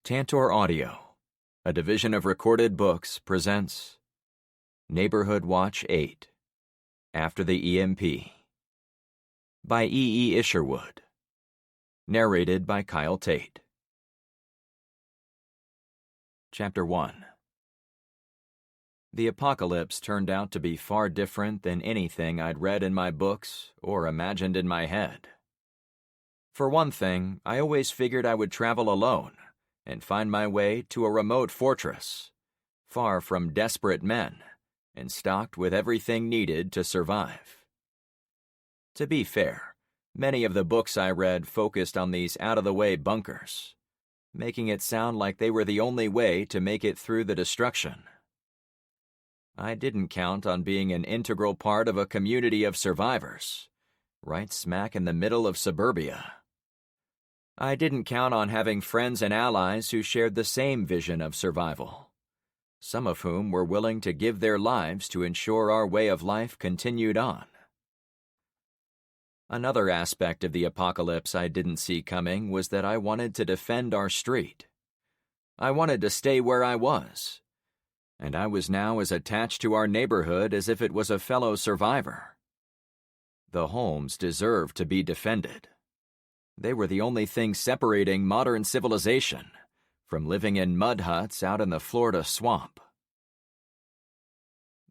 Tantor Audio, a division of Recorded Books, presents Neighborhood Watch 8, After the EMP, by E. Isherwood, narrated by Kyle Tate. Chapter 1. The apocalypse turned out to be far different than anything I'd read in my books or imagined in my head. For one thing, I always figured I would travel alone and find my way to a remote fortress, far from desperate men, and stocked with everything needed to survive. To be fair, many of the books I read focused on these out-of-the-way bunkers, making it sound like they were the only way to make it through the destruction. I didn't count on being an integral part of a community of survivors, right smack in the middle of suburbia. I didn't count on having friends and allies who shared the same vision of survival, some of whom were willing to give their lives to ensure our way of life continued on. Another aspect of the apocalypse I didn't see coming was that I wanted to defend our street. I wanted to stay where I was, and I was now as attached to our neighborhood as if it was a fellow survivor. The homes deserved to be defended. They were the only thing separating modern civilization from living in mud huts out in the Florida swamp.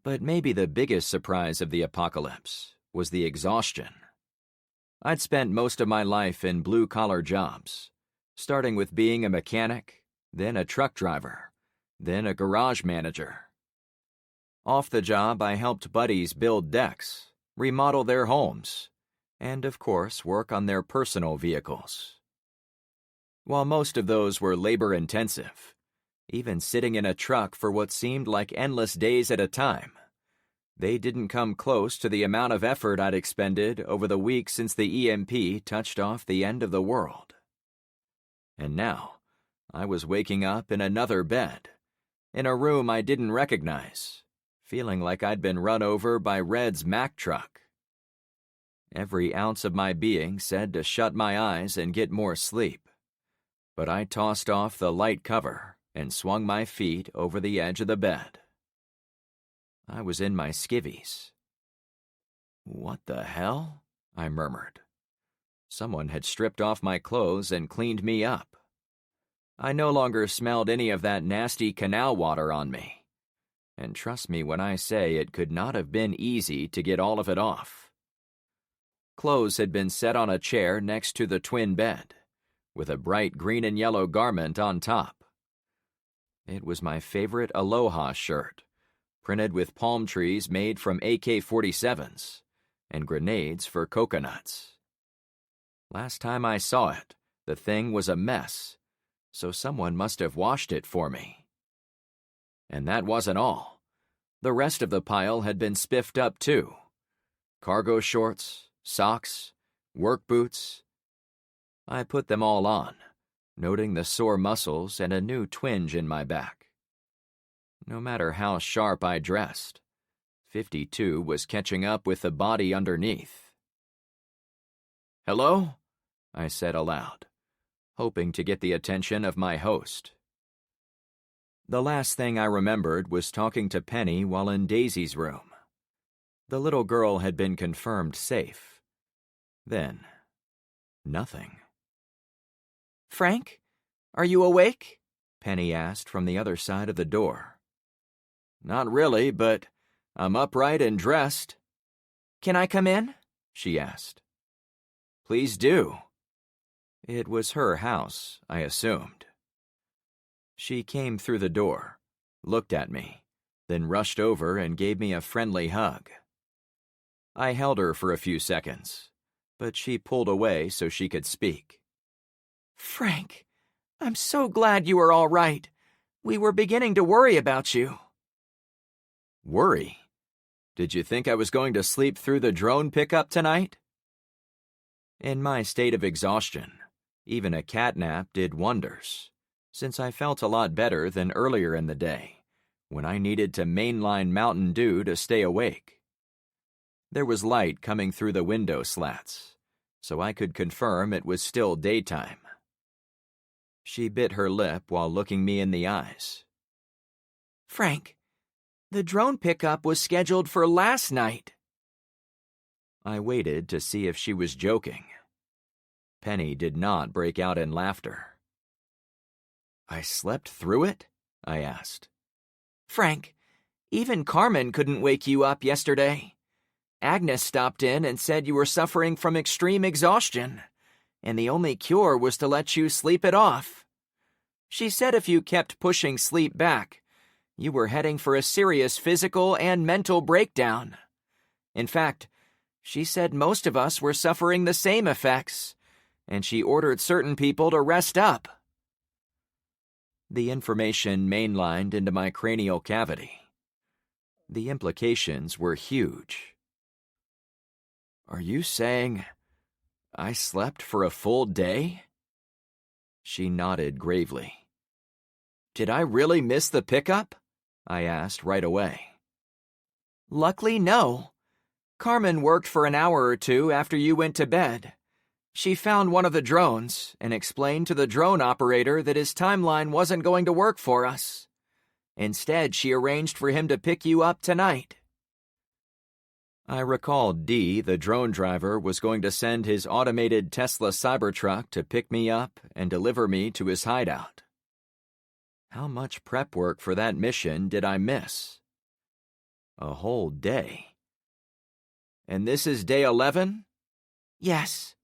But maybe the biggest surprise of the apocalypse was the exhaustion. I'd spent most of my life in blue-collar jobs, starting with being a mechanic, then a truck driver, then a garage manager. Off the job, I helped buddies build decks, remodel their homes, and, of course, work on their personal vehicles. While most of those were labor-intensive, even sitting in a truck for what seemed like endless days at a time, they didn't come close to the amount of effort I'd expended over the weeks since the EMP touched off the end of the world. And now, I was waking up in another bed, in a room I didn't recognize, feeling like I'd been run over by Red's Mack truck. Every ounce of my being said to shut my eyes and get more sleep, but I tossed off the light cover and swung my feet over the edge of the bed. I was in my skivvies. "What the hell?" I murmured. Someone had stripped off my clothes and cleaned me up. I no longer smelled any of that nasty canal water on me, and trust me when I say it could not have been easy to get all of it off. Clothes had been set on a chair next to the twin bed, with a bright green and yellow garment on top. It was my favorite Aloha shirt, printed with palm trees made from AK-47s, and grenades for coconuts. Last time I saw it, the thing was a mess, so someone must have washed it for me. And that wasn't all. The rest of the pile had been spiffed up too. Cargo shorts, socks, work boots. I put them all on, noting the sore muscles and a new twinge in my back. No matter how sharp I dressed, 52 was catching up with the body underneath. "Hello?" I said aloud, hoping to get the attention of my host. The last thing I remembered was talking to Penny while in Daisy's room. The little girl had been confirmed safe. Then, nothing. "Frank, are you awake?" Penny asked from the other side of the door. "Not really, but I'm upright and dressed." "Can I come in?" she asked. "Please do." It was her house, I assumed. She came through the door, looked at me, then rushed over and gave me a friendly hug. I held her for a few seconds, but she pulled away so she could speak. "Frank, I'm so glad you are all right. We were beginning to worry about you." "Worry? Did you think I was going to sleep through the drone pickup tonight?" In my state of exhaustion, even a cat nap did wonders, since I felt a lot better than earlier in the day, when I needed to mainline Mountain Dew to stay awake. There was light coming through the window slats, so I could confirm it was still daytime. She bit her lip while looking me in the eyes. Frank, the drone pickup was scheduled for last night. I waited to see if she was joking. Penny did not break out in laughter. I slept through it? I asked. Frank, even Carmen couldn't wake you up yesterday. Agnes stopped in and said you were suffering from extreme exhaustion, and the only cure was to let you sleep it off. She said if you kept pushing sleep back, you were heading for a serious physical and mental breakdown. In fact, she said most of us were suffering the same effects, and she ordered certain people to rest up. The information mainlined into my cranial cavity. The implications were huge. Are you saying I slept for a full day? She nodded gravely. Did I really miss the pickup? I asked right away. Luckily, no. Carmen worked for an hour or two after you went to bed. She found one of the drones and explained to the drone operator that his timeline wasn't going to work for us. Instead, she arranged for him to pick you up tonight. I recalled Dee, the drone driver, was going to send his automated Tesla Cybertruck to pick me up and deliver me to his hideout. How much prep work for that mission did I miss? A whole day. And this is day 11? Yes.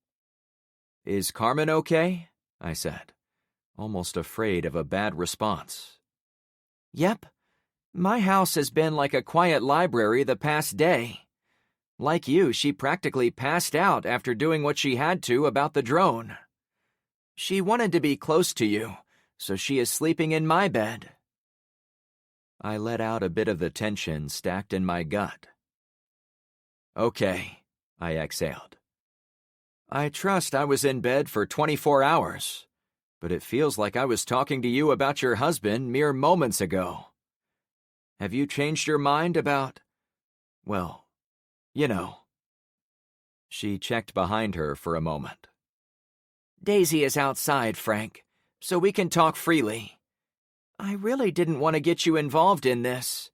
Is Carmen okay? I said, almost afraid of a bad response. Yep. My house has been like a quiet library the past day. Like you, she practically passed out after doing what she had to about the drone. She wanted to be close to you, so she is sleeping in my bed. I let out a bit of the tension stacked in my gut. Okay, I exhaled. I trust I was in bed for 24 hours, but it feels like I was talking to you about your husband mere moments ago. Have you changed your mind about, well, you know? She checked behind her for a moment. Daisy is outside, Frank, so we can talk freely. I really didn't want to get you involved in this,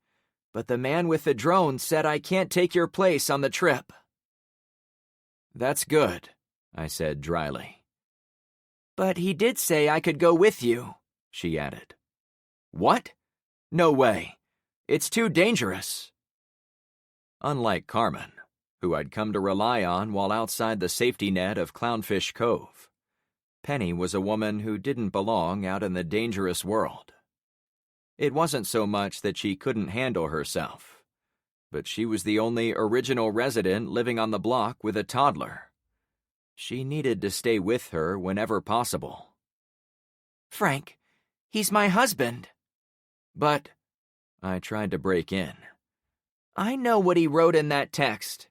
but the man with the drone said I can't take your place on the trip. That's good, I said dryly. But he did say I could go with you, she added. What? No way. It's too dangerous. Unlike Carmen, who I'd come to rely on while outside the safety net of Clownfish Cove, Penny was a woman who didn't belong out in the dangerous world. It wasn't so much that she couldn't handle herself, but she was the only original resident living on the block with a toddler. She needed to stay with her whenever possible. Frank, he's my husband. But I tried to break in. I know what he wrote in that text,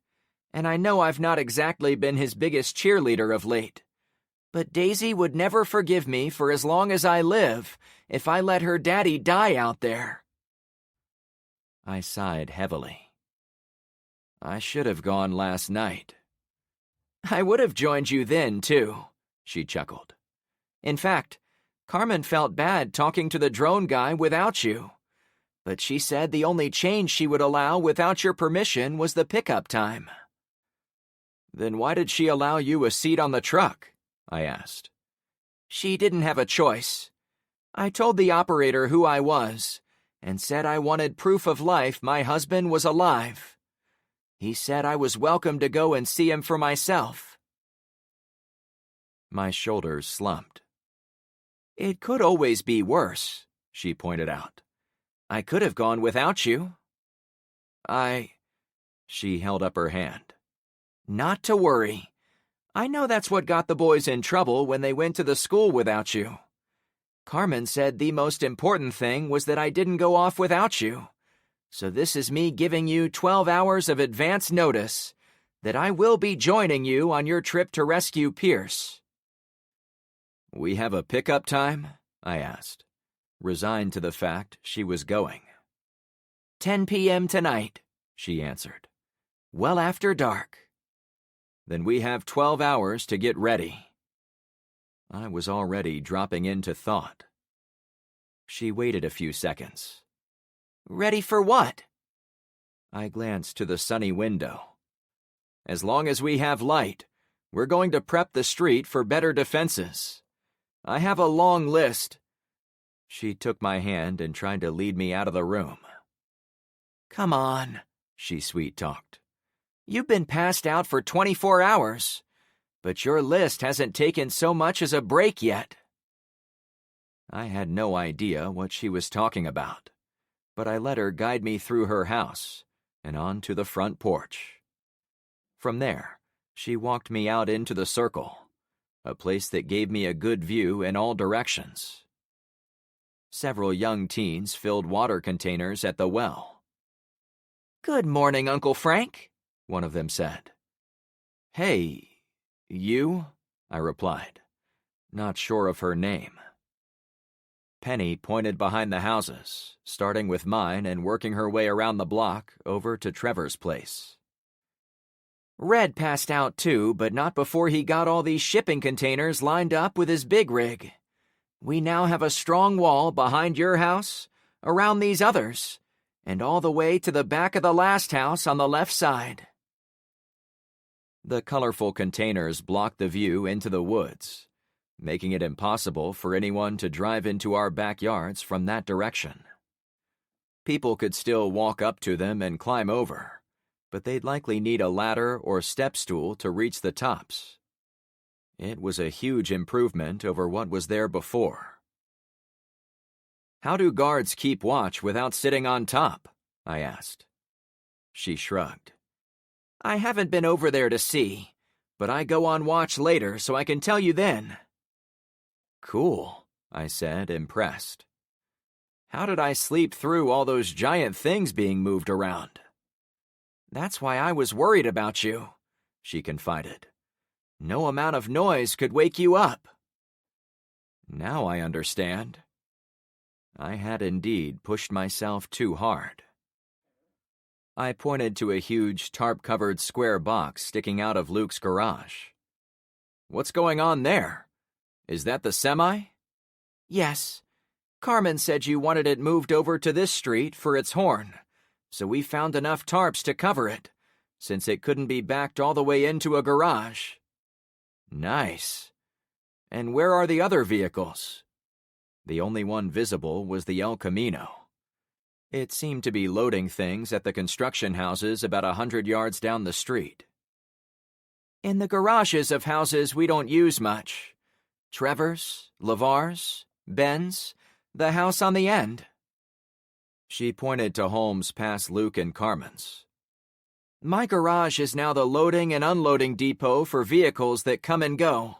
and I know I've not exactly been his biggest cheerleader of late. But Daisy would never forgive me for as long as I live if I let her daddy die out there. I sighed heavily. I should have gone last night. I would have joined you then, too, she chuckled. In fact, Carmen felt bad talking to the drone guy without you. But she said the only change she would allow without your permission was the pickup time. Then why did she allow you a seat on the truck? I asked. She didn't have a choice. I told the operator who I was, and said I wanted proof of life my husband was alive. He said I was welcome to go and see him for myself. My shoulders slumped. It could always be worse, she pointed out. I could have gone without you. She held up her hand. Not to worry. I know that's what got the boys in trouble when they went to the school without you. Carmen said the most important thing was that I didn't go off without you. So this is me giving you 12 hours of advance notice that I will be joining you on your trip to rescue Pierce. We have a pickup time? I asked, resigned to the fact she was going. 10 p.m. tonight, she answered. Well after dark. Then we have 12 hours to get ready. I was already dropping into thought. She waited a few seconds. Ready for what? I glanced to the sunny window. As long as we have light, we're going to prep the street for better defenses. I have a long list. She took my hand and tried to lead me out of the room. Come on, she sweet-talked. You've been passed out for 24 hours, but your list hasn't taken so much as a break yet. I had no idea what she was talking about, but I let her guide me through her house and on to the front porch. From there, she walked me out into the circle, a place that gave me a good view in all directions. Several young teens filled water containers at the well. Good morning, Uncle Frank, one of them said. Hey, you? I replied, not sure of her name. Penny pointed behind the houses, starting with mine and working her way around the block over to Trevor's place. Red passed out too, but not before he got all these shipping containers lined up with his big rig. We now have a strong wall behind your house, around these others, and all the way to the back of the last house on the left side. The colorful containers blocked the view into the woods, making it impossible for anyone to drive into our backyards from that direction. People could still walk up to them and climb over, but they'd likely need a ladder or step stool to reach the tops. It was a huge improvement over what was there before. How do guards keep watch without sitting on top? I asked. She shrugged. I haven't been over there to see, but I go on watch later so I can tell you then. Cool, I said, impressed. How did I sleep through all those giant things being moved around? That's why I was worried about you, she confided. No amount of noise could wake you up. Now I understand. I had indeed pushed myself too hard. I pointed to a huge tarp-covered square box sticking out of Luke's garage. What's going on there? Is that the semi? Yes. Carmen said you wanted it moved over to this street for its horn, so we found enough tarps to cover it, since it couldn't be backed all the way into a garage. Nice. And where are the other vehicles? The only one visible was the El Camino. It seemed to be loading things at the construction houses about 100 yards down the street. In the garages of houses we don't use much. Trevor's, LeVar's, Ben's, the house on the end. She pointed to homes past Luke and Carmen's. My garage is now the loading and unloading depot for vehicles that come and go.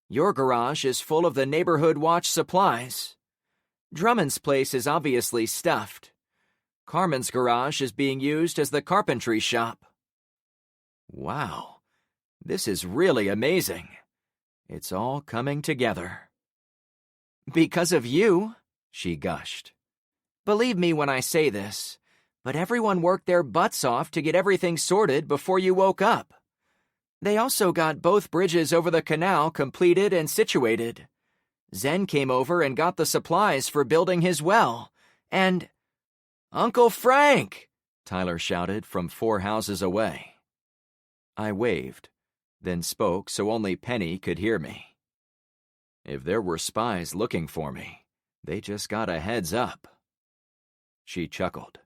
Your garage is full of the neighborhood watch supplies. Drummond's place is obviously stuffed. Carmen's garage is being used as the carpentry shop. Wow, this is really amazing. It's all coming together. Because of you, she gushed. Believe me when I say this, but everyone worked their butts off to get everything sorted before you woke up. They also got both bridges over the canal completed and situated. Zen came over and got the supplies for building his well, and... Uncle Frank! Tyler shouted from 4 houses away. I waved, then spoke so only Penny could hear me. If there were spies looking for me, they just got a heads up. She chuckled.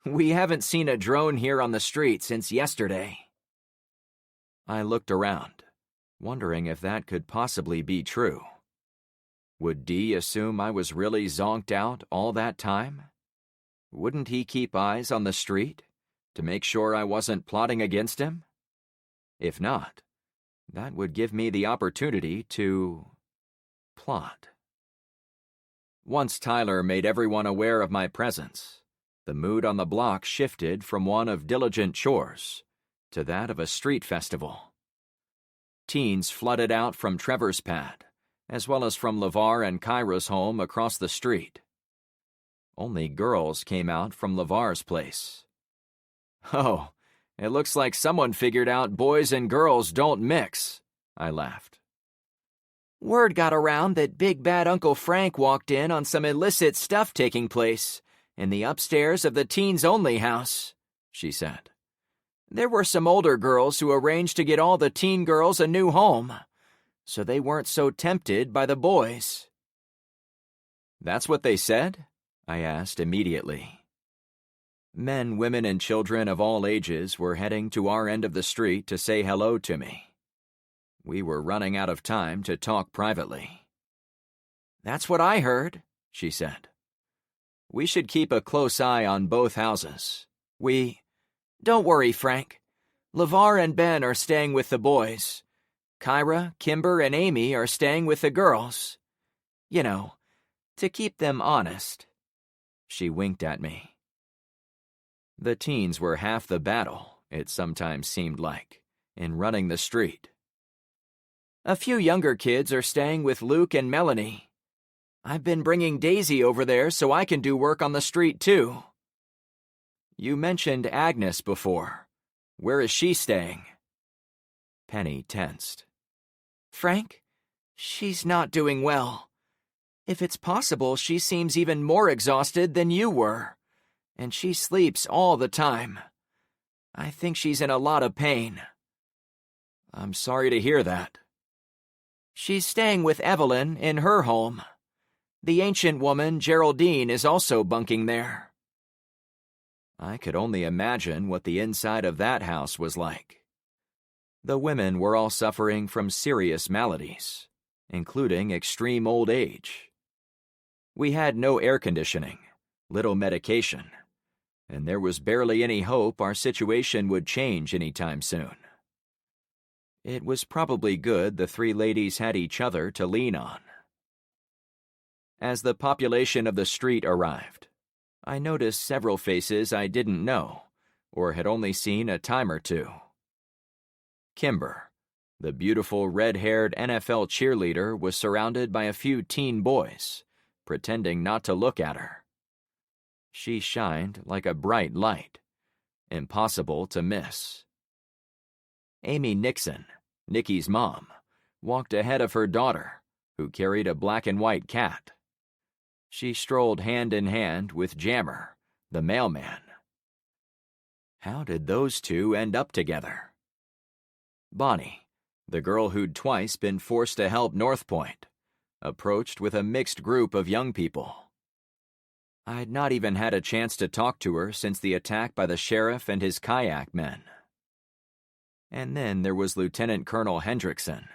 We haven't seen a drone here on the street since yesterday. I looked around, wondering if that could possibly be true. Would Dee assume I was really zonked out all that time? Wouldn't he keep eyes on the street to make sure I wasn't plotting against him? If not, that would give me the opportunity to plot. Once Tyler made everyone aware of my presence, the mood on the block shifted from one of diligent chores to that of a street festival. Teens flooded out from Trevor's pad, as well as from LeVar and Kyra's home across the street. Only girls came out from LeVar's place. Oh, it looks like someone figured out boys and girls don't mix, I laughed. Word got around that Big Bad Uncle Frank walked in on some illicit stuff taking place in the upstairs of the teens-only house," she said. "There were some older girls who arranged to get all the teen girls a new home, so they weren't so tempted by the boys." "That's what they said?" I asked immediately. Men, women, and children of all ages were heading to our end of the street to say hello to me. We were running out of time to talk privately. "That's what I heard," she said. "We should keep a close eye on both houses. Don't worry, Frank. LeVar and Ben are staying with the boys. Kyra, Kimber, and Amy are staying with the girls. You know, to keep them honest." She winked at me. The teens were half the battle, it sometimes seemed like, in running the street. "A few younger kids are staying with Luke and Melanie. I've been bringing Daisy over there so I can do work on the street, too." "You mentioned Agnes before. Where is she staying?" Penny tensed. "Frank, she's not doing well. If it's possible, she seems even more exhausted than you were, and she sleeps all the time. I think she's in a lot of pain." "I'm sorry to hear that." "She's staying with Evelyn in her home. The ancient woman, Geraldine, is also bunking there." I could only imagine what the inside of that house was like. The women were all suffering from serious maladies, including extreme old age. We had no air conditioning, little medication, and there was barely any hope our situation would change anytime soon. It was probably good the three ladies had each other to lean on. As the population of the street arrived, I noticed several faces I didn't know, or had only seen a time or two. Kimber, the beautiful red-haired NFL cheerleader, was surrounded by a few teen boys, pretending not to look at her. She shined like a bright light, impossible to miss. Amy Nixon, Nikki's mom, walked ahead of her daughter, who carried a black and white cat. She strolled hand in hand with Jammer, the mailman. How did those two end up together? Bonnie, the girl who'd twice been forced to help North Point, approached with a mixed group of young people. I'd not even had a chance to talk to her since the attack by the sheriff and his kayak men. And then there was Lieutenant Colonel Hendrickson.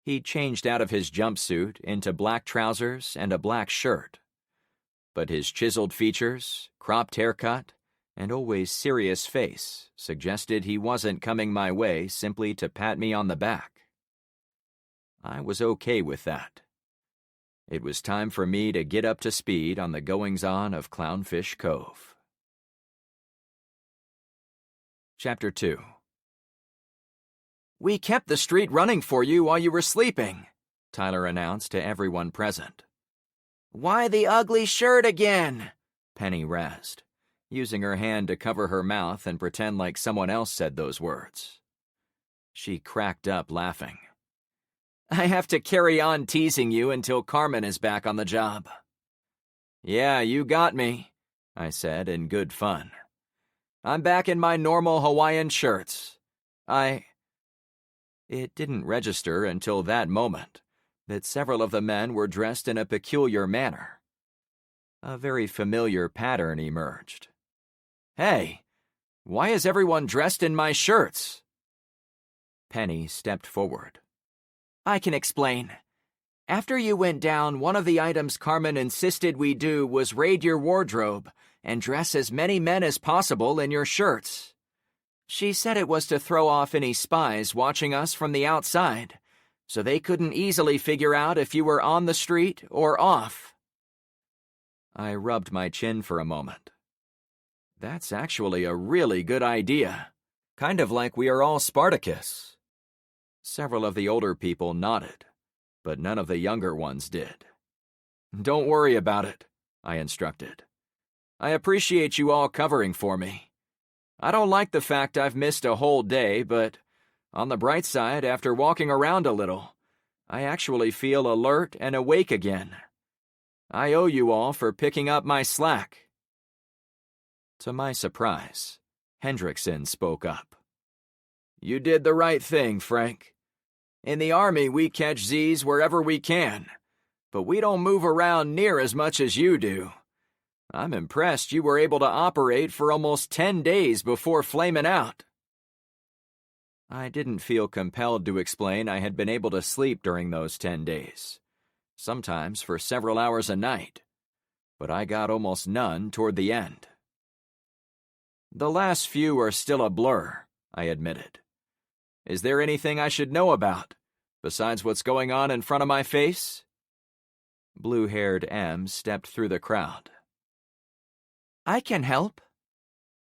He'd changed out of his jumpsuit into black trousers and a black shirt. But his chiseled features, cropped haircut, and always serious face suggested he wasn't coming my way simply to pat me on the back. I was okay with that. It was time for me to get up to speed on the goings-on of Clownfish Cove. Chapter 2. "We kept the street running for you while you were sleeping," Tyler announced to everyone present. "Why the ugly shirt again?" Penny razzed, using her hand to cover her mouth and pretend like someone else said those words. She cracked up laughing. "I have to carry on teasing you until Carmen is back on the job." "Yeah, you got me," I said in good fun. "I'm back in my normal Hawaiian shirts. It didn't register until that moment that several of the men were dressed in a peculiar manner. A very familiar pattern emerged. "Hey, why is everyone dressed in my shirts?" Penny stepped forward. "I can explain. After you went down, one of the items Carmen insisted we do was raid your wardrobe and dress as many men as possible in your shirts. She said it was to throw off any spies watching us from the outside, so they couldn't easily figure out if you were on the street or off." I rubbed my chin for a moment. That's actually a really good idea. Kind of like we are all Spartacus. Several of the older people nodded, but none of the younger ones did. "Don't worry about it," I instructed. "I appreciate you all covering for me. I don't like the fact I've missed a whole day, but on the bright side, after walking around a little, I actually feel alert and awake again. I owe you all for picking up my slack." To my surprise, Hendrickson spoke up. "You did the right thing, Frank. In the Army, we catch Z's wherever we can, but we don't move around near as much as you do. I'm impressed you were able to operate for almost 10 days before flaming out." I didn't feel compelled to explain I had been able to sleep during those 10 days, sometimes for several hours a night, but I got almost none toward the end. "The last few are still a blur," I admitted. "Is there anything I should know about, besides what's going on in front of my face?" Blue-haired Em stepped through the crowd. "I can help."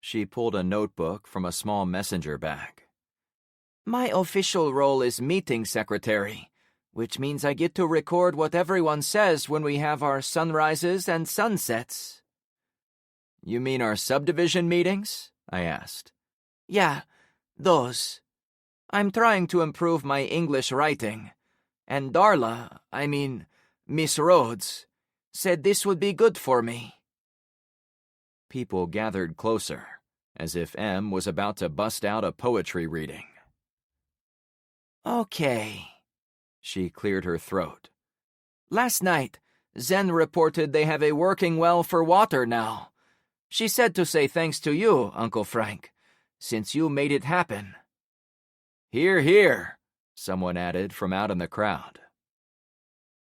She pulled a notebook from a small messenger bag. "My official role is meeting secretary, which means I get to record what everyone says when we have our sunrises and sunsets." "You mean our subdivision meetings?" I asked. "Yeah, those. I'm trying to improve my English writing, and Miss Rhodes, said this would be good for me." People gathered closer, as if Em was about to bust out a poetry reading. "Okay." She cleared her throat. "Last night, Zen reported they have a working well for water now. She said to say thanks to you, Uncle Frank, since you made it happen." "Hear, hear," someone added from out in the crowd.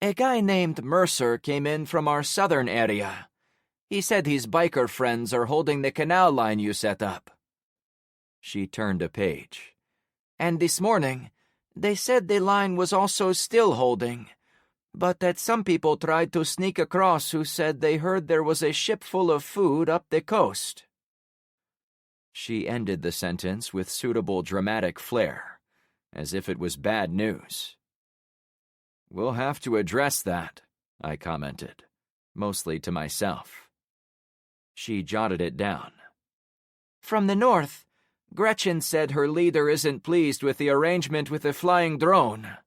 "A guy named Mercer came in from our southern area. He said his biker friends are holding the canal line you set up." She turned a page. "And this morning, they said the line was also still holding, but that some people tried to sneak across who said they heard there was a ship full of food up the coast." She ended the sentence with suitable dramatic flair, as if it was bad news. "We'll have to address that," I commented, mostly to myself. She jotted it down. "From the north, Gretchen said her leader isn't pleased with the arrangement with the flying drone."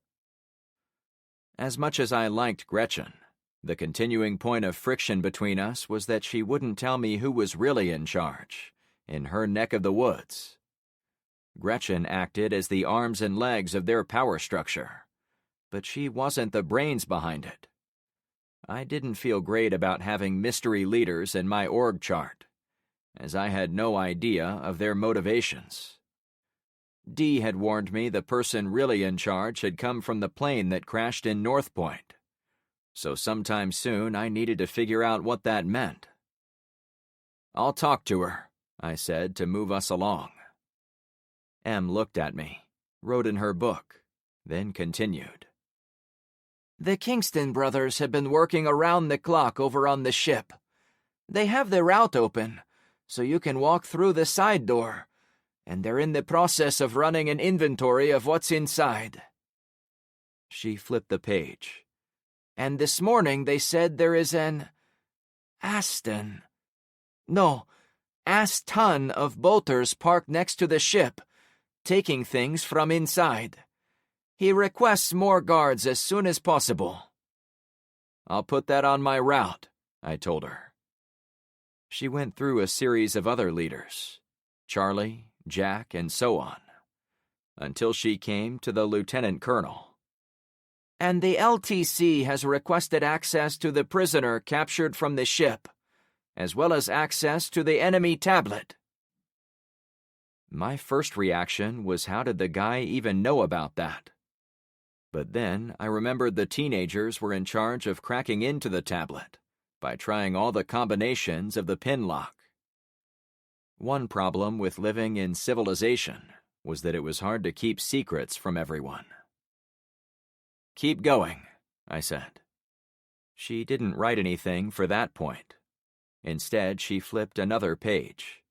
As much as I liked Gretchen, the continuing point of friction between us was that she wouldn't tell me who was really in charge, in her neck of the woods. Gretchen acted as the arms and legs of their power structure, but she wasn't the brains behind it. I didn't feel great about having mystery leaders in my org chart, as I had no idea of their motivations. Dee had warned me the person really in charge had come from the plane that crashed in North Point, so sometime soon I needed to figure out what that meant. "I'll talk to her," I said to move us along. Em looked at me, wrote in her book, then continued. "The Kingston brothers have been working around the clock over on the ship. They have the route open, so you can walk through the side door, and they're in the process of running an inventory of what's inside." She flipped the page. "And this morning they said there is an Aston of bolters parked next to the ship, taking things from inside. He requests more guards as soon as possible." "I'll put that on my route," I told her. She went through a series of other leaders, Charlie, Jack, and so on, until she came to the lieutenant colonel. "And the LTC has requested access to the prisoner captured from the ship, as well as access to the enemy tablet." My first reaction was, how did the guy even know about that? But then I remembered the teenagers were in charge of cracking into the tablet by trying all the combinations of the pin lock. One problem with living in civilization was that it was hard to keep secrets from everyone. "Keep going," I said. She didn't write anything for that point. Instead, she flipped another page.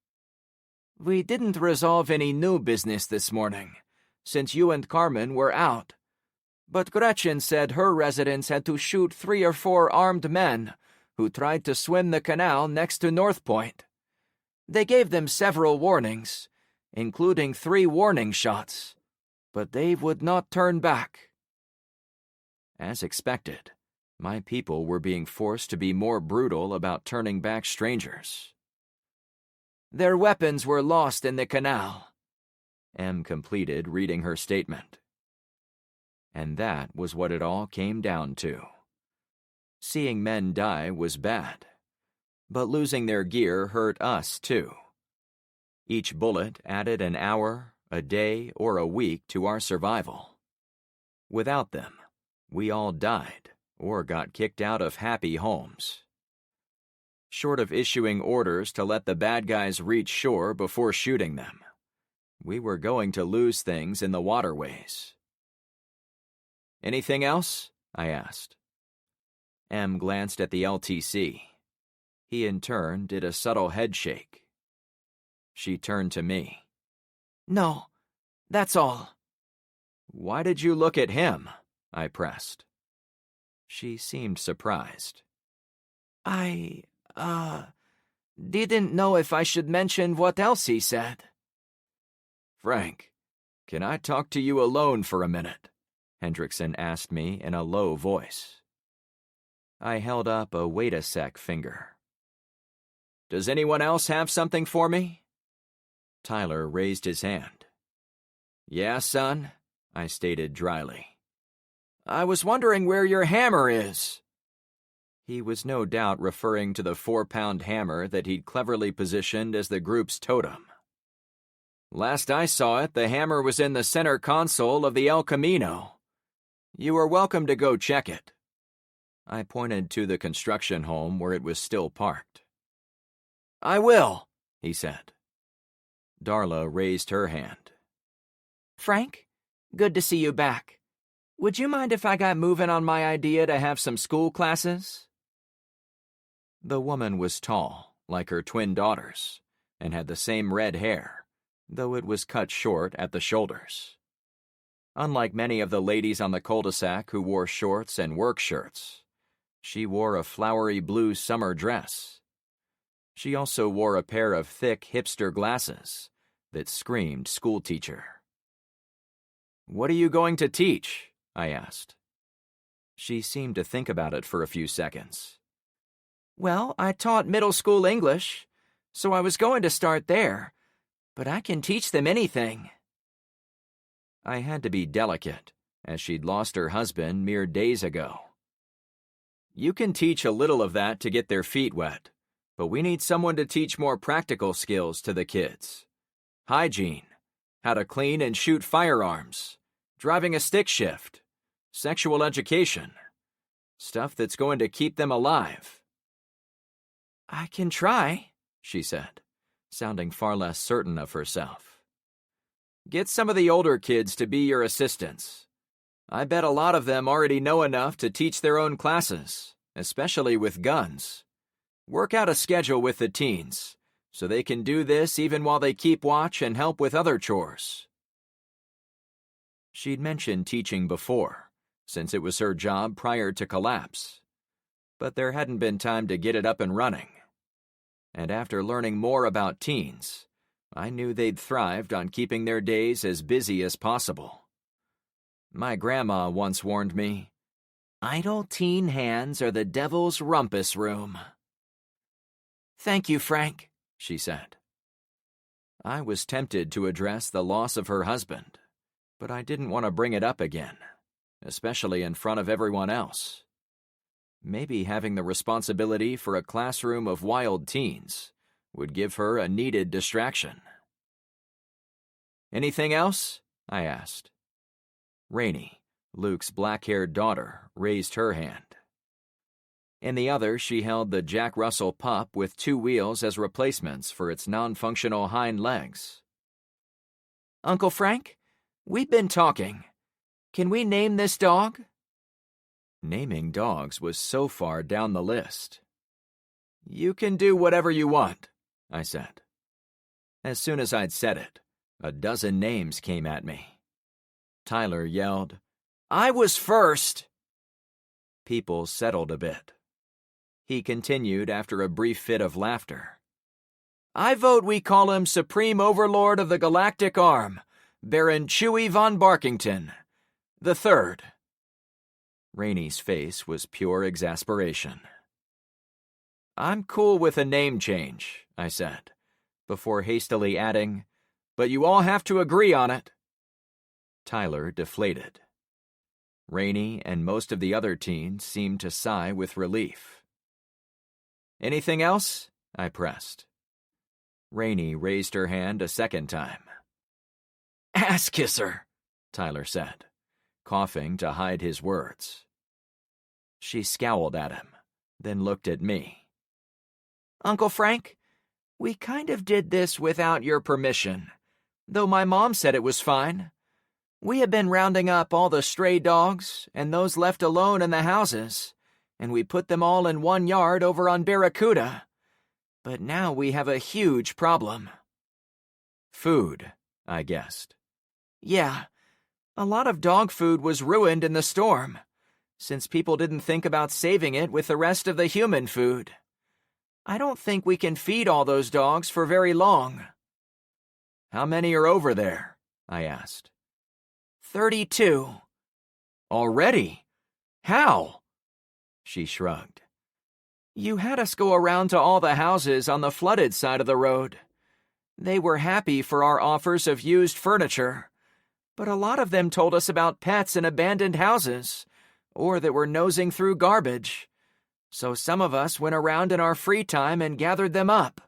"We didn't resolve any new business this morning, since you and Carmen were out. But Gretchen said her residents had to shoot 3 or 4 armed men who tried to swim the canal next to North Point. They gave them several warnings, including 3 warning shots, but they would not turn back." As expected, my people were being forced to be more brutal about turning back strangers. Their weapons were lost in the canal, M completed reading her statement. And that was what it all came down to. Seeing men die was bad, but losing their gear hurt us too. Each bullet added an hour, a day, or a week to our survival. Without them, we all died or got kicked out of happy homes. Short of issuing orders to let the bad guys reach shore before shooting them, we were going to lose things in the waterways. Anything else? I asked. M glanced at the LTC. He in turn did a subtle head shake. She turned to me. No, that's all. Why did you look at him? I pressed. She seemed surprised. I, didn't know if I should mention what else he said. Frank, can I talk to you alone for a minute? Hendrickson asked me in a low voice. I held up a wait a sec finger. Does anyone else have something for me? Tyler raised his hand. Yeah, son, I stated dryly. I was wondering where your hammer is. He was no doubt referring to the 4-pound hammer that he'd cleverly positioned as the group's totem. Last I saw it, the hammer was in the center console of the El Camino. You are welcome to go check it. I pointed to the construction home where it was still parked. I will, he said. Darla raised her hand. Frank, good to see you back. Would you mind if I got moving on my idea to have some school classes? The woman was tall, like her twin daughters, and had the same red hair, though it was cut short at the shoulders. Unlike many of the ladies on the cul-de-sac who wore shorts and work shirts, she wore a flowery blue summer dress. She also wore a pair of thick hipster glasses that screamed schoolteacher. What are you going to teach? I asked. She seemed to think about it for a few seconds. Well, I taught middle school English, so I was going to start there, but I can teach them anything. I had to be delicate, as she'd lost her husband mere days ago. You can teach a little of that to get their feet wet, but we need someone to teach more practical skills to the kids. Hygiene, how to clean and shoot firearms, driving a stick shift, sexual education, stuff that's going to keep them alive. I can try, she said, sounding far less certain of herself. Get some of the older kids to be your assistants. I bet a lot of them already know enough to teach their own classes, especially with guns. Work out a schedule with the teens, so they can do this even while they keep watch and help with other chores. She'd mentioned teaching before, since it was her job prior to collapse, but there hadn't been time to get it up and running. And after learning more about teens, I knew they'd thrived on keeping their days as busy as possible. My grandma once warned me, "Idle teen hands are the devil's rumpus room." Thank you, Frank, she said. I was tempted to address the loss of her husband, but I didn't want to bring it up again, especially in front of everyone else. Maybe having the responsibility for a classroom of wild teens would give her a needed distraction. Anything else? I asked. Rainey, Luke's black-haired daughter, raised her hand. In the other, she held the Jack Russell pup with 2 wheels as replacements for its non-functional hind legs. Uncle Frank, we've been talking. Can we name this dog? Naming dogs was so far down the list. You can do whatever you want, I said. As soon as I'd said it, a dozen names came at me. Tyler yelled, "I was first!" People settled a bit. He continued after a brief fit of laughter. I vote we call him Supreme Overlord of the Galactic Arm, Baron Chewie von Barkington, the Third. Rainy's face was pure exasperation. I'm cool with a name change, I said, before hastily adding, but you all have to agree on it. Tyler deflated. Rainy and most of the other teens seemed to sigh with relief. Anything else? I pressed. Rainy raised her hand a second time. Ass kisser, Tyler said, coughing to hide his words. She scowled at him, then looked at me. Uncle Frank, we kind of did this without your permission, though my mom said it was fine. We have been rounding up all the stray dogs and those left alone in the houses, and we put them all in one yard over on Barracuda. But now we have a huge problem. Food, I guessed. Yeah, a lot of dog food was ruined in the storm, since people didn't think about saving it with the rest of the human food. I don't think we can feed all those dogs for very long. How many are over there? I asked. 32. Already? How? She shrugged. You had us go around to all the houses on the flooded side of the road. They were happy for our offers of used furniture, but a lot of them told us about pets in abandoned houses, or that were nosing through garbage. So some of us went around in our free time and gathered them up.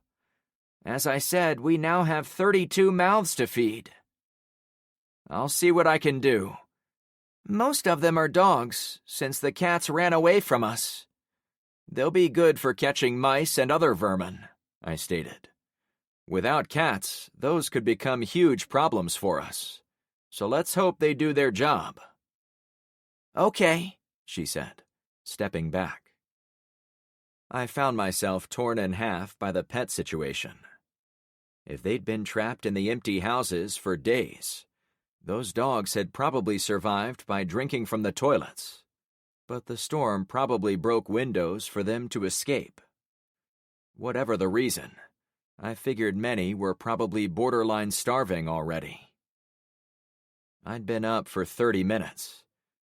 As I said, we now have 32 mouths to feed. I'll see what I can do. Most of them are dogs, since the cats ran away from us. They'll be good for catching mice and other vermin, I stated. Without cats, those could become huge problems for us. So let's hope they do their job. Okay, she said, stepping back. I found myself torn in half by the pet situation. If they'd been trapped in the empty houses for days, those dogs had probably survived by drinking from the toilets, but the storm probably broke windows for them to escape. Whatever the reason, I figured many were probably borderline starving already. I'd been up for 30 minutes,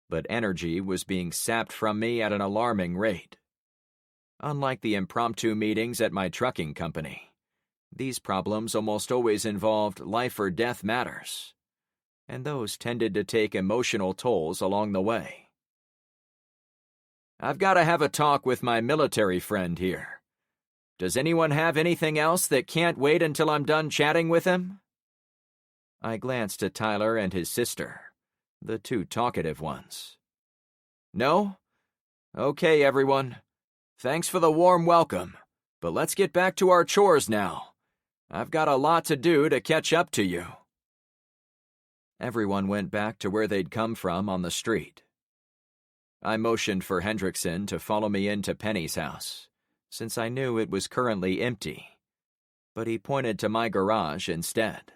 but energy was being sapped from me at an alarming rate. Unlike the impromptu meetings at my trucking company, these problems almost always involved life or death matters, and those tended to take emotional tolls along the way. I've got to have a talk with my military friend here. Does anyone have anything else that can't wait until I'm done chatting with him? I glanced at Tyler and his sister, the two talkative ones. No? Okay, everyone. Thanks for the warm welcome, but let's get back to our chores now. I've got a lot to do to catch up to you. Everyone went back to where they'd come from on the street. I motioned for Hendrickson to follow me into Penny's house, since I knew it was currently empty, but he pointed to my garage instead.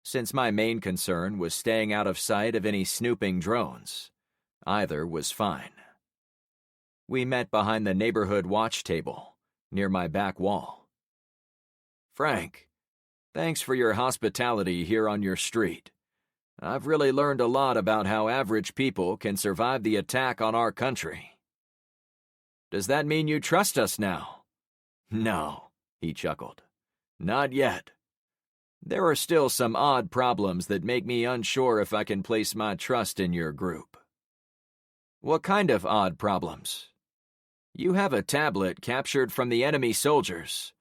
Since my main concern was staying out of sight of any snooping drones, either was fine. We met behind the neighborhood watch table, near my back wall. Frank, thanks for your hospitality here on your street. I've really learned a lot about how average people can survive the attack on our country. Does that mean you trust us now? No, he chuckled. Not yet. There are still some odd problems that make me unsure if I can place my trust in your group. What kind of odd problems? You have a tablet captured from the enemy soldiers,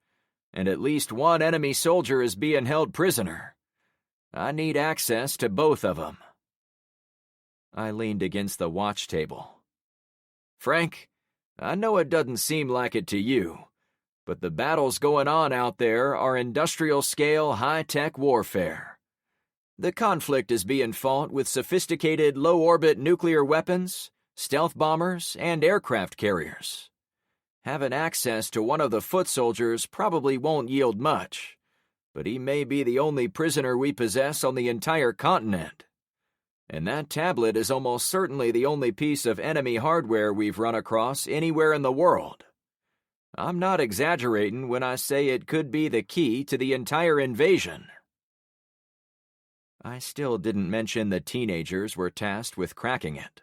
and at least one enemy soldier is being held prisoner. I need access to both of them. I leaned against the watch table. Frank, I know it doesn't seem like it to you, but the battles going on out there are industrial-scale, high-tech warfare. The conflict is being fought with sophisticated low-orbit nuclear weapons, stealth bombers, and aircraft carriers. Having access to one of the foot soldiers probably won't yield much, but he may be the only prisoner we possess on the entire continent. And that tablet is almost certainly the only piece of enemy hardware we've run across anywhere in the world. I'm not exaggerating when I say it could be the key to the entire invasion. I still didn't mention the teenagers were tasked with cracking it.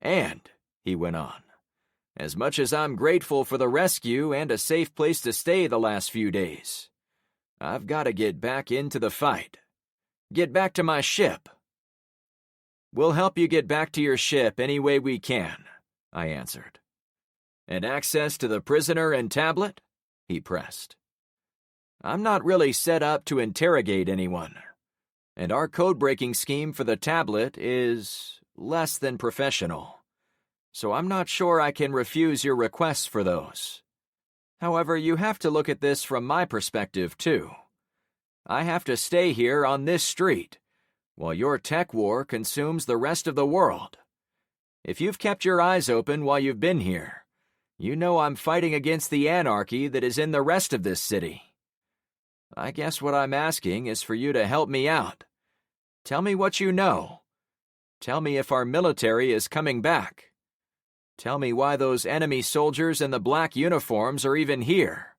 And, he went on, as much as I'm grateful for the rescue and a safe place to stay the last few days, I've got to get back into the fight. Get back to my ship. We'll help you get back to your ship any way we can, I answered. And access to the prisoner and tablet? He pressed. I'm not really set up to interrogate anyone, and our code-breaking scheme for the tablet is less than professional, so I'm not sure I can refuse your requests for those. However, you have to look at this from my perspective, too. I have to stay here on this street, while your tech war consumes the rest of the world. If you've kept your eyes open while you've been here, you know I'm fighting against the anarchy that is in the rest of this city. I guess what I'm asking is for you to help me out. Tell me what you know. Tell me if our military is coming back. Tell me why those enemy soldiers in the black uniforms are even here.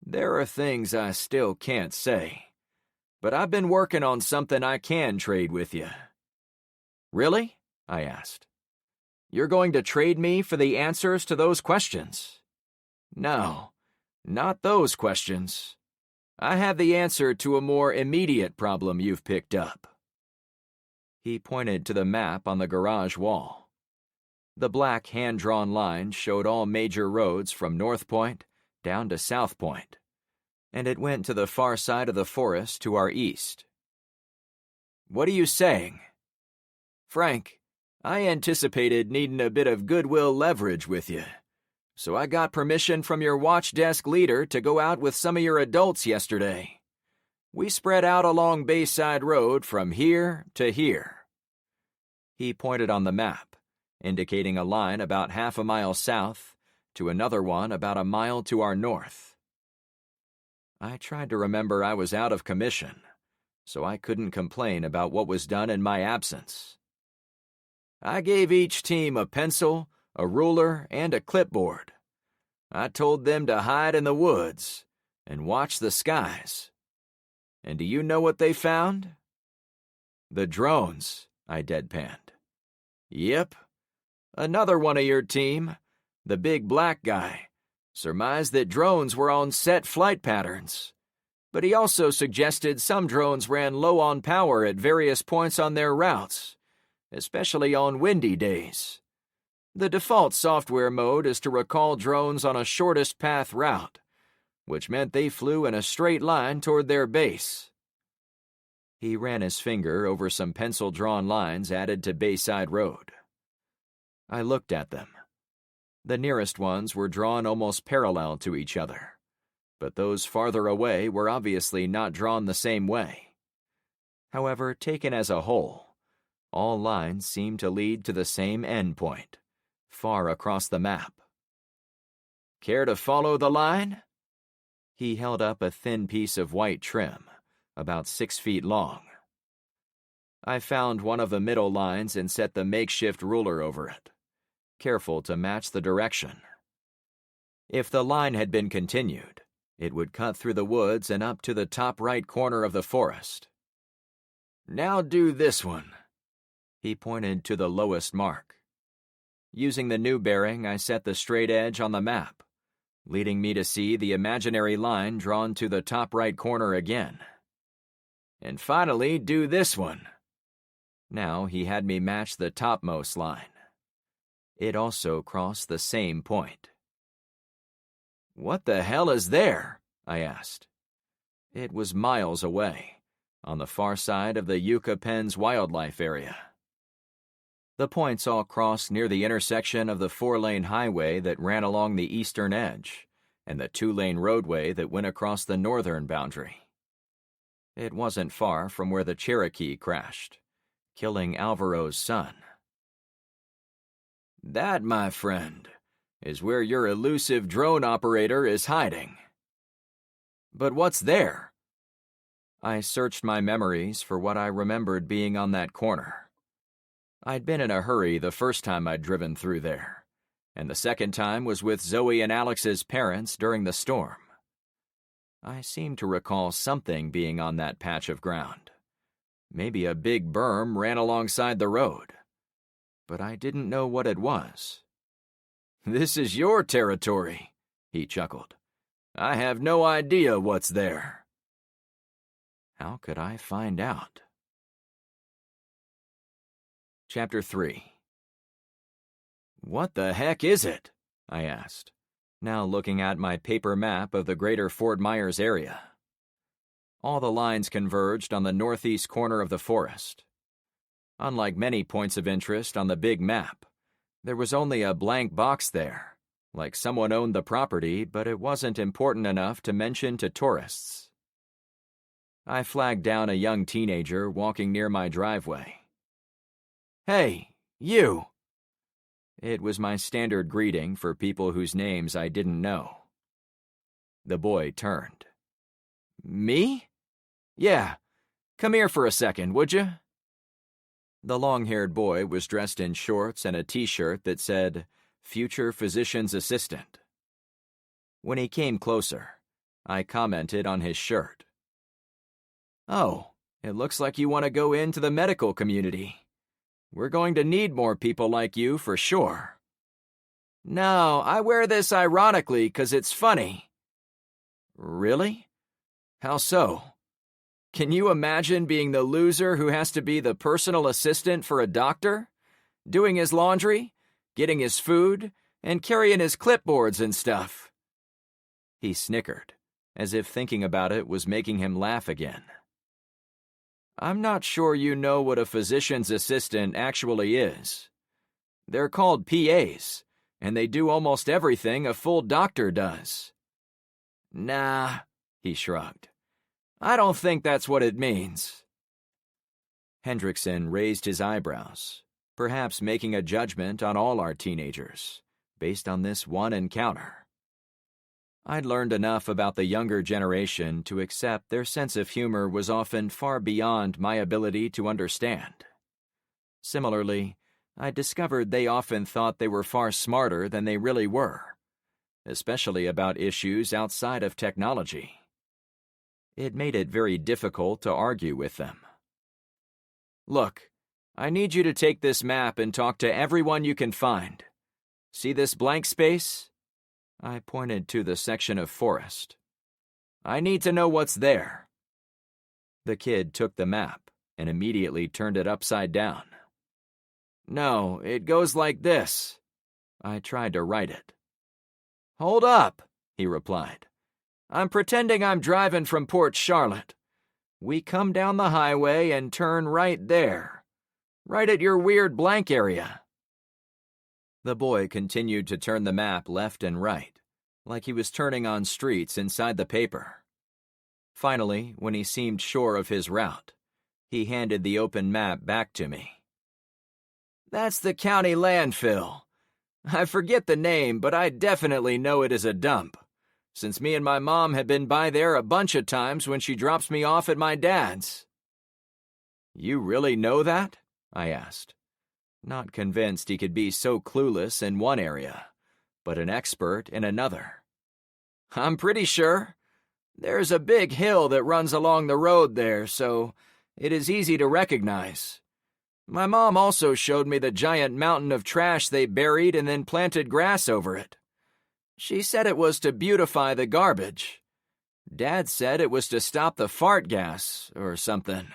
There are things I still can't say, but I've been working on something I can trade with you. Really? I asked. You're going to trade me for the answers to those questions? No, not those questions. I have the answer to a more immediate problem you've picked up. He pointed to the map on the garage wall. The black hand-drawn line showed all major roads from North Point down to South Point, and it went to the far side of the forest to our east. What are you saying? Frank, I anticipated needing a bit of goodwill leverage with you, so I got permission from your watch desk leader to go out with some of your adults yesterday. We spread out along Bayside Road from here to here. He pointed on the map, indicating a line about half a mile south to another one about a mile to our north. I tried to remember I was out of commission, so I couldn't complain about what was done in my absence. I gave each team a pencil, a ruler, and a clipboard. I told them to hide in the woods and watch the skies. And do you know what they found? The drones, I deadpanned. Yep. Another one of your team, the big black guy, surmised that drones were on set flight patterns. But he also suggested some drones ran low on power at various points on their routes, especially on windy days. The default software mode is to recall drones on a shortest path route, which meant they flew in a straight line toward their base. He ran his finger over some pencil-drawn lines added to Bayside Road. I looked at them. The nearest ones were drawn almost parallel to each other, but those farther away were obviously not drawn the same way. However, taken as a whole, all lines seemed to lead to the same endpoint, far across the map. Care to follow the line? He held up a thin piece of white trim, about 6 feet long. I found one of the middle lines and set the makeshift ruler over it, careful to match the direction. If the line had been continued, it would cut through the woods and up to the top right corner of the forest. Now do this one. He pointed to the lowest mark. Using the new bearing, I set the straight edge on the map, leading me to see the imaginary line drawn to the top right corner again. And finally, do this one. Now he had me match the topmost line. It also crossed the same point. What the hell is there? I asked. It was miles away, on the far side of the Yucca Pens wildlife area. The points all crossed near the intersection of the 4-lane highway that ran along the eastern edge and the 2-lane roadway that went across the northern boundary. It wasn't far from where the Cherokee crashed, killing Alvaro's son. That, my friend, is where your elusive drone operator is hiding. But what's there? I searched my memories for what I remembered being on that corner. I'd been in a hurry the first time I'd driven through there, and the second time was with Zoe and Alex's parents during the storm. I seemed to recall something being on that patch of ground. Maybe a big berm ran alongside the road. but I didn't know what it was. "This is your territory," he chuckled. "I have no idea what's there." How could I find out? Chapter 3. "What the heck is it?" I asked, now looking at my paper map of the greater Fort Myers area. All the lines converged on the northeast corner of the forest. Unlike many points of interest on the big map, there was only a blank box there, like someone owned the property, but it wasn't important enough to mention to tourists. I flagged down a young teenager walking near my driveway. "Hey, you!" It was my standard greeting for people whose names I didn't know. The boy turned. "Me? Yeah. Come here for a second, would you?" The long-haired boy was dressed in shorts and a t-shirt that said, "Future Physician's Assistant." When he came closer, I commented on his shirt. "Oh, it looks like you want to go into the medical community. We're going to need more people like you for sure." "No, I wear this ironically 'cause it's funny." "Really? How so? Can you imagine being the loser who has to be the personal assistant for a doctor? Doing his laundry, getting his food, and carrying his clipboards and stuff?" He snickered, as if thinking about it was making him laugh again. "I'm not sure you know what a physician's assistant actually is. They're called PAs, and they do almost everything a full doctor does." "Nah," he shrugged. "I don't think that's what it means." Hendrickson raised his eyebrows, perhaps making a judgment on all our teenagers, based on this one encounter. I'd learned enough about the younger generation to accept their sense of humor was often far beyond my ability to understand. Similarly, I discovered they often thought they were far smarter than they really were, especially about issues outside of technology. It made it very difficult to argue with them. "Look, I need you to take this map and talk to everyone you can find. See this blank space?" I pointed to the section of forest. "I need to know what's there." The kid took the map and immediately turned it upside down. "No, it goes like this." I tried to write it. "Hold up," he replied. "I'm pretending I'm driving from Port Charlotte. We come down the highway and turn right there. Right at your weird blank area." The boy continued to turn the map left and right, like he was turning on streets inside the paper. Finally, when he seemed sure of his route, he handed the open map back to me. "That's the county landfill. I forget the name, but I definitely know it is a dump, since me and my mom have been by there a bunch of times when she drops me off at my dad's." "You really know that?" I asked, not convinced he could be so clueless in one area, but an expert in another. "I'm pretty sure. There's a big hill that runs along the road there, so it is easy to recognize. My mom also showed me the giant mountain of trash they buried and then planted grass over it. She said it was to beautify the garbage. Dad said it was to stop the fart gas or something."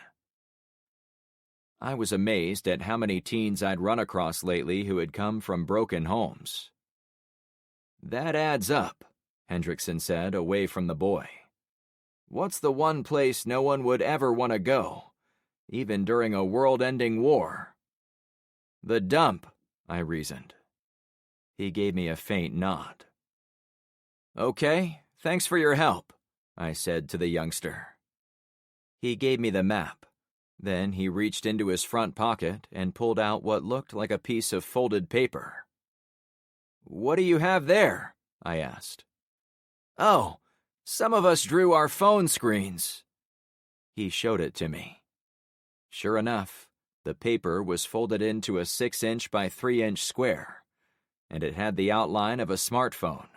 I was amazed at how many teens I'd run across lately who had come from broken homes. "That adds up," Hendrickson said, away from the boy. "What's the one place no one would ever want to go, even during a world-ending war?" "The dump," I reasoned. He gave me a faint nod. "Okay, thanks for your help," I said to the youngster. He gave me the map. Then he reached into his front pocket and pulled out what looked like a piece of folded paper. "What do you have there?" I asked. "Oh, some of us drew our phone screens." He showed it to me. Sure enough, the paper was folded into a 6-inch by 3-inch square, and it had the outline of a smartphone.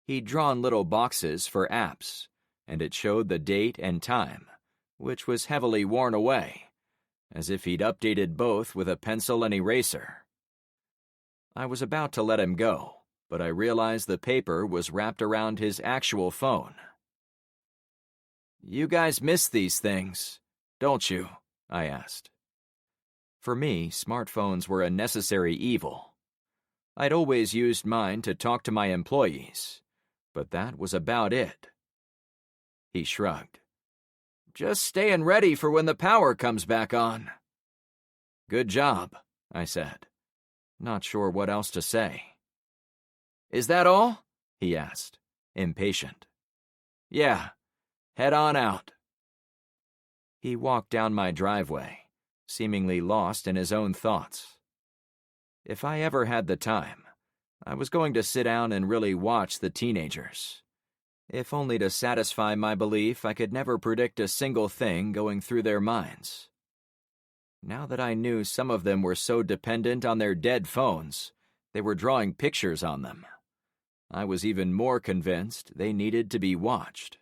He'd drawn little boxes for apps, and it showed the date and time, which was heavily worn away, as if he'd updated both with a pencil and eraser. I was about to let him go, but I realized the paper was wrapped around his actual phone. "You guys miss these things, don't you?" I asked. For me, smartphones were a necessary evil. I'd always used mine to talk to my employees, but that was about it. He shrugged. "Just staying ready for when the power comes back on." "Good job," I said, not sure what else to say. "Is that all?" he asked, impatient. "Yeah, head on out." He walked down my driveway, seemingly lost in his own thoughts. If I ever had the time, I was going to sit down and really watch the teenagers, if only to satisfy my belief I could never predict a single thing going through their minds. Now that I knew some of them were so dependent on their dead phones, they were drawing pictures on them, I was even more convinced they needed to be watched.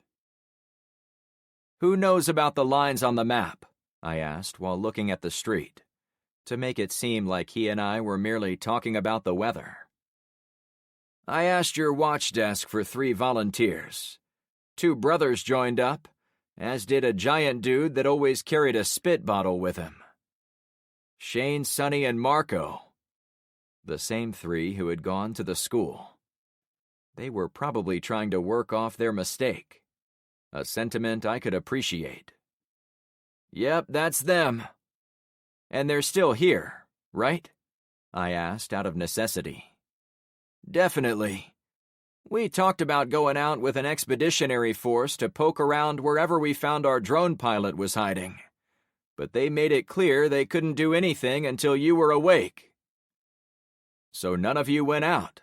"Who knows about the lines on the map?" I asked while looking at the street, to make it seem like he and I were merely talking about the weather. "I asked your watch desk for 3 volunteers. 2 brothers joined up, as did a giant dude that always carried a spit bottle with him. Shane, Sonny, and Marco. The same 3 who had gone to the school. They were probably trying to work off their mistake, a sentiment I could appreciate. "Yep, that's them. And they're still here, right?" I asked out of necessity. "Definitely. We talked about going out with an expeditionary force to poke around wherever we found our drone pilot was hiding, but they made it clear they couldn't do anything until you were awake." "So none of you went out?"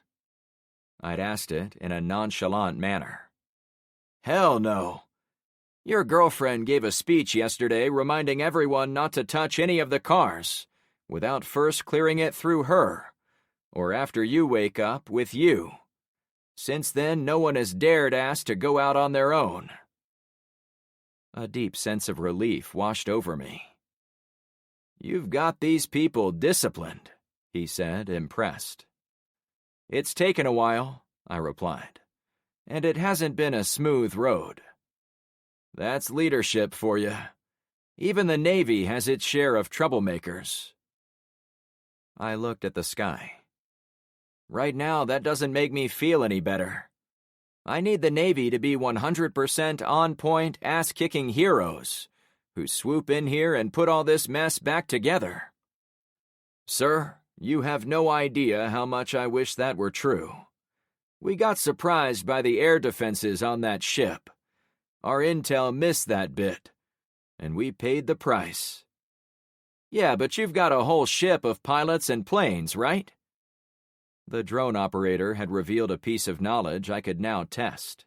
I'd asked it in a nonchalant manner. "Hell no. Your girlfriend gave a speech yesterday reminding everyone not to touch any of the cars without first clearing it through her, or after you wake up with you. Since then, no one has dared ask to go out on their own." A deep sense of relief washed over me. "You've got these people disciplined," he said, impressed. "It's taken a while," I replied, "and it hasn't been a smooth road. That's leadership for you. Even the Navy has its share of troublemakers." I looked at the sky. Right now, that doesn't make me feel any better. I need the Navy to be 100% on-point, ass-kicking heroes who swoop in here and put all this mess back together. Sir, you have no idea how much I wish that were true. We got surprised by the air defenses on that ship. Our intel missed that bit, and we paid the price. Yeah, but you've got a whole ship of pilots and planes, right? The drone operator had revealed a piece of knowledge I could now test.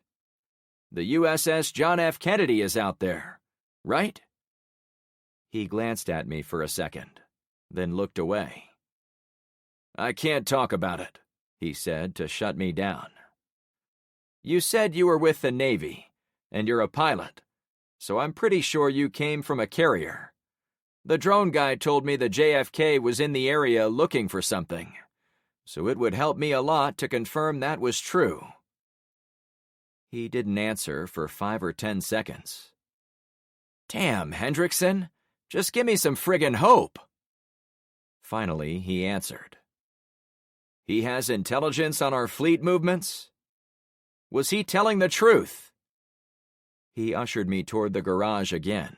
The USS John F. Kennedy is out there, right? He glanced at me for a second, then looked away. "I can't talk about it," he said to shut me down. "You said you were with the Navy, and you're a pilot, so I'm pretty sure you came from a carrier. The drone guy told me the JFK was in the area looking for something, so it would help me a lot to confirm that was true." He didn't answer for 5 or 10 seconds. "Damn, Hendrickson, just give me some friggin' hope." Finally, he answered. "He has intelligence on our fleet movements? Was he telling the truth?" He ushered me toward the garage again.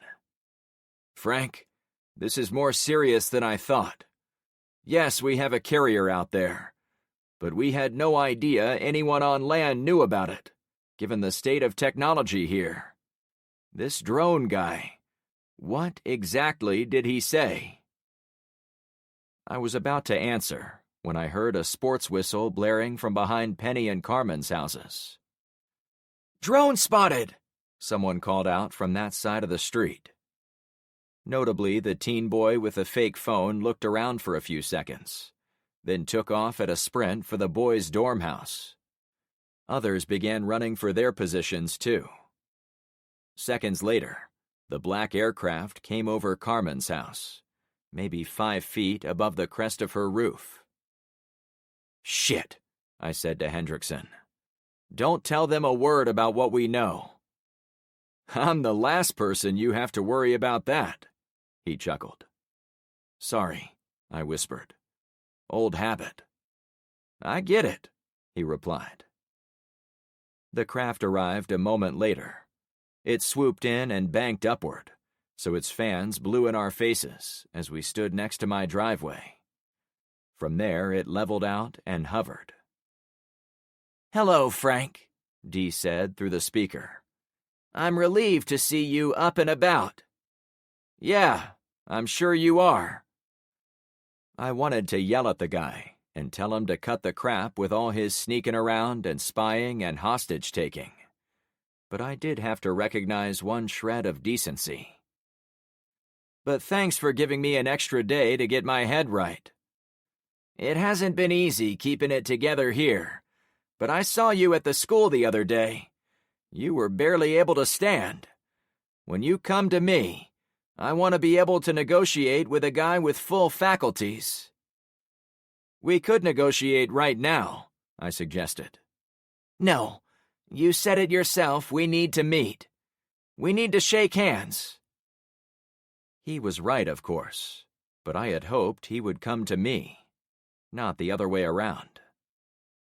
"Frank, this is more serious than I thought. Yes, we have a carrier out there, but we had no idea anyone on land knew about it, given the state of technology here. This drone guy, what exactly did he say?" I was about to answer when I heard a sports whistle blaring from behind Penny and Carmen's houses. "Drone spotted!" someone called out from that side of the street. Notably, the teen boy with the fake phone looked around for a few seconds, then took off at a sprint for the boys' dorm house. Others began running for their positions, too. Seconds later, the black aircraft came over Carmen's house, maybe 5 feet above the crest of her roof. "Shit," I said to Hendrickson. "Don't tell them a word about what we know." "I'm the last person you have to worry about that," he chuckled. "Sorry," I whispered. "Old habit." "I get it," he replied. The craft arrived a moment later. It swooped in and banked upward, so its fans blew in our faces as we stood next to my driveway. From there, it leveled out and hovered. "Hello, Frank," Dee said through the speaker. "I'm relieved to see you up and about." "Yeah, I'm sure you are." I wanted to yell at the guy and tell him to cut the crap with all his sneaking around and spying and hostage-taking. But I did have to recognize one shred of decency. "But thanks for giving me an extra day to get my head right. It hasn't been easy keeping it together here, but I saw you at the school the other day. You were barely able to stand. When you come to me, I want to be able to negotiate with a guy with full faculties." "We could negotiate right now," I suggested. "No, you said it yourself, we need to meet. We need to shake hands." He was right, of course, but I had hoped he would come to me, not the other way around.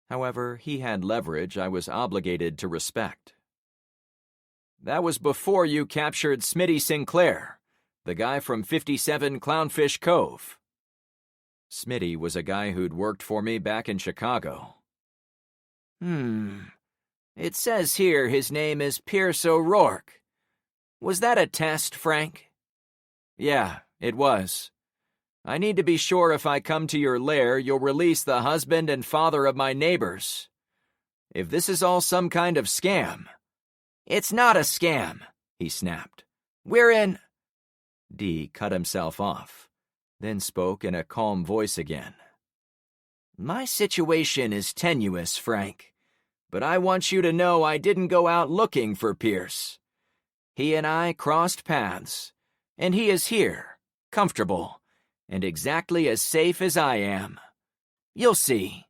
However, he had leverage I was obligated to respect. "That was before you captured Smitty Sinclair, the guy from 57 Clownfish Cove." Smitty was a guy who'd worked for me back in Chicago. It says here his name is Pierce O'Rourke. Was that a test, Frank?" "Yeah, it was. I need to be sure if I come to your lair, you'll release the husband and father of my neighbors. If this is all some kind of scam..." "It's not a scam," he snapped. "We're in..." Dee cut himself off, then spoke in a calm voice again. "My situation is tenuous, Frank, but I want you to know I didn't go out looking for Pierce. He and I crossed paths, and he is here, comfortable, and exactly as safe as I am. You'll see."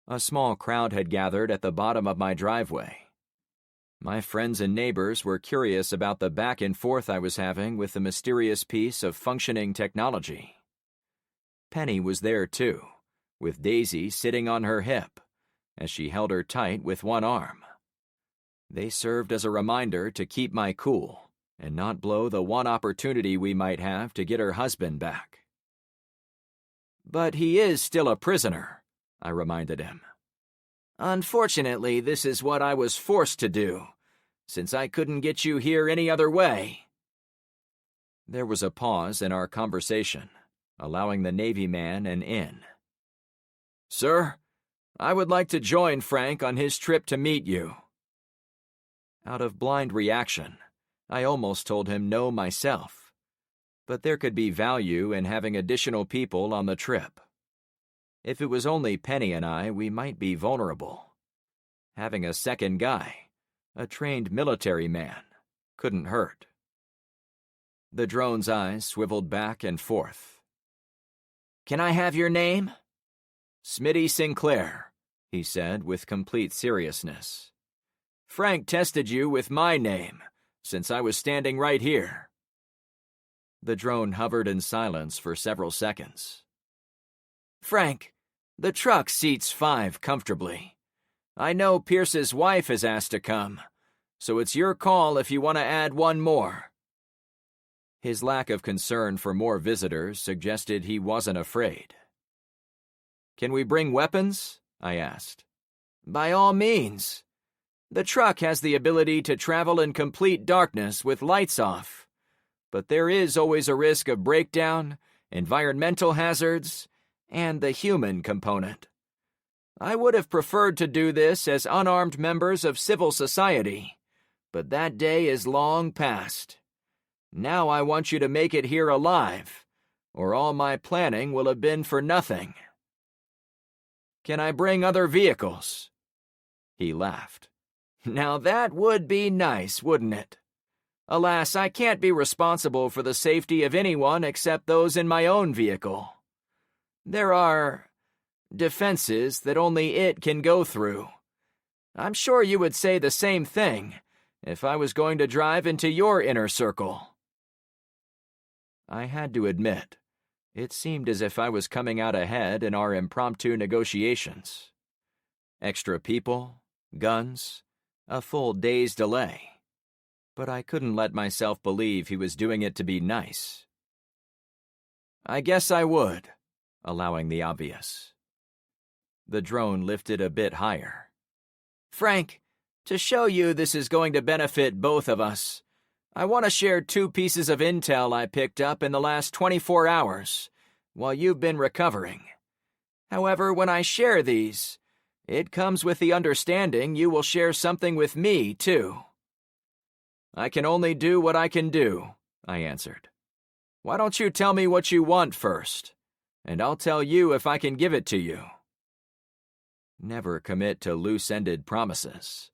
A small crowd had gathered at the bottom of my driveway. My friends and neighbors were curious about the back and forth I was having with the mysterious piece of functioning technology. Penny was there too, with Daisy sitting on her hip, as she held her tight with one arm. They served as a reminder to keep my cool and not blow the one opportunity we might have to get her husband back. "But he is still a prisoner," I reminded him. "Unfortunately, this is what I was forced to do, since I couldn't get you here any other way." There was a pause in our conversation, allowing the Navy man an in. "Sir, I would like to join Frank on his trip to meet you." Out of blind reaction, I almost told him no myself, but there could be value in having additional people on the trip. If it was only Penny and I, we might be vulnerable. Having a second guy, a trained military man, couldn't hurt. The drone's eyes swiveled back and forth. "Can I have your name?" "Smitty Sinclair," he said with complete seriousness. "Frank tested you with my name, since I was standing right here." The drone hovered in silence for several seconds. "Frank, the truck seats 5 comfortably. I know Pierce's wife has asked to come, so it's your call if you want to add one more." His lack of concern for more visitors suggested he wasn't afraid. "Can we bring weapons?" I asked. "By all means. The truck has the ability to travel in complete darkness with lights off, but there is always a risk of breakdown, environmental hazards, and the human component. I would have preferred to do this as unarmed members of civil society, but that day is long past. Now I want you to make it here alive, or all my planning will have been for nothing." "Can I bring other vehicles?" He laughed. "Now that would be nice, wouldn't it? Alas, I can't be responsible for the safety of anyone except those in my own vehicle. There are defenses that only it can go through. I'm sure you would say the same thing if I was going to drive into your inner circle." I had to admit, it seemed as if I was coming out ahead in our impromptu negotiations. Extra people, guns, a full day's delay. But I couldn't let myself believe he was doing it to be nice. "I guess I would," allowing the obvious. The drone lifted a bit higher. "Frank, to show you this is going to benefit both of us, I want to share 2 pieces of intel I picked up in the last 24 hours, while you've been recovering. However, when I share these, it comes with the understanding you will share something with me, too." "I can only do what I can do," I answered. "Why don't you tell me what you want first, and I'll tell you if I can give it to you." Never commit to loose-ended promises,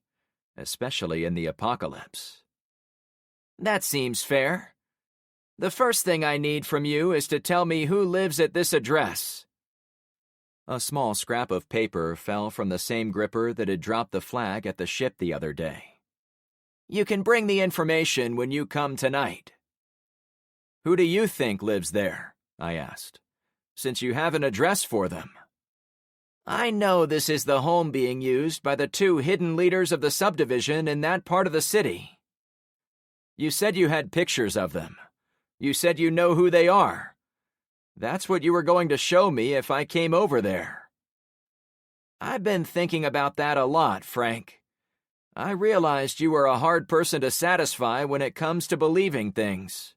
especially in the apocalypse. "That seems fair. The first thing I need from you is to tell me who lives at this address." A small scrap of paper fell from the same gripper that had dropped the flag at the ship the other day. "You can bring the information when you come tonight." "Who do you think lives there?" I asked, "since you have an address for them." "I know this is the home being used by the 2 hidden leaders of the subdivision in that part of the city." "You said you had pictures of them. You said you know who they are. That's what you were going to show me if I came over there." "I've been thinking about that a lot, Frank. I realized you were a hard person to satisfy when it comes to believing things.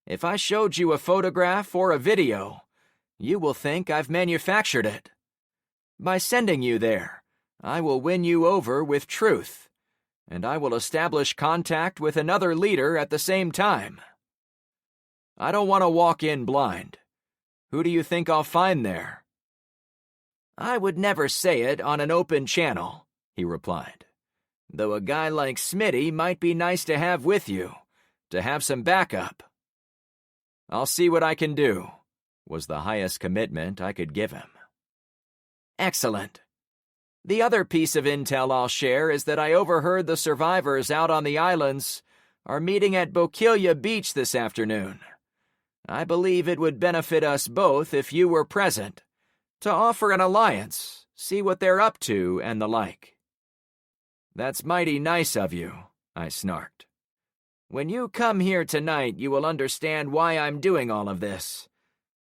If I showed you a photograph or a video, you will think I've manufactured it. By sending you there, I will win you over with truth, and I will establish contact with another leader at the same time. I don't want to walk in blind. Who do you think I'll find there?" "I would never say it on an open channel," he replied. "Though a guy like Smitty might be nice to have with you, to have some backup." "I'll see what I can do," was the highest commitment I could give him. "Excellent. The other piece of intel I'll share is that I overheard the survivors out on the islands are meeting at Bokelia Beach this afternoon. I believe it would benefit us both if you were present, to offer an alliance, see what they're up to, and the like." "That's mighty nice of you," I snarked. "When you come here tonight, you will understand why I'm doing all of this.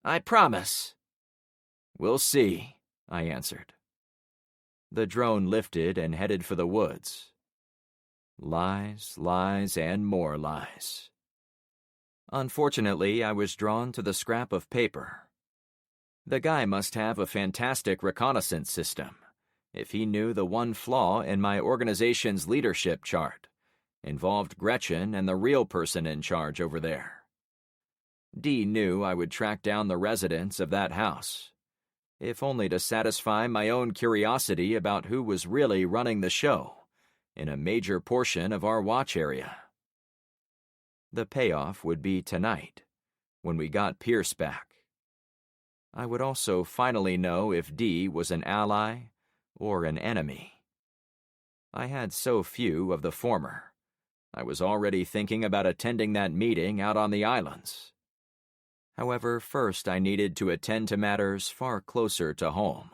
I promise." "We'll see," I answered. The drone lifted and headed for the woods. Lies, lies, and more lies. Unfortunately, I was drawn to the scrap of paper. The guy must have a fantastic reconnaissance system, if he knew the one flaw in my organization's leadership chart involved Gretchen and the real person in charge over there. Dee knew I would track down the residents of that house, if only to satisfy my own curiosity about who was really running the show in a major portion of our watch area. The payoff would be tonight, when we got Pierce back. I would also finally know if Dee was an ally or an enemy. I had so few of the former. I was already thinking about attending that meeting out on the islands. However, first I needed to attend to matters far closer to home.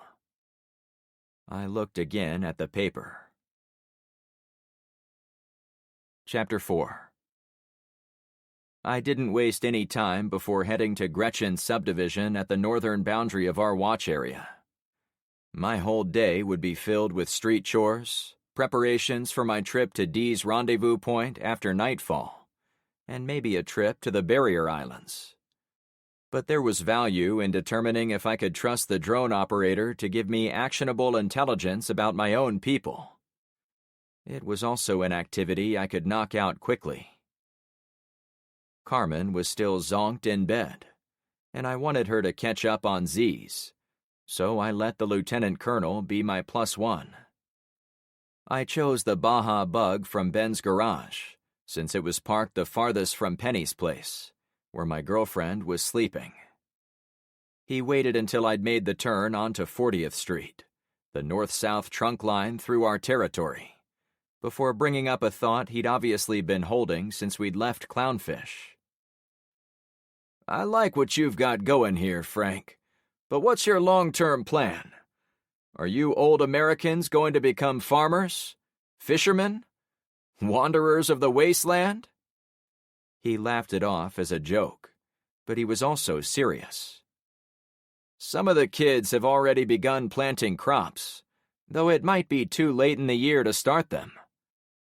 I looked again at the paper. Chapter 4. I didn't waste any time before heading to Gretchen's subdivision at the northern boundary of our watch area. My whole day would be filled with street chores, preparations for my trip to Dee's rendezvous point after nightfall, and maybe a trip to the Barrier Islands. But there was value in determining if I could trust the drone operator to give me actionable intelligence about my own people. It was also an activity I could knock out quickly. Carmen was still zonked in bed, and I wanted her to catch up on Z's, so I let the lieutenant colonel be my +1. I chose the Baja Bug from Ben's garage, since it was parked the farthest from Penny's place, where my girlfriend was sleeping. He waited until I'd made the turn onto 40th Street, the north-south trunk line through our territory, before bringing up a thought he'd obviously been holding since we'd left Clownfish. "I like what you've got going here, Frank, but what's your long-term plan? Are you old Americans going to become farmers? Fishermen? Wanderers of the wasteland?" He laughed it off as a joke, but he was also serious. "Some of the kids have already begun planting crops, though it might be too late in the year to start them.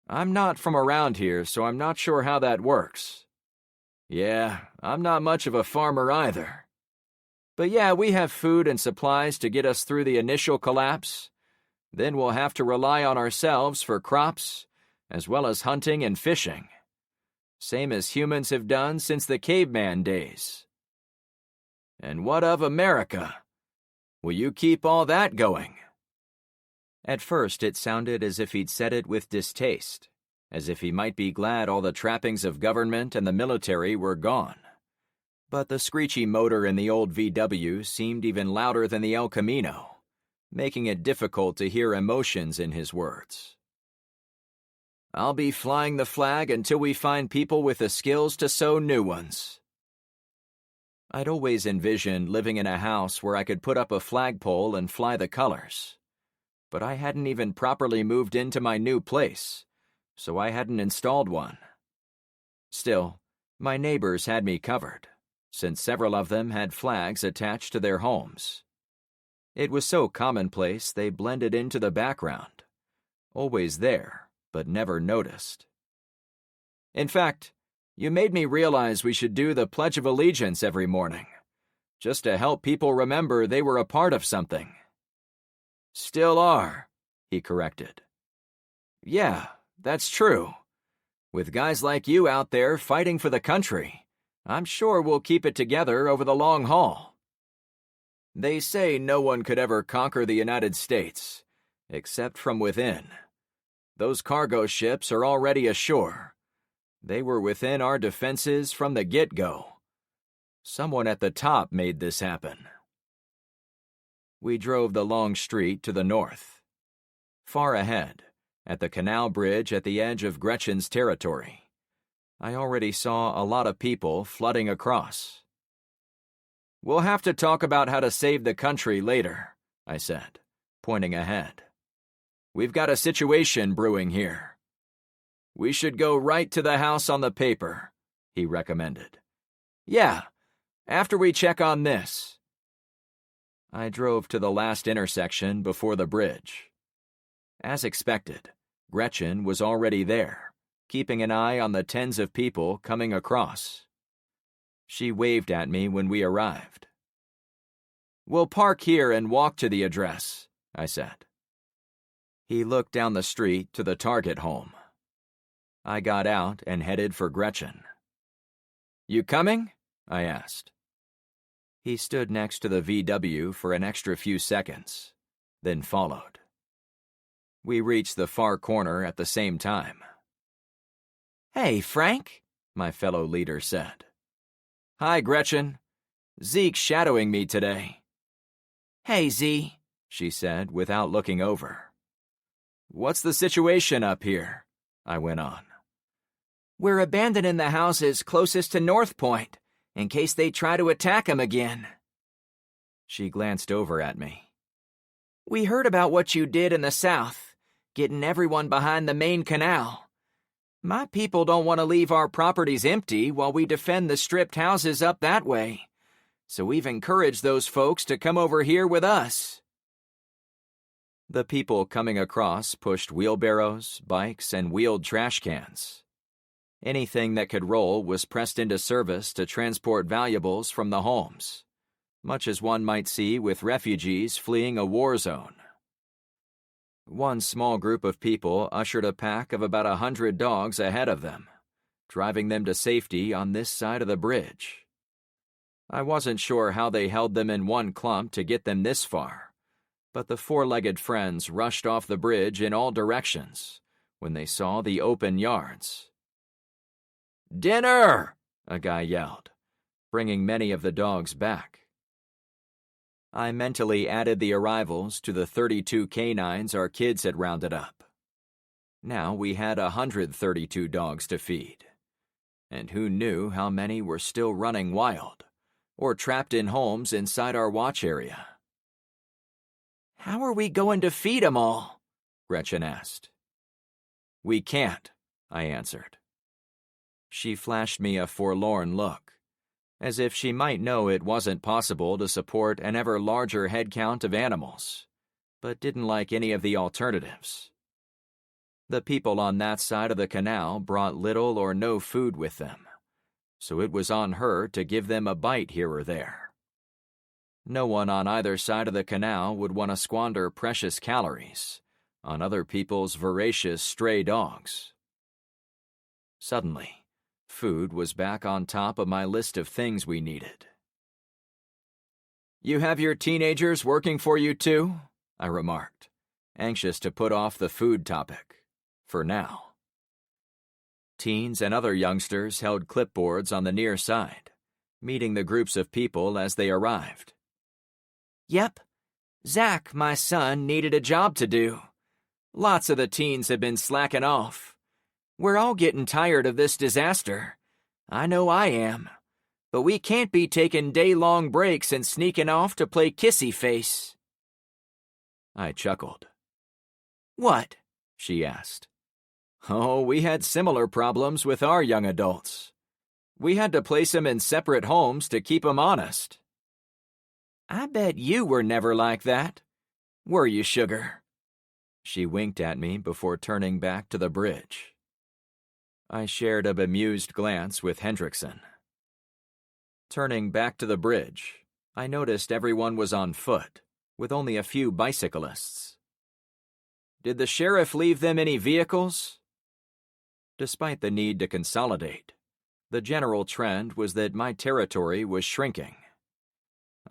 I'm not from around here, so I'm not sure how that works. Yeah, I'm not much of a farmer either. But yeah, we have food and supplies to get us through the initial collapse. Then we'll have to rely on ourselves for crops, as well as hunting and fishing. Same as humans have done since the caveman days. And what of America? Will you keep all that going?" At first it sounded as if he'd said it with distaste, as if he might be glad all the trappings of government and the military were gone. But the screechy motor in the old VW seemed even louder than the El Camino, making it difficult to hear emotions in his words. "I'll be flying the flag until we find people with the skills to sew new ones." I'd always envisioned living in a house where I could put up a flagpole and fly the colors. But I hadn't even properly moved into my new place, so I hadn't installed one. Still, my neighbors had me covered, since several of them had flags attached to their homes. It was so commonplace they blended into the background, always there, but never noticed. In fact, you made me realize we should do the Pledge of Allegiance every morning, just to help people remember they were a part of something. "Still are," he corrected. "Yeah, that's true. With guys like you out there fighting for the country, I'm sure we'll keep it together over the long haul. They say no one could ever conquer the United States, except from within. Those cargo ships are already ashore. They were within our defenses from the get-go. Someone at the top made this happen." We drove the long street to the north. Far ahead, at the canal bridge at the edge of Gretchen's territory, I already saw a lot of people flooding across. "We'll have to talk about how to save the country later," I said, pointing ahead. "We've got a situation brewing here." "We should go right to the house on the paper," he recommended. "Yeah, after we check on this." I drove to the last intersection before the bridge. As expected, Gretchen was already there, keeping an eye on the tens of people coming across. She waved at me when we arrived. "We'll park here and walk to the address," I said. He looked down the street to the Target home. I got out and headed for Gretchen. "You coming?" I asked. He stood next to the VW for an extra few seconds, then followed. We reached the far corner at the same time. "Hey, Frank," my fellow leader said. "Hi, Gretchen. Zeke's shadowing me today." "Hey, Z," she said without looking over. "What's the situation up here?" I went on. "We're abandoning the houses closest to North Point, in case they try to attack 'em again." She glanced over at me. "We heard about what you did in the South, getting everyone behind the main canal. My people don't want to leave our properties empty while we defend the stripped houses up that way, so we've encouraged those folks to come over here with us." The people coming across pushed wheelbarrows, bikes, and wheeled trash cans. Anything that could roll was pressed into service to transport valuables from the homes, much as one might see with refugees fleeing a war zone. One small group of people ushered a pack of about 100 dogs ahead of them, driving them to safety on this side of the bridge. I wasn't sure how they held them in one clump to get them this far, but the four-legged friends rushed off the bridge in all directions when they saw the open yards. "Dinner!" a guy yelled, bringing many of the dogs back. I mentally added the arrivals to the 32 canines our kids had rounded up. Now we had 132 dogs to feed. And who knew how many were still running wild, or trapped in homes inside our watch area. "How are we going to feed 'em all?" Gretchen asked. "We can't," I answered. She flashed me a forlorn look, as if she might know it wasn't possible to support an ever larger head count of animals, but didn't like any of the alternatives. The people on that side of the canal brought little or no food with them, so it was on her to give them a bite here or there. No one on either side of the canal would want to squander precious calories on other people's voracious stray dogs. Suddenly, food was back on top of my list of things we needed. "You have your teenagers working for you too?" I remarked, anxious to put off the food topic. For now. Teens and other youngsters held clipboards on the near side, meeting the groups of people as they arrived. "Yep. Zach, my son, needed a job to do. Lots of the teens have been slacking off. We're all getting tired of this disaster. I know I am. But we can't be taking day-long breaks and sneaking off to play kissy face." I chuckled. "What?" she asked. "Oh, we had similar problems with our young adults. We had to place them in separate homes to keep them honest." "I bet you were never like that. Were you, sugar?" She winked at me before turning back to the bridge. I shared a bemused glance with Hendrickson. Turning back to the bridge, I noticed everyone was on foot, with only a few bicyclists. "Did the sheriff leave them any vehicles?" Despite the need to consolidate, the general trend was that my territory was shrinking.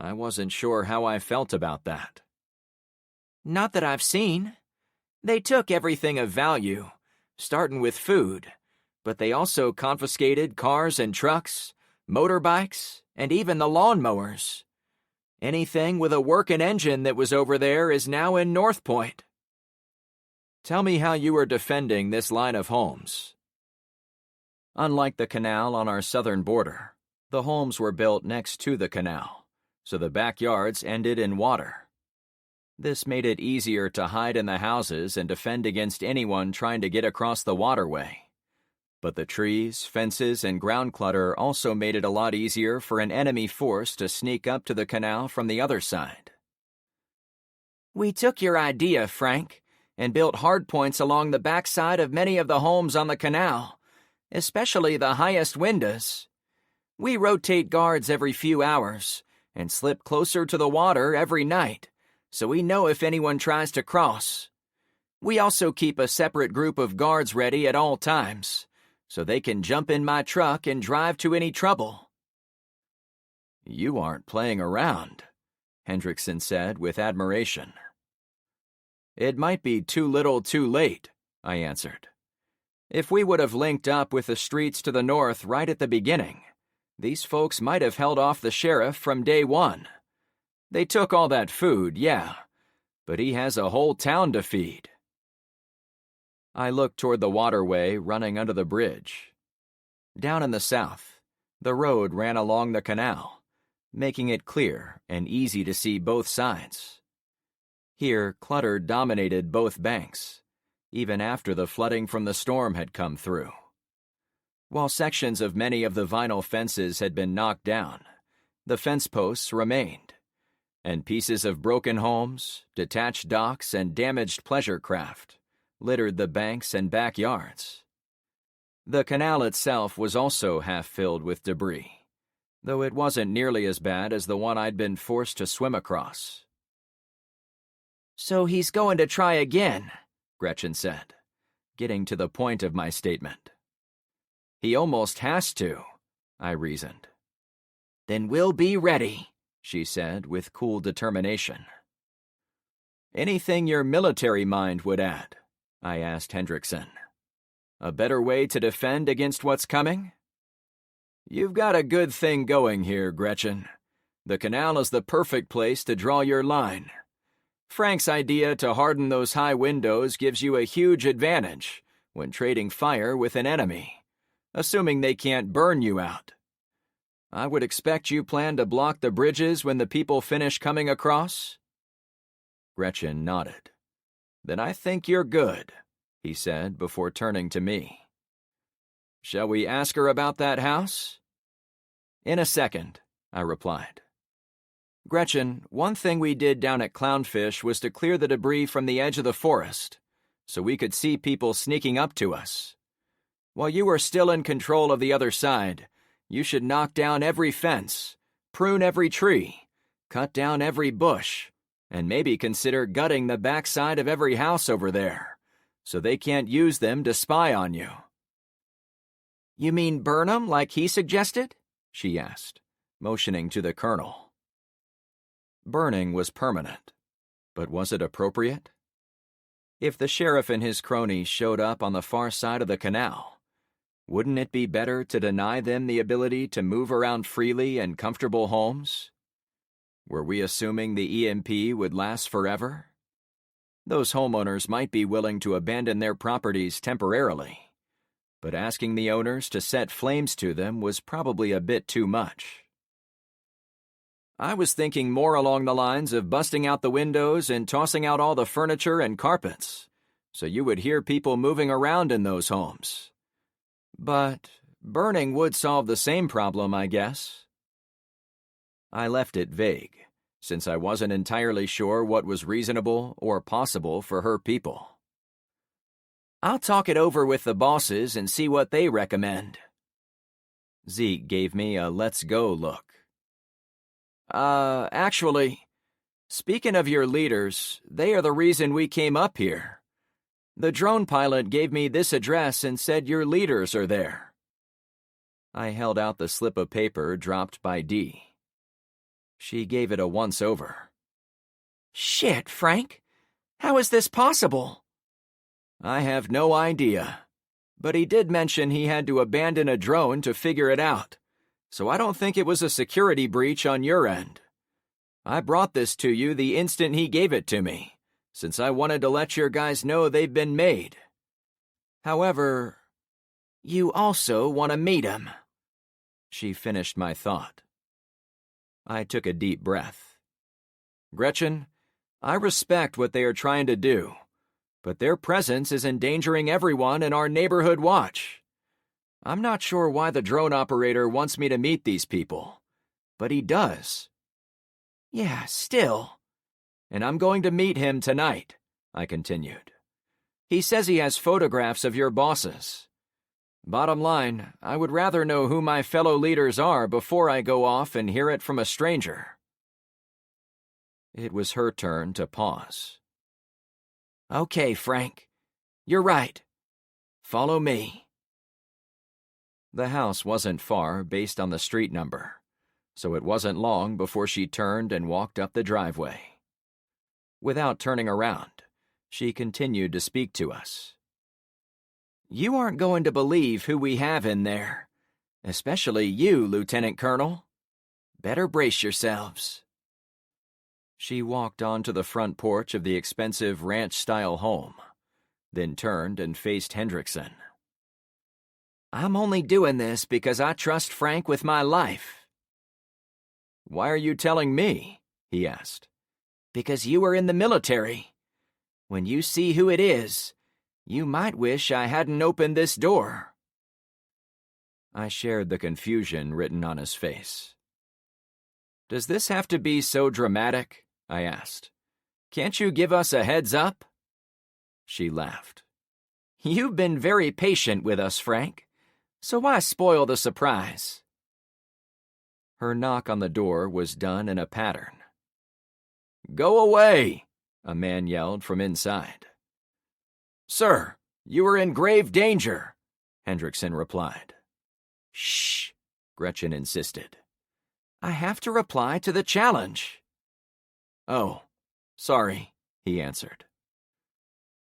I wasn't sure how I felt about that. "Not that I've seen. They took everything of value, starting with food, but they also confiscated cars and trucks, motorbikes, and even the lawnmowers. Anything with a working engine that was over there is now in North Point." "Tell me how you were defending this line of homes." Unlike the canal on our southern border, the homes were built next to the canal, so the backyards ended in water. This made it easier to hide in the houses and defend against anyone trying to get across the waterway. But the trees, fences, and ground clutter also made it a lot easier for an enemy force to sneak up to the canal from the other side. "We took your idea, Frank, and built hardpoints along the backside of many of the homes on the canal, especially the highest windows. We rotate guards every few hours and slip closer to the water every night, so we know if anyone tries to cross. We also keep a separate group of guards ready at all times, so they can jump in my truck and drive to any trouble." "You aren't playing around," Hendrickson said with admiration. "It might be too little too late," I answered. "If we would have linked up with the streets to the north right at the beginning, these folks might have held off the sheriff from day one. They took all that food, yeah, but he has a whole town to feed." I looked toward the waterway running under the bridge. Down in the south, the road ran along the canal, making it clear and easy to see both sides. Here, clutter dominated both banks, even after the flooding from the storm had come through. While sections of many of the vinyl fences had been knocked down, the fence posts remained, and pieces of broken homes, detached docks, and damaged pleasure craft littered the banks and backyards. The canal itself was also half filled with debris, though it wasn't nearly as bad as the one I'd been forced to swim across. "So he's going to try again," Gretchen said, getting to the point of my statement. "He almost has to," I reasoned. "Then we'll be ready," she said with cool determination. "Anything your military mind would add?" I asked Hendrickson. "A better way to defend against what's coming?" You've got a good thing going here, Gretchen. The canal is the perfect place to draw your line. Frank's idea to harden those high windows gives you a huge advantage when trading fire with an enemy, assuming they can't burn you out. I would expect you plan to block the bridges when the people finish coming across? Gretchen nodded. Then I think you're good, he said before turning to me. Shall we ask her about that house? In a second, I replied. Gretchen, one thing we did down at Clownfish was to clear the debris from the edge of the forest, so we could see people sneaking up to us. While you are still in control of the other side, you should knock down every fence, prune every tree, cut down every bush, and maybe consider gutting the backside of every house over there, so they can't use them to spy on you. You mean burn 'em like he suggested? She asked, motioning to the colonel. Burning was permanent, but was it appropriate? If the sheriff and his cronies showed up on the far side of the canal, wouldn't it be better to deny them the ability to move around freely in comfortable homes? Were we assuming the EMP would last forever? Those homeowners might be willing to abandon their properties temporarily, but asking the owners to set flames to them was probably a bit too much. I was thinking more along the lines of busting out the windows and tossing out all the furniture and carpets, so you would hear people moving around in those homes. But burning would solve the same problem, I guess. I left it vague, since I wasn't entirely sure what was reasonable or possible for her people. I'll talk it over with the bosses and see what they recommend. Zeke gave me a let's go look. Actually, speaking of your leaders, they are the reason we came up here. The drone pilot gave me this address and said your leaders are there. I held out the slip of paper dropped by Dee. She gave it a once-over. Shit, Frank. How is this possible? I have no idea, but he did mention he had to abandon a drone to figure it out, so I don't think it was a security breach on your end. I brought this to you the instant he gave it to me, since I wanted to let your guys know they've been made. However, you also want to meet him. She finished my thought. I took a deep breath. Gretchen, I respect what they are trying to do, but their presence is endangering everyone in our neighborhood watch. I'm not sure why the drone operator wants me to meet these people, but he does. Yeah, still. And I'm going to meet him tonight, I continued. He says he has photographs of your bosses. Bottom line, I would rather know who my fellow leaders are before I go off and hear it from a stranger. It was her turn to pause. Okay, Frank. You're right. Follow me. The house wasn't far based on the street number, so it wasn't long before she turned and walked up the driveway. Without turning around, she continued to speak to us. You aren't going to believe who we have in there, especially you, Lieutenant Colonel. Better brace yourselves. She walked onto the front porch of the expensive ranch-style home, then turned and faced Hendrickson. I'm only doing this because I trust Frank with my life. Why are you telling me? He asked. Because you were in the military. When you see who it is, you might wish I hadn't opened this door. I shared the confusion written on his face. Does this have to be so dramatic? I asked. Can't you give us a heads up? She laughed. You've been very patient with us, Frank, so why spoil the surprise? Her knock on the door was done in a pattern. Go away, a man yelled from inside. Sir, you are in grave danger, Hendrickson replied. Shh, Gretchen insisted. I have to reply to the challenge. Oh, sorry, he answered.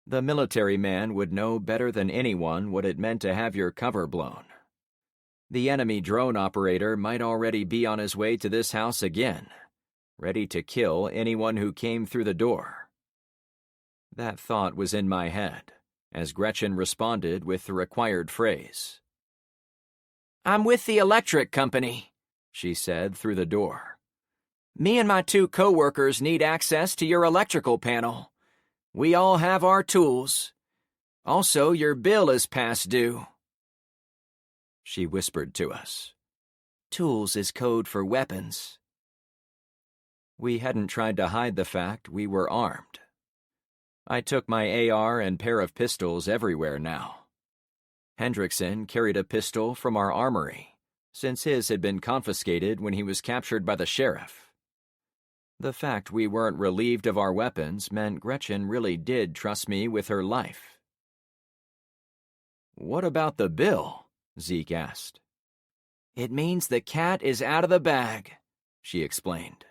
The military man would know better than anyone what it meant to have your cover blown. The enemy drone operator might already be on his way to this house again, ready to kill anyone who came through the door. That thought was in my head, as Gretchen responded with the required phrase. "I'm with the electric company," she said through the door. "Me and my 2 co-workers need access to your electrical panel. We all have our tools. Also, your bill is past due." She whispered to us. "Tools is code for weapons." We hadn't tried to hide the fact we were armed. I took my AR and pair of pistols everywhere now. Hendrickson carried a pistol from our armory, since his had been confiscated when he was captured by the sheriff. The fact we weren't relieved of our weapons meant Gretchen really did trust me with her life. "What about the bill?" Zeke asked. "It means the cat is out of the bag," she explained.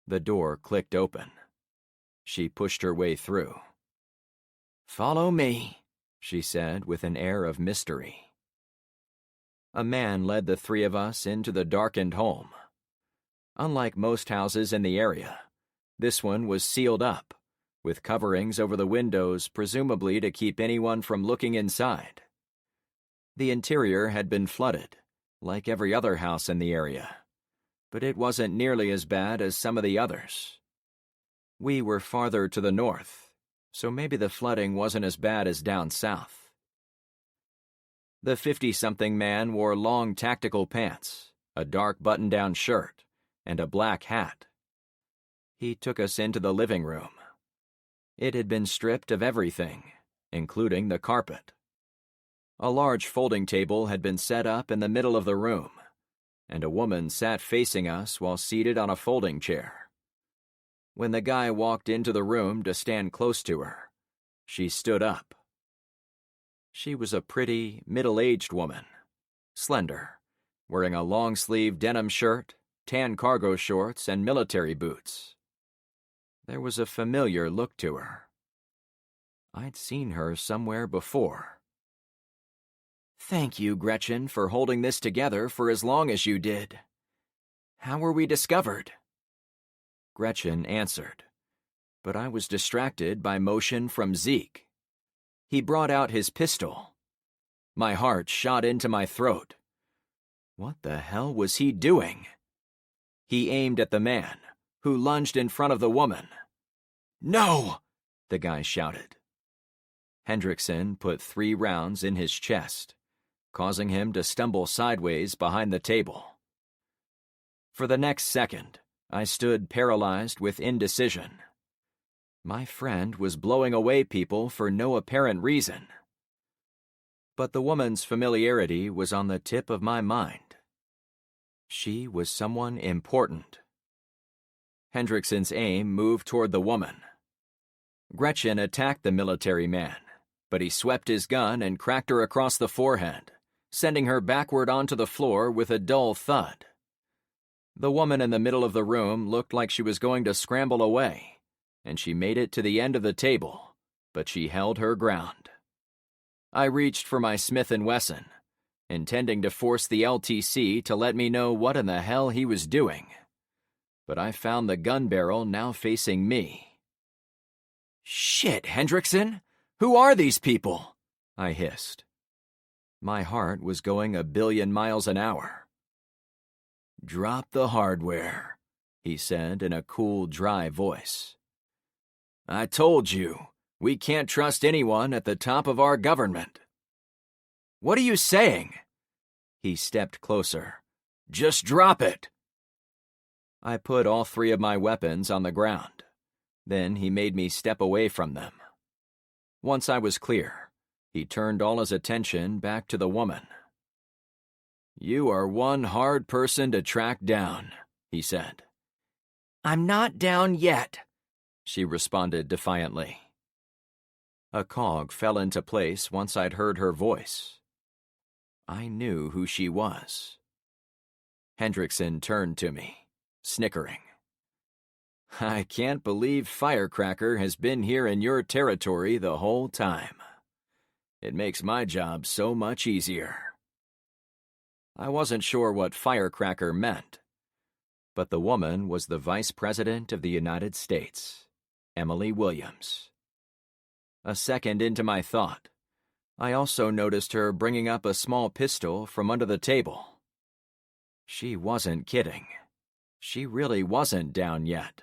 The door clicked open. She pushed her way through. "Follow me," she said with an air of mystery. A man led the 3 of us into the darkened home. Unlike most houses in the area, this one was sealed up, with coverings over the windows presumably to keep anyone from looking inside. The interior had been flooded, like every other house in the area, but it wasn't nearly as bad as some of the others. We were farther to the north, so maybe the flooding wasn't as bad as down south. The 50-something man wore long tactical pants, a dark button-down shirt, and a black hat. He took us into the living room. It had been stripped of everything, including the carpet. A large folding table had been set up in the middle of the room, and a woman sat facing us while seated on a folding chair. When the guy walked into the room to stand close to her, she stood up. She was a pretty, middle-aged woman, slender, wearing a long-sleeved denim shirt, tan cargo shorts, and military boots. There was a familiar look to her. I'd seen her somewhere before. "Thank you, Gretchen, for holding this together for as long as you did. How were we discovered?" Gretchen answered, but I was distracted by motion from Zeke. He brought out his pistol. My heart shot into my throat. What the hell was he doing? He aimed at the man, who lunged in front of the woman. "No!" the guy shouted. Hendrickson put 3 rounds in his chest, causing him to stumble sideways behind the table. For the next second, I stood paralyzed with indecision. My friend was blowing away people for no apparent reason. But the woman's familiarity was on the tip of my mind. She was someone important. Hendrickson's aim moved toward the woman. Gretchen attacked the military man, but he swept his gun and cracked her across the forehead, sending her backward onto the floor with a dull thud. The woman in the middle of the room looked like she was going to scramble away, and she made it to the end of the table, but she held her ground. I reached for my Smith & Wesson, intending to force the LTC to let me know what in the hell he was doing. But I found the gun barrel now facing me. "Shit, Hendrickson! Who are these people?" I hissed. My heart was going 1,000,000,000 miles an hour. "Drop the hardware," he said in a cool, dry voice. "I told you, we can't trust anyone at the top of our government." "What are you saying?" He stepped closer. "Just drop it." I put all 3 of my weapons on the ground. Then he made me step away from them. Once I was clear, he turned all his attention back to the woman. "You are one hard person to track down," he said. "I'm not down yet," she responded defiantly. A cog fell into place once I'd heard her voice. I knew who she was. Hendrickson turned to me, snickering. "I can't believe Firecracker has been here in your territory the whole time. It makes my job so much easier." I wasn't sure what firecracker meant. But the woman was the Vice President of the United States, Emily Williams. A second into my thought, I also noticed her bringing up a small pistol from under the table. She wasn't kidding. She really wasn't down yet.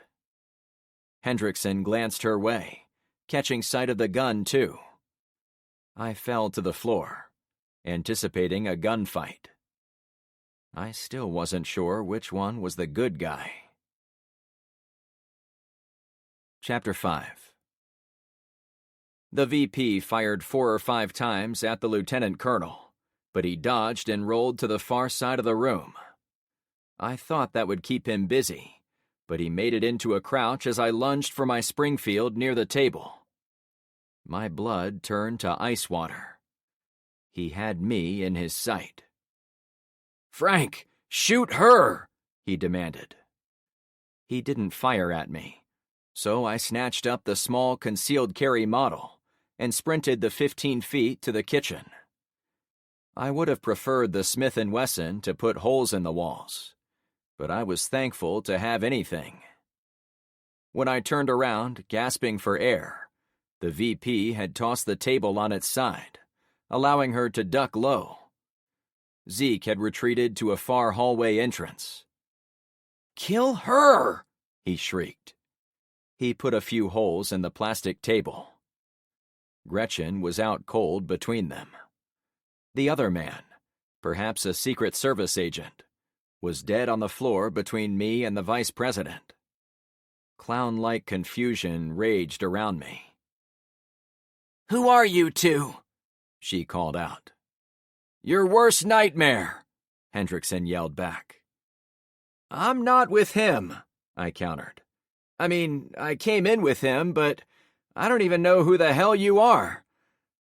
Hendrickson glanced her way, catching sight of the gun too. I fell to the floor, anticipating a gunfight. I still wasn't sure which one was the good guy. Chapter 5. The VP fired 4 or 5 times at the lieutenant colonel, but he dodged and rolled to the far side of the room. I thought that would keep him busy, but he made it into a crouch as I lunged for my Springfield near the table. My blood turned to ice water. He had me in his sight. "Frank, shoot her!" he demanded. He didn't fire at me, so I snatched up the small concealed carry model and sprinted the 15 feet to the kitchen. I would have preferred the Smith & Wesson to put holes in the walls, but I was thankful to have anything. When I turned around, gasping for air, the VP had tossed the table on its side, allowing her to duck low. Zeke had retreated to a far hallway entrance. "Kill her!" he shrieked. He put a few holes in the plastic table. Gretchen was out cold between them. The other man, perhaps a Secret Service agent, was dead on the floor between me and the vice president. Clown-like confusion raged around me. "Who are you two?" she called out. "Your worst nightmare," Hendrickson yelled back. "I'm not with him," I countered. "I mean, I came in with him, but I don't even know who the hell you are.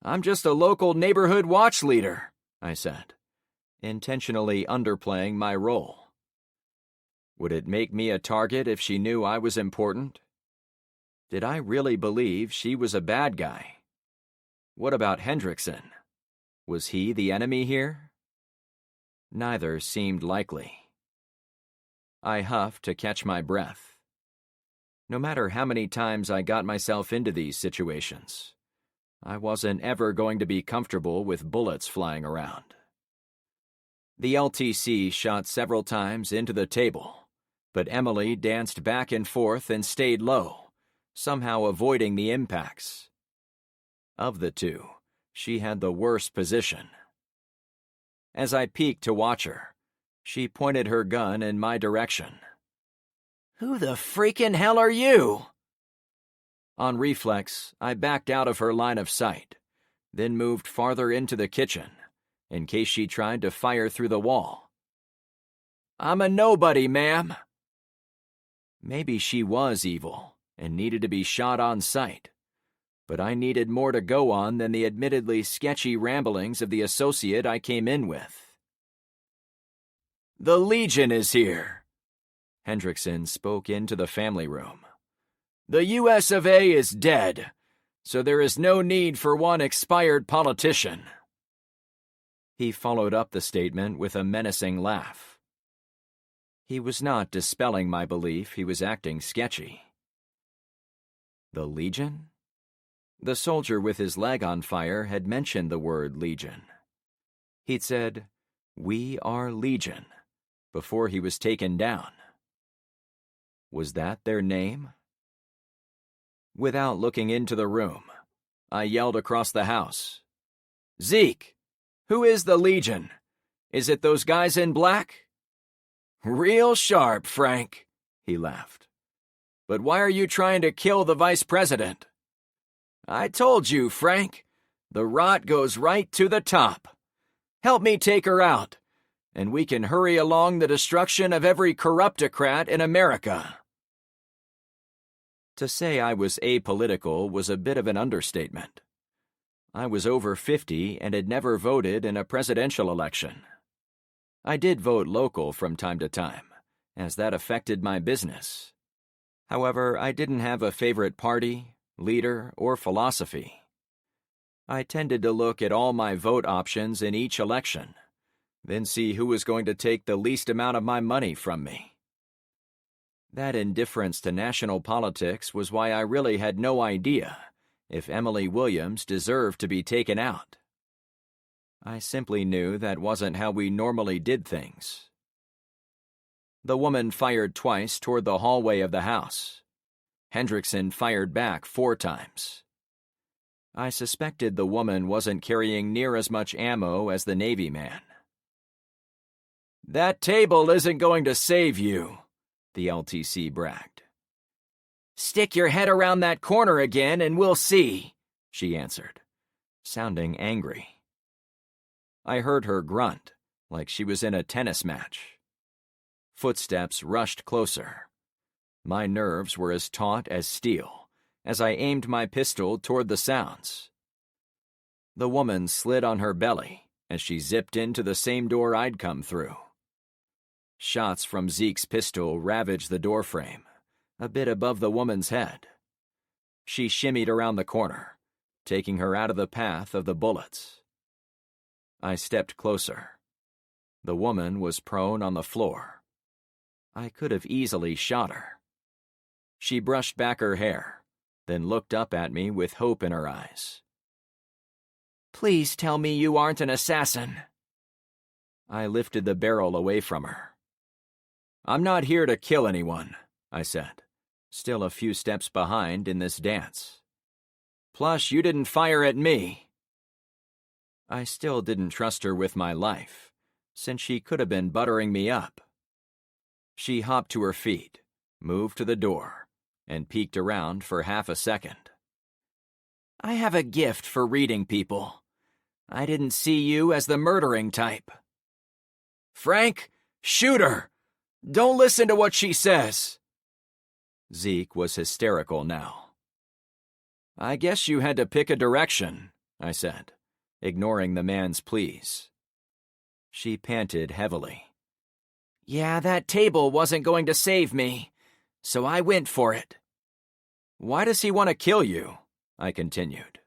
I'm just a local neighborhood watch leader," I said, intentionally underplaying my role. Would it make me a target if she knew I was important? Did I really believe she was a bad guy? What about Hendrickson? Was he the enemy here? Neither seemed likely. I huffed to catch my breath. No matter how many times I got myself into these situations, I wasn't ever going to be comfortable with bullets flying around. The LTC shot several times into the table, but Emily danced back and forth and stayed low, somehow avoiding the impacts. Of the two, she had the worst position. As I peeked to watch her, she pointed her gun in my direction. "Who the freaking hell are you?" On reflex, I backed out of her line of sight, then moved farther into the kitchen, in case she tried to fire through the wall. "I'm a nobody, ma'am." Maybe she was evil and needed to be shot on sight, but I needed more to go on than the admittedly sketchy ramblings of the associate I came in with. "The Legion is here," Hendrickson spoke into the family room. "The US of A is dead, so there is no need for one expired politician." He followed up the statement with a menacing laugh. He was not dispelling my belief he was acting sketchy. The Legion? The soldier with his leg on fire had mentioned the word Legion. He'd said, "We are Legion," before he was taken down. Was that their name? Without looking into the room, I yelled across the house, "Zeke, who is the Legion? Is it those guys in black?" "Real sharp, Frank," he laughed. "But why are you trying to kill the vice president?" "I told you, Frank, the rot goes right to the top. Help me take her out, and we can hurry along the destruction of every corruptocrat in America." To say I was apolitical was a bit of an understatement. I was over 50 and had never voted in a presidential election. I did vote local from time to time, as that affected my business. However, I didn't have a favorite party, leader, or philosophy. I tended to look at all my vote options in each election, then see who was going to take the least amount of my money from me. That indifference to national politics was why I really had no idea if Emily Williams deserved to be taken out. I simply knew that wasn't how we normally did things. The woman fired twice toward the hallway of the house. Hendrickson fired back 4 times. I suspected the woman wasn't carrying near as much ammo as the Navy man. "That table isn't going to save you," the LTC bragged. "Stick your head around that corner again and we'll see," she answered, sounding angry. I heard her grunt, like she was in a tennis match. Footsteps rushed closer. My nerves were as taut as steel as I aimed my pistol toward the sounds. The woman slid on her belly as she zipped into the same door I'd come through. Shots from Zeke's pistol ravaged the doorframe, a bit above the woman's head. She shimmied around the corner, taking her out of the path of the bullets. I stepped closer. The woman was prone on the floor. I could have easily shot her. She brushed back her hair, then looked up at me with hope in her eyes. "Please tell me you aren't an assassin." I lifted the barrel away from her. "I'm not here to kill anyone," I said, still a few steps behind in this dance. "Plus, you didn't fire at me." I still didn't trust her with my life, since she could have been buttering me up. She hopped to her feet, moved to the door, and peeked around for half a second. "I have a gift for reading people. I didn't see you as the murdering type." "Frank, shoot her! Don't listen to what she says." Zeke was hysterical now. "I guess you had to pick a direction," I said, ignoring the man's pleas. She panted heavily. "Yeah, that table wasn't going to save me, so I went for it." "Why does he want to kill you?" I continued.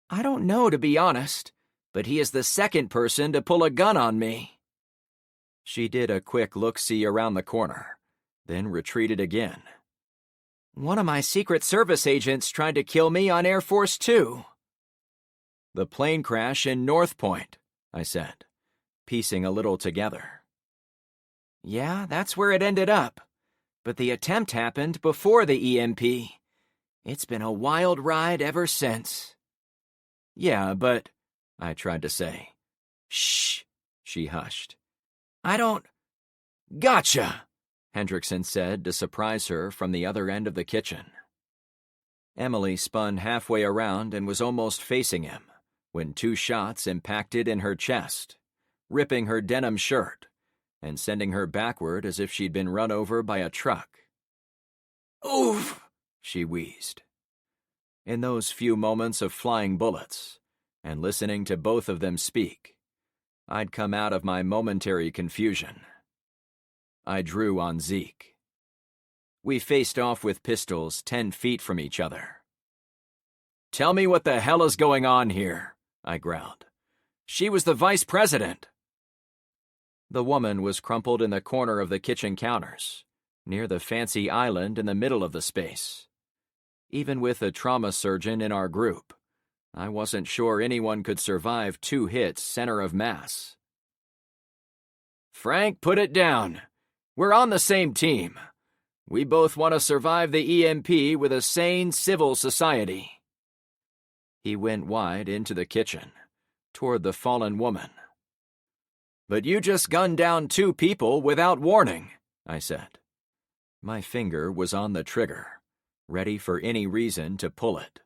"I don't know, to be honest, but he is the second person to pull a gun on me." She did a quick look-see around the corner, then retreated again. "One of my Secret Service agents tried to kill me on Air Force 2. "The plane crash in North Point," I said, piecing a little together. "Yeah, that's where it ended up. But the attempt happened before the EMP. It's been a wild ride ever since." "Yeah, but," I tried to say. "Shh," she hushed. "I don't—" "Gotcha," Hendrickson said to surprise her from the other end of the kitchen. Emily spun halfway around and was almost facing him when 2 shots impacted in her chest, ripping her denim shirt and sending her backward as if she'd been run over by a truck. "Oof," she wheezed. In those few moments of flying bullets, and listening to both of them speak, I'd come out of my momentary confusion. I drew on Zeke. We faced off with pistols 10 feet from each other. "Tell me what the hell is going on here," I growled. "She was the vice president." The woman was crumpled in the corner of the kitchen counters, near the fancy island in the middle of the space. Even with a trauma surgeon in our group, I wasn't sure anyone could survive 2 hits center of mass. "Frank, put it down. We're on the same team. We both want to survive the EMP with a sane civil society." He went wide into the kitchen, toward the fallen woman. "But you just gunned down 2 people without warning," I said. My finger was on the trigger, ready for any reason to pull it.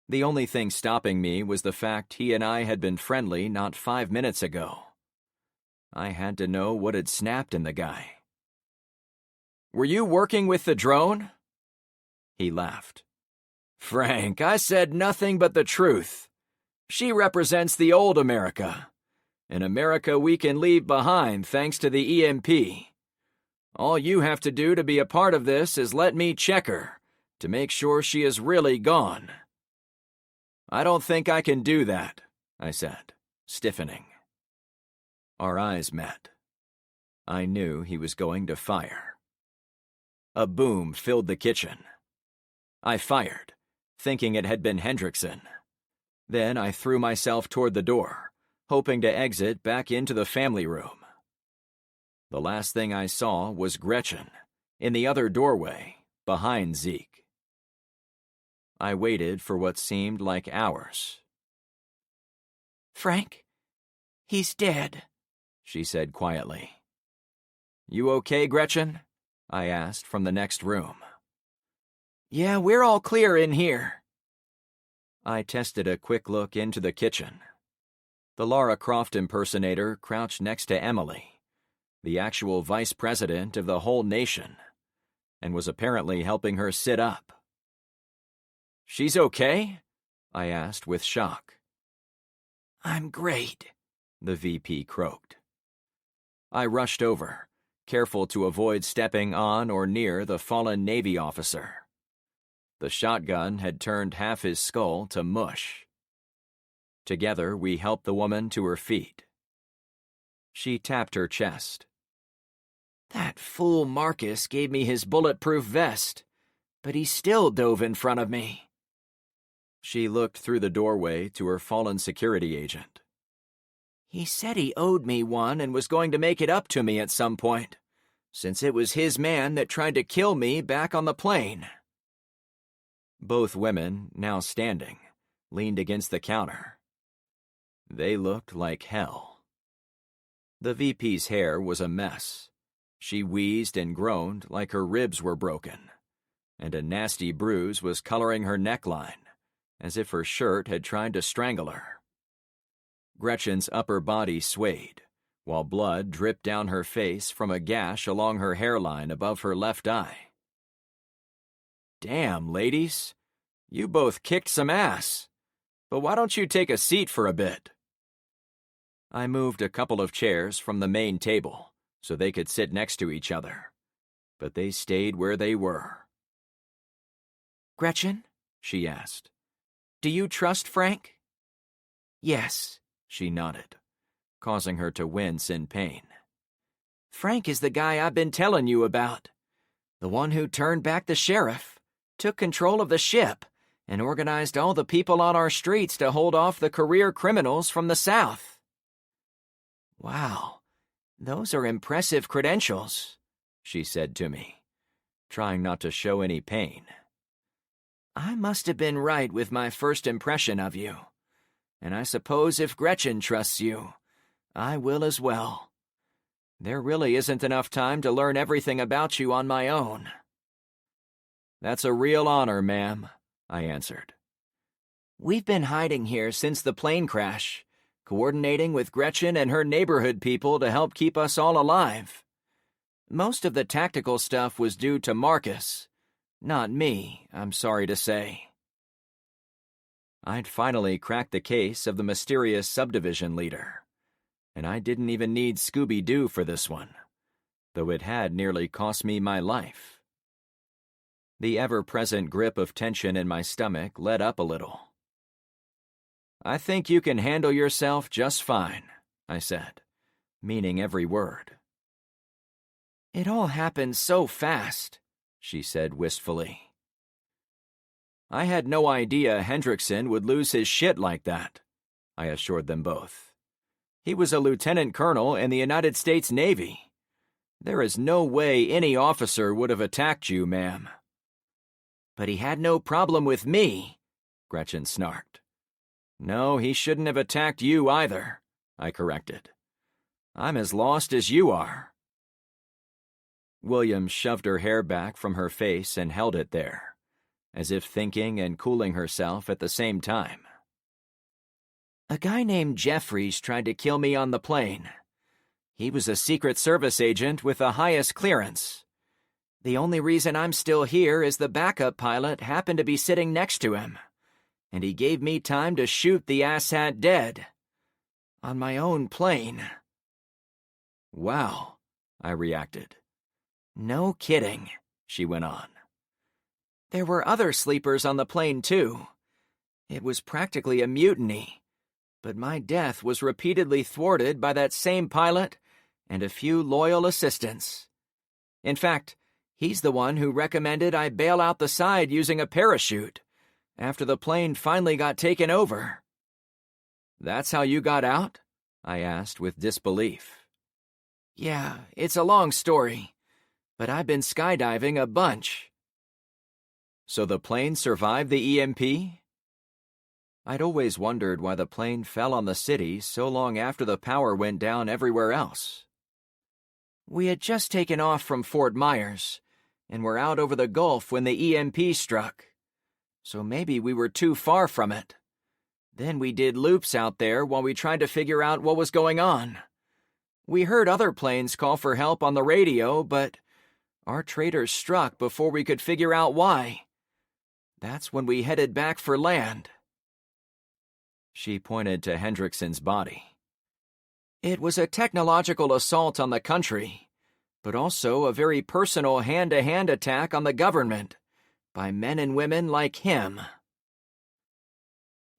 The only thing stopping me was the fact he and I had been friendly not 5 minutes ago. I had to know what had snapped in the guy. "Were you working with the drone?" He laughed. "Frank, I said nothing but the truth. She represents the old America, an America we can leave behind thanks to the EMP. All you have to do to be a part of this is let me check her, to make sure she is really gone." "I don't think I can do that," I said, stiffening. Our eyes met. I knew he was going to fire. A boom filled the kitchen. I fired, thinking it had been Hendrickson. Then I threw myself toward the door, hoping to exit back into the family room. The last thing I saw was Gretchen, in the other doorway, behind Zeke. I waited for what seemed like hours. "Frank, he's dead," she said quietly. "You okay, Gretchen?" I asked from the next room. "Yeah, we're all clear in here." I tested a quick look into the kitchen. The Lara Croft impersonator crouched next to Emily, the actual vice president of the whole nation, and was apparently helping her sit up. "She's okay?" I asked with shock. "I'm great," the VP croaked. I rushed over, careful to avoid stepping on or near the fallen Navy officer. The shotgun had turned half his skull to mush. Together, we helped the woman to her feet. She tapped her chest. "That fool Marcus gave me his bulletproof vest, but he still dove in front of me." She looked through the doorway to her fallen security agent. "He said he owed me one and was going to make it up to me at some point, since it was his man that tried to kill me back on the plane." Both women, now standing, leaned against the counter. They looked like hell. The VP's hair was a mess. She wheezed and groaned like her ribs were broken, and a nasty bruise was coloring her neckline, as if her shirt had tried to strangle her. Gretchen's upper body swayed, while blood dripped down her face from a gash along her hairline above her left eye. "Damn, ladies, you both kicked some ass. But why don't you take a seat for a bit?" I moved a couple of chairs from the main table so they could sit next to each other, but they stayed where they were. "Gretchen," she asked, "do you trust Frank?" "Yes," she nodded, causing her to wince in pain. "Frank is the guy I've been telling you about. The one who turned back the sheriff, took control of the ship, and organized all the people on our streets to hold off the career criminals from the South." "Wow, those are impressive credentials," she said to me, trying not to show any pain. "I must have been right with my first impression of you, and I suppose if Gretchen trusts you, I will as well. There really isn't enough time to learn everything about you on my own." "That's a real honor, ma'am," I answered. "We've been hiding here since the plane crash, coordinating with Gretchen and her neighborhood people to help keep us all alive. Most of the tactical stuff was due to Marcus. Not me, I'm sorry to say." I'd finally cracked the case of the mysterious subdivision leader, and I didn't even need Scooby-Doo for this one, though it had nearly cost me my life. The ever-present grip of tension in my stomach let up a little. "I think you can handle yourself just fine," I said, meaning every word. "It all happened so fast," she said wistfully. "I had no idea Hendrickson would lose his shit like that," I assured them both. "He was a lieutenant colonel in the United States Navy. There is no way any officer would have attacked you, ma'am." "But he had no problem with me," Gretchen snarked. "No, he shouldn't have attacked you either," I corrected. "I'm as lost as you are." Williams shoved her hair back from her face and held it there, as if thinking and cooling herself at the same time. "A guy named Jeffries tried to kill me on the plane. He was a Secret Service agent with the highest clearance. The only reason I'm still here is the backup pilot happened to be sitting next to him, and he gave me time to shoot the asshat dead. On my own plane." "Wow," I reacted. "No kidding," she went on. "There were other sleepers on the plane, too. It was practically a mutiny. but my death was repeatedly thwarted by that same pilot and a few loyal assistants. In fact, he's the one who recommended I bail out the side using a parachute after the plane finally got taken over. That's how you got out? I asked with disbelief. Yeah, it's a long story, but I've been skydiving a bunch. So the plane survived the EMP? I'd always wondered why the plane fell on the city so long after the power went down everywhere else. We had just taken off from Fort Myers, and were out over the Gulf when the EMP struck. So maybe we were too far from it. Then we did loops out there while we tried to figure out what was going on. We heard other planes call for help on the radio, but our traders struck before we could figure out why. That's when we headed back for land. She pointed to Hendrickson's body. It was a technological assault on the country, but also a very personal hand-to-hand attack on the government by men and women like him.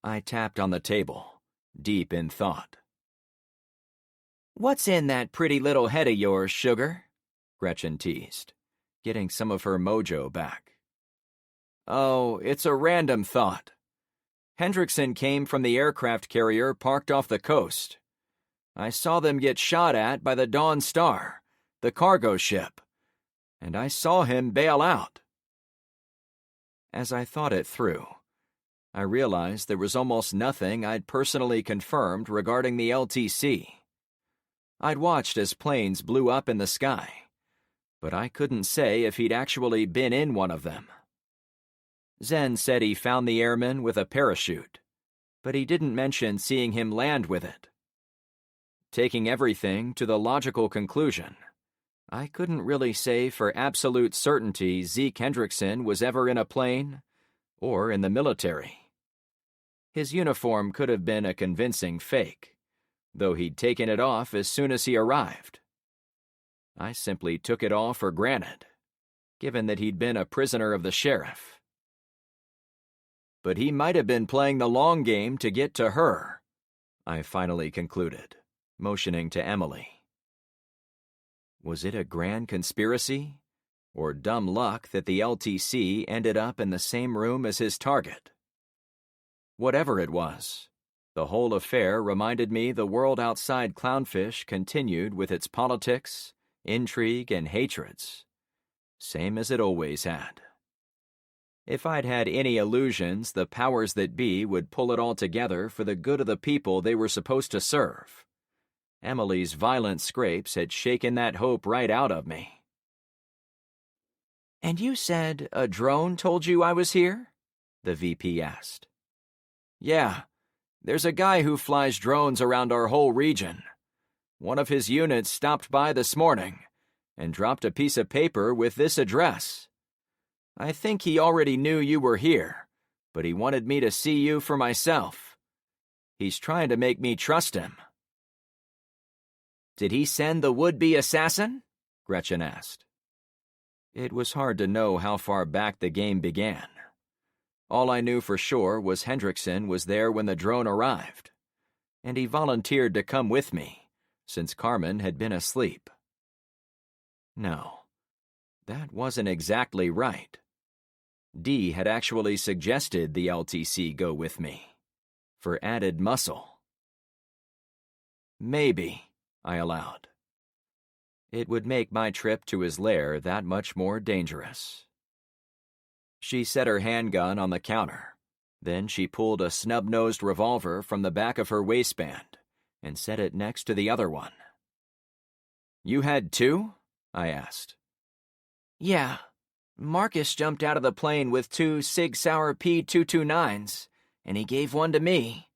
I tapped on the table, deep in thought. What's in that pretty little head of yours, sugar? Gretchen teased, getting some of her mojo back. Oh, it's a random thought. Hendrickson came from the aircraft carrier parked off the coast. I saw them get shot at by the Dawn Star, the cargo ship, and I saw him bail out. As I thought it through, I realized there was almost nothing I'd personally confirmed regarding the LTC. I'd watched as planes blew up in the sky, but I couldn't say if he'd actually been in one of them. Zen said he found the airman with a parachute, but he didn't mention seeing him land with it. Taking everything to the logical conclusion, I couldn't really say for absolute certainty Zeke Hendrickson was ever in a plane or in the military. His uniform could have been a convincing fake, though he'd taken it off as soon as he arrived. I simply took it all for granted, given that he'd been a prisoner of the sheriff. But he might have been playing the long game to get to her, I finally concluded, motioning to Emily. Was it a grand conspiracy, or dumb luck that the LTC ended up in the same room as his target? Whatever it was, the whole affair reminded me the world outside Clownfish continued with its politics, intrigue, and hatreds, same as it always had. If I'd had any illusions the powers that be would pull it all together for the good of the people they were supposed to serve, Emily's violent scrapes had shaken that hope right out of me. And you said a drone told you I was here? The VP asked. Yeah, there's a guy who flies drones around our whole region. One of his units stopped by this morning and dropped a piece of paper with this address. I think he already knew you were here, but he wanted me to see you for myself. He's trying to make me trust him. Did he send the would-be assassin? Gretchen asked. It was hard to know how far back the game began. All I knew for sure was Hendrickson was there when the drone arrived, and he volunteered to come with me, since Carmen had been asleep. No, that wasn't exactly right. Dee had actually suggested the LTC go with me, for added muscle. Maybe, I allowed. It would make my trip to his lair that much more dangerous. She set her handgun on the counter. Then she pulled a snub-nosed revolver from the back of her waistband and set it next to the other one. You had two? I asked. Yeah. Marcus jumped out of the plane with 2 Sig Sauer P229s, and he gave one to me.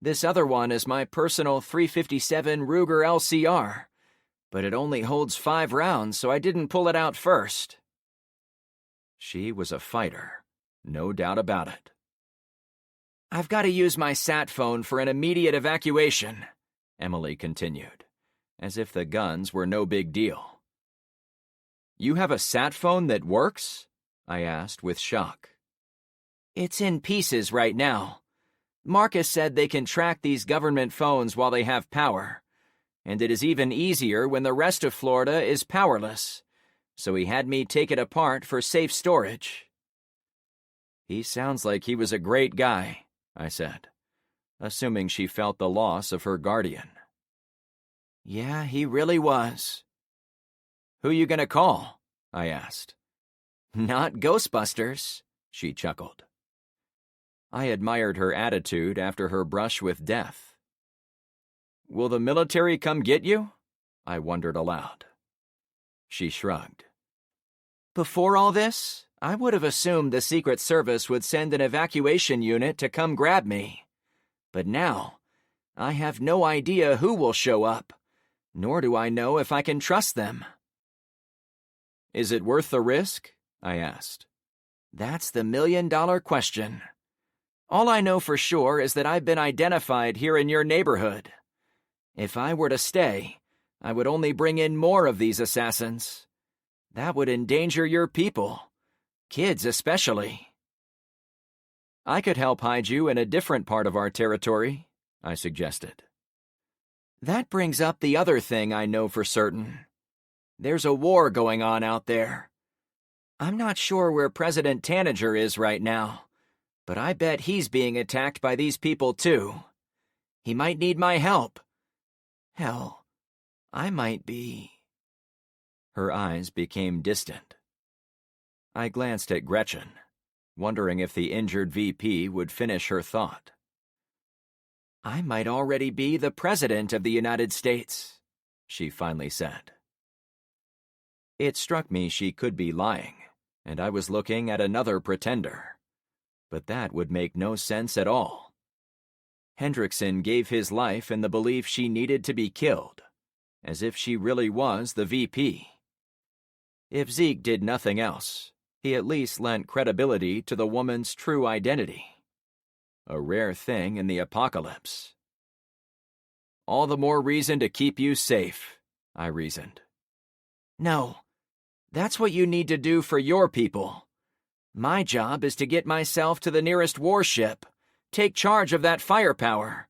This other one is my personal .357 Ruger LCR, but it only holds 5 rounds, so I didn't pull it out first. She was a fighter, no doubt about it. I've got to use my sat phone for an immediate evacuation, Emily continued, as if the guns were no big deal. You have a sat phone that works? I asked with shock. It's in pieces right now, Marcus said they can track these government phones while they have power, and it is even easier when the rest of Florida is powerless, so he had me take it apart for safe storage." "He sounds like he was a great guy," I said, assuming she felt the loss of her guardian. "Yeah, he really was." "Who you gonna call?" I asked. "Not Ghostbusters," she chuckled. I admired her attitude after her brush with death. "Will the military come get you?" I wondered aloud. She shrugged. "Before all this, I would have assumed the Secret Service would send an evacuation unit to come grab me. But now, I have no idea who will show up, nor do I know if I can trust them." "Is it worth the risk?" I asked. "That's the million-dollar question. All I know for sure is that I've been identified here in your neighborhood. If I were to stay, I would only bring in more of these assassins. That would endanger your people, kids especially." "I could help hide you in a different part of our territory," I suggested. "That brings up the other thing I know for certain. There's a war going on out there. I'm not sure where President Tanager is right now, but I bet he's being attacked by these people too. He might need my help. Hell, I might be." Her eyes became distant. I glanced at Gretchen, wondering if the injured VP would finish her thought. "I might already be the President of the United States," she finally said. It struck me she could be lying, and I was looking at another pretender. But that would make no sense at all. Hendrickson gave his life in the belief she needed to be killed, as if she really was the VP. If Zeke did nothing else, he at least lent credibility to the woman's true identity. A rare thing in the apocalypse. "All the more reason to keep you safe," I reasoned. "No, that's what you need to do for your people. My job is to get myself to the nearest warship, take charge of that firepower,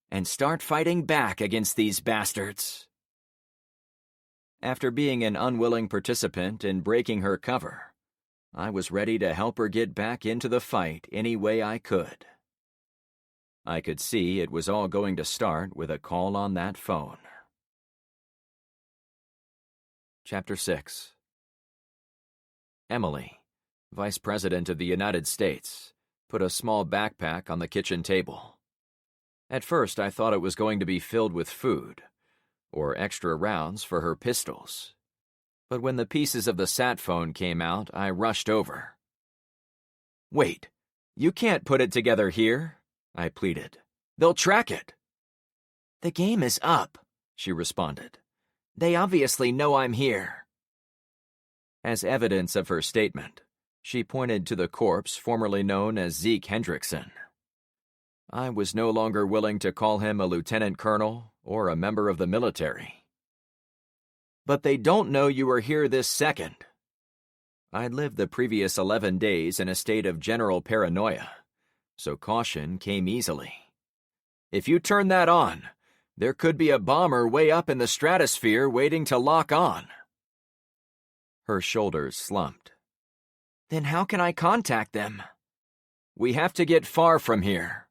and start fighting back against these bastards." After being an unwilling participant in breaking her cover, I was ready to help her get back into the fight any way I could. I could see it was all going to start with a call on that phone. Chapter 6. Emily, Vice President of the United States, put a small backpack on the kitchen table. At first, I thought it was going to be filled with food, or extra rounds for her pistols. But when the pieces of the sat phone came out, I rushed over. "Wait, you can't put it together here," I pleaded. "They'll track it." "The game is up," she responded. "They obviously know I'm here." As evidence of her statement, she pointed to the corpse formerly known as Zeke Hendrickson. I was no longer willing to call him a lieutenant colonel or a member of the military. "But they don't know you are here this second." I'd lived the previous 11 days in a state of general paranoia, so caution came easily. "If you turn that on, there could be a bomber way up in the stratosphere waiting to lock on." Her shoulders slumped. "Then how can I contact them?" "We have to get far from here."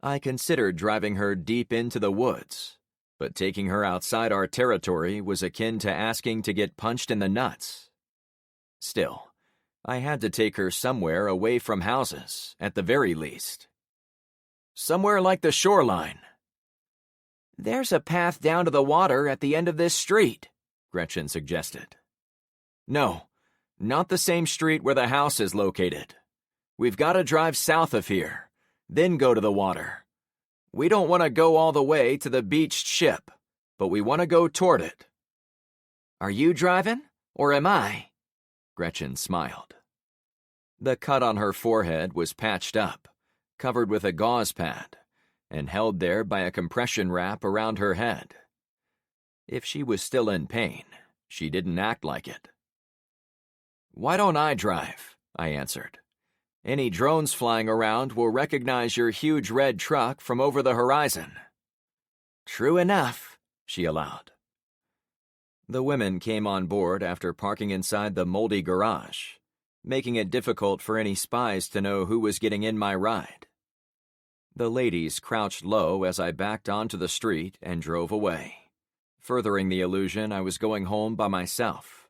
I considered driving her deep into the woods, but taking her outside our territory was akin to asking to get punched in the nuts. Still, I had to take her somewhere away from houses, at the very least. "Somewhere like the shoreline." "There's a path down to the water at the end of this street," Gretchen suggested. "No, not the same street where the house is located. We've got to drive south of here, then go to the water. We don't want to go all the way to the beached ship, but we want to go toward it." "Are you driving, or am I?" Gretchen smiled. The cut on her forehead was patched up, covered with a gauze pad, and held there by a compression wrap around her head. If she was still in pain, she didn't act like it. "Why don't I drive?" I answered. Any drones flying around will recognize your huge red truck from over the horizon." "True enough," she allowed. The women came on board after parking inside the moldy garage, making it difficult for any spies to know who was getting in my ride. The ladies crouched low as I backed onto the street and drove away, furthering the illusion I was going home by myself.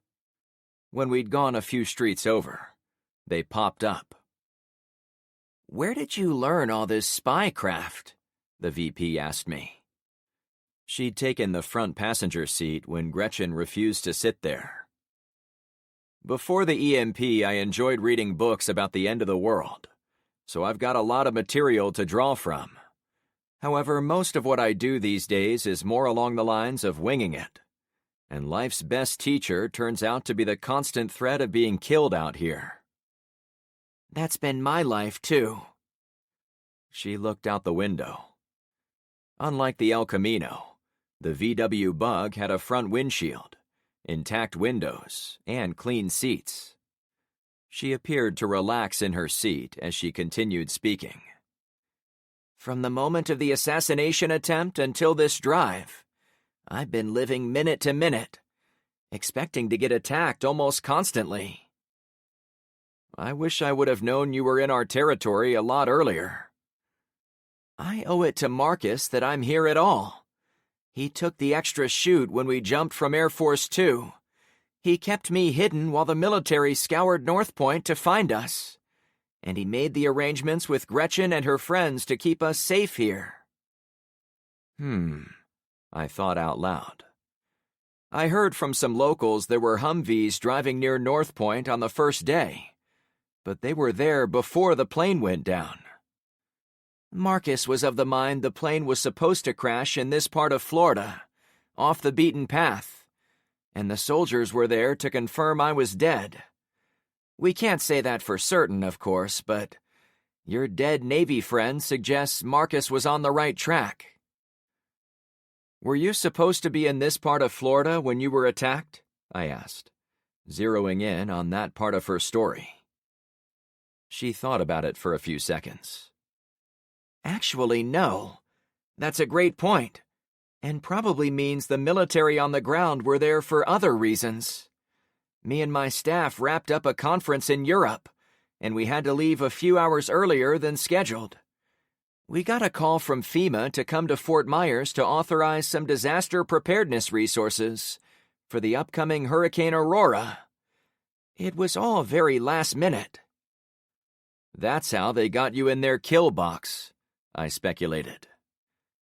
When we'd gone a few streets over, they popped up. "Where did you learn all this spy craft?" the VP asked me. She'd taken the front passenger seat when Gretchen refused to sit there. Before the EMP, I enjoyed reading books about the end of the world, so I've got a lot of material to draw from. However, most of what I do these days is more along the lines of winging it, and life's best teacher turns out to be the constant threat of being killed out here. "That's been my life, too." She looked out the window. Unlike the El Camino, the VW Bug had a front windshield, intact windows, and clean seats. She appeared to relax in her seat as she continued speaking. "From the moment of the assassination attempt until this drive, I've been living minute to minute, expecting to get attacked almost constantly." "I wish I would have known you were in our territory a lot earlier." "I owe it to Marcus that I'm here at all. He took the extra chute when we jumped from Air Force 2. He kept me hidden while the military scoured North Point to find us. And he made the arrangements with Gretchen and her friends to keep us safe here." I thought out loud. I heard from some locals there were Humvees driving near North Point on the first day, but they were there before the plane went down. Marcus was of the mind the plane was supposed to crash in this part of Florida, off the beaten path, and the soldiers were there to confirm I was dead. We can't say that for certain, of course, but your dead Navy friend suggests Marcus was on the right track. "Were you supposed to be in this part of Florida when you were attacked?" I asked, zeroing in on that part of her story. She thought about it for a few seconds. "Actually, no. That's a great point, and probably means the military on the ground were there for other reasons. Me and my staff wrapped up a conference in Europe, and we had to leave a few hours earlier than scheduled. We got a call from FEMA to come to Fort Myers to authorize some disaster preparedness resources for the upcoming Hurricane Aurora. It was all very last minute." "That's how they got you in their kill box," I speculated.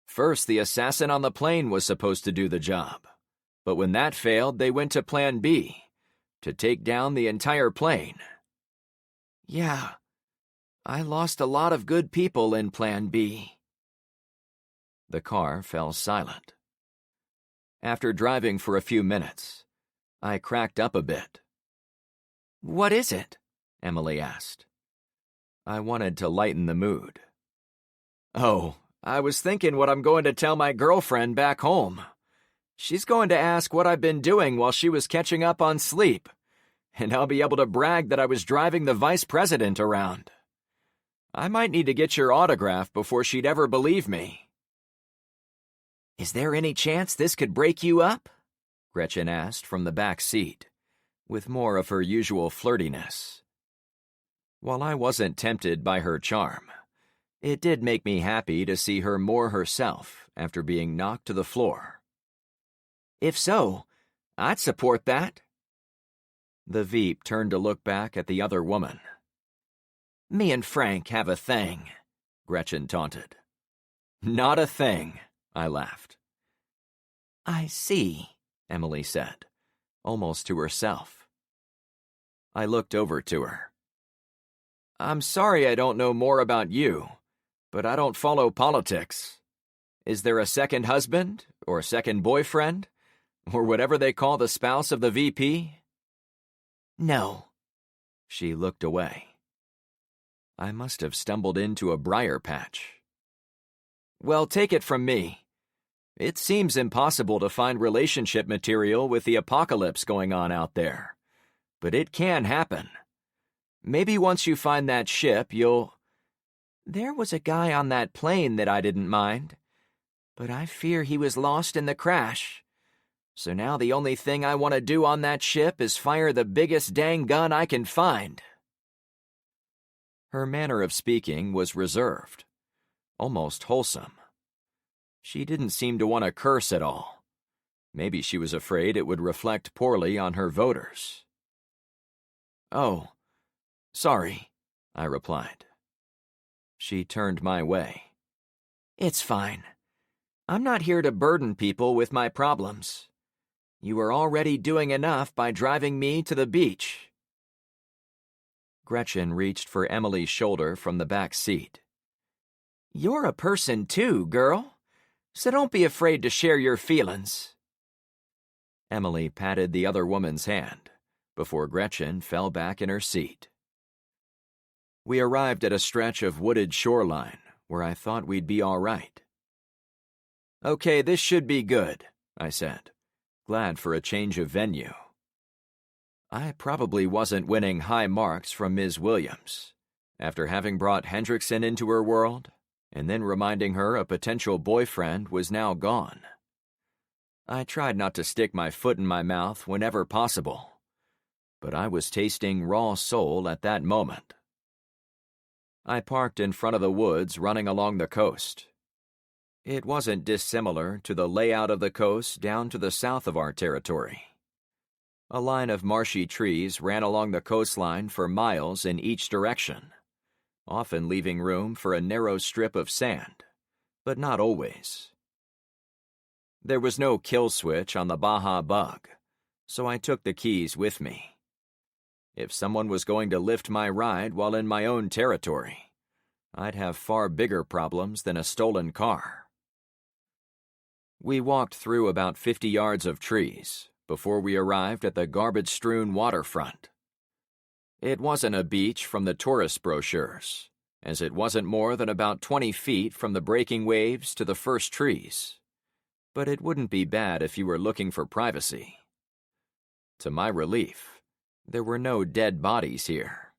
"First, the assassin on the plane was supposed to do the job, but when that failed, they went to Plan B, to take down the entire plane." "Yeah, I lost a lot of good people in Plan B." The car fell silent. After driving for a few minutes, I cracked up a bit. "What is it?" Emily asked. I wanted to lighten the mood. "Oh, I was thinking what I'm going to tell my girlfriend back home. She's going to ask what I've been doing while she was catching up on sleep, and I'll be able to brag that I was driving the vice president around. I might need to get your autograph before she'd ever believe me." "Is there any chance this could break you up?" Gretchen asked from the back seat, with more of her usual flirtiness. While I wasn't tempted by her charm, it did make me happy to see her more herself after being knocked to the floor. "If so, I'd support that." The Veep turned to look back at the other woman. "Me and Frank have a thing," Gretchen taunted. "Not a thing," I laughed. "I see," Emily said, almost to herself. I looked over to her. "I'm sorry I don't know more about you, but I don't follow politics. Is there a second husband, or second boyfriend, or whatever they call the spouse of the VP?" "No." She looked away. I must have stumbled into a briar patch. "Well, take it from me. It seems impossible to find relationship material with the apocalypse going on out there, but it can happen. Maybe once you find that ship, you'll... There was a guy on that plane that I didn't mind, but I fear he was lost in the crash. So now the only thing I want to do on that ship is fire the biggest dang gun I can find." Her manner of speaking was reserved, almost wholesome. She didn't seem to want to curse at all. Maybe she was afraid it would reflect poorly on her voters. "Oh, sorry," I replied. She turned my way. "It's fine. I'm not here to burden people with my problems. You are already doing enough by driving me to the beach." Gretchen reached for Emily's shoulder from the back seat. "You're a person too, girl, so don't be afraid to share your feelings." Emily patted the other woman's hand before Gretchen fell back in her seat. We arrived at a stretch of wooded shoreline where I thought we'd be all right. "Okay, this should be good," I said, glad for a change of venue. I probably wasn't winning high marks from Ms. Williams, after having brought Hendrickson into her world, and then reminding her a potential boyfriend was now gone. I tried not to stick my foot in my mouth whenever possible, but I was tasting raw soul at that moment. I parked in front of the woods running along the coast. It wasn't dissimilar to the layout of the coast down to the south of our territory. A line of marshy trees ran along the coastline for miles in each direction, often leaving room for a narrow strip of sand, but not always. There was no kill switch on the Baja Bug, so I took the keys with me. If someone was going to lift my ride while in my own territory, I'd have far bigger problems than a stolen car. We walked through about 50 yards of trees before we arrived at the garbage-strewn waterfront. It wasn't a beach from the tourist brochures, as it wasn't more than about 20 feet from the breaking waves to the first trees, but it wouldn't be bad if you were looking for privacy. To my relief, there were no dead bodies here.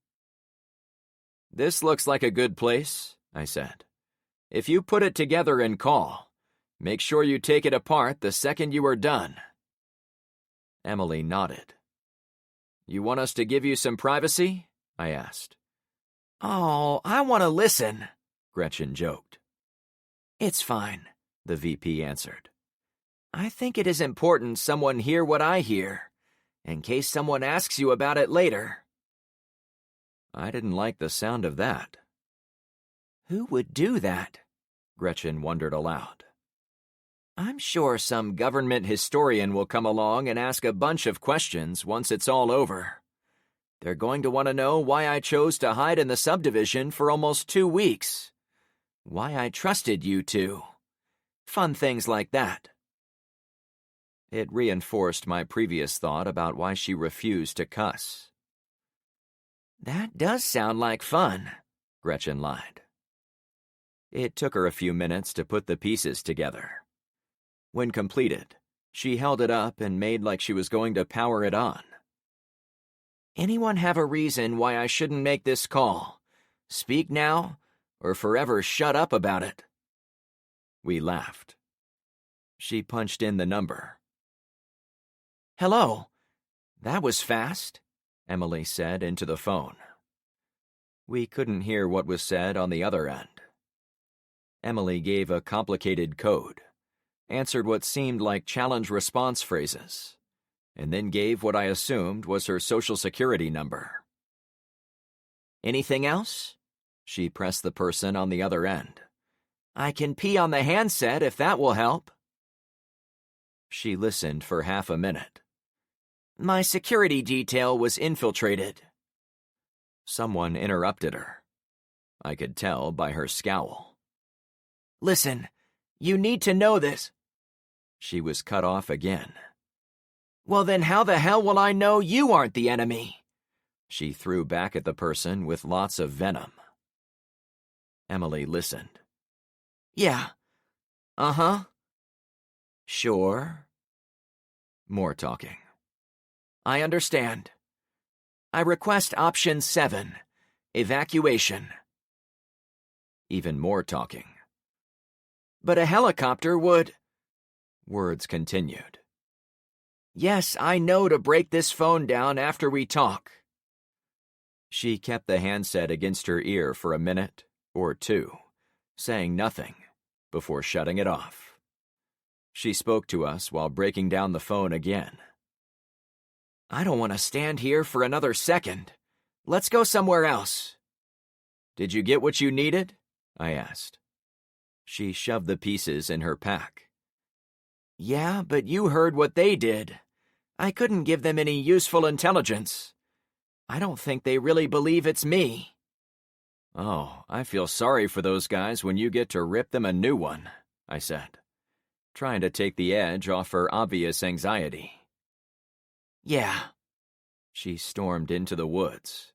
"This looks like a good place," I said. "If you put it together and call, make sure you take it apart the second you are done." Emily nodded. "You want us to give you some privacy?" I asked. "Oh, I want to listen," Gretchen joked. "It's fine," the VP answered. "I think it is important someone hear what I hear, in case someone asks you about it later." I didn't like the sound of that. "Who would do that?" Gretchen wondered aloud. "I'm sure some government historian will come along and ask a bunch of questions once it's all over. They're going to want to know why I chose to hide in the subdivision for almost 2 weeks. Why I trusted you two. Fun things like that." It reinforced my previous thought about why she refused to cuss. "That does sound like fun," Gretchen lied. It took her a few minutes to put the pieces together. When completed, she held it up and made like she was going to power it on. "Anyone have a reason why I shouldn't make this call? Speak now, or forever shut up about it." We laughed. She punched in the number. "Hello. That was fast," Emily said into the phone. We couldn't hear what was said on the other end. Emily gave a complicated code, answered what seemed like challenge-response phrases, and then gave what I assumed was her Social Security number. "Anything else?" She pressed the person on the other end. "I can pee on the handset if that will help." She listened for half a minute. "My security detail was infiltrated." Someone interrupted her. I could tell by her scowl. "Listen, you need to know this." She was cut off again. "Well, then how the hell will I know you aren't the enemy?" She threw back at the person with lots of venom. Emily listened. "Yeah. Uh-huh. Sure." More talking. "I understand. I request option 7, evacuation. Even more talking. But a helicopter would... Words continued. Yes, I know to break this phone down after we talk. She kept the handset against her ear for a minute or two, saying nothing, before shutting it off. She spoke to us while breaking down the phone again. I don't want to stand here for another second. Let's go somewhere else. Did you get what you needed? I asked. She shoved the pieces in her pack. Yeah, but you heard what they did. I couldn't give them any useful intelligence. I don't think they really believe it's me. Oh, I feel sorry for those guys when you get to rip them a new one, I said, trying to take the edge off her obvious anxiety. Yeah. She stormed into the woods.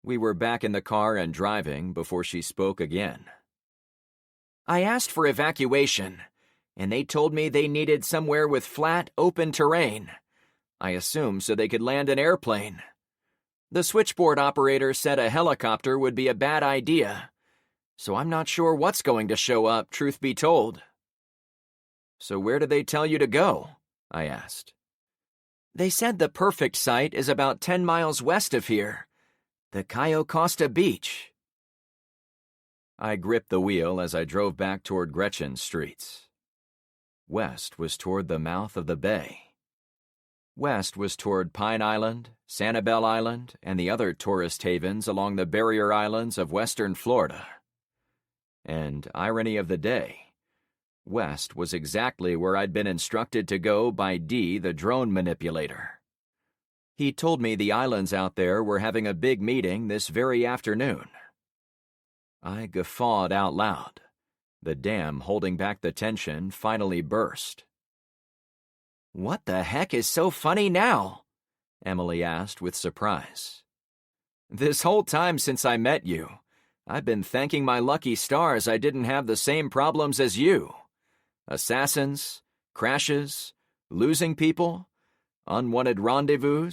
We were back in the car and driving before she spoke again. I asked for evacuation, and they told me they needed somewhere with flat, open terrain. I assumed so they could land an airplane. The switchboard operator said a helicopter would be a bad idea, so I'm not sure what's going to show up, truth be told. So where did they tell you to go? I asked. They said the perfect site is about 10 miles west of here, the Cayo Costa Beach. I gripped the wheel as I drove back toward Gretchen's streets. West was toward the mouth of the bay. West was toward Pine Island, Sanibel Island, and the other tourist havens along the barrier islands of western Florida. And, irony of the day, west was exactly where I'd been instructed to go by D, the drone manipulator. He told me the islands out there were having a big meeting this very afternoon. I guffawed out loud. The dam holding back the tension finally burst. What the heck is so funny now? Emily asked with surprise. This whole time since I met you, I've been thanking my lucky stars I didn't have the same problems as you. Assassins, crashes, losing people, unwanted rendezvous.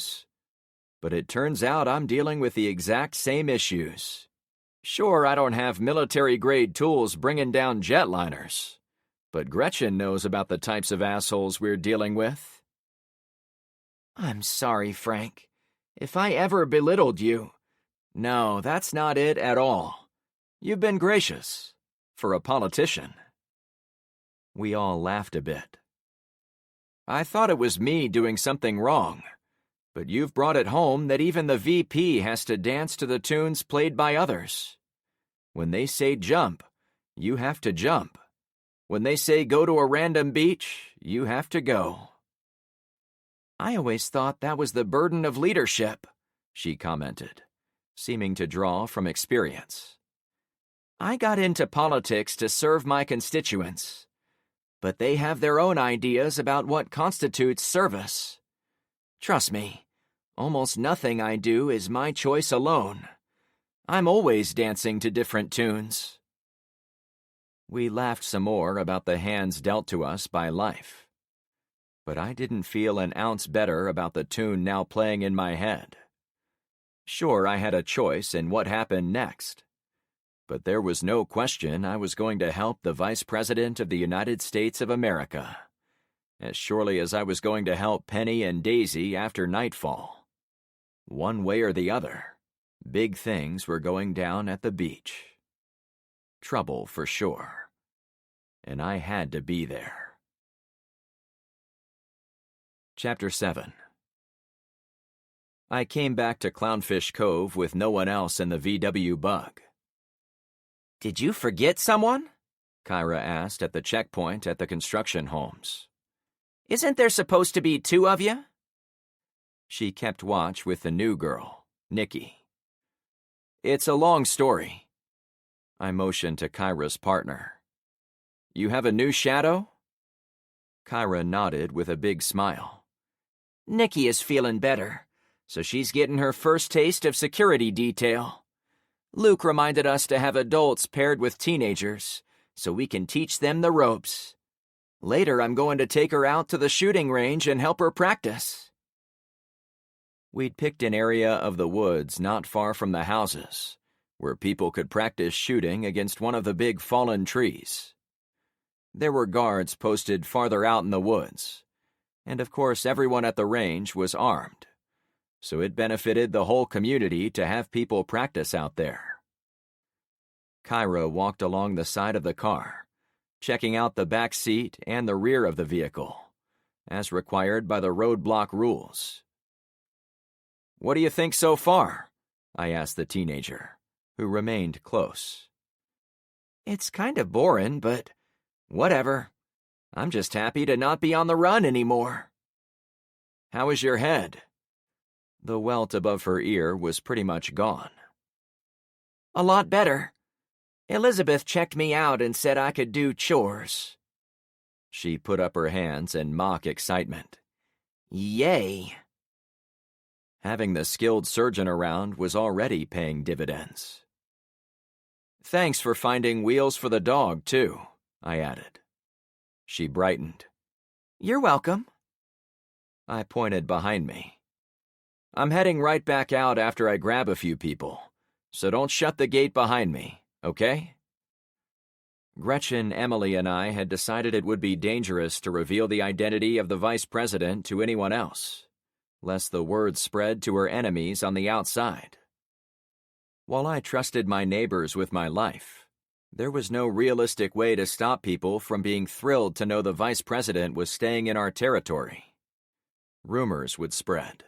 But it turns out I'm dealing with the exact same issues. Sure, I don't have military-grade tools bringing down jetliners, but Gretchen knows about the types of assholes we're dealing with. I'm sorry, Frank. If I ever belittled you... No, that's not it at all. You've been gracious. For a politician. We all laughed a bit. I thought it was me doing something wrong, but you've brought it home that even the VP has to dance to the tunes played by others. When they say jump, you have to jump. When they say go to a random beach, you have to go. I always thought that was the burden of leadership, she commented, seeming to draw from experience. I got into politics to serve my constituents, but they have their own ideas about what constitutes service. Trust me, almost nothing I do is my choice alone. I'm always dancing to different tunes. We laughed some more about the hands dealt to us by life. But I didn't feel an ounce better about the tune now playing in my head. Sure, I had a choice in what happened next. But there was no question I was going to help the Vice President of the United States of America, as surely as I was going to help Penny and Daisy after nightfall. One way or the other, big things were going down at the beach. Trouble for sure. And I had to be there. Chapter 7. I came back to Clownfish Cove with no one else in the VW bug. Did you forget someone? Kyra asked at the checkpoint at the construction homes. Isn't there supposed to be 2 of you? She kept watch with the new girl, Nikki. It's a long story. I motioned to Kyra's partner. You have a new shadow? Kyra nodded with a big smile. Nikki is feeling better, so she's getting her first taste of security detail. Luke reminded us to have adults paired with teenagers, so we can teach them the ropes. Later, I'm going to take her out to the shooting range and help her practice. We'd picked an area of the woods not far from the houses, where people could practice shooting against one of the big fallen trees. There were guards posted farther out in the woods, and of course everyone at the range was armed, so it benefited the whole community to have people practice out there. Kyra walked along the side of the car, checking out the back seat and the rear of the vehicle, as required by the roadblock rules. "What do you think so far?" I asked the teenager, who remained close. "It's kind of boring, but whatever. I'm just happy to not be on the run anymore." "How is your head?" The welt above her ear was pretty much gone. "A lot better. Elizabeth checked me out and said I could do chores." She put up her hands in mock excitement. Yay. Having the skilled surgeon around was already paying dividends. "Thanks for finding wheels for the dog, too," I added. She brightened. "You're welcome." I pointed behind me. "I'm heading right back out after I grab a few people, so don't shut the gate behind me, okay?" Gretchen, Emily, and I had decided it would be dangerous to reveal the identity of the vice president to anyone else, lest the word spread to her enemies on the outside. While I trusted my neighbors with my life, there was no realistic way to stop people from being thrilled to know the vice president was staying in our territory. Rumors would spread.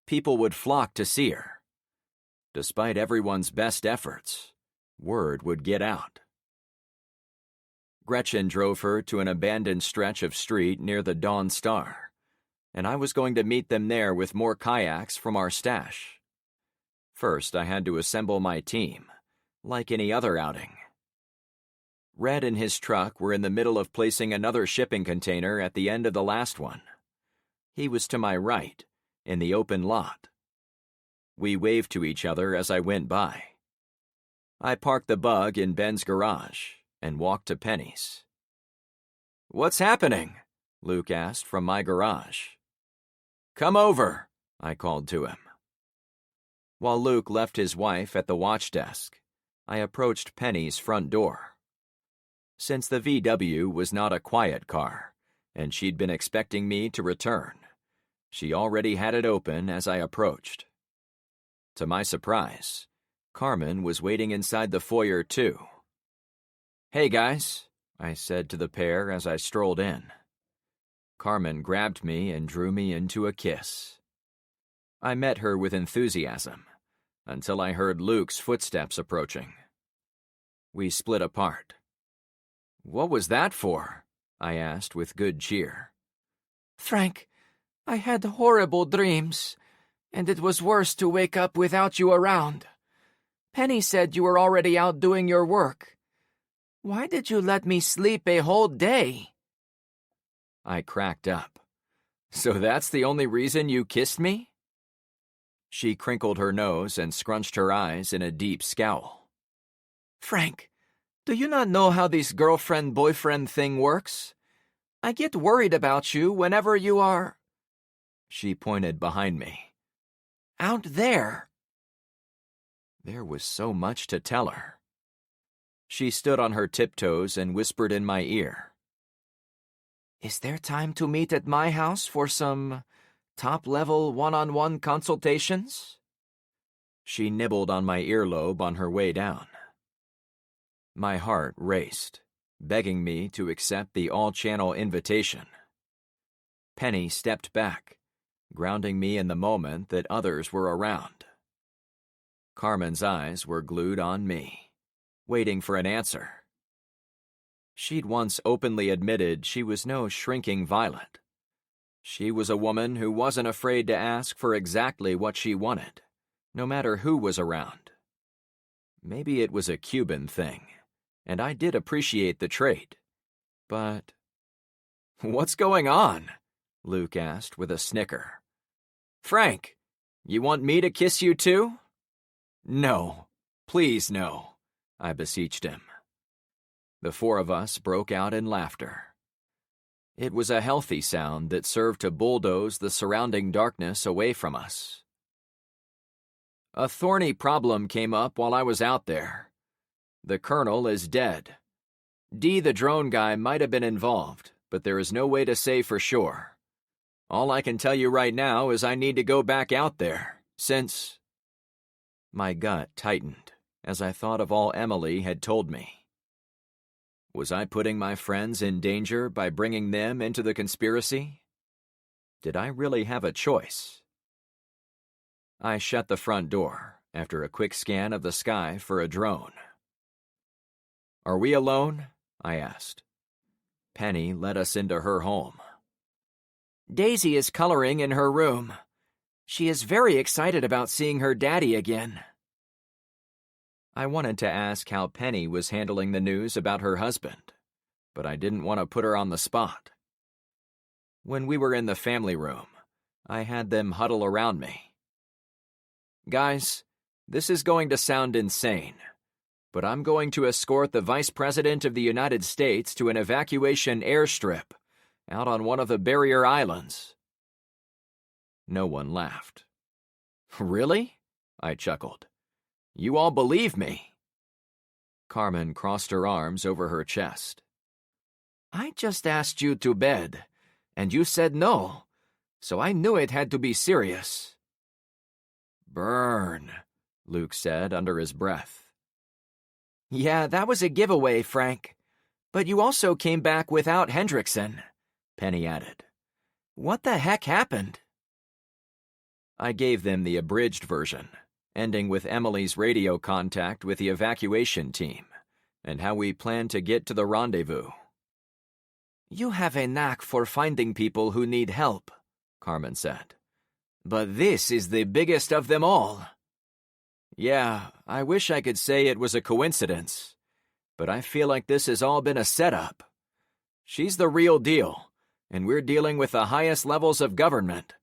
People would flock to see her. Despite everyone's best efforts, word would get out. Gretchen drove her to an abandoned stretch of street near the Dawn Star, and I was going to meet them there with more kayaks from our stash. First, I had to assemble my team, like any other outing. Red and his truck were in the middle of placing another shipping container at the end of the last one. He was to my right, in the open lot. We waved to each other as I went by. I parked the bug in Ben's garage and walked to Penny's. "What's happening?" Luke asked from my garage. "Come over," I called to him. While Luke left his wife at the watch desk, I approached Penny's front door. Since the VW was not a quiet car, and she'd been expecting me to return, she already had it open as I approached. To my surprise, Carmen was waiting inside the foyer too. "Hey guys," I said to the pair as I strolled in. Carmen grabbed me and drew me into a kiss. I met her with enthusiasm, until I heard Luke's footsteps approaching. We split apart. "What was that for?" I asked with good cheer. "Frank, I had horrible dreams, and it was worse to wake up without you around. Penny said you were already out doing your work. Why did you let me sleep a whole day?" I cracked up. "So that's the only reason you kissed me?" She crinkled her nose and scrunched her eyes in a deep scowl. "Frank, do you not know how this girlfriend-boyfriend thing works? I get worried about you whenever you are—" She pointed behind me. "Out there." There was so much to tell her. She stood on her tiptoes and whispered in my ear. "Is there time to meet at my house for some top-level one-on-one consultations?" She nibbled on my earlobe on her way down. My heart raced, begging me to accept the all-channel invitation. Penny stepped back, grounding me in the moment that others were around. Carmen's eyes were glued on me, waiting for an answer. She'd once openly admitted she was no shrinking violet. She was a woman who wasn't afraid to ask for exactly what she wanted, no matter who was around. Maybe it was a Cuban thing, and I did appreciate the trait. But... "What's going on?" Luke asked with a snicker. "Frank, you want me to kiss you too?" "No, please no," I beseeched him. The four of us broke out in laughter. It was a healthy sound that served to bulldoze the surrounding darkness away from us. A thorny problem came up while I was out there. The colonel is dead. D, the drone guy, might have been involved, but there is no way to say for sure. All I can tell you right now is I need to go back out there, since... My gut tightened as I thought of all Emily had told me. Was I putting my friends in danger by bringing them into the conspiracy? Did I really have a choice? I shut the front door after a quick scan of the sky for a drone. "Are we alone?" I asked. Penny led us into her home. Daisy is coloring in her room. She is very excited about seeing her daddy again. I wanted to ask how Penny was handling the news about her husband, but I didn't want to put her on the spot. When we were in the family room, I had them huddle around me. "Guys, this is going to sound insane, but I'm going to escort the Vice President of the United States to an evacuation airstrip out on one of the barrier islands." No one laughed. "Really?" I chuckled. "You all believe me?" Carmen crossed her arms over her chest. "I just asked you to bed, and you said no, so I knew it had to be serious." "Burn," Luke said under his breath. "Yeah, that was a giveaway, Frank. But you also came back without Hendrickson," Penny added. "What the heck happened?" I gave them the abridged version, ending with Emily's radio contact with the evacuation team, and how we plan to get to the rendezvous. "You have a knack for finding people who need help," Carmen said. "But this is the biggest of them all." "Yeah, I wish I could say it was a coincidence, but I feel like this has all been a setup. She's the real deal, and we're dealing with the highest levels of government,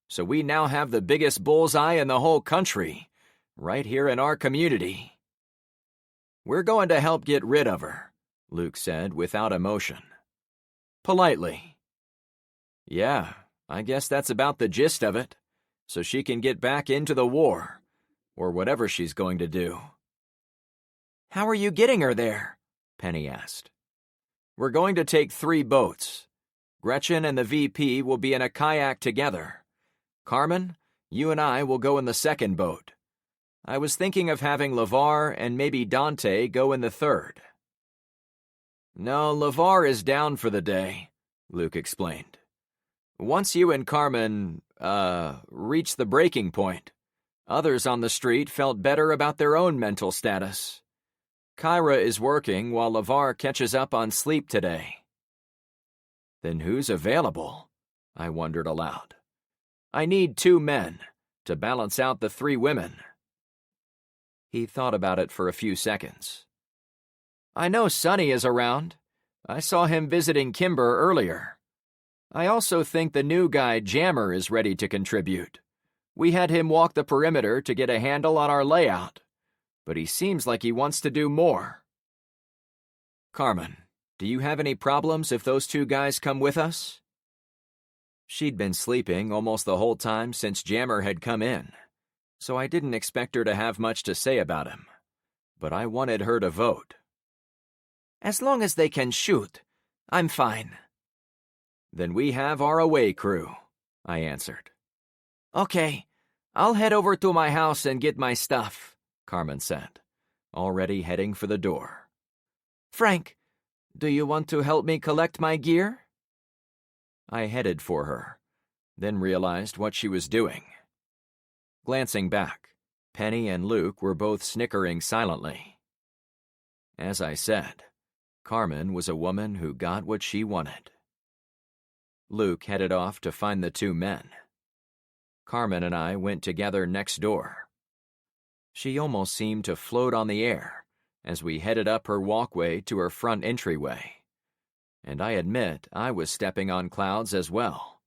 so we now have the biggest bullseye in the whole country, right here in our community." "We're going to help get rid of her," Luke said without emotion. Politely. "Yeah, I guess that's about the gist of it, so she can get back into the war, or whatever she's going to do." "How are you getting her there?" Penny asked. "We're going to take 3 boats. Gretchen and the VP will be in a kayak together. Carmen, you and I will go in the second boat. I was thinking of having LeVar and maybe Dante go in the third." "No, LeVar is down for the day," Luke explained. "Once you and Carmen, reached the breaking point, others on the street felt better about their own mental status. Kyra is working while LeVar catches up on sleep today." "Then who's available?" I wondered aloud. "I need 2 men to balance out the 3 women." He thought about it for a few seconds. "I know Sonny is around. I saw him visiting Kimber earlier. I also think the new guy, Jammer, is ready to contribute. We had him walk the perimeter to get a handle on our layout, but he seems like he wants to do more." "Carmen, do you have any problems if those 2 guys come with us?" She'd been sleeping almost the whole time since Jammer had come in, so I didn't expect her to have much to say about him, but I wanted her to vote. "As long as they can shoot, I'm fine." "Then we have our away crew," I answered. "Okay, I'll head over to my house and get my stuff," Carmen said, already heading for the door. "Frank, do you want to help me collect my gear?" I headed for her, then realized what she was doing. Glancing back, Penny and Luke were both snickering silently. As I said, Carmen was a woman who got what she wanted. Luke headed off to find the 2 men. Carmen and I went together next door. She almost seemed to float on the air as we headed up her walkway to her front entryway. And I admit I was stepping on clouds as well.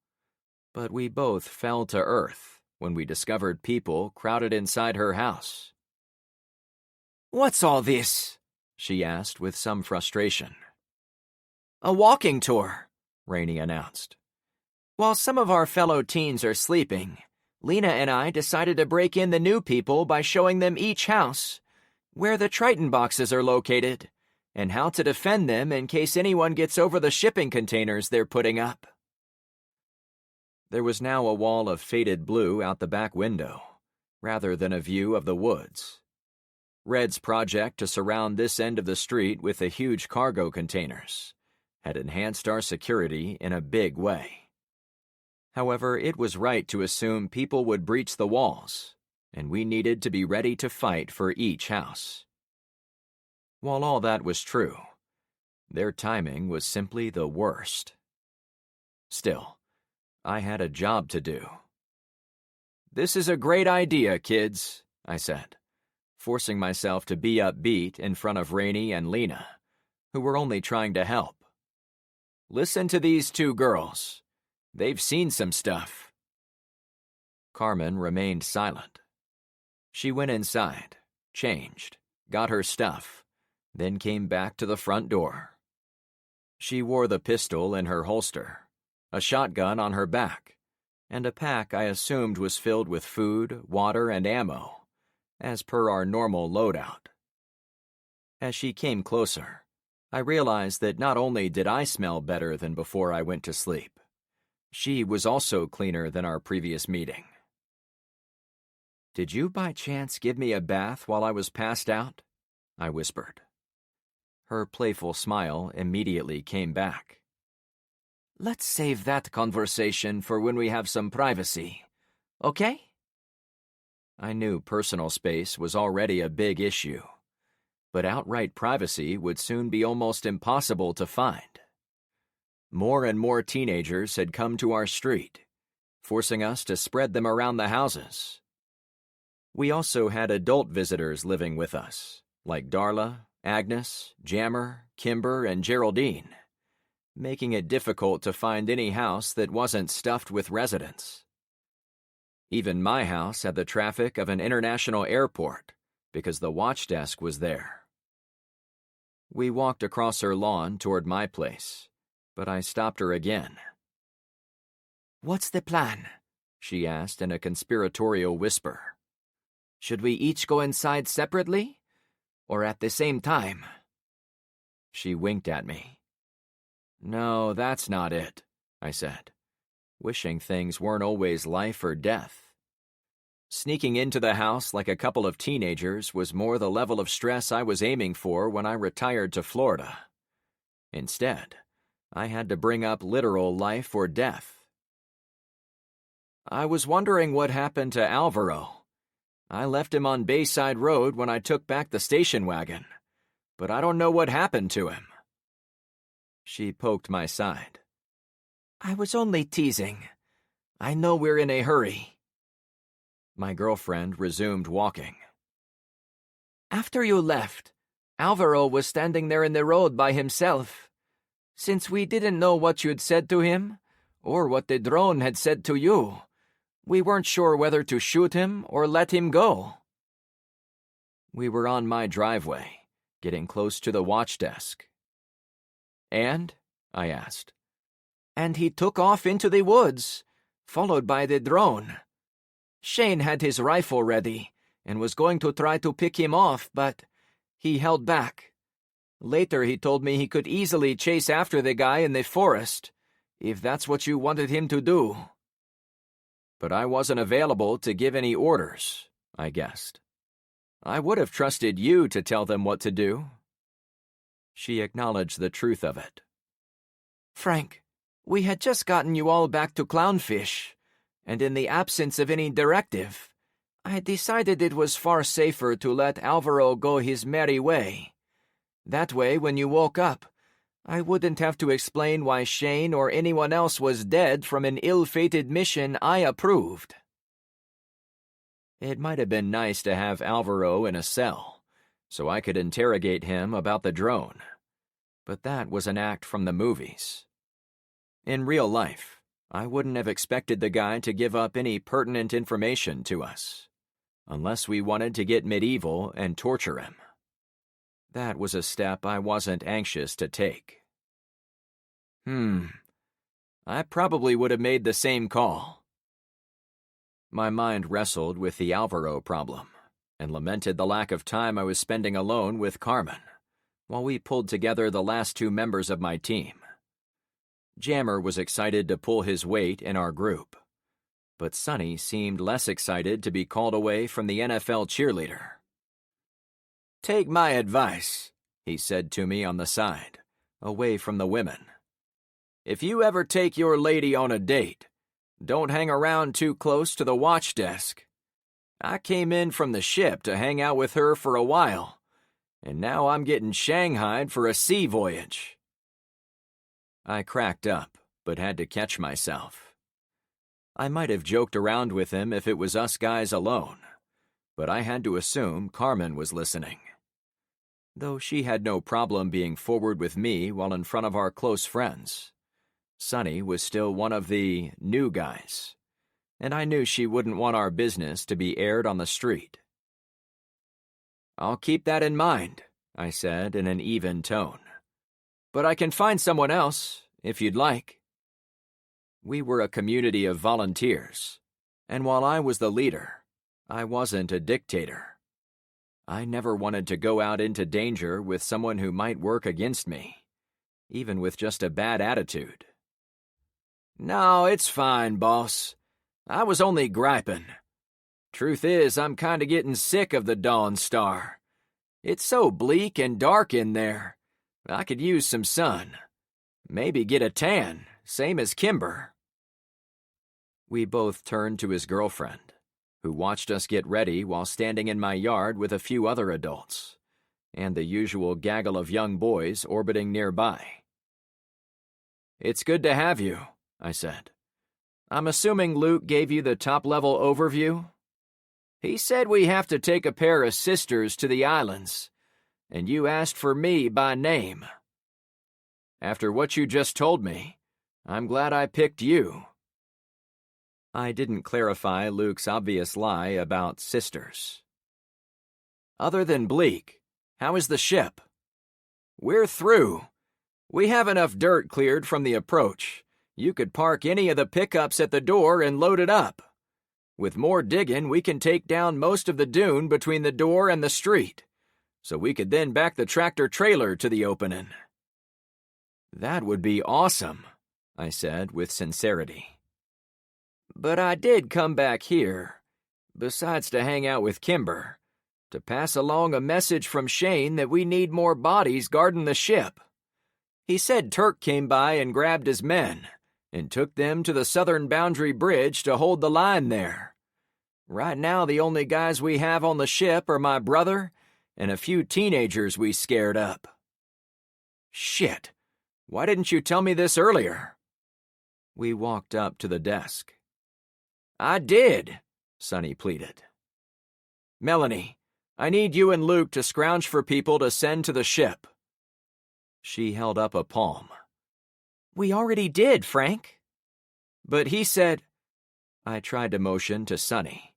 But we both fell to earth when we discovered people crowded inside her house. "What's all this?" she asked with some frustration. "A walking tour," Rainey announced. "While some of our fellow teens are sleeping, Lena and I decided to break in the new people by showing them each house, where the Triton boxes are located, and how to defend them in case anyone gets over the shipping containers they're putting up." There was now a wall of faded blue out the back window, rather than a view of the woods. Red's project to surround this end of the street with the huge cargo containers had enhanced our security in a big way. However, it was right to assume people would breach the walls, and we needed to be ready to fight for each house. While all that was true, their timing was simply the worst. Still, I had a job to do. "This is a great idea, kids," I said, forcing myself to be upbeat in front of Rainey and Lena, who were only trying to help. "Listen to these two girls. They've seen some stuff." Carmen remained silent. She went inside, changed, got her stuff, then came back to the front door. She wore the pistol in her holster, a shotgun on her back, and a pack I assumed was filled with food, water, and ammo, as per our normal loadout. As she came closer, I realized that not only did I smell better than before I went to sleep, she was also cleaner than our previous meeting. "Did you by chance give me a bath while I was passed out?" I whispered. Her playful smile immediately came back. "Let's save that conversation for when we have some privacy, okay?" I knew personal space was already a big issue, but outright privacy would soon be almost impossible to find. More and more teenagers had come to our street, forcing us to spread them around the houses. We also had adult visitors living with us, like Darla, Agnes, Jammer, Kimber, and Geraldine, making it difficult to find any house that wasn't stuffed with residents. Even my house had the traffic of an international airport because the watch desk was there. We walked across her lawn toward my place, but I stopped her again. "What's the plan?" she asked in a conspiratorial whisper. "Should we each go inside separately, or at the same time?" She winked at me. "No, that's not it," I said, wishing things weren't always life or death. Sneaking into the house like a couple of teenagers was more the level of stress I was aiming for when I retired to Florida. Instead, I had to bring up literal life or death. "I was wondering what happened to Alvaro. I left him on Bayside Road when I took back the station wagon, but I don't know what happened to him." She poked my side. "I was only teasing. I know we're in a hurry." My girlfriend resumed walking. "After you left, Alvaro was standing there in the road by himself. Since we didn't know what you'd said to him, or what the drone had said to you, we weren't sure whether to shoot him or let him go." We were on my driveway, getting close to the watch desk. "And?" I asked. "And he took off into the woods, followed by the drone. Shane had his rifle ready and was going to try to pick him off, but he held back. Later he told me he could easily chase after the guy in the forest, if that's what you wanted him to do." But I wasn't available to give any orders, I guessed. I would have trusted you to tell them what to do. She acknowledged the truth of it. "Frank, we had just gotten you all back to Clownfish, and in the absence of any directive, I decided it was far safer to let Alvaro go his merry way. That way, when you woke up, I wouldn't have to explain why Shane or anyone else was dead from an ill-fated mission I approved." It might have been nice to have Alvaro in a cell, so I could interrogate him about the drone, but that was an act from the movies. In real life, I wouldn't have expected the guy to give up any pertinent information to us, unless we wanted to get medieval and torture him. That was a step I wasn't anxious to take. I probably would have made the same call. My mind wrestled with the Alvaro problem and lamented the lack of time I was spending alone with Carmen while we pulled together the last two members of my team. Jammer was excited to pull his weight in our group, but Sonny seemed less excited to be called away from the NFL cheerleader. "Take my advice," he said to me on the side, away from the women. "If you ever take your lady on a date, don't hang around too close to the watch desk. I came in from the ship to hang out with her for a while, and now I'm getting shanghaied for a sea voyage." I cracked up, but had to catch myself. I might have joked around with him if it was us guys alone, but I had to assume Carmen was listening. Though she had no problem being forward with me while in front of our close friends, Sonny was still one of the new guys, and I knew she wouldn't want our business to be aired on the street. "I'll keep that in mind," I said in an even tone. "But I can find someone else, if you'd like." We were a community of volunteers, and while I was the leader, I wasn't a dictator. I never wanted to go out into danger with someone who might work against me, even with just a bad attitude. "No, it's fine, boss. I was only griping. Truth is, I'm kinda getting sick of the Dawn Star. It's so bleak and dark in there. I could use some sun. Maybe get a tan, same as Kimber." We both turned to his girlfriend, who watched us get ready while standing in my yard with a few other adults, and the usual gaggle of young boys orbiting nearby. "It's good to have you," I said. "I'm assuming Luke gave you the top-level overview? He said we have to take a pair of sisters to the islands, and you asked for me by name. After what you just told me, I'm glad I picked you." I didn't clarify Luke's obvious lie about sisters. "Other than bleak, how is the ship?" "We're through. We have enough dirt cleared from the approach. You could park any of the pickups at the door and load it up. With more digging, we can take down most of the dune between the door and the street, so we could then back the tractor-trailer to the opening." "That would be awesome," I said with sincerity. "But I did come back here, besides to hang out with Kimber, to pass along a message from Shane that we need more bodies guarding the ship. He said Turk came by and grabbed his men, and took them to the southern boundary bridge to hold the line there. Right now the only guys we have on the ship are my brother and a few teenagers we scared up." "Shit! Why didn't you tell me this earlier?" We walked up to the desk. "I did," Sonny pleaded. "Melanie, I need you and Luke to scrounge for people to send to the ship." She held up a palm. "We already did, Frank." "But he said—" I tried to motion to Sonny.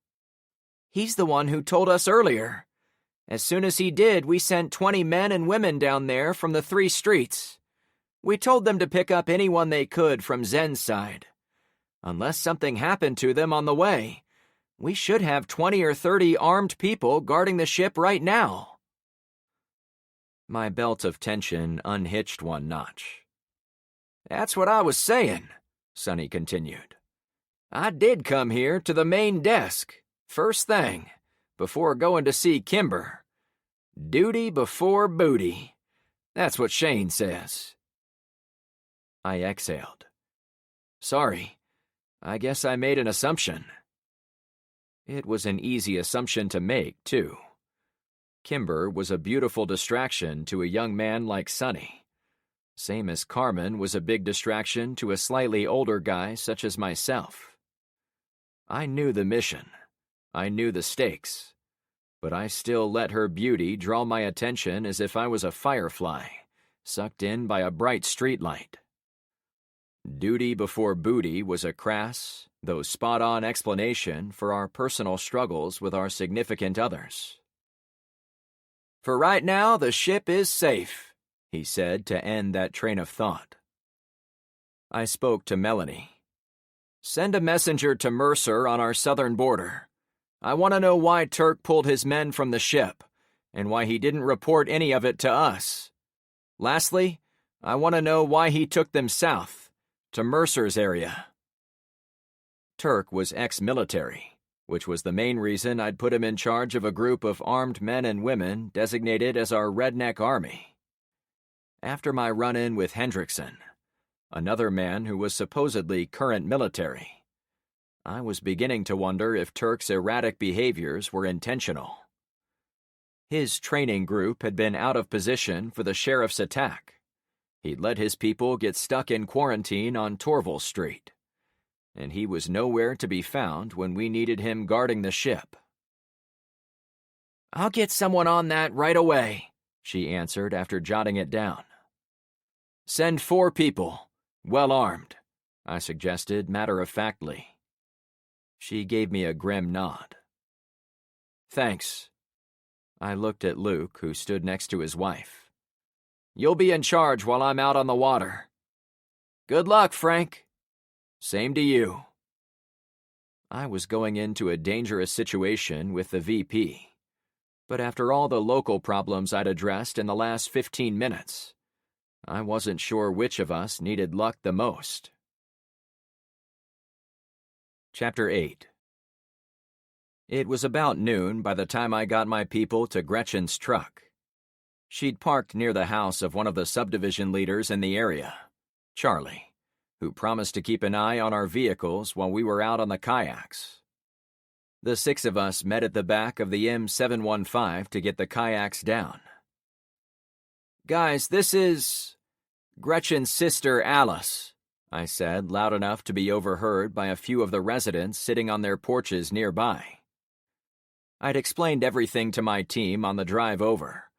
"He's the one who told us earlier. As soon as he did, we sent 20 men and women down there from the 3 streets. We told them to pick up anyone they could from Zen's side. Unless something happened to them on the way, we should have 20 or 30 armed people guarding the ship right now." My belt of tension unhitched one notch. "That's what I was saying," Sonny continued. "I did come here to the main desk, first thing, before going to see Kimber. Duty before booty. That's what Shane says." I exhaled. "Sorry. I guess I made an assumption." It was an easy assumption to make, too. Kimber was a beautiful distraction to a young man like Sonny, same as Carmen was a big distraction to a slightly older guy such as myself. I knew the mission. I knew the stakes. But I still let her beauty draw my attention as if I was a firefly, sucked in by a bright streetlight. Duty before booty was a crass, though spot-on explanation for our personal struggles with our significant others. "For right now, the ship is safe," he said to end that train of thought. I spoke to Melanie. Send a messenger to Mercer on our southern border. I want to know why Turk pulled his men from the ship, and why he didn't report any of it to us. Lastly, I want to know why he took them south, to Mercer's area. Turk was ex-military, which was the main reason I'd put him in charge of a group of armed men and women designated as our Redneck Army. After my run-in with Hendrickson, another man who was supposedly current military, I was beginning to wonder if Turk's erratic behaviors were intentional. His training group had been out of position for the sheriff's attack. He'd let his people get stuck in quarantine on Torval Street, and he was nowhere to be found when we needed him guarding the ship. "I'll get someone on that right away," she answered after jotting it down. "Send 4 people, well armed," I suggested matter-of-factly. She gave me a grim nod. "Thanks." I looked at Luke, who stood next to his wife. "You'll be in charge while I'm out on the water." "Good luck, Frank." "Same to you." I was going into a dangerous situation with the VP, but after all the local problems I'd addressed in the last 15 minutes, I wasn't sure which of us needed luck the most. Chapter 8. It was about noon by the time I got my people to Gretchen's truck. She'd parked near the house of one of the subdivision leaders in the area, Charlie, who promised to keep an eye on our vehicles while we were out on the kayaks. The 6 of us met at the back of the M715 to get the kayaks down. "Guys, this is Gretchen's sister, Alice," I said, loud enough to be overheard by a few of the residents sitting on their porches nearby. I'd explained everything to my team on the drive over,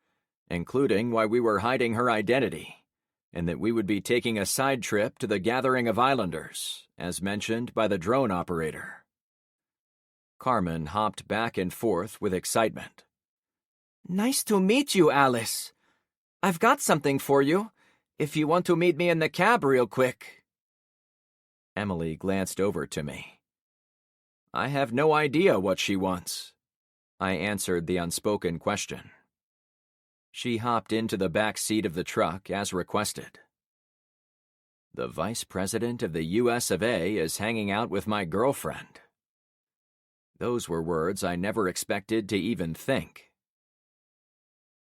including why we were hiding her identity, and that we would be taking a side trip to the gathering of islanders, as mentioned by the drone operator. Carmen hopped back and forth with excitement. "Nice to meet you, Alice. I've got something for you, if you want to meet me in the cab real quick." Emily glanced over to me. "I have no idea what she wants." I answered the unspoken question. She hopped into the back seat of the truck as requested. "The Vice President of the US of A is hanging out with my girlfriend." Those were words I never expected to even think.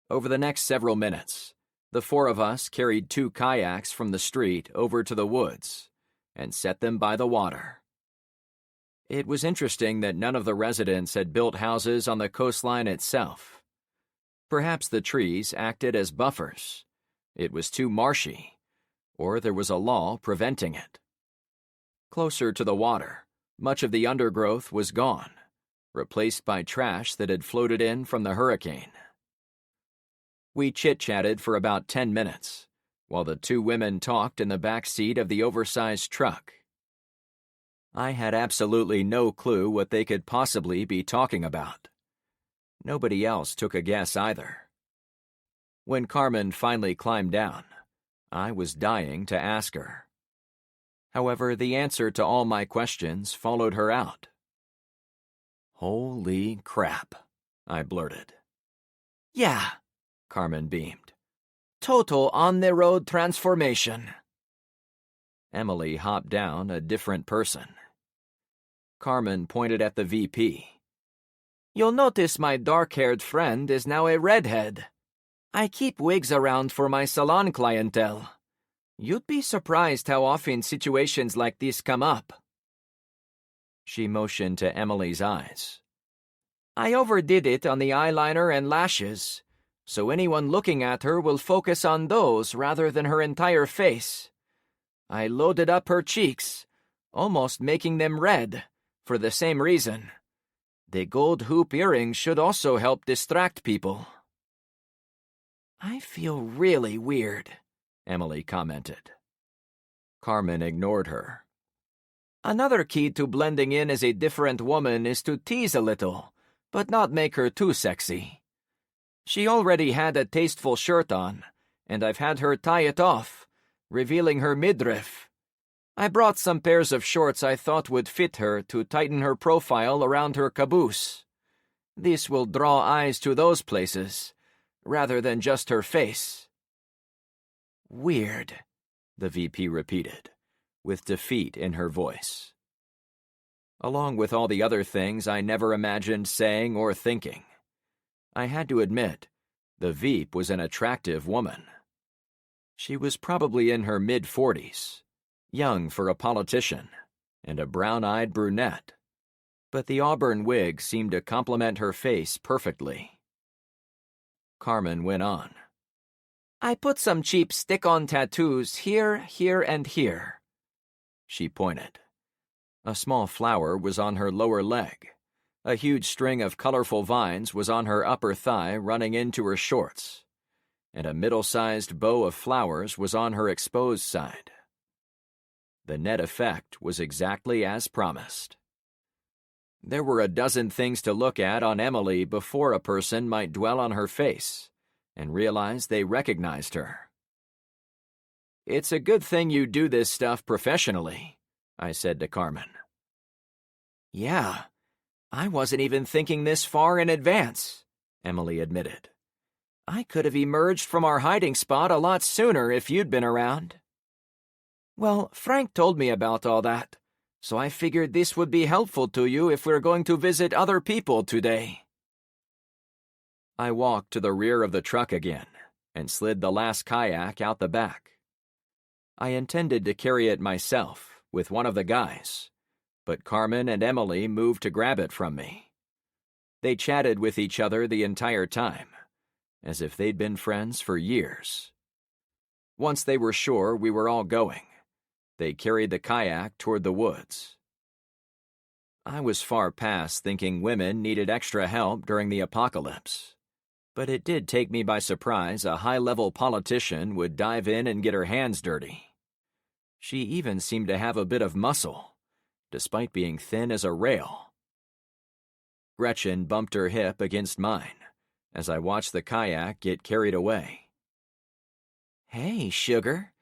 Over the next several minutes, the 4 of us carried 2 kayaks from the street over to the woods and set them by the water. It was interesting that none of the residents had built houses on the coastline itself. Perhaps the trees acted as buffers. It was too marshy, or there was a law preventing it. Closer to the water, much of the undergrowth was gone, replaced by trash that had floated in from the hurricane. We chit-chatted for about 10 minutes, while the 2 women talked in the back seat of the oversized truck. I had absolutely no clue what they could possibly be talking about. Nobody else took a guess either. When Carmen finally climbed down, I was dying to ask her. However, the answer to all my questions followed her out. "Holy crap," I blurted. "Yeah," Carmen beamed. "Total on-the-road transformation." Emily hopped down a different person. Carmen pointed at the VP. "You'll notice my dark-haired friend is now a redhead. I keep wigs around for my salon clientele. You'd be surprised how often situations like this come up." She motioned to Emily's eyes. "I overdid it on the eyeliner and lashes, so anyone looking at her will focus on those rather than her entire face. I loaded up her cheeks, almost making them red, for the same reason. The gold hoop earrings should also help distract people." "I feel really weird," Emily commented. Carmen ignored her. "Another key to blending in as a different woman is to tease a little, but not make her too sexy. She already had a tasteful shirt on, and I've had her tie it off, revealing her midriff. I brought some pairs of shorts I thought would fit her to tighten her profile around her caboose. This will draw eyes to those places, rather than just her face." "Weird," the VP repeated, with defeat in her voice. Along with all the other things I never imagined saying or thinking, I had to admit, the Veep was an attractive woman. She was probably in her mid-40s, young for a politician, and a brown-eyed brunette, but the auburn wig seemed to complement her face perfectly. Carmen went on. "I put some cheap stick-on tattoos here, here, and here." She pointed. A small flower was on her lower leg. A huge string of colorful vines was on her upper thigh running into her shorts, and a middle-sized bow of flowers was on her exposed side. The net effect was exactly as promised. There were a dozen things to look at on Emily before a person might dwell on her face and realize they recognized her. "It's a good thing you do this stuff professionally," I said to Carmen. "Yeah, I wasn't even thinking this far in advance," Emily admitted. "I could have emerged from our hiding spot a lot sooner if you'd been around." "Well, Frank told me about all that, so I figured this would be helpful to you if we're going to visit other people today." I walked to the rear of the truck again and slid the last kayak out the back. I intended to carry it myself with one of the guys, but Carmen and Emily moved to grab it from me. They chatted with each other the entire time, as if they'd been friends for years. Once they were sure we were all going, they carried the kayak toward the woods. I was far past thinking women needed extra help during the apocalypse, but it did take me by surprise a high-level politician would dive in and get her hands dirty. She even seemed to have a bit of muscle, despite being thin as a rail. Gretchen bumped her hip against mine as I watched the kayak get carried away. "Hey, sugar.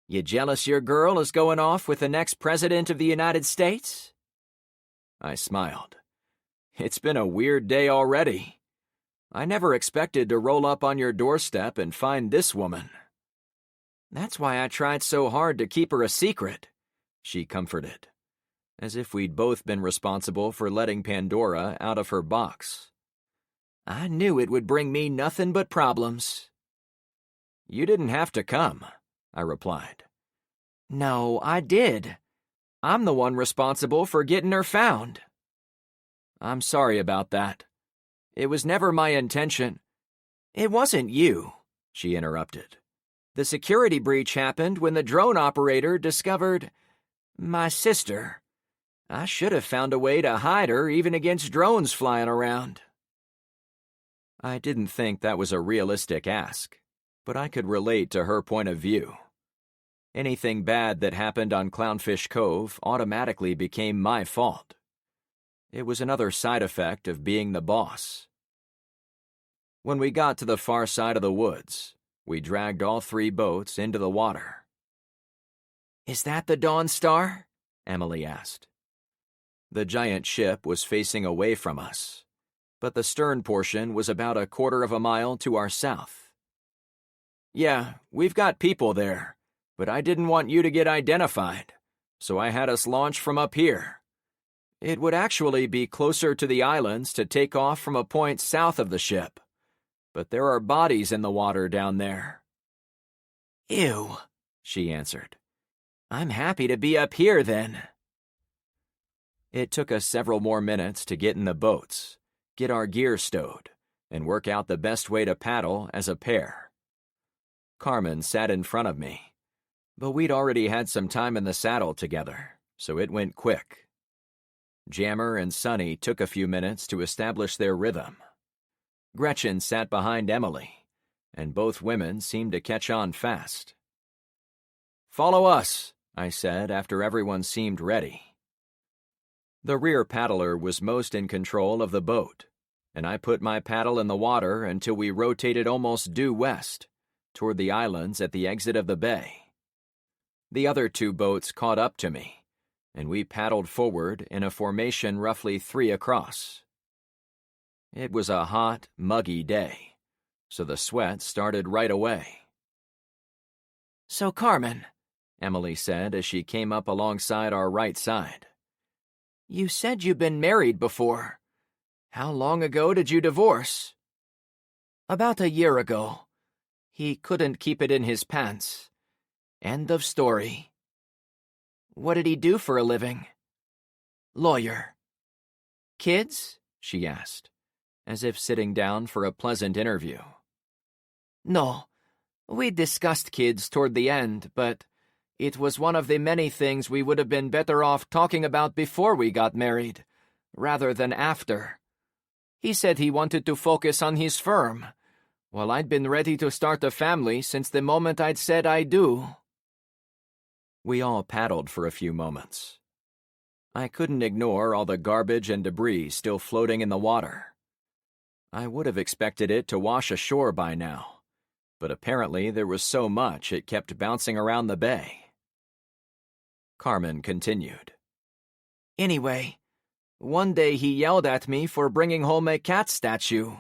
You jealous your girl is going off with the next president of the United States?" I smiled. "It's been a weird day already. I never expected to roll up on your doorstep and find this woman." "That's why I tried so hard to keep her a secret," she comforted, as if we'd both been responsible for letting Pandora out of her box. "I knew it would bring me nothing but problems." "You didn't have to come," I replied. "No, I did. I'm the one responsible for getting her found." "I'm sorry about that. It was never my intention." "It wasn't you," she interrupted. "The security breach happened when the drone operator discovered my sister. I should have found a way to hide her even against drones flying around." I didn't think that was a realistic ask, but I could relate to her point of view. Anything bad that happened on Clownfish Cove automatically became my fault. It was another side effect of being the boss. When we got to the far side of the woods, we dragged all 3 boats into the water. "Is that the Dawn Star?" Emily asked. The giant ship was facing away from us, but the stern portion was about a quarter of a mile to our south. "Yeah, we've got people there, but I didn't want you to get identified, so I had us launch from up here. It would actually be closer to the islands to take off from a point south of the ship, but there are bodies in the water down there." "Ew," she answered. "I'm happy to be up here then." It took us several more minutes to get in the boats, get our gear stowed, and work out the best way to paddle as a pair. Carmen sat in front of me, but we'd already had some time in the saddle together, so it went quick. Jammer and Sonny took a few minutes to establish their rhythm. Gretchen sat behind Emily, and both women seemed to catch on fast. "Follow us," I said after everyone seemed ready. The rear paddler was most in control of the boat, and I put my paddle in the water until we rotated almost due west, toward the islands at the exit of the bay. The other 2 boats caught up to me, and we paddled forward in a formation roughly 3 across. It was a hot, muggy day, so the sweat started right away. "So, Carmen," Emily said as she came up alongside our right side. "you said you've been married before. How long ago did you divorce?" "About a year ago. He couldn't keep it in his pants. End of story." "What did he do for a living?" "Lawyer." "Kids?" she asked, as if sitting down for a pleasant interview. "No. We discussed kids toward the end, but it was one of the many things we would have been better off talking about before we got married, rather than after. He said he wanted to focus on his firm, while I'd been ready to start a family since the moment I'd said I do." We all paddled for a few moments. I couldn't ignore all the garbage and debris still floating in the water. I would have expected it to wash ashore by now, but apparently there was so much it kept bouncing around the bay. Carmen continued. "Anyway, one day he yelled at me for bringing home a cat statue.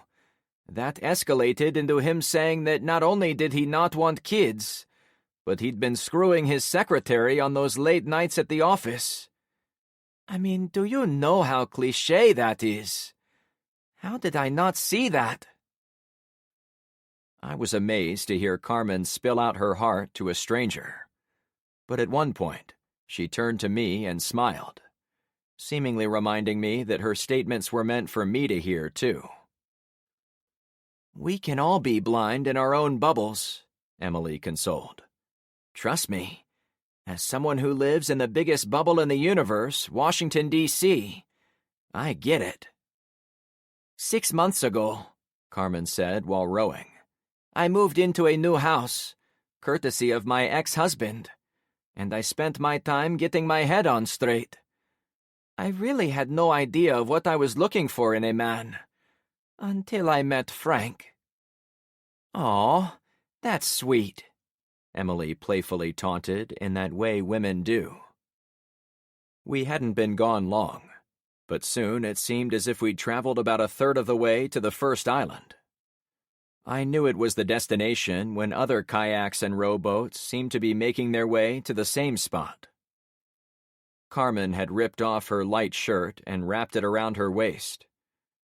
That escalated into him saying that not only did he not want kids, but he'd been screwing his secretary on those late nights at the office. I mean, do you know how cliché that is? How did I not see that?" I was amazed to hear Carmen spill out her heart to a stranger. But at one point, she turned to me and smiled, seemingly reminding me that her statements were meant for me to hear, too. "We can all be blind in our own bubbles," Emily consoled. "Trust me, as someone who lives in the biggest bubble in the universe, Washington, D.C., I get it." 6 months ago, Carmen said while rowing, I moved into a new house, courtesy of my ex-husband, and I spent my time getting my head on straight. I really had no idea of what I was looking for in a man, until I met Frank. "Aw, that's sweet," Emily playfully taunted in that way women do. We hadn't been gone long, but soon it seemed as if we'd traveled about a third of the way to the first island. I knew it was the destination when other kayaks and rowboats seemed to be making their way to the same spot. Carmen had ripped off her light shirt and wrapped it around her waist,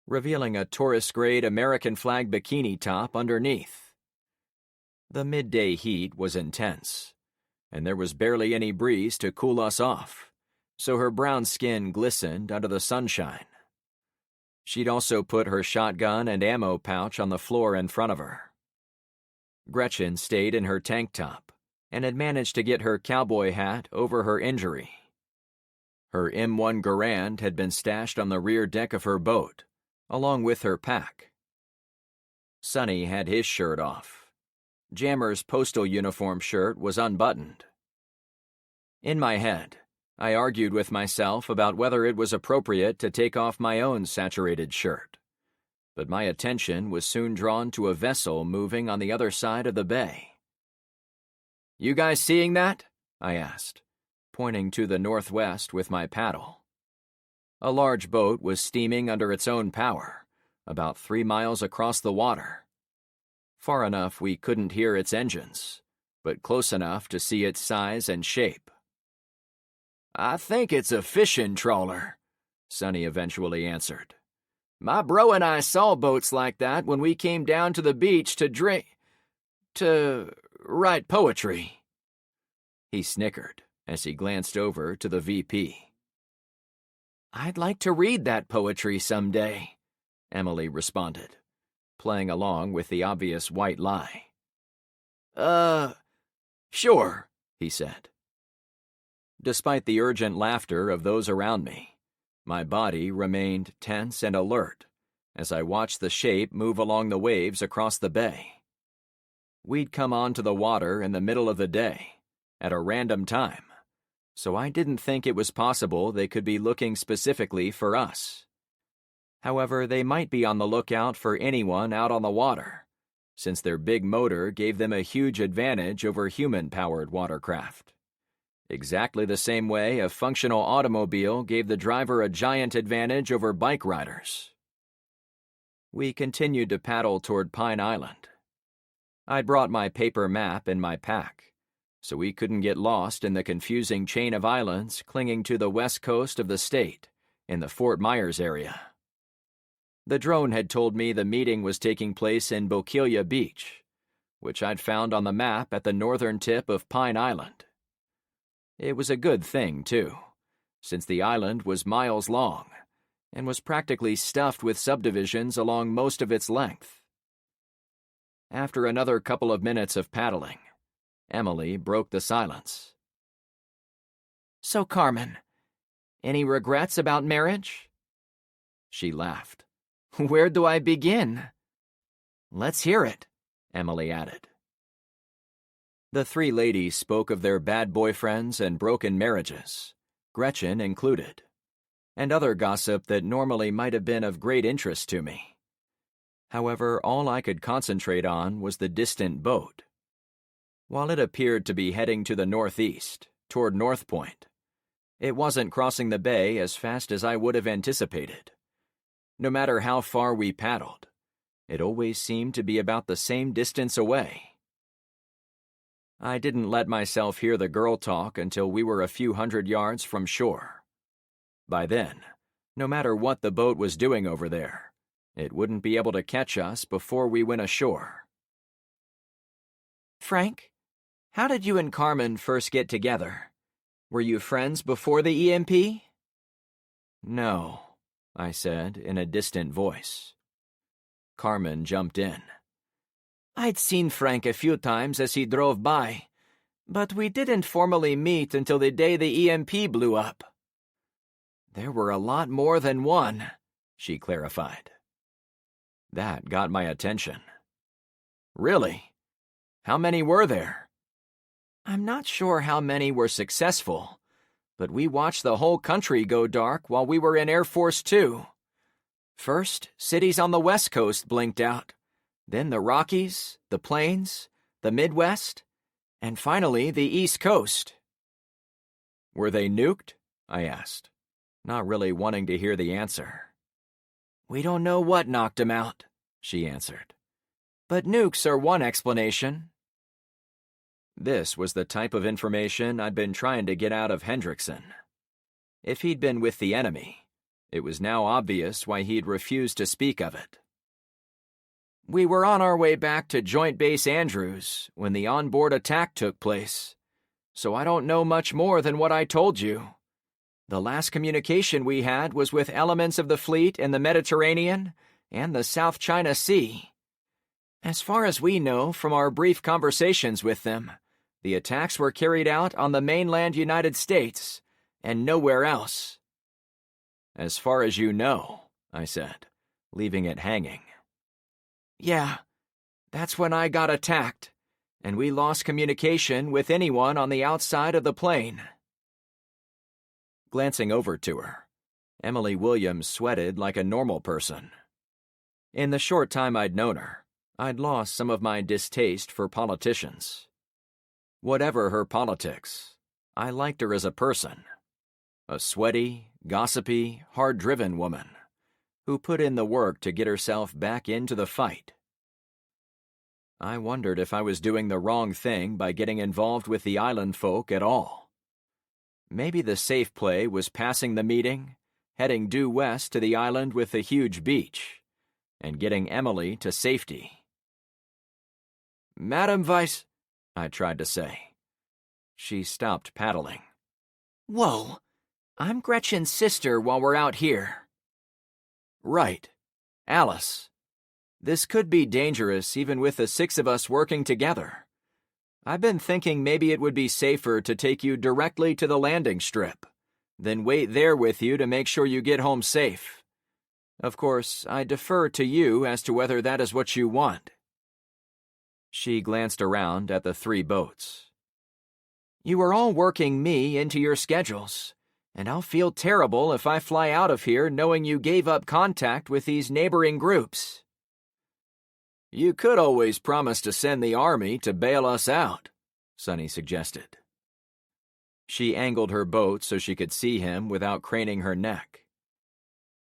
revealing a tourist-grade American flag bikini top underneath. The midday heat was intense, and there was barely any breeze to cool us off, so her brown skin glistened under the sunshine. She'd also put her shotgun and ammo pouch on the floor in front of her. Gretchen stayed in her tank top and had managed to get her cowboy hat over her injury. Her M1 Garand had been stashed on the rear deck of her boat, along with her pack. Sonny had his shirt off. Jammer's postal uniform shirt was unbuttoned. In my head, I argued with myself about whether it was appropriate to take off my own saturated shirt, but my attention was soon drawn to a vessel moving on the other side of the bay. "You guys seeing that?" I asked, pointing to the northwest with my paddle. A large boat was steaming under its own power, about 3 miles across the water. Far enough we couldn't hear its engines, but close enough to see its size and shape. "I think it's a fishing trawler," Sonny eventually answered. "My bro and I saw boats like that when we came down to the beach to write poetry." He snickered as he glanced over to the VP. "I'd like to read that poetry someday," Emily responded, playing along with the obvious white lie. Sure," he said. Despite the urgent laughter of those around me, my body remained tense and alert as I watched the shape move along the waves across the bay. We'd come onto the water in the middle of the day, at a random time, so I didn't think it was possible they could be looking specifically for us. However, they might be on the lookout for anyone out on the water, since their big motor gave them a huge advantage over human-powered watercraft. exactly the same way a functional automobile gave the driver a giant advantage over bike riders. We continued to paddle toward Pine Island. I'd brought my paper map in my pack, so we couldn't get lost in the confusing chain of islands clinging to the west coast of the state, in the Fort Myers area. The drone had told me the meeting was taking place in Bokelia Beach, which I'd found on the map at the northern tip of Pine Island. It was a good thing, too, since the island was miles long and was practically stuffed with subdivisions along most of its length. After another couple of minutes of paddling, Emily broke the silence. "So, Carmen, any regrets about marriage?" She laughed. "Where do I begin?" "Let's hear it," Emily added. The three ladies spoke of their bad boyfriends and broken marriages, Gretchen included, and other gossip that normally might have been of great interest to me. However, all I could concentrate on was the distant boat. While it appeared to be heading to the northeast, toward North Point, it wasn't crossing the bay as fast as I would have anticipated. No matter how far we paddled, it always seemed to be about the same distance away. I didn't let myself hear the girl talk until we were a few hundred yards from shore. By then, no matter what the boat was doing over there, it wouldn't be able to catch us before we went ashore. "Frank, how did you and Carmen first get together? Were you friends before the EMP?" "No," I said in a distant voice. Carmen jumped in. "I'd seen Frank a few times as he drove by, but we didn't formally meet until the day the EMP blew up." "There were a lot more than one," she clarified. That got my attention. "Really? How many were there?" "I'm not sure how many were successful, but we watched the whole country go dark while we were in Air Force 2. First, cities on the West Coast blinked out, then the Rockies, the Plains, the Midwest, and finally the East Coast." "Were they nuked?" I asked, not really wanting to hear the answer. "We don't know what knocked them out," she answered. "But nukes are one explanation." This was the type of information I'd been trying to get out of Hendrickson. If he'd been with the enemy, it was now obvious why he'd refused to speak of it. "We were on our way back to Joint Base Andrews when the onboard attack took place, so I don't know much more than what I told you. The last communication we had was with elements of the fleet in the Mediterranean and the South China Sea. As far as we know from our brief conversations with them, the attacks were carried out on the mainland United States and nowhere else." "As far as you know," I said, leaving it hanging. "Yeah, that's when I got attacked, and we lost communication with anyone on the outside of the plane." Glancing over to her, Emily Williams sweated like a normal person. In the short time I'd known her, I'd lost some of my distaste for politicians. Whatever her politics, I liked her as a person. A sweaty, gossipy, hard-driven woman who put in the work to get herself back into the fight. I wondered if I was doing the wrong thing by getting involved with the island folk at all. Maybe the safe play was passing the meeting, heading due west to the island with the huge beach, and getting Emily to safety. "Madam Vice," I tried to say. She stopped paddling. "Whoa, I'm Gretchen's sister while we're out here." "Right. Alice. This could be dangerous even with the 6 of us working together. I've been thinking maybe it would be safer to take you directly to the landing strip, then wait there with you to make sure you get home safe. Of course, I defer to you as to whether that is what you want." She glanced around at the 3 boats. "You are all working me into your schedules, and I'll feel terrible if I fly out of here knowing you gave up contact with these neighboring groups." "You could always promise to send the army to bail us out," Sonny suggested. She angled her boat so she could see him without craning her neck.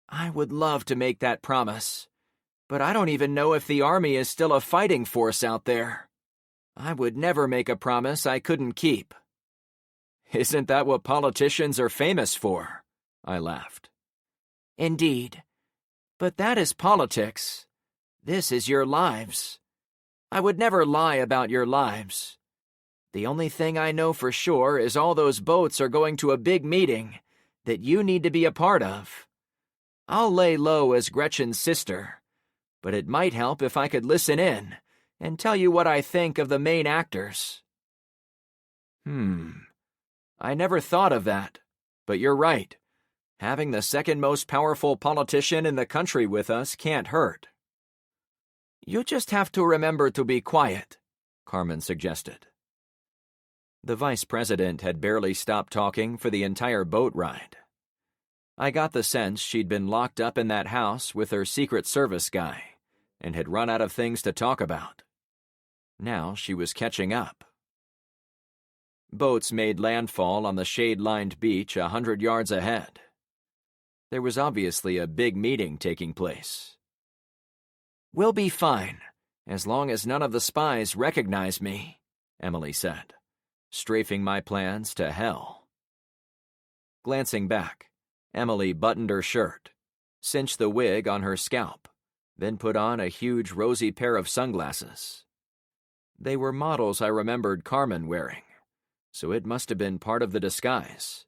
I would love to make that promise, but I don't even know if the army is still a fighting force out there. I would never make a promise I couldn't keep. Isn't that what politicians are famous for? I laughed. Indeed. But that is politics. This is your lives. I would never lie about your lives. The only thing I know for sure is all those boats are going to a big meeting that you need to be a part of. I'll lay low as Gretchen's sister, but it might help if I could listen in and tell you what I think of the main actors. I never thought of that, but you're right. Having the second most powerful politician in the country with us can't hurt. You just have to remember to be quiet, Carmen suggested. The vice president had barely stopped talking for the entire boat ride. I got the sense she'd been locked up in that house with her Secret Service guy and had run out of things to talk about. Now she was catching up. Boats made landfall on the shade-lined beach 100 yards ahead. There was obviously a big meeting taking place. We'll be fine, as long as none of the spies recognize me, Emily said, strafing my plans to hell. Glancing back, Emily buttoned her shirt, cinched the wig on her scalp, then put on a huge rosy pair of sunglasses. They were models I remembered Carmen wearing, so it must have been part of the disguise.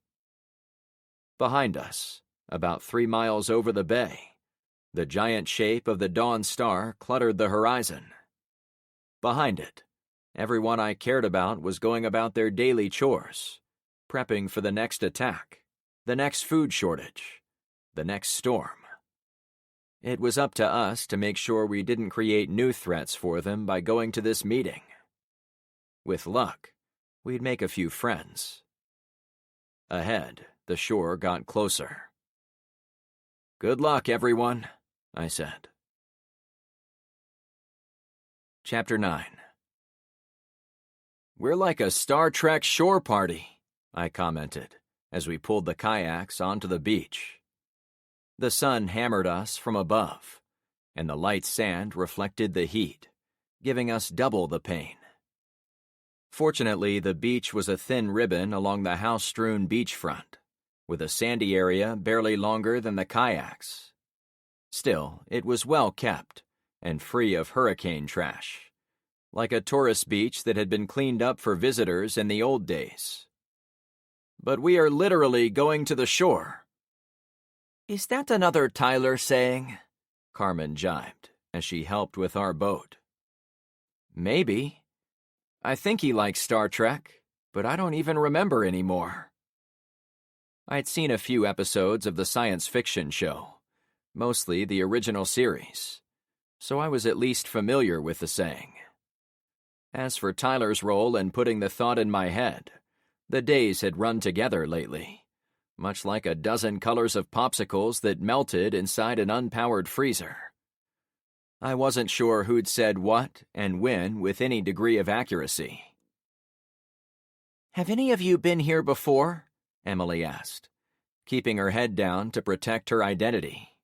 Behind us, about 3 miles over the bay, the giant shape of the Dawn Star cluttered the horizon. Behind it, everyone I cared about was going about their daily chores, prepping for the next attack, the next food shortage, the next storm. It was up to us to make sure we didn't create new threats for them by going to this meeting. With luck, we'd make a few friends. Ahead, the shore got closer. "Good luck, everyone," I said. Chapter 9. "We're like a Star Trek shore party," I commented, as we pulled the kayaks onto the beach. The sun hammered us from above, and the light sand reflected the heat, giving us double the pain. Fortunately, the beach was a thin ribbon along the house-strewn beachfront, with a sandy area barely longer than the kayaks. Still, it was well kept and free of hurricane trash, like a tourist beach that had been cleaned up for visitors in the old days. "But we are literally going to the shore." "Is that another Tyler saying?" Carmen jibed as she helped with our boat. "Maybe. I think he likes Star Trek, but I don't even remember anymore." I'd seen a few episodes of the science fiction show, mostly the original series, so I was at least familiar with the saying. As for Tyler's role in putting the thought in my head, the days had run together lately, much like a dozen colors of popsicles that melted inside an unpowered freezer. I wasn't sure who'd said what and when with any degree of accuracy. "Have any of you been here before?" Emily asked, keeping her head down to protect her identity.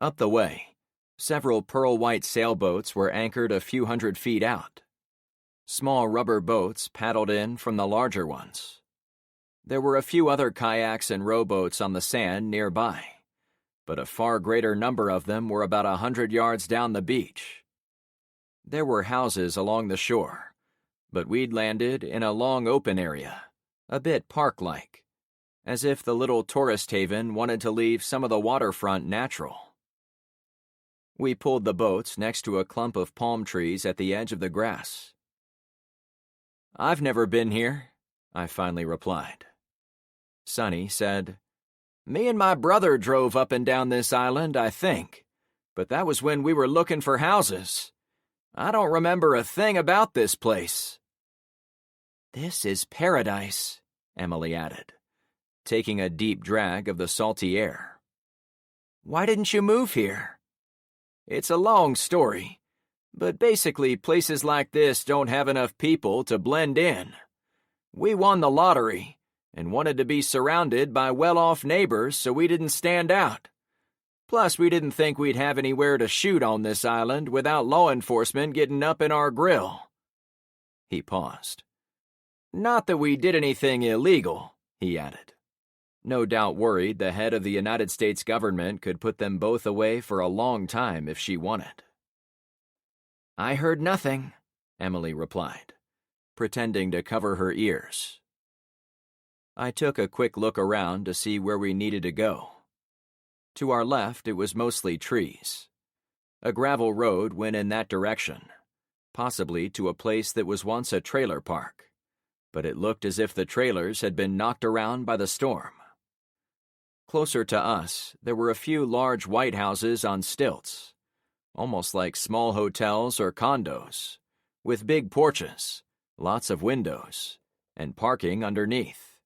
Up the way, several pearl-white sailboats were anchored a few hundred feet out. Small rubber boats paddled in from the larger ones. There were a few other kayaks and rowboats on the sand nearby, but a far greater number of them were about 100 yards down the beach. There were houses along the shore, but we'd landed in a long open area, a bit park-like, as if the little tourist haven wanted to leave some of the waterfront natural. We pulled the boats next to a clump of palm trees at the edge of the grass. "I've never been here," I finally replied. Sonny said, "Me and my brother drove up and down this island, I think, but that was when we were looking for houses. I don't remember a thing about this place." "This is paradise," Emily added, taking a deep drag of the salty air. "Why didn't you move here?" "It's a long story, but basically places like this don't have enough people to blend in. We won the lottery and wanted to be surrounded by well-off neighbors so we didn't stand out. Plus, we didn't think we'd have anywhere to shoot on this island without law enforcement getting up in our grill." He paused. "Not that we did anything illegal," he added, no doubt worried the head of the United States government could put them both away for a long time if she wanted. "I heard nothing," Emily replied, pretending to cover her ears. I took a quick look around to see where we needed to go. To our left, it was mostly trees. A gravel road went in that direction, possibly to a place that was once a trailer park, but it looked as if the trailers had been knocked around by the storm. Closer to us, there were a few large white houses on stilts, almost like small hotels or condos, with big porches, lots of windows, and parking underneath.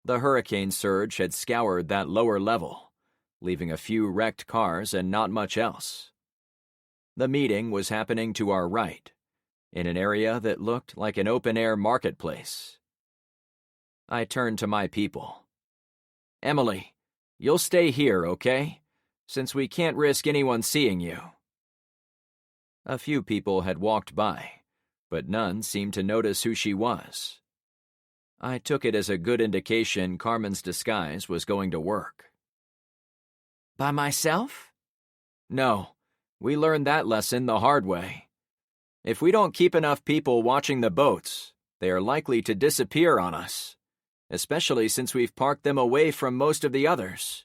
The hurricane surge had scoured that lower level, leaving a few wrecked cars and not much else. The meeting was happening to our right, in an area that looked like an open-air marketplace. I turned to my people. "Emily, you'll stay here, okay? Since we can't risk anyone seeing you." A few people had walked by, but none seemed to notice who she was. I took it as a good indication Carmen's disguise was going to work. "By myself?" "No, we learned that lesson the hard way. If we don't keep enough people watching the boats, they are likely to disappear on us, especially since we've parked them away from most of the others.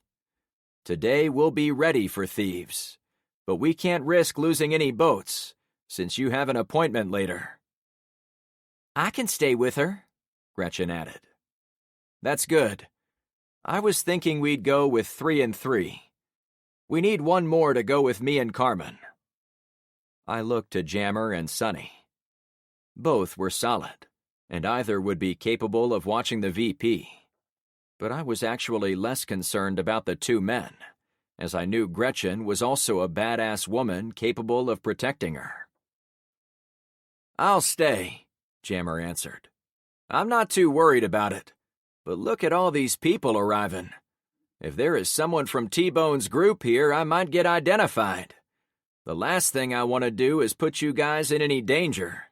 Today we'll be ready for thieves, but we can't risk losing any boats, since you have an appointment later." "I can stay with her," Gretchen added. "That's good. I was thinking we'd go with 3 and 3. We need one more to go with me and Carmen." I looked to Jammer and Sonny. Both were solid, and either would be capable of watching the VP. But I was actually less concerned about the two men, as I knew Gretchen was also a badass woman capable of protecting her. "I'll stay," Jammer answered. "I'm not too worried about it, but look at all these people arriving. If there is someone from T-Bone's group here, I might get identified. The last thing I want to do is put you guys in any danger."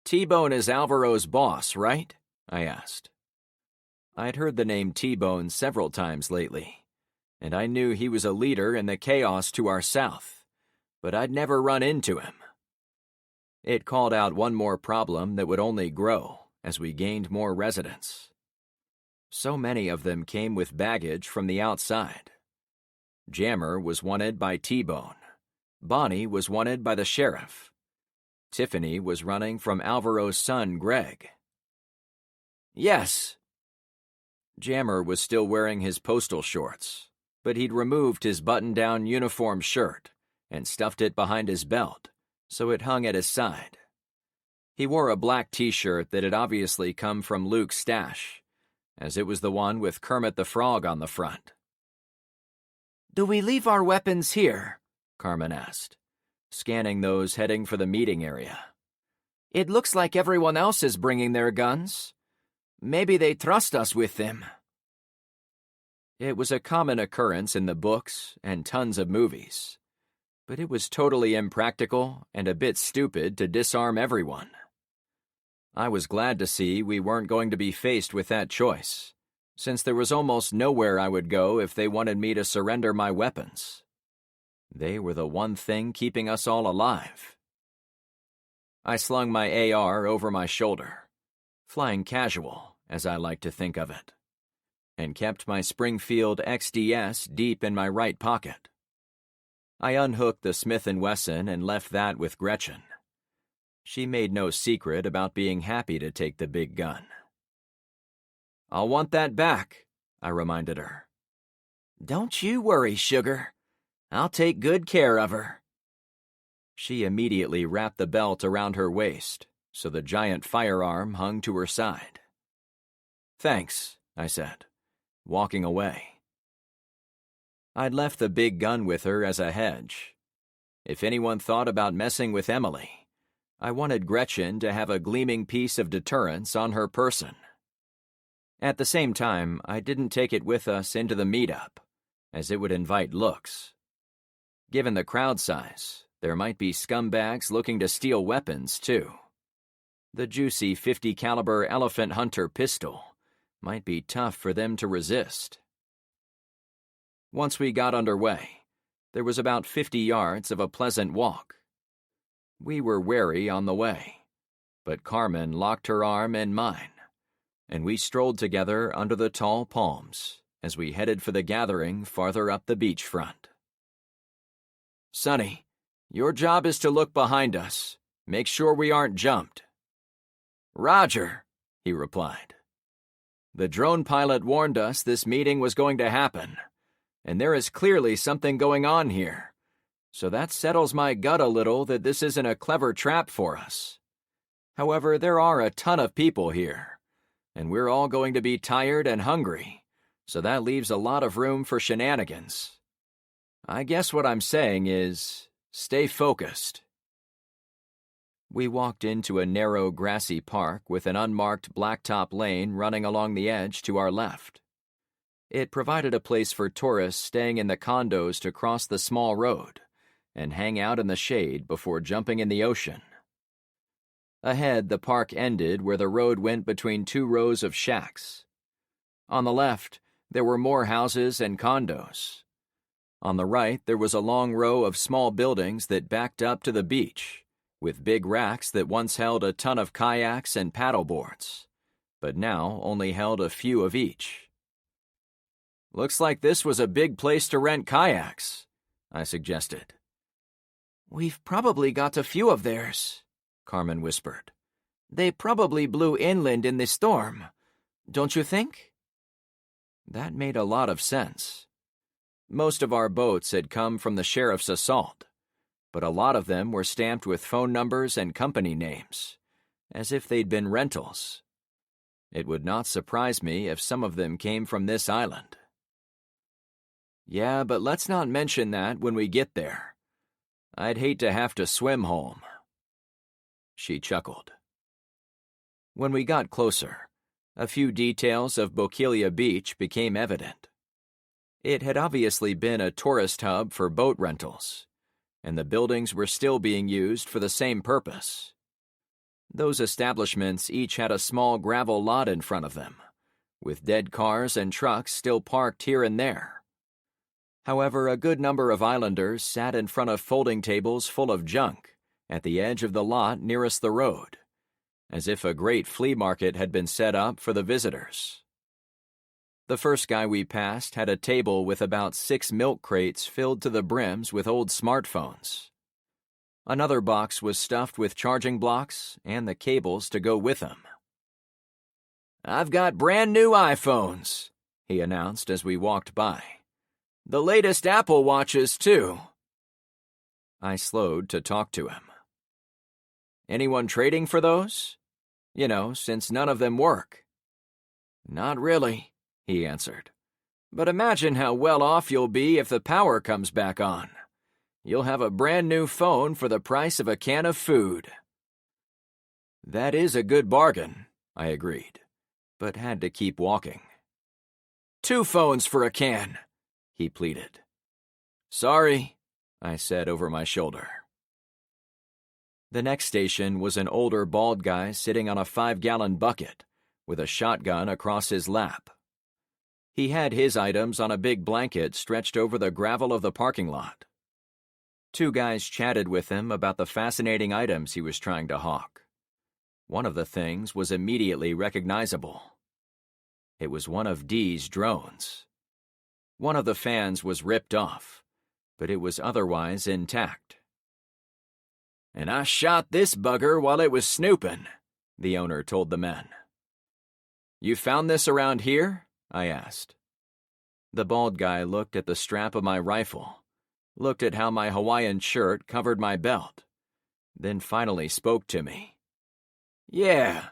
"T-Bone is Alvaro's boss, right?" I asked. I'd heard the name T-Bone several times lately, and I knew he was a leader in the chaos to our south, but I'd never run into him. It called out one more problem that would only grow as we gained more residents. So many of them came with baggage from the outside. Jammer was wanted by T-Bone. Bonnie was wanted by the sheriff. Tiffany was running from Alvaro's son, Greg. "Yes." Jammer was still wearing his postal shorts, but he'd removed his button-down uniform shirt and stuffed it behind his belt, so it hung at his side. He wore a black t-shirt that had obviously come from Luke's stash, as it was the one with Kermit the Frog on the front. "Do we leave our weapons here?" Carmen asked, scanning those heading for the meeting area. "It looks like everyone else is bringing their guns. Maybe they trust us with them." It was a common occurrence in the books and tons of movies, but it was totally impractical and a bit stupid to disarm everyone. I was glad to see we weren't going to be faced with that choice, since there was almost nowhere I would go if they wanted me to surrender my weapons. They were the one thing keeping us all alive. I slung my AR over my shoulder, flying casual, as I like to think of it, and kept my Springfield XDS deep in my right pocket. I unhooked the Smith & Wesson and left that with Gretchen. She made no secret about being happy to take the big gun. "I'll want that back," I reminded her. "Don't you worry, sugar. I'll take good care of her." She immediately wrapped the belt around her waist, so the giant firearm hung to her side. "Thanks," I said, walking away. I'd left the big gun with her as a hedge. If anyone thought about messing with Emily, I wanted Gretchen to have a gleaming piece of deterrence on her person. At the same time, I didn't take it with us into the meetup, as it would invite looks. Given the crowd size, there might be scumbags looking to steal weapons, too. The juicy .50 caliber Elephant Hunter pistol might be tough for them to resist. Once we got underway, there was about 50 yards of a pleasant walk. We were wary on the way, but Carmen locked her arm in mine, and we strolled together under the tall palms as we headed for the gathering farther up the beachfront. "Sonny, your job is to look behind us. Make sure we aren't jumped." "Roger," he replied. "The drone pilot warned us this meeting was going to happen, and there is clearly something going on here, so that settles my gut a little that this isn't a clever trap for us. However, there are a ton of people here, and we're all going to be tired and hungry, so that leaves a lot of room for shenanigans. I guess what I'm saying is, stay focused." We walked into a narrow, grassy park with an unmarked blacktop lane running along the edge to our left. It provided a place for tourists staying in the condos to cross the small road and hang out in the shade before jumping in the ocean. Ahead, the park ended where the road went between two rows of shacks. On the left, there were more houses and condos. On the right, there was a long row of small buildings that backed up to the beach, with big racks that once held a ton of kayaks and paddleboards, but now only held a few of each. "Looks like this was a big place to rent kayaks," I suggested. "We've probably got a few of theirs," Carmen whispered. "They probably blew inland in the storm. Don't you think?" That made a lot of sense. Most of our boats had come from the sheriff's assault, but a lot of them were stamped with phone numbers and company names, as if they'd been rentals. It would not surprise me if some of them came from this island. "Yeah, but let's not mention that when we get there. I'd hate to have to swim home." She chuckled. When we got closer, a few details of Bokelia Beach became evident. It had obviously been a tourist hub for boat rentals, and the buildings were still being used for the same purpose. Those establishments each had a small gravel lot in front of them, with dead cars and trucks still parked here and there. However, a good number of islanders sat in front of folding tables full of junk at the edge of the lot nearest the road, as if a great flea market had been set up for the visitors. The first guy we passed had a table with about 6 milk crates filled to the brims with old smartphones. Another box was stuffed with charging blocks and the cables to go with them. "I've got brand new iPhones," he announced as we walked by. "The latest Apple Watches, too." I slowed to talk to him. "Anyone trading for those? You know, since none of them work." "Not really," he answered. "But imagine how well off you'll be if the power comes back on. You'll have a brand new phone for the price of a can of food." That is a good bargain, I agreed, but had to keep walking. "2 phones for a can," he pleaded. "Sorry," I said over my shoulder. The next station was an older bald guy sitting on a 5-gallon bucket with a shotgun across his lap. He had his items on a big blanket stretched over the gravel of the parking lot. 2 guys chatted with him about the fascinating items he was trying to hawk. One of the things was immediately recognizable. It was one of Dee's drones. One of the fans was ripped off, but it was otherwise intact. "And I shot this bugger while it was snooping," the owner told the men. "You found this around here?" I asked. The bald guy looked at the strap of my rifle, looked at how my Hawaiian shirt covered my belt, then finally spoke to me. "Yeah,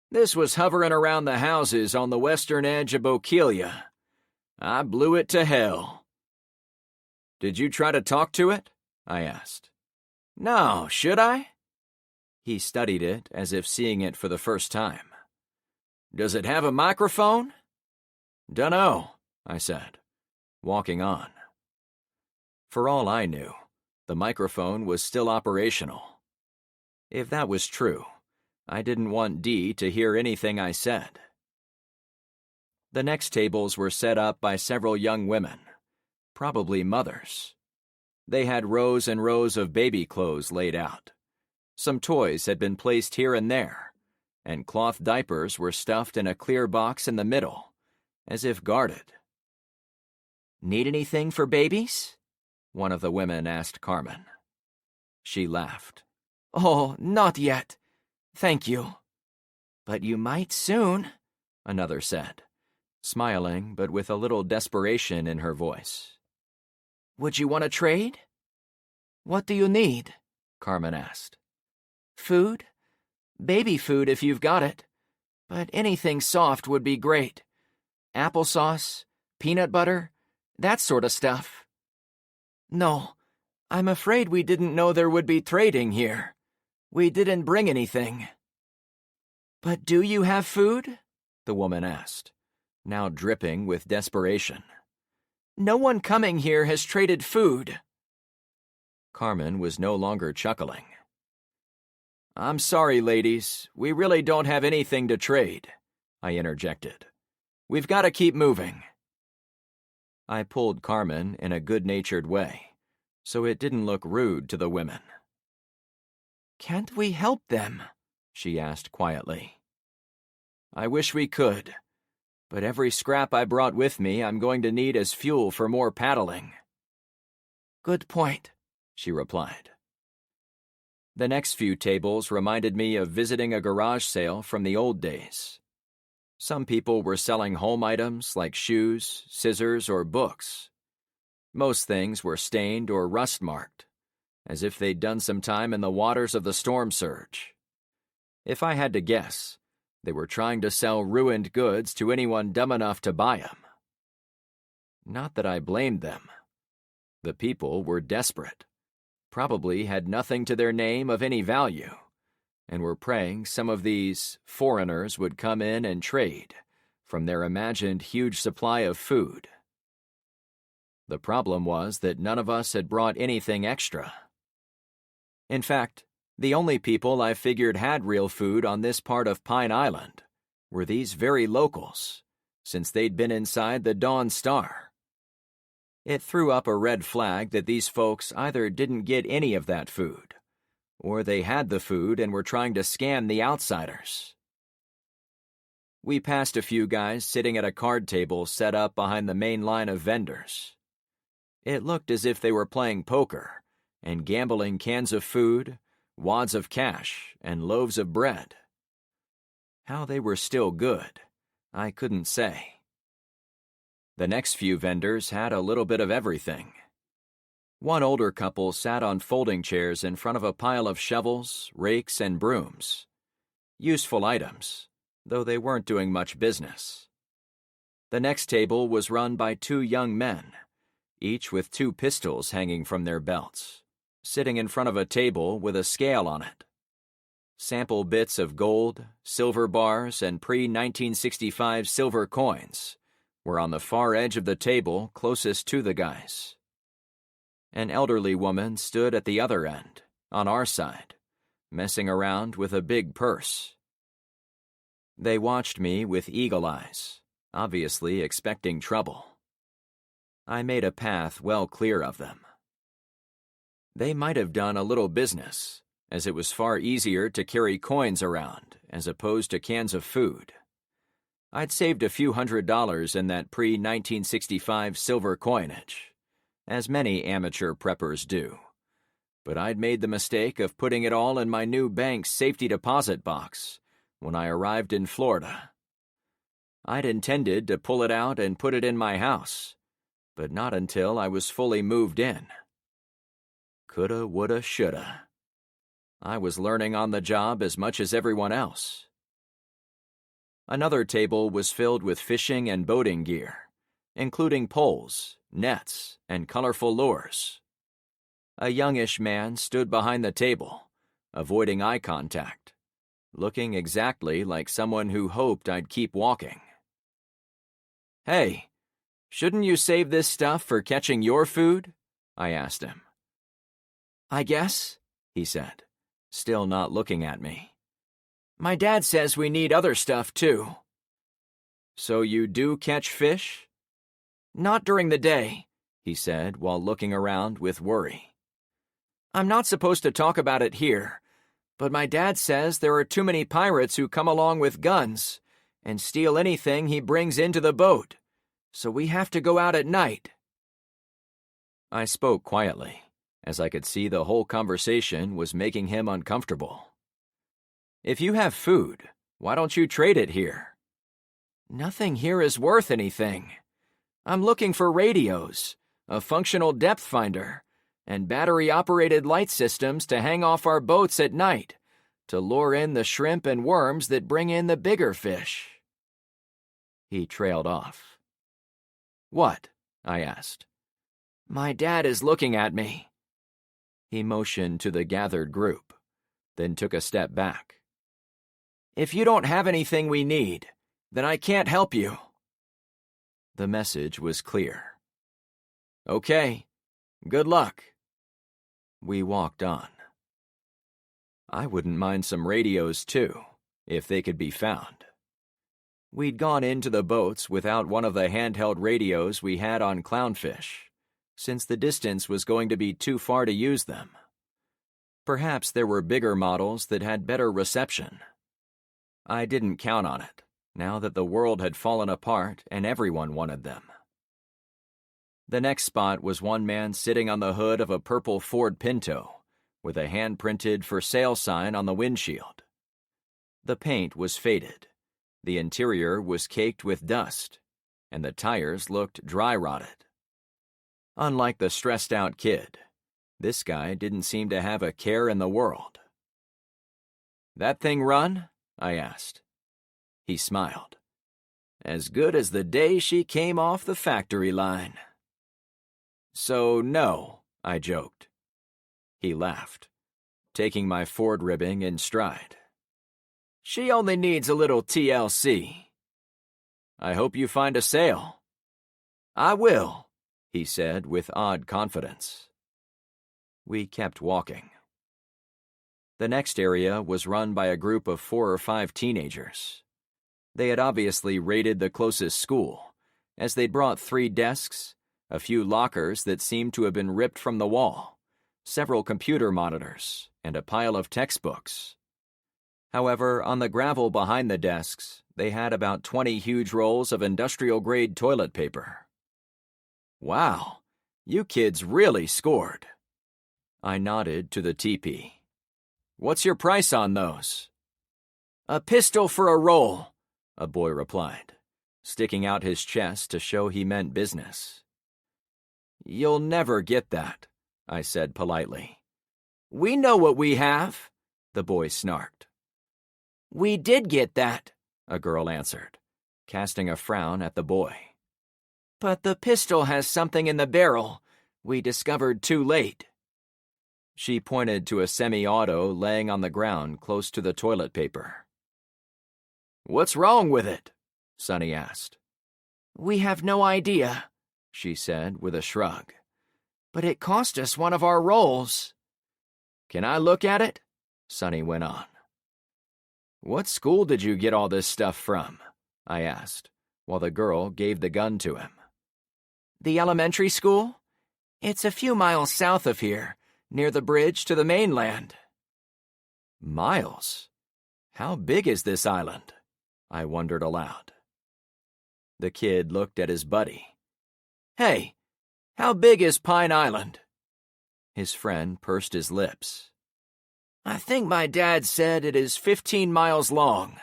this was hovering around the houses on the western edge of Bokelia. I blew it to hell." "Did you try to talk to it?" I asked. "No, should I?" He studied it as if seeing it for the first time. "Does it have a microphone?" "Dunno," I said, walking on. For all I knew, the microphone was still operational. If that was true, I didn't want Dee to hear anything I said. The next tables were set up by several young women, probably mothers. They had rows and rows of baby clothes laid out. Some toys had been placed here and there, and cloth diapers were stuffed in a clear box in the middle, as if guarded. "Need anything for babies?" one of the women asked Carmen. She laughed. "Oh, not yet. Thank you. But you might soon," another said, smiling but with a little desperation in her voice. "Would you want to trade?" "What do you need?" Carmen asked. "Food? Baby food if you've got it. But anything soft would be great. Applesauce, peanut butter, that sort of stuff." "No, I'm afraid we didn't know there would be trading here. We didn't bring anything." "But do you have food?" the woman asked, now dripping with desperation. "No one coming here has traded food." Carmen was no longer chuckling. "I'm sorry, ladies, we really don't have anything to trade," I interjected. "We've got to keep moving." I pulled Carmen in a good-natured way, so it didn't look rude to the women. "Can't we help them?" she asked quietly. "I wish we could, but every scrap I brought with me I'm going to need as fuel for more paddling." "Good point," she replied. The next few tables reminded me of visiting a garage sale from the old days. Some people were selling home items like shoes, scissors, or books. Most things were stained or rust-marked, as if they'd done some time in the waters of the storm surge. If I had to guess, they were trying to sell ruined goods to anyone dumb enough to buy them. Not that I blamed them. The people were desperate, probably had nothing to their name of any value, and were praying some of these foreigners would come in and trade from their imagined huge supply of food. The problem was that none of us had brought anything extra. In fact, the only people I figured had real food on this part of Pine Island were these very locals, since they'd been inside the Dawn Star. It threw up a red flag that these folks either didn't get any of that food, or they had the food and were trying to scam the outsiders. We passed a few guys sitting at a card table set up behind the main line of vendors. It looked as if they were playing poker and gambling cans of food, wads of cash, and loaves of bread. How they were still good, I couldn't say. The next few vendors had a little bit of everything. One older couple sat on folding chairs in front of a pile of shovels, rakes, and brooms. Useful items, though they weren't doing much business. The next table was run by two young men, each with two pistols hanging from their belts, sitting in front of a table with a scale on it. Sample bits of gold, silver bars, and pre-1965 silver coins were on the far edge of the table closest to the guys. An elderly woman stood at the other end, on our side, messing around with a big purse. They watched me with eagle eyes, obviously expecting trouble. I made a path well clear of them. They might have done a little business, as it was far easier to carry coins around as opposed to cans of food. I'd saved a few $100s in that pre-1965 silver coinage, as many amateur preppers do, but I'd made the mistake of putting it all in my new bank's safety deposit box when I arrived in Florida. I'd intended to pull it out and put it in my house, but not until I was fully moved in. Coulda, woulda, shoulda. I was learning on the job as much as everyone else. Another table was filled with fishing and boating gear, including poles, nets, and colorful lures. A youngish man stood behind the table, avoiding eye contact, looking exactly like someone who hoped I'd keep walking. "Hey, shouldn't you save this stuff for catching your food?" I asked him. "I guess," he said, still not looking at me. "My dad says we need other stuff too." "So you do catch fish?" "Not during the day," he said while looking around with worry. "I'm not supposed to talk about it here, but my dad says there are too many pirates who come along with guns and steal anything he brings into the boat, so we have to go out at night." I spoke quietly, as I could see the whole conversation was making him uncomfortable. "If you have food, why don't you trade it here?" "Nothing here is worth anything. I'm looking for radios, a functional depth finder, and battery-operated light systems to hang off our boats at night to lure in the shrimp and worms that bring in the bigger fish." He trailed off. "What?" I asked. "My dad is looking at me." He motioned to the gathered group, then took a step back. "If you don't have anything we need, then I can't help you." The message was clear. "Okay, good luck." We walked on. I wouldn't mind some radios, too, if they could be found. We'd gone into the boats without one of the handheld radios we had on Clownfish, since the distance was going to be too far to use them. Perhaps there were bigger models that had better reception. I didn't count on it, now that the world had fallen apart and everyone wanted them. The next spot was one man sitting on the hood of a purple Ford Pinto, with a hand-printed "for sale" sign on the windshield. The paint was faded, the interior was caked with dust, and the tires looked dry-rotted. Unlike the stressed-out kid, this guy didn't seem to have a care in the world. "That thing run?" I asked. He smiled. "As good as the day she came off the factory line." "So no," I joked. He laughed, taking my Ford ribbing in stride. "She only needs a little TLC." "I hope you find a sale." "I will," he said with odd confidence. We kept walking. The next area was run by a group of 4 or 5 teenagers. They had obviously raided the closest school, as they'd brought 3 desks, a few lockers that seemed to have been ripped from the wall, several computer monitors, and a pile of textbooks. However, on the gravel behind the desks, they had about 20 huge rolls of industrial-grade toilet paper. "Wow, you kids really scored." I nodded to the teepee. "What's your price on those?" "A pistol for a roll," a boy replied, sticking out his chest to show he meant business. "You'll never get that," I said politely. "We know what we have," the boy snarked. "We did get that," a girl answered, casting a frown at the boy. "But the pistol has something in the barrel we discovered too late." She pointed to a semi-auto laying on the ground close to the toilet paper. "What's wrong with it?" Sonny asked. "We have no idea," she said with a shrug. "But it cost us one of our rolls." "Can I look at it?" Sonny went on. "What school did you get all this stuff from?" I asked, while the girl gave the gun to him. "The elementary school? It's a few miles south of here, near the bridge to the mainland." "Miles? How big is this island?" I wondered aloud. The kid looked at his buddy. "Hey, how big is Pine Island?" His friend pursed his lips. "I think my dad said it is 15 miles long."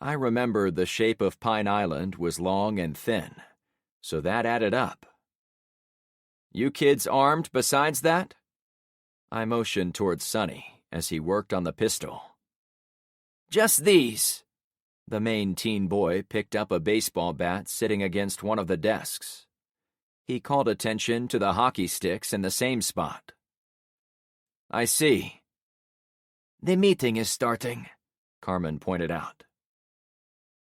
I remembered the shape of Pine Island was long and thin, so that added up. "You kids armed besides that?" I motioned towards Sonny as he worked on the pistol. "Just these." The main teen boy picked up a baseball bat sitting against one of the desks. He called attention to the hockey sticks in the same spot. "I see," The meeting is starting, Carmen pointed out.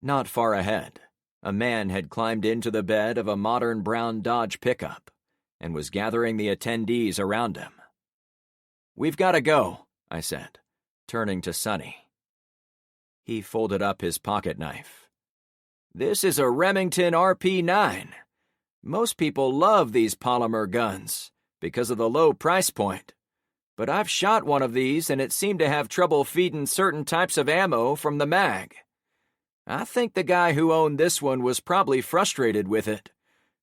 Not far ahead, a man had climbed into the bed of a modern brown Dodge pickup and was gathering the attendees around him. "We've got to go," I said, turning to Sonny. He folded up his pocket knife. "This is a Remington RP9. Most people love these polymer guns because of the low price point, but I've shot one of these and it seemed to have trouble feeding certain types of ammo from the mag. I think the guy who owned this one was probably frustrated with it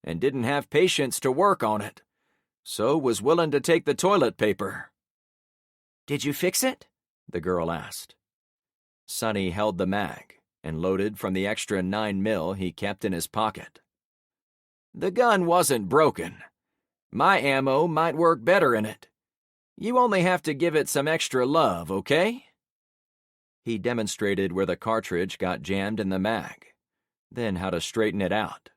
and didn't have patience to work on it, so was willing to take the toilet paper." "Did you fix it?" the girl asked. Sonny held the mag and loaded from the extra 9mm he kept in his pocket. "The gun wasn't broken. My ammo might work better in it. You only have to give it some extra love, okay?" He demonstrated where the cartridge got jammed in the mag, then how to straighten it out.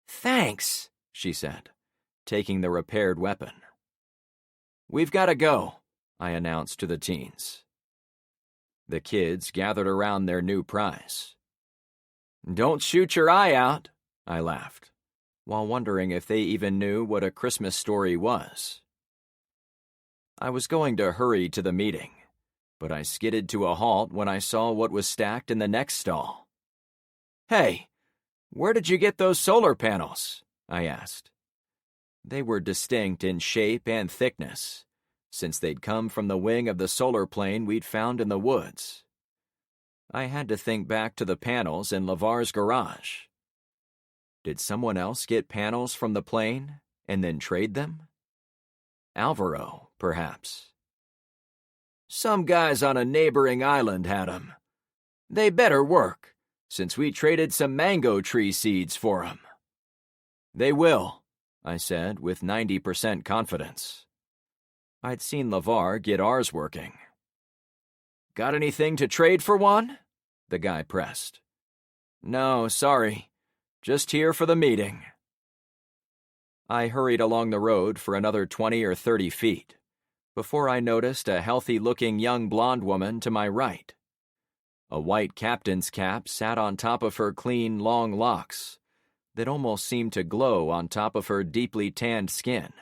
"Thanks," she said, taking the repaired weapon. "We've got to go," I announced to the teens. The kids gathered around their new prize. "Don't shoot your eye out," I laughed, while wondering if they even knew what A Christmas Story was. I was going to hurry to the meeting, but I skidded to a halt when I saw what was stacked in the next stall. "Hey, where did you get those solar panels?" I asked. They were distinct in shape and thickness, since they'd come from the wing of the solar plane we'd found in the woods. I had to think back to the panels in LeVar's garage. Did someone else get panels from the plane and then trade them? Alvaro, perhaps. "Some guys on a neighboring island had 'em. They better work, since we traded some mango tree seeds for 'em." "They will," I said with 90% confidence. I'd seen LeVar get ours working. "Got anything to trade for one?" the guy pressed. "No, sorry. Just here for the meeting." I hurried along the road for another 20 or 30 feet before I noticed a healthy-looking young blonde woman to my right. A white captain's cap sat on top of her clean, long locks that almost seemed to glow on top of her deeply tanned skin.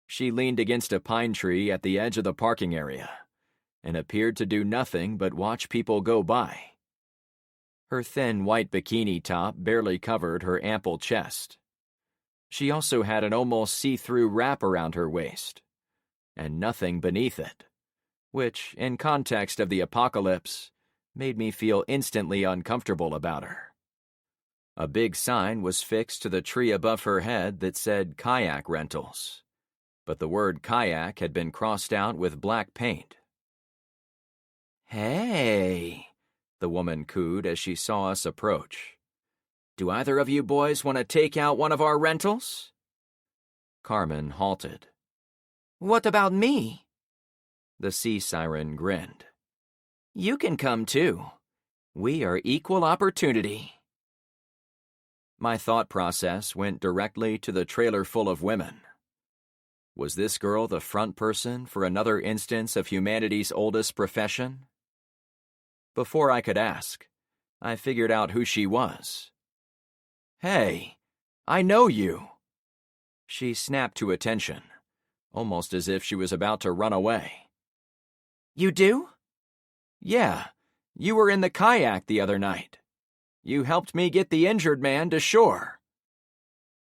She leaned against a pine tree at the edge of the parking area and appeared to do nothing but watch people go by. Her thin white bikini top barely covered her ample chest. She also had an almost see-through wrap around her waist, and nothing beneath it, which, in context of the apocalypse, made me feel instantly uncomfortable about her. A big sign was fixed to the tree above her head that said kayak rentals, but the word kayak had been crossed out with black paint. "Hey," the woman cooed as she saw us approach. "Do either of you boys want to take out one of our rentals?" Carmen halted. "What about me?" The sea siren grinned. "You can come too. We are equal opportunity." My thought process went directly to the trailer full of women. Was this girl the front person for another instance of humanity's oldest profession? Before I could ask, I figured out who she was. "Hey, I know you." She snapped to attention, almost as if she was about to run away. "You do?" "Yeah, you were in the kayak the other night. You helped me get the injured man to shore."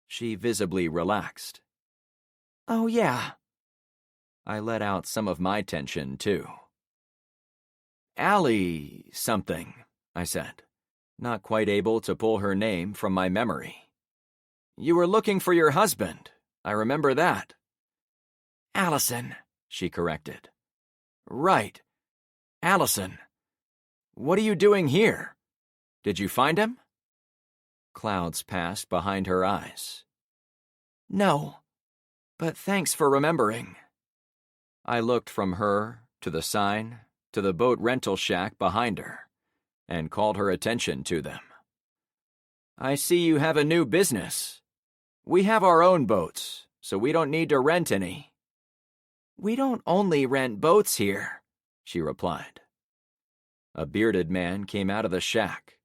She visibly relaxed. "Oh, yeah." I let out some of my tension, too. "Allie something," I said, not quite able to pull her name from my memory. "You were looking for your husband. I remember that." "Allison," she corrected. "Right. Allison. What are you doing here? Did you find him?" Clouds passed behind her eyes. "No, but thanks for remembering." I looked from her to the sign to the boat rental shack behind her and called her attention to them. "I see you have a new business. We have our own boats, so we don't need to rent any." "We don't only rent boats here," she replied. A bearded man came out of the shack.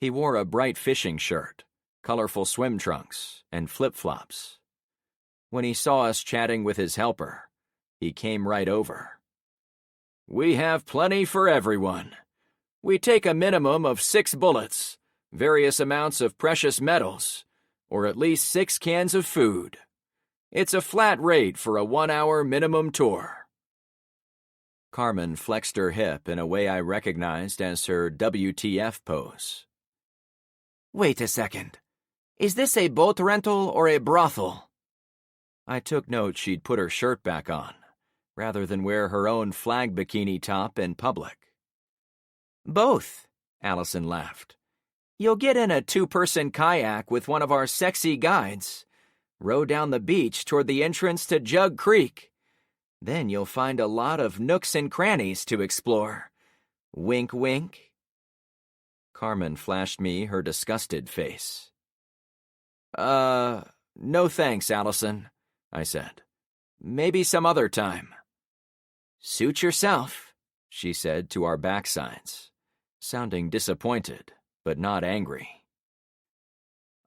He wore a bright fishing shirt, colorful swim trunks, and flip-flops. When he saw us chatting with his helper, he came right over. "We have plenty for everyone. We take a minimum of 6 bullets, various amounts of precious metals, or at least 6 cans of food. It's a flat rate for a 1-hour minimum tour." Carmen flexed her hip in a way I recognized as her WTF pose. "Wait a second. Is this a boat rental or a brothel?" I took note she'd put her shirt back on, rather than wear her own flag bikini top in public. "Both," Allison laughed. "You'll get in a 2-person kayak with one of our sexy guides, row down the beach toward the entrance to Jug Creek. Then you'll find a lot of nooks and crannies to explore. Wink, wink." Carmen flashed me her disgusted face. No thanks, Allison," I said. "Maybe some other time." "Suit yourself," she said to our backsides, sounding disappointed, but not angry.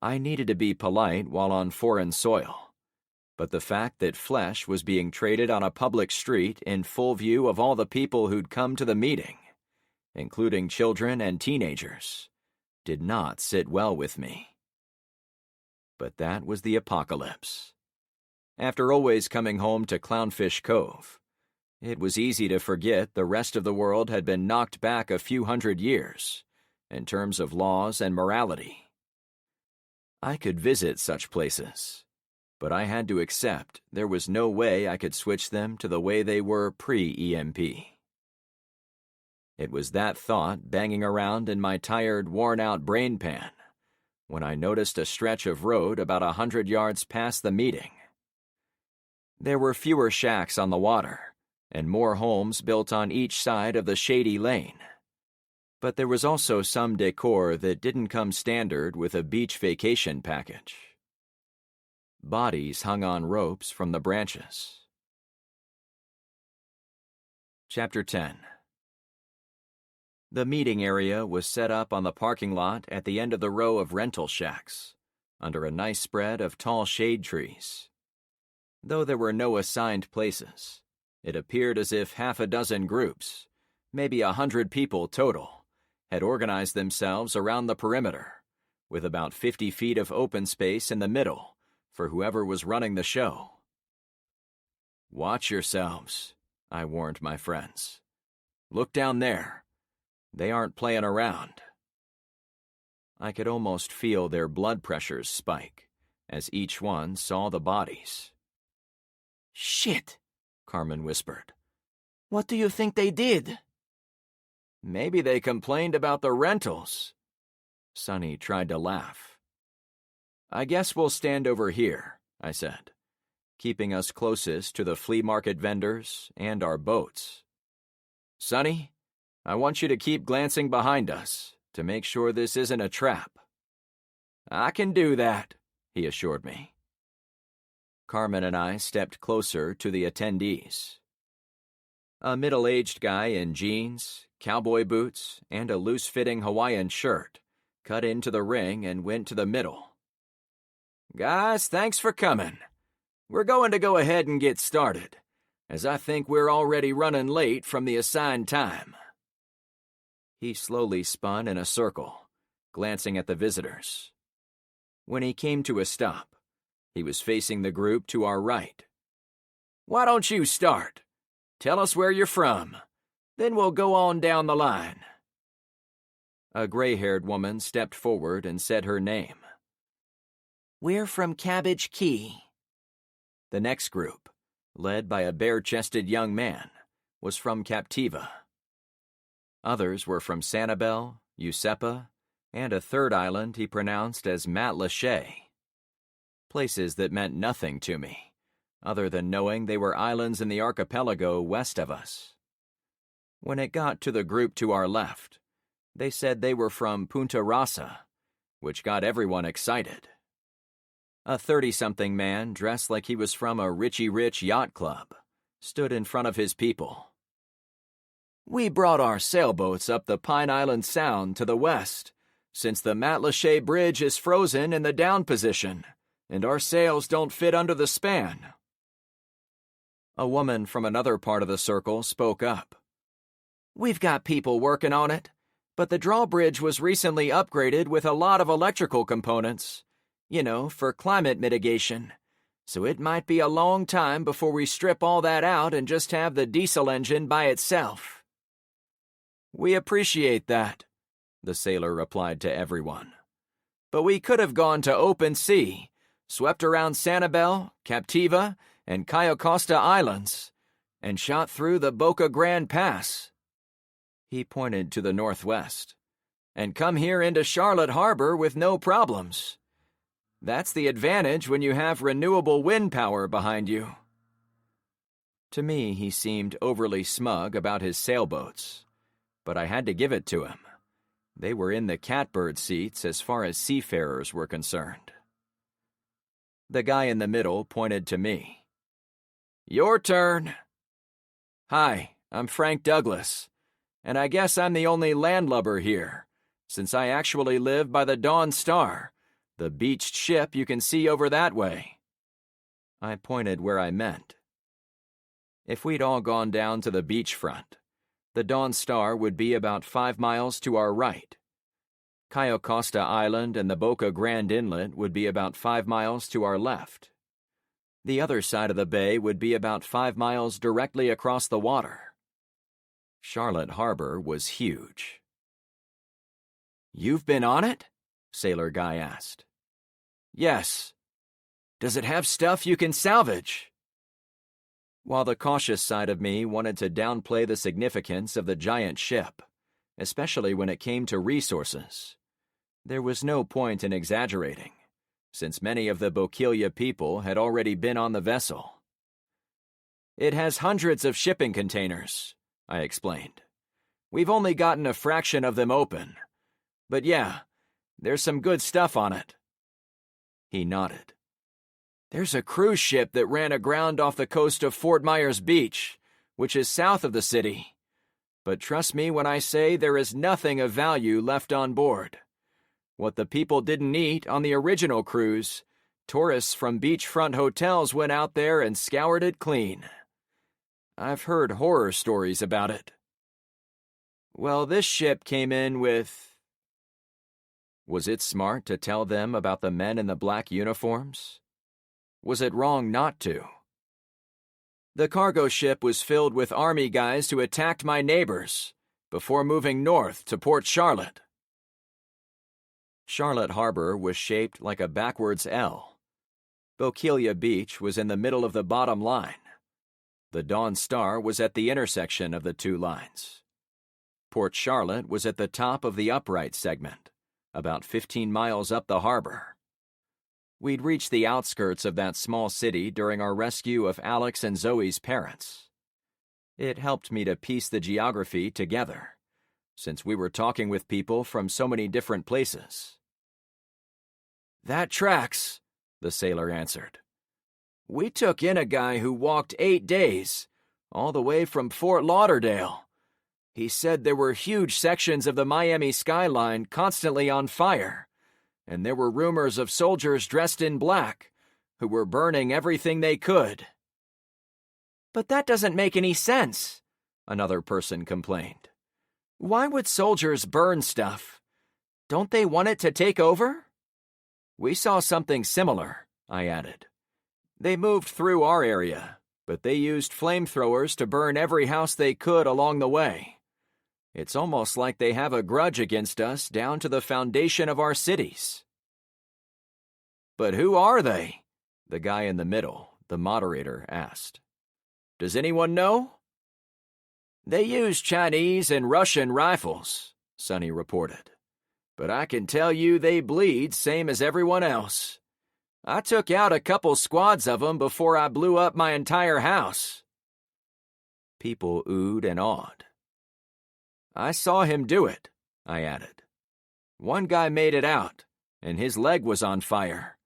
I needed to be polite while on foreign soil, but the fact that flesh was being traded on a public street in full view of all the people who'd come to the meeting, including children and teenagers, did not sit well with me. But that was the apocalypse. After always coming home to Clownfish Cove, it was easy to forget the rest of the world had been knocked back a few hundred years in terms of laws and morality. I could visit such places, but I had to accept there was no way I could switch them to the way they were pre-EMP. It was that thought banging around in my tired, worn-out brain pan when I noticed a stretch of road about 100 yards past the meeting. There were fewer shacks on the water, and more homes built on each side of the shady lane. But there was also some decor that didn't come standard with a beach vacation package. Bodies hung on ropes from the branches. Chapter 10. The meeting area was set up on the parking lot at the end of the row of rental shacks, under a nice spread of tall shade trees. Though there were no assigned places, it appeared as if half a dozen groups, maybe 100 people total, had organized themselves around the perimeter, with about 50 feet of open space in the middle for whoever was running the show. "Watch yourselves," I warned my friends. "Look down there. They aren't playing around." I could almost feel their blood pressures spike as each one saw the bodies. "Shit," Carmen whispered. "What do you think they did?" "Maybe they complained about the rentals." Sonny tried to laugh. "I guess we'll stand over here," I said, keeping us closest to the flea market vendors and our boats. "Sonny, I want you to keep glancing behind us to make sure this isn't a trap." "I can do that," he assured me. Carmen and I stepped closer to the attendees. A middle-aged guy in jeans, cowboy boots, and a loose-fitting Hawaiian shirt cut into the ring and went to the middle. "Guys, thanks for coming. We're going to go ahead and get started, as I think we're already running late from the assigned time." He slowly spun in a circle, glancing at the visitors. When he came to a stop, he was facing the group to our right. "Why don't you start? Tell us where you're from. Then we'll go on down the line." A gray-haired woman stepped forward and said her name. "We're from Cabbage Key." The next group, led by a bare-chested young man, was from Captiva. Others were from Sanibel, Usepa, and a third island he pronounced as Matlacha. Places that meant nothing to me, other than knowing they were islands in the archipelago west of us. When it got to the group to our left, they said they were from Punta Rasa, which got everyone excited. A 30-something man dressed like he was from a Richie Rich yacht club stood in front of his people. We brought our sailboats up the Pine Island Sound to the west, since the Matlacha Bridge is frozen in the down position, and our sails don't fit under the span. A woman from another part of the circle spoke up. We've got people working on it, but the drawbridge was recently upgraded with a lot of electrical components, for climate mitigation, so it might be a long time before we strip all that out and just have the diesel engine by itself. We appreciate that, the sailor replied to everyone. But we could have gone to open sea, swept around Sanibel, Captiva, and Cayo Costa Islands, and shot through the Boca Grande Pass. He pointed to the northwest, and come here into Charlotte Harbor with no problems. That's the advantage when you have renewable wind power behind you. To me, he seemed overly smug about his sailboats, but I had to give it to him. They were in the catbird seats as far as seafarers were concerned. The guy in the middle pointed to me. Your turn. Hi, I'm Frank Douglas, and I guess I'm the only landlubber here, since I actually live by the Dawn Star, the beached ship you can see over that way. I pointed where I meant. If we'd all gone down to the beachfront, the Dawn Star would be about 5 miles to our right. Cayo Costa Island and the Boca Grande Inlet would be about 5 miles to our left. The other side of the bay would be about 5 miles directly across the water. Charlotte Harbor was huge. You've been on it? Sailor Guy asked. Yes. Does it have stuff you can salvage? While the cautious side of me wanted to downplay the significance of the giant ship, especially when it came to resources, there was no point in exaggerating, since many of the Boquilla people had already been on the vessel. It has hundreds of shipping containers, I explained. We've only gotten a fraction of them open. But yeah, there's some good stuff on it. He nodded. There's a cruise ship that ran aground off the coast of Fort Myers Beach, which is south of the city. But trust me when I say there is nothing of value left on board. What the people didn't eat on the original cruise, tourists from beachfront hotels went out there and scoured it clean. I've heard horror stories about it. Well, this ship came in with... Was it smart to tell them about the men in the black uniforms? Was it wrong not to? The cargo ship was filled with army guys who attacked my neighbors before moving north to Port Charlotte. Charlotte Harbor was shaped like a backwards L. Boquilla Beach was in the middle of the bottom line. The Dawn Star was at the intersection of the two lines. Port Charlotte was at the top of the upright segment, about 15 miles up the harbor. We'd reached the outskirts of that small city during our rescue of Alex and Zoe's parents. It helped me to piece the geography together, since we were talking with people from so many different places. That tracks, the sailor answered. We took in a guy who walked 8 days, all the way from Fort Lauderdale. He said there were huge sections of the Miami skyline constantly on fire, and there were rumors of soldiers dressed in black who were burning everything they could. But that doesn't make any sense, another person complained. Why would soldiers burn stuff? Don't they want it to take over? We saw something similar, I added. They moved through our area, but they used flamethrowers to burn every house they could along the way. It's almost like they have a grudge against us down to the foundation of our cities. But who are they? The guy in the middle, the moderator, asked. Does anyone know? They use Chinese and Russian rifles, Sonny reported. But I can tell you they bleed same as everyone else. I took out a couple squads of them before I blew up my entire house. People oohed and awed. I saw him do it, I added. One guy made it out, and his leg was on fire.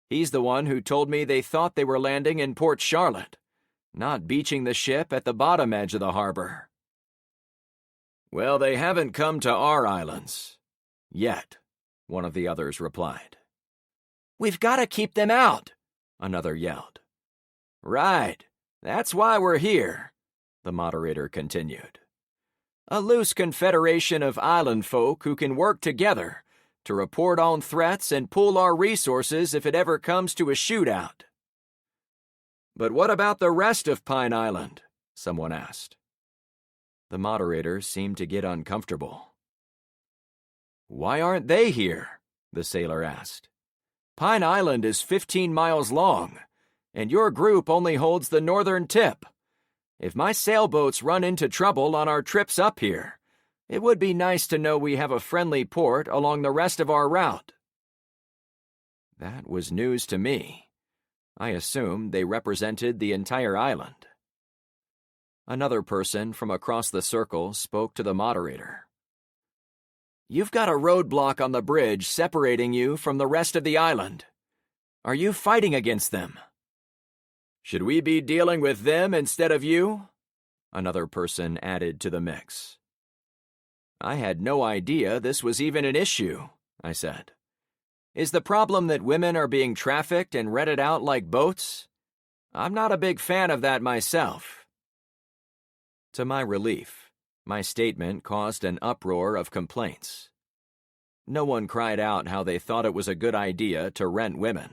He's the one who told me they thought they were landing in Port Charlotte, not beaching the ship at the bottom edge of the harbor. Well, they haven't come to our islands. Yet, one of the others replied. We've got to keep them out, Another yelled. Right, that's why we're here, the moderator continued. A loose confederation of island folk who can work together to report on threats and pool our resources if it ever comes to a shootout. But what about the rest of Pine Island? Someone asked. The moderator seemed to get uncomfortable. Why aren't they here? The sailor asked. Pine Island is 15 miles long, and your group only holds the northern tip. If my sailboats run into trouble on our trips up here, it would be nice to know we have a friendly port along the rest of our route. That was news to me. I assumed they represented the entire island. Another person from across the circle spoke to the moderator. You've got a roadblock on the bridge separating you from the rest of the island. Are you fighting against them? Should we be dealing with them instead of you? Another person added to the mix. I had no idea this was even an issue, I said. Is the problem that women are being trafficked and rented out like boats? I'm not a big fan of that myself. To my relief, my statement caused an uproar of complaints. No one cried out how they thought it was a good idea to rent women,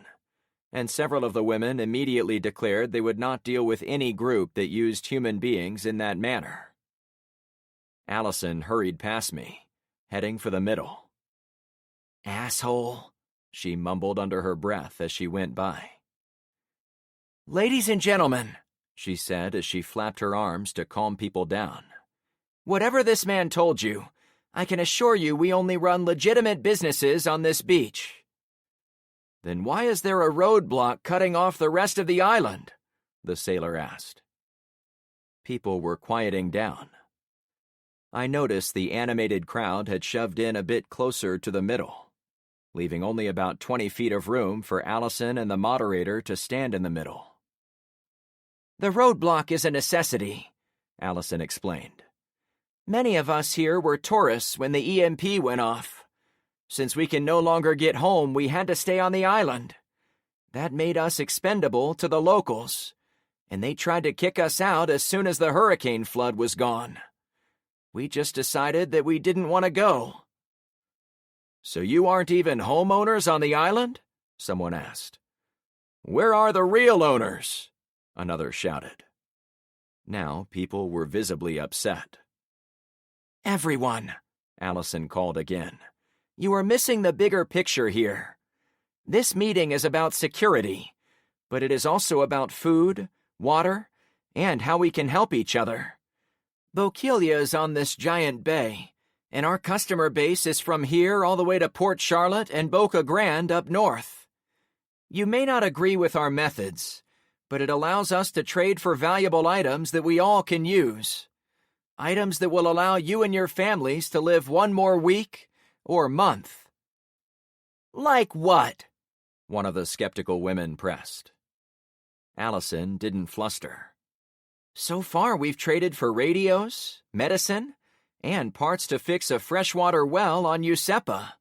and several of the women immediately declared they would not deal with any group that used human beings in that manner. Allison hurried past me, heading for the middle. Asshole, she mumbled under her breath as she went by. Ladies and gentlemen, she said as she flapped her arms to calm people down. Whatever this man told you, I can assure you we only run legitimate businesses on this beach. Then why is there a roadblock cutting off the rest of the island? The sailor asked. People were quieting down. I noticed the animated crowd had shoved in a bit closer to the middle, leaving only about 20 feet of room for Allison and the moderator to stand in the middle. The roadblock is a necessity, Allison explained. Many of us here were tourists when the EMP went off. Since we can no longer get home, we had to stay on the island. That made us expendable to the locals, and they tried to kick us out as soon as the hurricane flood was gone. We just decided that we didn't want to go. So you aren't even homeowners on the island? Someone asked. Where are the real owners? Another shouted. Now people were visibly upset. Everyone, Allison called again. You are missing the bigger picture here. This meeting is about security, but it is also about food, water, and how we can help each other. Bokeelia is on this giant bay, and our customer base is from here all the way to Port Charlotte and Boca Grande up north. You may not agree with our methods, but it allows us to trade for valuable items that we all can use. Items that will allow you and your families to live one more week or month. Like what? One of the skeptical women pressed. Allison didn't fluster. So far we've traded for radios, medicine, and parts to fix a freshwater well on Usepa.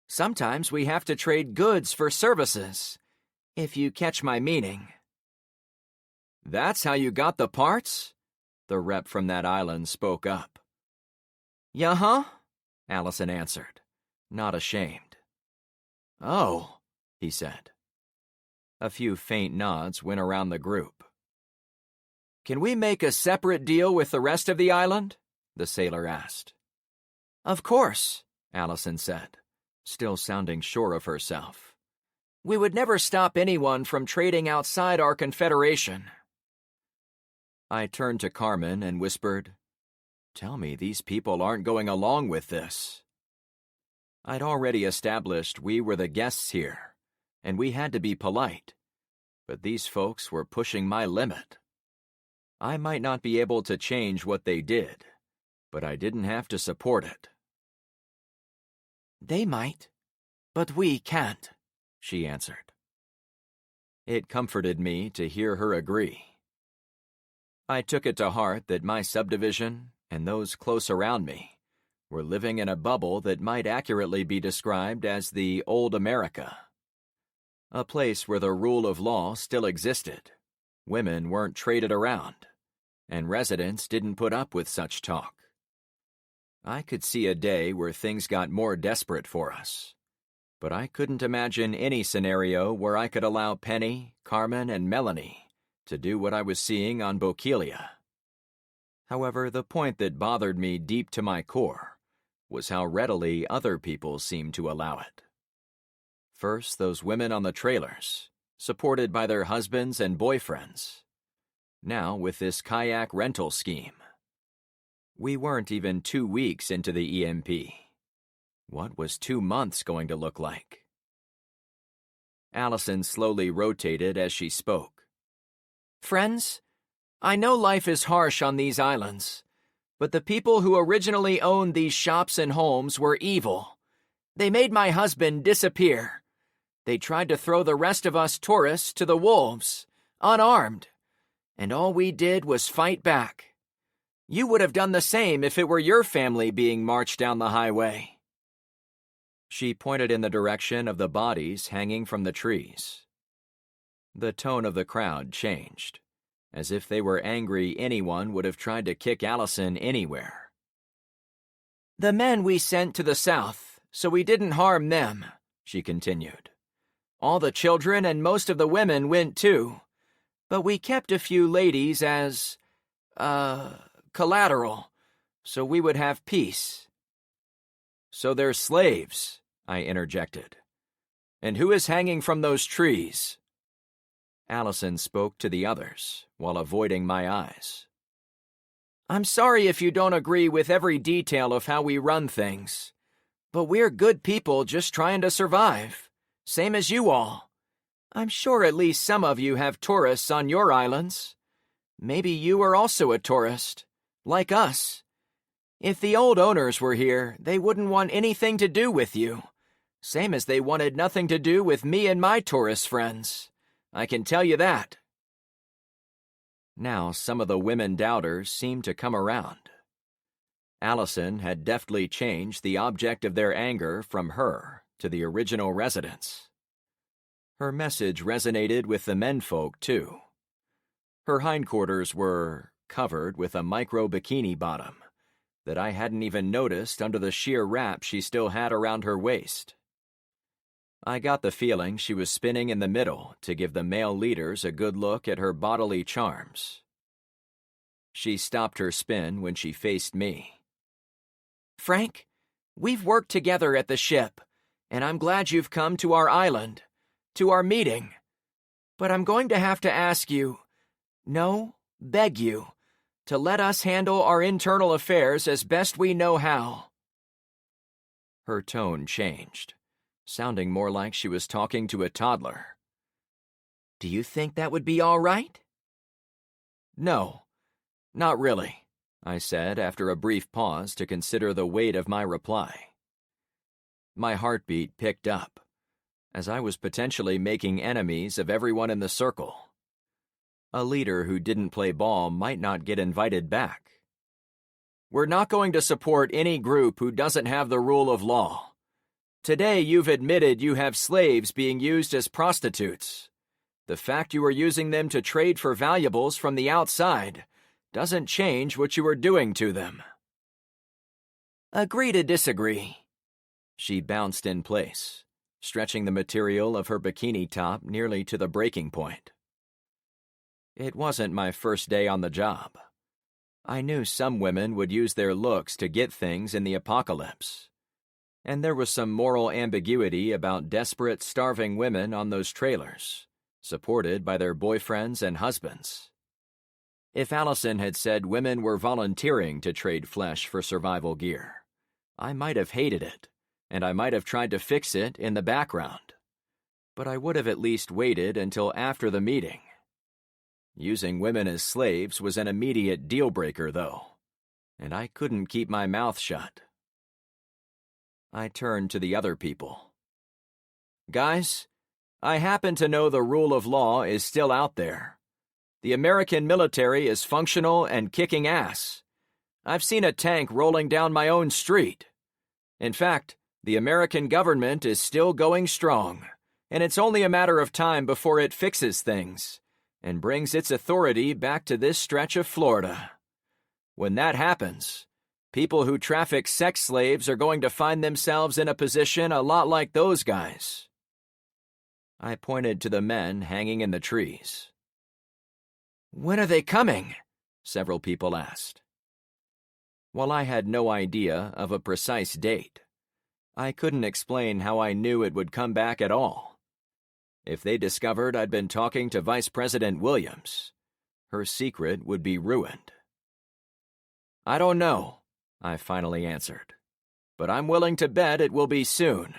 Sometimes we have to trade goods for services, if you catch my meaning. That's how you got the parts? The rep from that island spoke up. Yeah-huh, Allison answered, not ashamed. Oh, he said. A few faint nods went around the group. Can we make a separate deal with the rest of the island? The sailor asked. Of course, Allison said, still sounding sure of herself. We would never stop anyone from trading outside our confederation. I turned to Carmen and whispered, Tell me these people aren't going along with this. I'd already established we were the guests here, and we had to be polite, but these folks were pushing my limit. I might not be able to change what they did, but I didn't have to support it. They might, but we can't, she answered. It comforted me to hear her agree. I took it to heart that my subdivision and those close around me were living in a bubble that might accurately be described as the old America. A place where the rule of law still existed, women weren't traded around, and residents didn't put up with such talk. I could see a day where things got more desperate for us, but I couldn't imagine any scenario where I could allow Penny, Carmen, and Melanie to do what I was seeing on Bokeelia. However, the point that bothered me deep to my core was how readily other people seemed to allow it. First, those women on the trailers, supported by their husbands and boyfriends. Now with this kayak rental scheme. We weren't even 2 weeks into the EMP. What was 2 months going to look like? Allison slowly rotated as she spoke. Friends, I know life is harsh on these islands, but the people who originally owned these shops and homes were evil. They made my husband disappear. They tried to throw the rest of us tourists to the wolves, unarmed, and all we did was fight back. You would have done the same if it were your family being marched down the highway. She pointed in the direction of the bodies hanging from the trees. The tone of the crowd changed, as if they were angry anyone would have tried to kick Allison anywhere. The men we sent to the south, so we didn't harm them, she continued. All the children and most of the women went too, but we kept a few ladies as, collateral, so we would have peace. So they're slaves, I interjected. And who is hanging from those trees? Allison spoke to the others, while avoiding my eyes. I'm sorry if you don't agree with every detail of how we run things, but we're good people just trying to survive, same as you all. I'm sure at least some of you have tourists on your islands. Maybe you are also a tourist, like us. If the old owners were here, they wouldn't want anything to do with you, same as they wanted nothing to do with me and my tourist friends. I can tell you that. Now some of the women doubters seemed to come around. Allison had deftly changed the object of their anger from her to the original residents. Her message resonated with the menfolk, too. Her hindquarters were covered with a micro-bikini bottom that I hadn't even noticed under the sheer wrap she still had around her waist. I got the feeling she was spinning in the middle to give the male leaders a good look at her bodily charms. She stopped her spin when she faced me. Frank, we've worked together at the ship, and I'm glad you've come to our island, to our meeting. But I'm going to have to ask you, no, beg you, to let us handle our internal affairs as best we know how. Her tone changed, sounding more like she was talking to a toddler. Do you think that would be all right? No, not really, I said after a brief pause to consider the weight of my reply. My heartbeat picked up, as I was potentially making enemies of everyone in the circle. A leader who didn't play ball might not get invited back. We're not going to support any group who doesn't have the rule of law. Today you've admitted you have slaves being used as prostitutes. The fact you are using them to trade for valuables from the outside doesn't change what you are doing to them. Agree to disagree. She bounced in place, stretching the material of her bikini top nearly to the breaking point. It wasn't my first day on the job. I knew some women would use their looks to get things in the apocalypse. And there was some moral ambiguity about desperate, starving women on those trailers, supported by their boyfriends and husbands. If Allison had said women were volunteering to trade flesh for survival gear, I might have hated it, and I might have tried to fix it in the background. But I would have at least waited until after the meeting. Using women as slaves was an immediate deal-breaker, though, and I couldn't keep my mouth shut. I turned to the other people. Guys, I happen to know the rule of law is still out there. The American military is functional and kicking ass. I've seen a tank rolling down my own street. In fact, the American government is still going strong, and it's only a matter of time before it fixes things and brings its authority back to this stretch of Florida. When that happens, people who traffic sex slaves are going to find themselves in a position a lot like those guys. I pointed to the men hanging in the trees. When are they coming? Several people asked. While I had no idea of a precise date, I couldn't explain how I knew it would come back at all. If they discovered I'd been talking to Vice President Williams, her secret would be ruined. I don't know, I finally answered, but I'm willing to bet it will be soon.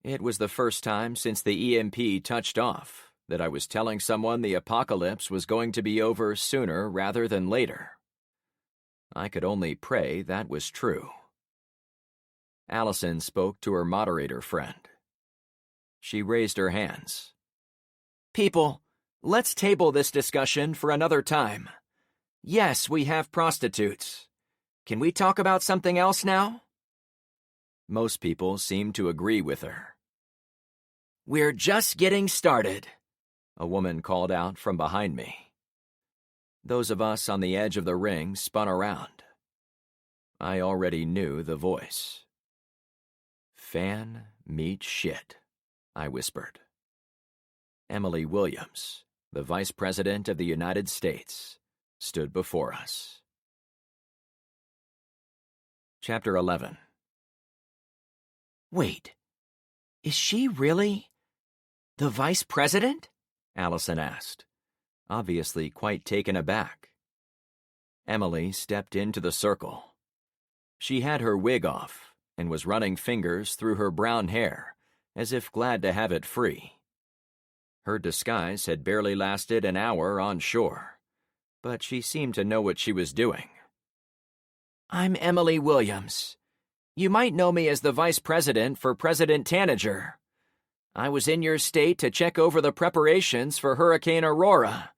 It was the first time since the EMP touched off that I was telling someone the apocalypse was going to be over sooner rather than later. I could only pray that was true. Allison spoke to her moderator friend. She raised her hands. People, let's table this discussion for another time. Yes, we have prostitutes. Can we talk about something else now? Most people seemed to agree with her. We're just getting started, a woman called out from behind me. Those of us on the edge of the ring spun around. I already knew the voice. Fan meet shit, I whispered. Emily Williams, the Vice President of the United States, stood before us. Chapter 11. Wait, is she really the Vice President? Allison asked, obviously quite taken aback. Emily stepped into the circle. She had her wig off and was running fingers through her brown hair, as if glad to have it free. Her disguise had barely lasted an hour on shore, but she seemed to know what she was doing. I'm Emily Williams. You might know me as the Vice President for President Tanager. I was in your state to check over the preparations for Hurricane Aurora,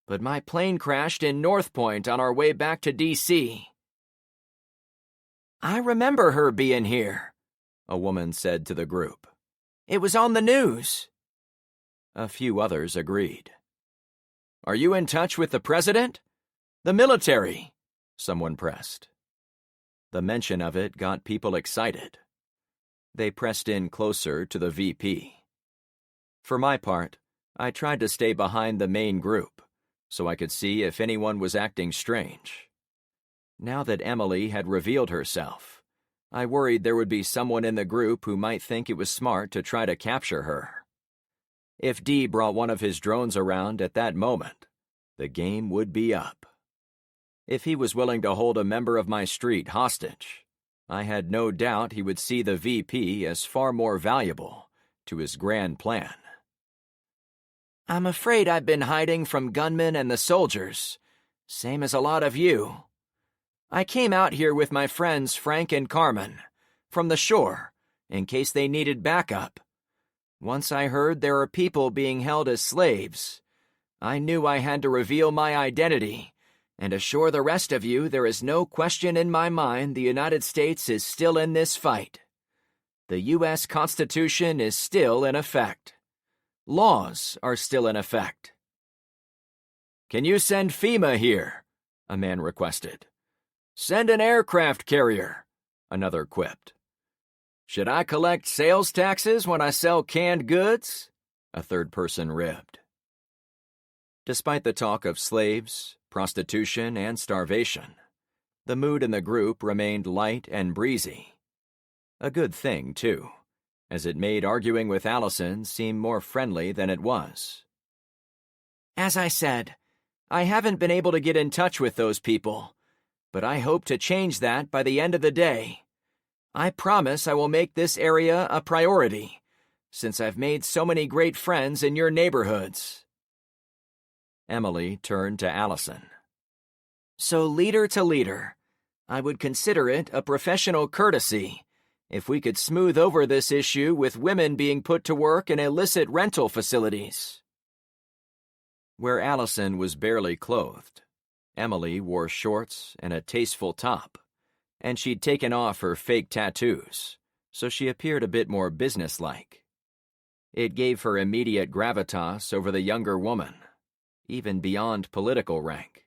but my plane crashed in North Point on our way back to D.C. I remember her being here, a woman said to the group. It was on the news. A few others agreed. Are you in touch with the president? The military, someone pressed. The mention of it got people excited. They pressed in closer to the VP. For my part, I tried to stay behind the main group, so I could see if anyone was acting strange. Now that Emily had revealed herself, I worried there would be someone in the group who might think it was smart to try to capture her. If Dee brought one of his drones around at that moment, the game would be up. If he was willing to hold a member of my street hostage, I had no doubt he would see the VP as far more valuable to his grand plan. I'm afraid I've been hiding from gunmen and the soldiers, same as a lot of you. I came out here with my friends Frank and Carmen, from the shore, in case they needed backup. Once I heard there are people being held as slaves, I knew I had to reveal my identity and assure the rest of you there is no question in my mind the United States is still in this fight. The U.S. Constitution is still in effect. Laws are still in effect. Can you send FEMA here? A man requested. Send an aircraft carrier, another quipped. Should I collect sales taxes when I sell canned goods? A third person ribbed. Despite the talk of slaves, prostitution, and starvation, the mood in the group remained light and breezy. A good thing, too, as it made arguing with Allison seem more friendly than it was. As I said, I haven't been able to get in touch with those people, but I hope to change that by the end of the day. I promise I will make this area a priority, since I've made so many great friends in your neighborhoods. Emily turned to Allison. So leader to leader, I would consider it a professional courtesy if we could smooth over this issue with women being put to work in illicit rental facilities. Where Allison was barely clothed, Emily wore shorts and a tasteful top, and she'd taken off her fake tattoos, so she appeared a bit more businesslike. It gave her immediate gravitas over the younger woman, even beyond political rank.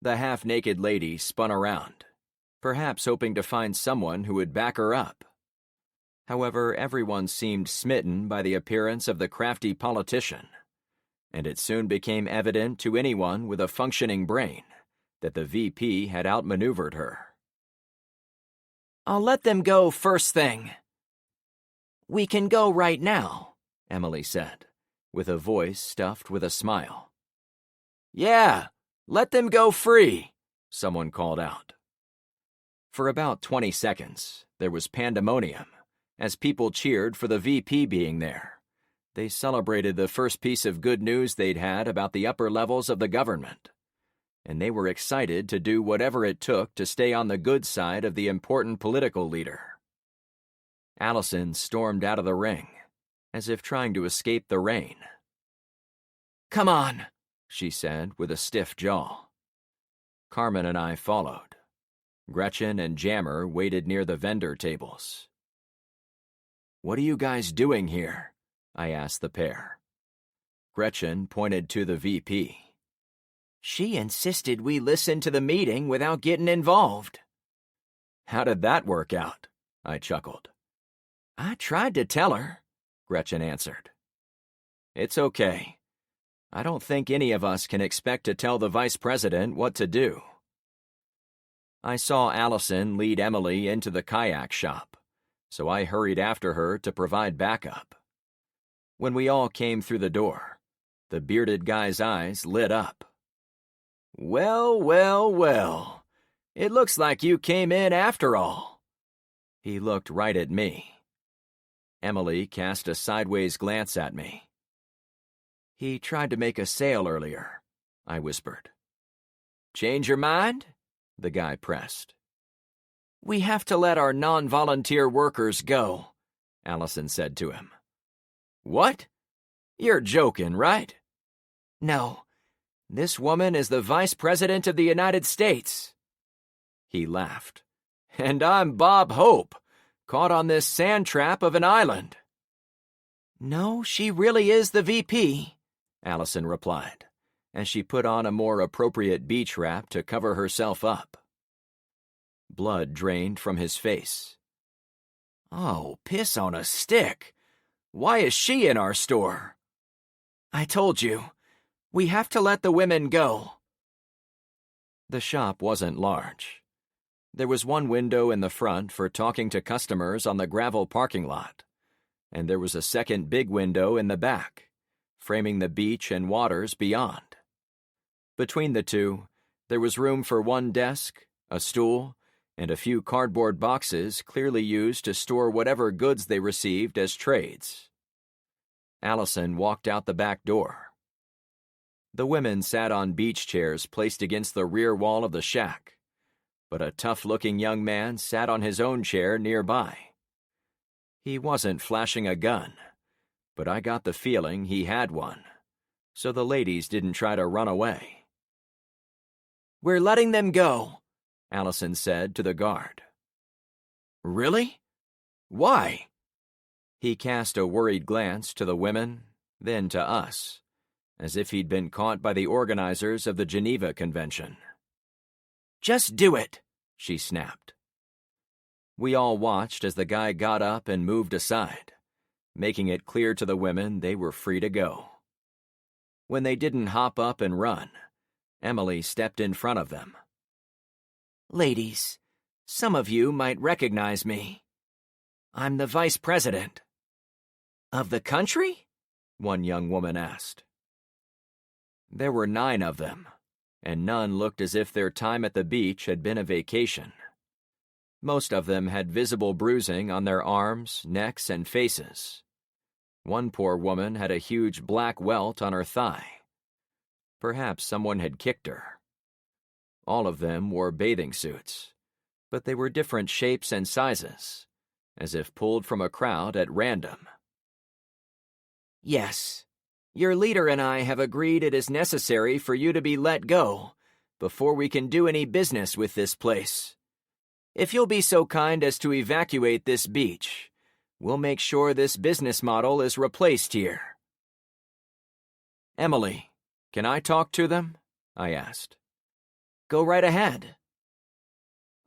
The half-naked lady spun around, perhaps hoping to find someone who would back her up. However, everyone seemed smitten by the appearance of the crafty politician, and it soon became evident to anyone with a functioning brain that the VP had outmaneuvered her. "I'll let them go first thing." "We can go right now," Emily said, with a voice stuffed with a smile. "Yeah, let them go free," someone called out. For about 20 seconds, there was pandemonium as people cheered for the VP being there. They celebrated the first piece of good news they'd had about the upper levels of the government, and they were excited to do whatever it took to stay on the good side of the important political leader. Allison stormed out of the ring, as if trying to escape the rain. "Come on," she said with a stiff jaw. Carmen and I followed. Gretchen and Jammer waited near the vendor tables. "What are you guys doing here?" I asked the pair. Gretchen pointed to the VP. "She insisted we listen to the meeting without getting involved." "How did that work out?" I chuckled. "I tried to tell her," Gretchen answered. "It's okay. I don't think any of us can expect to tell the vice president what to do." I saw Allison lead Emily into the kayak shop, so I hurried after her to provide backup. When we all came through the door, the bearded guy's eyes lit up. "Well, well, well. It looks like you came in after all." He looked right at me. Emily cast a sideways glance at me. "He tried to make a sale earlier," I whispered. "Change your mind?" the guy pressed. "We have to let our non-volunteer workers go," Allison said to him. "What? You're joking, right?" "No. This woman is the Vice President of the United States." He laughed. "And I'm Bob Hope, caught on this sand trap of an island." "No, she really is the VP," Allison replied, as she put on a more appropriate beach wrap to cover herself up. Blood drained from his face. "Oh, piss on a stick. Why is she in our store?" "I told you. We have to let the women go." The shop wasn't large. There was one window in the front for talking to customers on the gravel parking lot, and there was a second big window in the back, framing the beach and waters beyond. Between the two, there was room for one desk, a stool, and a few cardboard boxes clearly used to store whatever goods they received as trades. Allison walked out the back door. The women sat on beach chairs placed against the rear wall of the shack, but a tough-looking young man sat on his own chair nearby. He wasn't flashing a gun, but I got the feeling he had one, so the ladies didn't try to run away. "We're letting them go," Allison said to the guard. "Really? Why?" He cast a worried glance to the women, then to us, as if he'd been caught by the organizers of the Geneva Convention. "Just do it," she snapped. We all watched as the guy got up and moved aside, making it clear to the women they were free to go. When they didn't hop up and run, Emily stepped in front of them. "Ladies, some of you might recognize me. I'm the vice president." "Of the country?" one young woman asked. There were 9 of them, and none looked as if their time at the beach had been a vacation. Most of them had visible bruising on their arms, necks, and faces. One poor woman had a huge black welt on her thigh. Perhaps someone had kicked her. All of them wore bathing suits, but they were different shapes and sizes, as if pulled from a crowd at random. "Yes, your leader and I have agreed it is necessary for you to be let go, before we can do any business with this place. If you'll be so kind as to evacuate this beach, we'll make sure this business model is replaced here." "Emily, can I talk to them?" I asked. "Go right ahead."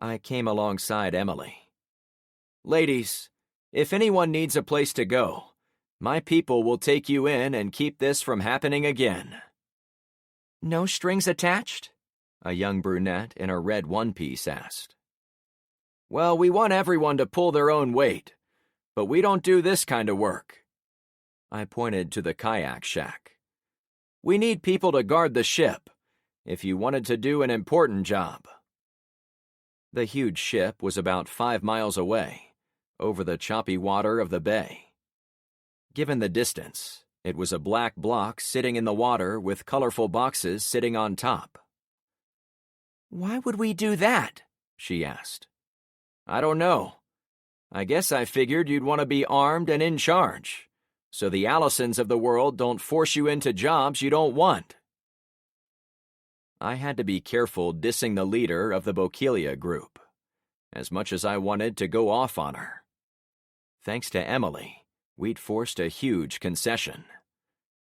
I came alongside Emily. "Ladies, if anyone needs a place to go, my people will take you in and keep this from happening again." "No strings attached?" a young brunette in a red one-piece asked. "Well, we want everyone to pull their own weight, but we don't do this kind of work." I pointed to the kayak shack. "We need people to guard the ship, if you wanted to do an important job." The huge ship was about 5 miles away, over the choppy water of the bay. Given the distance, it was a black block sitting in the water with colorful boxes sitting on top. "Why would we do that?" she asked. "I don't know. I guess I figured you'd want to be armed and in charge, so the Allisons of the world don't force you into jobs you don't want." I had to be careful dissing the leader of the Bokelia group, as much as I wanted to go off on her. Thanks to Emily, we'd forced a huge concession,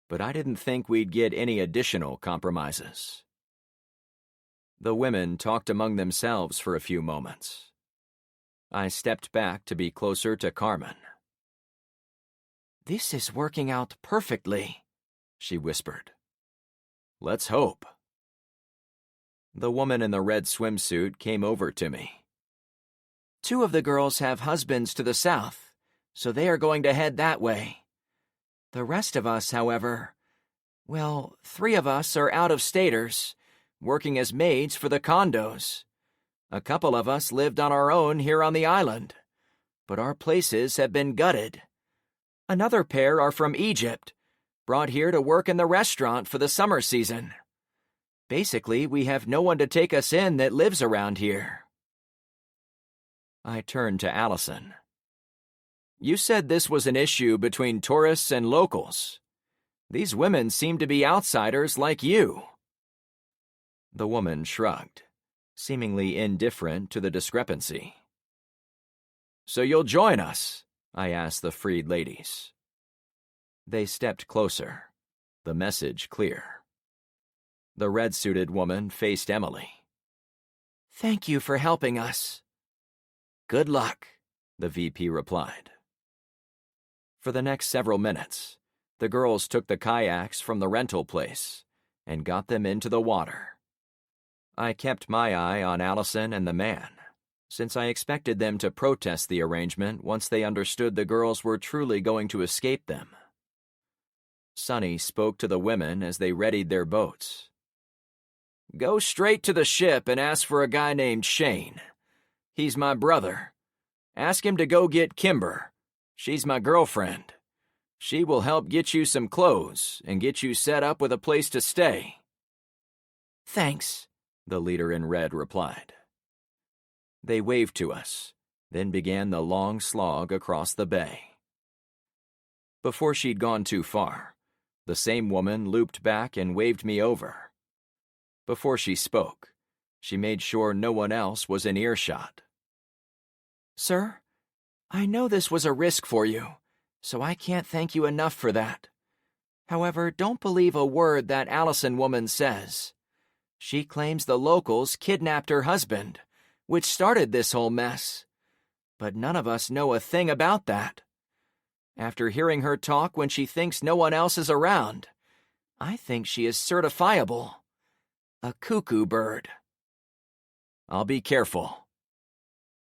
but I didn't think we'd get any additional compromises. The women talked among themselves for a few moments. I stepped back to be closer to Carmen. "This is working out perfectly," she whispered. "Let's hope." The woman in the red swimsuit came over to me. "2 of the girls have husbands to the south, so they are going to head that way. The rest of us, however, well, 3 of us are out-of-staters, working as maids for the condos. A couple of us lived on our own here on the island, but our places have been gutted. Another pair are from Egypt, brought here to work in the restaurant for the summer season. Basically, we have no one to take us in that lives around here." I turned to Allison. "You said this was an issue between tourists and locals. These women seem to be outsiders like you." The woman shrugged, seemingly indifferent to the discrepancy. "So you'll join us?" I asked the freed ladies. They stepped closer, the message clear. The red-suited woman faced Emily. "Thank you for helping us." "Good luck," the VP replied. For the next several minutes, the girls took the kayaks from the rental place and got them into the water. I kept my eye on Allison and the man, since I expected them to protest the arrangement once they understood the girls were truly going to escape them. Sonny spoke to the women as they readied their boats. "Go straight to the ship and ask for a guy named Shane. He's my brother. Ask him to go get Kimber. She's my girlfriend. She will help get you some clothes and get you set up with a place to stay." "Thanks," the leader in red replied. They waved to us, then began the long slog across the bay. Before she'd gone too far, the same woman looped back and waved me over. Before she spoke, she made sure no one else was in earshot. "Sir, I know this was a risk for you, so I can't thank you enough for that. However, don't believe a word that Allison woman says. She claims the locals kidnapped her husband, which started this whole mess. But none of us know a thing about that. After hearing her talk when she thinks no one else is around, I think she is certifiable. A cuckoo bird." "I'll be careful."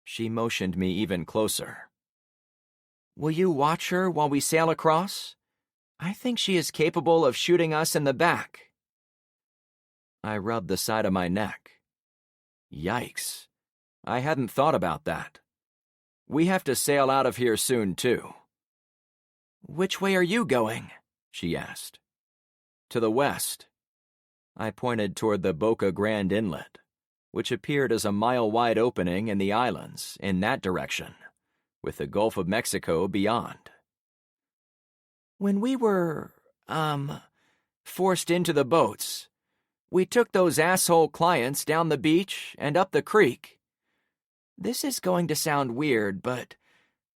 She motioned me even closer. "Will you watch her while we sail across? I think she is capable of shooting us in the back." I rubbed the side of my neck. Yikes. I hadn't thought about that. We have to sail out of here soon, too. "Which way are you going?" she asked. "To the west." I pointed toward the Boca Grande Inlet, which appeared as a mile-wide opening in the islands in that direction, with the Gulf of Mexico beyond. "When we were, forced into the boats, We took those asshole clients down the beach and up the creek. This is going to sound weird, but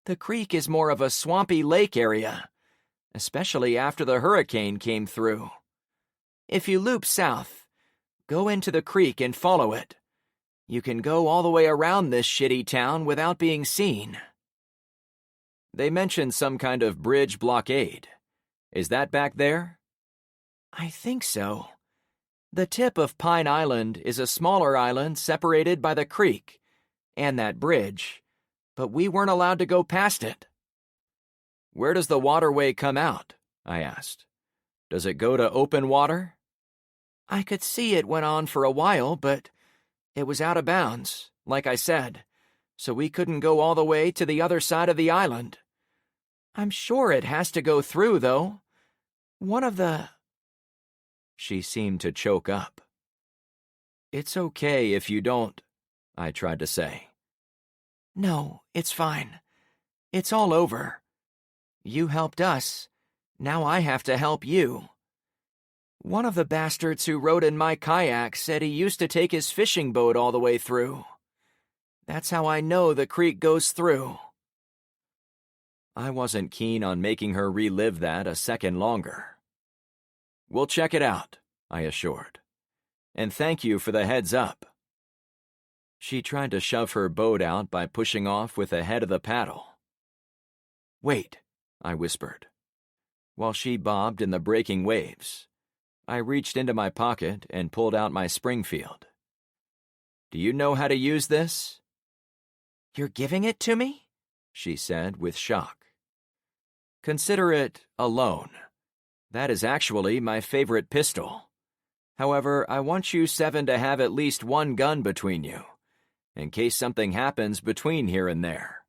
the creek is more of a swampy lake area, especially after the hurricane came through. If you loop south, go into the creek and follow it. You can go all the way around this shitty town without being seen. They mentioned some kind of bridge blockade. Is that back there? I think so. The tip of Pine Island is a smaller island separated by the creek and that bridge, but we weren't allowed to go past it. Where does the waterway come out? I asked. Does it go to open water? I could see it went on for a while, but it was out of bounds, like I said, so we couldn't go all the way to the other side of the island. I'm sure it has to go through, though. One of the... She seemed to choke up. It's okay if you don't, I tried to say. No, it's fine. It's all over. You helped us. Now I have to help you. One of the bastards who rode in my kayak said he used to take his fishing boat all the way through. That's how I know the creek goes through. I wasn't keen on making her relive that a second longer. We'll check it out, I assured. And thank you for the heads up. She tried to shove her boat out by pushing off with the head of the paddle. Wait, I whispered. While she bobbed in the breaking waves, I reached into my pocket and pulled out my Springfield. Do you know how to use this? You're giving it to me? She said with shock. Consider it a loan. That is actually my favorite pistol. However, I want you 7 to have at least one gun between you, in case something happens between here and there.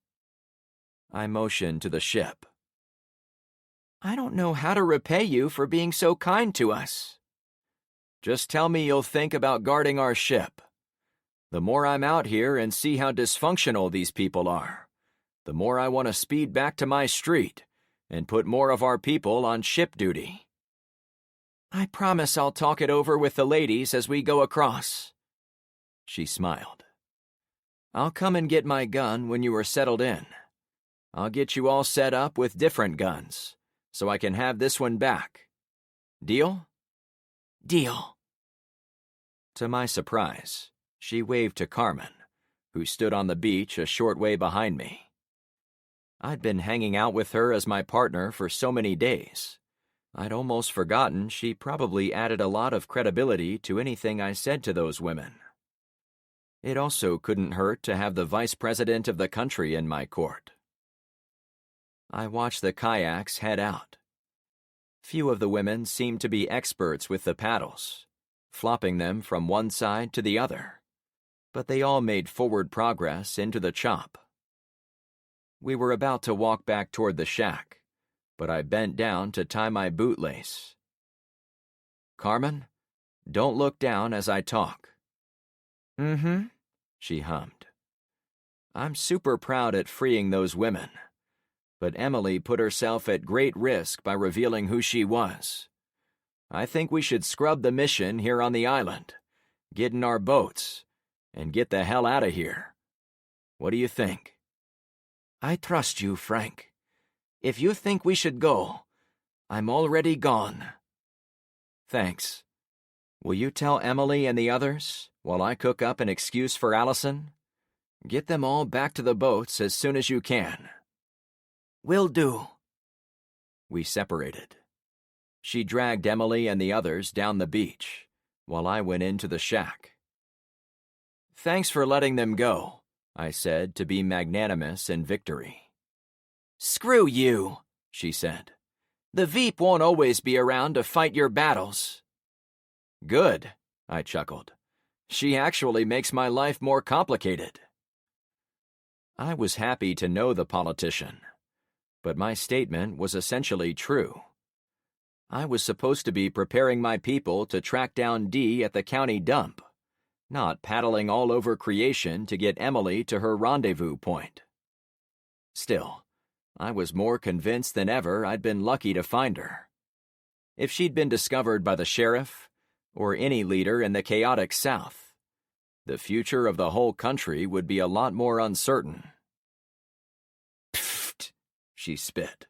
I motioned to the ship. I don't know how to repay you for being so kind to us. Just tell me you'll think about guarding our ship. The more I'm out here and see how dysfunctional these people are, the more I want to speed back to my street and put more of our people on ship duty. I promise I'll talk it over with the ladies as we go across. She smiled. I'll come and get my gun when you are settled in. I'll get you all set up with different guns, so I can have this one back. Deal? Deal. To my surprise, she waved to Carmen, who stood on the beach a short way behind me. I'd been hanging out with her as my partner for so many days. I'd almost forgotten she probably added a lot of credibility to anything I said to those women. It also couldn't hurt to have the vice president of the country in my court. I watched the kayaks head out. Few of the women seemed to be experts with the paddles, flopping them from one side to the other, but they all made forward progress into the chop. We were about to walk back toward the shack, but I bent down to tie my bootlace. Carmen, don't look down as I talk. Mm-hmm, she hummed. I'm super proud at freeing those women, but Emily put herself at great risk by revealing who she was. I think we should scrub the mission here on the island, get in our boats, and get the hell out of here. What do you think? I trust you, Frank. If you think we should go, I'm already gone. Thanks. Will you tell Emily and the others while I cook up an excuse for Allison? Get them all back to the boats as soon as you can. Will do. We separated. She dragged Emily and the others down the beach, while I went into the shack. Thanks for letting them go, I said to be magnanimous in victory. Screw you, she said. The Veep won't always be around to fight your battles. Good, I chuckled. She actually makes my life more complicated. I was happy to know the politician, but my statement was essentially true. I was supposed to be preparing my people to track down Dee at the county dump, not paddling all over creation to get Emily to her rendezvous point. Still, I was more convinced than ever I'd been lucky to find her. If she'd been discovered by the sheriff, or any leader in the chaotic South. The future of the whole country would be a lot more uncertain. Pfft, she spit.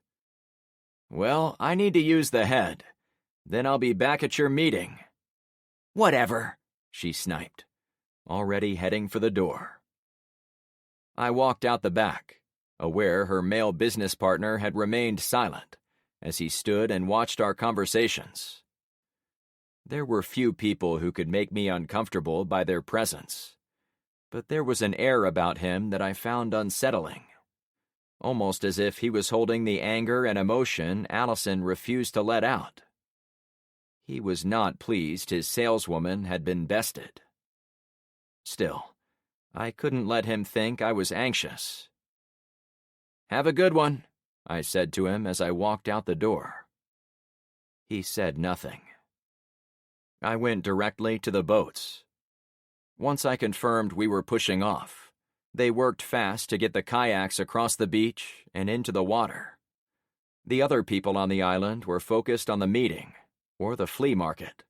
Well, I need to use the head. Then I'll be back at your meeting. Whatever, she sniped, already heading for the door. I walked out the back, aware her male business partner had remained silent as he stood and watched our conversations. There were few people who could make me uncomfortable by their presence, but there was an air about him that I found unsettling, almost as if he was holding the anger and emotion Allison refused to let out. He was not pleased his saleswoman had been bested. Still, I couldn't let him think I was anxious. Have a good one, I said to him as I walked out the door. He said nothing. I went directly to the boats. Once I confirmed we were pushing off, they worked fast to get the kayaks across the beach and into the water. The other people on the island were focused on the meeting or the flea market,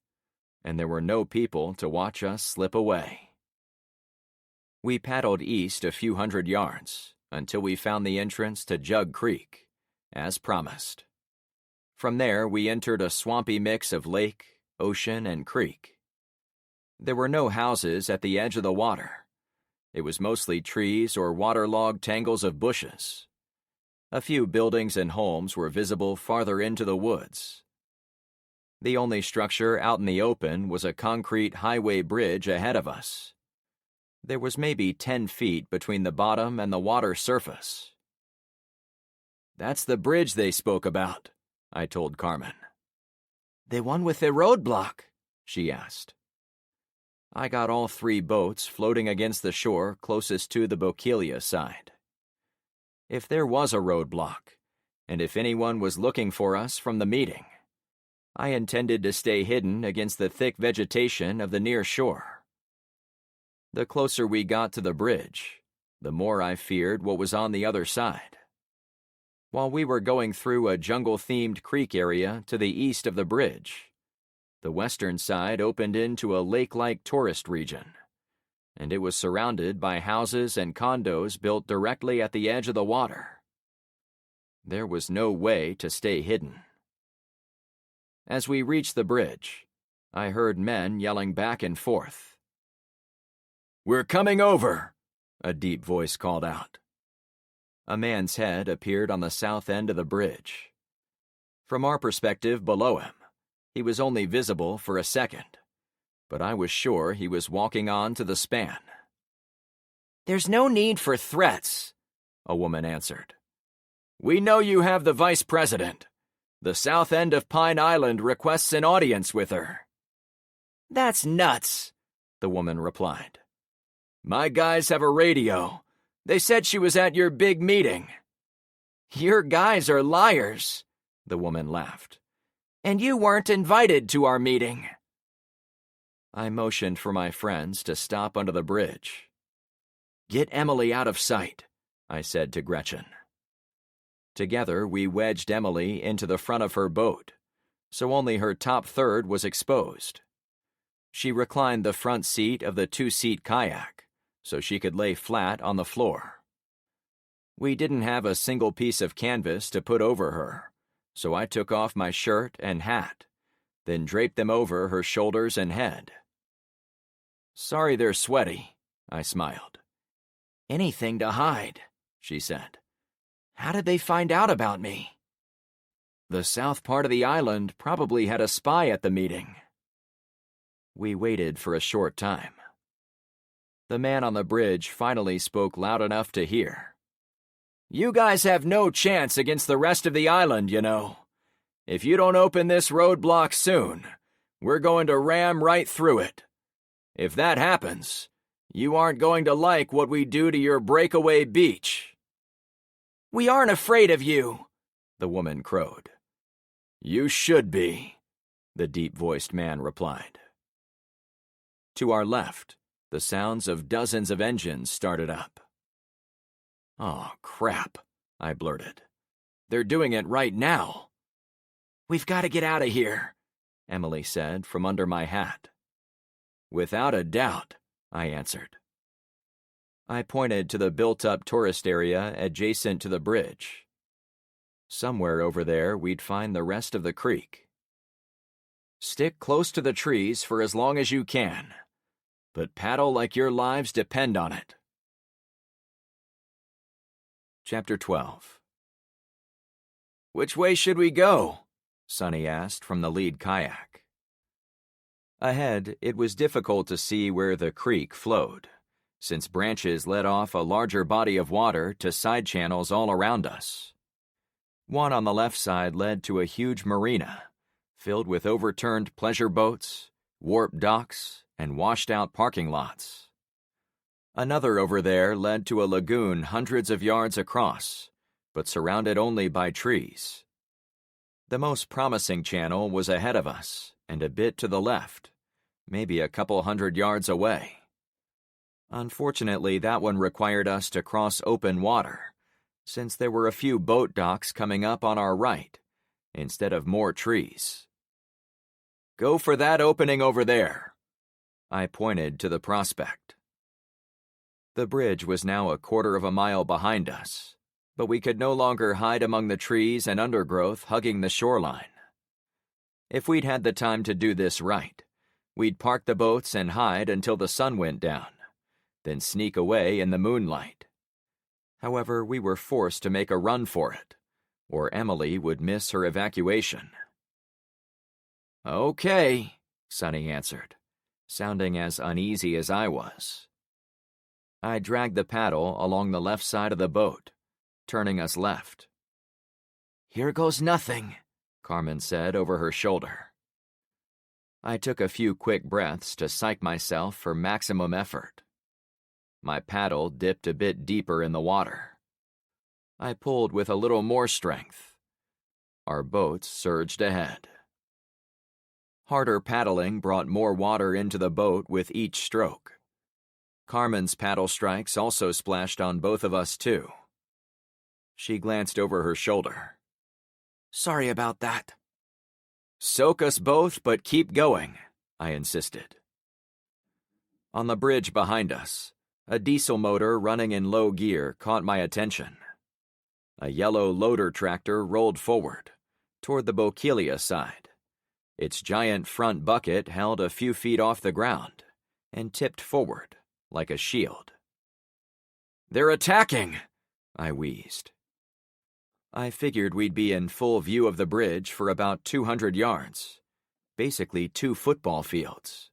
and there were no people to watch us slip away. We paddled east a few hundred yards until we found the entrance to Jug Creek, as promised. From there, we entered a swampy mix of lake, ocean, and creek. There were no houses at the edge of the water. It was mostly trees or waterlogged tangles of bushes. A few buildings and homes were visible farther into the woods. The only structure out in the open was a concrete highway bridge ahead of us. There was maybe 10 feet between the bottom and the water surface. That's the bridge they spoke about, I told Carmen. The one with the roadblock? She asked. I got all 3 boats floating against the shore closest to the Bokelia side. If there was a roadblock, and if anyone was looking for us from the meeting, I intended to stay hidden against the thick vegetation of the near shore. The closer we got to the bridge, the more I feared what was on the other side. While we were going through a jungle-themed creek area to the east of the bridge, the western side opened into a lake-like tourist region, and it was surrounded by houses and condos built directly at the edge of the water. There was no way to stay hidden. As we reached the bridge, I heard men yelling back and forth. "We're coming over," a deep voice called out. A man's head appeared on the south end of the bridge. From our perspective below him, he was only visible for a second, but I was sure he was walking on to the span. "There's no need for threats," a woman answered. "We know you have the vice president. The south end of Pine Island requests an audience with her." "That's nuts," the woman replied. "My guys have a radio. They said she was at your big meeting." "Your guys are liars," the woman laughed. "And you weren't invited to our meeting." I motioned for my friends to stop under the bridge. "Get Emily out of sight," I said to Gretchen. Together, we wedged Emily into the front of her boat, so only her top third was exposed. She reclined the front seat of the 2-seat kayak, so she could lay flat on the floor. We didn't have a single piece of canvas to put over her, so I took off my shirt and hat, then draped them over her shoulders and head. "Sorry they're sweaty," I smiled. "Anything to hide," she said. "How did they find out about me?" "The south part of the island probably had a spy at the meeting." We waited for a short time. The man on the bridge finally spoke loud enough to hear. "You guys have no chance against the rest of the island, you know. If you don't open this roadblock soon, we're going to ram right through it. If that happens, you aren't going to like what we do to your breakaway beach." "We aren't afraid of you," the woman crowed. "You should be," the deep-voiced man replied. To our left, the sounds of dozens of engines started up. "Oh, crap," I blurted. "They're doing it right now." "We've got to get out of here," Emily said from under my hat. Without a doubt, I answered. I pointed to the built-up tourist area adjacent to the bridge. Somewhere over there we'd find the rest of the creek. Stick close to the trees for as long as you can, but paddle like your lives depend on it. Chapter 12. Which way should we go? Sonny asked from the lead kayak. Ahead, it was difficult to see where the creek flowed, since branches led off a larger body of water to side channels all around us. One on the left side led to a huge marina, filled with overturned pleasure boats, warped docks, and washed-out parking lots. Another over there led to a lagoon hundreds of yards across, but surrounded only by trees. The most promising channel was ahead of us, and a bit to the left, maybe a couple 100 yards away. Unfortunately, that one required us to cross open water, since there were a few boat docks coming up on our right, instead of more trees. Go for that opening over there. I pointed to the prospect. The bridge was now a quarter of a mile behind us, but we could no longer hide among the trees and undergrowth hugging the shoreline. If we'd had the time to do this right, we'd park the boats and hide until the sun went down, then sneak away in the moonlight. However, we were forced to make a run for it, or Emily would miss her evacuation. Okay, Sonny answered, sounding as uneasy as I was. I dragged the paddle along the left side of the boat, turning us left. Here goes nothing, Carmen said over her shoulder. I took a few quick breaths to psych myself for maximum effort. My paddle dipped a bit deeper in the water. I pulled with a little more strength. Our boat surged ahead. Harder paddling brought more water into the boat with each stroke. Carmen's paddle strikes also splashed on both of us, too. She glanced over her shoulder. Sorry about that. Soak us both, but keep going, I insisted. On the bridge behind us, a diesel motor running in low gear caught my attention. A yellow loader tractor rolled forward, toward the Bokelia side. Its giant front bucket held a few feet off the ground and tipped forward like a shield. They're attacking, I wheezed. I figured we'd be in full view of the bridge for about 200 yards, basically 2 football fields.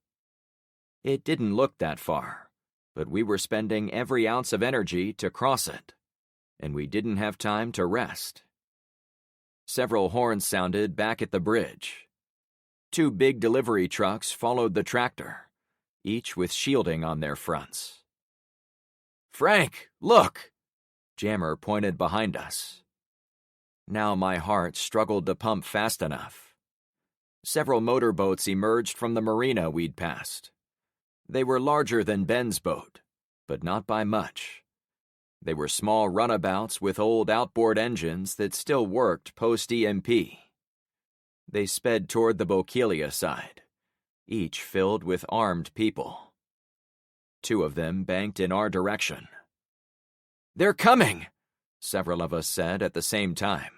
It didn't look that far, but we were spending every ounce of energy to cross it, and we didn't have time to rest. Several horns sounded back at the bridge. 2 big delivery trucks followed the tractor, each with shielding on their fronts. Frank, look! Jammer pointed behind us. Now my heart struggled to pump fast enough. Several motorboats emerged from the marina we'd passed. They were larger than Ben's boat, but not by much. They were small runabouts with old outboard engines that still worked post-EMP. They sped toward the Bokelia side, each filled with armed people. 2 of them banked in our direction. They're coming, several of us said at the same time.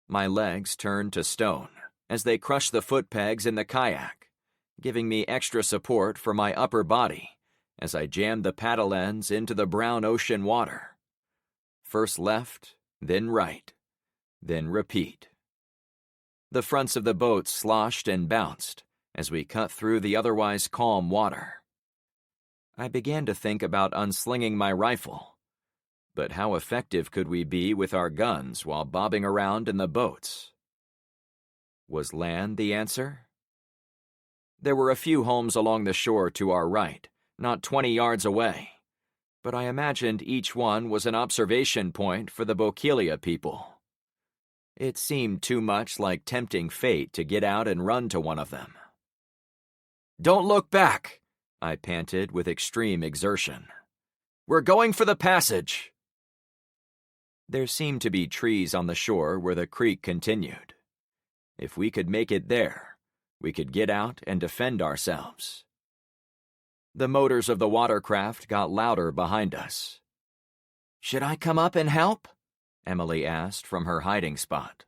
My legs turned to stone as they crushed the foot pegs in the kayak, giving me extra support for my upper body as I jammed the paddle ends into the brown ocean water. First left, then right, then repeat. The fronts of the boat sloshed and bounced as we cut through the otherwise calm water. I began to think about unslinging my rifle, but how effective could we be with our guns while bobbing around in the boats? Was land the answer? There were a few homes along the shore to our right, not 20 yards away, but I imagined each one was an observation point for the Bokelia people. It seemed too much like tempting fate to get out and run to one of them. Don't look back, I panted with extreme exertion. We're going for the passage. There seemed to be trees on the shore where the creek continued. If we could make it there, we could get out and defend ourselves. The motors of the watercraft got louder behind us. "Should I come up and help?" Emily asked from her hiding spot.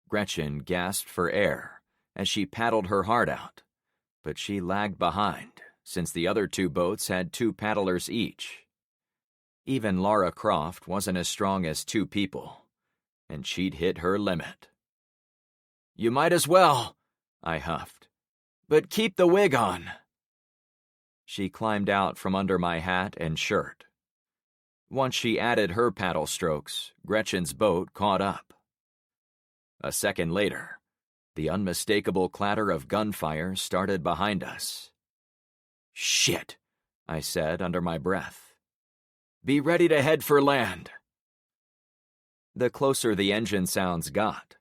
Gretchen gasped for air as she paddled her heart out, but she lagged behind since the other two boats had 2 paddlers each. Even Lara Croft wasn't as strong as 2 people, and she'd hit her limit. "You might as well," I huffed. "but keep the wig on." She climbed out from under my hat and shirt. Once she added her paddle strokes, Gretchen's boat caught up. A second later, the unmistakable clatter of gunfire started behind us. "Shit," I said under my breath. "Be ready to head for land." The closer the engine sounds got,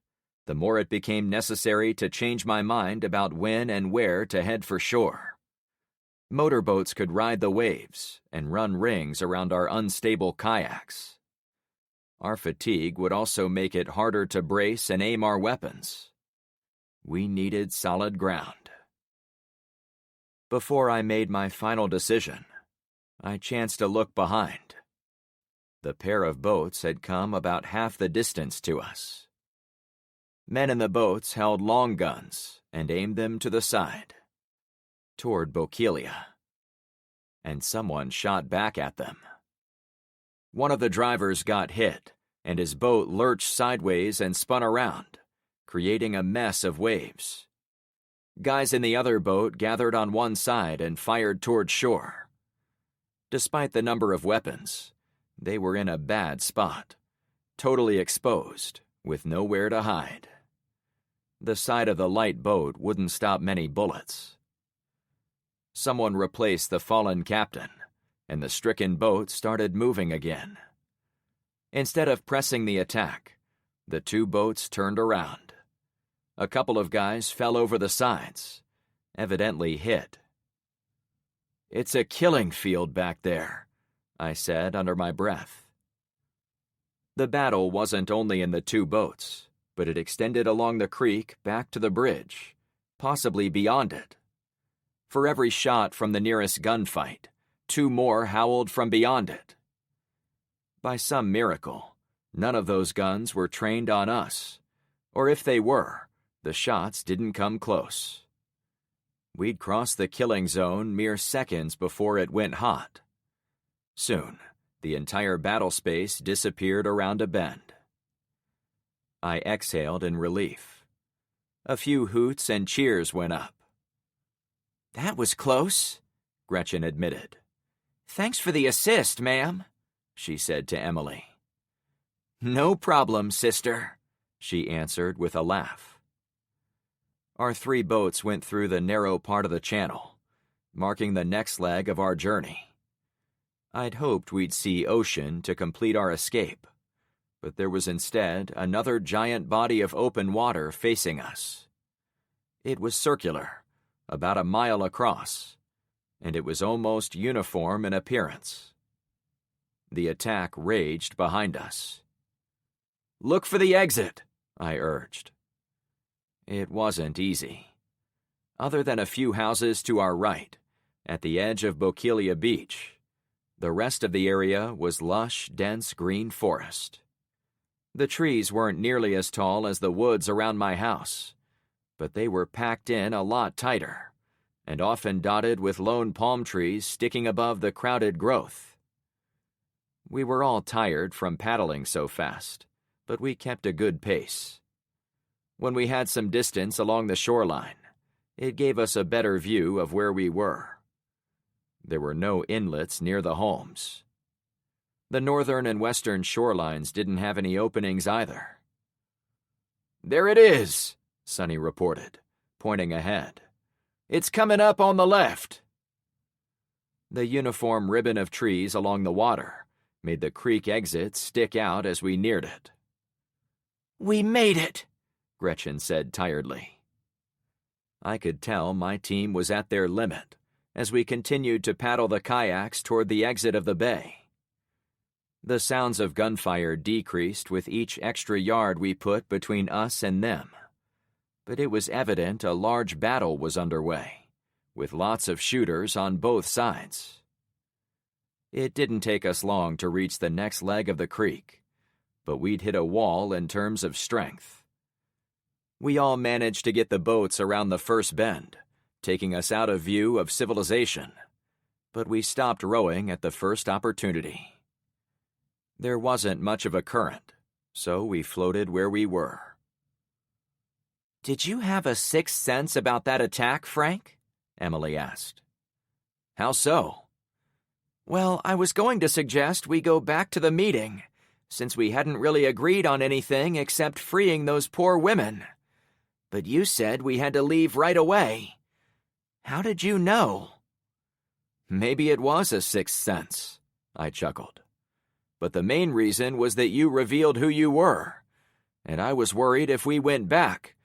the more it became necessary to change my mind about when and where to head for shore. Motorboats could ride the waves and run rings around our unstable kayaks. Our fatigue would also make it harder to brace and aim our weapons. We needed solid ground. Before I made my final decision, I chanced to look behind. The pair of boats had come about half the distance to us. Men in the boats held long guns and aimed them to the side, toward Bokelia. And someone shot back at them. One of the drivers got hit, and his boat lurched sideways and spun around, creating a mess of waves. Guys in the other boat gathered on one side and fired toward shore. Despite the number of weapons, they were in a bad spot, totally exposed, with nowhere to hide. The side of the light boat wouldn't stop many bullets. Someone replaced the fallen captain, and the stricken boat started moving again. Instead of pressing the attack, the 2 boats turned around. A couple of guys fell over the sides, evidently hit. "It's a killing field back there," I said under my breath. The battle wasn't only in the 2 boats, but it extended along the creek back to the bridge, possibly beyond it. For every shot from the nearest gunfight, 2 more howled from beyond it. By some miracle, none of those guns were trained on us, or if they were, the shots didn't come close. We'd crossed the killing zone mere seconds before it went hot. Soon, the entire battle space disappeared around a bend. I exhaled in relief. A few hoots and cheers went up. "That was close," Gretchen admitted. "Thanks for the assist, ma'am," she said to Emily. "No problem, sister," she answered with a laugh. Our 3 boats went through the narrow part of the channel, marking the next leg of our journey. I'd hoped we'd see ocean to complete our escape, but there was instead another giant body of open water facing us. It was circular, about a mile across, and it was almost uniform in appearance. The attack raged behind us. "Look for the exit," I urged. It wasn't easy. Other than a few houses to our right, at the edge of Bokelia Beach, the rest of the area was lush, dense green forest. The trees weren't nearly as tall as the woods around my house, but they were packed in a lot tighter, and often dotted with lone palm trees sticking above the crowded growth. We were all tired from paddling so fast, but we kept a good pace. When we had some distance along the shoreline, it gave us a better view of where we were. There were no inlets near the homes. The northern and western shorelines didn't have any openings either. "There it is," Sonny reported, pointing ahead. "It's coming up on the left." The uniform ribbon of trees along the water made the creek exit stick out as we neared it. "We made it," Gretchen said tiredly. I could tell my team was at their limit as we continued to paddle the kayaks toward the exit of the bay. The sounds of gunfire decreased with each extra yard we put between us and them. but it was evident a large battle was underway, with lots of shooters on both sides. It didn't take us long to reach the next leg of the creek, but we'd hit a wall in terms of strength. We all managed to get the boats around the first bend, taking us out of view of civilization, but we stopped rowing at the first opportunity. There wasn't much of a current, so we floated where we were. "Did you have a sixth sense about that attack, Frank?" Emily asked. "How so?" "Well, I was going to suggest we go back to the meeting, since we hadn't really agreed on anything except freeing those poor women. But you said we had to leave right away. How did you know?" "Maybe it was a sixth sense," I chuckled. "But the main reason was that you revealed who you were, and I was worried if we went back,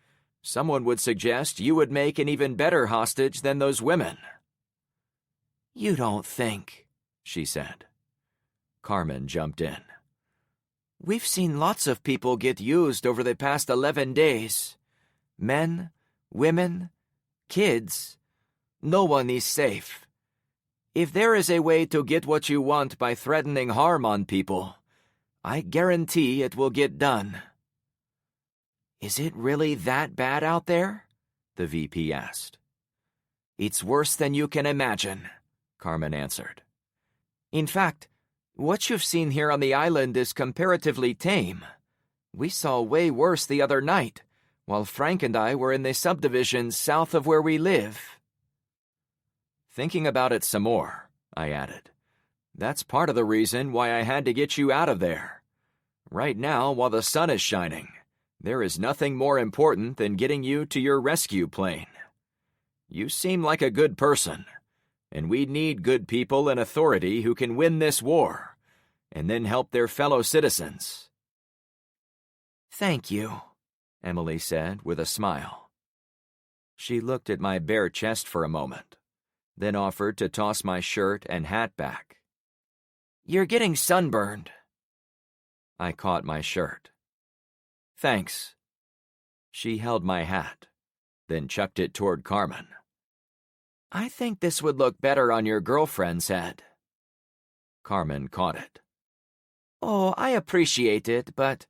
someone would suggest you would make an even better hostage than those women." "You don't think," she said. Carmen jumped in. "We've seen lots of people get used over the past 11 days. Men, women, kids. No one is safe. If there is a way to get what you want by threatening harm on people, I guarantee it will get done." "Is it really that bad out there?" the VP asked. "It's worse than you can imagine," Carmen answered. "In fact, what you've seen here on the island is comparatively tame. We saw way worse the other night, while Frank and I were in the subdivisions south of where we live." "Thinking about it some more," I added. "That's part of the reason why I had to get you out of there. Right now, while the sun is shining, there is nothing more important than getting you to your rescue plane. You seem like a good person, and we need good people in authority who can win this war, and then help their fellow citizens." "Thank you," Emily said with a smile. She looked at my bare chest for a moment, then offered to toss my shirt and hat back. "You're getting sunburned." I caught my shirt. "Thanks." She held my hat, then chucked it toward Carmen. "I think this would look better on your girlfriend's head." Carmen caught it. "Oh, I appreciate it, but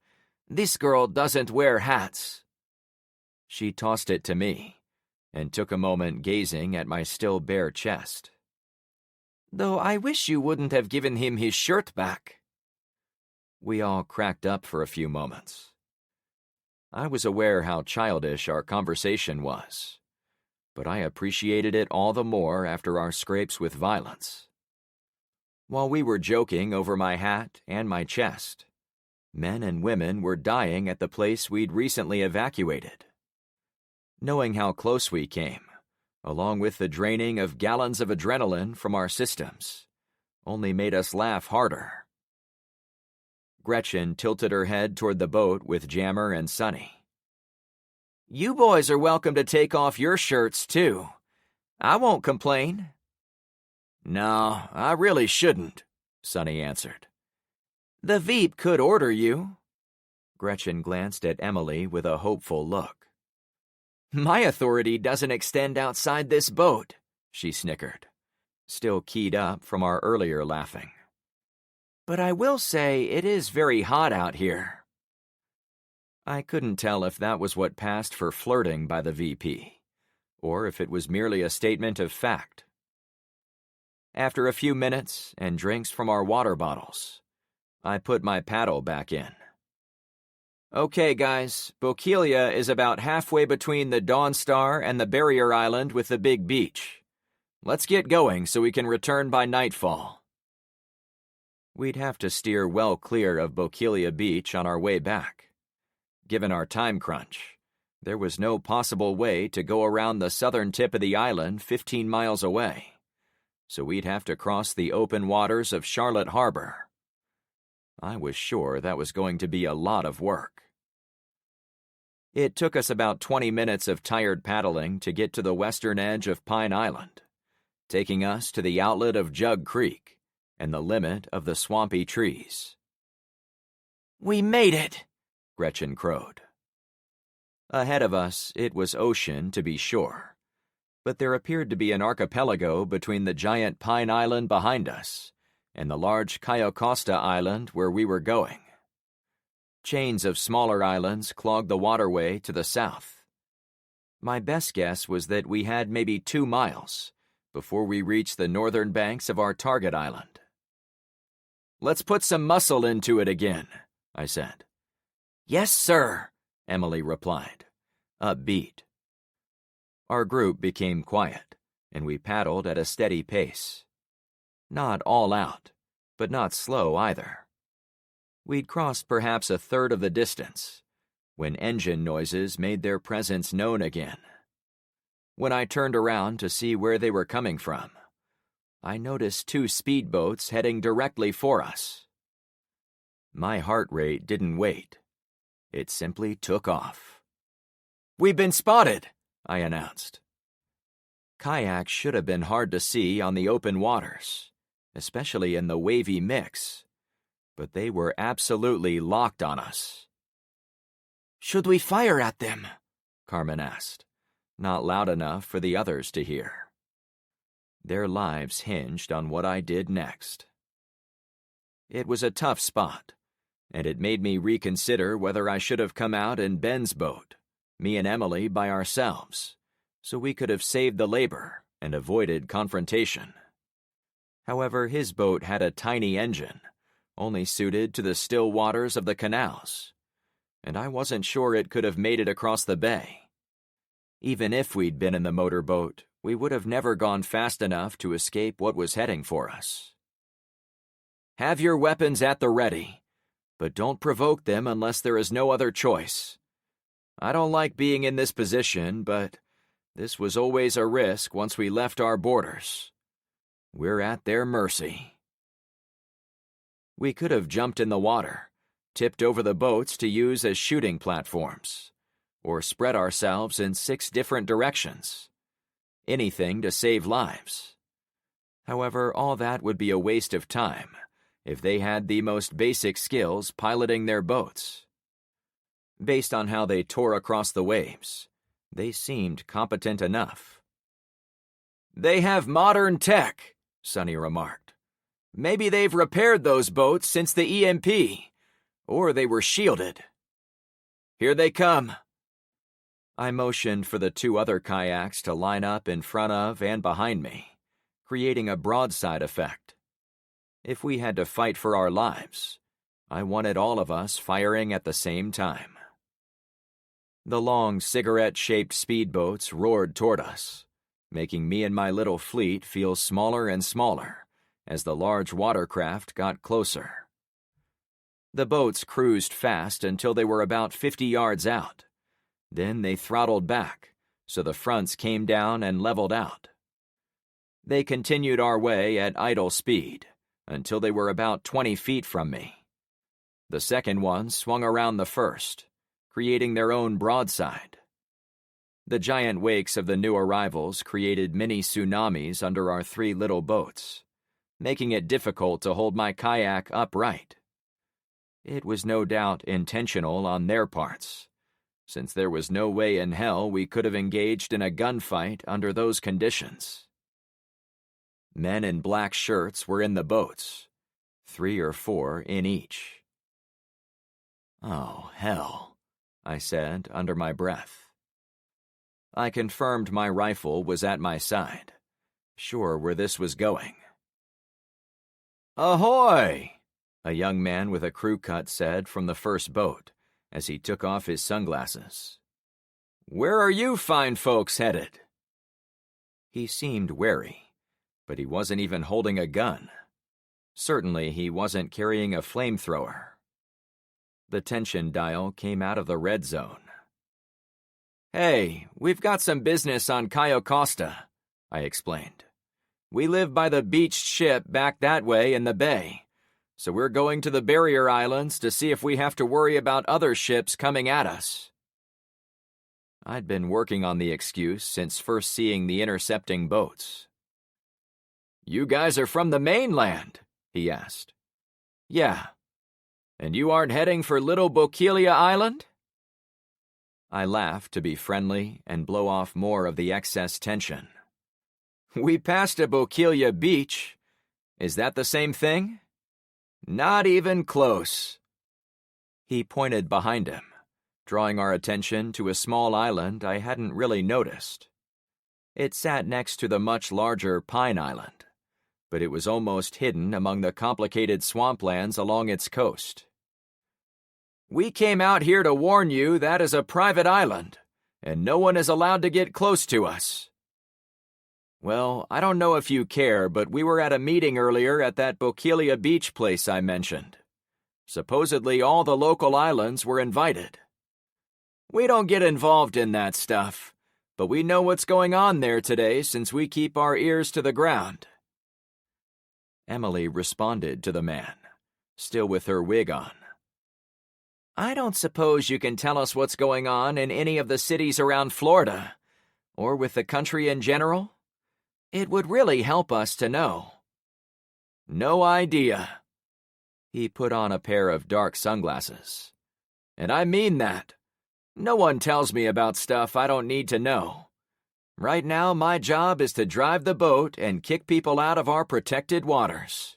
this girl doesn't wear hats." She tossed it to me, and took a moment gazing at my still bare chest. "Though I wish you wouldn't have given him his shirt back." We all cracked up for a few moments. I was aware how childish our conversation was, but I appreciated it all the more after our scrapes with violence. While we were joking over my hat and my chest, men and women were dying at the place we'd recently evacuated. Knowing how close we came, along with the draining of gallons of adrenaline from our systems, only made us laugh harder. Gretchen tilted her head toward the boat with Jammer and Sonny. "You boys are welcome to take off your shirts, too. I won't complain." "No, I really shouldn't," Sonny answered. "The Veep could order you." Gretchen glanced at Emily with a hopeful look. "My authority doesn't extend outside this boat," she snickered, still keyed up from our earlier laughing. "But I will say it is very hot out here." I couldn't tell if that was what passed for flirting by the VP, or if it was merely a statement of fact. After a few minutes and drinks from our water bottles, I put my paddle back in. "Okay, guys, Bokeelia is about halfway between the Dawn Star and the barrier island with the big beach. Let's get going so we can return by nightfall." We'd have to steer well clear of Bokeelia Beach on our way back. Given our time crunch, there was no possible way to go around the southern tip of the island 15 miles away, so we'd have to cross the open waters of Charlotte Harbor. I was sure that was going to be a lot of work. It took us about 20 minutes of tired paddling to get to the western edge of Pine Island, taking us to the outlet of Jug Creek and the limit of the swampy trees. "We made it," Gretchen crowed. Ahead of us, it was ocean, to be sure, but there appeared to be an archipelago between the giant Pine Island behind us and the large Cayo Costa Island where we were going. Chains of smaller islands clogged the waterway to the south. My best guess was that we had maybe 2 miles before we reached the northern banks of our target island. "Let's put some muscle into it again," I said. "Yes, sir," Emily replied, upbeat. Our group became quiet, and we paddled at a steady pace. Not all out, but not slow either. We'd crossed perhaps a third of the distance when engine noises made their presence known again. When I turned around to see where they were coming from, I noticed 2 speedboats heading directly for us. My heart rate didn't wait. It simply took off. "We've been spotted," I announced. Kayaks should have been hard to see on the open waters, especially in the wavy mix, but they were absolutely locked on us. "Should we fire at them?" Carmen asked, not loud enough for the others to hear. Their lives hinged on what I did next. It was a tough spot, and it made me reconsider whether I should have come out in Ben's boat, me and Emily by ourselves, so we could have saved the labor and avoided confrontation. However, his boat had a tiny engine, only suited to the still waters of the canals, and I wasn't sure it could have made it across the bay. Even if we'd been in the motorboat, we would have never gone fast enough to escape what was heading for us. "Have your weapons at the ready, but don't provoke them unless there is no other choice. I don't like being in this position, but this was always a risk once we left our borders. We're at their mercy." We could have jumped in the water, tipped over the boats to use as shooting platforms, or spread ourselves in 6 different directions. Anything to save lives. However, all that would be a waste of time if they had the most basic skills piloting their boats. Based on how they tore across the waves, they seemed competent enough. "They have modern tech," Sonny remarked. "Maybe they've repaired those boats since the EMP, or they were shielded. Here they come." I motioned for the 2 other kayaks to line up in front of and behind me, creating a broadside effect. If we had to fight for our lives, I wanted all of us firing at the same time. The long cigarette-shaped speedboats roared toward us, making me and my little fleet feel smaller and smaller as the large watercraft got closer. The boats cruised fast until they were about 50 yards out. Then they throttled back, so the fronts came down and leveled out. They continued our way at idle speed until they were about 20 feet from me. The second one swung around the first, creating their own broadside. The giant wakes of the new arrivals created mini tsunamis under our 3 little boats, making it difficult to hold my kayak upright. It was no doubt intentional on their parts, since there was no way in hell we could have engaged in a gunfight under those conditions. Men in black shirts were in the boats, 3 or 4 in each. "Oh, hell," I said under my breath. I confirmed my rifle was at my side, sure where this was going. "Ahoy!" a young man with a crew cut said from the first boat as he took off his sunglasses. "Where are you fine folks headed?" He seemed wary, but he wasn't even holding a gun. Certainly he wasn't carrying a flamethrower. The tension dial came out of the red zone. "Hey, we've got some business on Cayo Costa," I explained. "We live by the beached ship back that way in the bay, so we're going to the barrier islands to see if we have to worry about other ships coming at us." I'd been working on the excuse since first seeing the intercepting boats. "You guys are from the mainland?" he asked. "Yeah. And you aren't heading for Little Bokeelia Island?" I laughed to be friendly and blow off more of the excess tension. We passed a Bokelia beach. Is that the same thing? Not even close. He pointed behind him, drawing our attention to a small island I hadn't really noticed. It sat next to the much larger Pine Island, but it was almost hidden among the complicated swamplands along its coast. We came out here to warn you that is a private island, and no one is allowed to get close to us. Well, I don't know if you care, but we were at a meeting earlier at that Bokelia Beach place I mentioned. Supposedly all the local islands were invited. We don't get involved in that stuff, but we know what's going on there today since we keep our ears to the ground. Emily responded to the man, still with her wig on. I don't suppose you can tell us what's going on in any of the cities around Florida, or with the country in general? It would really help us to know. No idea. He put on a pair of dark sunglasses. And I mean that. No one tells me about stuff I don't need to know. Right now, my job is to drive the boat and kick people out of our protected waters.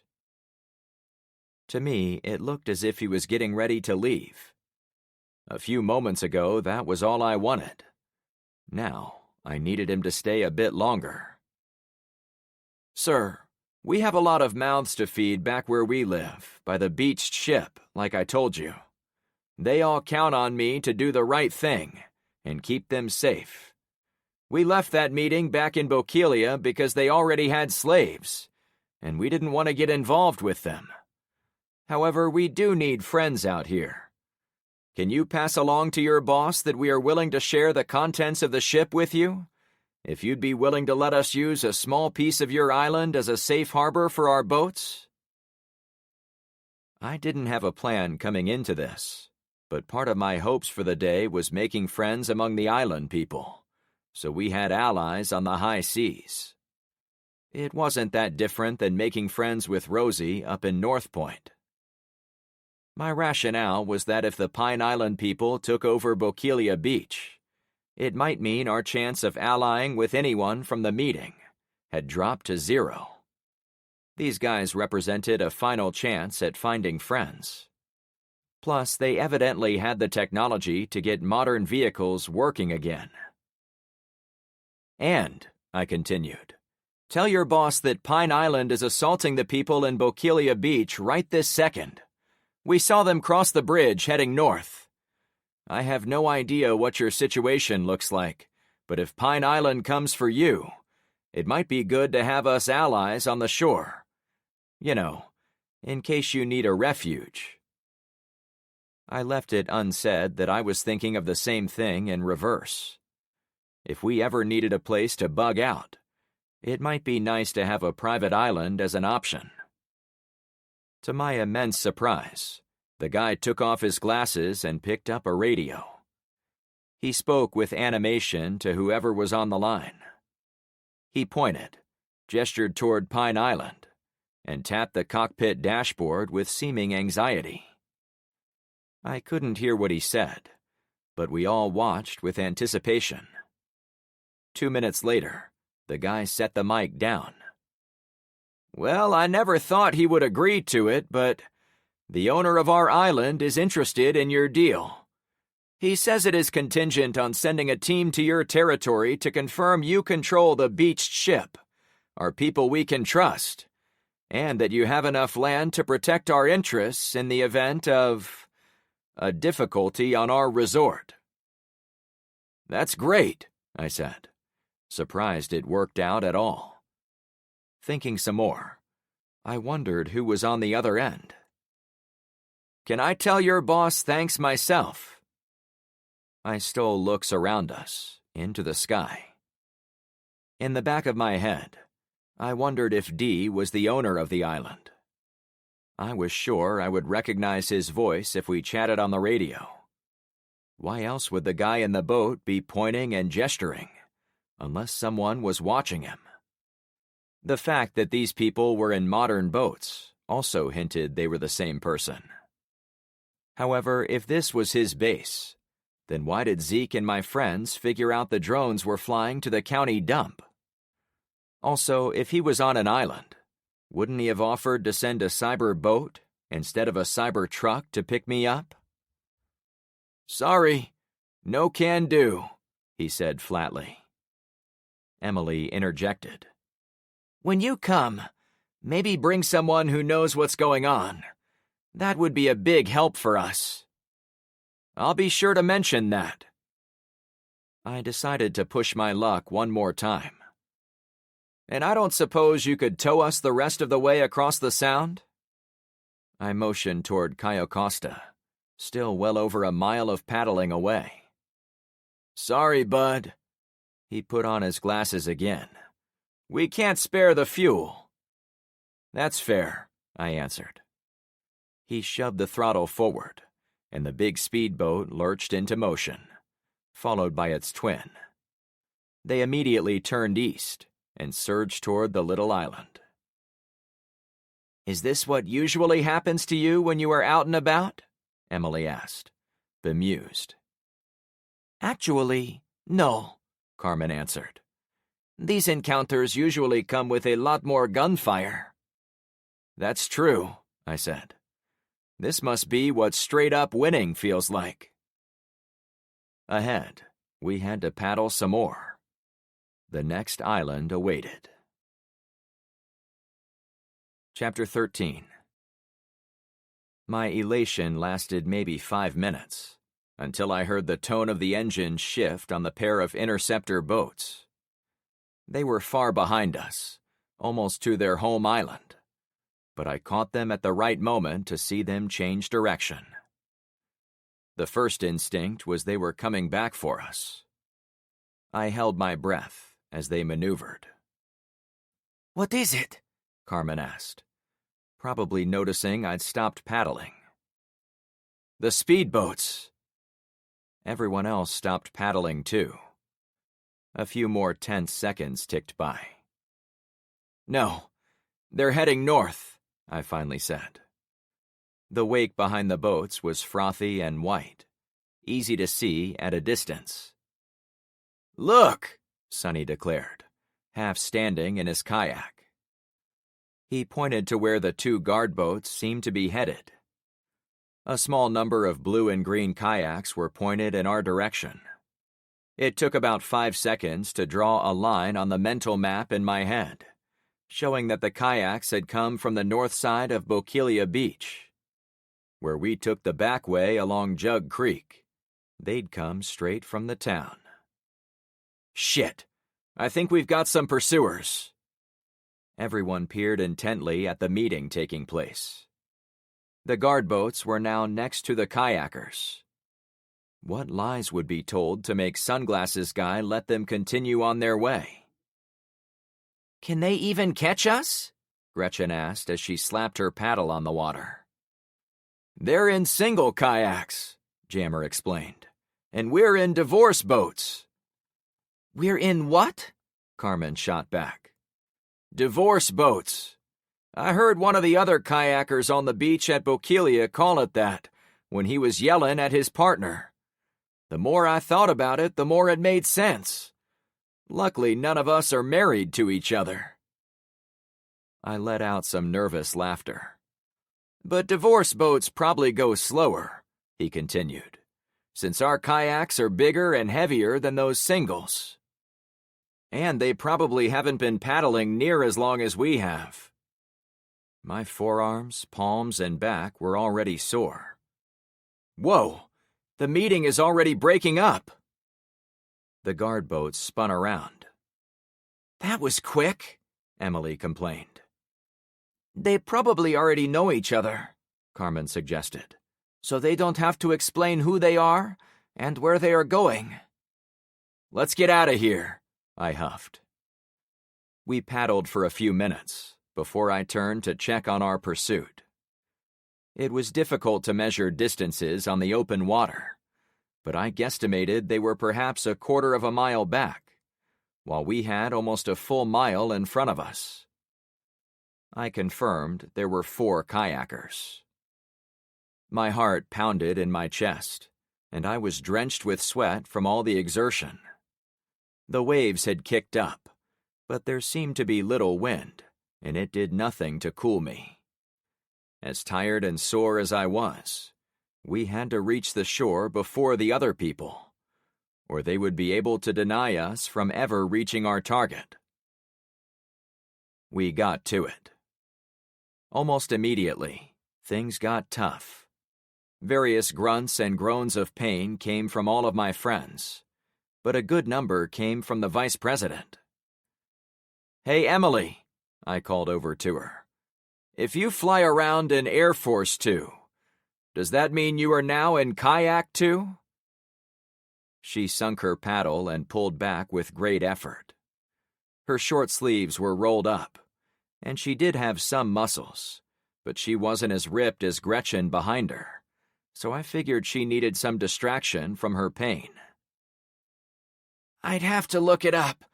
To me, it looked as if he was getting ready to leave. A few moments ago, that was all I wanted. Now, I needed him to stay a bit longer. Sir, we have a lot of mouths to feed back where we live, by the beached ship, like I told you. They all count on me to do the right thing and keep them safe. We left that meeting back in Bokelia because they already had slaves, and we didn't want to get involved with them. However, we do need friends out here. Can you pass along to your boss that we are willing to share the contents of the ship with you? If you'd be willing to let us use a small piece of your island as a safe harbor for our boats? I didn't have a plan coming into this, but part of my hopes for the day was making friends among the island people, so we had allies on the high seas. It wasn't that different than making friends with Rosie up in North Point. My rationale was that if the Pine Island people took over Bokelia Beach, it might mean our chance of allying with anyone from the meeting had dropped to 0. These guys represented a final chance at finding friends. Plus, they evidently had the technology to get modern vehicles working again. And, I continued, tell your boss that Pine Island is assaulting the people in Bokelia Beach right this second. We saw them cross the bridge heading north. I have no idea what your situation looks like, but if Pine Island comes for you, it might be good to have us allies on the shore. You know, in case you need a refuge. I left it unsaid that I was thinking of the same thing in reverse. If we ever needed a place to bug out, it might be nice to have a private island as an option. To my immense surprise, the guy took off his glasses and picked up a radio. He spoke with animation to whoever was on the line. He pointed, gestured toward Pine Island, and tapped the cockpit dashboard with seeming anxiety. I couldn't hear what he said, but we all watched with anticipation. 2 minutes later, the guy set the mic down. Well, I never thought he would agree to it, but the owner of our island is interested in your deal. He says it is contingent on sending a team to your territory to confirm you control the beached ship, are people we can trust, and that you have enough land to protect our interests in the event of a difficulty on our resort. That's great, I said, surprised it worked out at all. Thinking some more, I wondered who was on the other end. Can I tell your boss thanks myself? I stole looks around us, into the sky. In the back of my head, I wondered if Dee was the owner of the island. I was sure I would recognize his voice if we chatted on the radio. Why else would the guy in the boat be pointing and gesturing, unless someone was watching him? The fact that these people were in modern boats also hinted they were the same person. However, if this was his base, Then why did Zeke and my friends figure out the drones were flying to the county dump? Also, if he was on an island, wouldn't he have offered to send a cyber boat instead of a cyber truck to pick me up? "Sorry, no can do," he said flatly. Emily interjected. "When you come, maybe bring someone who knows what's going on. That would be a big help for us." "I'll be sure to mention that." I decided to push my luck one more time. "And I don't suppose you could tow us the rest of the way across the sound?" I motioned toward Cayo Costa, still well over a mile of paddling away. "Sorry, bud." He put on his glasses again. "We can't spare the fuel." "That's fair," I answered. He shoved the throttle forward, and the big speedboat lurched into motion, followed by its twin. They immediately turned east and surged toward the little island. "Is this what usually happens to you when you are out and about?" Emily asked, bemused. "Actually, no," Carmen answered. "These encounters usually come with a lot more gunfire." "That's true," I said. "This must be what straight-up winning feels like." Ahead, we had to paddle some more. The next island awaited. Chapter 13. My elation lasted maybe 5 minutes, until I heard the tone of the engine shift on the pair of interceptor boats. They were far behind us, almost to their home island, but I caught them at the right moment to see them change direction. The first instinct was they were coming back for us. I held my breath as they maneuvered. "What is it?" Carmen asked, probably noticing I'd stopped paddling. "The speedboats." Everyone else stopped paddling too. A few more tense seconds ticked by. "No, they're heading north," I finally said. The wake behind the boats was frothy and white, easy to see at a distance. "Look," Sonny declared, half standing in his kayak. He pointed to where the 2 guard boats seemed to be headed. A small number of blue and green kayaks were pointed in our direction. It took about 5 seconds to draw a line on the mental map in my head, showing that the kayaks had come from the north side of Boquilla Beach. Where we took the back way along Jug Creek, they'd come straight from the town. "Shit, I think we've got some pursuers." Everyone peered intently at the meeting taking place. The guard boats were now next to the kayakers. What lies would be told to make Sunglasses Guy let them continue on their way? "Can they even catch us?" Gretchen asked as she slapped her paddle on the water. "They're in single kayaks," Jammer explained, "and we're in divorce boats." "We're in what?" Carmen shot back. "Divorce boats. I heard one of the other kayakers on the beach at Boquilla call it that when he was yelling at his partner. The more I thought about it, the more it made sense. Luckily, none of us are married to each other." I let out some nervous laughter. "But divorce boats probably go slower," he continued, "since our kayaks are bigger and heavier than those singles. And they probably haven't been paddling near as long as we have." My forearms, palms, and back were already sore. "Whoa, the meeting is already breaking up." The guard boats spun around. "That was quick," Emily complained. "They probably already know each other," Carmen suggested. "so they don't have to explain who they are and where they are going." "Let's get out of here," I huffed. We paddled for a few minutes before I turned to check on our pursuit. It was difficult to measure distances on the open water, but I guesstimated they were perhaps a quarter of a mile back, while we had almost a full mile in front of us. I confirmed there were 4 kayakers. My heart pounded in my chest, and I was drenched with sweat from all the exertion. The waves had kicked up, but there seemed to be little wind, and it did nothing to cool me. As tired and sore as I was, we had to reach the shore before the other people, or they would be able to deny us from ever reaching our target. We got to it. Almost immediately, things got tough. Various grunts and groans of pain came from all of my friends, but a good number came from the vice president. "Hey, Emily," I called over to her. "If you fly around in Air Force 2, does that mean you are now in Kayak 2? She sunk her paddle and pulled back with great effort. Her short sleeves were rolled up, and she did have some muscles, but she wasn't as ripped as Gretchen behind her, so I figured she needed some distraction from her pain. "I'd have to look it up.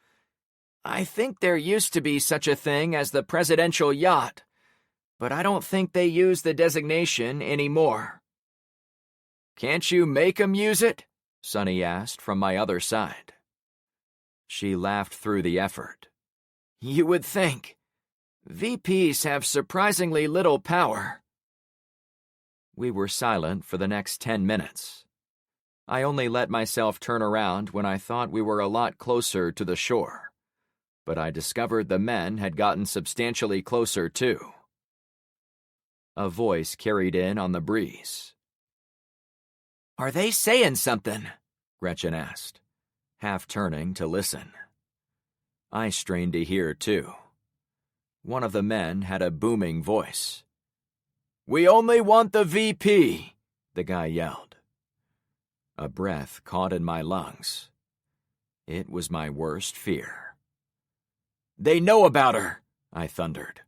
I think there used to be such a thing as the presidential yacht, but I don't think they use the designation anymore." "Can't you make 'em use it?" Sonny asked from my other side. She laughed through the effort. "You would think. VPs have surprisingly little power." We were silent for the next 10 minutes. I only let myself turn around when I thought we were a lot closer to the shore, but I discovered the men had gotten substantially closer too. A voice carried in on the breeze. "Are they saying something?" Gretchen asked, half turning to listen. I strained to hear too. One of the men had a booming voice. "We only want the VP," the guy yelled. A breath caught in my lungs. It was my worst fear. "They know about her," I thundered.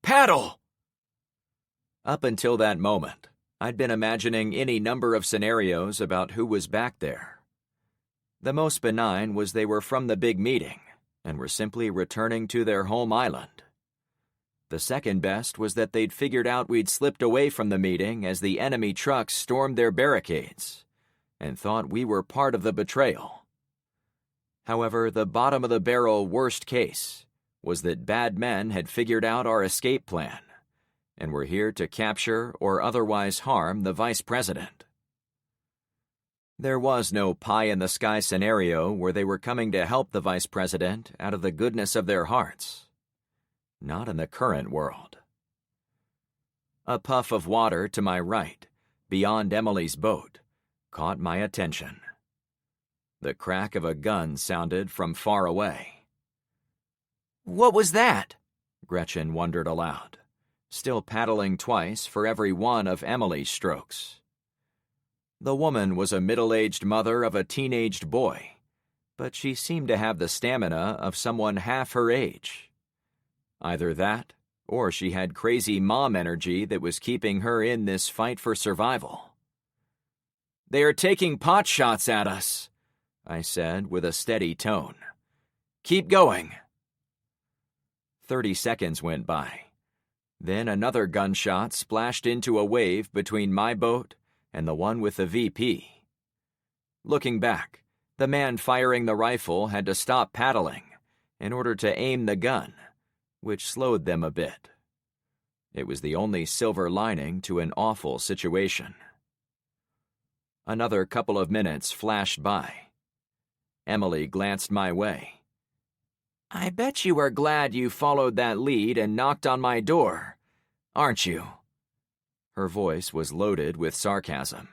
"Paddle!" Up until that moment, I'd been imagining any number of scenarios about who was back there. The most benign was they were from the big meeting and were simply returning to their home island. The second best was that they'd figured out we'd slipped away from the meeting as the enemy trucks stormed their barricades and thought we were part of the betrayal. However, the bottom-of-the-barrel worst case was that bad men had figured out our escape plan and were here to capture or otherwise harm the vice president. There was no pie-in-the-sky scenario where they were coming to help the vice president out of the goodness of their hearts. Not in the current world. A puff of water to my right, beyond Emily's boat, caught my attention. The crack of a gun sounded from far away. "What was that?" Gretchen wondered aloud, still paddling twice for every one of Emily's strokes. The woman was a middle-aged mother of a teenaged boy, but she seemed to have the stamina of someone half her age. Either that, or she had crazy mom energy that was keeping her in this fight for survival. "They are taking pot shots at us," I said with a steady tone. "Keep going." 30 seconds went by. Then another gunshot splashed into a wave between my boat and the one with the VP. Looking back, the man firing the rifle had to stop paddling in order to aim the gun, which slowed them a bit. It was the only silver lining to an awful situation. Another couple of minutes flashed by. Emily glanced my way. "I bet you are glad you followed that lead and knocked on my door, aren't you?" Her voice was loaded with sarcasm.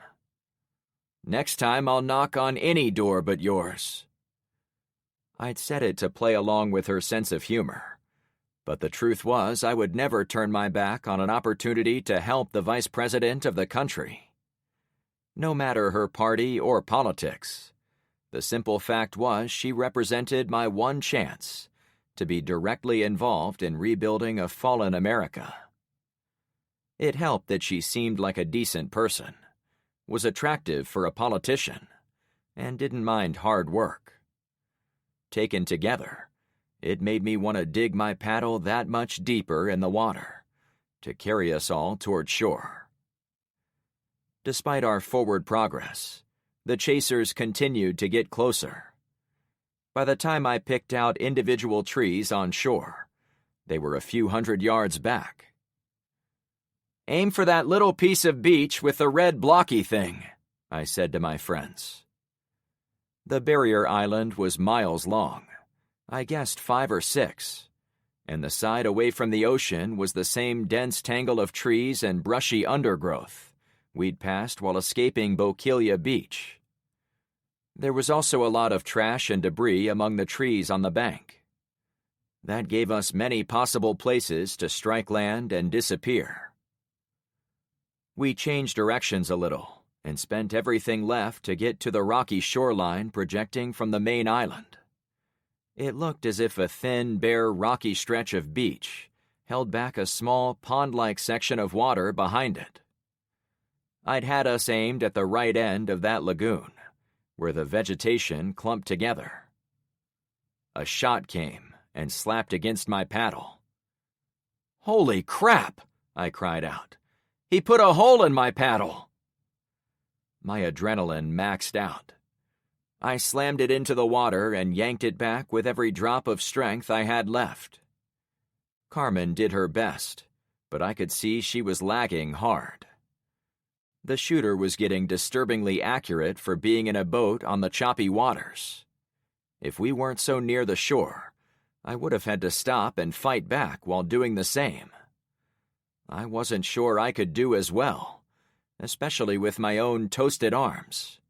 "Next time I'll knock on any door but yours." I'd said it to play along with her sense of humor, but the truth was I would never turn my back on an opportunity to help the vice president of the country. No matter her party or politics, the simple fact was she represented my one chance to be directly involved in rebuilding a fallen America. It helped that she seemed like a decent person, was attractive for a politician, and didn't mind hard work. Taken together, it made me want to dig my paddle that much deeper in the water to carry us all toward shore. Despite our forward progress, The chasers continued to get closer. By the time I picked out individual trees on shore, they were a few hundred yards back. "Aim for that little piece of beach with the red blocky thing," I said to my friends. The barrier island was miles long, I guessed 5 or 6, and the side away from the ocean was the same dense tangle of trees and brushy undergrowth we'd passed while escaping Bokelia Beach. There was also a lot of trash and debris among the trees on the bank. That gave us many possible places to strike land and disappear. We changed directions a little and spent everything left to get to the rocky shoreline projecting from the main island. It looked as if a thin, bare, rocky stretch of beach held back a small, pond-like section of water behind it. I'd had us aimed at the right end of that lagoon, where the vegetation clumped together. A shot came and slapped against my paddle. "Holy crap!" I cried out. "He put a hole in my paddle!" My adrenaline maxed out. I slammed it into the water and yanked it back with every drop of strength I had left. Carmen did her best, but I could see she was lagging hard. The shooter was getting disturbingly accurate for being in a boat on the choppy waters. If we weren't so near the shore, I would have had to stop and fight back while doing the same. I wasn't sure I could do as well, especially with my own toasted arms.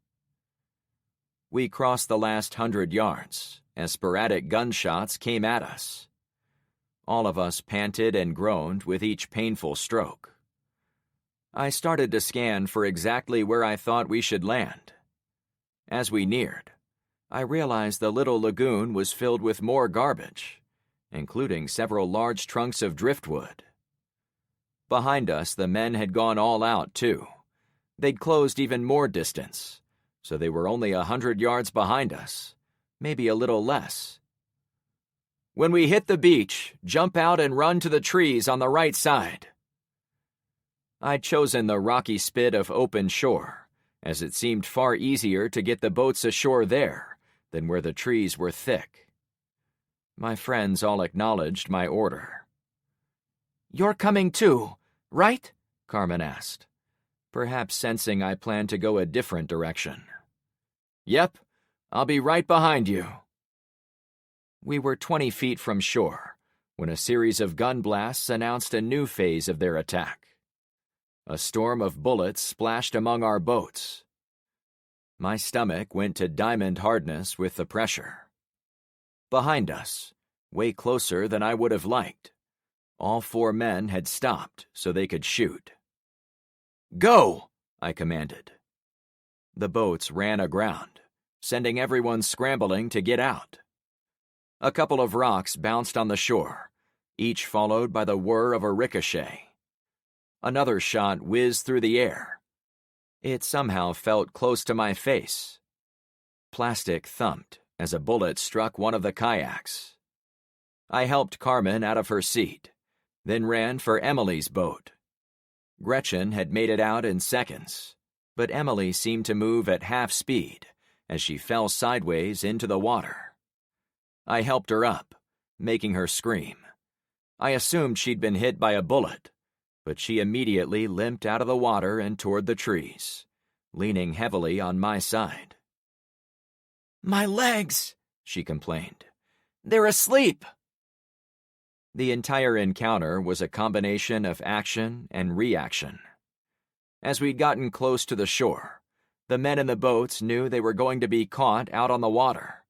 We crossed the last 100 yards as sporadic gunshots came at us. All of us panted and groaned with each painful stroke. I started to scan for exactly where I thought we should land. As we neared, I realized the little lagoon was filled with more garbage, including several large trunks of driftwood. Behind us, the men had gone all out, too. They'd closed even more distance, so they were only 100 yards behind us, maybe a little less. "When we hit the beach, jump out and run to the trees on the right side." I'd chosen the rocky spit of open shore, as it seemed far easier to get the boats ashore there than where the trees were thick. My friends all acknowledged my order. "You're coming too, right?" Carmen asked, perhaps sensing I planned to go a different direction. "Yep, I'll be right behind you." We were 20 feet from shore when a series of gun blasts announced a new phase of their attack. A storm of bullets splashed among our boats. My stomach went to diamond hardness with the pressure. Behind us, way closer than I would have liked, all 4 men had stopped so they could shoot. "Go!" I commanded. The boats ran aground, sending everyone scrambling to get out. A couple of rocks bounced on the shore, each followed by the whir of a ricochet. Another shot whizzed through the air. It somehow felt close to my face. Plastic thumped as a bullet struck one of the kayaks. I helped Carmen out of her seat, then ran for Emily's boat. Gretchen had made it out in seconds, but Emily seemed to move at half speed as she fell sideways into the water. I helped her up, making her scream. I assumed she'd been hit by a bullet, but she immediately limped out of the water and toward the trees, leaning heavily on my side. "My legs," she complained. "They're asleep." The entire encounter was a combination of action and reaction. As we'd gotten close to the shore, the men in the boats knew they were going to be caught out on the water,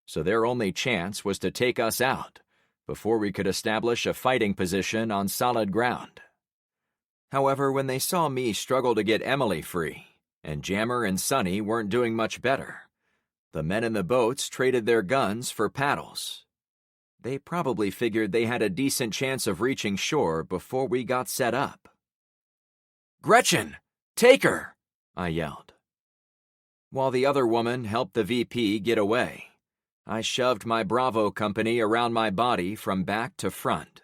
so their only chance was to take us out before we could establish a fighting position on solid ground. However, when they saw me struggle to get Emily free, and Jammer and Sonny weren't doing much better, the men in the boats traded their guns for paddles. They probably figured they had a decent chance of reaching shore before we got set up. "Gretchen, take her!" I yelled. While the other woman helped the VP get away, I shoved my Bravo company around my body from back to front.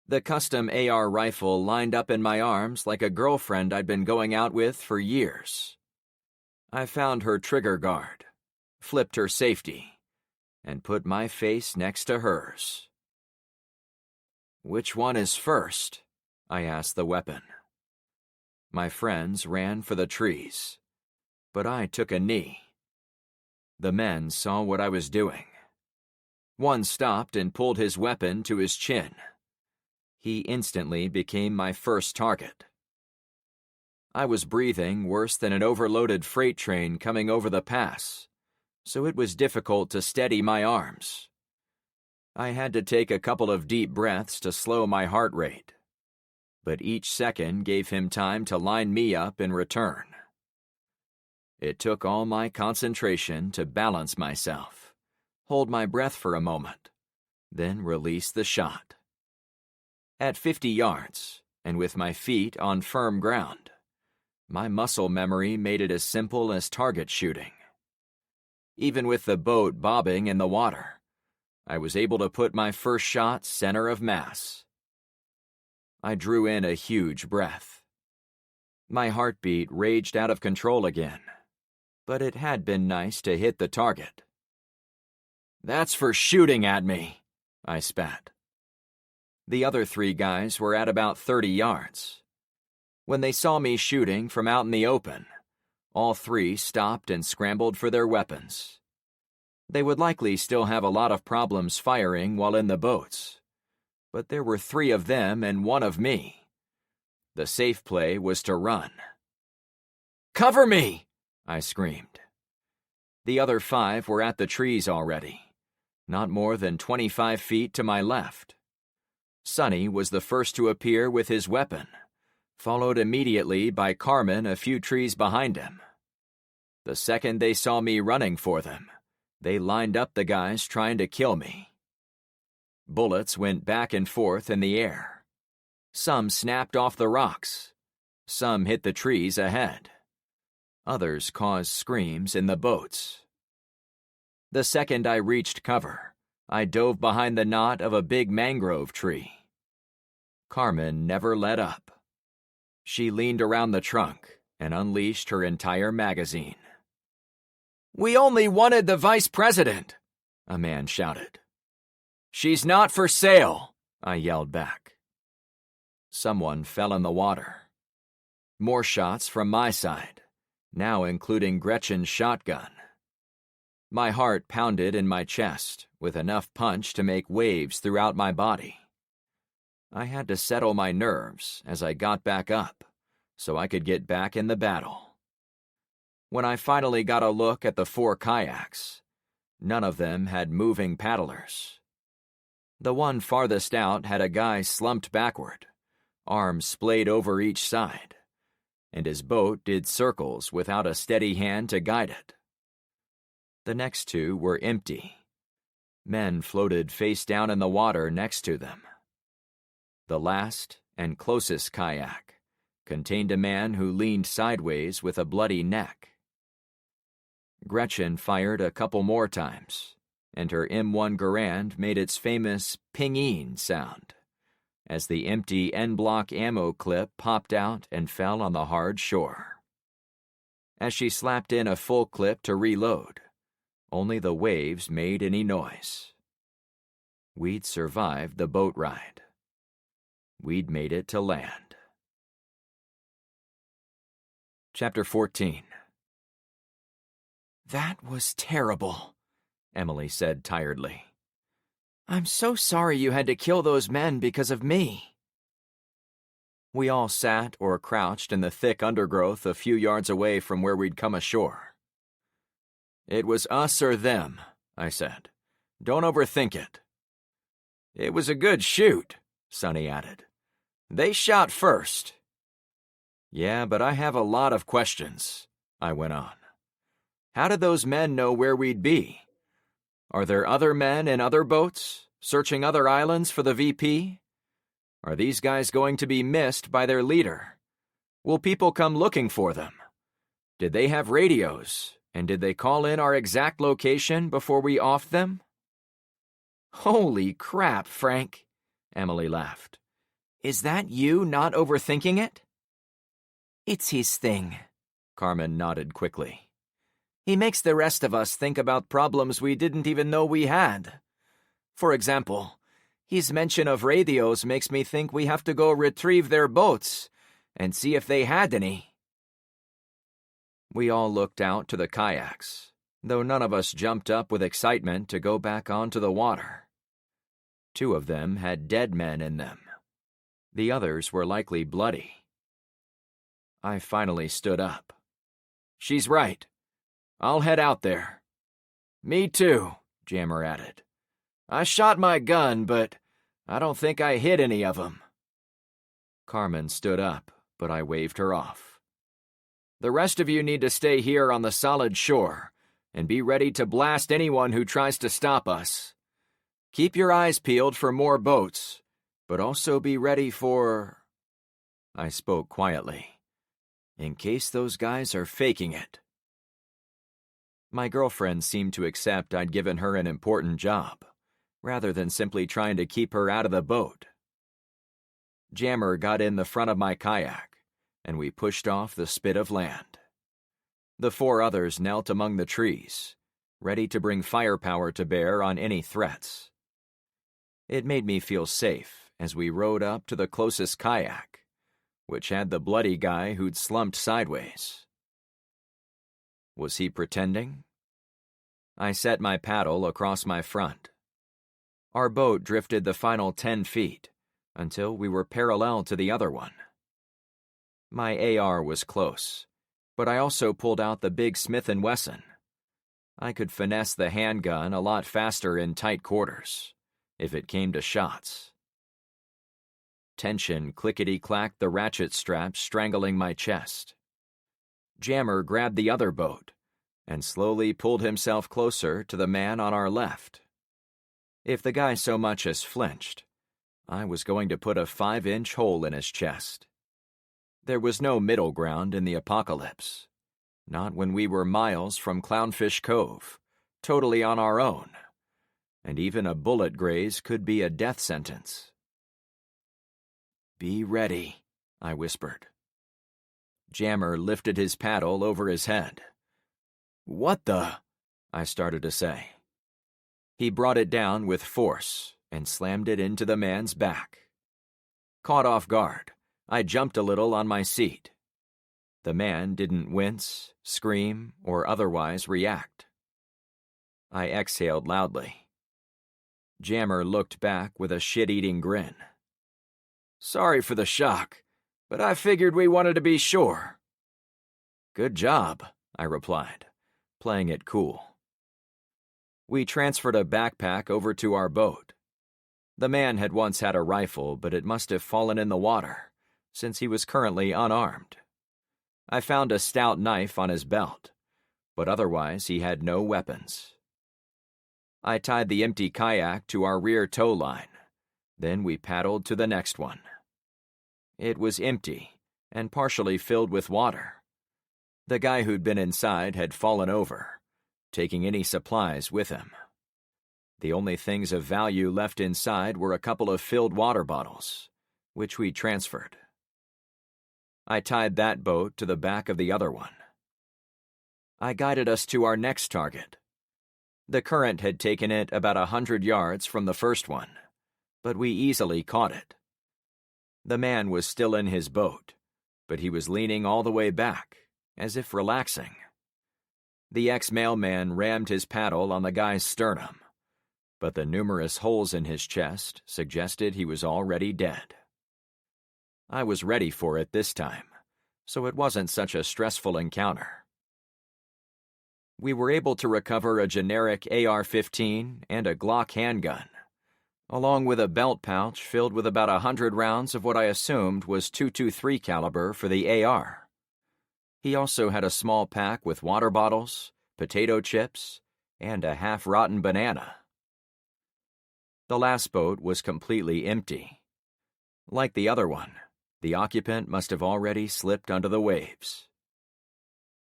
The custom AR rifle lined up in my arms like a girlfriend I'd been going out with for years. I found her trigger guard, flipped her safety, and put my face next to hers. "Which one is first?" I asked the weapon. My friends ran for the trees, but I took a knee. The men saw what I was doing. One stopped and pulled his weapon to his chin. He instantly became my first target. I was breathing worse than an overloaded freight train coming over the pass, so it was difficult to steady my arms. I had to take a couple of deep breaths to slow my heart rate, but each second gave him time to line me up in return. It took all my concentration to balance myself, hold my breath for a moment, then release the shot. At 50 yards, and with my feet on firm ground, my muscle memory made it as simple as target shooting. Even with the boat bobbing in the water, I was able to put my first shot center of mass. I drew in a huge breath. My heartbeat raged out of control again, but it had been nice to hit the target. "That's for shooting at me," I spat. The other 3 guys were at about 30 yards. When they saw me shooting from out in the open, all 3 stopped and scrambled for their weapons. They would likely still have a lot of problems firing while in the boats, but there were 3 of them and 1 of me. The safe play was to run. "Cover me!" I screamed. The other 5 were at the trees already, not more than 25 feet to my left. Sonny was the first to appear with his weapon, followed immediately by Carmen a few trees behind him. The second they saw me running for them, they lined up the guys trying to kill me. Bullets went back and forth in the air. Some snapped off the rocks. Some hit the trees ahead. Others caused screams in the boats. The second I reached cover, I dove behind the knot of a big mangrove tree. Carmen never let up. She leaned around the trunk and unleashed her entire magazine. "We only wanted the vice president," a man shouted. "She's not for sale," I yelled back. Someone fell in the water. More shots from my side, now including Gretchen's shotgun. My heart pounded in my chest with enough punch to make waves throughout my body. I had to settle my nerves as I got back up so I could get back in the battle. When I finally got a look at the 4 kayaks, none of them had moving paddlers. The one farthest out had a guy slumped backward, arms splayed over each side, and his boat did circles without a steady hand to guide it. The next 2 were empty. Men floated face down in the water next to them. The last and closest kayak contained a man who leaned sideways with a bloody neck. Gretchen fired a couple more times, and her M1 Garand made its famous ping-een sound as the empty N-block ammo clip popped out and fell on the hard shore. As she slapped in a full clip to reload, only the waves made any noise. We'd survived the boat ride. We'd made it to land. Chapter 14. "That was terrible," Emily said tiredly. "I'm so sorry you had to kill those men because of me." We all sat or crouched in the thick undergrowth a few yards away from where we'd come ashore. "It was us or them," I said. "Don't overthink it." "It was a good shoot," Sonny added. "They shot first." "Yeah, but I have a lot of questions," I went on. "How did those men know where we'd be? Are there other men in other boats, searching other islands for the VP? Are these guys going to be missed by their leader? Will people come looking for them? Did they have radios, and did they call in our exact location before we offed them?" "Holy crap, Frank," Emily laughed. "Is that you not overthinking it?" "It's his thing," Carmen nodded quickly. He makes the rest of us think about problems we didn't even know we had. For example, his mention of radios makes me think we have to go retrieve their boats and see if they had any. We all looked out to the kayaks, though none of us jumped up with excitement to go back onto the water. 2 of them had dead men in them. The others were likely bloody. I finally stood up. "She's right. I'll head out there." "Me too," Jammer added. "I shot my gun, but I don't think I hit any of them." Carmen stood up, but I waved her off. "The rest of you need to stay here on the solid shore and be ready to blast anyone who tries to stop us. Keep your eyes peeled for more boats, but also be ready for—" I spoke quietly. "In case those guys are faking it." My girlfriend seemed to accept I'd given her an important job, rather than simply trying to keep her out of the boat. Jammer got in the front of my kayak, and we pushed off the spit of land. The 4 others knelt among the trees, ready to bring firepower to bear on any threats. It made me feel safe as we rowed up to the closest kayak, which had the bloody guy who'd slumped sideways. Was he pretending? I set my paddle across my front. Our boat drifted the final 10 feet until we were parallel to the other one. My AR was close, but I also pulled out the big Smith & Wesson. I could finesse the handgun a lot faster in tight quarters, if it came to shots. Tension clickety-clacked the ratchet straps strangling my chest. Jammer grabbed the other boat and slowly pulled himself closer to the man on our left. If the guy so much as flinched, I was going to put a 5-inch hole in his chest. There was no middle ground in the apocalypse, not when we were miles from Clownfish Cove, totally on our own, and even a bullet graze could be a death sentence. "Be ready," I whispered. Jammer lifted his paddle over his head. "What the?" I started to say. He brought it down with force and slammed it into the man's back. Caught off guard, I jumped a little on my seat. The man didn't wince, scream, or otherwise react. I exhaled loudly. Jammer looked back with a shit-eating grin. "Sorry for the shock, but I figured we wanted to be sure." "Good job," I replied, playing it cool. We transferred a backpack over to our boat. The man had once had a rifle, but it must have fallen in the water, since he was currently unarmed. I found a stout knife on his belt, but otherwise he had no weapons. I tied the empty kayak to our rear tow line. Then we paddled to the next one. It was empty and partially filled with water. The guy who'd been inside had fallen over, taking any supplies with him. The only things of value left inside were a couple of filled water bottles, which we transferred. I tied that boat to the back of the other one. I guided us to our next target. The current had taken it about 100 yards from the first one, but we easily caught it. The man was still in his boat, but he was leaning all the way back, as if relaxing. The ex-mailman rammed his paddle on the guy's sternum, but the numerous holes in his chest suggested he was already dead. I was ready for it this time, so it wasn't such a stressful encounter. We were able to recover a generic AR-15 and a Glock handgun, along with a belt pouch filled with about 100 rounds of what I assumed was .223 caliber for the AR. He also had a small pack with water bottles, potato chips, and a half-rotten banana. The last boat was completely empty. Like the other one, the occupant must have already slipped under the waves.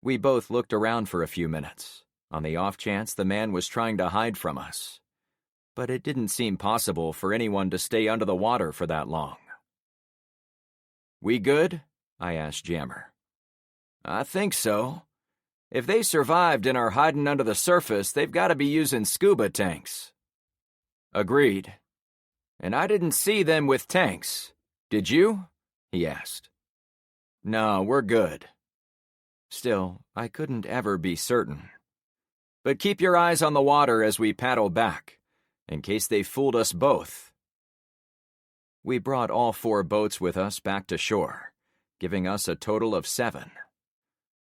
We both looked around for a few minutes, on the off chance the man was trying to hide from us. But it didn't seem possible for anyone to stay under the water for that long. "We good?" I asked Jammer. "I think so. If they survived and are hiding under the surface, they've got to be using scuba tanks. Agreed. And I didn't see them with tanks. Did you? He asked. No, we're good. Still, I couldn't ever be certain. But keep your eyes on the water as we paddle back, in case they fooled us both. We brought all 4 boats with us back to shore, giving us a total of 7.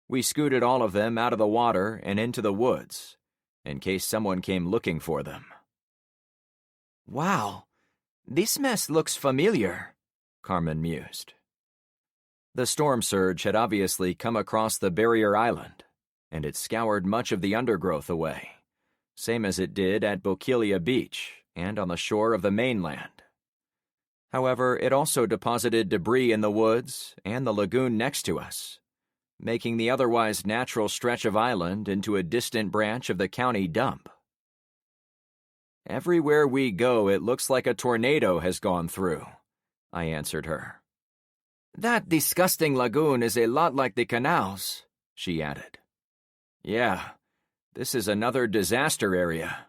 We scooted all of them out of the water and into the woods, in case someone came looking for them. Wow, this mess looks familiar, Carmen mused. The storm surge had obviously come across the barrier island, and it scoured much of the undergrowth away, same as it did at Bokelia Beach and on the shore of the mainland. However, it also deposited debris in the woods and the lagoon next to us, making the otherwise natural stretch of island into a distant branch of the county dump. Everywhere we go, it looks like a tornado has gone through, I answered her. That disgusting lagoon is a lot like the canals, she added. Yeah, this is another disaster area.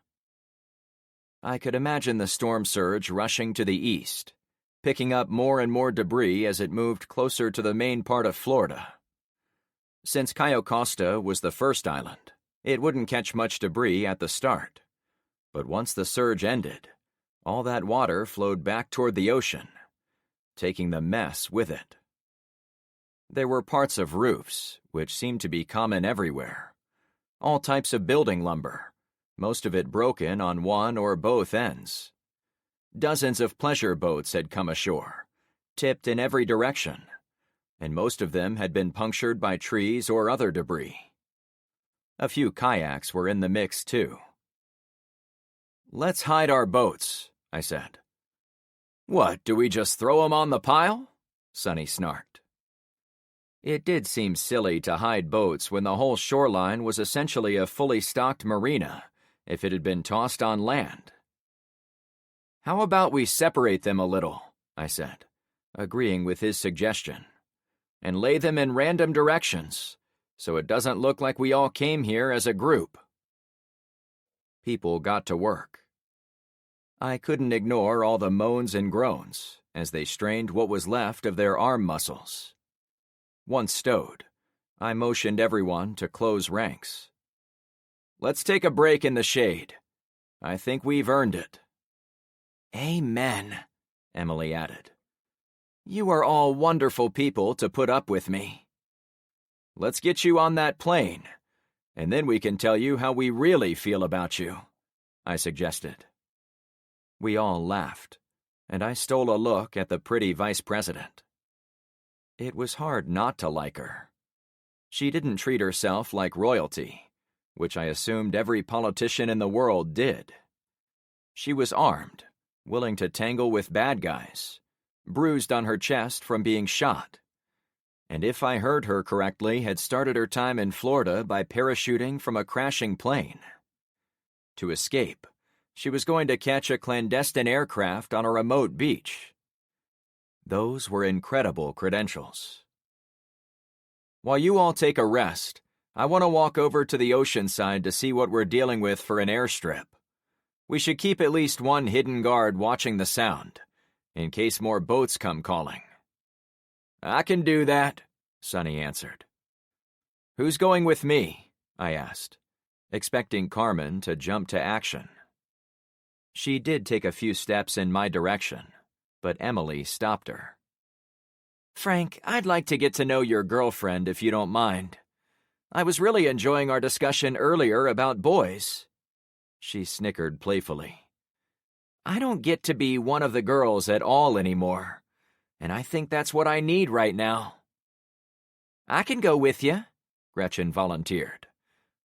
I could imagine the storm surge rushing to the east, picking up more and more debris as it moved closer to the main part of Florida. Since Cayo Costa was the first island, it wouldn't catch much debris at the start. But once the surge ended, all that water flowed back toward the ocean, taking the mess with it. There were parts of roofs, which seemed to be common everywhere. All types of building lumber, most of it broken on one or both ends. Dozens of pleasure boats had come ashore, tipped in every direction, and most of them had been punctured by trees or other debris. A few kayaks were in the mix, too. Let's hide our boats, I said. What, do we just throw them on the pile? Sonny snarked. It did seem silly to hide boats when the whole shoreline was essentially a fully stocked marina if it had been tossed on land. How about we separate them a little, I said, agreeing with his suggestion, and lay them in random directions so it doesn't look like we all came here as a group. People got to work. I couldn't ignore all the moans and groans as they strained what was left of their arm muscles. Once stowed, I motioned everyone to close ranks. Let's take a break in the shade. I think we've earned it. Amen, Emily added. You are all wonderful people to put up with me. Let's get you on that plane, and then we can tell you how we really feel about you, I suggested. We all laughed, and I stole a look at the pretty vice president. It was hard not to like her. She didn't treat herself like royalty, which I assumed every politician in the world did. She was armed, willing to tangle with bad guys, bruised on her chest from being shot, and if I heard her correctly, had started her time in Florida by parachuting from a crashing plane. To escape, she was going to catch a clandestine aircraft on a remote beach. Those were incredible credentials. While you all take a rest, I want to walk over to the ocean side to see what we're dealing with for an airstrip. We should keep at least one hidden guard watching the sound, in case more boats come calling. I can do that, Sonny answered. Who's going with me? I asked, expecting Carmen to jump to action. She did take a few steps in my direction, but Emily stopped her. Frank, I'd like to get to know your girlfriend if you don't mind. I was really enjoying our discussion earlier about boys. She snickered playfully. I don't get to be one of the girls at all anymore, and I think that's what I need right now. I can go with you, Gretchen volunteered,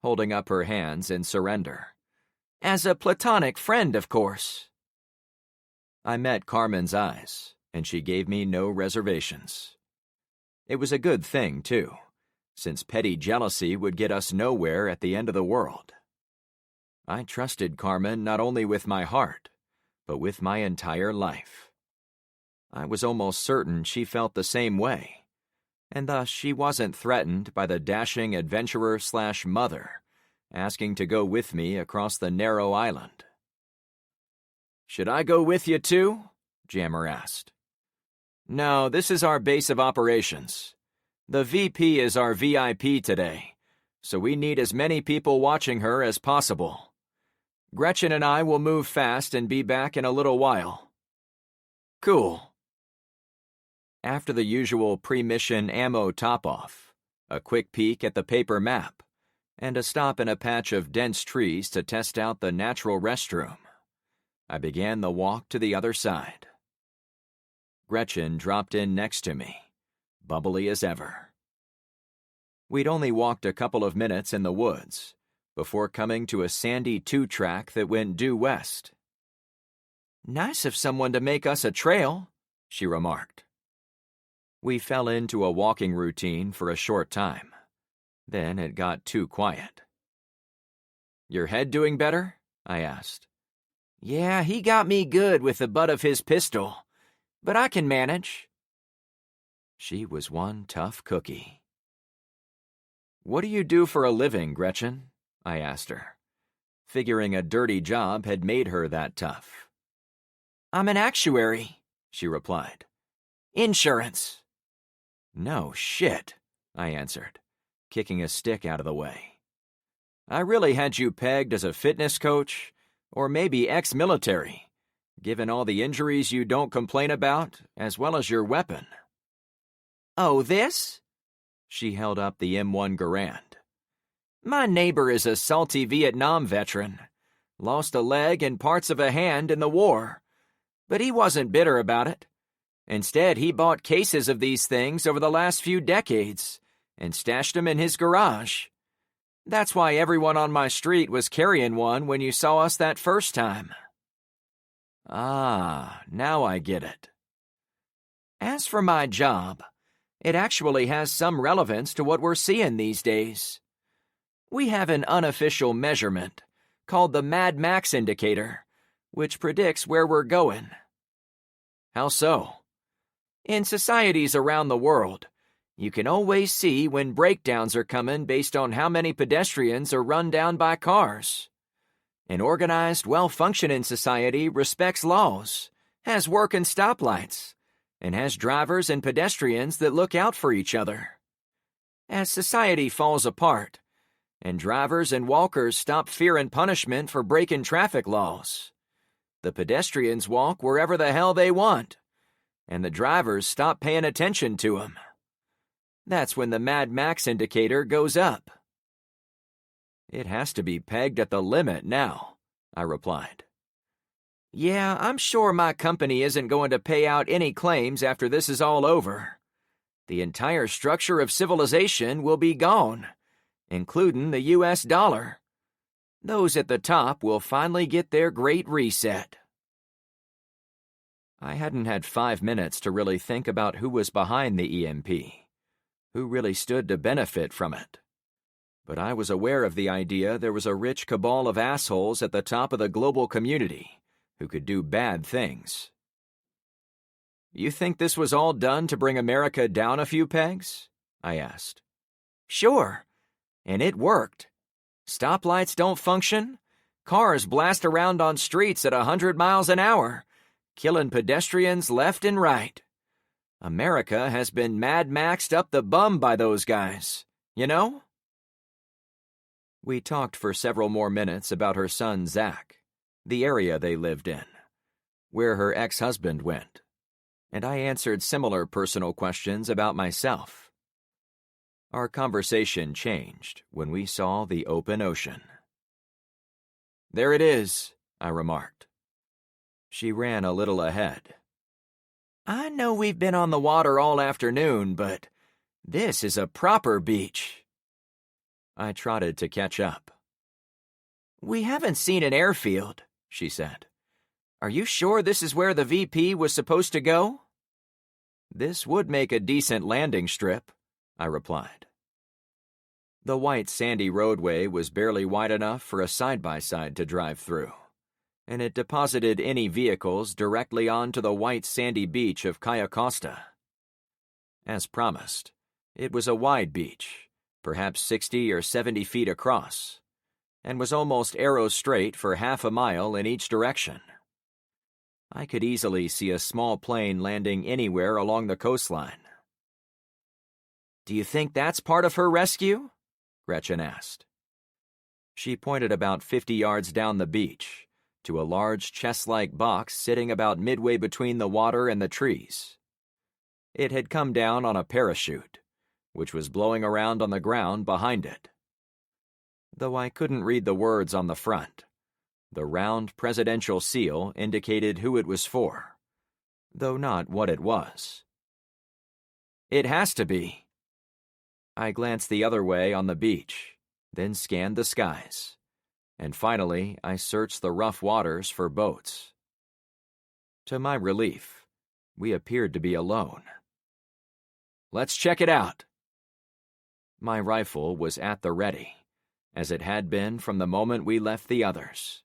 holding up her hands in surrender. As a platonic friend, of course. I met Carmen's eyes, and she gave me no reservations. It was a good thing, too, since petty jealousy would get us nowhere at the end of the world. I trusted Carmen not only with my heart, but with my entire life. I was almost certain she felt the same way, and thus she wasn't threatened by the dashing adventurer/mother asking to go with me across the narrow island. "Should I go with you too?" Jammer asked. "No, this is our base of operations. The VP is our VIP today, so we need as many people watching her as possible. Gretchen and I will move fast and be back in a little while." "Cool." After the usual pre-mission ammo top-off, a quick peek at the paper map, and a stop in a patch of dense trees to test out the natural restroom, I began the walk to the other side. Gretchen dropped in next to me, bubbly as ever. We'd only walked a couple of minutes in the woods before coming to a sandy 2-track that went due west. "Nice of someone to make us a trail," she remarked. We fell into a walking routine for a short time. Then it got too quiet. "Your head doing better?" I asked. "Yeah, he got me good with the butt of his pistol, but I can manage." She was one tough cookie. "What do you do for a living, Gretchen?" I asked her, figuring a dirty job had made her that tough. "I'm an actuary," she replied. "Insurance." "No shit," I answered, kicking a stick out of the way. "I really had you pegged as a fitness coach, or maybe ex-military, given all the injuries you don't complain about, as well as your weapon." "Oh, this?" She held up the M1 Garand. "My neighbor is a salty Vietnam veteran. Lost a leg and parts of a hand in the war. But he wasn't bitter about it. Instead, he bought cases of these things over the last few decades and stashed them in his garage. That's why everyone on my street was carrying one when you saw us that first time." "Ah, now I get it." "As for my job, it actually has some relevance to what we're seeing these days. We have an unofficial measurement called the Mad Max indicator, which predicts where we're going." "How so?" "In societies around the world, you can always see when breakdowns are coming based on how many pedestrians are run down by cars. An organized, well-functioning society respects laws, has working stoplights, and has drivers and pedestrians that look out for each other. As society falls apart, and drivers and walkers stop fearing punishment for breaking traffic laws, the pedestrians walk wherever the hell they want, and the drivers stop paying attention to them. That's when the Mad Max indicator goes up." "It has to be pegged at the limit now," I replied. "Yeah, I'm sure my company isn't going to pay out any claims after this is all over. The entire structure of civilization will be gone, including the US dollar. Those at the top will finally get their great reset." I hadn't had 5 minutes to really think about who was behind the EMP, who really stood to benefit from it. But I was aware of the idea there was a rich cabal of assholes at the top of the global community who could do bad things. "You think this was all done to bring America down a few pegs?" I asked. "Sure, and it worked. Stoplights don't function. Cars blast around on streets at 100 miles an hour, killing pedestrians left and right. America has been Mad Maxed up the bum by those guys, you know?" We talked for several more minutes about her son Zach, the area they lived in, where her ex-husband went, and I answered similar personal questions about myself. Our conversation changed when we saw the open ocean. "There it is," I remarked. She ran a little ahead. "I know we've been on the water all afternoon, but this is a proper beach." I trotted to catch up. "We haven't seen an airfield," she said. "Are you sure this is where the VP was supposed to go?" "This would make a decent landing strip," I replied. The white sandy roadway was barely wide enough for a side-by-side to drive through, and it deposited any vehicles directly onto the white sandy beach of Cayo Costa. As promised, It was a wide beach, perhaps 60 or 70 feet across, and was almost arrow straight for half a mile in each direction. I could easily see a small plane landing anywhere along the coastline. "Do you think that's part of her rescue?" Gretchen asked. She pointed about 50 yards down the beach to a large chest-like box sitting about midway between the water and the trees. It had come down on a parachute, which was blowing around on the ground behind it. Though I couldn't read the words on the front, the round presidential seal indicated who it was for, though not what it was. "It has to be." I glanced the other way on the beach, then scanned the skies, and finally I searched the rough waters for boats. To my relief, we appeared to be alone. "Let's check it out." My rifle was at the ready, as it had been from the moment we left the others.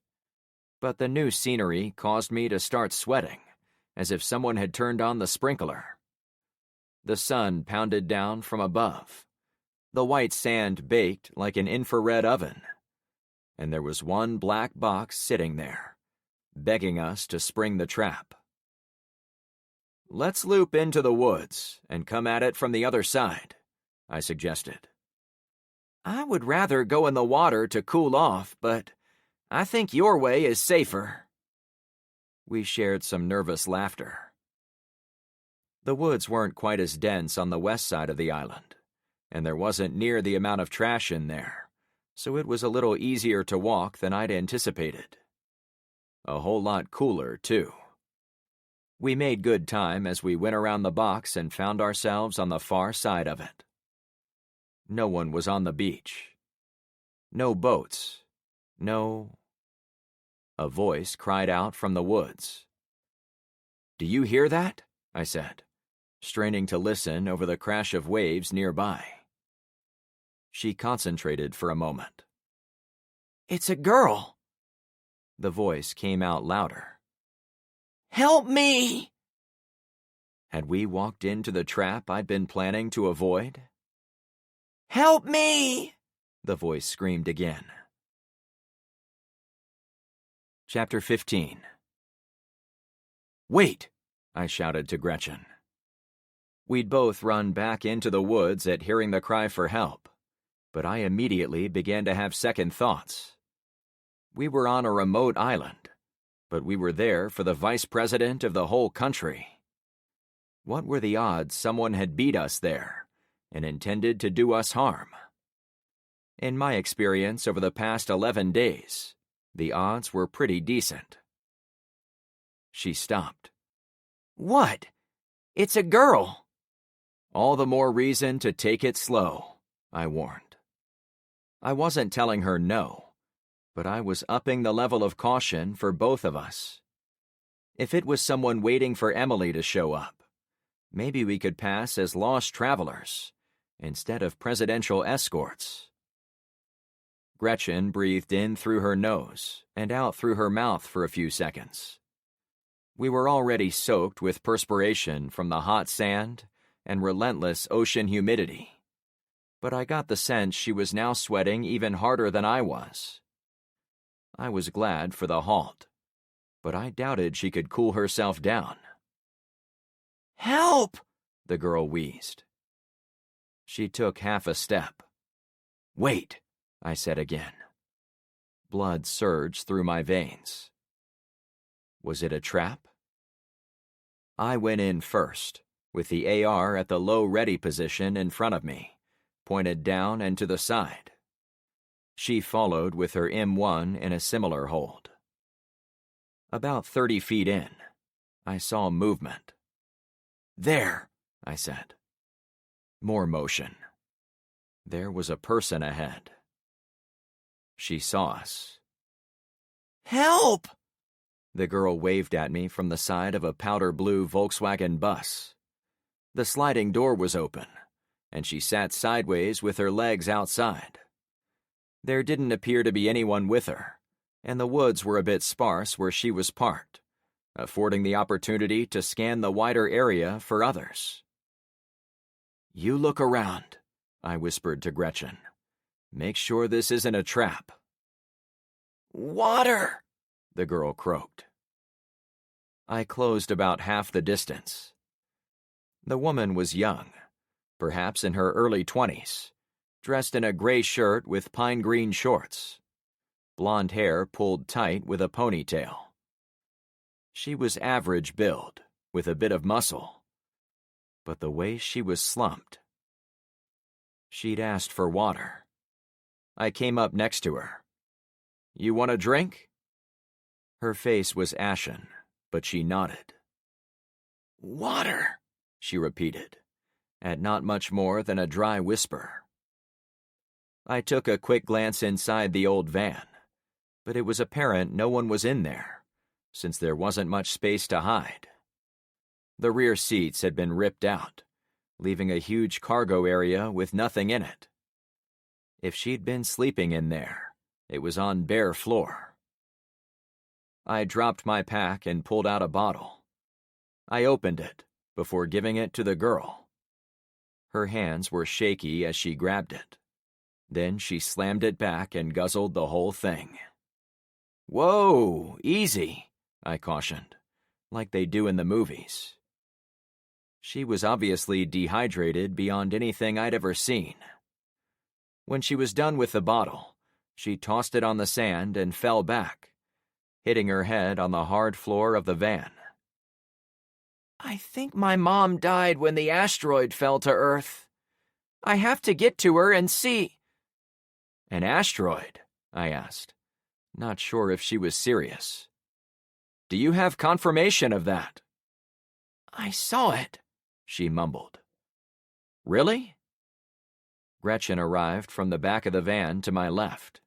But the new scenery caused me to start sweating, as if someone had turned on the sprinkler. The sun pounded down from above. The white sand baked like an infrared oven. And there was one black box sitting there, begging us to spring the trap. "Let's loop into the woods and come at it from the other side," I suggested. "I would rather go in the water to cool off, but I think your way is safer." We shared some nervous laughter. The woods weren't quite as dense on the west side of the island, and there wasn't near the amount of trash in there, so it was a little easier to walk than I'd anticipated. A whole lot cooler, too. We made good time as we went around the box and found ourselves on the far side of it. No one was on the beach. No boats. No... A voice cried out from the woods. "Do you hear that?" I said, straining to listen over the crash of waves nearby. She concentrated for a moment. "It's a girl." The voice came out louder. "Help me!" Had we walked into the trap I'd been planning to avoid? "Help me!" The voice screamed again. Chapter 15. "Wait!" I shouted to Gretchen. We'd both run back into the woods at hearing the cry for help, but I immediately began to have second thoughts. We were on a remote island, but we were there for the vice president of the whole country. What were the odds someone had beat us there and intended to do us harm? In my experience over the past 11 days, the odds were pretty decent. She stopped. "What? It's a girl." All the more reason to take it slow, I warned. I wasn't telling her no, but I was upping the level of caution for both of us. If it was someone waiting for Emily to show up, maybe we could pass as lost travelers instead of presidential escorts. Gretchen breathed in through her nose and out through her mouth for a few seconds. We were already soaked with perspiration from the hot sand and relentless ocean humidity, but I got the sense she was now sweating even harder than I was. I was glad for the halt, but I doubted she could cool herself down. "Help!" the girl wheezed. She took half a step. "Wait," I said again. Blood surged through my veins. Was it a trap? I went in first, with the AR at the low ready position in front of me, pointed down and to the side. She followed with her M1 in a similar hold. About 30 feet in, I saw movement. "There," I said. More motion. There was a person ahead. She saw us. "Help!" The girl waved at me from the side of a powder blue Volkswagen bus. The sliding door was open, and she sat sideways with her legs outside. There didn't appear to be anyone with her, and the woods were a bit sparse where she was parked, affording the opportunity to scan the wider area for others. You look around, I whispered to Gretchen. Make sure this isn't a trap. Water, the girl croaked. I closed about half the distance. The woman was young, perhaps in her early 20s, dressed in a gray shirt with pine green shorts. Blonde hair pulled tight with a ponytail. She was average build, with a bit of muscle, but the way she was slumped. She'd asked for water. I came up next to her. You want a drink? Her face was ashen, but she nodded. Water, she repeated, at not much more than a dry whisper. I took a quick glance inside the old van, but it was apparent no one was in there, since there wasn't much space to hide. The rear seats had been ripped out, leaving a huge cargo area with nothing in it. If she'd been sleeping in there, it was on bare floor. I dropped my pack and pulled out a bottle. I opened it before giving it to the girl. Her hands were shaky as she grabbed it. Then she slammed it back and guzzled the whole thing. Whoa, easy, I cautioned, like they do in the movies. She was obviously dehydrated beyond anything I'd ever seen. When she was done with the bottle, she tossed it on the sand and fell back, hitting her head on the hard floor of the van. I think my mom died when the asteroid fell to Earth. I have to get to her and see. An asteroid? I asked, not sure if she was serious. Do you have confirmation of that? I saw it, she mumbled. Really? Gretchen arrived from the back of the van to my left.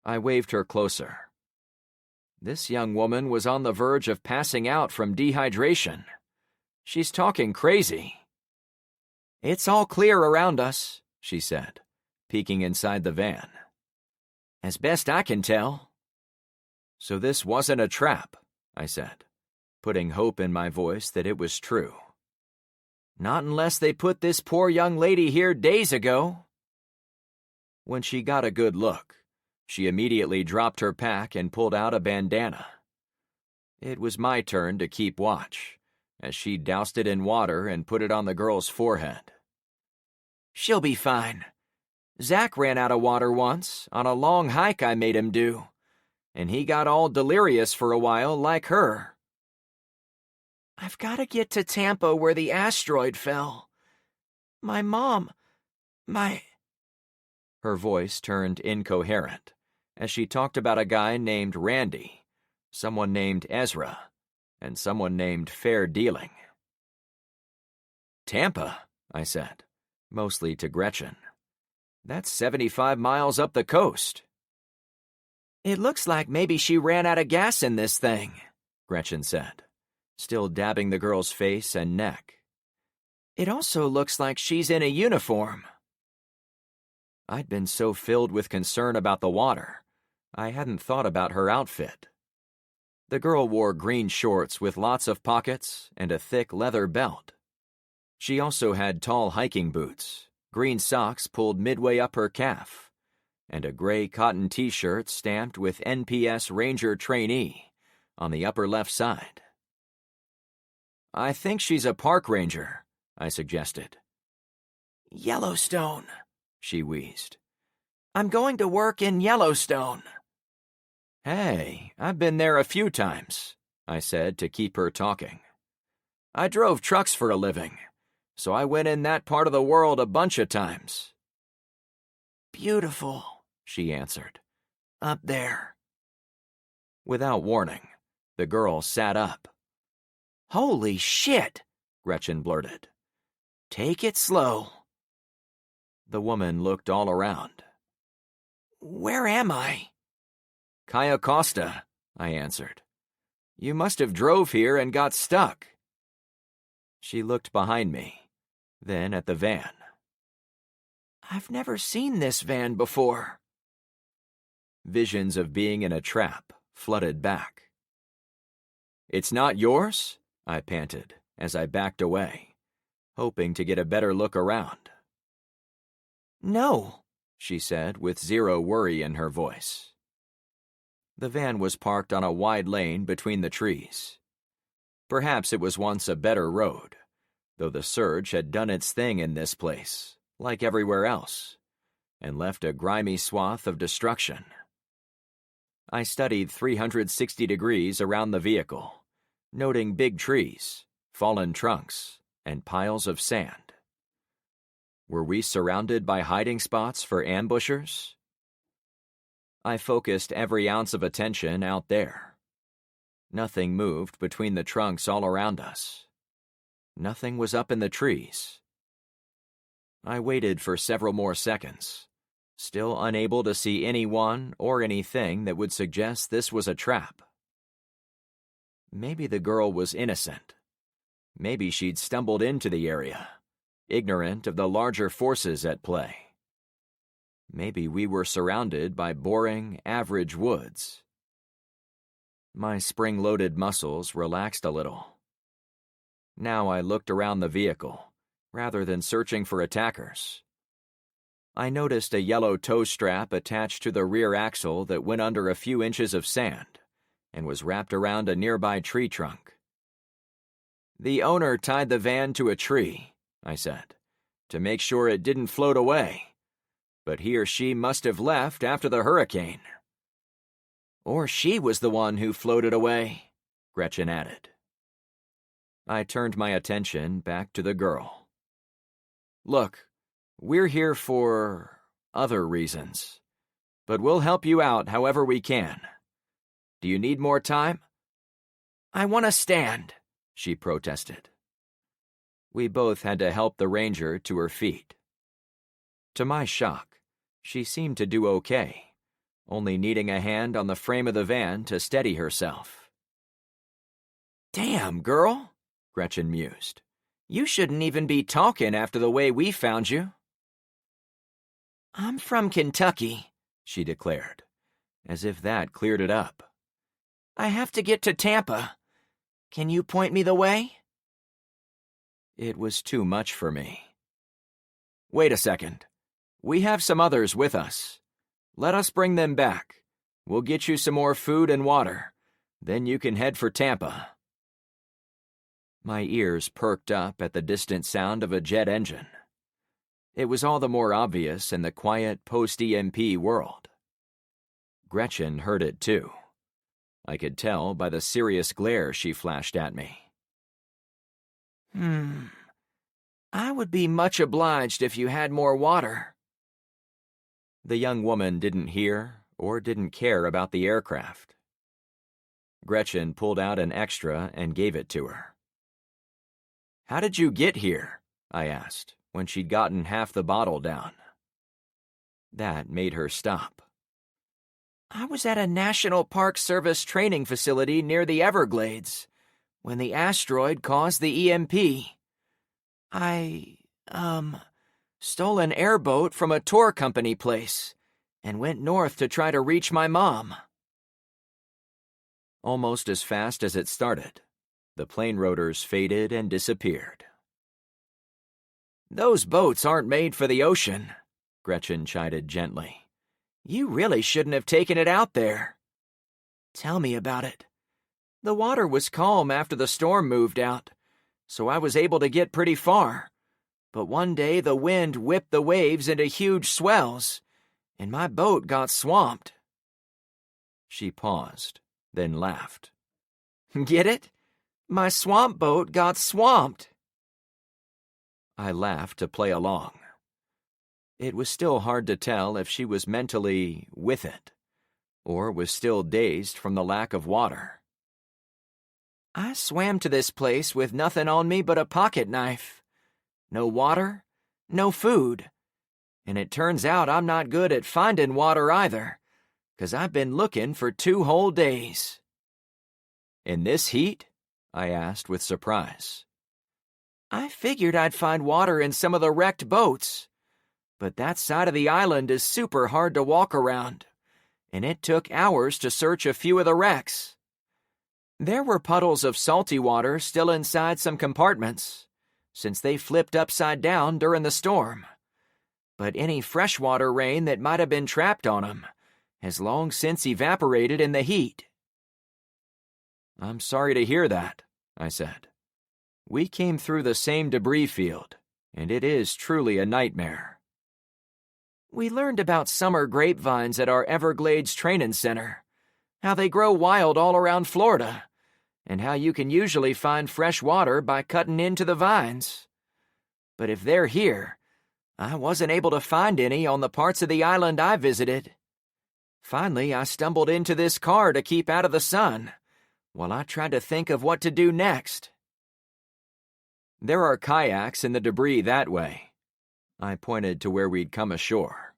I waved her closer. This young woman was on the verge of passing out from dehydration. She's talking crazy. It's all clear around us, she said, peeking inside the van. As best I can tell. So this wasn't a trap, I said, putting hope in my voice that it was true. Not unless they put this poor young lady here days ago. When she got a good look, she immediately dropped her pack and pulled out a bandana. It was my turn to keep watch, as she doused it in water and put it on the girl's forehead. She'll be fine. Zach ran out of water once, on a long hike I made him do, and he got all delirious for a while like her. I've got to get to Tampa where the asteroid fell. My mom, Her voice turned incoherent as she talked about a guy named Randy, someone named Ezra, and someone named Fair Dealing. Tampa, I said, mostly to Gretchen. That's 75 miles up the coast. It looks like maybe she ran out of gas in this thing, Gretchen said, still dabbing the girl's face and neck. It also looks like she's in a uniform. I'd been so filled with concern about the water, I hadn't thought about her outfit. The girl wore green shorts with lots of pockets and a thick leather belt. She also had tall hiking boots, green socks pulled midway up her calf, and a gray cotton t-shirt stamped with NPS Ranger Trainee on the upper left side. I think she's a park ranger, I suggested. Yellowstone, she wheezed. I'm going to work in Yellowstone. Hey, I've been there a few times, I said to keep her talking. I drove trucks for a living, so I went in that part of the world a bunch of times. Beautiful, she answered. Up there. Without warning, the girl sat up. Holy shit, Gretchen blurted. Take it slow. The woman looked all around. Where am I? Cayo Costa, I answered. You must have drove here and got stuck. She looked behind me, then at the van. I've never seen this van before. Visions of being in a trap flooded back. It's not yours? I panted as I backed away, hoping to get a better look around. "No," she said with zero worry in her voice. The van was parked on a wide lane between the trees. Perhaps it was once a better road, though the surge had done its thing in this place, like everywhere else, and left a grimy swath of destruction. I studied 360 degrees around the vehicle, noting big trees, fallen trunks, and piles of sand. Were we surrounded by hiding spots for ambushers? I focused every ounce of attention out there. Nothing moved between the trunks all around us. Nothing was up in the trees. I waited for several more seconds, still unable to see anyone or anything that would suggest this was a trap. Maybe the girl was innocent. Maybe she'd stumbled into the area, ignorant of the larger forces at play. Maybe we were surrounded by boring, average woods. My spring-loaded muscles relaxed a little. Now I looked around the vehicle, rather than searching for attackers. I noticed a yellow tow strap attached to the rear axle that went under a few inches of sand and was wrapped around a nearby tree trunk. "The owner tied the van to a tree," I said, "to make sure it didn't float away. But he or she must have left after the hurricane." "Or she was the one who floated away," Gretchen added. I turned my attention back to the girl. "Look, we're here for other reasons, but we'll help you out however we can. Do you need more time?" "I want to stand," she protested. We both had to help the ranger to her feet. To my shock, she seemed to do okay, only needing a hand on the frame of the van to steady herself. "Damn, girl," Gretchen mused. "You shouldn't even be talking after the way we found you." "I'm from Kentucky," she declared, as if that cleared it up. "I have to get to Tampa. Can you point me the way?" It was too much for me. "Wait a second. We have some others with us. Let us bring them back. We'll get you some more food and water. Then you can head for Tampa." My ears perked up at the distant sound of a jet engine. It was all the more obvious in the quiet post-EMP world. Gretchen heard it too. I could tell by the serious glare she flashed at me. I would be much obliged if you had more water." The young woman didn't hear or didn't care about the aircraft. Gretchen pulled out an extra and gave it to her. "How did you get here?" I asked, when she'd gotten half the bottle down. That made her stop. "I was at a National Park Service training facility near the Everglades when the asteroid caused the EMP. I, stole an airboat from a tour company place and went north to try to reach my mom." Almost as fast as it started, the plane rotors faded and disappeared. "Those boats aren't made for the ocean," Gretchen chided gently. "You really shouldn't have taken it out there." "Tell me about it." "The water was calm after the storm moved out, so I was able to get pretty far. But one day the wind whipped the waves into huge swells, and my boat got swamped." She paused, then laughed. "Get it? My swamp boat got swamped." I laughed to play along. It was still hard to tell if she was mentally with it, or was still dazed from the lack of water. "I swam to this place with nothing on me but a pocket knife. No water, no food. And it turns out I'm not good at finding water either, 'cause I've been looking for 2 whole days." "In this heat?" I asked with surprise. "I figured I'd find water in some of the wrecked boats, but that side of the island is super hard to walk around, and it took hours to search a few of the wrecks. There were puddles of salty water still inside some compartments, since they flipped upside down during the storm. But any freshwater rain that might have been trapped on 'em has long since evaporated in the heat." "I'm sorry to hear that," I said. "We came through the same debris field, and it is truly a nightmare." "We learned about summer grapevines at our Everglades Training Center, how they grow wild all around Florida, and how you can usually find fresh water by cutting into the vines. But if they're here, I wasn't able to find any on the parts of the island I visited. Finally, I stumbled into this car to keep out of the sun, while I tried to think of what to do next." "There are kayaks in the debris that way." I pointed to where we'd come ashore.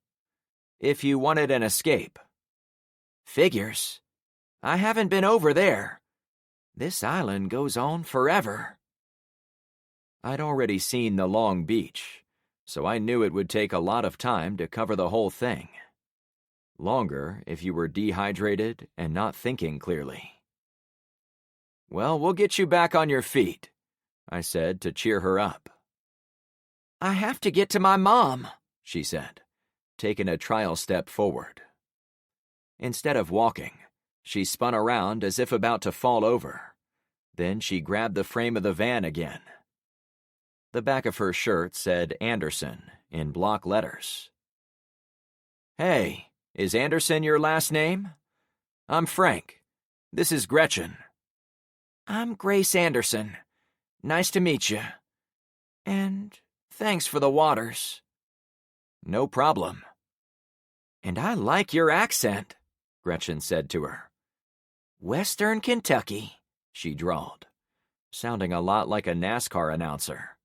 "If you wanted an escape." "Figures. I haven't been over there. This island goes on forever." I'd already seen the long beach, so I knew it would take a lot of time to cover the whole thing. Longer if you were dehydrated and not thinking clearly. "Well, we'll get you back on your feet," I said to cheer her up. "I have to get to my mom," she said, taking a trial step forward. Instead of walking, she spun around as if about to fall over. Then she grabbed the frame of the van again. The back of her shirt said Anderson in block letters. "Hey, is Anderson your last name? I'm Frank. This is Gretchen." "I'm Grace Anderson. Nice to meet you. And thanks for the waters." "No problem." "And I like your accent," Gretchen said to her. "Western Kentucky," she drawled, sounding a lot like a NASCAR announcer.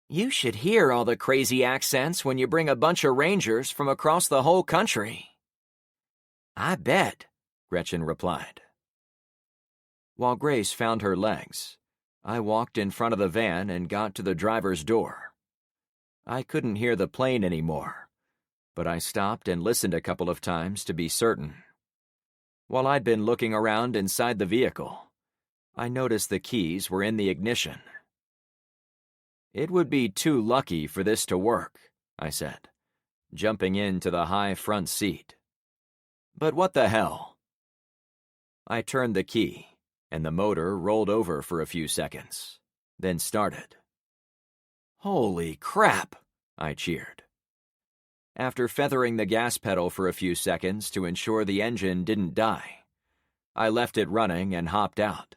"You should hear all the crazy accents when you bring a bunch of rangers from across the whole country." "I bet," Gretchen replied. While Grace found her legs, I walked in front of the van and got to the driver's door. I couldn't hear the plane anymore, but I stopped and listened a couple of times to be certain. While I'd been looking around inside the vehicle, I noticed the keys were in the ignition. "It would be too lucky for this to work," I said, jumping into the high front seat. "But what the hell?" I turned the key, and the motor rolled over for a few seconds, then started. "Holy crap!" I cheered. After feathering the gas pedal for a few seconds to ensure the engine didn't die, I left it running and hopped out.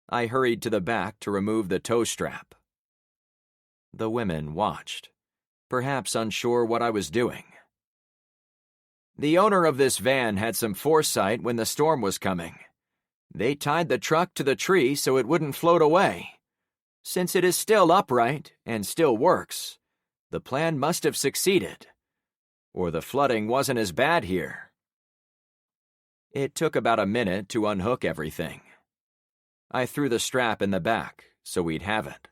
I hurried to the back to remove the tow strap. The women watched, perhaps unsure what I was doing. "The owner of this van had some foresight when the storm was coming. They tied the truck to the tree so it wouldn't float away. Since it is still upright and still works, the plan must have succeeded. Or the flooding wasn't as bad here." It took about a minute to unhook everything. I threw the strap in the back so we'd have it.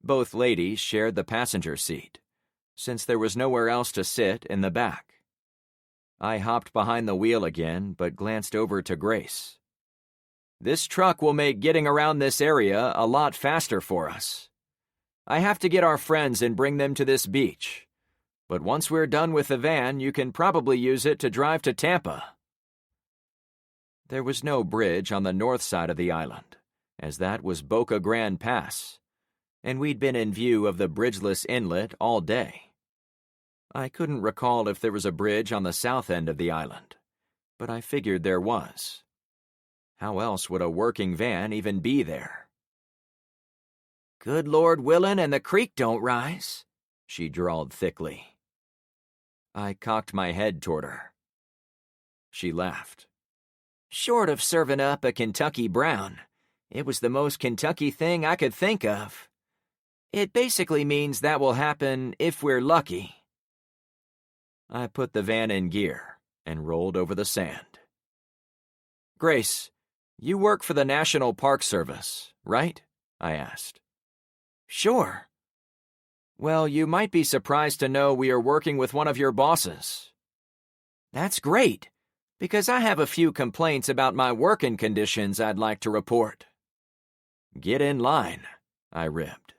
Both ladies shared the passenger seat, since there was nowhere else to sit in the back. I hopped behind the wheel again, but glanced over to Grace. "This truck will make getting around this area a lot faster for us. I have to get our friends and bring them to this beach, but once we're done with the van, you can probably use it to drive to Tampa." There was no bridge on the north side of the island, as that was Boca Grande Pass, and we'd been in view of the bridgeless inlet all day. I couldn't recall if there was a bridge on the south end of the island, but I figured there was. How else would a working van even be there? "Good Lord willin' and the creek don't rise," she drawled thickly. I cocked my head toward her. She laughed. "Short of serving up a Kentucky brown, it was the most Kentucky thing I could think of. It basically means that will happen if we're lucky." I put the van in gear and rolled over the sand. "Grace, you work for the National Park Service, right?" I asked. "Sure." "Well, you might be surprised to know we are working with one of your bosses." "That's great, because I have a few complaints about my working conditions I'd like to report." "Get in line," I ribbed.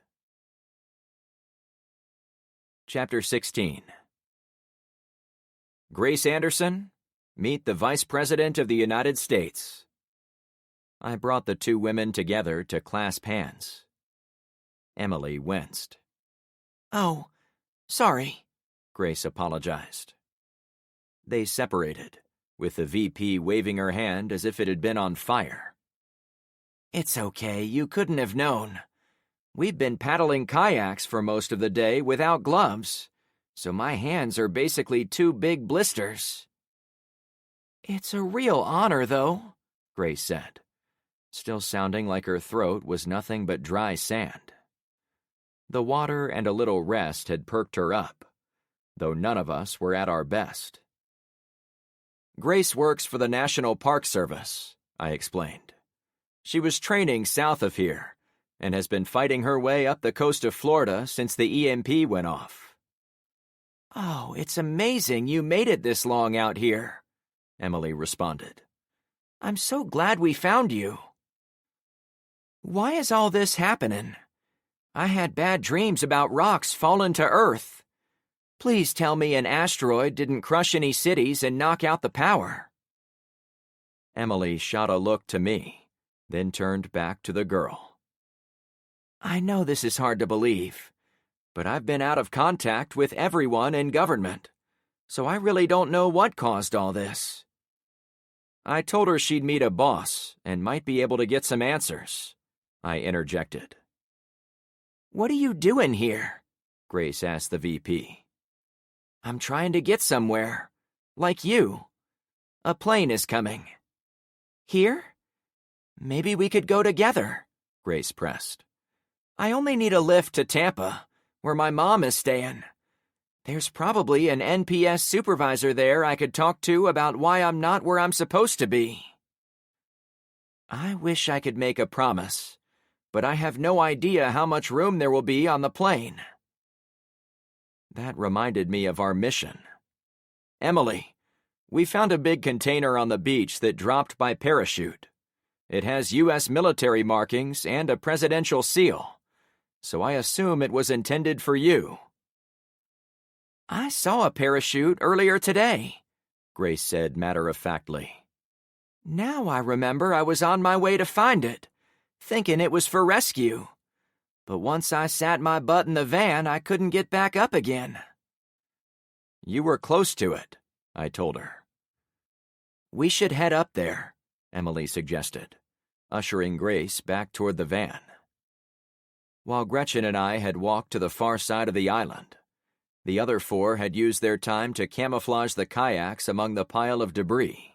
Chapter 16. Grace Anderson, meet the Vice President of the United States. I brought the two women together to clasp hands. Emily winced. Oh, sorry, Grace apologized. They separated, with the VP waving her hand as if it had been on fire. It's okay, you couldn't have known. We've been paddling kayaks for most of the day without gloves, so my hands are basically two big blisters. It's a real honor, though, Grace said, still sounding like her throat was nothing but dry sand. The water and a little rest had perked her up, though none of us were at our best. Grace works for the National Park Service, I explained. She was training south of here, and has been fighting her way up the coast of Florida since the EMP went off. Oh, it's amazing you made it this long out here, Emily responded. I'm so glad we found you. Why is all this happening? I had bad dreams about rocks falling to Earth. Please tell me an asteroid didn't crush any cities and knock out the power. Emily shot a look to me, then turned back to the girl. I know this is hard to believe, but I've been out of contact with everyone in government, so I really don't know what caused all this. I told her she'd meet a boss and might be able to get some answers, I interjected. What are you doing here? Grace asked the VP. I'm trying to get somewhere, like you. A plane is coming. Here? Maybe we could go together, Grace pressed. I only need a lift to Tampa, where my mom is staying. There's probably an NPS supervisor there I could talk to about why I'm not where I'm supposed to be. I wish I could make a promise, but I have no idea how much room there will be on the plane. That reminded me of our mission. Emily, we found a big container on the beach that dropped by parachute. It has U.S. military markings and a presidential seal, so I assume it was intended for you. I saw a parachute earlier today, Grace said matter-of-factly. Now I remember I was on my way to find it, thinking it was for rescue. But once I sat my butt in the van, I couldn't get back up again. You were close to it, I told her. We should head up there, Emily suggested, ushering Grace back toward the van. While Gretchen and I had walked to the far side of the island, the other four had used their time to camouflage the kayaks among the pile of debris.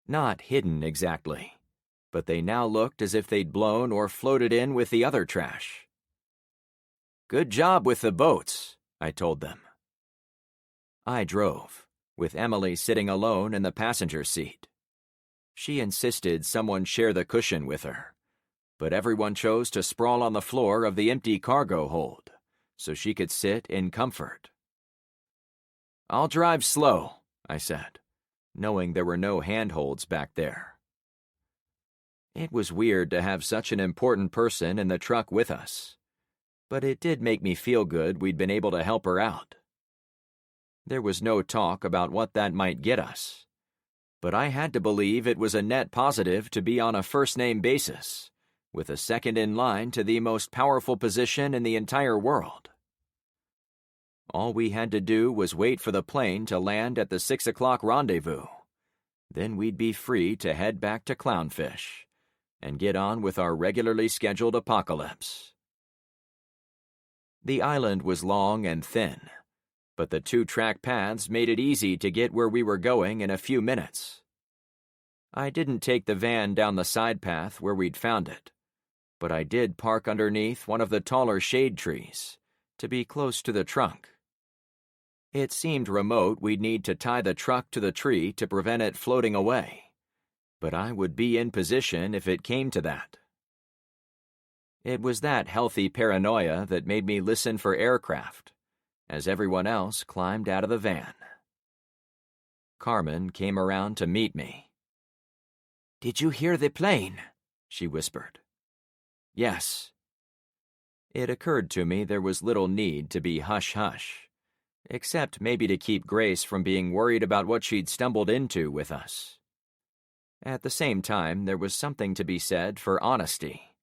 Not hidden exactly, but they now looked as if they'd blown or floated in with the other trash. Good job with the boats, I told them. I drove, with Emily sitting alone in the passenger seat. She insisted someone share the cushion with her, but everyone chose to sprawl on the floor of the empty cargo hold, so she could sit in comfort. I'll drive slow, I said, knowing there were no handholds back there. It was weird to have such an important person in the truck with us, but it did make me feel good we'd been able to help her out. There was no talk about what that might get us, but I had to believe it was a net positive to be on a first-name basis, with a second in line to the most powerful position in the entire world. All we had to do was wait for the plane to land at the 6 o'clock rendezvous. Then we'd be free to head back to Clownfish and get on with our regularly scheduled apocalypse. The island was long and thin, but the 2-track paths made it easy to get where we were going in a few minutes. I didn't take the van down the side path where we'd found it, but I did park underneath one of the taller shade trees to be close to the trunk. It seemed remote we'd need to tie the truck to the tree to prevent it floating away, but I would be in position if it came to that. It was that healthy paranoia that made me listen for aircraft, as everyone else climbed out of the van. Carmen came around to meet me. "Did you hear the plane?" she whispered. Yes. It occurred to me there was little need to be hush-hush, except maybe to keep Grace from being worried about what she'd stumbled into with us. At the same time, there was something to be said for honesty.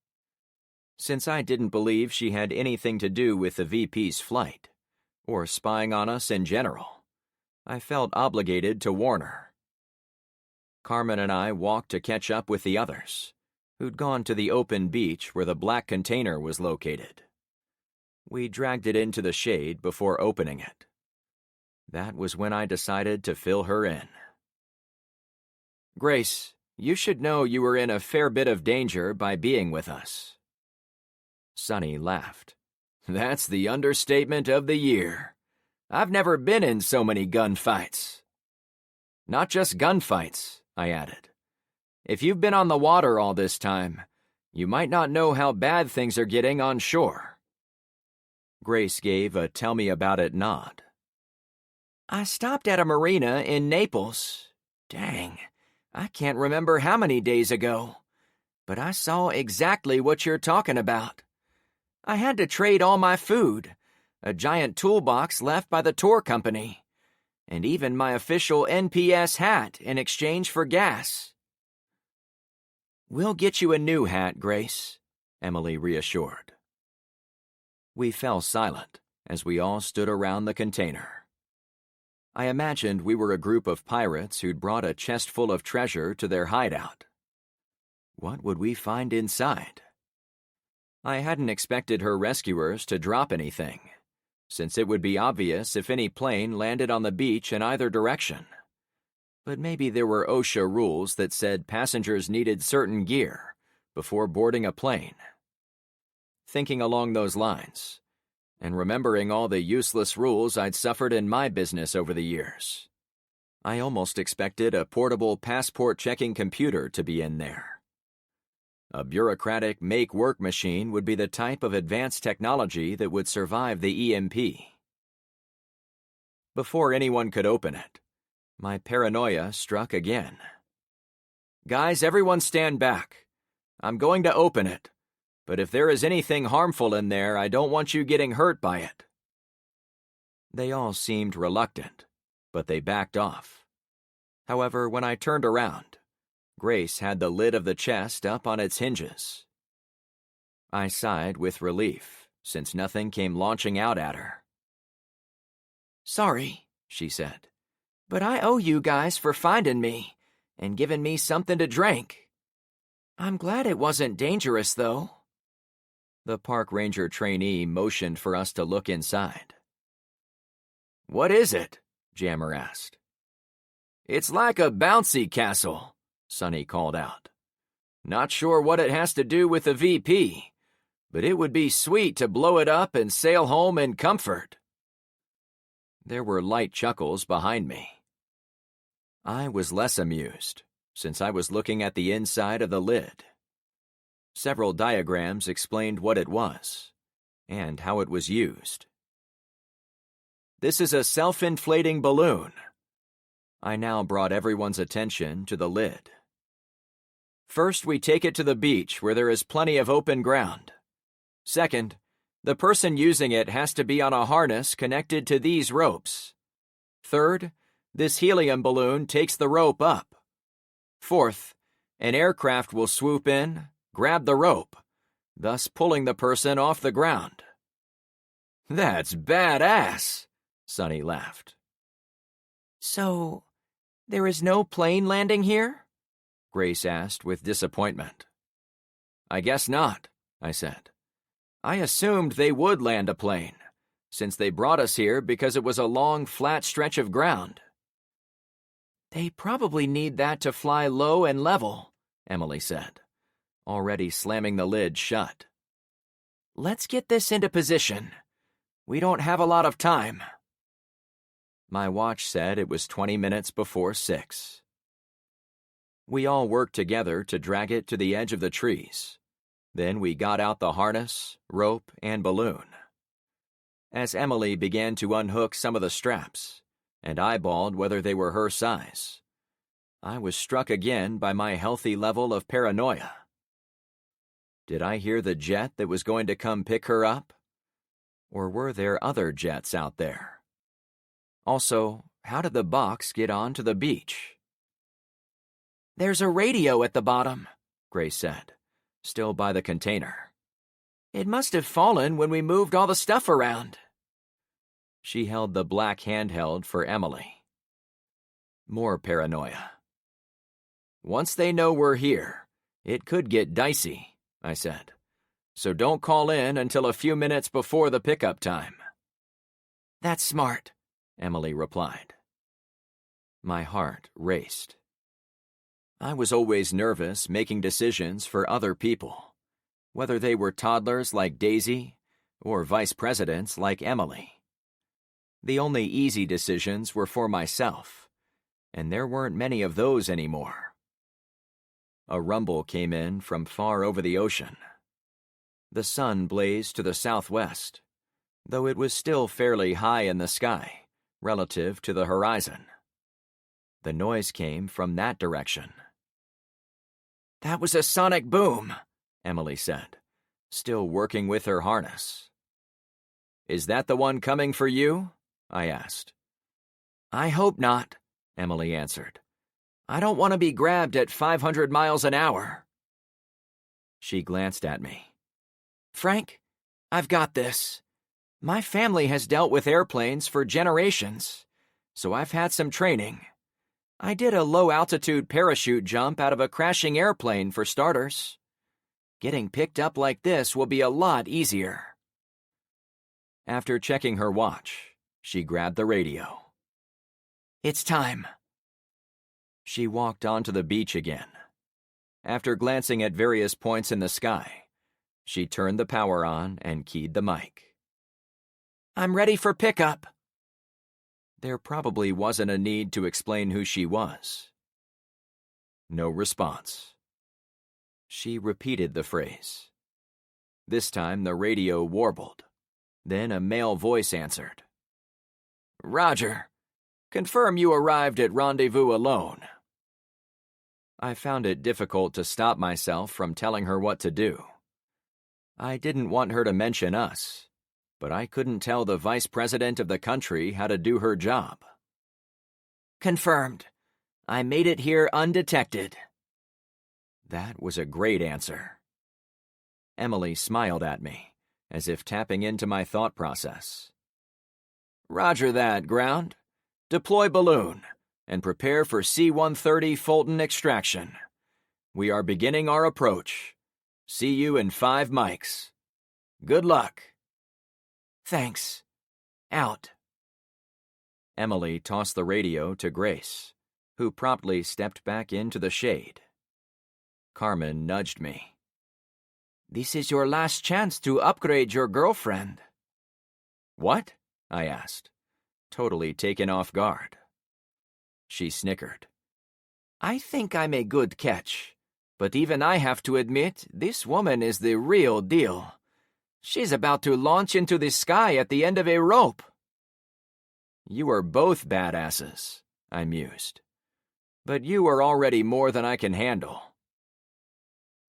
Since I didn't believe she had anything to do with the VP's flight, or spying on us in general, I felt obligated to warn her. Carmen and I walked to catch up with the others, who'd gone to the open beach where the black container was located. We dragged it into the shade before opening it. That was when I decided to fill her in. Grace, you should know you were in a fair bit of danger by being with us. Sonny laughed. That's the understatement of the year. I've never been in so many gunfights. Not just gunfights, I added. If you've been on the water all this time, you might not know how bad things are getting on shore. Grace gave a tell-me-about-it nod. I stopped at a marina in Naples. Dang, I can't remember how many days ago. But I saw exactly what you're talking about. I had to trade all my food, a giant toolbox left by the tour company, and even my official NPS hat in exchange for gas. We'll get you a new hat, Grace, Emily reassured. We fell silent as we all stood around the container. I imagined we were a group of pirates who'd brought a chest full of treasure to their hideout. What would we find inside? I hadn't expected her rescuers to drop anything, since it would be obvious if any plane landed on the beach in either direction. But maybe there were OSHA rules that said passengers needed certain gear before boarding a plane. Thinking along those lines, and remembering all the useless rules I'd suffered in my business over the years, I almost expected a portable passport-checking computer to be in there. A bureaucratic make-work machine would be the type of advanced technology that would survive the EMP. Before anyone could open it, my paranoia struck again. Guys, everyone stand back. I'm going to open it, but if there is anything harmful in there, I don't want you getting hurt by it. They all seemed reluctant, but they backed off. However, when I turned around, Grace had the lid of the chest up on its hinges. I sighed with relief, since nothing came launching out at her. Sorry, she said, but I owe you guys for finding me and giving me something to drink. I'm glad it wasn't dangerous, though. The park ranger trainee motioned for us to look inside. What is it? Jammer asked. It's like a bouncy castle, Sonny called out. Not sure what it has to do with the VP, but it would be sweet to blow it up and sail home in comfort. There were light chuckles behind me. I was less amused, since I was looking at the inside of the lid. Several diagrams explained what it was, and how it was used. This is a self-inflating balloon. I now brought everyone's attention to the lid. First, we take it to the beach where there is plenty of open ground. Second, the person using it has to be on a harness connected to these ropes. Third, this helium balloon takes the rope up. Fourth, an aircraft will swoop in, grab the rope, thus pulling the person off the ground. That's badass, Sonny laughed. So, there is no plane landing here? Grace asked with disappointment. I guess not, I said. I assumed they would land a plane, since they brought us here because it was a long, flat stretch of ground. They probably need that to fly low and level, Emily said, already slamming the lid shut. Let's get this into position. We don't have a lot of time. My watch said it was 20 minutes before 6. We all worked together to drag it to the edge of the trees. Then we got out the harness, rope, and balloon. As Emily began to unhook some of the straps, and eyeballed whether they were her size, I was struck again by my healthy level of paranoia. Did I hear the jet that was going to come pick her up? Or were there other jets out there? Also, how did the box get onto the beach? There's a radio at the bottom, Grace said, still by the container. It must have fallen when we moved all the stuff around. She held the black handheld for Emily. More paranoia. Once they know we're here, it could get dicey, I said. So don't call in until a few minutes before the pickup time. That's smart, Emily replied. My heart raced. I was always nervous making decisions for other people, whether they were toddlers like Daisy or vice presidents like Emily. The only easy decisions were for myself, and there weren't many of those anymore. A rumble came in from far over the ocean. The sun blazed to the southwest, though it was still fairly high in the sky relative to the horizon. The noise came from that direction. That was a sonic boom, Emily said, still working with her harness. Is that the one coming for you? I asked. I hope not, Emily answered. I don't want to be grabbed at 500 miles an hour. She glanced at me. Frank, I've got this. My family has dealt with airplanes for generations, so I've had some training. I did a low-altitude parachute jump out of a crashing airplane for starters. Getting picked up like this will be a lot easier. After checking her watch, she grabbed the radio. It's time. She walked onto the beach again. After glancing at various points in the sky, she turned the power on and keyed the mic. I'm ready for pickup. There probably wasn't a need to explain who she was. No response. She repeated the phrase. This time the radio warbled. Then a male voice answered. Roger. Confirm you arrived at rendezvous alone. I found it difficult to stop myself from telling her what to do. I didn't want her to mention us, but I couldn't tell the vice president of the country how to do her job. Confirmed. I made it here undetected. That was a great answer. Emily smiled at me, as if tapping into my thought process. Roger that, ground. Deploy balloon, and prepare for C-130 Fulton extraction. We are beginning our approach. See you in 5 mics. Good luck. Thanks. Out. Emily tossed the radio to Grace, who promptly stepped back into the shade. Carmen nudged me. This is your last chance to upgrade your girlfriend. What? I asked, totally taken off guard. She snickered. I think I'm a good catch, but even I have to admit this woman is the real deal. She's about to launch into the sky at the end of a rope. You are both badasses, I mused. But you are already more than I can handle.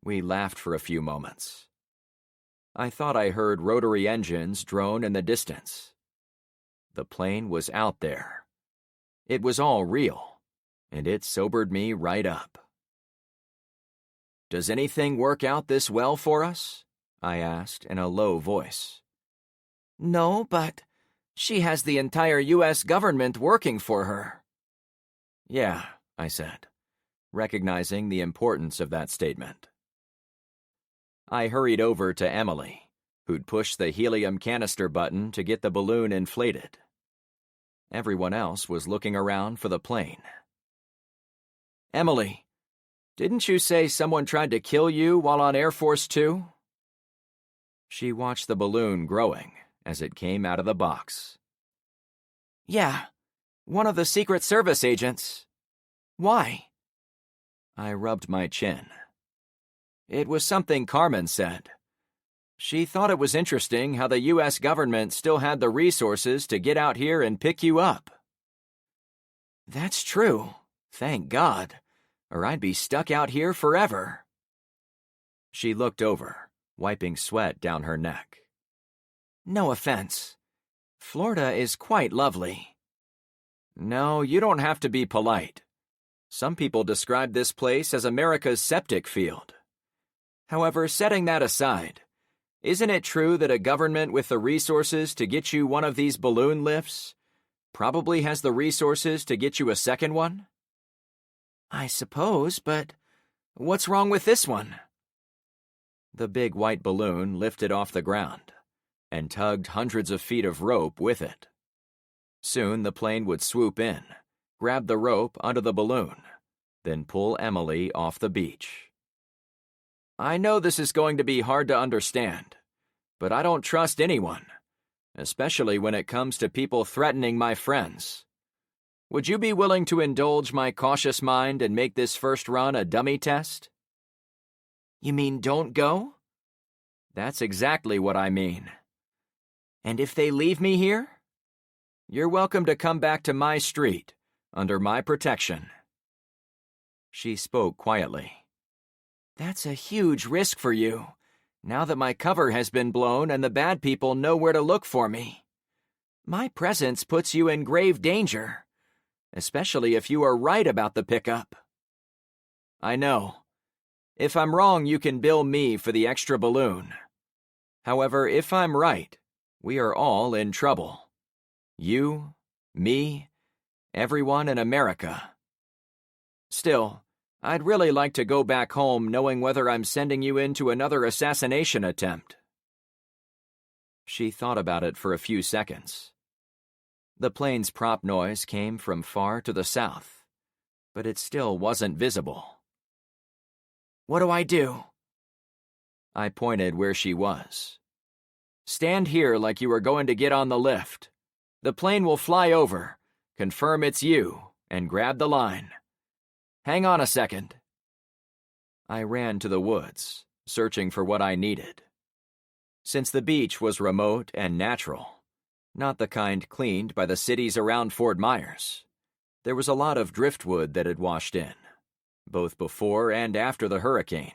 We laughed for a few moments. I thought I heard rotary engines drone in the distance. The plane was out there. It was all real, and it sobered me right up. Does anything work out this well for us? I asked in a low voice. No, but she has the entire U.S. government working for her. Yeah, I said, recognizing the importance of that statement. I hurried over to Emily, who'd pushed the helium canister button to get the balloon inflated. Everyone else was looking around for the plane. Emily, didn't you say someone tried to kill you while on Air Force Two? She watched the balloon growing as it came out of the box. Yeah, one of the Secret Service agents. Why? I rubbed my chin. It was something Carmen said. She thought it was interesting how the U.S. government still had the resources to get out here and pick you up. That's true, thank God, or I'd be stuck out here forever. She looked over, wiping sweat down her neck. No offense. Florida is quite lovely. No, you don't have to be polite. Some people describe this place as America's septic field. However, setting that aside, isn't it true that a government with the resources to get you one of these balloon lifts probably has the resources to get you a second one? I suppose, but what's wrong with this one? The big white balloon lifted off the ground and tugged hundreds of feet of rope with it. Soon the plane would swoop in, grab the rope under the balloon, then pull Emily off the beach. I know this is going to be hard to understand, but I don't trust anyone, especially when it comes to people threatening my friends. Would you be willing to indulge my cautious mind and make this first run a dummy test? You mean don't go? That's exactly what I mean. And if they leave me here? You're welcome to come back to my street, under my protection. She spoke quietly. That's a huge risk for you, now that my cover has been blown and the bad people know where to look for me. My presence puts you in grave danger, especially if you are right about the pickup. I know. If I'm wrong, you can bill me for the extra balloon. However, if I'm right, we are all in trouble. You, me, everyone in America. Still, I'd really like to go back home knowing whether I'm sending you into another assassination attempt. She thought about it for a few seconds. The plane's prop noise came from far to the south, but it still wasn't visible. What do I do? I pointed where she was. Stand here like you were going to get on the lift. The plane will fly over, confirm it's you, and grab the line. Hang on a second. I ran to the woods, searching for what I needed. Since the beach was remote and natural, not the kind cleaned by the cities around Fort Myers, there was a lot of driftwood that had washed in, both before and after the hurricane.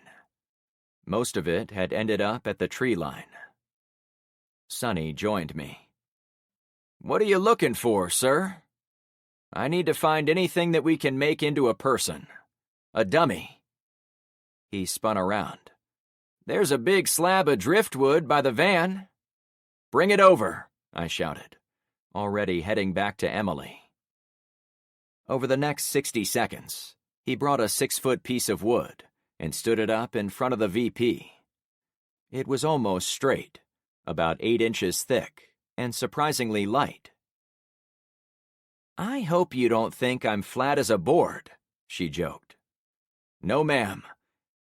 Most of it had ended up at the tree line. Sonny joined me. What are you looking for, sir? I need to find anything that we can make into a person. A dummy. He spun around. There's a big slab of driftwood by the van. Bring it over, I shouted, already heading back to Emily. Over the next 60 seconds, he brought a 6-foot piece of wood and stood it up in front of the VP. It was almost straight, about 8 inches thick, and surprisingly light. I hope you don't think I'm flat as a board, she joked. No, ma'am,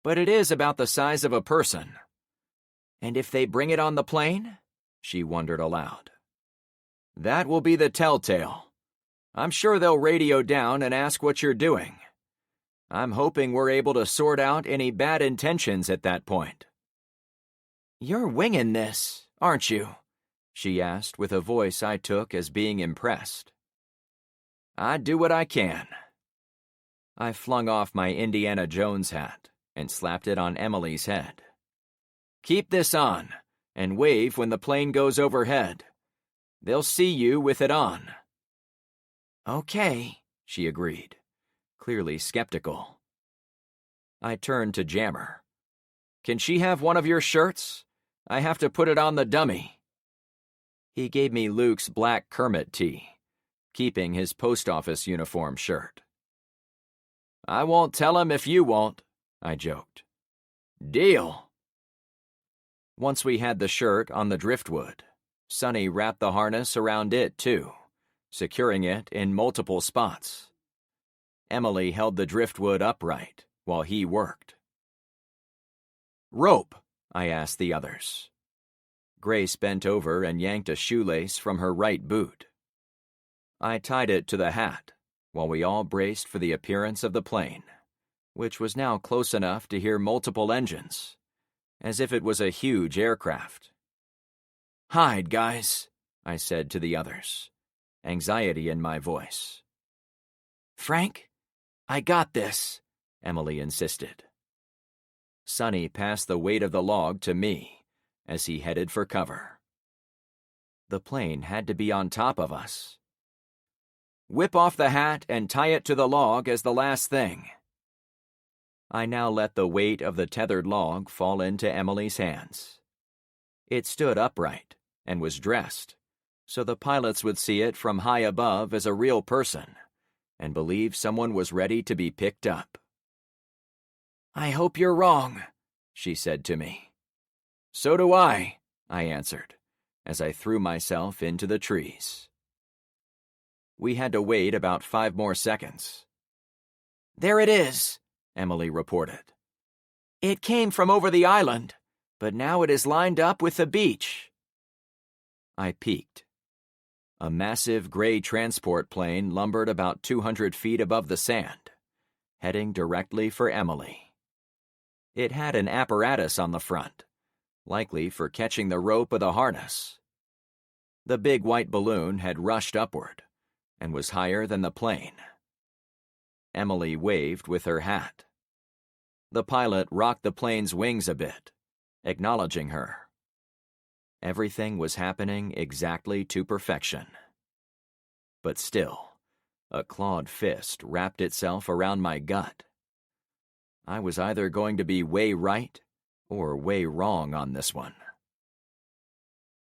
but it is about the size of a person. And if they bring it on the plane? She wondered aloud. That will be the telltale. I'm sure they'll radio down and ask what you're doing. I'm hoping we're able to sort out any bad intentions at that point. You're winging this, aren't you? She asked with a voice I took as being impressed. I do what I can. I flung off my Indiana Jones hat and slapped it on Emily's head. Keep this on and wave when the plane goes overhead. They'll see you with it on. Okay, she agreed, clearly skeptical. I turned to Jammer. Can she have one of your shirts? I have to put it on the dummy. He gave me Luke's black Kermit tee, keeping his post office uniform shirt. I won't tell him if you won't, I joked. Deal. Once we had the shirt on the driftwood, Sonny wrapped the harness around it too, securing it in multiple spots. Emily held the driftwood upright while he worked. Rope, I asked the others. Grace bent over and yanked a shoelace from her right boot. I tied it to the hat, while we all braced for the appearance of the plane, which was now close enough to hear multiple engines, as if it was a huge aircraft. Hide, guys, I said to the others, anxiety in my voice. Frank, I got this, Emily insisted. Sonny passed the weight of the log to me as he headed for cover. The plane had to be on top of us. Whip off the hat and tie it to the log as the last thing. I now let the weight of the tethered log fall into Emily's hands. It stood upright and was dressed, so the pilots would see it from high above as a real person and believe someone was ready to be picked up. "I hope you're wrong," she said to me. "So do I answered, as I threw myself into the trees. We had to wait about 5 more seconds. "There it is," Emily reported. "It came from over the island, but now it is lined up with the beach." I peeked. A massive gray transport plane lumbered about 200 feet above the sand, heading directly for Emily. It had an apparatus on the front, likely for catching the rope of the harness. The big white balloon had rushed upward and was higher than the plane. Emily waved with her hat. The pilot rocked the plane's wings a bit, acknowledging her. Everything was happening exactly to perfection. But still, a clawed fist wrapped itself around my gut. I was either going to be way right or way wrong on this one.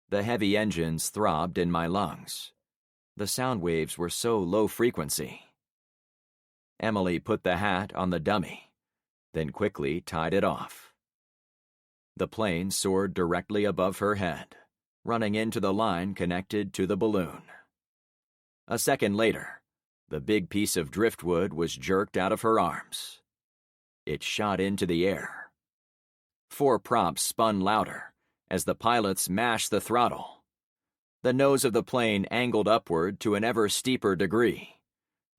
The heavy engines throbbed in my lungs. The sound waves were so low frequency. Emily put the hat on the dummy, then quickly tied it off. The plane soared directly above her head, running into the line connected to the balloon. A second later, the big piece of driftwood was jerked out of her arms. It shot into the air. 4 props spun louder as the pilots mashed the throttle. The nose of the plane angled upward to an ever steeper degree,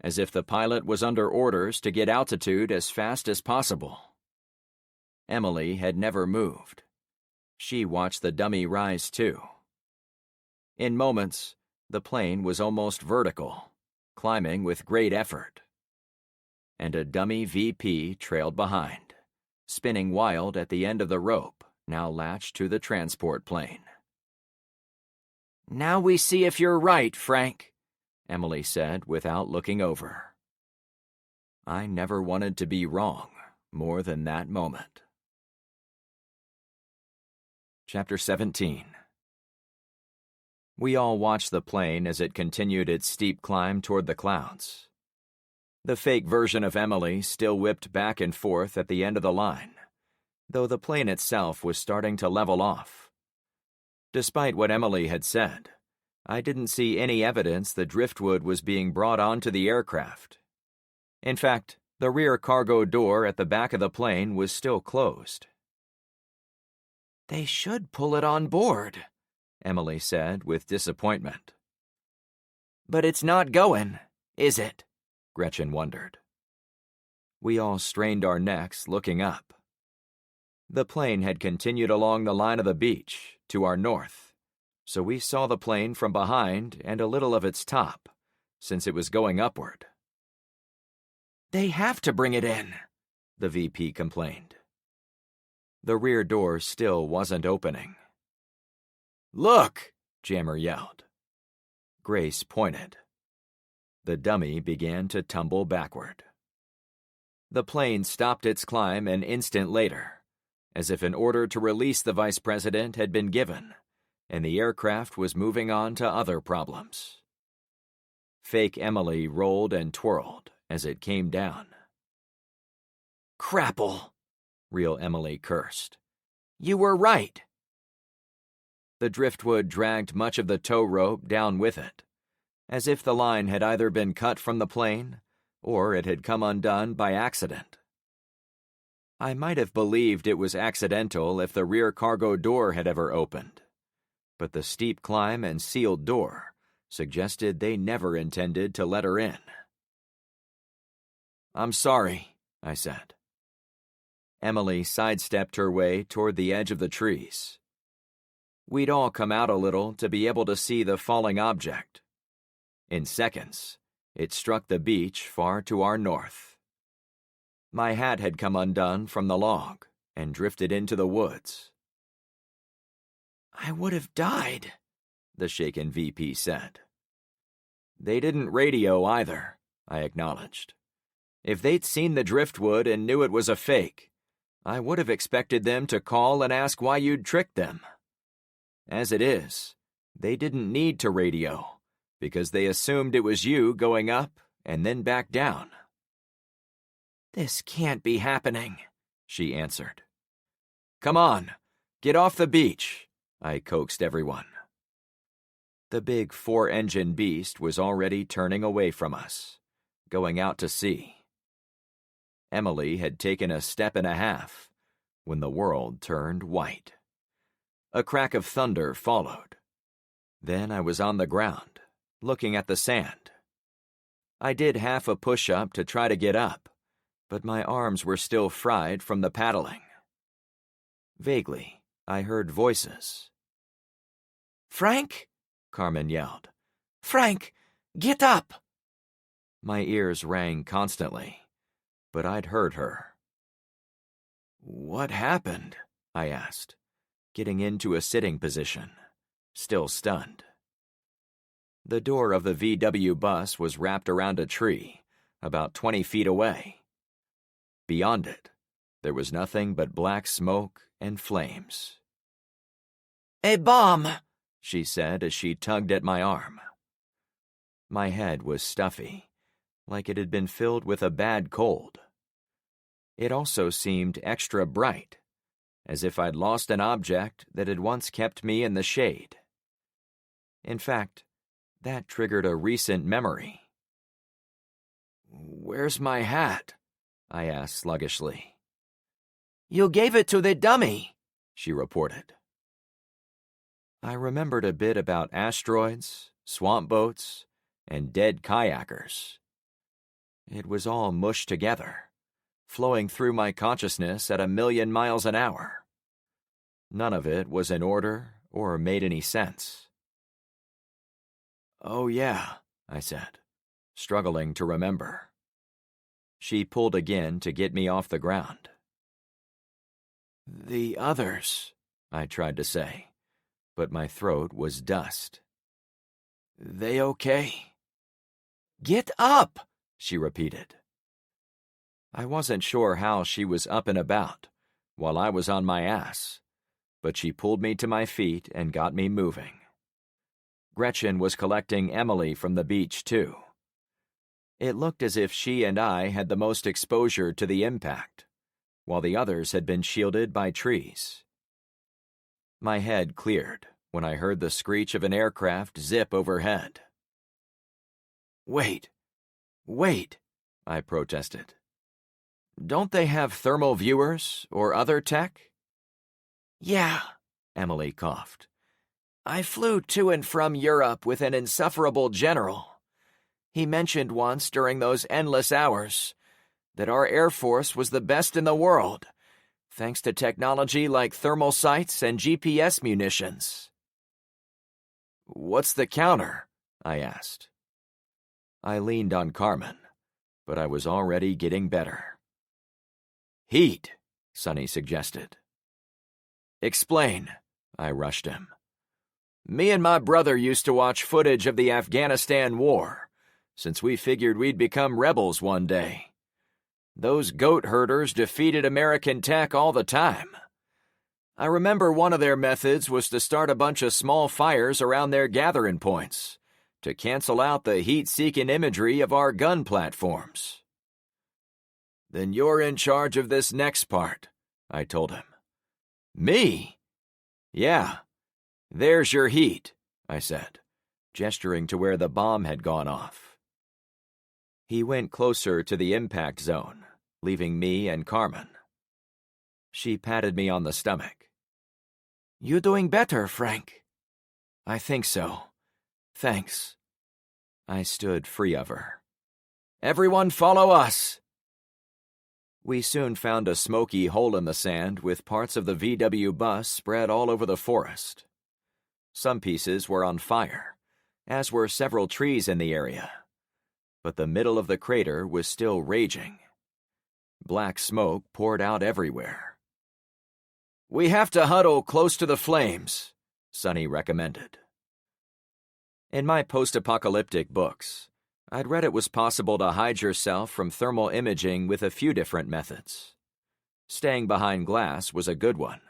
as if the pilot was under orders to get altitude as fast as possible. Emily had never moved. She watched the dummy rise too. In moments, the plane was almost vertical, climbing with great effort. And a dummy VP trailed behind, spinning wild at the end of the rope now latched to the transport plane. "Now we see if you're right, Frank," Emily said without looking over. I never wanted to be wrong more than that moment. Chapter 17. We all watched the plane as it continued its steep climb toward the clouds. The fake version of Emily still whipped back and forth at the end of the line, though the plane itself was starting to level off. Despite what Emily had said, I didn't see any evidence the driftwood was being brought onto the aircraft. In fact, the rear cargo door at the back of the plane was still closed. "They should pull it on board," Emily said with disappointment. "But it's not going, is it?" Gretchen wondered. We all strained our necks looking up. The plane had continued along the line of the beach to our north, so we saw the plane from behind and a little of its top, since it was going upward. "They have to bring it in," the VP complained. The rear door still wasn't opening. "Look!" Jammer yelled. Grace pointed. The dummy began to tumble backward. The plane stopped its climb an instant later, as if an order to release the vice president had been given, and the aircraft was moving on to other problems. Fake Emily rolled and twirled as it came down. "Crapple!" Real Emily cursed. "You were right." The driftwood dragged much of the tow rope down with it, as if the line had either been cut from the plane or it had come undone by accident. I might have believed it was accidental if the rear cargo door had ever opened, but the steep climb and sealed door suggested they never intended to let her in. "I'm sorry," I said. Emily sidestepped her way toward the edge of the trees. We'd all come out a little to be able to see the falling object. In seconds, it struck the beach far to our north. My hat had come undone from the log, and drifted into the woods. "I would have died," the shaken VP said. "They didn't radio either," I acknowledged. "If they'd seen the driftwood and knew it was a fake, I would have expected them to call and ask why you'd tricked them. As it is, they didn't need to radio, because they assumed it was you going up and then back down." "This can't be happening," she answered. "Come on, get off the beach," I coaxed everyone. The big 4-engine beast was already turning away from us, going out to sea. Emily had taken a step and a half when the world turned white. A crack of thunder followed. Then I was on the ground, looking at the sand. I did half a push-up to try to get up, but my arms were still fried from the paddling. Vaguely, I heard voices. "Frank?" Carmen yelled. "Frank, get up!" My ears rang constantly, but I'd heard her. "What happened?" I asked, getting into a sitting position, still stunned. The door of the VW bus was wrapped around a tree, about 20 feet away. Beyond it, there was nothing but black smoke and flames. "A bomb!" she said as she tugged at my arm. My head was stuffy, like it had been filled with a bad cold. It also seemed extra bright, as if I'd lost an object that had once kept me in the shade. In fact, that triggered a recent memory. "Where's my hat?" I asked sluggishly. "You gave it to the dummy," she reported. I remembered a bit about asteroids, swamp boats, and dead kayakers. It was all mushed together, flowing through my consciousness at 1,000,000 miles an hour. None of it was in order or made any sense. "Oh yeah," I said, struggling to remember. She pulled again to get me off the ground. "The others," I tried to say, but my throat was dust. "They okay?" "Get up," she repeated. I wasn't sure how she was up and about, while I was on my ass, but she pulled me to my feet and got me moving. Gretchen was collecting Emily from the beach, too. It looked as if she and I had the most exposure to the impact, while the others had been shielded by trees. My head cleared when I heard the screech of an aircraft zip overhead. "Wait, I protested. "Don't they have thermal viewers or other tech?" "Yeah," Emily coughed. "I flew to and from Europe with an insufferable general. He mentioned once during those endless hours that our Air Force was the best in the world, thanks to technology like thermal sights and GPS munitions." "What's the counter?" I asked. I leaned on Carmen, but I was already getting better. "Heat," Sonny suggested. "Explain," I rushed him. "Me and my brother used to watch footage of the Afghanistan war, since we figured we'd become rebels one day. Those goat herders defeated American tech all the time. I remember one of their methods was to start a bunch of small fires around their gathering points to cancel out the heat-seeking imagery of our gun platforms." "Then you're in charge of this next part," I told him. "Me?" "Yeah. There's your heat," I said, gesturing to where the bomb had gone off. He went closer to the impact zone, leaving me and Carmen. She patted me on the stomach. "You doing better, Frank?" "I think so. Thanks." I stood free of her. "Everyone follow us!" We soon found a smoky hole in the sand with parts of the VW bus spread all over the forest. Some pieces were on fire, as were several trees in the area, but the middle of the crater was still raging. Black smoke poured out everywhere. We have to huddle close to the flames, Sonny recommended. In my post-apocalyptic books, I'd read it was possible to hide yourself from thermal imaging with a few different methods. Staying behind glass was a good one.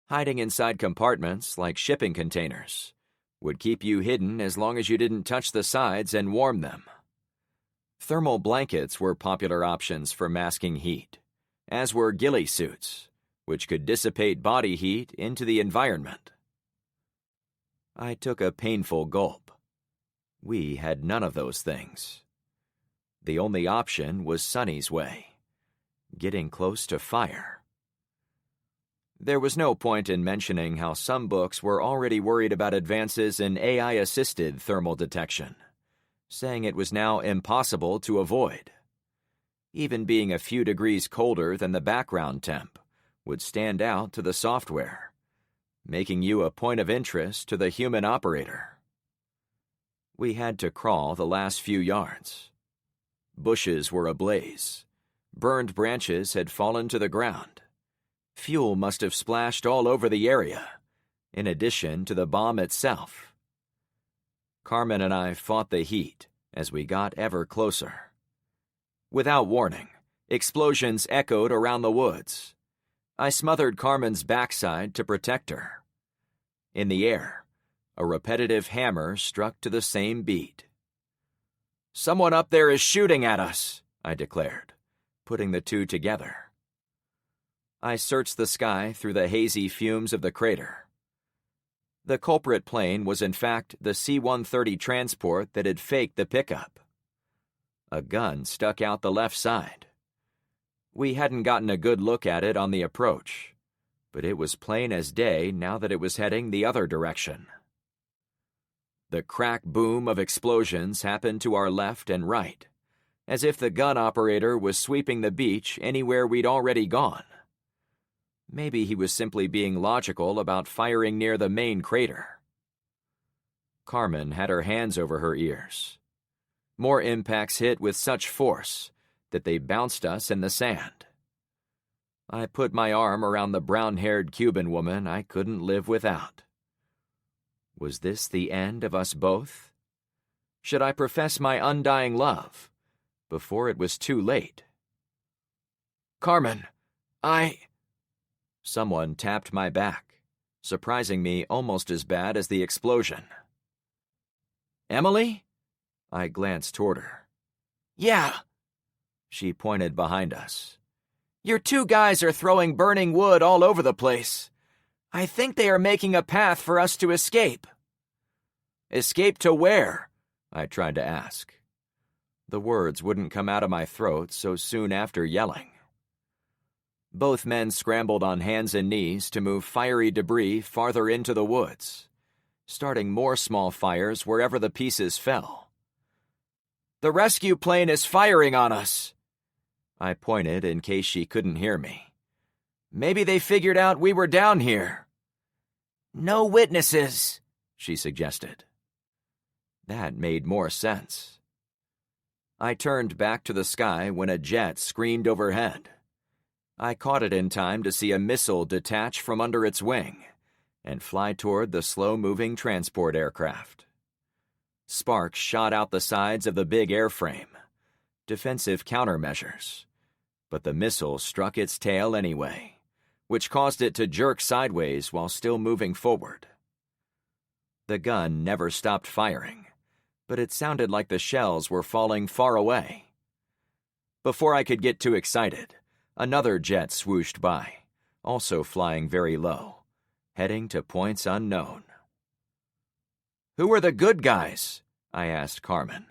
Hiding inside compartments like shipping containers would keep you hidden as long as you didn't touch the sides and warm them. Thermal blankets were popular options for masking heat, as were ghillie suits, which could dissipate body heat into the environment. I took a painful gulp. We had none of those things. The only option was Sonny's way, getting close to fire. There was no point in mentioning how some books were already worried about advances in AI-assisted thermal detection, saying it was now impossible to avoid. Even being a few degrees colder than the background temp would stand out to the software, making you a point of interest to the human operator. We had to crawl the last few yards. Bushes were ablaze. Burned branches had fallen to the ground. Fuel must have splashed all over the area, in addition to the bomb itself. Carmen and I fought the heat as we got ever closer. Without warning, explosions echoed around the woods. I smothered Carmen's backside to protect her. In the air, a repetitive hammer struck to the same beat. "Someone up there is shooting at us," I declared, putting the two together. I searched the sky through the hazy fumes of the crater. The culprit plane was in fact the C-130 transport that had faked the pickup. A gun stuck out the left side. We hadn't gotten a good look at it on the approach, but it was plain as day now that it was heading the other direction. The crack boom of explosions happened to our left and right, as if the gun operator was sweeping the beach anywhere we'd already gone. Maybe he was simply being logical about firing near the main crater. Carmen had her hands over her ears. More impacts hit with such force that they bounced us in the sand. I put my arm around the brown-haired Cuban woman I couldn't live without. Was this the end of us both? Should I profess my undying love before it was too late? "Carmen, Someone tapped my back, surprising me almost as bad as the explosion. "Emily?" I glanced toward her. "Yeah." She pointed behind us. "Your two guys are throwing burning wood all over the place. I think they are making a path for us to escape." "Escape to where?" I tried to ask. The words wouldn't come out of my throat so soon after yelling. Both men scrambled on hands and knees to move fiery debris farther into the woods, starting more small fires wherever the pieces fell. "The rescue plane is firing on us." I pointed in case she couldn't hear me. "Maybe they figured out we were down here." "No witnesses," she suggested. That made more sense. I turned back to the sky when a jet screamed overhead. I caught it in time to see a missile detach from under its wing and fly toward the slow-moving transport aircraft. Sparks shot out the sides of the big airframe, defensive countermeasures, but the missile struck its tail anyway, which caused it to jerk sideways while still moving forward. The gun never stopped firing, but it sounded like the shells were falling far away. Before I could get too excited, another jet swooshed by, also flying very low, heading to points unknown. "Who are the good guys?" I asked Carmen,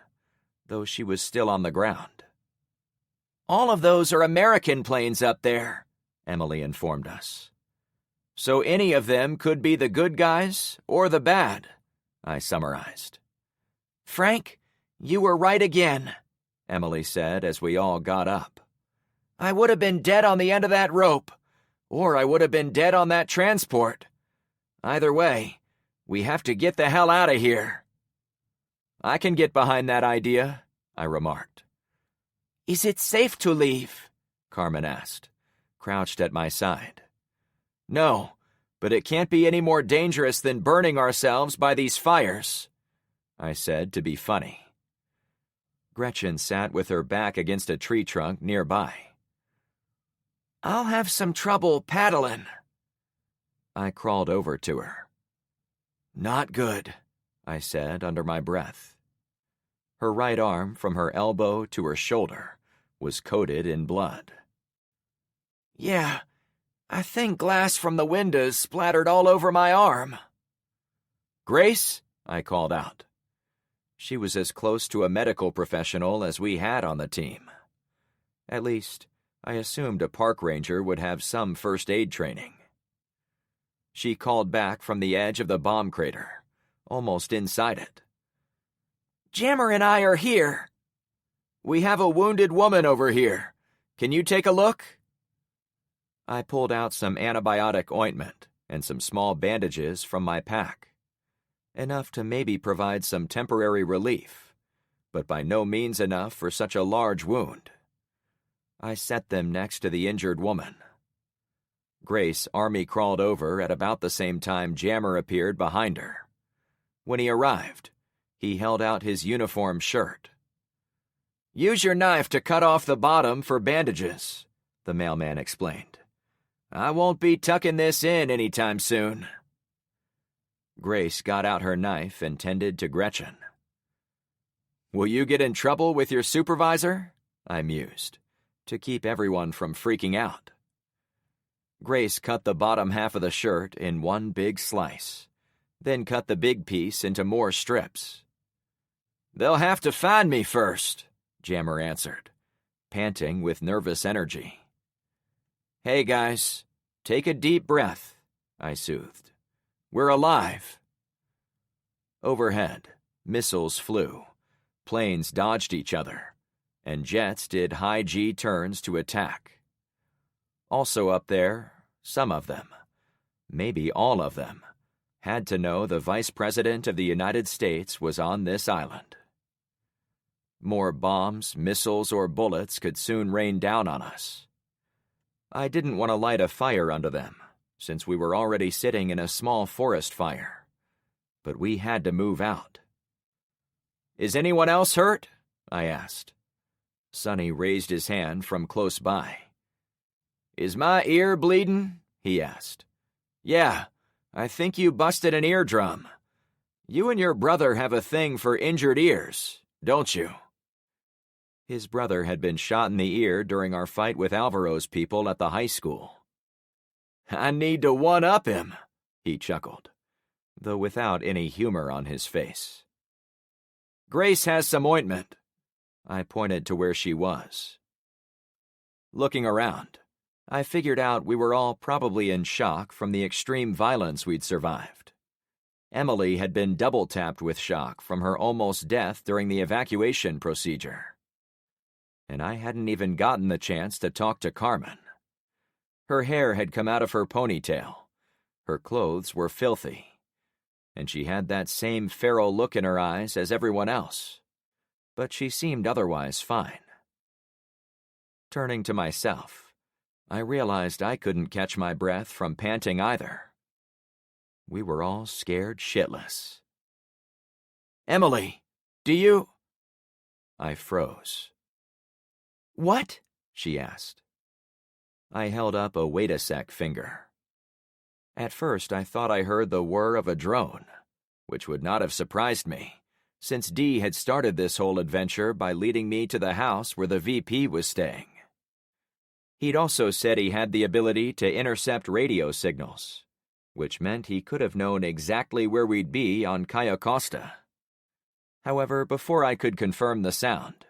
though she was still on the ground. "All of those are American planes up there," Emily informed us. "So any of them could be the good guys or the bad," I summarized. "Frank, you were right again," Emily said as we all got up. "I would have been dead on the end of that rope, or I would have been dead on that transport. Either way, we have to get the hell out of here." "I can get behind that idea," I remarked. "Is it safe to leave?" Carmen asked, crouched at my side. No, but it can't be any more dangerous than burning ourselves by these fires, I said to be funny. Gretchen sat with her back against a tree trunk nearby. I'll have some trouble paddling. I crawled over to her. Not good, I said under my breath. Her right arm, from her elbow to her shoulder, was coated in blood. Yeah, I think glass from the windows splattered all over my arm. Grace, I called out. She was as close to a medical professional as we had on the team. At least, I assumed a park ranger would have some first aid training. She called back from the edge of the bomb crater, almost inside it. Jammer and I are here. We have a wounded woman over here. Can you take a look? I pulled out some antibiotic ointment and some small bandages from my pack. Enough to maybe provide some temporary relief, but by no means enough for such a large wound. I set them next to the injured woman. Grace army-crawled over at about the same time Jammer appeared behind her. When he arrived, he held out his uniform shirt. Use your knife to cut off the bottom for bandages, the mailman explained. I won't be tucking this in anytime soon. Grace got out her knife and tended to Gretchen. Will you get in trouble with your supervisor? I mused, to keep everyone from freaking out. Grace cut the bottom half of the shirt in one big slice, then cut the big piece into more strips. They'll have to find me first, Jammer answered, panting with nervous energy. Hey guys, take a deep breath, I soothed. We're alive. Overhead, missiles flew, planes dodged each other, and jets did high G turns to attack. Also up there, some of them, maybe all of them, had to know the Vice President of the United States was on this island. More bombs, missiles, or bullets could soon rain down on us. I didn't want to light a fire under them, since we were already sitting in a small forest fire. But we had to move out. Is anyone else hurt? I asked. Sonny raised his hand from close by. Is my ear bleeding? He asked. Yeah, I think you busted an eardrum. You and your brother have a thing for injured ears, don't you? His brother had been shot in the ear during our fight with Alvaro's people at the high school. I need to one-up him, he chuckled, though without any humor on his face. Grace has some ointment. I pointed to where she was. Looking around, I figured out we were all probably in shock from the extreme violence we'd survived. Emily had been double-tapped with shock from her almost death during the evacuation procedure. And I hadn't even gotten the chance to talk to Carmen. Her hair had come out of her ponytail. Her clothes were filthy. And she had that same feral look in her eyes as everyone else. But she seemed otherwise fine. Turning to myself, I realized I couldn't catch my breath from panting either. We were all scared shitless. Emily, do you... I froze. What? She asked. I held up a wait a sec finger. At first I thought I heard the whir of a drone, which would not have surprised me, since Dee had started this whole adventure by leading me to the house where the VP was staying. He'd also said he had the ability to intercept radio signals, which meant he could have known exactly where we'd be on Cayo Costa. However, before I could confirm the sound,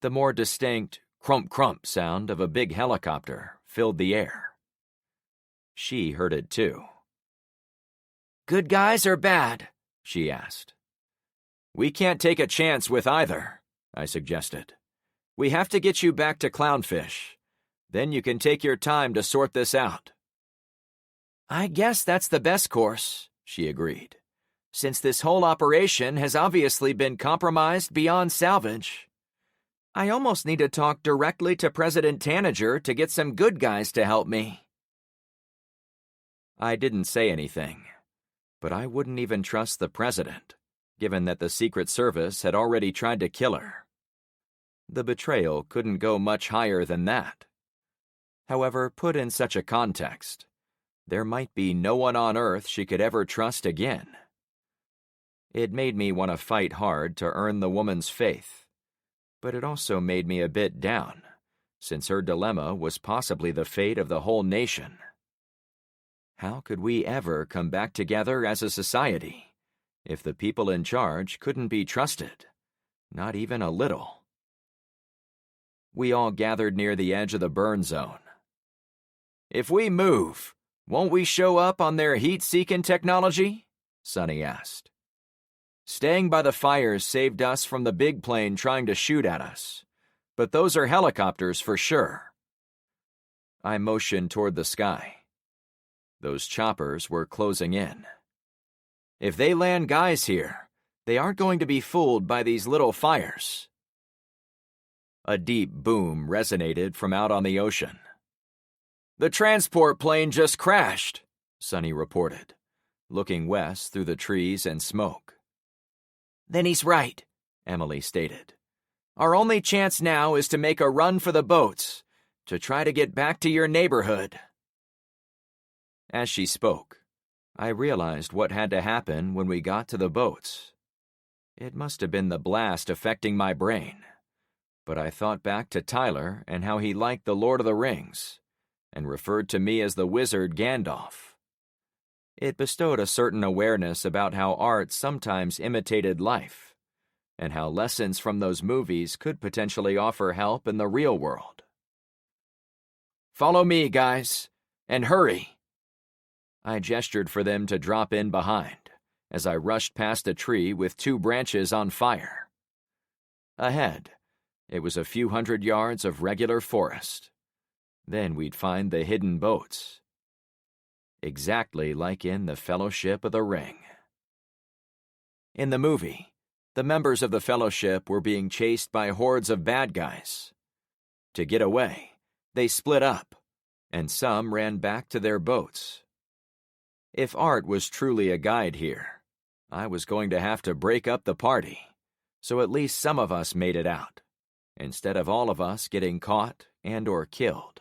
the more distinct crump-crump sound of a big helicopter filled the air. She heard it too. Good guys or bad? She asked. We can't take a chance with either, I suggested. We have to get you back to Clownfish. Then you can take your time to sort this out. I guess that's the best course, she agreed, since this whole operation has obviously been compromised beyond salvage. I almost need to talk directly to President Tanager to get some good guys to help me. I didn't say anything, but I wouldn't even trust the president, given that the Secret Service had already tried to kill her. The betrayal couldn't go much higher than that. However, put in such a context, there might be no one on Earth she could ever trust again. It made me want to fight hard to earn the woman's faith, but it also made me a bit down, since her dilemma was possibly the fate of the whole nation. How could we ever come back together as a society if the people in charge couldn't be trusted, not even a little? We all gathered near the edge of the burn zone. "If we move, won't we show up on their heat-seeking technology?" Sonny asked. "Staying by the fires saved us from the big plane trying to shoot at us, but those are helicopters for sure." I motioned toward the sky. Those choppers were closing in. "If they land guys here, they aren't going to be fooled by these little fires." A deep boom resonated from out on the ocean. "The transport plane just crashed," Sonny reported, looking west through the trees and smoke. "Then he's right," Emily stated. "Our only chance now is to make a run for the boats, to try to get back to your neighborhood." As she spoke, I realized what had to happen when we got to the boats. It must have been the blast affecting my brain, but I thought back to Tyler and how he liked The Lord of the Rings, and referred to me as the wizard Gandalf. It bestowed a certain awareness about how art sometimes imitated life, and how lessons from those movies could potentially offer help in the real world. "Follow me, guys, and hurry." I gestured for them to drop in behind, as I rushed past a tree with 2 branches on fire. Ahead, it was a few hundred yards of regular forest. Then we'd find the hidden boats. Exactly like in the Fellowship of the Ring. In the movie, the members of the Fellowship were being chased by hordes of bad guys. To get away, they split up, and some ran back to their boats. If art was truly a guide here, I was going to have to break up the party, so at least some of us made it out, instead of all of us getting caught and/or killed.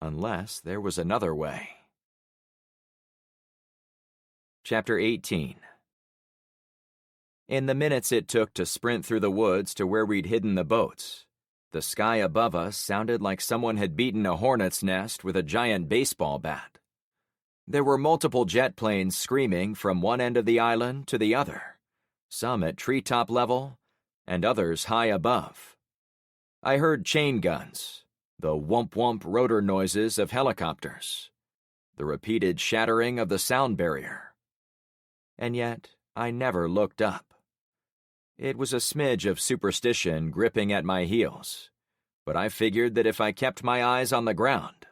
Unless there was another way. Chapter 18. In the minutes it took to sprint through the woods to where we'd hidden the boats, the sky above us sounded like someone had beaten a hornet's nest with a giant baseball bat. There were multiple jet planes screaming from one end of the island to the other, some at treetop level and others high above. I heard chain guns, the whomp-whomp rotor noises of helicopters, the repeated shattering of the sound barrier. And yet, I never looked up. It was a smidge of superstition gripping at my heels, but I figured that if I kept my eyes on the ground,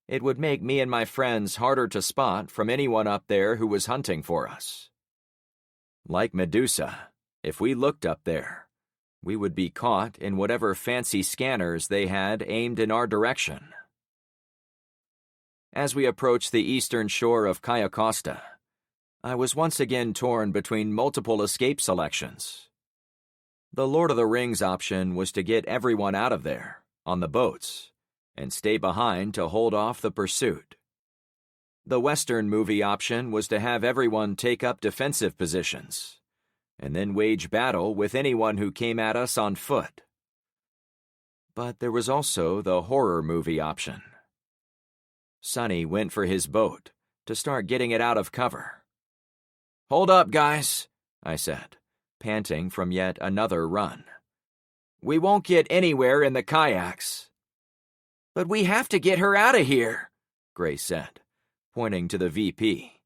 it would make me and my friends harder to spot from anyone up there who was hunting for us. Like Medusa, if we looked up there, we would be caught in whatever fancy scanners they had aimed in our direction. As we approached the eastern shore of Cayo Costa, I was once again torn between multiple escape selections. The Lord of the Rings option was to get everyone out of there, on the boats, and stay behind to hold off the pursuit. The Western movie option was to have everyone take up defensive positions, and then wage battle with anyone who came at us on foot. But there was also the horror movie option. Sonny went for his boat to start getting it out of cover. "Hold up, guys," I said, panting from yet another run. "We won't get anywhere in the kayaks." "But we have to get her out of here," Grace said, pointing to the VP.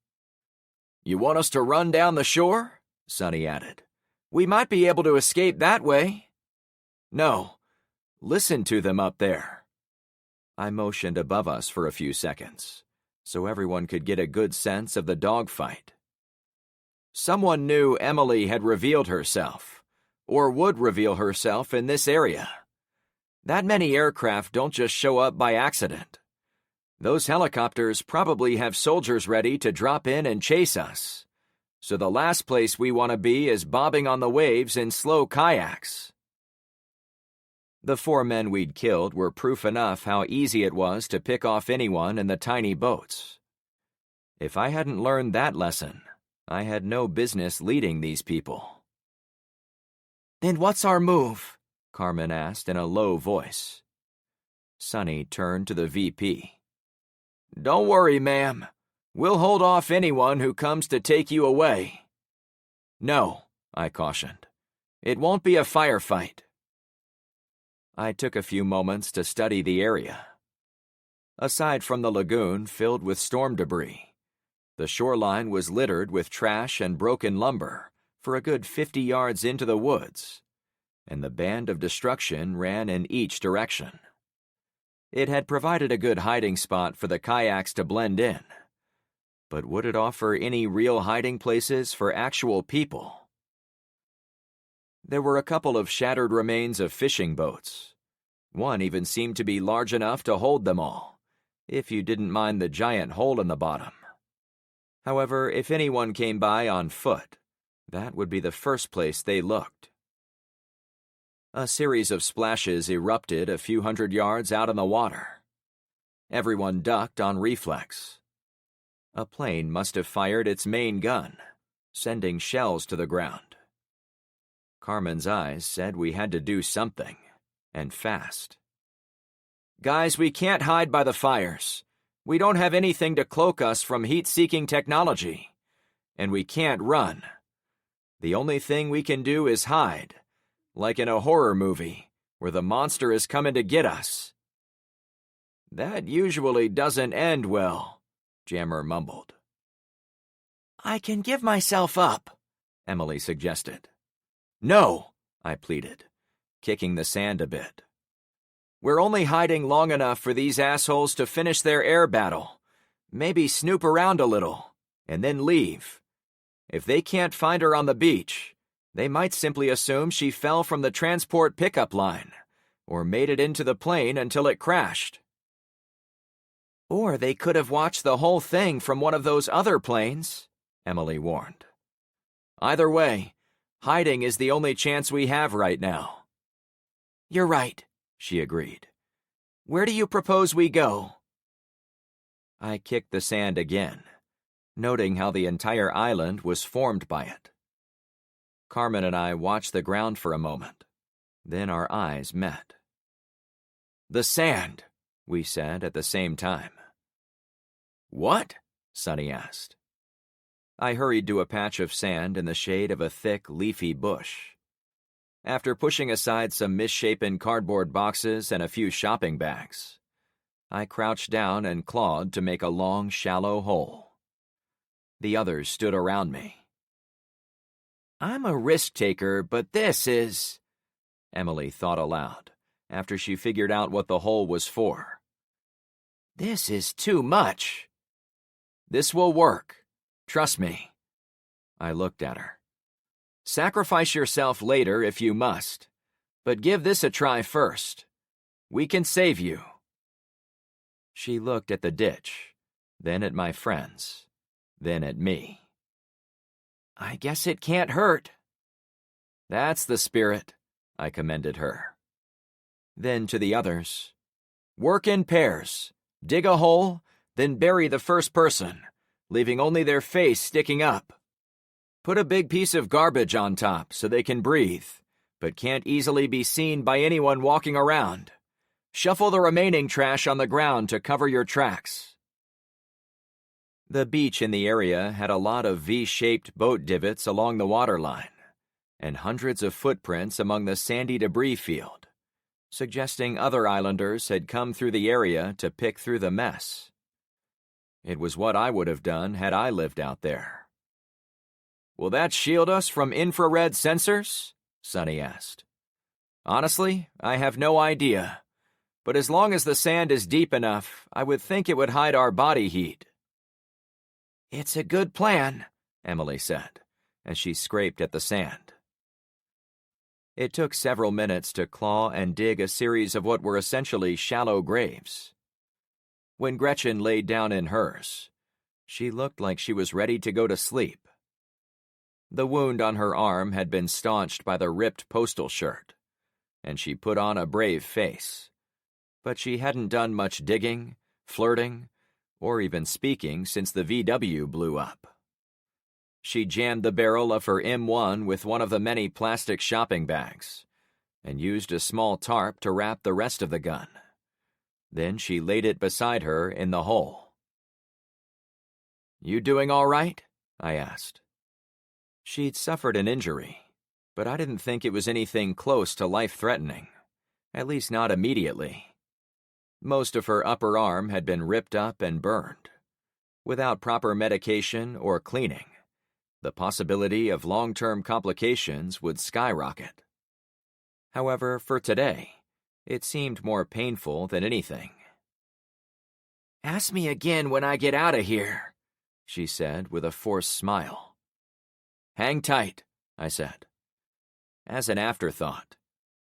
"You want us to run down the shore?" Sonny added. "We might be able to escape that way." "No, listen to them up there." I motioned above us for a few seconds, so everyone could get a good sense of the dogfight. Someone knew Emily had revealed herself, or would reveal herself in this area. That many aircraft don't just show up by accident. Those helicopters probably have soldiers ready to drop in and chase us. So the last place we want to be is bobbing on the waves in slow kayaks. The 4 men we'd killed were proof enough how easy it was to pick off anyone in the tiny boats. If I hadn't learned that lesson, I had no business leading these people. "Then what's our move?" Carmen asked in a low voice. Sonny turned to the VP. "Don't worry, ma'am. We'll hold off anyone who comes to take you away." "No," I cautioned. "It won't be a firefight." I took a few moments to study the area. Aside from the lagoon filled with storm debris, the shoreline was littered with trash and broken lumber for a good 50 yards into the woods, and the band of destruction ran in each direction. It had provided a good hiding spot for the kayaks to blend in, but would it offer any real hiding places for actual people? There were a couple of shattered remains of fishing boats. One even seemed to be large enough to hold them all, if you didn't mind the giant hole in the bottom. However, if anyone came by on foot, that would be the first place they looked. A series of splashes erupted a few hundred yards out in the water. Everyone ducked on reflex. A plane must have fired its main gun, sending shells to the ground. Carmen's eyes said we had to do something, and fast. "Guys, we can't hide by the fires. We don't have anything to cloak us from heat-seeking technology. And we can't run. The only thing we can do is hide, like in a horror movie, where the monster is coming to get us." "That usually doesn't end well," Jammer mumbled. "I can give myself up," Emily suggested. "No," I pleaded, kicking the sand a bit. "We're only hiding long enough for these assholes to finish their air battle, maybe snoop around a little, and then leave. If they can't find her on the beach, they might simply assume she fell from the transport pickup line, or made it into the plane until it crashed. Or they could have watched the whole thing from one of those other planes," Emily warned. "Either way, hiding is the only chance we have right now." "You're right," she agreed. "Where do you propose we go?" I kicked the sand again, noting how the entire island was formed by it. Carmen and I watched the ground for a moment. Then our eyes met. "The sand," we said at the same time. "What?" Sonny asked. I hurried to a patch of sand in the shade of a thick, leafy bush. After pushing aside some misshapen cardboard boxes and a few shopping bags, I crouched down and clawed to make a long, shallow hole. The others stood around me. "I'm a risk-taker, but this is—" Emily thought aloud, after she figured out what the hole was for. "This is too much." "This will work. Trust me." I looked at her. "Sacrifice yourself later if you must, but give this a try first. We can save you." She looked at the ditch, then at my friends, then at me. "I guess it can't hurt." "That's the spirit," I commended her. Then to the others, "Work in pairs. Dig a hole, then bury the first person, leaving only their face sticking up. Put a big piece of garbage on top so they can breathe, but can't easily be seen by anyone walking around. Shuffle the remaining trash on the ground to cover your tracks." The beach in the area had a lot of V-shaped boat divots along the waterline, and hundreds of footprints among the sandy debris field, suggesting other islanders had come through the area to pick through the mess. It was what I would have done had I lived out there. "Will that shield us from infrared sensors?" Sonny asked. "Honestly, I have no idea, but as long as the sand is deep enough, I would think it would hide our body heat." "It's a good plan," Emily said, as she scraped at the sand. It took several minutes to claw and dig a series of what were essentially shallow graves. When Gretchen laid down in hers, she looked like she was ready to go to sleep. The wound on her arm had been staunched by the ripped postal shirt, and she put on a brave face. But she hadn't done much digging, flirting, or even speaking since the VW blew up. She jammed the barrel of her M1 with one of the many plastic shopping bags and used a small tarp to wrap the rest of the gun. Then she laid it beside her in the hole. "You doing all right?" I asked. She'd suffered an injury, but I didn't think it was anything close to life-threatening, at least not immediately. Most of her upper arm had been ripped up and burned. Without proper medication or cleaning, the possibility of long-term complications would skyrocket. However, for today, it seemed more painful than anything. "Ask me again when I get out of here," she said with a forced smile. "Hang tight," I said. As an afterthought,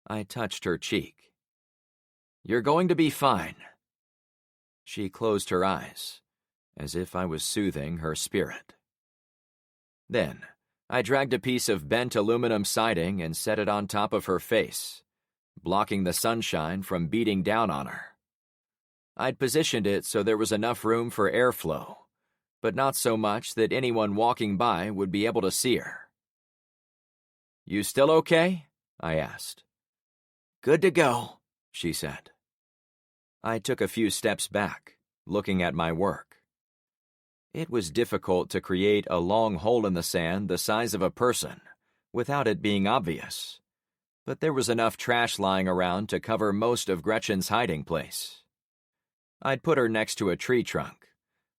I touched her cheek. "You're going to be fine." She closed her eyes, as if I was soothing her spirit. Then, I dragged a piece of bent aluminum siding and set it on top of her face, blocking the sunshine from beating down on her. I'd positioned it so there was enough room for airflow, but not so much that anyone walking by would be able to see her. "You still okay?" I asked. "Good to go," she said. I took a few steps back, looking at my work. It was difficult to create a long hole in the sand the size of a person without it being obvious, but there was enough trash lying around to cover most of Gretchen's hiding place. I'd put her next to a tree trunk,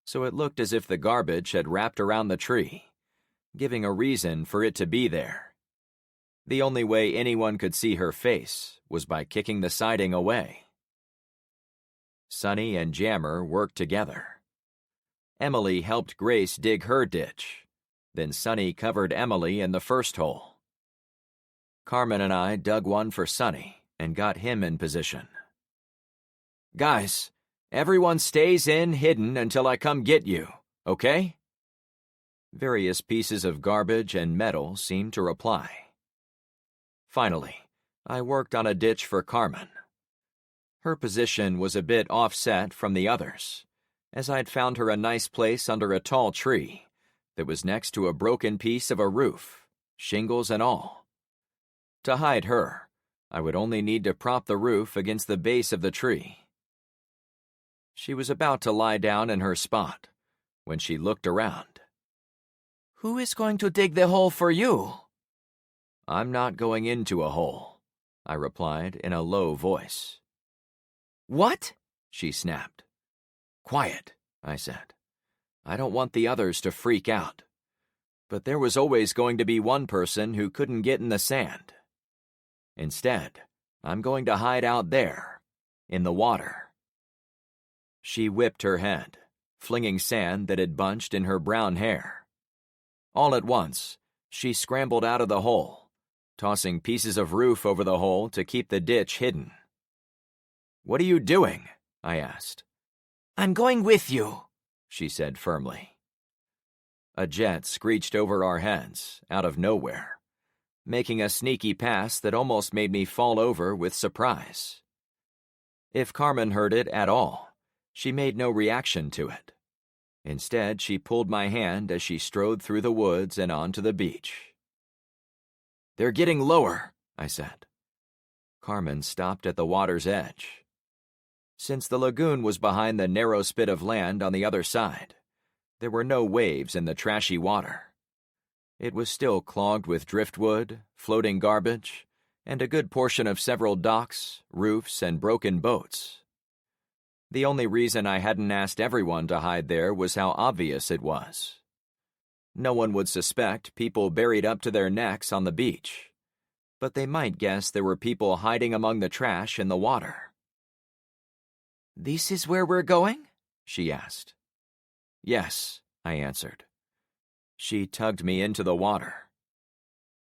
so it looked as if the garbage had wrapped around the tree, giving a reason for it to be there. The only way anyone could see her face was by kicking the siding away. Sunny and Jammer worked together. Emily helped Grace dig her ditch. Then Sunny covered Emily in the first hole. Carmen and I dug one for Sunny and got him in position. "Guys, everyone stays in hidden until I come get you, okay?" Various pieces of garbage and metal seemed to reply. Finally, I worked on a ditch for Carmen. Her position was a bit offset from the others, as I'd found her a nice place under a tall tree that was next to a broken piece of a roof, shingles and all. To hide her, I would only need to prop the roof against the base of the tree. She was about to lie down in her spot when she looked around. "Who is going to dig the hole for you?" "I'm not going into a hole," I replied in a low voice. "What?" she snapped. "Quiet," I said. "I don't want the others to freak out. But there was always going to be one person who couldn't get in the sand. Instead, I'm going to hide out there, in the water." She whipped her head, flinging sand that had bunched in her brown hair. All at once, she scrambled out of the hole, tossing pieces of roof over the hole to keep the ditch hidden. "What are you doing?" I asked. "I'm going with you," she said firmly. A jet screeched over our heads, out of nowhere, making a sneaky pass that almost made me fall over with surprise. If Carmen heard it at all, she made no reaction to it. Instead, she pulled my hand as she strode through the woods and onto the beach. "They're getting lower," I said. Carmen stopped at the water's edge. Since the lagoon was behind the narrow spit of land on the other side, there were no waves in the trashy water. It was still clogged with driftwood, floating garbage, and a good portion of several docks, roofs, and broken boats. The only reason I hadn't asked everyone to hide there was how obvious it was. No one would suspect people buried up to their necks on the beach, but they might guess there were people hiding among the trash in the water. "This is where we're going?" she asked. "Yes," I answered. She tugged me into the water.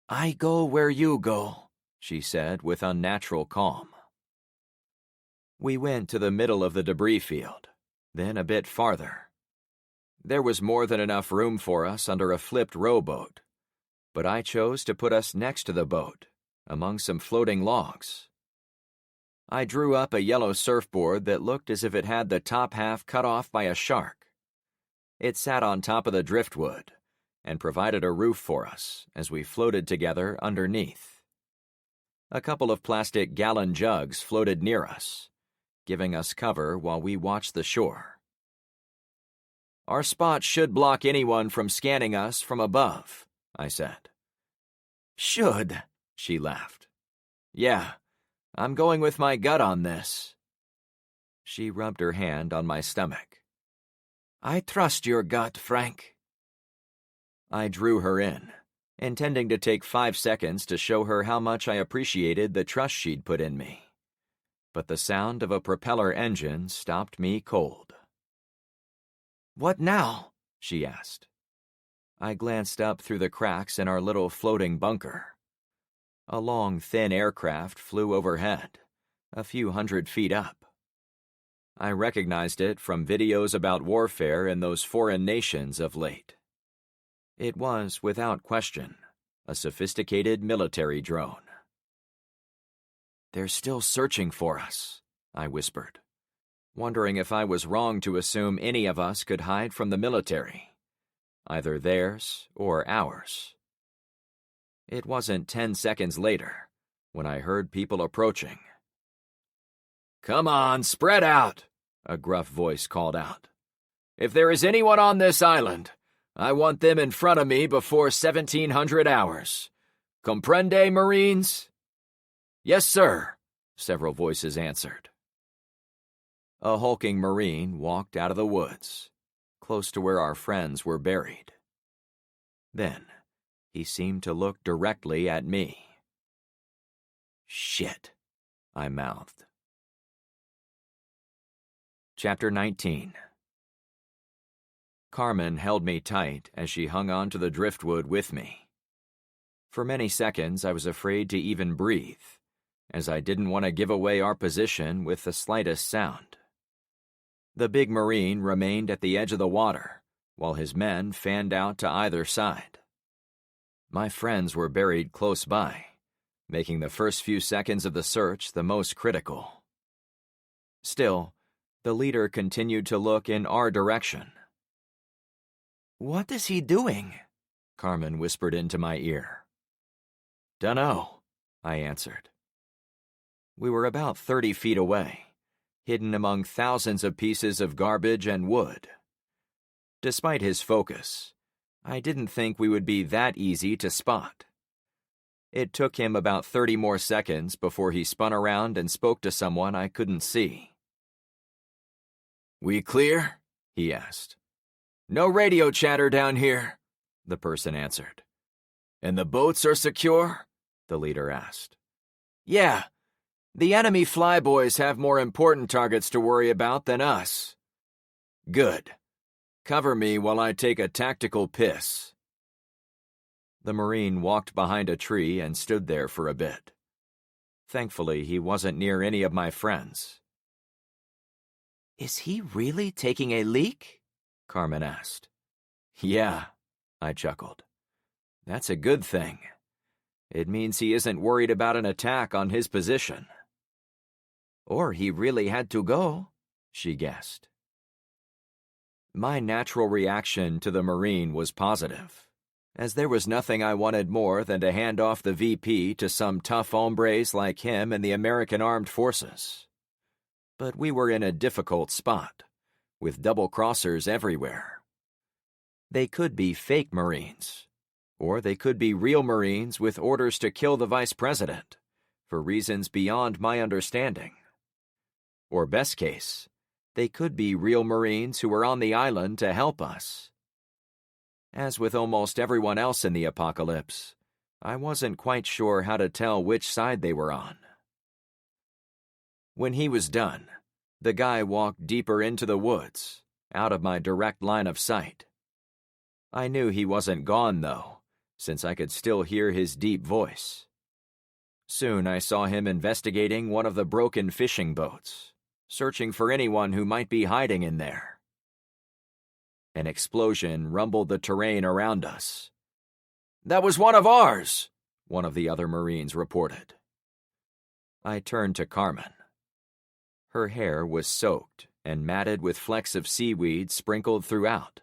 "I go where you go," she said with unnatural calm. We went to the middle of the debris field, then a bit farther. There was more than enough room for us under a flipped rowboat, but I chose to put us next to the boat, among some floating logs. I drew up a yellow surfboard that looked as if it had the top half cut off by a shark. It sat on top of the driftwood and provided a roof for us as we floated together underneath. A couple of plastic gallon jugs floated near us, giving us cover while we watched the shore. "Our spot should block anyone from scanning us from above," I said. "Should," she laughed. "Yeah, I'm going with my gut on this." She rubbed her hand on my stomach. "I trust your gut, Frank." I drew her in, intending to take 5 seconds to show her how much I appreciated the trust she'd put in me. But the sound of a propeller engine stopped me cold. "What now?" she asked. I glanced up through the cracks in our little floating bunker. A long, thin aircraft flew overhead, a few 100 feet up. I recognized it from videos about warfare in those foreign nations of late. It was, without question, a sophisticated military drone. "They're still searching for us," I whispered, wondering if I was wrong to assume any of us could hide from the military, either theirs or ours. It wasn't 10 seconds later when I heard people approaching. "Come on, spread out," a gruff voice called out. "If there is anyone on this island, I want them in front of me before 1700 hours. Comprende, Marines?" "Yes, sir," several voices answered. A hulking Marine walked out of the woods, close to where our friends were buried. Then, he seemed to look directly at me. "Shit," I mouthed. Chapter 19. Carmen held me tight as she hung on to the driftwood with me. For many seconds I was afraid to even breathe, as I didn't want to give away our position with the slightest sound. The big Marine remained at the edge of the water, while his men fanned out to either side. My friends were buried close by, making the first few seconds of the search the most critical. Still, the leader continued to look in our direction. "What is he doing?" Carmen whispered into my ear. "Dunno," I answered. We were about 30 feet away, hidden among thousands of pieces of garbage and wood. Despite his focus, I didn't think we would be that easy to spot. It took him about 30 more seconds before he spun around and spoke to someone I couldn't see. "We clear?" he asked. "No radio chatter down here," the person answered. "And the boats are secure?" the leader asked. "Yeah. The enemy flyboys have more important targets to worry about than us." "Good. Cover me while I take a tactical piss." The Marine walked behind a tree and stood there for a bit. Thankfully, he wasn't near any of my friends. "Is he really taking a leak?" Carmen asked. "Yeah," I chuckled. "That's a good thing. It means he isn't worried about an attack on his position." "Or he really had to go," she guessed. My natural reaction to the Marine was positive, as there was nothing I wanted more than to hand off the VP to some tough hombres like him in the American Armed Forces. But we were in a difficult spot, with double-crossers everywhere. They could be fake Marines, or they could be real Marines with orders to kill the Vice President, for reasons beyond my understanding. Or best case, they could be real Marines who were on the island to help us. As with almost everyone else in the apocalypse, I wasn't quite sure how to tell which side they were on. When he was done, the guy walked deeper into the woods, out of my direct line of sight. I knew he wasn't gone, though, since I could still hear his deep voice. Soon I saw him investigating one of the broken fishing boats. searching for anyone who might be hiding in there. An explosion rumbled the terrain around us. "That was one of ours," one of the other Marines reported. I turned to Carmen. Her hair was soaked and matted with flecks of seaweed sprinkled throughout.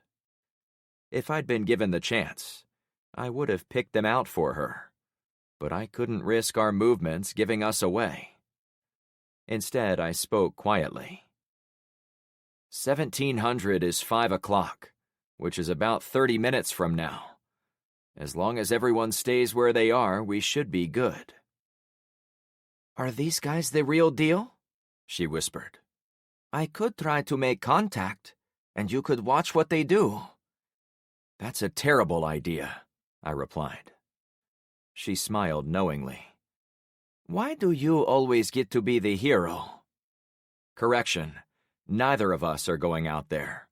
If I'd been given the chance, I would have picked them out for her, but I couldn't risk our movements giving us away. Instead, I spoke quietly. 1700 is 5 o'clock, which is about 30 minutes from now. As long as everyone stays where they are, we should be good. "Are these guys the real deal?" she whispered. "I could try to make contact, and you could watch what they do." "That's a terrible idea," I replied. She smiled knowingly. "Why do you always get to be the hero?" Correction, neither of us are going out there.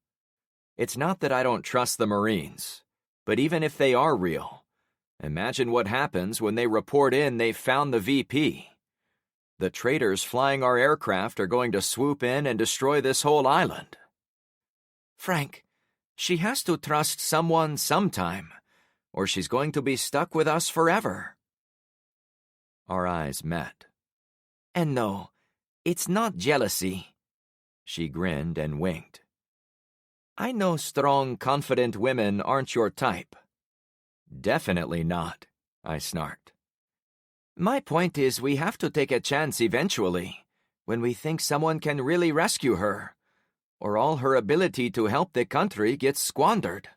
It's not that I don't trust the Marines, but even if they are real, imagine what happens when they report in they've found the VP. The traitors flying our aircraft are going to swoop in and destroy this whole island. "Frank, she has to trust someone sometime, or she's going to be stuck with us forever." Our eyes met. "And no, it's not jealousy." She grinned and winked. "I know strong, confident women aren't your type." "Definitely not," I snarked. "My point is we have to take a chance eventually, when we think someone can really rescue her, or all her ability to help the country gets squandered.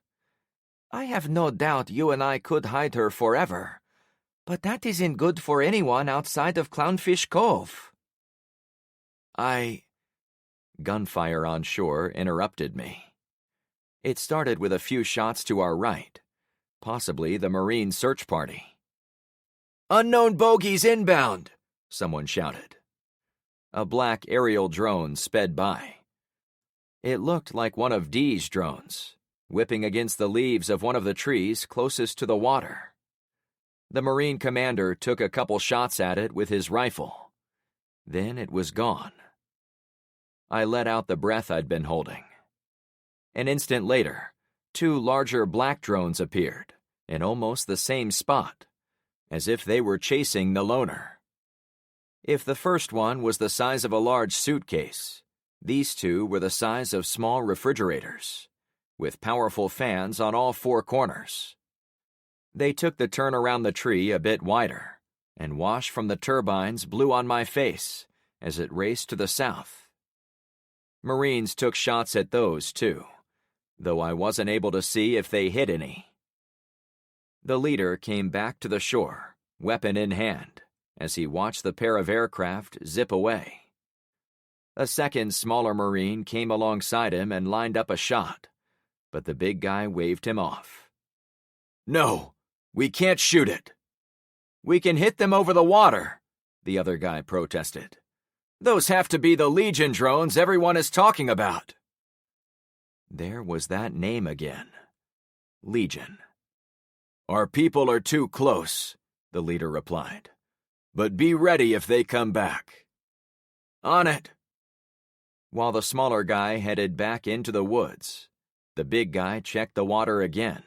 I have no doubt you and I could hide her forever, but that isn't good for anyone outside of Clownfish Cove." Gunfire on shore interrupted me. It started with a few shots to our right, possibly the Marine search party. "Unknown bogeys inbound," someone shouted. A black aerial drone sped by. It looked like one of Dee's drones, whipping against the leaves of one of the trees closest to the water. The Marine commander took a couple shots at it with his rifle. Then it was gone. I let out the breath I'd been holding. An instant later, 2 larger black drones appeared, in almost the same spot, as if they were chasing the loner. If the first one was the size of a large suitcase, these 2 were the size of small refrigerators, with powerful fans on all 4 corners. They took the turn around the tree a bit wider, and wash from the turbines blew on my face as it raced to the south. Marines took shots at those, too, though I wasn't able to see if they hit any. The leader came back to the shore, weapon in hand, as he watched the pair of aircraft zip away. A second, smaller Marine came alongside him and lined up a shot, but the big guy waved him off. "No, we can't shoot it." "We can hit them over the water," the other guy protested. "Those have to be the Legion drones everyone is talking about." There was that name again. Legion. "Our people are too close," the leader replied. "But be ready if they come back." "On it." While the smaller guy headed back into the woods, the big guy checked the water again.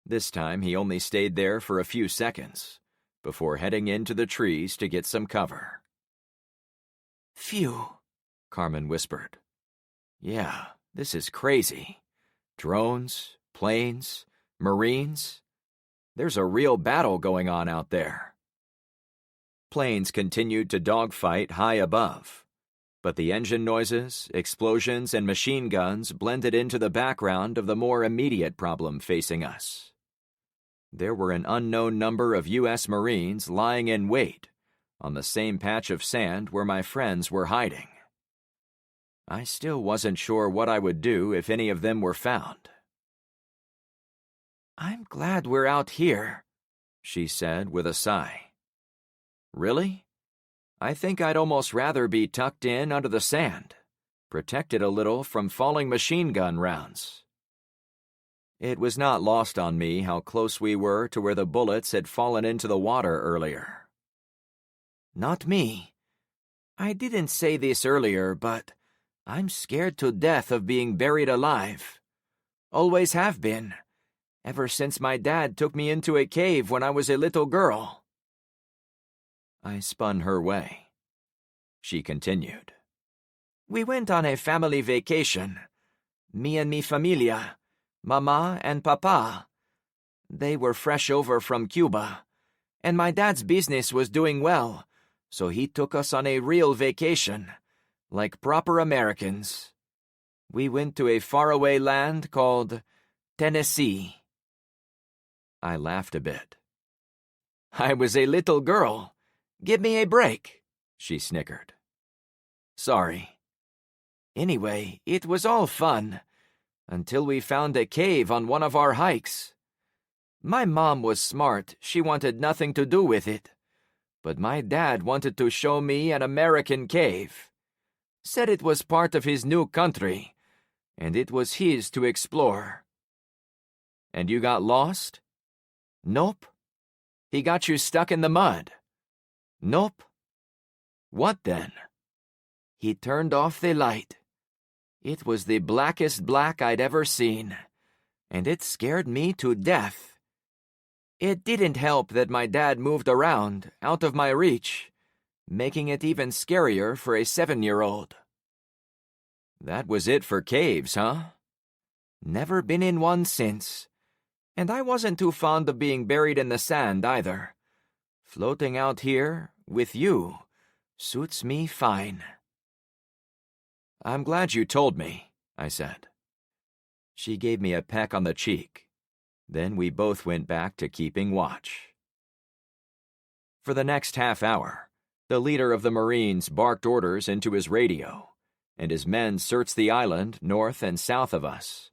This time he only stayed there for a few seconds, before heading into the trees to get some cover. "Phew," Carmen whispered. "Yeah, this is crazy. Drones, planes, Marines. There's a real battle going on out there." Planes continued to dogfight high above, but the engine noises, explosions, and machine guns blended into the background of the more immediate problem facing us. There were an unknown number of U.S. Marines lying in wait on the same patch of sand where my friends were hiding. I still wasn't sure what I would do if any of them were found. "I'm glad we're out here," she said with a sigh. "Really? I think I'd almost rather be tucked in under the sand, protected a little from falling machine gun rounds." It was not lost on me how close we were to where the bullets had fallen into the water earlier. "Not me. I didn't say this earlier, but I'm scared to death of being buried alive. Always have been, ever since my dad took me into a cave when I was a little girl. I spun her way. She continued. We went on a family vacation. Me and mi familia, Mama and Papa. They were fresh over from Cuba, and my dad's business was doing well, so he took us on a real vacation, like proper Americans. We went to a faraway land called Tennessee. I laughed a bit. I was a little girl. Give me a break, she snickered. Sorry. Anyway, it was all fun, until we found a cave on one of our hikes. My mom was smart, she wanted nothing to do with it. But my dad wanted to show me an American cave. Said it was part of his new country, and it was his to explore. And you got lost? Nope. He got you stuck in the mud? Nope. What then? He turned off the light. It was the blackest black I'd ever seen, and it scared me to death. It didn't help that my dad moved around, out of my reach, making it even scarier for a 7-year-old. That was it for caves, huh? Never been in one since. And I wasn't too fond of being buried in the sand either. Floating out here, with you, suits me fine. I'm glad you told me, I said. She gave me a peck on the cheek. Then we both went back to keeping watch. For the next half hour, the leader of the Marines barked orders into his radio, and his men searched the island north and south of us.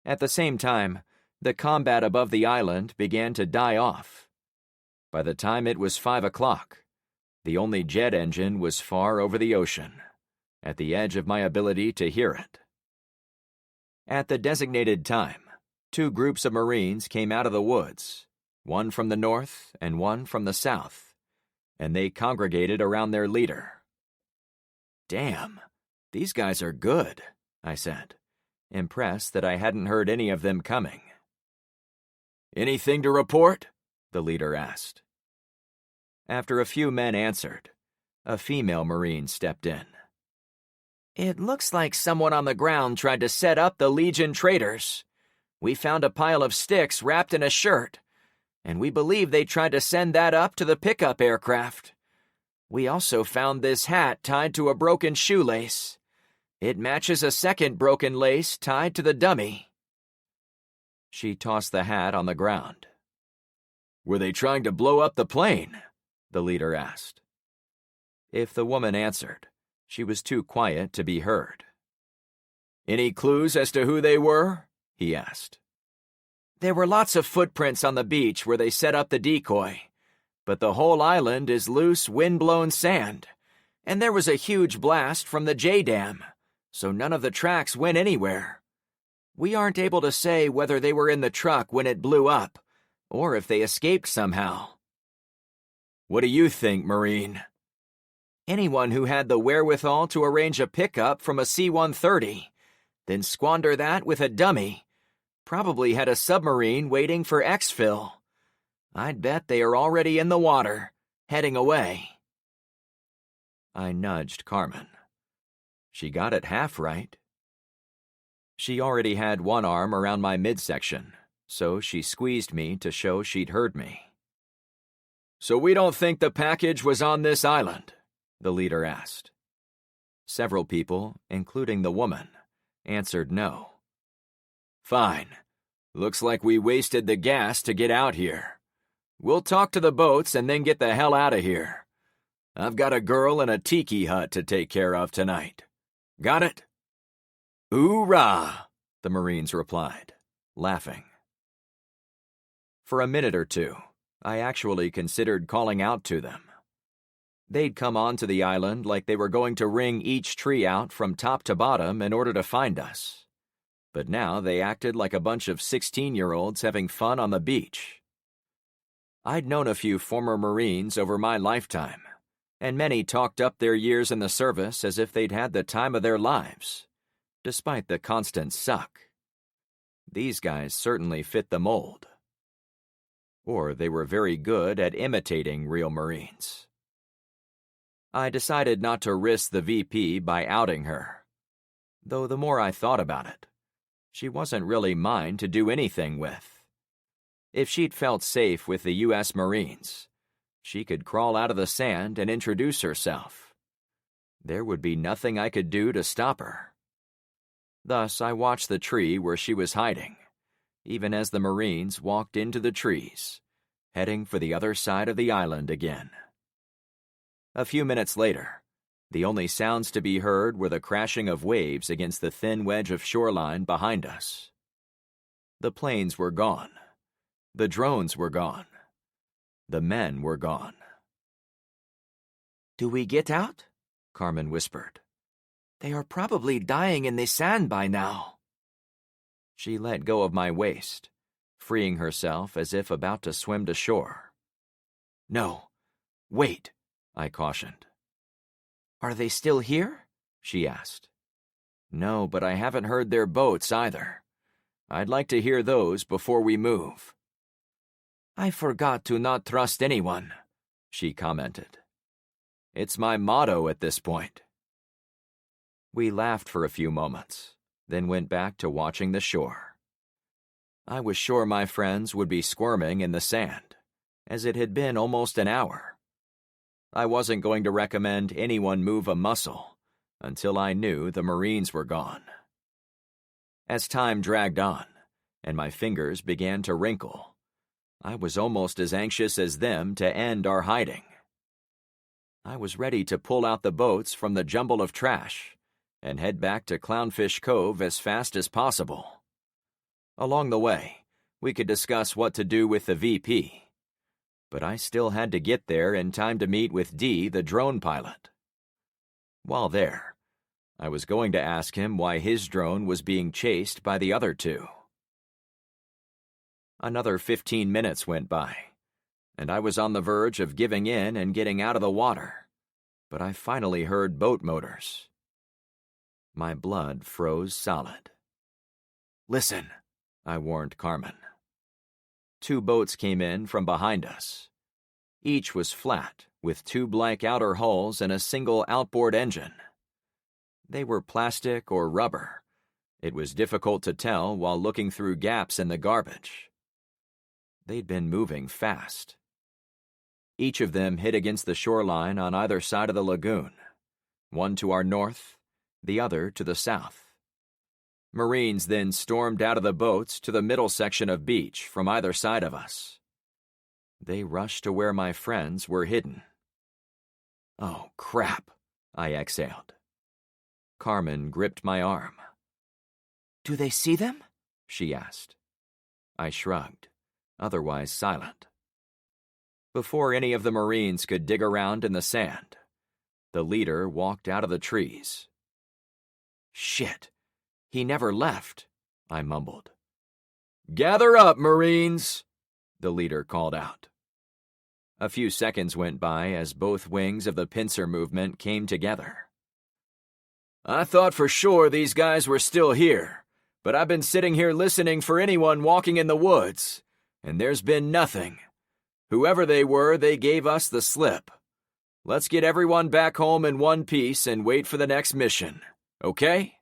At the same time, the combat above the island began to die off. By the time it was 5 o'clock, the only jet engine was far over the ocean, at the edge of my ability to hear it. At the designated time, 2 groups of Marines came out of the woods, one from the north and one from the south, and they congregated around their leader. Damn, these guys are good, I said, impressed that I hadn't heard any of them coming. Anything to report? The leader asked. After a few men answered, a female Marine stepped in. It looks like someone on the ground tried to set up the Legion traitors. We found a pile of sticks wrapped in a shirt, and we believe they tried to send that up to the pickup aircraft. We also found this hat tied to a broken shoelace. It matches a second broken lace tied to the dummy. She tossed the hat on the ground. Were they trying to blow up the plane? The leader asked. If the woman answered, she was too quiet to be heard. Any clues as to who they were? He asked. There were lots of footprints on the beach where they set up the decoy, but the whole island is loose, wind-blown sand, and there was a huge blast from the J-Dam, so none of the tracks went anywhere. We aren't able to say whether they were in the truck when it blew up, or if they escaped somehow. What do you think, Marine? Anyone who had the wherewithal to arrange a pickup from a C-130, then squander that with a dummy, probably had a submarine waiting for exfil. I'd bet they are already in the water, heading away. I nudged Carmen. She got it half right. She already had one arm around my midsection, so she squeezed me to show she'd heard me. So we don't think the package was on this island? The leader asked. Several people, including the woman, answered no. Fine. Looks like we wasted the gas to get out here. We'll talk to the boats and then get the hell out of here. I've got a girl in a tiki hut to take care of tonight. Got it? Hoorah! The Marines replied, laughing. For a minute or two, I actually considered calling out to them. They'd come onto the island like they were going to wring each tree out from top to bottom in order to find us. But now they acted like a bunch of 16-year-olds having fun on the beach. I'd known a few former Marines over my lifetime, and many talked up their years in the service as if they'd had the time of their lives, despite the constant suck. These guys certainly fit the mold. Or they were very good at imitating real Marines. I decided not to risk the VP by outing her, though the more I thought about it, she wasn't really mine to do anything with. If she'd felt safe with the U.S. Marines, she could crawl out of the sand and introduce herself. There would be nothing I could do to stop her. Thus, I watched the tree where she was hiding, even as the Marines walked into the trees, heading for the other side of the island again. A few minutes later, the only sounds to be heard were the crashing of waves against the thin wedge of shoreline behind us. The planes were gone. The drones were gone. The men were gone. "Do we get out?" Carmen whispered. "They are probably dying in the sand by now." She let go of my waist, freeing herself as if about to swim to shore. "No, wait," I cautioned. "Are they still here?" she asked. "No, but I haven't heard their boats either. I'd like to hear those before we move." "I forgot to not trust anyone," she commented. "It's my motto at this point." We laughed for a few moments, then went back to watching the shore. I was sure my friends would be squirming in the sand, as it had been almost an hour. I wasn't going to recommend anyone move a muscle until I knew the Marines were gone. As time dragged on, and my fingers began to wrinkle, I was almost as anxious as them to end our hiding. I was ready to pull out the boats from the jumble of trash and head back to Clownfish Cove as fast as possible. Along the way, we could discuss what to do with the VP. But I still had to get there in time to meet with D, the drone pilot. While there, I was going to ask him why his drone was being chased by the other two. Another 15 minutes went by, and I was on the verge of giving in and getting out of the water, but I finally heard boat motors. My blood froze solid. "Listen," I warned Carmen. 2 boats came in from behind us. Each was flat, with 2 blank outer hulls and a single outboard engine. They were plastic or rubber. It was difficult to tell while looking through gaps in the garbage. They'd been moving fast. Each of them hit against the shoreline on either side of the lagoon, one to our north, the other to the south. Marines then stormed out of the boats to the middle section of beach from either side of us. They rushed to where my friends were hidden. "Oh, crap," I exhaled. Carmen gripped my arm. "Do they see them?" she asked. I shrugged, otherwise silent. Before any of the Marines could dig around in the sand, the leader walked out of the trees. "Shit, he never left," I mumbled. "Gather up, Marines," the leader called out. A few seconds went by as both wings of the pincer movement came together. "I thought for sure these guys were still here, but I've been sitting here listening for anyone walking in the woods, and there's been nothing. Whoever they were, they gave us the slip. Let's get everyone back home in one piece and wait for the next mission, okay?"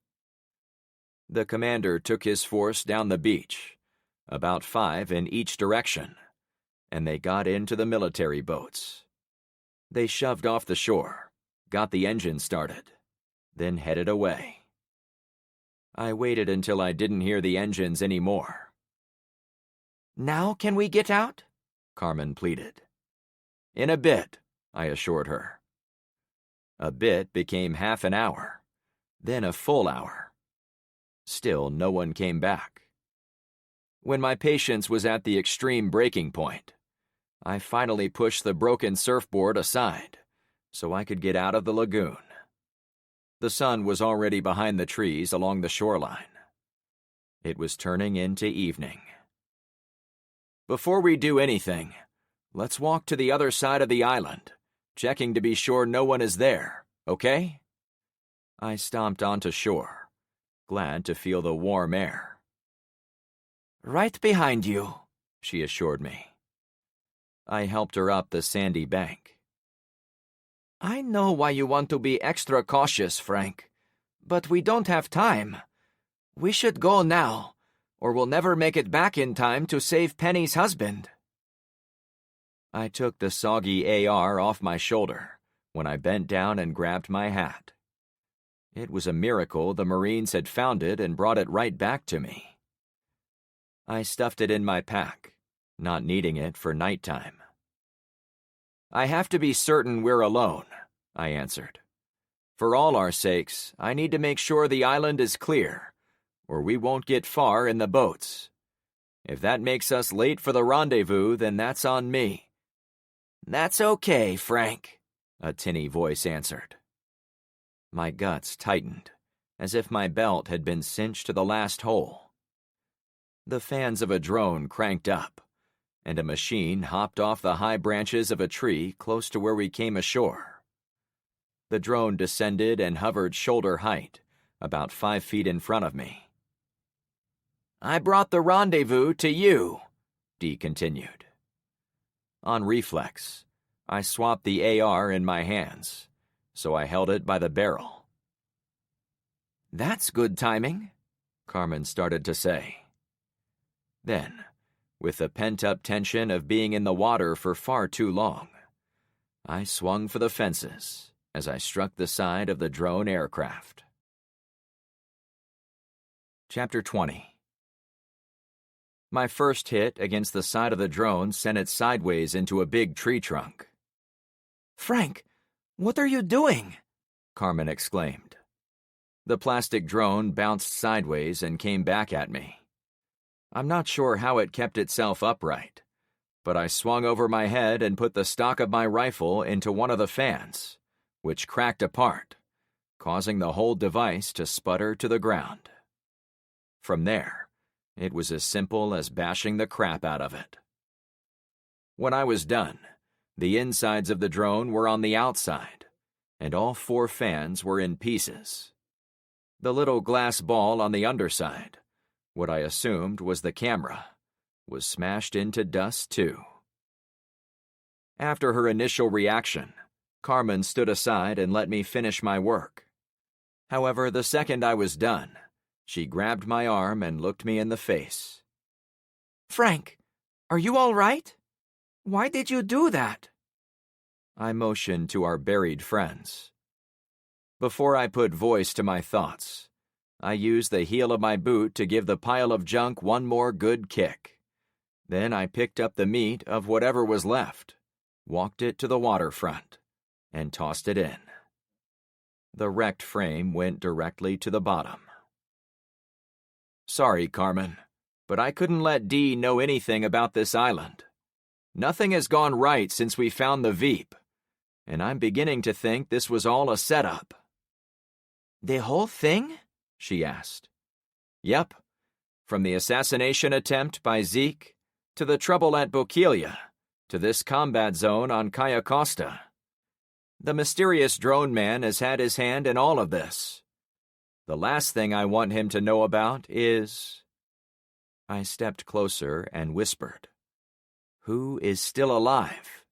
The commander took his force down the beach, about 5 in each direction, and they got into the military boats. They shoved off the shore, got the engine started, then headed away. I waited until I didn't hear the engines anymore. "Now can we get out?" Carmen pleaded. "In a bit," I assured her. A bit became half an hour, then a full hour. Still, no one came back. When my patience was at the extreme breaking point, I finally pushed the broken surfboard aside so I could get out of the lagoon. The sun was already behind the trees along the shoreline. It was turning into evening. "Before we do anything, let's walk to the other side of the island checking to be sure no one is there, okay? I stomped onto shore, glad to feel the warm air. Right behind you, she assured me. I helped her up the sandy bank. I know why you want to be extra cautious, Frank, but we don't have time. We should go now, or we'll never make it back in time to save Penny's husband. I took the soggy AR off my shoulder when I bent down and grabbed my hat. It was a miracle the Marines had found it and brought it right back to me. I stuffed it in my pack, not needing it for nighttime. I have to be certain we're alone, I answered. For all our sakes, I need to make sure the island is clear, or we won't get far in the boats. If that makes us late for the rendezvous, then that's on me. That's okay, Frank, a tinny voice answered. My guts tightened, as if my belt had been cinched to the last hole. The fans of a drone cranked up, and a machine hopped off the high branches of a tree close to where we came ashore. The drone descended and hovered shoulder height, about 5 feet in front of me. I brought the rendezvous to you, Dee continued. On reflex, I swapped the AR in my hands, so I held it by the barrel. That's good timing, Carmen started to say. Then, with the pent-up tension of being in the water for far too long, I swung for the fences as I struck the side of the drone aircraft. Chapter 20. My first hit against the side of the drone sent it sideways into a big tree trunk. Frank, what are you doing? Carmen exclaimed. The plastic drone bounced sideways and came back at me. I'm not sure how it kept itself upright, but I swung over my head and put the stock of my rifle into one of the fans, which cracked apart, causing the whole device to sputter to the ground. From there, it was as simple as bashing the crap out of it. When I was done, the insides of the drone were on the outside, and all 4 fans were in pieces. The little glass ball on the underside, what I assumed was the camera, was smashed into dust too. After her initial reaction, Carmen stood aside and let me finish my work. However, the second I was done, she grabbed my arm and looked me in the face. Frank, are you all right? Why did you do that? I motioned to our buried friends. Before I put voice to my thoughts, I used the heel of my boot to give the pile of junk one more good kick. Then I picked up the meat of whatever was left, walked it to the waterfront, and tossed it in. The wrecked frame went directly to the bottom. Sorry, Carmen, but I couldn't let Dee know anything about this island. Nothing has gone right since we found the Veep, and I'm beginning to think this was all a setup. The whole thing? She asked. Yep, from the assassination attempt by Zeke, to the trouble at Bokelia, to this combat zone on Kaya Costa. The mysterious drone man has had his hand in all of this. The last thing I want him to know about is... I stepped closer and whispered, Who is still alive?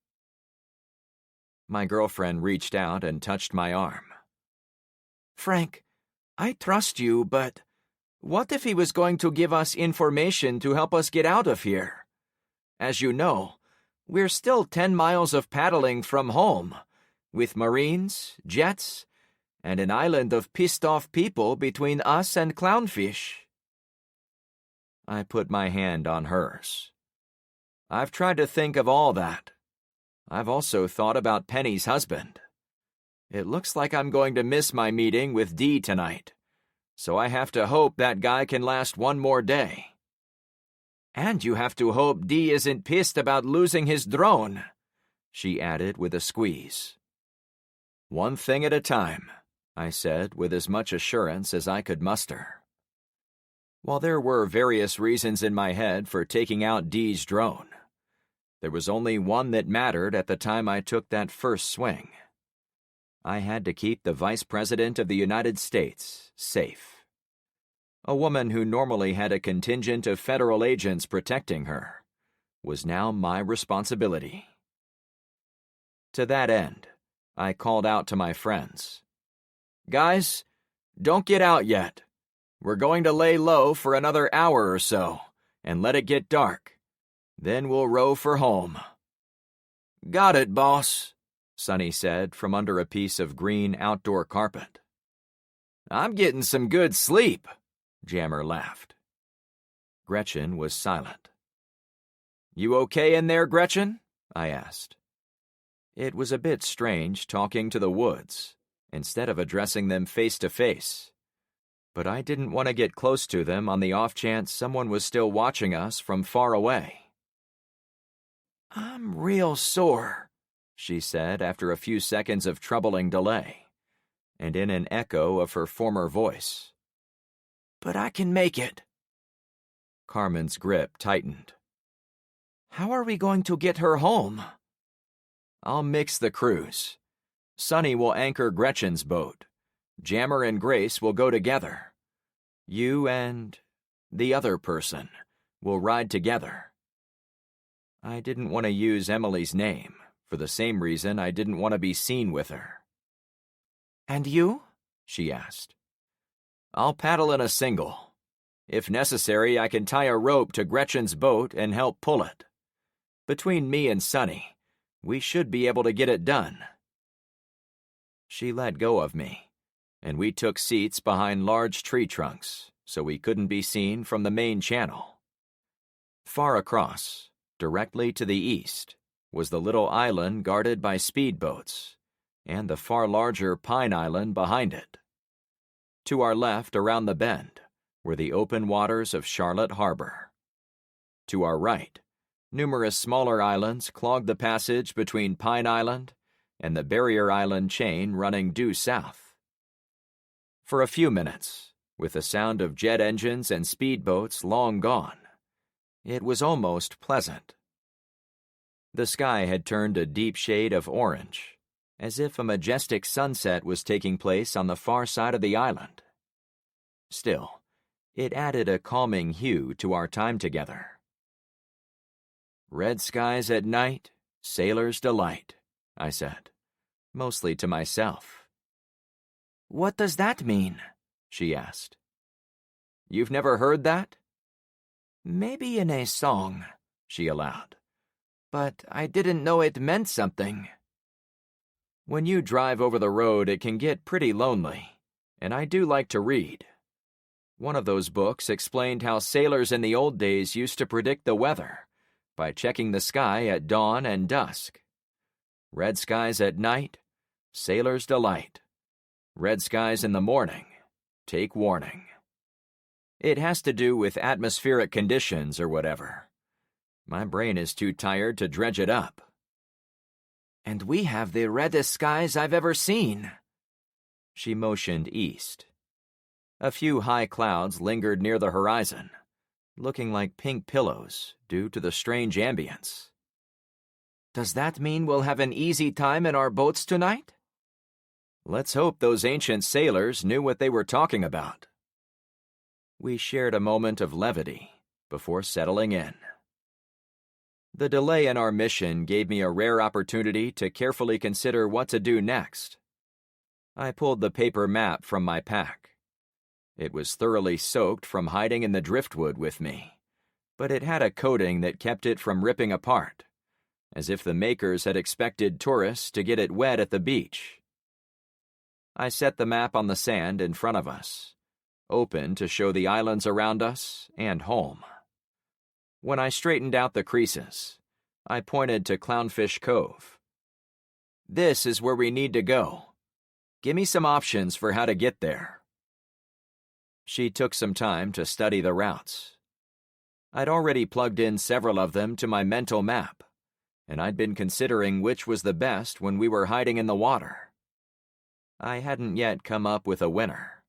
My girlfriend reached out and touched my arm. Frank, I trust you, but what if he was going to give us information to help us get out of here? As you know, we're still 10 miles of paddling from home, with Marines, jets, and an island of pissed-off people between us and Clownfish. I put my hand on hers. I've tried to think of all that. I've also thought about Penny's husband. It looks like I'm going to miss my meeting with Dee tonight, so I have to hope that guy can last one more day. And you have to hope Dee isn't pissed about losing his drone, she added with a squeeze. One thing at a time, I said with as much assurance as I could muster. While there were various reasons in my head for taking out Dee's drone, There was only one that mattered at the time I took that first swing. I had to keep the Vice President of the United States safe. A woman who normally had a contingent of federal agents protecting her was now my responsibility. To that end, I called out to my friends. "Guys, don't get out yet. We're going to lay low for another hour or so and let it get dark. Then we'll row for home." "Got it, boss," Sonny said from under a piece of green outdoor carpet. "I'm getting some good sleep," Jammer laughed. Gretchen was silent. "You okay in there, Gretchen?" I asked. It was a bit strange talking to the woods instead of addressing them face to face, but I didn't want to get close to them on the off chance someone was still watching us from far away. "I'm real sore," she said after a few seconds of troubling delay, and in an echo of her former voice. "But I can make it." Carmen's grip tightened. "How are we going to get her home?" "I'll mix the crews. Sonny will anchor Gretchen's boat. Jammer and Grace will go together. You and the other person will ride together." I didn't want to use Emily's name, for the same reason I didn't want to be seen with her. "And you?" she asked. "I'll paddle in a single. If necessary, I can tie a rope to Gretchen's boat and help pull it. Between me and Sonny, we should be able to get it done." She let go of me, and we took seats behind large tree trunks so we couldn't be seen from the main channel. Far across, directly to the east, was the little island guarded by speedboats, and the far larger Pine Island behind it. To our left, around the bend, were the open waters of Charlotte Harbor. To our right, numerous smaller islands clogged the passage between Pine Island and the Barrier Island chain running due south. For a few minutes, with the sound of jet engines and speedboats long gone, it was almost pleasant. The sky had turned a deep shade of orange, as if a majestic sunset was taking place on the far side of the island. Still, it added a calming hue to our time together. "Red skies at night, sailor's delight," I said, mostly to myself. "What does that mean?" she asked. "You've never heard that?" "Maybe in a song," she allowed, "but I didn't know it meant something." When you drive over the road, it can get pretty lonely, and I do like to read. One of those books explained how sailors in the old days used to predict the weather by checking the sky at dawn and dusk. Red skies at night, sailor's delight. Red skies in the morning, take warning. It has to do with atmospheric conditions or whatever. My brain is too tired to dredge it up. "And we have the reddest skies I've ever seen." She motioned east. A few high clouds lingered near the horizon, looking like pink pillows due to the strange ambience. "Does that mean we'll have an easy time in our boats tonight?" Let's hope those ancient sailors knew what they were talking about. We shared a moment of levity before settling in. The delay in our mission gave me a rare opportunity to carefully consider what to do next. I pulled the paper map from my pack. It was thoroughly soaked from hiding in the driftwood with me, but it had a coating that kept it from ripping apart, as if the makers had expected tourists to get it wet at the beach. I set the map on the sand in front of us, open to show the islands around us and home. When I straightened out the creases, I pointed to Clownfish Cove. "This is where we need to go. Give me some options for how to get there." She took some time to study the routes. I'd already plugged in several of them to my mental map, and I'd been considering which was the best when we were hiding in the water. I hadn't yet come up with a winner.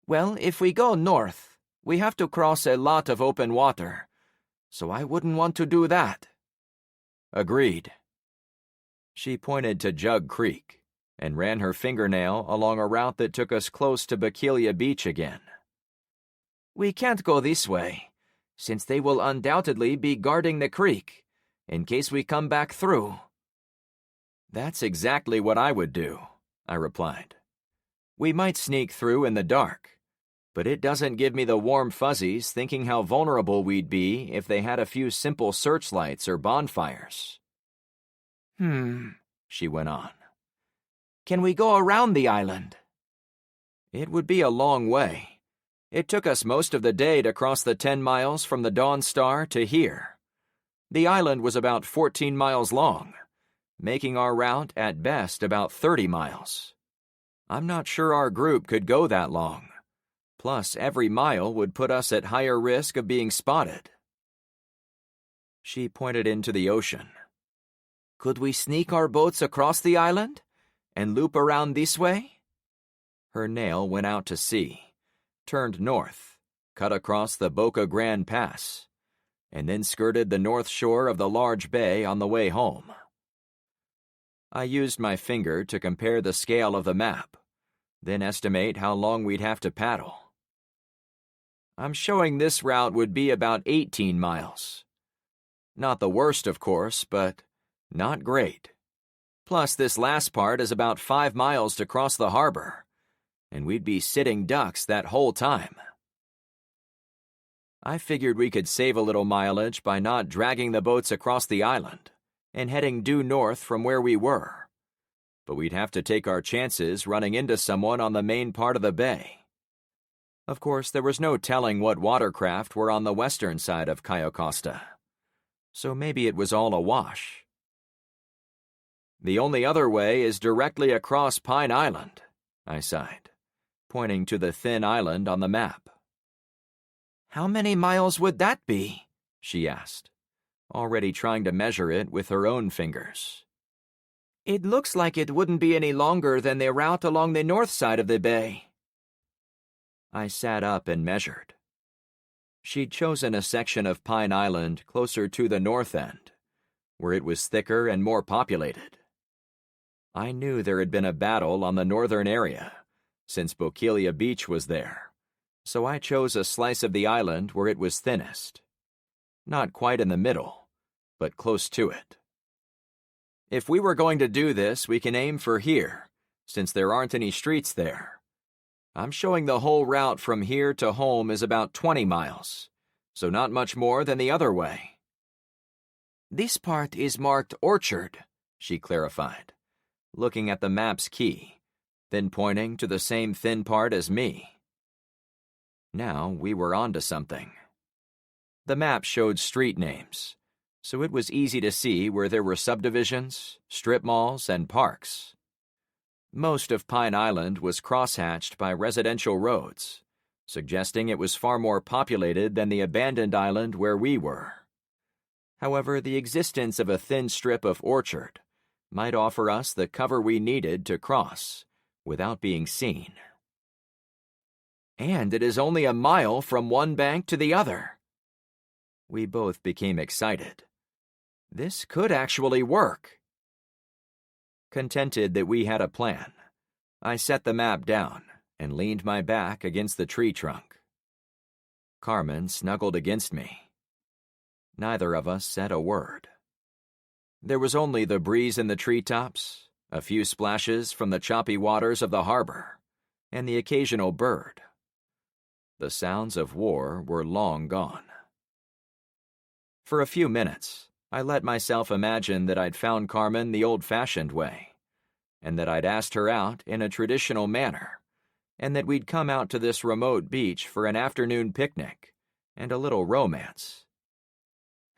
"Well, if we go north, we have to cross a lot of open water, so I wouldn't want to do that," Agreed. She pointed to Jug Creek and ran her fingernail along a route that took us close to Bakelia Beach again. We can't go this way, since they will undoubtedly be guarding the creek, in case we come back through. That's exactly what I would do, I replied. We might sneak through in the dark, but it doesn't give me the warm fuzzies thinking how vulnerable we'd be if they had a few simple searchlights or bonfires. She went on. Can we go around the island? It would be a long way. It took us most of the day to cross the 10 miles from the Dawn Star to here. The island was about 14 miles long, making our route at best about 30 miles. I'm not sure our group could go that long. Plus, every mile would put us at higher risk of being spotted. She pointed into the ocean. Could we sneak our boats across the island and loop around this way? Her nail went out to sea, turned north, cut across the Boca Grande Pass, and then skirted the north shore of the large bay on the way home. I used my finger to compare the scale of the map, then estimate how long we'd have to paddle. I'm showing this route would be about 18 miles. Not the worst, of course, but not great. Plus, this last part is about 5 miles to cross the harbor, and we'd be sitting ducks that whole time. I figured we could save a little mileage by not dragging the boats across the island and heading due north from where we were, but we'd have to take our chances running into someone on the main part of the bay. Of course, there was no telling what watercraft were on the western side of Cayo Costa, so maybe it was all a wash. The only other way is directly across Pine Island, I sighed, pointing to the thin island on the map. How many miles would that be? She asked, already trying to measure it with her own fingers. It looks like it wouldn't be any longer than the route along the north side of the bay. I sat up and measured. She'd chosen a section of Pine Island closer to the north end, where it was thicker and more populated. I knew there had been a battle on the northern area, since Bokelia Beach was there, so I chose a slice of the island where it was thinnest. Not quite in the middle, but close to it. If we were going to do this, we can aim for here, since there aren't any streets there. I'm showing the whole route from here to home is about 20 miles, so not much more than the other way. This part is marked Orchard, she clarified, looking at the map's key, then pointing to the same thin part as me. Now we were onto something. The map showed street names, so it was easy to see where there were subdivisions, strip malls, and parks. Most of Pine Island was crosshatched by residential roads, suggesting it was far more populated than the abandoned island where we were. However, the existence of a thin strip of orchard might offer us the cover we needed to cross without being seen. And it is only a mile from one bank to the other. We both became excited. This could actually work. Contented that we had a plan, I set the map down and leaned my back against the tree trunk. Carmen snuggled against me. Neither of us said a word. There was only the breeze in the treetops, a few splashes from the choppy waters of the harbor, and the occasional bird. The sounds of war were long gone. For a few minutes, I let myself imagine that I'd found Carmen the old-fashioned way, and that I'd asked her out in a traditional manner, and that we'd come out to this remote beach for an afternoon picnic and a little romance.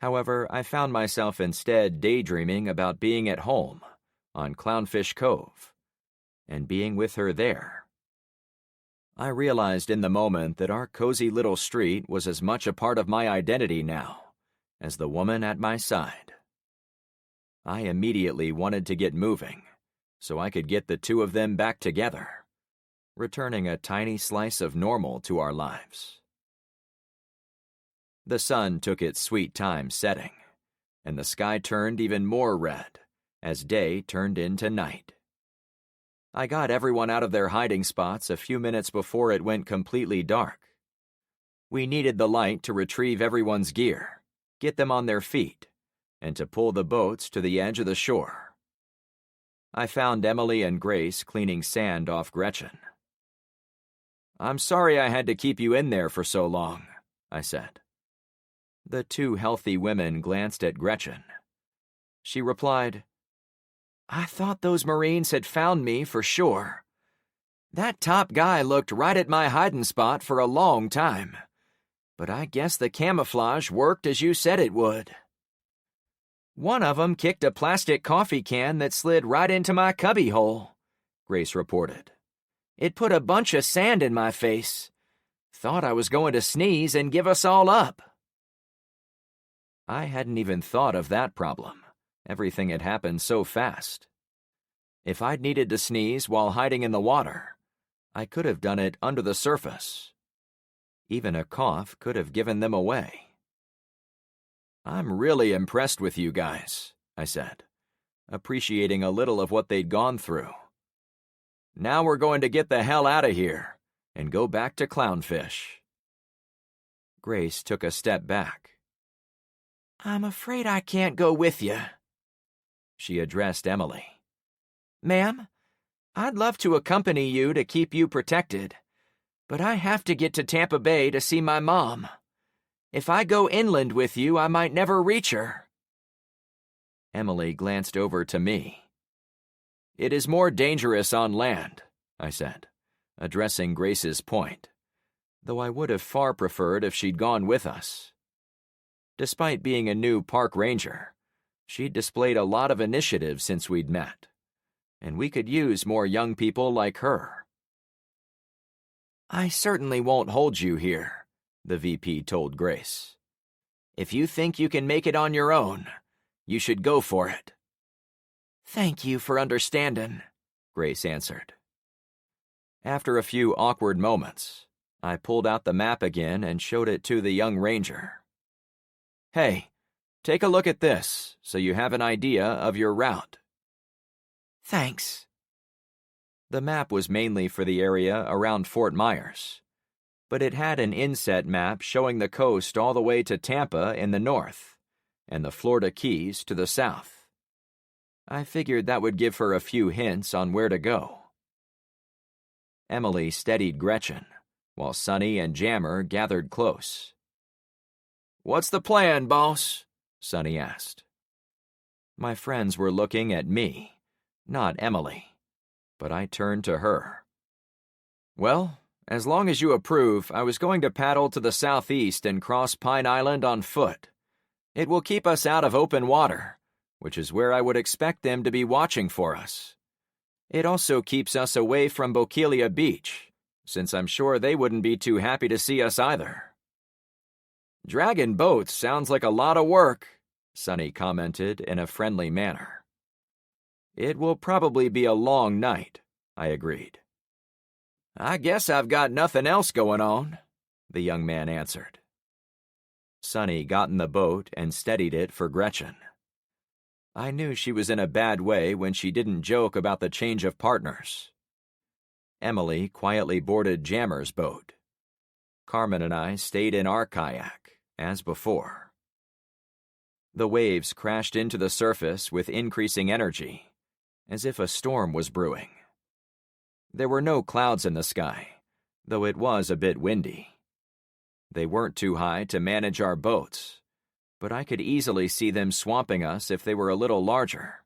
However, I found myself instead daydreaming about being at home on Clownfish Cove and being with her there. I realized in the moment that our cozy little street was as much a part of my identity now as the woman at my side. I immediately wanted to get moving so I could get the two of them back together, returning a tiny slice of normal to our lives. The sun took its sweet time setting, and the sky turned even more red as day turned into night. I got everyone out of their hiding spots a few minutes before it went completely dark. We needed the light to retrieve everyone's gear, get them on their feet, and to pull the boats to the edge of the shore. I found Emily and Grace cleaning sand off Gretchen. "I'm sorry I had to keep you in there for so long," I said. The two healthy women glanced at Gretchen. She replied, "I thought those Marines had found me for sure. That top guy looked right at my hiding spot for a long time, but I guess the camouflage worked as you said it would." "One of them kicked a plastic coffee can that slid right into my cubbyhole," Grace reported. "It put a bunch of sand in my face. Thought I was going to sneeze and give us all up." I hadn't even thought of that problem. Everything had happened so fast. If I'd needed to sneeze while hiding in the water, I could have done it under the surface. Even a cough could have given them away. "I'm really impressed with you guys," I said, appreciating a little of what they'd gone through. "Now we're going to get the hell out of here and go back to Clownfish." Grace took a step back. "I'm afraid I can't go with you." She addressed Emily. "Ma'am, I'd love to accompany you to keep you protected, but I have to get to Tampa Bay to see my mom. If I go inland with you, I might never reach her." Emily glanced over to me. "It is more dangerous on land," I said, addressing Grace's point, though I would have far preferred if she'd gone with us. Despite being a new park ranger, she'd displayed a lot of initiative since we'd met, and we could use more young people like her. "I certainly won't hold you here," the VP told Grace. "If you think you can make it on your own, you should go for it." "Thank you for understanding," Grace answered. After a few awkward moments, I pulled out the map again and showed it to the young ranger. "Hey, take a look at this so you have an idea of your route." "Thanks." The map was mainly for the area around Fort Myers, but it had an inset map showing the coast all the way to Tampa in the north and the Florida Keys to the south. I figured that would give her a few hints on where to go. Emily steadied Gretchen, while Sonny and Jammer gathered close. "What's the plan, boss?" Sonny asked. My friends were looking at me, not Emily, but I turned to her. "Well, as long as you approve, I was going to paddle to the southeast and cross Pine Island on foot. It will keep us out of open water, which is where I would expect them to be watching for us. It also keeps us away from Bokeelia Beach, since I'm sure they wouldn't be too happy to see us either." "Dragging boats sounds like a lot of work," Sonny commented in a friendly manner. "It will probably be a long night," I agreed. "I guess I've got nothing else going on," the young man answered. Sonny got in the boat and steadied it for Gretchen. I knew she was in a bad way when she didn't joke about the change of partners. Emily quietly boarded Jammer's boat. Carmen and I stayed in our kayak, as before. The waves crashed into the surface with increasing energy, as if a storm was brewing. There were no clouds in the sky, though it was a bit windy. They weren't too high to manage our boats, but I could easily see them swamping us if they were a little larger.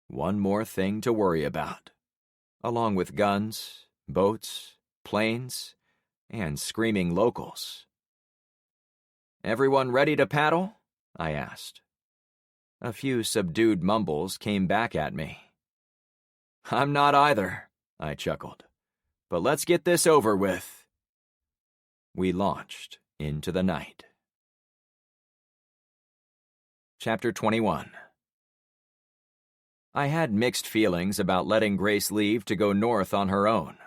One more thing to worry about, along with guns, boats, planes, and screaming locals. "Everyone ready to paddle?" I asked. A few subdued mumbles came back at me. "I'm not either," I chuckled. "But let's get this over with." We launched into the night. Chapter 21. I had mixed feelings about letting Grace leave to go north on her own,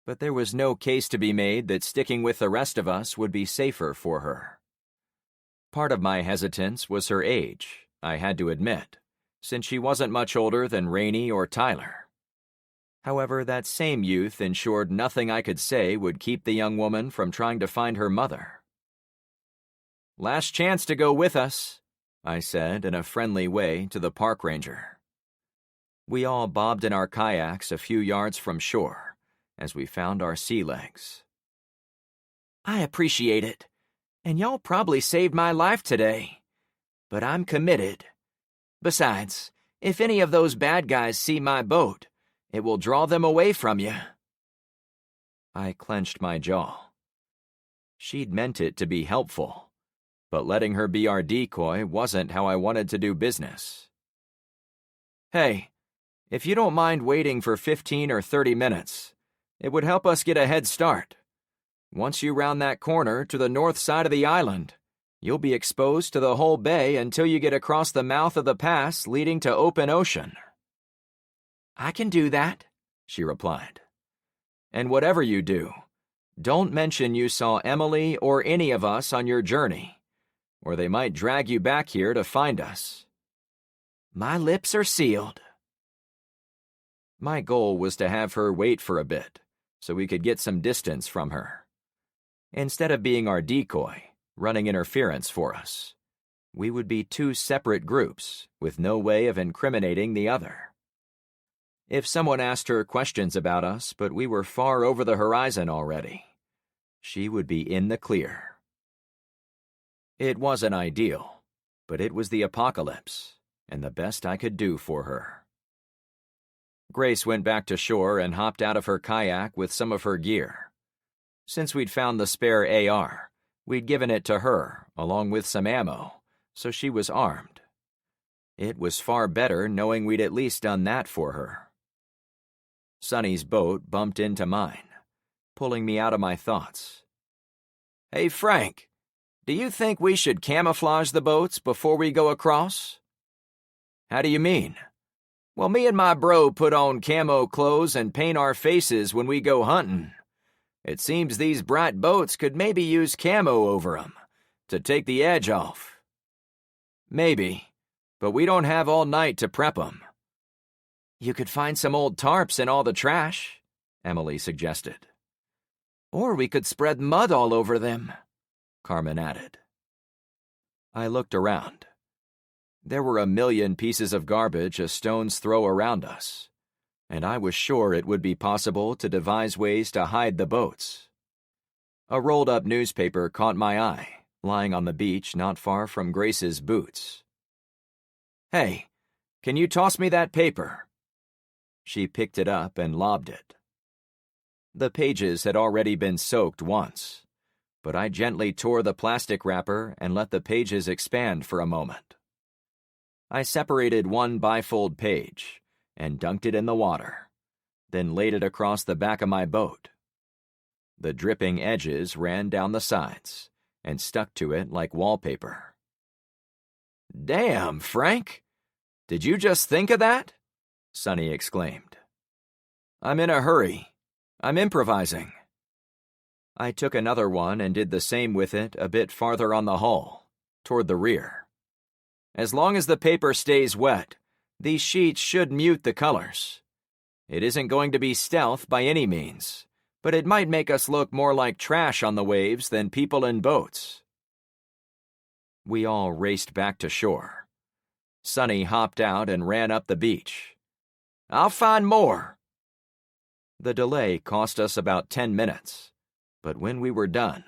but there was no case to be made that sticking with the rest of us would be safer for her. Part of my hesitance was her age, I had to admit, since she wasn't much older than Rainey or Tyler. However, that same youth ensured nothing I could say would keep the young woman from trying to find her mother. "Last chance to go with us," I said in a friendly way to the park ranger. We all bobbed in our kayaks a few yards from shore as we found our sea legs. "I appreciate it, and y'all probably saved my life today. But I'm committed. Besides, if any of those bad guys see my boat, it will draw them away from you." I clenched my jaw. She'd meant it to be helpful, but letting her be our decoy wasn't how I wanted to do business. "Hey, if you don't mind waiting for 15 or 30 minutes, it would help us get a head start. Once you round that corner to the north side of the island, you'll be exposed to the whole bay until you get across the mouth of the pass leading to open ocean." "I can do that," she replied. "And whatever you do, don't mention you saw Emily or any of us on your journey, or they might drag you back here to find us." "My lips are sealed." My goal was to have her wait for a bit, so we could get some distance from her. Instead of being our decoy, running interference for us, we would be two separate groups with no way of incriminating the other. If someone asked her questions about us but we were far over the horizon already, she would be in the clear. It wasn't ideal, but it was the apocalypse, and the best I could do for her. Grace went back to shore and hopped out of her kayak with some of her gear. Since we'd found the spare AR, we'd given it to her, along with some ammo, so she was armed. It was far better knowing we'd at least done that for her. Sonny's boat bumped into mine, pulling me out of my thoughts. "Hey, Frank, do you think we should camouflage the boats before we go across?" "How do you mean?" "Well, me and my bro put on camo clothes and paint our faces when we go hunting. It seems these bright boats could maybe use camo over 'em to take the edge off." "Maybe, but we don't have all night to prep 'em." "You could find some old tarps in all the trash," Emily suggested. "Or we could spread mud all over them," Carmen added. I looked around. There were a million pieces of garbage a stone's throw around us, and I was sure it would be possible to devise ways to hide the boats. A rolled-up newspaper caught my eye, lying on the beach not far from Grace's boots. "Hey, can you toss me that paper?" She picked it up and lobbed it. The pages had already been soaked once, but I gently tore the plastic wrapper and let the pages expand for a moment. I separated one bifold page and dunked it in the water, then laid it across the back of my boat. The dripping edges ran down the sides and stuck to it like wallpaper. "Damn, Frank! Did you just think of that?" Sonny exclaimed. "I'm in a hurry. I'm improvising." I took another one and did the same with it a bit farther on the hull, toward the rear. "As long as the paper stays wet, these sheets should mute the colors. It isn't going to be stealth by any means, but it might make us look more like trash on the waves than people in boats." We all raced back to shore. Sonny hopped out and ran up the beach. "I'll find more." The delay cost us about 10 minutes, but when we were done,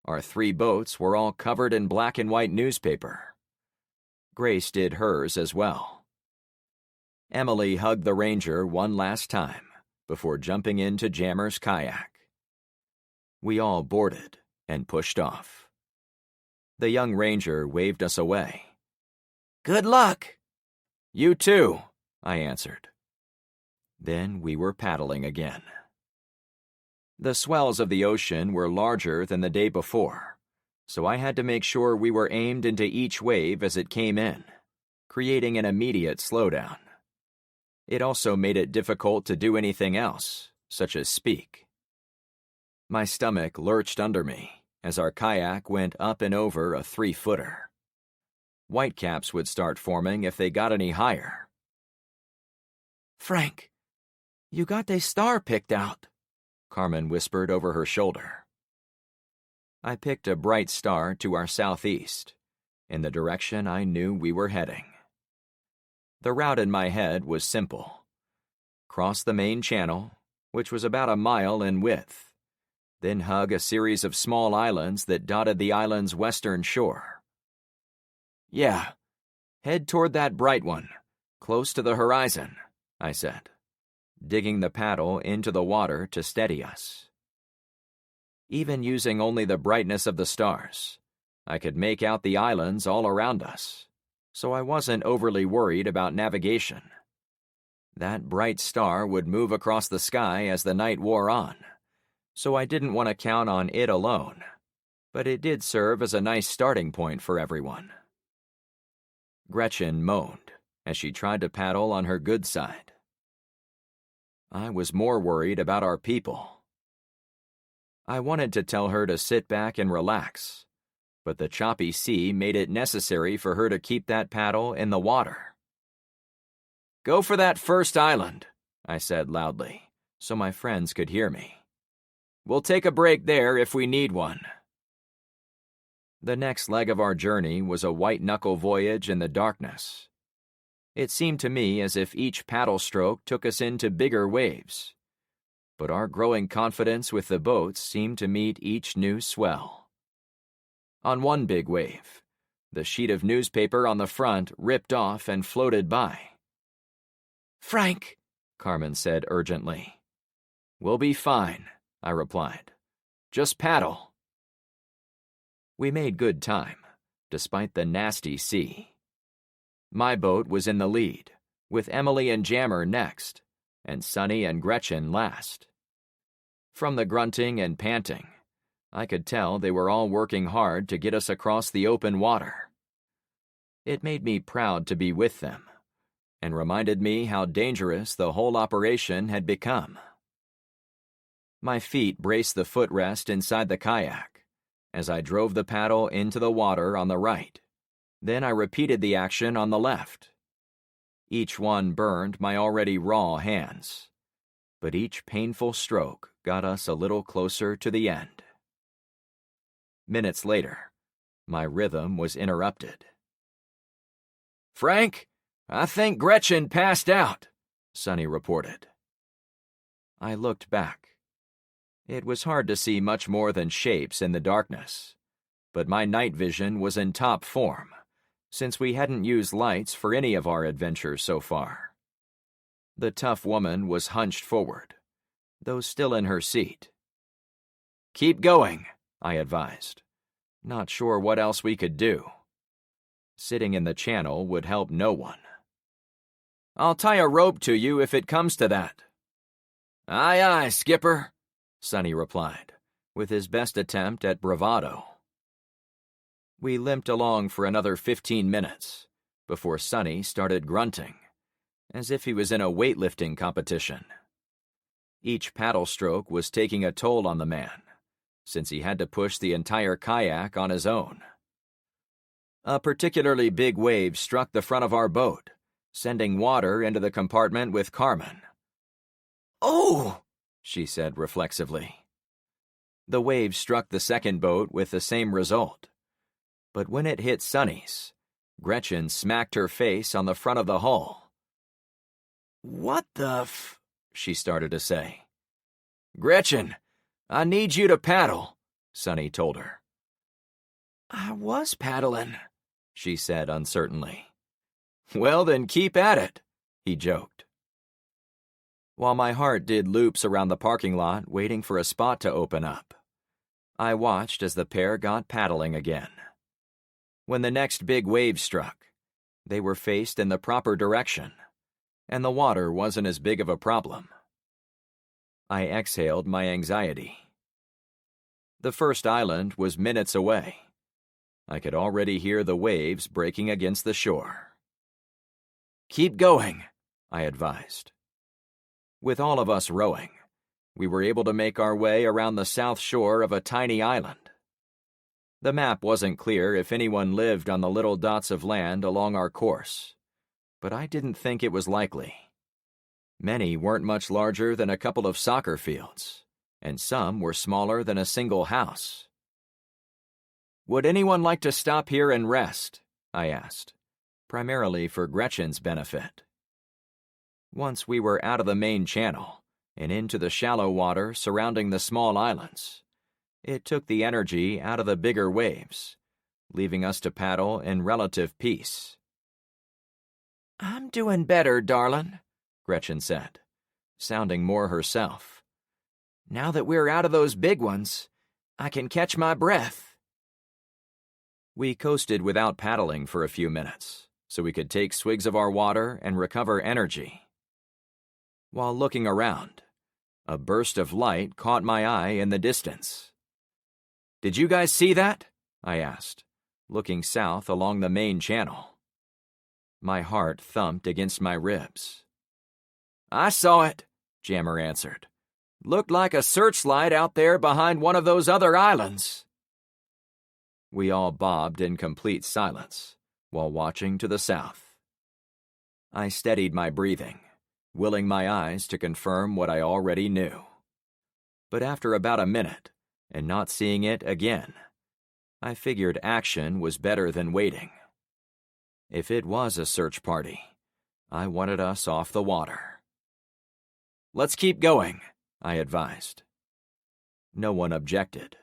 our 3 boats were all covered in black and white newspaper. Grace did hers as well. Emily hugged the ranger one last time before jumping into Jammer's kayak. We all boarded and pushed off. The young ranger waved us away. "Good luck." "You too," I answered. Then we were paddling again. The swells of the ocean were larger than the day before, so I had to make sure we were aimed into each wave as it came in, creating an immediate slowdown. It also made it difficult to do anything else, such as speak. My stomach lurched under me, as our kayak went up and over a 3-footer. Whitecaps would start forming if they got any higher. "Frank, you got a star picked out," Carmen whispered over her shoulder. I picked a bright star to our southeast, in the direction I knew we were heading. The route in my head was simple. Cross the main channel, which was about a mile in width, then hug a series of small islands that dotted the island's western shore. "Yeah, head toward that bright one, close to the horizon," I said, digging the paddle into the water to steady us. Even using only the brightness of the stars, I could make out the islands all around us, so I wasn't overly worried about navigation. That bright star would move across the sky as the night wore on, so I didn't want to count on it alone, but it did serve as a nice starting point for everyone. Gretchen moaned as she tried to paddle on her good side. I was more worried about our people. I wanted to tell her to sit back and relax, but the choppy sea made it necessary for her to keep that paddle in the water. "Go for that first island," I said loudly, so my friends could hear me. "We'll take a break there if we need one." The next leg of our journey was a white-knuckle voyage in the darkness. It seemed to me as if each paddle stroke took us into bigger waves, but our growing confidence with the boats seemed to meet each new swell. On one big wave, the sheet of newspaper on the front ripped off and floated by. "Frank," Carmen said urgently. "We'll be fine," I replied. "Just paddle." We made good time, despite the nasty sea. My boat was in the lead, with Emily and Jammer next, and Sunny and Gretchen last. From the grunting and panting, I could tell they were all working hard to get us across the open water. It made me proud to be with them, and reminded me how dangerous the whole operation had become. My feet braced the footrest inside the kayak as I drove the paddle into the water on the right. Then I repeated the action on the left. Each one burned my already raw hands, but each painful stroke got us a little closer to the end. Minutes later, my rhythm was interrupted. "Frank, I think Gretchen passed out," Sunny reported. I looked back. It was hard to see much more than shapes in the darkness, but my night vision was in top form, since we hadn't used lights for any of our adventures so far. The tough woman was hunched forward, though still in her seat. "Keep going," I advised, not sure what else we could do. Sitting in the channel would help no one. "I'll tie a rope to you if it comes to that." "Aye, aye, skipper," Sunny replied, with his best attempt at bravado. We limped along for another 15 minutes, before Sunny started grunting, as if he was in a weightlifting competition. Each paddle stroke was taking a toll on the man, since he had to push the entire kayak on his own. A particularly big wave struck the front of our boat, sending water into the compartment with Carmen. "Oh!" she said reflexively. The wave struck the second boat with the same result. But when it hit Sunny's, Gretchen smacked her face on the front of the hull. "What the she started to say. "Gretchen, I need you to paddle," Sunny told her. "I was paddling," she said uncertainly. "Well, then keep at it," he joked. While my heart did loops around the parking lot waiting for a spot to open up, I watched as the pair got paddling again. When the next big wave struck, they were faced in the proper direction, and the water wasn't as big of a problem. I exhaled my anxiety. The first island was minutes away. I could already hear the waves breaking against the shore. "Keep going," I advised. With all of us rowing, we were able to make our way around the south shore of a tiny island. The map wasn't clear if anyone lived on the little dots of land along our course, but I didn't think it was likely. Many weren't much larger than a couple of soccer fields, and some were smaller than a single house. "Would anyone like to stop here and rest?" I asked, primarily for Gretchen's benefit. Once we were out of the main channel and into the shallow water surrounding the small islands, it took the energy out of the bigger waves, leaving us to paddle in relative peace. "I'm doing better, darling," Gretchen said, sounding more herself. "Now that we're out of those big ones, I can catch my breath." We coasted without paddling for a few minutes, so we could take swigs of our water and recover energy. While looking around, a burst of light caught my eye in the distance. "Did you guys see that?" I asked, looking south along the main channel. My heart thumped against my ribs. "I saw it," Jammer answered. "Looked like a searchlight out there behind one of those other islands." We all bobbed in complete silence while watching to the south. I steadied my breathing, willing my eyes to confirm what I already knew. But after about a minute, and not seeing it again, I figured action was better than waiting. If it was a search party, I wanted us off the water. "Let's keep going," I advised. No one objected.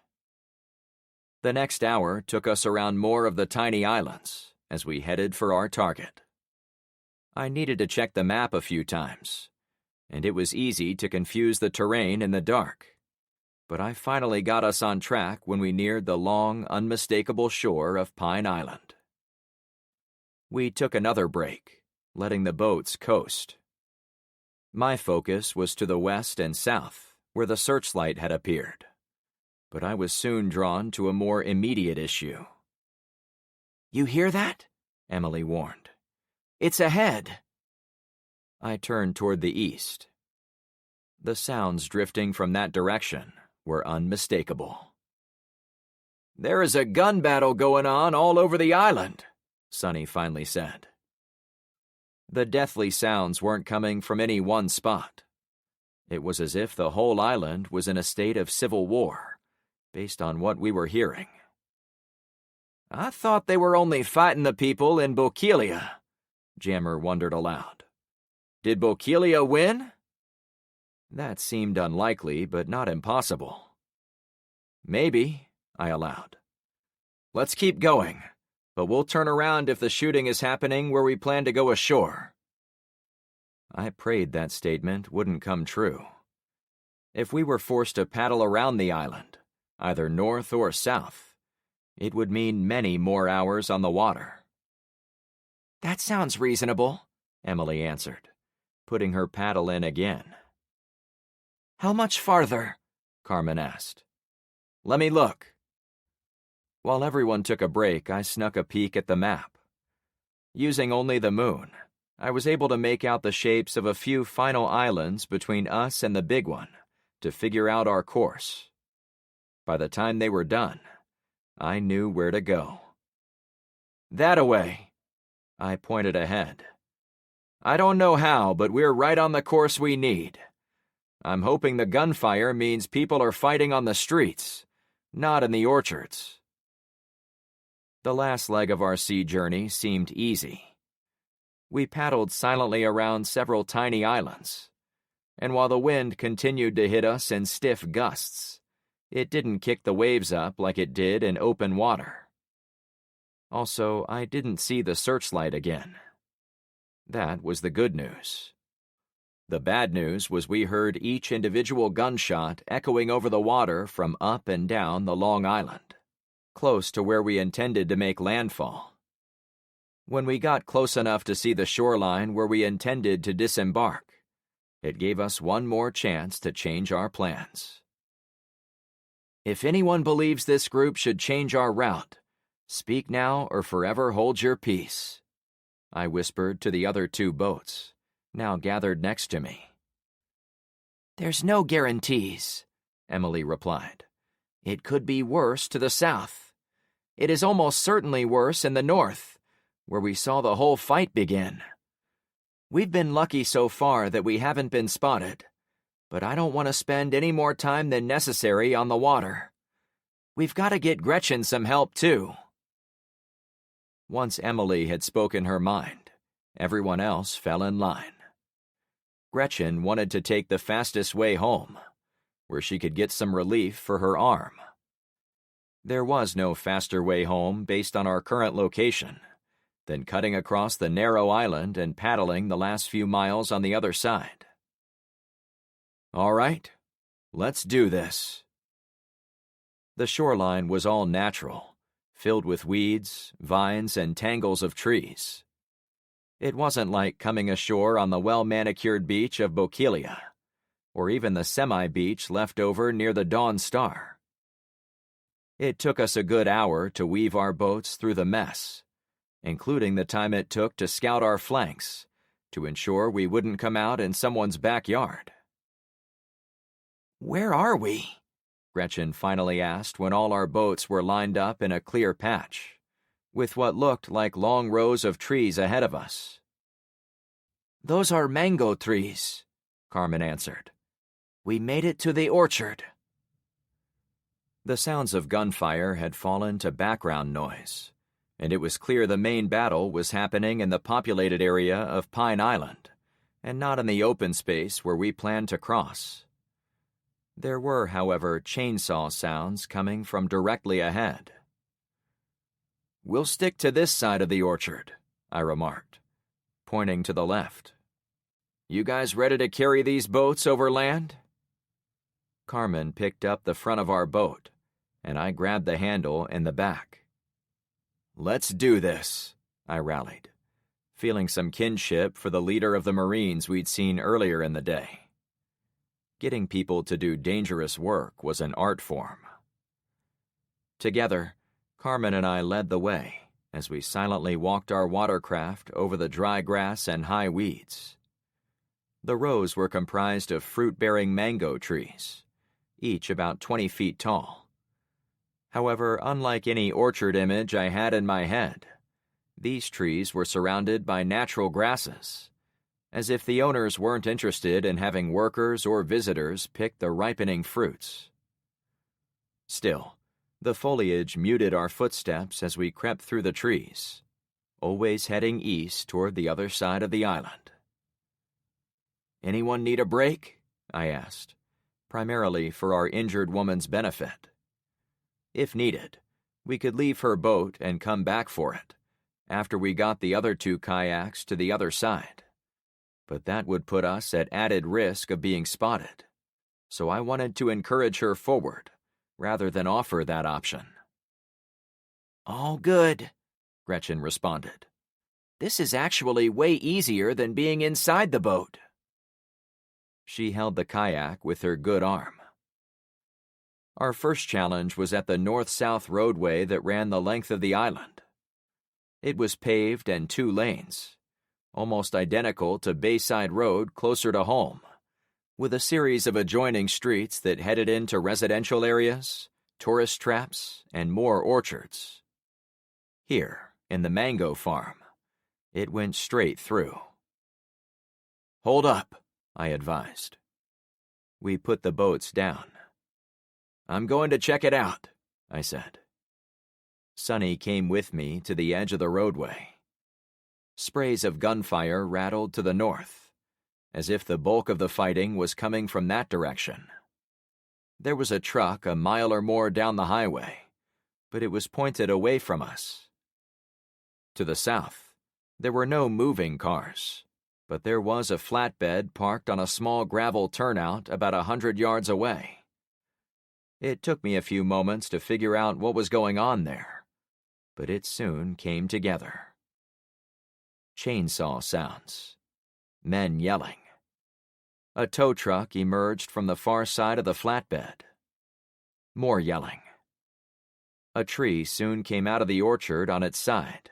The next hour took us around more of the tiny islands as we headed for our target. I needed to check the map a few times, and it was easy to confuse the terrain in the dark. But I finally got us on track when we neared the long, unmistakable shore of Pine Island. We took another break, letting the boats coast. My focus was to the west and south, where the searchlight had appeared, but I was soon drawn to a more immediate issue. "You hear that?" Emily warned. "It's ahead." I turned toward the east. The sounds drifting from that direction were unmistakable. "There is a gun battle going on all over the island," Sonny finally said. The deathly sounds weren't coming from any one spot. It was as if the whole island was in a state of civil war, based on what we were hearing. "I thought they were only fighting the people in Bokelia," Jammer wondered aloud. "Did Bokelia win?" That seemed unlikely, but not impossible. "Maybe," I allowed. "Let's keep going, but we'll turn around if the shooting is happening where we plan to go ashore." I prayed that statement wouldn't come true. If we were forced to paddle around the island, either north or south, it would mean many more hours on the water. "That sounds reasonable," Emily answered, putting her paddle in again. "How much farther?" Carmen asked. "Let me look." While everyone took a break, I snuck a peek at the map. Using only the moon, I was able to make out the shapes of a few final islands between us and the big one to figure out our course. By the time they were done, I knew where to go. "That-a-way," I pointed ahead. "I don't know how, but we're right on the course we need. I'm hoping the gunfire means people are fighting on the streets, not in the orchards." The last leg of our sea journey seemed easy. We paddled silently around several tiny islands, and while the wind continued to hit us in stiff gusts, it didn't kick the waves up like it did in open water. Also, I didn't see the searchlight again. That was the good news. The bad news was we heard each individual gunshot echoing over the water from up and down the long island, close to where we intended to make landfall. When we got close enough to see the shoreline where we intended to disembark, it gave us one more chance to change our plans. "If anyone believes this group should change our route, speak now or forever hold your peace," I whispered to the other two boats, now gathered next to me. "There's no guarantees," Emily replied. "It could be worse to the south. It is almost certainly worse in the north, where we saw the whole fight begin. We've been lucky so far that we haven't been spotted, but I don't want to spend any more time than necessary on the water. We've got to get Gretchen some help, too." Once Emily had spoken her mind, everyone else fell in line. Gretchen wanted to take the fastest way home, where she could get some relief for her arm. There was no faster way home based on our current location than cutting across the narrow island and paddling the last few miles on the other side. "All right, let's do this." The shoreline was all natural, filled with weeds, vines, and tangles of trees. It wasn't like coming ashore on the well-manicured beach of Bokelia, or even the semi-beach left over near the Dawn Star. It took us a good hour to weave our boats through the mess, including the time it took to scout our flanks to ensure we wouldn't come out in someone's backyard. "Where are we?" Gretchen finally asked when all our boats were lined up in a clear patch, with what looked like long rows of trees ahead of us. "Those are mango trees," Carmen answered. "We made it to the orchard." The sounds of gunfire had fallen to background noise, and it was clear the main battle was happening in the populated area of Pine Island, and not in the open space where we planned to cross. There were, however, chainsaw sounds coming from directly ahead. "We'll stick to this side of the orchard," I remarked, pointing to the left. "You guys ready to carry these boats over land?" Carmen picked up the front of our boat, and I grabbed the handle in the back. "Let's do this," I rallied, feeling some kinship for the leader of the Marines we'd seen earlier in the day. Getting people to do dangerous work was an art form. Together, Carmen and I led the way as we silently walked our watercraft over the dry grass and high weeds. The rows were comprised of fruit-bearing mango trees, each about 20 feet tall. However, unlike any orchard image I had in my head, these trees were surrounded by natural grasses, as if the owners weren't interested in having workers or visitors pick the ripening fruits. Still, the foliage muted our footsteps as we crept through the trees, always heading east toward the other side of the island. "Anyone need a break?" I asked, primarily for our injured woman's benefit. If needed, we could leave her boat and come back for it, after we got the other 2 kayaks to the other side. But that would put us at added risk of being spotted, so I wanted to encourage her forward, rather than offer that option. "All good," Gretchen responded. "This is actually way easier than being inside the boat." She held the kayak with her good arm. Our first challenge was at the north-south roadway that ran the length of the island. It was paved and 2 lanes, almost identical to Bayside Road closer to home, with a series of adjoining streets that headed into residential areas, tourist traps, and more orchards. Here, in the mango farm, it went straight through. "Hold up," I advised. We put the boats down. "I'm going to check it out," I said. Sonny came with me to the edge of the roadway. Sprays of gunfire rattled to the north, as if the bulk of the fighting was coming from that direction. There was a truck a mile or more down the highway, but it was pointed away from us. To the south, there were no moving cars, but there was a flatbed parked on a small gravel turnout about 100 yards away. It took me a few moments to figure out what was going on there, but it soon came together. Chainsaw sounds. Men yelling. A tow truck emerged from the far side of the flatbed. More yelling. A tree soon came out of the orchard on its side,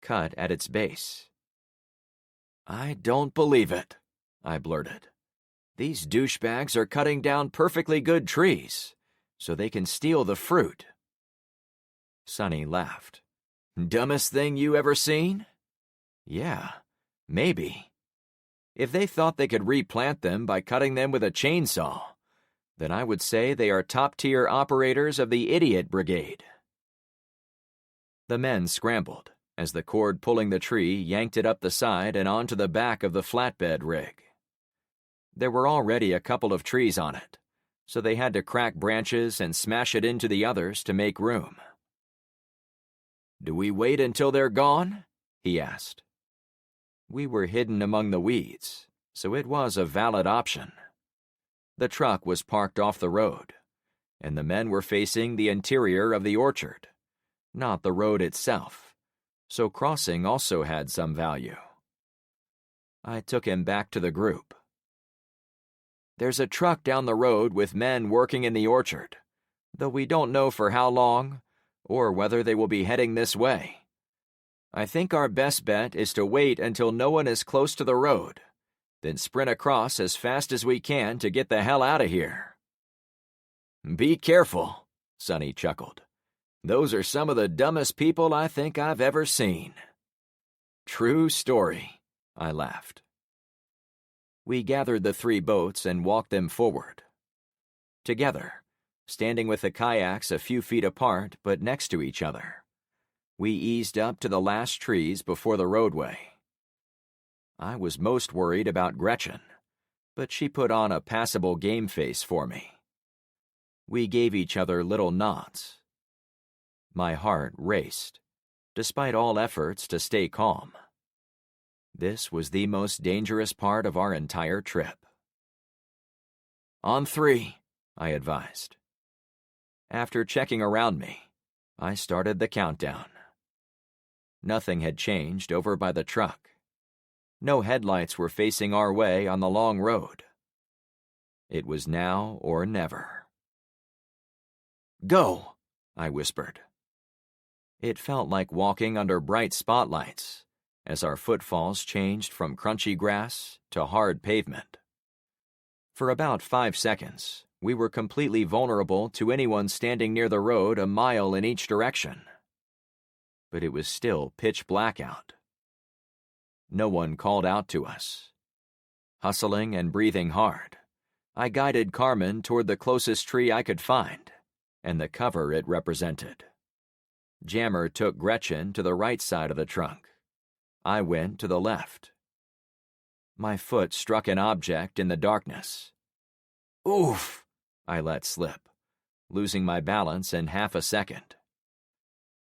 cut at its base. "I don't believe it," I blurted. "These douchebags are cutting down perfectly good trees, so they can steal the fruit." Sonny laughed. Dumbest thing you ever seen? Yeah, maybe. If they thought they could replant them by cutting them with a chainsaw, then I would say they are top-tier operators of the Idiot Brigade. The men scrambled as the cord pulling the tree yanked it up the side and onto the back of the flatbed rig. There were already a couple of trees on it, so they had to crack branches and smash it into the others to make room. Do we wait until they're gone? He asked. We were hidden among the weeds, so it was a valid option. The truck was parked off the road, and the men were facing the interior of the orchard, not the road itself, so crossing also had some value. I took him back to the group. There's a truck down the road with men working in the orchard, though we don't know for how long or whether they will be heading this way. I think our best bet is to wait until no one is close to the road, then sprint across as fast as we can to get the hell out of here. Be careful, Sonny chuckled. Those are some of the dumbest people I think I've ever seen. True story, I laughed. We gathered the 3 boats and walked them forward. Together, standing with the kayaks a few feet apart but next to each other, we eased up to the last trees before the roadway. I was most worried about Gretchen, but she put on a passable game face for me. We gave each other little nods. My heart raced, despite all efforts to stay calm. This was the most dangerous part of our entire trip. On 3, I advised. After checking around me, I started the countdown. Nothing had changed over by the truck. No headlights were facing our way on the long road. It was now or never. Go, I whispered. It felt like walking under bright spotlights as our footfalls changed from crunchy grass to hard pavement. For about 5 seconds, we were completely vulnerable to anyone standing near the road a mile in each direction. But it was still pitch black out. No one called out to us. Hustling and breathing hard, I guided Carmen toward the closest tree I could find and the cover it represented. Jammer took Gretchen to the right side of the trunk. I went to the left. My foot struck an object in the darkness. Oof! I let slip, losing my balance in half a second.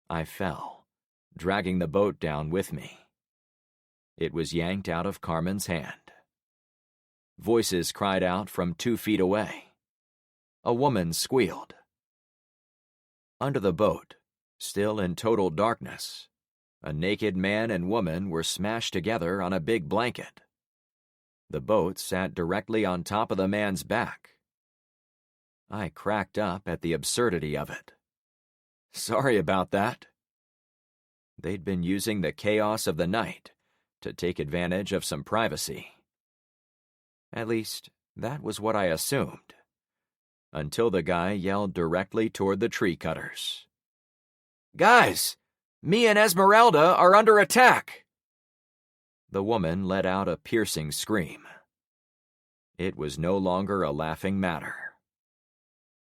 I fell, dragging the boat down with me. It was yanked out of Carmen's hand. Voices cried out from 2 feet away. A woman squealed. Under the boat, still in total darkness, a naked man and woman were smashed together on a big blanket. The boat sat directly on top of the man's back. I cracked up at the absurdity of it. Sorry about that. They'd been using the chaos of the night to take advantage of some privacy. At least, that was what I assumed, until the guy yelled directly toward the tree cutters. Guys, me and Esmeralda are under attack! The woman let out a piercing scream. It was no longer a laughing matter.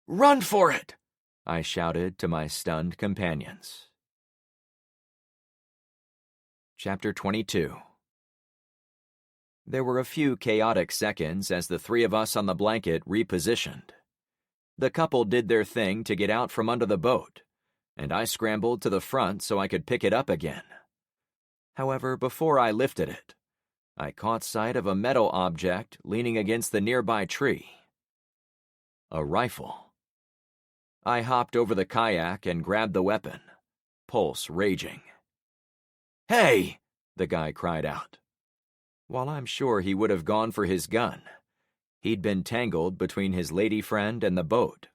Run for it! I shouted to my stunned companions. Chapter 22. There were a few chaotic seconds as the 3 of us on the blanket repositioned. The couple did their thing to get out from under the boat, and I scrambled to the front so I could pick it up again. However, before I lifted it, I caught sight of a metal object leaning against the nearby tree. A rifle. I hopped over the kayak and grabbed the weapon, pulse raging. Hey! The guy cried out. While I'm sure he would have gone for his gun, he'd been tangled between his lady friend and the boat.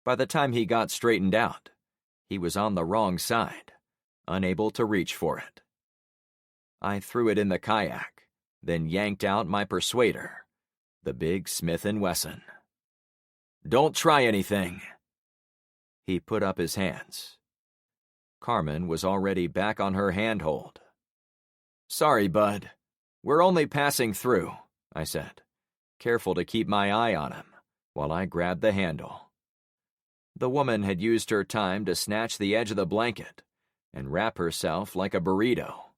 By the time he got straightened out, he was on the wrong side, unable to reach for it. I threw it in the kayak, then yanked out my persuader, the big Smith & Wesson. Don't try anything. He put up his hands, Carmen was already back on her handhold. "Sorry, bud. We're only passing through," I said, careful to keep my eye on him, while I grabbed the handle. The woman had used her time to snatch the edge of the blanket and wrap herself like a burrito.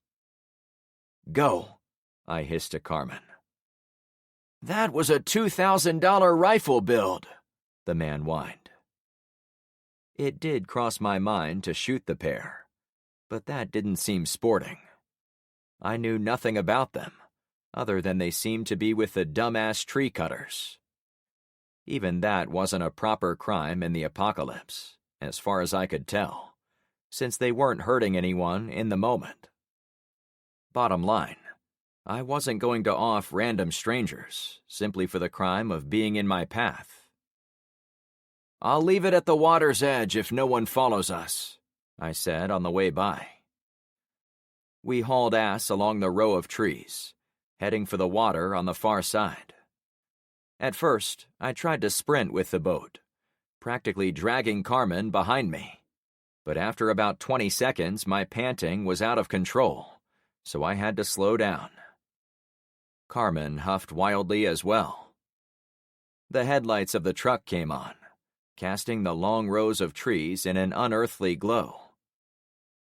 "Go," I hissed to Carmen. "That was a $2,000 rifle build," the man whined. It did cross my mind to shoot the pair, but that didn't seem sporting. I knew nothing about them, other than they seemed to be with the dumbass tree cutters. Even that wasn't a proper crime in the apocalypse, as far as I could tell, since they weren't hurting anyone in the moment. Bottom line, I wasn't going to off random strangers simply for the crime of being in my path. "I'll leave it at the water's edge if no one follows us," I said on the way by. We hauled ass along the row of trees, heading for the water on the far side. At first, I tried to sprint with the boat, practically dragging Carmen behind me. But after about 20 seconds, my panting was out of control, so I had to slow down. Carmen huffed wildly as well. The headlights of the truck came on, casting the long rows of trees in an unearthly glow.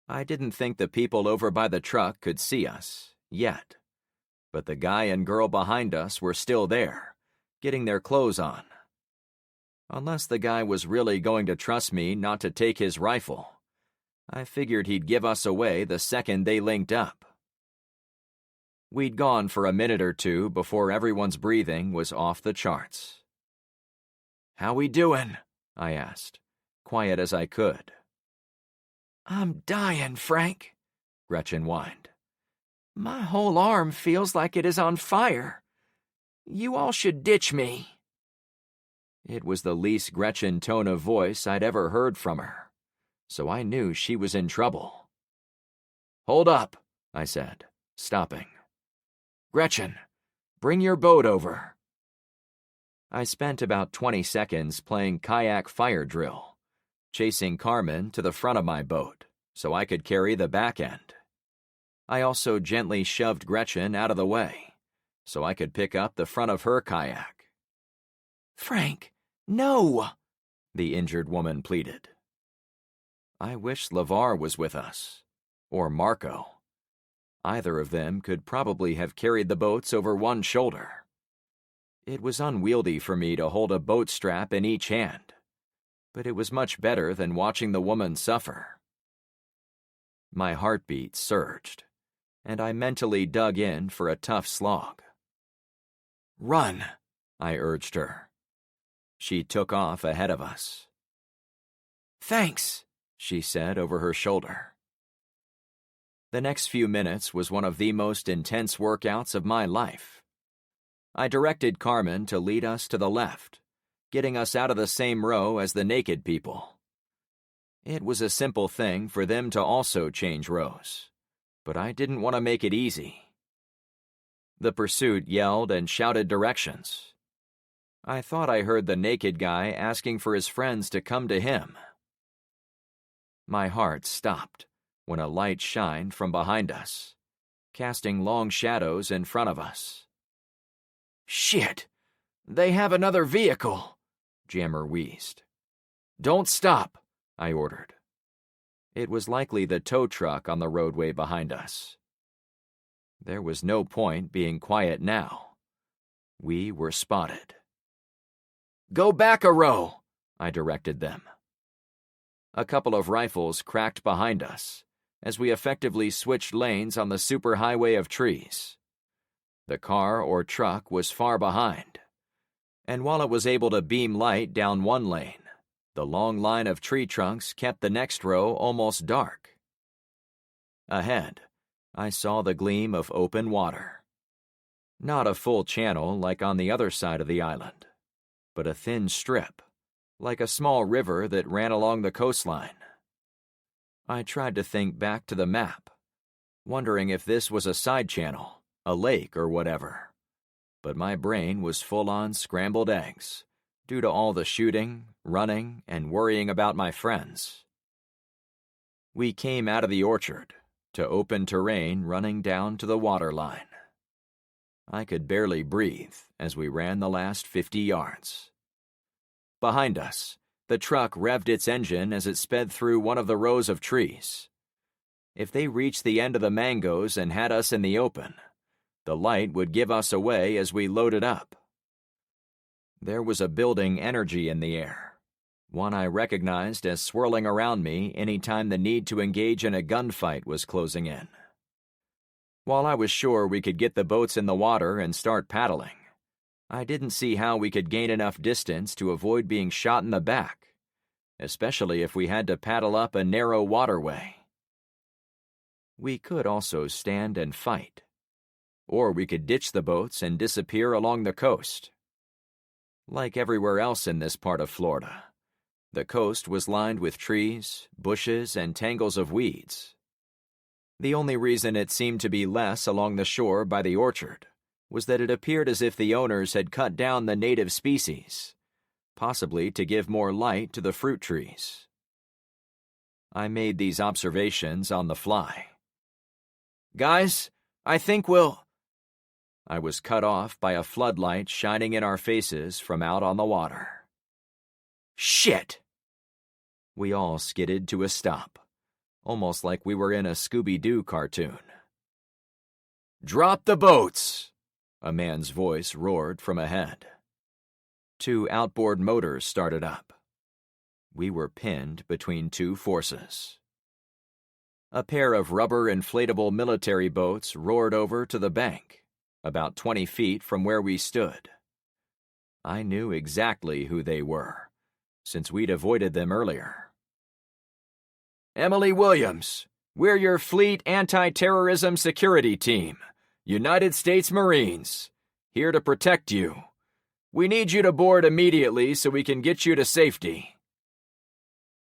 I didn't think the people over by the truck could see us, yet, but the guy and girl behind us were still there, getting their clothes on. Unless the guy was really going to trust me not to take his rifle, I figured he'd give us away the second they linked up. We'd gone for a minute or two before everyone's breathing was off the charts. "How we doing?" I asked, quiet as I could. "I'm dying, Frank," Gretchen whined. "My whole arm feels like it is on fire. You all should ditch me." It was the least Gretchen tone of voice I'd ever heard from her, so I knew she was in trouble. "Hold up," I said, stopping. "Gretchen, bring your boat over." I spent about 20 seconds playing kayak fire drill, chasing Carmen to the front of my boat so I could carry the back end. I also gently shoved Gretchen out of the way so I could pick up the front of her kayak. "Frank, no!" the injured woman pleaded. I wish LeVar was with us, or Marco. Either of them could probably have carried the boats over one shoulder. It was unwieldy for me to hold a boat strap in each hand, but it was much better than watching the woman suffer. My heartbeat surged, and I mentally dug in for a tough slog. "Run," I urged her. She took off ahead of us. "Thanks," she said over her shoulder. The next few minutes was one of the most intense workouts of my life. I directed Carmen to lead us to the left, getting us out of the same row as the naked people. It was a simple thing for them to also change rows, but I didn't want to make it easy. The pursuit yelled and shouted directions. I thought I heard the naked guy asking for his friends to come to him. My heart stopped when a light shined from behind us, casting long shadows in front of us. "Shit! They have another vehicle!" Jammer wheezed. "Don't stop," I ordered. It was likely the tow truck on the roadway behind us. There was no point being quiet now. We were spotted. "Go back a row," I directed them. A couple of rifles cracked behind us as we effectively switched lanes on the superhighway of trees. The car or truck was far behind, and while it was able to beam light down one lane, the long line of tree trunks kept the next row almost dark. Ahead, I saw the gleam of open water. Not a full channel like on the other side of the island, but a thin strip, like a small river that ran along the coastline. I tried to think back to the map, wondering if this was a side channel, a lake or whatever, but my brain was full on scrambled eggs due to all the shooting, running, and worrying about my friends. We came out of the orchard to open terrain running down to the water line. I could barely breathe as we ran the last 50 yards. Behind us, the truck revved its engine as it sped through one of the rows of trees. If they reached the end of the mangoes and had us in the open, the light would give us away as we loaded up. There was a building energy in the air, one I recognized as swirling around me any time the need to engage in a gunfight was closing in. While I was sure we could get the boats in the water and start paddling, I didn't see how we could gain enough distance to avoid being shot in the back, especially if we had to paddle up a narrow waterway. We could also stand and fight, or we could ditch the boats and disappear along the coast. Like everywhere else in this part of Florida, the coast was lined with trees, bushes, and tangles of weeds. The only reason it seemed to be less along the shore by the orchard was that it appeared as if the owners had cut down the native species, possibly to give more light to the fruit trees. I made these observations on the fly. "Guys, I think we'll—" I was cut off by a floodlight shining in our faces from out on the water. "Shit!" We all skidded to a stop, almost like we were in a Scooby-Doo cartoon. "Drop the boats!" a man's voice roared from ahead. 2 outboard motors started up. We were pinned between 2 forces. A pair of rubber inflatable military boats roared over to the bank, about 20 feet from where we stood. I knew exactly who they were, since we'd avoided them earlier. "Emily Williams, we're your Fleet Anti-Terrorism Security Team, United States Marines, here to protect you. We need you to board immediately so we can get you to safety."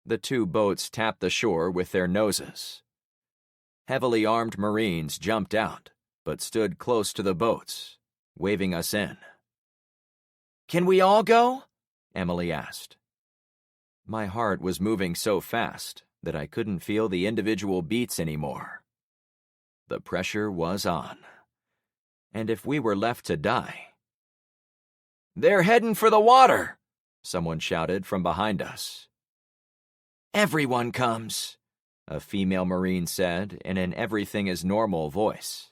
The 2 boats tapped the shore with their noses. Heavily armed Marines jumped out, but stood close to the boats, waving us in. "Can we all go?" Emily asked. My heart was moving so fast that I couldn't feel the individual beats anymore. The pressure was on. And if we were left to die— "They're heading for the water!" someone shouted from behind us. "Everyone comes," a female Marine said in an everything-is-normal voice.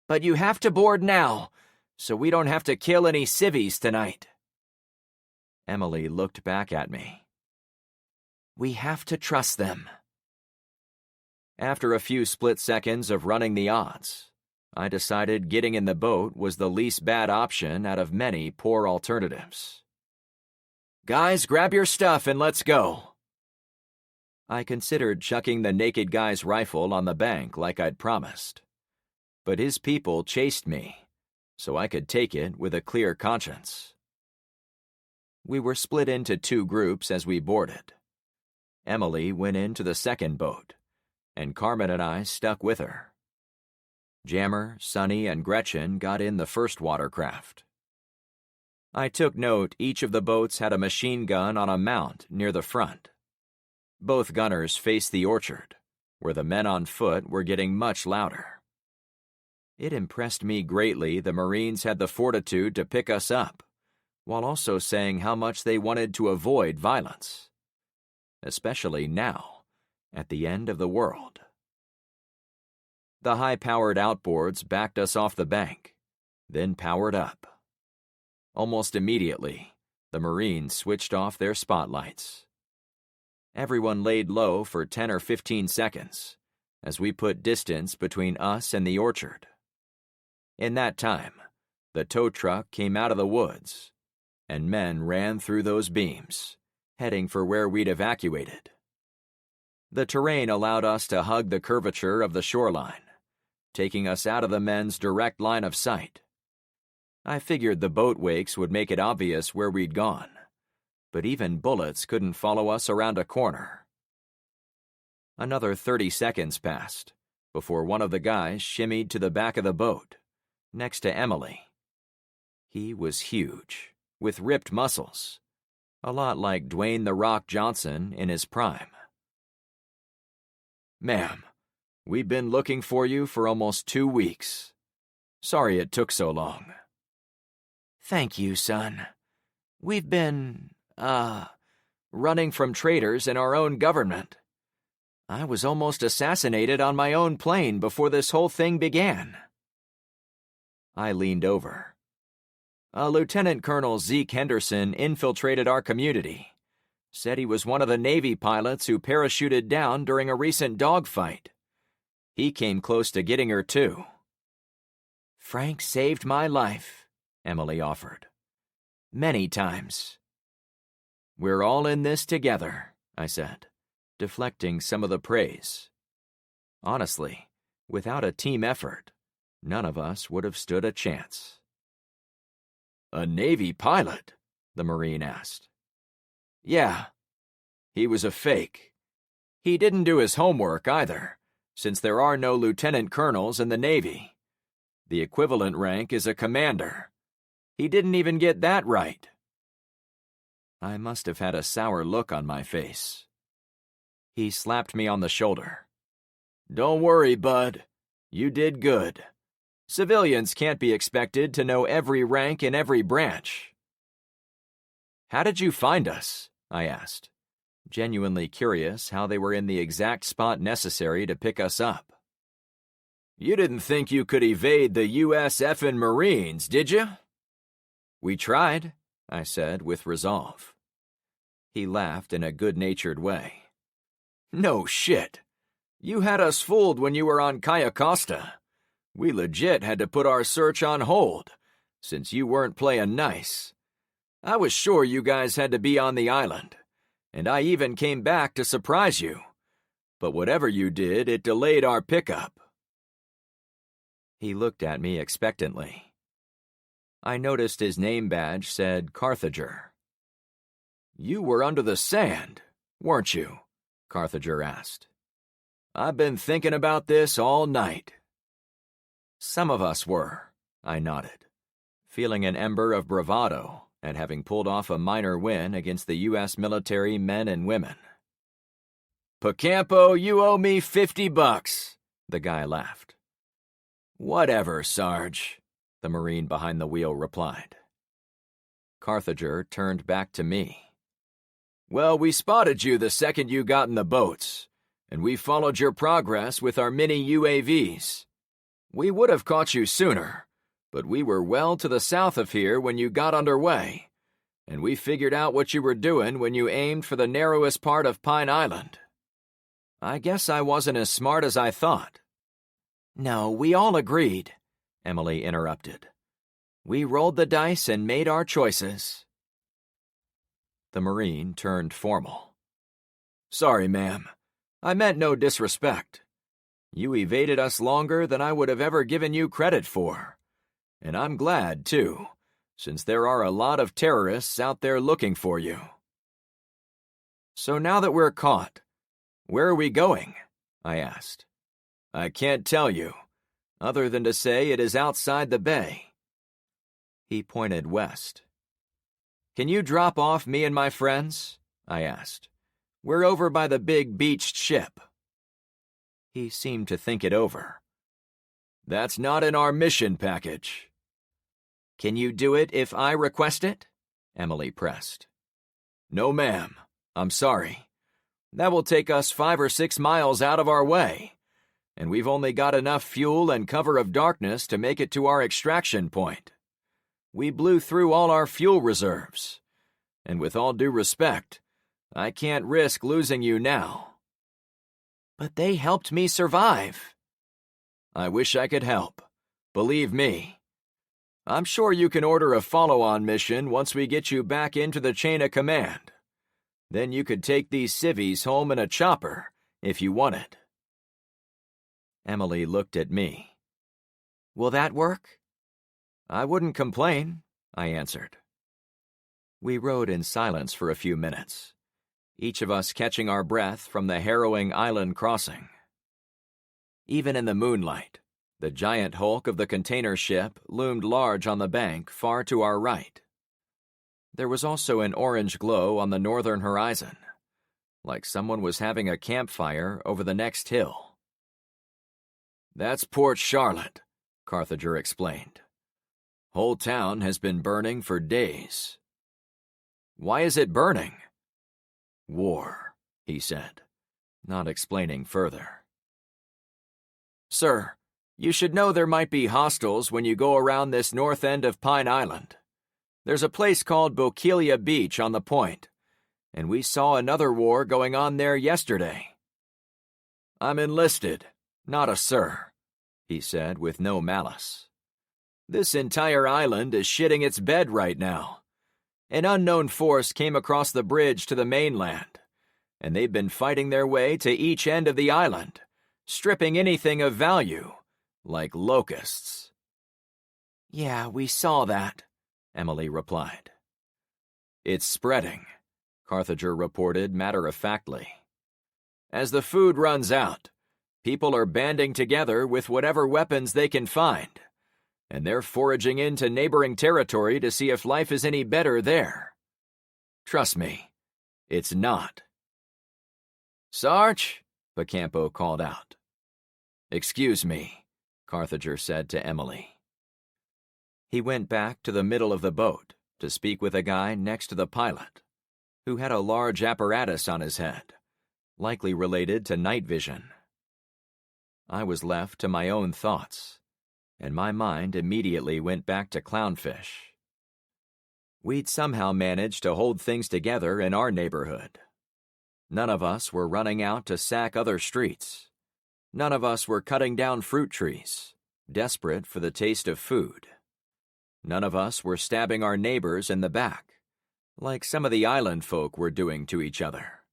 "But you have to board now, so we don't have to kill any civvies tonight." Emily looked back at me. "We have to trust them." After a few split seconds of running the odds, I decided getting in the boat was the least bad option out of many poor alternatives. "Guys, grab your stuff and let's go." I considered chucking the naked guy's rifle on the bank like I'd promised, but his people chased me, so I could take it with a clear conscience. We were split into 2 groups as we boarded. Emily went into the second boat, and Carmen and I stuck with her. Jammer, Sonny, and Gretchen got in the first watercraft. I took note each of the boats had a machine gun on a mount near the front. Both gunners faced the orchard, where the men on foot were getting much louder. It impressed me greatly the Marines had the fortitude to pick us up, while also saying how much they wanted to avoid violence. Especially now, at the end of the world. The high-powered outboards backed us off the bank, then powered up. Almost immediately, the Marines switched off their spotlights. Everyone laid low for 10 or 15 seconds, as we put distance between us and the orchard. In that time, the tow truck came out of the woods, and men ran through those beams, heading for where we'd evacuated. The terrain allowed us to hug the curvature of the shoreline, taking us out of the men's direct line of sight. I figured the boat wakes would make it obvious where we'd gone, but even bullets couldn't follow us around a corner. Another 30 seconds passed before one of the guys shimmied to the back of the boat, next to Emily. He was huge, with ripped muscles, a lot like Dwayne "The Rock" Johnson in his prime. Ma'am, we've been looking for you for almost 2 weeks. Sorry it took so long. Thank you, son. We've been, running from traitors in our own government. I was almost assassinated on my own plane before this whole thing began. I leaned over. Lieutenant Colonel Zeke Henderson infiltrated our community. Said he was one of the Navy pilots who parachuted down during a recent dogfight. He came close to getting her, too. Frank saved my life, Emily offered. Many times. We're all in this together, I said, deflecting some of the praise. Honestly, without a team effort, none of us would have stood a chance. A Navy pilot? The Marine asked. Yeah. He was a fake. He didn't do his homework either, since there are no lieutenant colonels in the Navy. The equivalent rank is a commander. He didn't even get that right. I must have had a sour look on my face. He slapped me on the shoulder. Don't worry, bud. You did good. Civilians can't be expected to know every rank in every branch. How did you find us? I asked, genuinely curious how they were in the exact spot necessary to pick us up. You didn't think you could evade the U.S. effing Marines, did you? We tried, I said with resolve. He laughed in a good-natured way. No shit. You had us fooled when you were on Kaya Costa. We legit had to put our search on hold, since you weren't playing nice. I was sure you guys had to be on the island, and I even came back to surprise you. But whatever you did, it delayed our pickup. He looked at me expectantly. I noticed his name badge said Carthager. You were under the sand, weren't you? Carthager asked. I've been thinking about this all night. Some of us were, I nodded, feeling an ember of bravado at having pulled off a minor win against the U.S. military men and women. Pacampo, you owe me $50, the guy laughed. Whatever, Sarge, the Marine behind the wheel replied. Carthager turned back to me. Well, we spotted you the second you got in the boats, and we followed your progress with our mini UAVs. We would have caught you sooner, but we were well to the south of here when you got underway, and we figured out what you were doing when you aimed for the narrowest part of Pine Island. I guess I wasn't as smart as I thought. No, we all agreed, Emily interrupted. We rolled the dice and made our choices. The Marine turned formal. Sorry, ma'am. I meant no disrespect. You evaded us longer than I would have ever given you credit for. And I'm glad, too, since there are a lot of terrorists out there looking for you. So now that we're caught, where are we going? I asked. I can't tell you, other than to say it is outside the bay. He pointed west. Can you drop off me and my friends? I asked. We're over by the big beached ship. He seemed to think it over. That's not in our mission package. Can you do it if I request it? Emily pressed. No, ma'am. I'm sorry. That will take us 5 or 6 miles out of our way, and we've only got enough fuel and cover of darkness to make it to our extraction point. We blew through all our fuel reserves, and with all due respect, I can't risk losing you now. But they helped me survive. I wish I could help. Believe me. I'm sure you can order a follow-on mission once we get you back into the chain of command. Then you could take these civvies home in a chopper, if you wanted. Emily looked at me. Will that work? I wouldn't complain, I answered. We rode in silence for a few minutes, each of us catching our breath from the harrowing island crossing. Even in the moonlight, the giant hulk of the container ship loomed large on the bank far to our right. There was also an orange glow on the northern horizon, like someone was having a campfire over the next hill. "That's Port Charlotte," Carthager explained. "Whole town has been burning for days." "Why is it burning?" "War," he said, not explaining further. "Sir, you should know there might be hostiles when you go around this north end of Pine Island. There's a place called Bokeelia Beach on the point, and we saw another war going on there yesterday." "I'm enlisted, not a sir," he said with no malice. "This entire island is shitting its bed right now. An unknown force came across the bridge to the mainland, and they've been fighting their way to each end of the island, stripping anything of value, like locusts." "Yeah, we saw that," Emily replied. "It's spreading," Carthager reported matter-of-factly. "As the food runs out, people are banding together with whatever weapons they can find, and they're foraging into neighboring territory to see if life is any better there. Trust me, it's not." "Sarge," Becampo called out. "Excuse me," Carthager said to Emily. He went back to the middle of the boat to speak with a guy next to the pilot, who had a large apparatus on his head, likely related to night vision. I was left to my own thoughts, and my mind immediately went back to Clownfish. We'd somehow managed to hold things together in our neighborhood. None of us were running out to sack other streets. None of us were cutting down fruit trees, desperate for the taste of food. None of us were stabbing our neighbors in the back, like some of the island folk were doing to each other.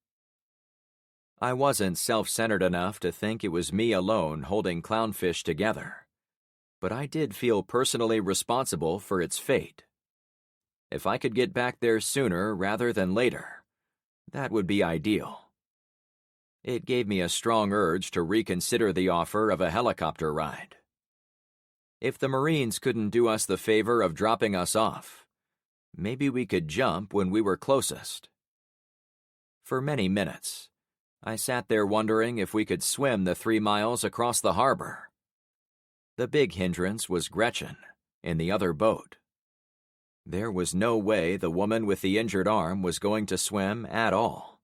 I wasn't self-centered enough to think it was me alone holding Clownfish together, but I did feel personally responsible for its fate. If I could get back there sooner rather than later, that would be ideal. It gave me a strong urge to reconsider the offer of a helicopter ride. If the Marines couldn't do us the favor of dropping us off, maybe we could jump when we were closest. For many minutes, I sat there wondering if we could swim the 3 miles across the harbor. The big hindrance was Gretchen, in the other boat. There was no way the woman with the injured arm was going to swim at all.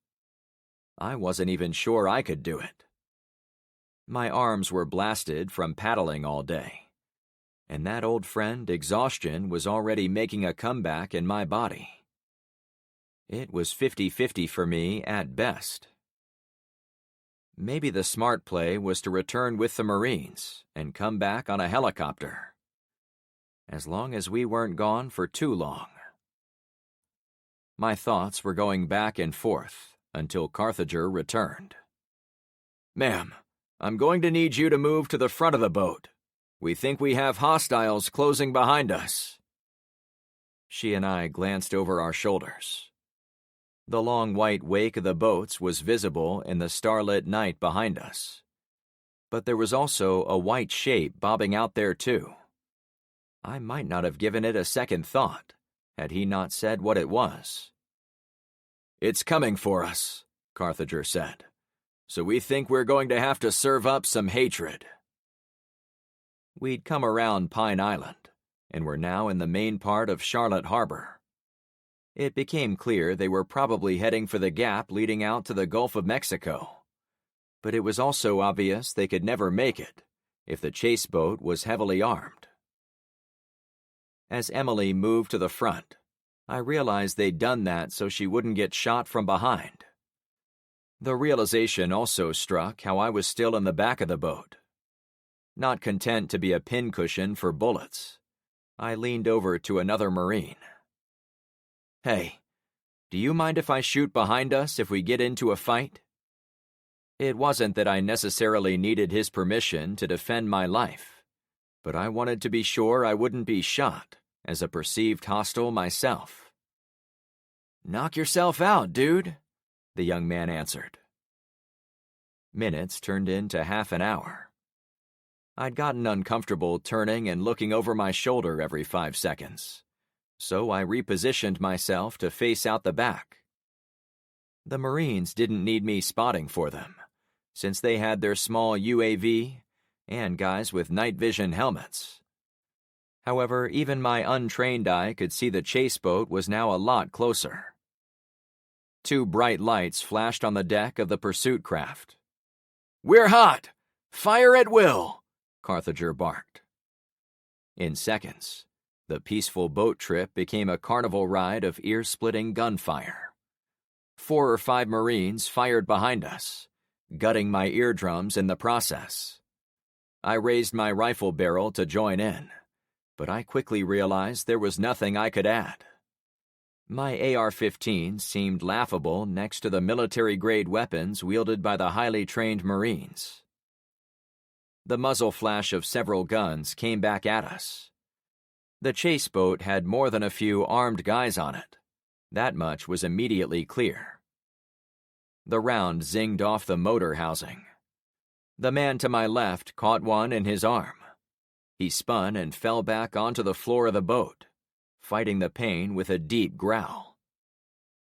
I wasn't even sure I could do it. My arms were blasted from paddling all day, and that old friend, exhaustion, was already making a comeback in my body. It was 50-50 for me at best. Maybe the smart play was to return with the Marines and come back on a helicopter, as long as we weren't gone for too long. My thoughts were going back and forth until Carthager returned. "Ma'am, I'm going to need you to move to the front of the boat. We think we have hostiles closing behind us." She and I glanced over our shoulders. The long white wake of the boats was visible in the starlit night behind us. But there was also a white shape bobbing out there too. I might not have given it a second thought, had he not said what it was. "It's coming for us," Carthager said. "So we think we're going to have to serve up some hatred." We'd come around Pine Island, and were now in the main part of Charlotte Harbor. It became clear they were probably heading for the gap leading out to the Gulf of Mexico. But it was also obvious they could never make it if the chase boat was heavily armed. As Emily moved to the front, I realized they'd done that so she wouldn't get shot from behind. The realization also struck how I was still in the back of the boat. Not content to be a pincushion for bullets, I leaned over to another Marine. "Hey, do you mind if I shoot behind us if we get into a fight?" It wasn't that I necessarily needed his permission to defend my life, but I wanted to be sure I wouldn't be shot as a perceived hostile myself. "Knock yourself out, dude," the young man answered. Minutes turned into half an hour. I'd gotten uncomfortable turning and looking over my shoulder every 5 seconds, so I repositioned myself to face out the back. The Marines didn't need me spotting for them, since they had their small UAV and guys with night vision helmets. However, even my untrained eye could see the chase boat was now a lot closer. Two bright lights flashed on the deck of the pursuit craft. "We're hot! Fire at will!" Carthager barked. In seconds, the peaceful boat trip became a carnival ride of ear-splitting gunfire. 4 or 5 Marines fired behind us, gutting my eardrums in the process. I raised my rifle barrel to join in, but I quickly realized there was nothing I could add. My AR-15 seemed laughable next to the military-grade weapons wielded by the highly trained Marines. The muzzle flash of several guns came back at us. The chase boat had more than a few armed guys on it. That much was immediately clear. The round zinged off the motor housing. The man to my left caught one in his arm. He spun and fell back onto the floor of the boat, fighting the pain with a deep growl.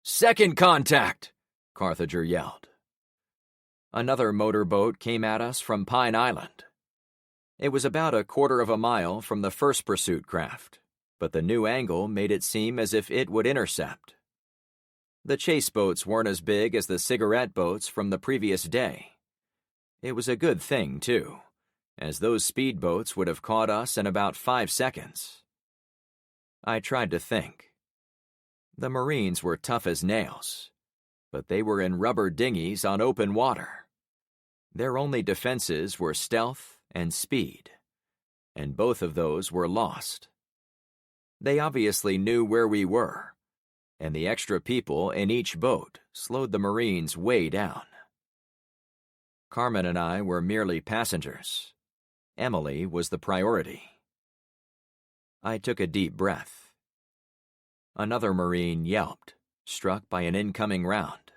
"Second contact!" Carthager yelled. Another motorboat came at us from Pine Island. It was about a quarter of a mile from the first pursuit craft, but the new angle made it seem as if it would intercept. The chase boats weren't as big as the cigarette boats from the previous day. It was a good thing, too, as those speedboats would have caught us in about 5 seconds. I tried to think. The Marines were tough as nails, but they were in rubber dinghies on open water. Their only defenses were stealth and speed, and both of those were lost. They obviously knew where we were, and the extra people in each boat slowed the Marines way down. Carmen and I were merely passengers. Emily was the priority. I took a deep breath. Another Marine yelped, struck by an incoming round.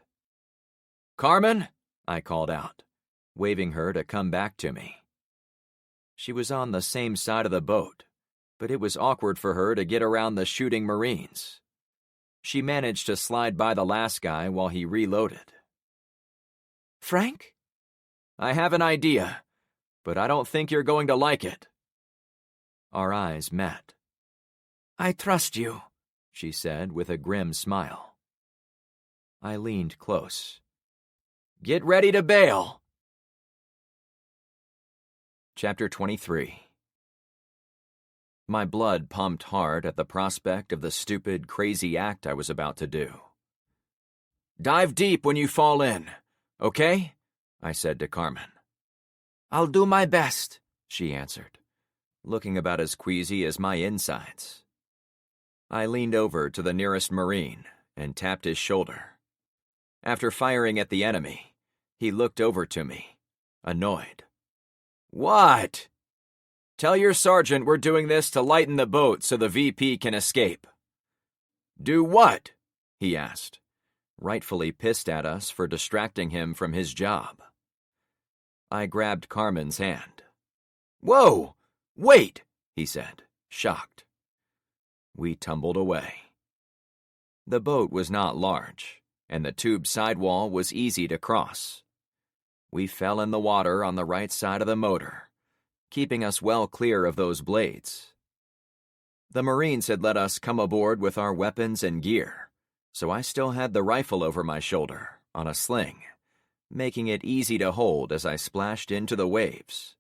"Carmen!" I called out, waving her to come back to me. She was on the same side of the boat, but it was awkward for her to get around the shooting Marines. She managed to slide by the last guy while he reloaded. "Frank?" "I have an idea, but I don't think you're going to like it." Our eyes met. "I trust you," she said with a grim smile. I leaned close. "Get ready to bail." Chapter 23. My blood pumped hard at the prospect of the stupid, crazy act I was about to do. "Dive deep when you fall in, okay?" I said to Carmen. "I'll do my best," she answered, looking about as queasy as my insides. I leaned over to the nearest Marine and tapped his shoulder. After firing at the enemy, he looked over to me, annoyed. "What?" "Tell your sergeant we're doing this to lighten the boat so the VP can escape." "Do what?" he asked, rightfully pissed at us for distracting him from his job. I grabbed Carmen's hand. "Whoa! Wait!" he said, shocked. We tumbled away. The boat was not large, and the tube sidewall was easy to cross. We fell in the water on the right side of the motor, keeping us well clear of those blades. The Marines had let us come aboard with our weapons and gear, so I still had the rifle over my shoulder, on a sling, making it easy to hold as I splashed into the waves.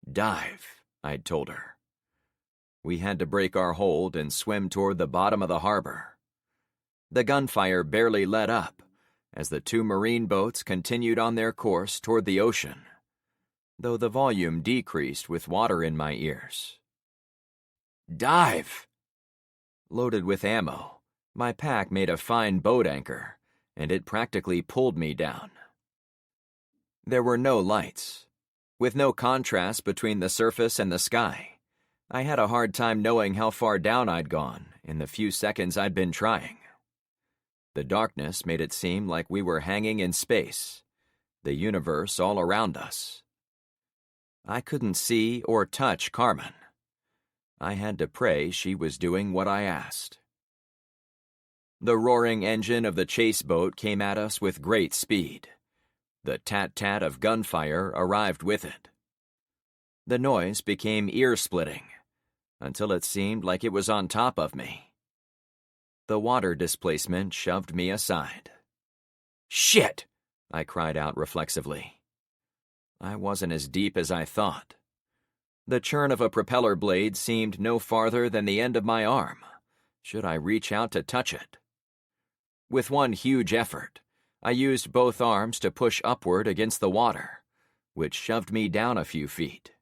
"Dive," I'd told her. We had to break our hold and swim toward the bottom of the harbor. The gunfire barely let up as the 2 Marine boats continued on their course toward the ocean, though the volume decreased with water in my ears. "Dive!" Loaded with ammo, my pack made a fine boat anchor, and it practically pulled me down. There were no lights. With no contrast between the surface and the sky, I had a hard time knowing how far down I'd gone in the few seconds I'd been trying. The darkness made it seem like we were hanging in space, the universe all around us. I couldn't see or touch Carmen. I had to pray she was doing what I asked. The roaring engine of the chase boat came at us with great speed. The tat-tat of gunfire arrived with it. The noise became ear-splitting, until it seemed like it was on top of me. The water displacement shoved me aside. "Shit!" I cried out reflexively. I wasn't as deep as I thought. The churn of a propeller blade seemed no farther than the end of my arm, should I reach out to touch it. With one huge effort, I used both arms to push upward against the water, which shoved me down a few feet.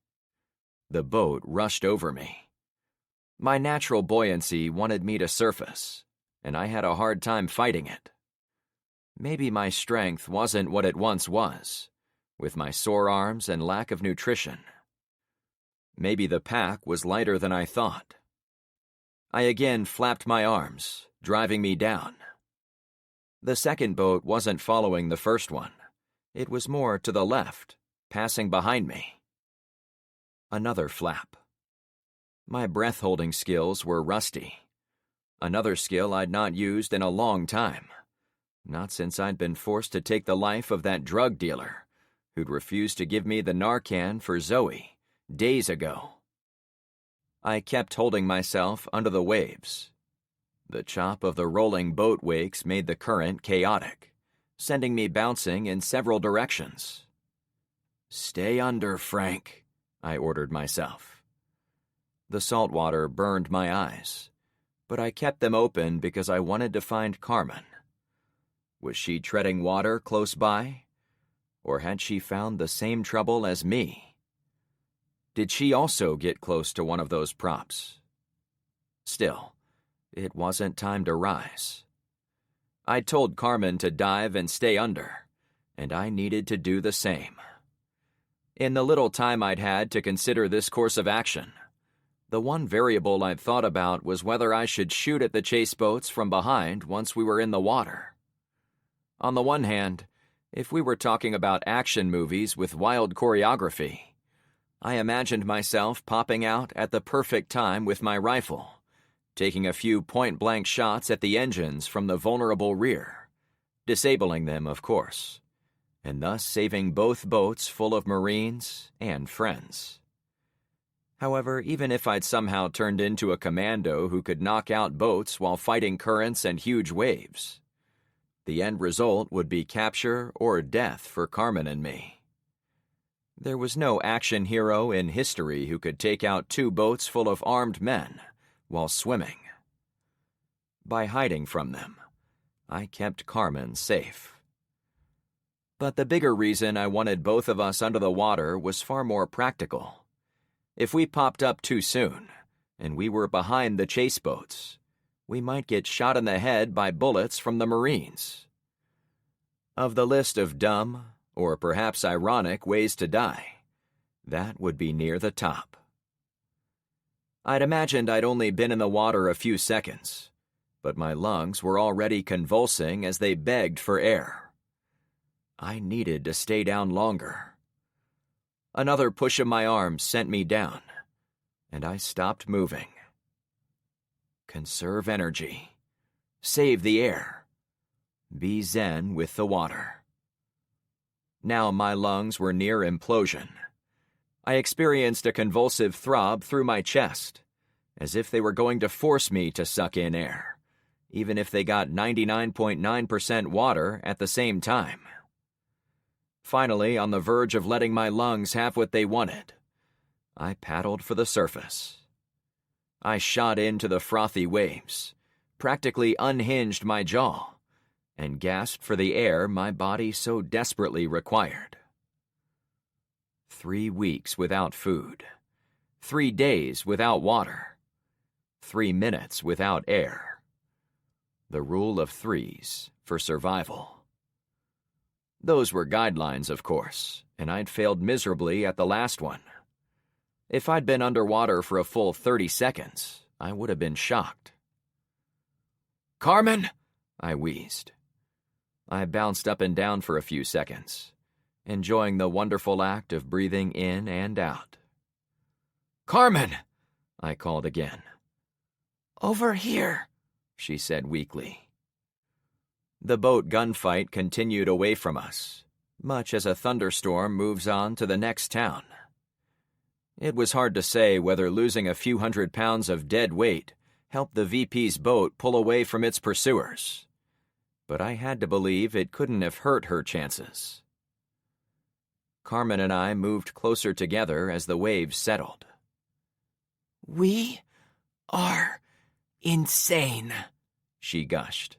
The boat rushed over me. My natural buoyancy wanted me to surface, and I had a hard time fighting it. Maybe my strength wasn't what it once was, with my sore arms and lack of nutrition. Maybe the pack was lighter than I thought. I again flapped my arms, driving me down. The second boat wasn't following the first one. It was more to the left, passing behind me. Another flap. My breath-holding skills were rusty. Another skill I'd not used in a long time. Not since I'd been forced to take the life of that drug dealer, who'd refused to give me the Narcan for Zoe days ago. I kept holding myself under the waves. The chop of the rolling boat wakes made the current chaotic, sending me bouncing in several directions. "Stay under, Frank," I ordered myself. The salt water burned my eyes, but I kept them open because I wanted to find Carmen. Was she treading water close by? Or had she found the same trouble as me? Did she also get close to one of those props? Still, it wasn't time to rise. I told Carmen to dive and stay under, and I needed to do the same. In the little time I'd had to consider this course of action, the one variable I'd thought about was whether I should shoot at the chase boats from behind once we were in the water. On the one hand, if we were talking about action movies with wild choreography, I imagined myself popping out at the perfect time with my rifle, taking a few point-blank shots at the engines from the vulnerable rear, disabling them, of course, and thus saving both boats full of Marines and friends. However, even if I'd somehow turned into a commando who could knock out boats while fighting currents and huge waves, the end result would be capture or death for Carmen and me. There was no action hero in history who could take out 2 boats full of armed men while swimming. By hiding from them, I kept Carmen safe. But the bigger reason I wanted both of us under the water was far more practical. If we popped up too soon, and we were behind the chase boats, we might get shot in the head by bullets from the Marines. Of the list of dumb, or perhaps ironic, ways to die, that would be near the top. I'd imagined I'd only been in the water a few seconds, but my lungs were already convulsing as they begged for air. I needed to stay down longer. Another push of my arm sent me down, and I stopped moving. Conserve energy. Save the air. Be zen with the water. Now my lungs were near implosion. I experienced a convulsive throb through my chest, as if they were going to force me to suck in air, even if they got 99.9% water at the same time. Finally, on the verge of letting my lungs have what they wanted, I paddled for the surface. I shot into the frothy waves, practically unhinged my jaw, and gasped for the air my body so desperately required. 3 weeks without food, 3 days without water, 3 minutes without air. The rule of 3s for survival. Those were guidelines, of course, and I'd failed miserably at the last one. If I'd been underwater for a full 30 seconds, I would have been shocked. "Carmen!" I wheezed. I bounced up and down for a few seconds, enjoying the wonderful act of breathing in and out. "Carmen!" I called again. "Over here," she said weakly. The boat gunfight continued away from us, much as a thunderstorm moves on to the next town. It was hard to say whether losing a few hundred pounds of dead weight helped the VP's boat pull away from its pursuers, but I had to believe it couldn't have hurt her chances. Carmen and I moved closer together as the waves settled. "We are insane," she gushed.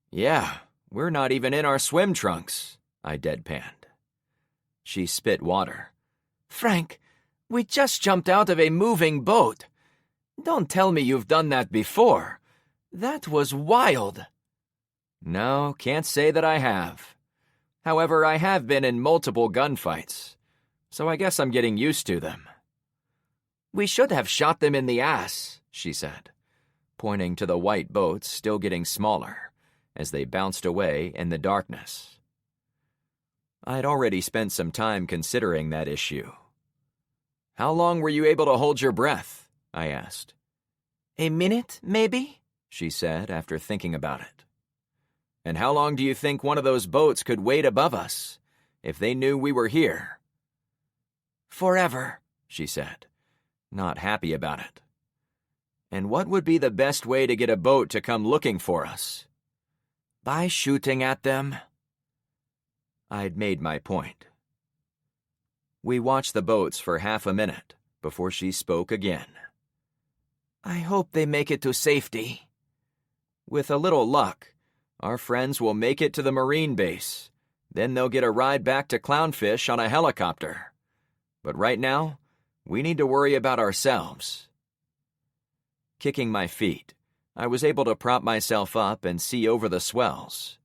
"Yeah, we're not even in our swim trunks," I deadpanned. She spit water. "Frank, we just jumped out of a moving boat. Don't tell me you've done that before. That was wild." "No, can't say that I have. However, I have been in multiple gunfights, so I guess I'm getting used to them." "We should have shot them in the ass," she said, pointing to the white boats still getting smaller as they bounced away in the darkness. I'd already spent some time considering that issue. "How long were you able to hold your breath?" I asked. "A minute, maybe?" she said after thinking about it. "And how long do you think one of those boats could wait above us if they knew we were here?" "Forever," she said, not happy about it. "And what would be the best way to get a boat to come looking for us?" "By shooting at them." I'd made my point. We watched the boats for half a minute before she spoke again. "I hope they make it to safety." "With a little luck, our friends will make it to the Marine base. Then they'll get a ride back to Clownfish on a helicopter. But right now, we need to worry about ourselves." Kicking my feet, I was able to prop myself up and see over the swells.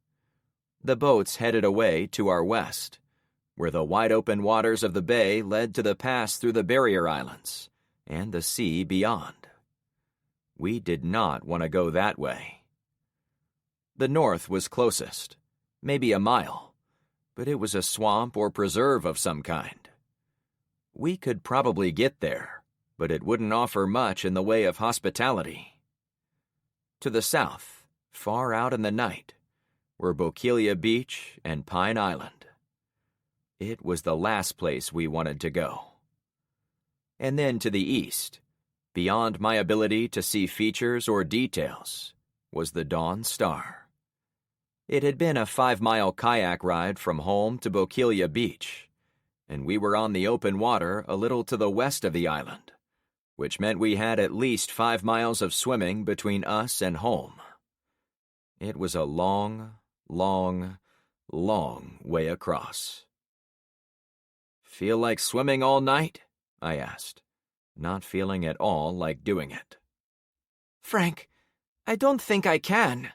The boats headed away to our west, where the wide-open waters of the bay led to the pass through the barrier islands and the sea beyond. We did not want to go that way. The north was closest, maybe a mile, but it was a swamp or preserve of some kind. We could probably get there, but it wouldn't offer much in the way of hospitality. To the south, far out in the night, were Bokeelia Beach and Pine Island. It was the last place we wanted to go. And then to the east, beyond my ability to see features or details, was the Dawn Star. It had been a 5-mile kayak ride from home to Bokeelia Beach, and we were on the open water a little to the west of the island, which meant we had at least 5 miles of swimming between us and home. It was a long, long, long way across. "Feel like swimming all night?" I asked, not feeling at all like doing it. "Frank, I don't think I can.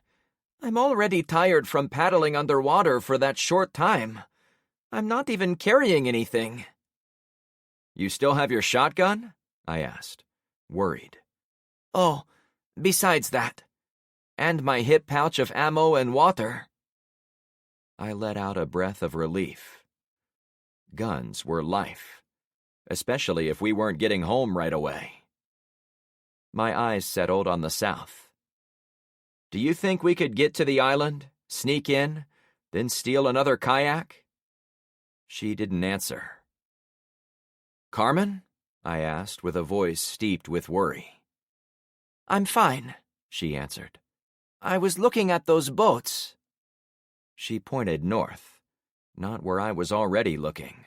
I'm already tired from paddling underwater for that short time. I'm not even carrying anything." "You still have your shotgun?" I asked, worried. "Oh, besides that. And my hip pouch of ammo and water." I let out a breath of relief. Guns were life, especially if we weren't getting home right away. My eyes settled on the south. "Do you think we could get to the island, sneak in, then steal another kayak?" She didn't answer. "Carmen?" I asked with a voice steeped with worry. "I'm fine," she answered. "I was looking at those boats." She pointed north, not where I was already looking.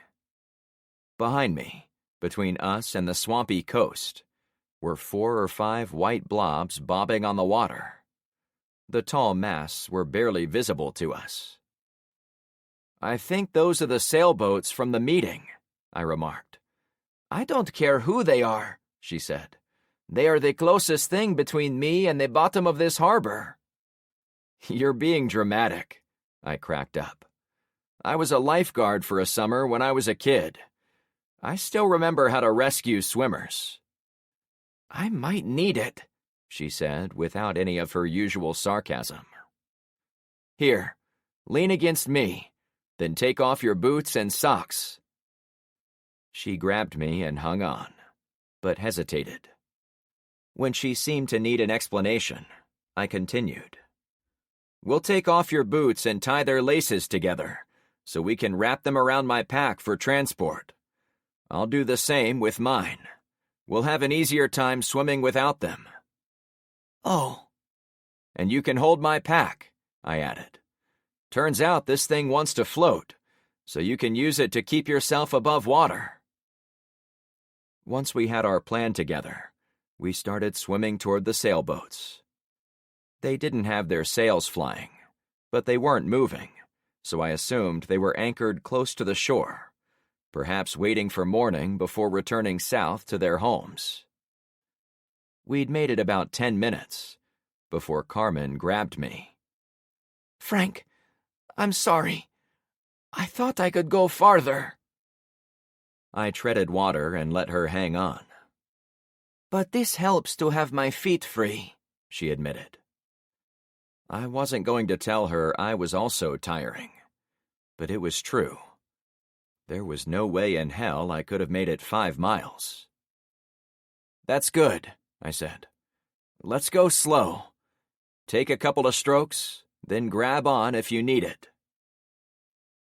Behind me, between us and the swampy coast, were 4 or 5 white blobs bobbing on the water. The tall masts were barely visible to us. "I think those are the sailboats from the meeting," I remarked. "I don't care who they are," she said. "They are the closest thing between me and the bottom of this harbor." "You're being dramatic," I cracked up. "I was a lifeguard for a summer when I was a kid. I still remember how to rescue swimmers." "I might need it," she said without any of her usual sarcasm. "Here, lean against me, then take off your boots and socks." She grabbed me and hung on, but hesitated. When she seemed to need an explanation, I continued. We'll take off your boots and tie their laces together, so we can wrap them around my pack for transport. I'll do the same with mine. We'll have an easier time swimming without them." "Oh." "And you can hold my pack," I added. "Turns out this thing wants to float, so you can use it to keep yourself above water." Once we had our plan together, we started swimming toward the sailboats. They didn't have their sails flying, but they weren't moving, so I assumed they were anchored close to the shore, perhaps waiting for morning before returning south to their homes. We'd made it about 10 minutes before Carmen grabbed me. "Frank, I'm sorry. I thought I could go farther." I treaded water and let her hang on. "But this helps to have my feet free," she admitted. I wasn't going to tell her I was also tiring, but it was true. There was no way in hell I could have made it 5 miles. "That's good," I said. "Let's go slow. Take a couple of strokes, then grab on if you need it."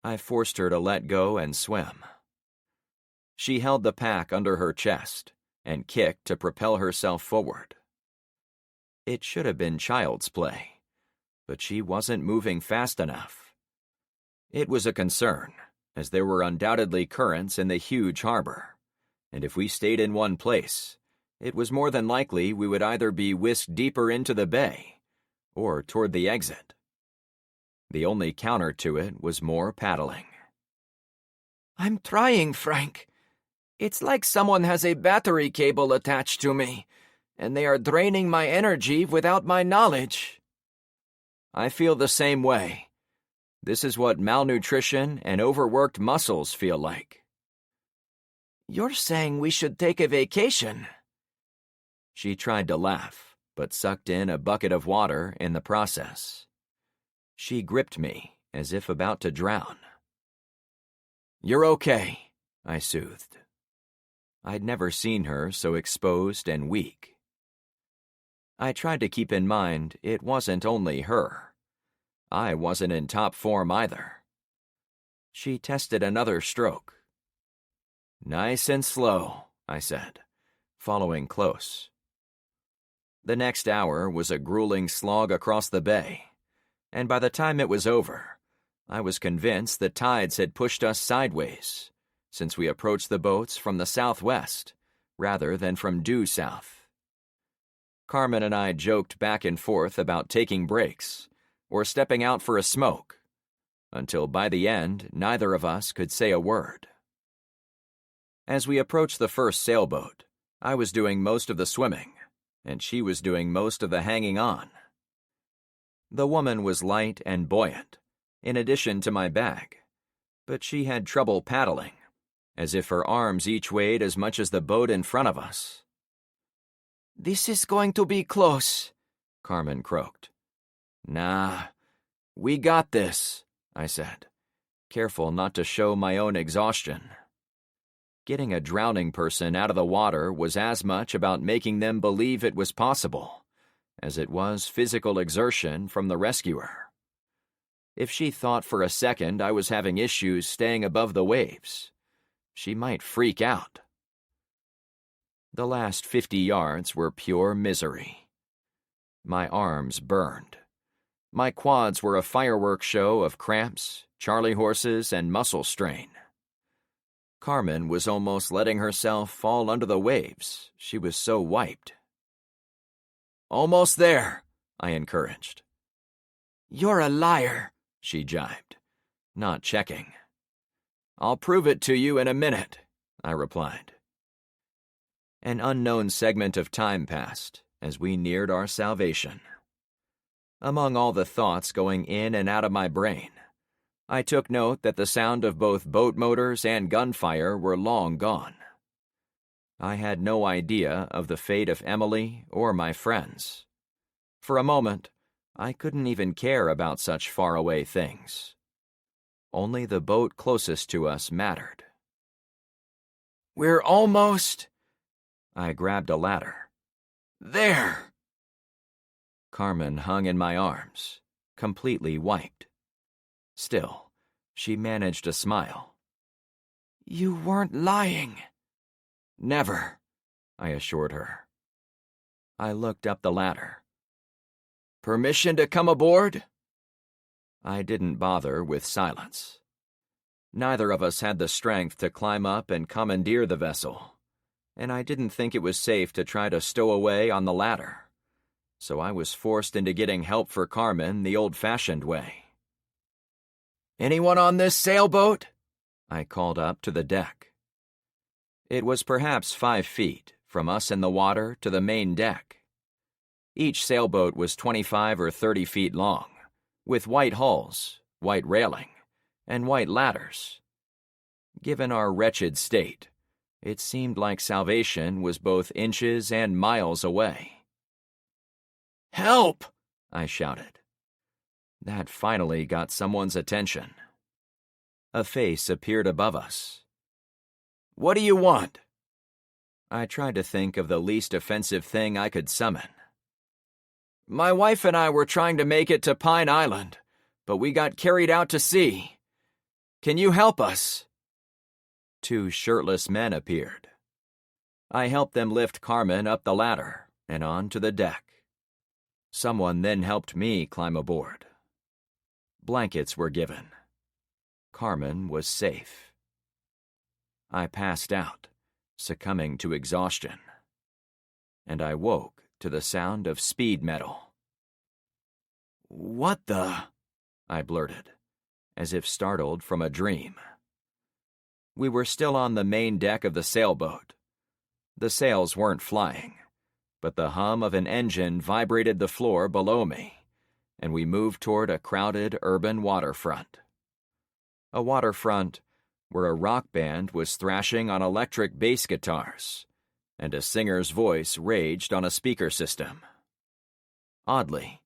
I forced her to let go and swim. She held the pack under her chest and kicked to propel herself forward. It should have been child's play, but she wasn't moving fast enough. It was a concern, as there were undoubtedly currents in the huge harbor, and if we stayed in one place, it was more than likely we would either be whisked deeper into the bay or toward the exit. The only counter to it was more paddling. "I'm trying, Frank. It's like someone has a battery cable attached to me, and they are draining my energy without my knowledge." I feel the same way. This is what malnutrition and overworked muscles feel like. "You're saying we should take a vacation?" She tried to laugh, but sucked in a bucket of water in the process. She gripped me as if about to drown. "You're okay," I soothed. I'd never seen her so exposed and weak. I tried to keep in mind it wasn't only her. I wasn't in top form either. She tested another stroke. "Nice and slow," I said, following close. The next hour was a grueling slog across the bay, and by the time it was over, I was convinced the tides had pushed us sideways, since we approached the boats from the southwest, rather than from due south. Carmen and I joked back and forth about taking breaks, or stepping out for a smoke, until by the end, neither of us could say a word. As we approached the first sailboat, I was doing most of the swimming, and she was doing most of the hanging on. The woman was light and buoyant, in addition to my bag, but she had trouble paddling, as if her arms each weighed as much as the boat in front of us. "This is going to be close," Carmen croaked. "Nah, we got this," I said, careful not to show my own exhaustion. Getting a drowning person out of the water was as much about making them believe it was possible as it was physical exertion from the rescuer. If she thought for a second I was having issues staying above the waves, she might freak out. The last 50 yards were pure misery. My arms burned. My quads were a fireworks show of cramps, charley horses, and muscle strain. Carmen was almost letting herself fall under the waves. She was so wiped. "Almost there," I encouraged. "You're a liar," she jibed, not checking. "I'll prove it to you in a minute," I replied. An unknown segment of time passed as we neared our salvation. Among all the thoughts going in and out of my brain, I took note that the sound of both boat motors and gunfire were long gone. I had no idea of the fate of Emily or my friends. For a moment, I couldn't even care about such faraway things. Only the boat closest to us mattered. "We're almost—" I grabbed a ladder. "There!" Carmen hung in my arms, completely wiped. Still, she managed a smile. You weren't lying. Never, I assured her. I looked up the ladder. Permission to come aboard? I didn't bother with silence. Neither of us had the strength to climb up and commandeer the vessel, and I didn't think it was safe to try to stow away on the ladder, so I was forced into getting help for Carmen the old-fashioned way. Anyone on this sailboat? I called up to the deck. It was perhaps 5 feet from us in the water to the main deck. Each sailboat was 25 or 30 feet long, with white hulls, white railing, and white ladders. Given our wretched state, it seemed like salvation was both inches and miles away. Help! I shouted. That finally got someone's attention. A face appeared above us. What do you want? I tried to think of the least offensive thing I could summon. My wife and I were trying to make it to Pine Island, but we got carried out to sea. Can you help us? 2 shirtless men appeared. I helped them lift Carmen up the ladder and onto the deck. Someone then helped me climb aboard. Blankets were given. Carmen was safe. I passed out, succumbing to exhaustion, and I woke to the sound of speed metal. What the? I blurted, as if startled from a dream. We were still on the main deck of the sailboat. The sails weren't flying, but the hum of an engine vibrated the floor below me, and we moved toward a crowded urban waterfront. A waterfront where a rock band was thrashing on electric bass guitars, and a singer's voice raged on a speaker system. Oddly,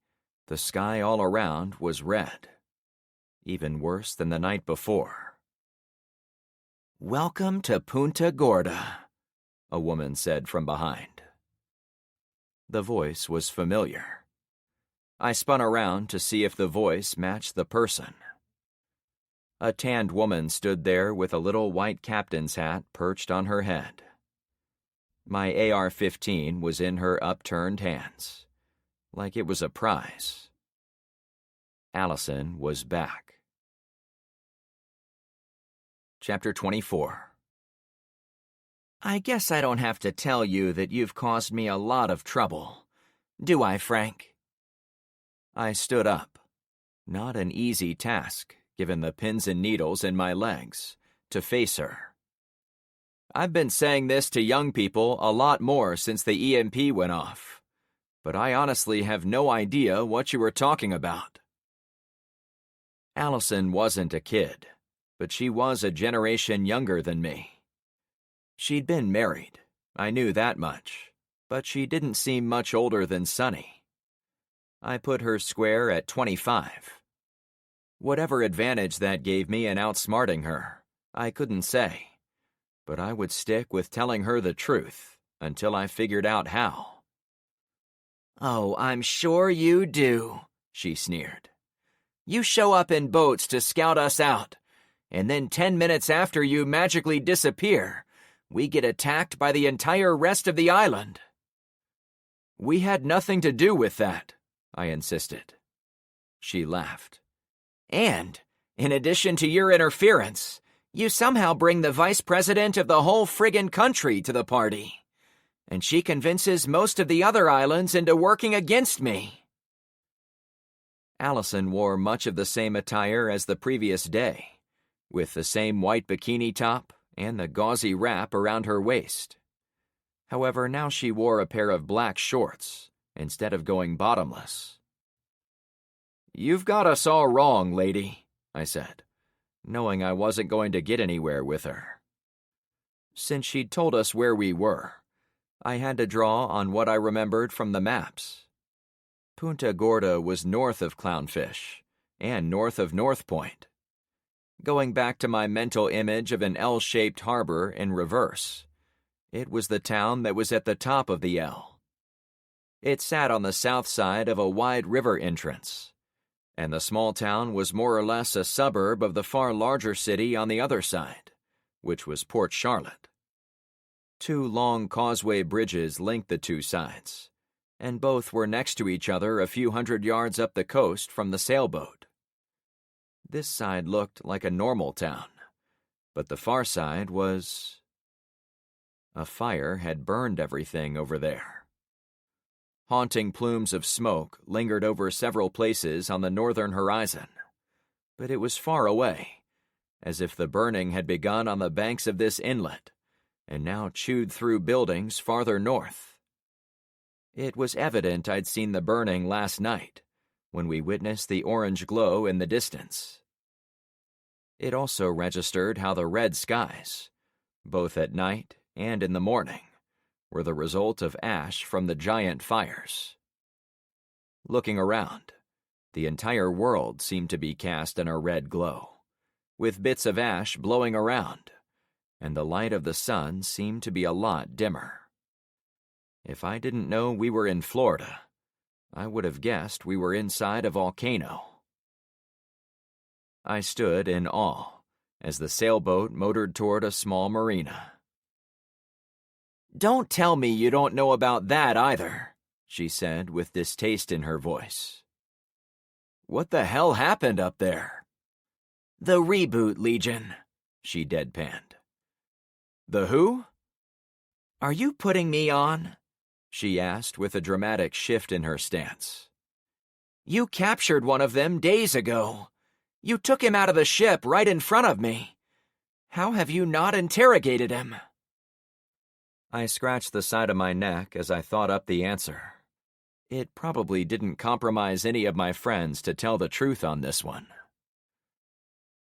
the sky all around was red, even worse than the night before. Welcome to Punta Gorda, a woman said from behind. The voice was familiar. I spun around to see if the voice matched the person. A tanned woman stood there with a little white captain's hat perched on her head. My AR-15 was in her upturned hands, like it was a prize. Allison was back. Chapter 24. I guess I don't have to tell you that you've caused me a lot of trouble, do I, Frank? I stood up. Not an easy task, given the pins and needles in my legs, to face her. I've been saying this to young people a lot more since the EMP went off, but I honestly have no idea what you were talking about. Allison wasn't a kid, but she was a generation younger than me. She'd been married, I knew that much, but she didn't seem much older than Sonny. I put her square at 25. Whatever advantage that gave me in outsmarting her, I couldn't say, but I would stick with telling her the truth until I figured out how. Oh, I'm sure you do, she sneered. You show up in boats to scout us out, and then 10 minutes after you magically disappear, we get attacked by the entire rest of the island. We had nothing to do with that, I insisted. She laughed. And, in addition to your interference, you somehow bring the vice president of the whole friggin' country to the party. And she convinces most of the other islands into working against me. Allison wore much of the same attire as the previous day, with the same white bikini top and the gauzy wrap around her waist. However, now she wore a pair of black shorts instead of going bottomless. You've got us all wrong, lady, I said, knowing I wasn't going to get anywhere with her. Since she'd told us where we were, I had to draw on what I remembered from the maps. Punta Gorda was north of Clownfish and north of North Point. Going back to my mental image of an L-shaped harbor in reverse, it was the town that was at the top of the L. It sat on the south side of a wide river entrance, and the small town was more or less a suburb of the far larger city on the other side, which was Port Charlotte. 2 long causeway bridges linked the 2 sides, and both were next to each other a few hundred yards up the coast from the sailboat. This side looked like a normal town, but the far side was... A fire had burned everything over there. Haunting plumes of smoke lingered over several places on the northern horizon, but it was far away, as if the burning had begun on the banks of this inlet and now chewed through buildings farther north. It was evident I'd seen the burning last night, when we witnessed the orange glow in the distance. It also registered how the red skies, both at night and in the morning, were the result of ash from the giant fires. Looking around, the entire world seemed to be cast in a red glow, with bits of ash blowing around, and the light of the sun seemed to be a lot dimmer. If I didn't know we were in Florida, I would have guessed we were inside a volcano. I stood in awe as the sailboat motored toward a small marina. "Don't tell me you don't know about that either," she said with distaste in her voice. "What the hell happened up there?" "The Reboot Legion," she deadpanned. "The who?" "Are you putting me on?" she asked with a dramatic shift in her stance. "You captured one of them days ago. You took him out of the ship right in front of me. How have you not interrogated him?" I scratched the side of my neck as I thought up the answer. It probably didn't compromise any of my friends to tell the truth on this one.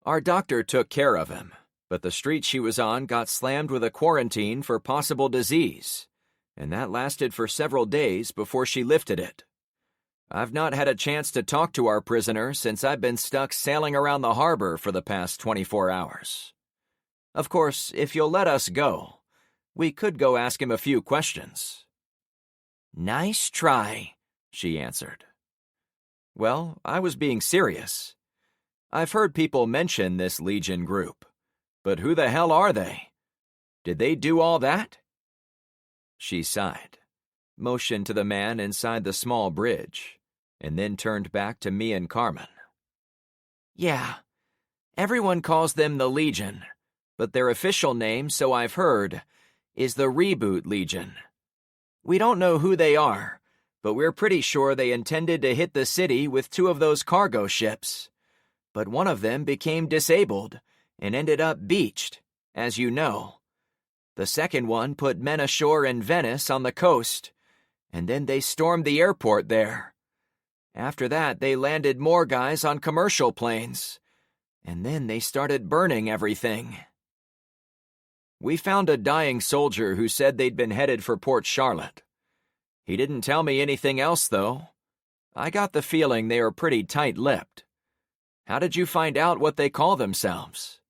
Our doctor took care of him, but the street she was on got slammed with a quarantine for possible disease, and that lasted for several days before she lifted it. I've not had a chance to talk to our prisoner since I've been stuck sailing around the harbor for the past 24 hours. Of course, if you'll let us go, we could go ask him a few questions." "Nice try," she answered. Well, I was being serious. I've heard people mention this Legion group, but who the hell are they? Did they do all that? She sighed, motioned to the man inside the small bridge, and then turned back to me and Carmen. "Yeah, everyone calls them the Legion, but their official name, so I've heard, is the Reboot Legion. We don't know who they are, but we're pretty sure they intended to hit the city with 2 of those cargo ships. But one of them became disabled and ended up beached, as you know. The second one put men ashore in Venice on the coast, and then they stormed the airport there. After that, they landed more guys on commercial planes, and then they started burning everything." We found a dying soldier who said they'd been headed for Port Charlotte. He didn't tell me anything else, though. I got the feeling they are pretty tight-lipped. How did you find out what they call themselves?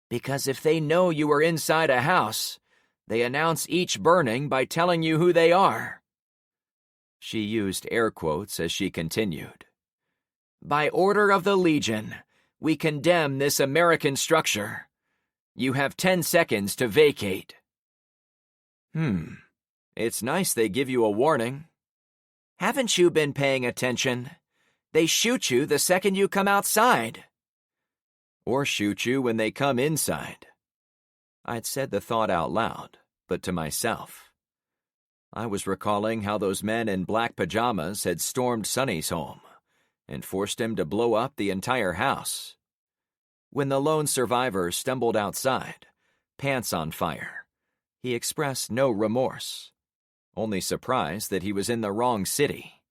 "Because if they know you were inside a house, they announce each burning by telling you who they are." She used air quotes as she continued. "By order of the Legion, we condemn this American structure. You have 10 seconds to vacate." It's nice they give you a warning. "Haven't you been paying attention? They shoot you the second you come outside." Or shoot you when they come inside. I'd said the thought out loud, but to myself. I was recalling how those men in black pajamas had stormed Sonny's home and forced him to blow up the entire house. When the lone survivor stumbled outside, pants on fire, he expressed no remorse, only surprise that he was in the wrong city.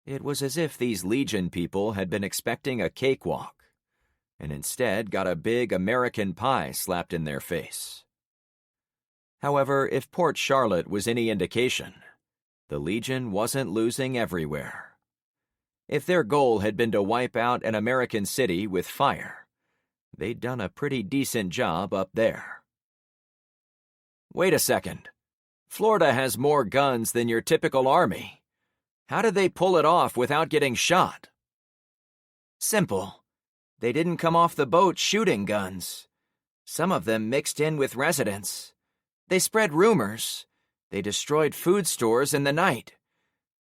It was as if these Legion people had been expecting a cakewalk, and instead got a big American pie slapped in their face. However, if Port Charlotte was any indication, the Legion wasn't losing everywhere. If their goal had been to wipe out an American city with fire, they'd done a pretty decent job up there. Wait a second. Florida has more guns than your typical army. How did they pull it off without getting shot? Simple. They didn't come off the boat shooting guns. Some of them mixed in with residents. They spread rumors. They destroyed food stores in the night.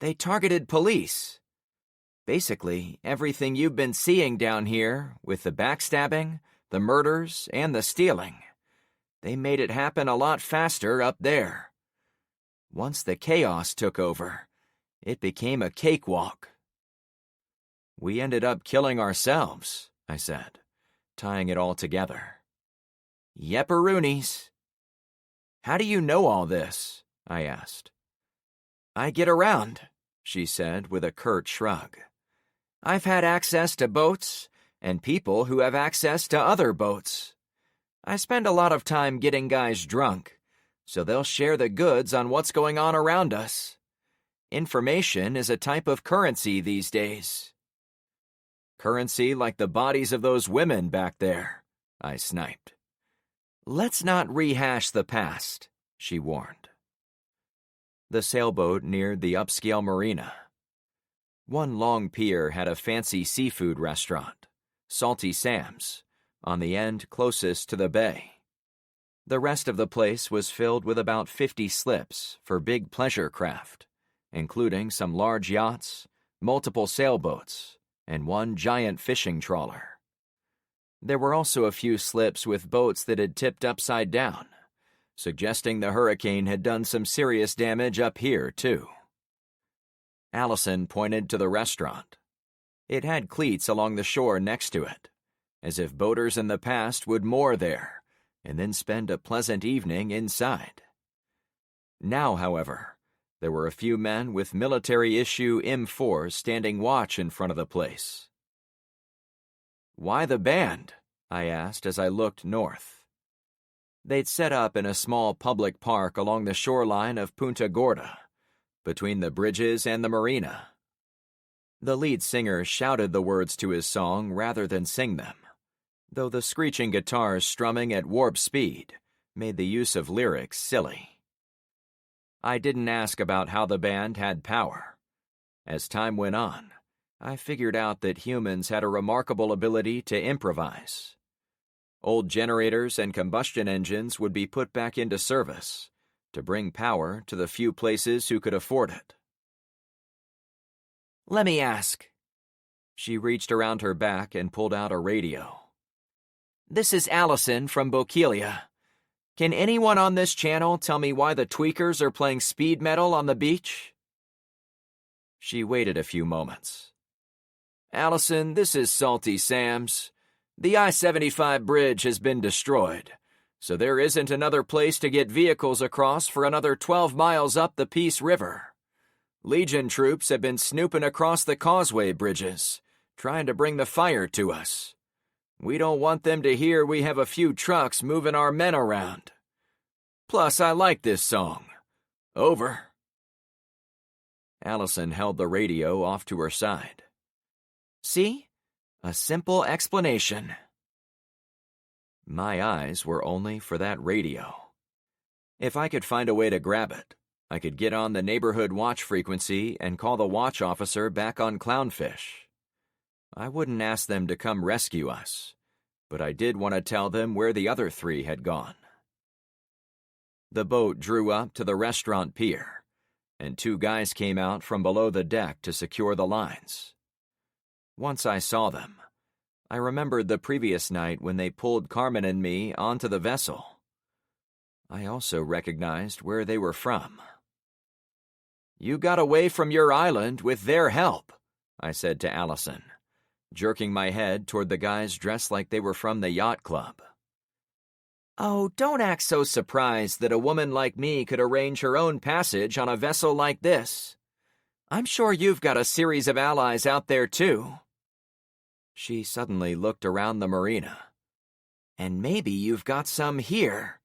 They targeted police. Basically, everything you've been seeing down here, with the backstabbing, the murders, and the stealing. They made it happen a lot faster up there. Once the chaos took over, it became a cakewalk. We ended up killing ourselves, I said, tying it all together. Yepperoonies. How do you know all this? I asked. I get around, she said with a curt shrug. I've had access to boats and people who have access to other boats. I spend a lot of time getting guys drunk, so they'll share the goods on what's going on around us. Information is a type of currency these days. Currency like the bodies of those women back there, I sniped. Let's not rehash the past, she warned. The sailboat neared the upscale marina. One long pier had a fancy seafood restaurant, Salty Sam's, on the end closest to the bay. The rest of the place was filled with about 50 slips for big pleasure craft, including some large yachts, multiple sailboats, and one giant fishing trawler. There were also a few slips with boats that had tipped upside down, suggesting the hurricane had done some serious damage up here, too. Allison pointed to the restaurant. It had cleats along the shore next to it, as if boaters in the past would moor there and then spend a pleasant evening inside. Now, however, there were a few men with military-issue M4s standing watch in front of the place. Why the band? I asked as I looked north. They'd set up in a small public park along the shoreline of Punta Gorda, between the bridges and the marina. The lead singer shouted the words to his song rather than sing them, though the screeching guitars strumming at warp speed made the use of lyrics silly. I didn't ask about how the band had power. As time went on, I figured out that humans had a remarkable ability to improvise. Old generators and combustion engines would be put back into service to bring power to the few places who could afford it. Let me ask. She reached around her back and pulled out a radio. This is Allison from Bokeelia. Can anyone on this channel tell me why the tweakers are playing speed metal on the beach? She waited a few moments. Allison, this is Salty Sam's. The I-75 bridge has been destroyed, so there isn't another place to get vehicles across for another 12 miles up the Peace River. Legion troops have been snooping across the causeway bridges, trying to bring the fire to us. We don't want them to hear we have a few trucks moving our men around. Plus, I like this song. Over. Allison held the radio off to her side. See? A simple explanation. My eyes were only for that radio. If I could find a way to grab it, I could get on the neighborhood watch frequency and call the watch officer back on Clownfish. I wouldn't ask them to come rescue us, but I did want to tell them where the other three had gone. The boat drew up to the restaurant pier, and two guys came out from below the deck to secure the lines. Once I saw them, I remembered the previous night when they pulled Carmen and me onto the vessel. I also recognized where they were from. You got away from your island with their help, I said to Allison, jerking my head toward the guys dressed like they were from the yacht club. Oh, don't act so surprised that a woman like me could arrange her own passage on a vessel like this. I'm sure you've got a series of allies out there, too. She suddenly looked around the marina. And maybe you've got some here.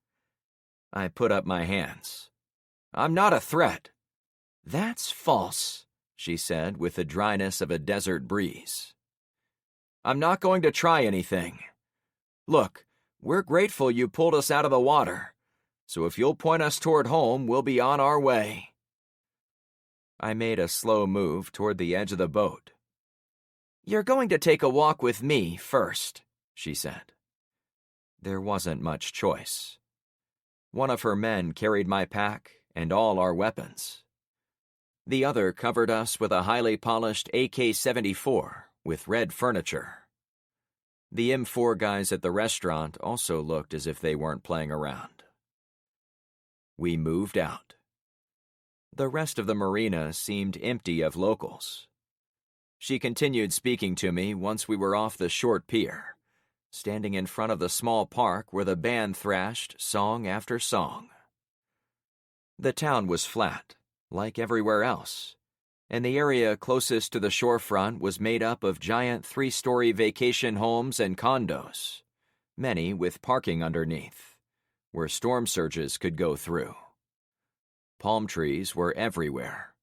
I put up my hands. I'm not a threat. That's false, she said with the dryness of a desert breeze. I'm not going to try anything. Look, we're grateful you pulled us out of the water, so if you'll point us toward home, we'll be on our way. I made a slow move toward the edge of the boat. "You're going to take a walk with me first," she said. There wasn't much choice. One of her men carried my pack and all our weapons. The other covered us with a highly polished AK-74 with red furniture. The M4 guys at the restaurant also looked as if they weren't playing around. We moved out. The rest of the marina seemed empty of locals. She continued speaking to me once we were off the short pier, standing in front of the small park where the band thrashed song after song. The town was flat, like everywhere else, and the area closest to the shorefront was made up of giant 3-story vacation homes and condos, many with parking underneath, where storm surges could go through. Palm trees were everywhere,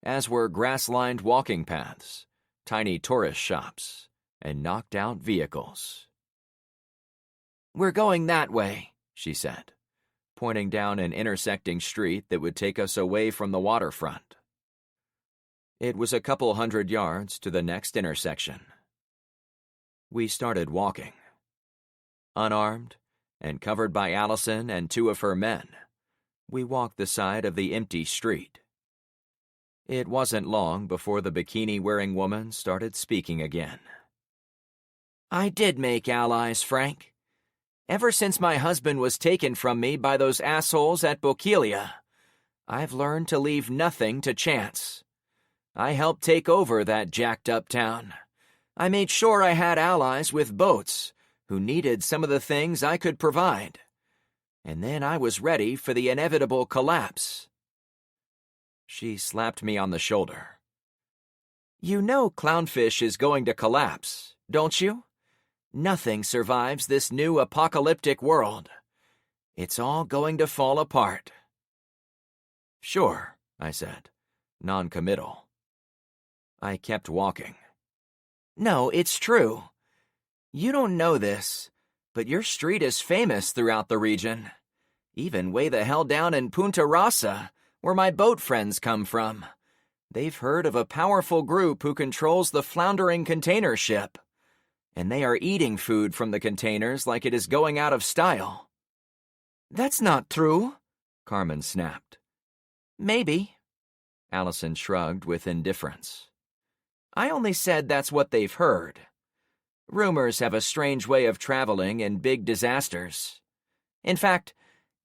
as were grass-lined walking paths, tiny tourist shops, and knocked-out vehicles. "We're going that way," she said, pointing down an intersecting street that would take us away from the waterfront. It was a couple 100 yards to the next intersection. We started walking. Unarmed and covered by Allison and 2 of her men, we walked the side of the empty street. It wasn't long before the bikini-wearing woman started speaking again. "I did make allies, Frank. Ever since my husband was taken from me by those assholes at Bokelia, I've learned to leave nothing to chance. I helped take over that jacked-up town. I made sure I had allies with boats who needed some of the things I could provide. And then I was ready for the inevitable collapse." She slapped me on the shoulder. "You know Clownfish is going to collapse, don't you? Nothing survives this new apocalyptic world. It's all going to fall apart." "Sure," I said, non-committal. I kept walking. "No, it's true. You don't know this, but your street is famous throughout the region. Even way the hell down in Punta Rasa, where my boat friends come from. They've heard of a powerful group who controls the floundering container ship. And they are eating food from the containers like it is going out of style." "That's not true," Carmen snapped. "Maybe." Allison shrugged with indifference. "I only said that's what they've heard. Rumors have a strange way of traveling in big disasters. In fact,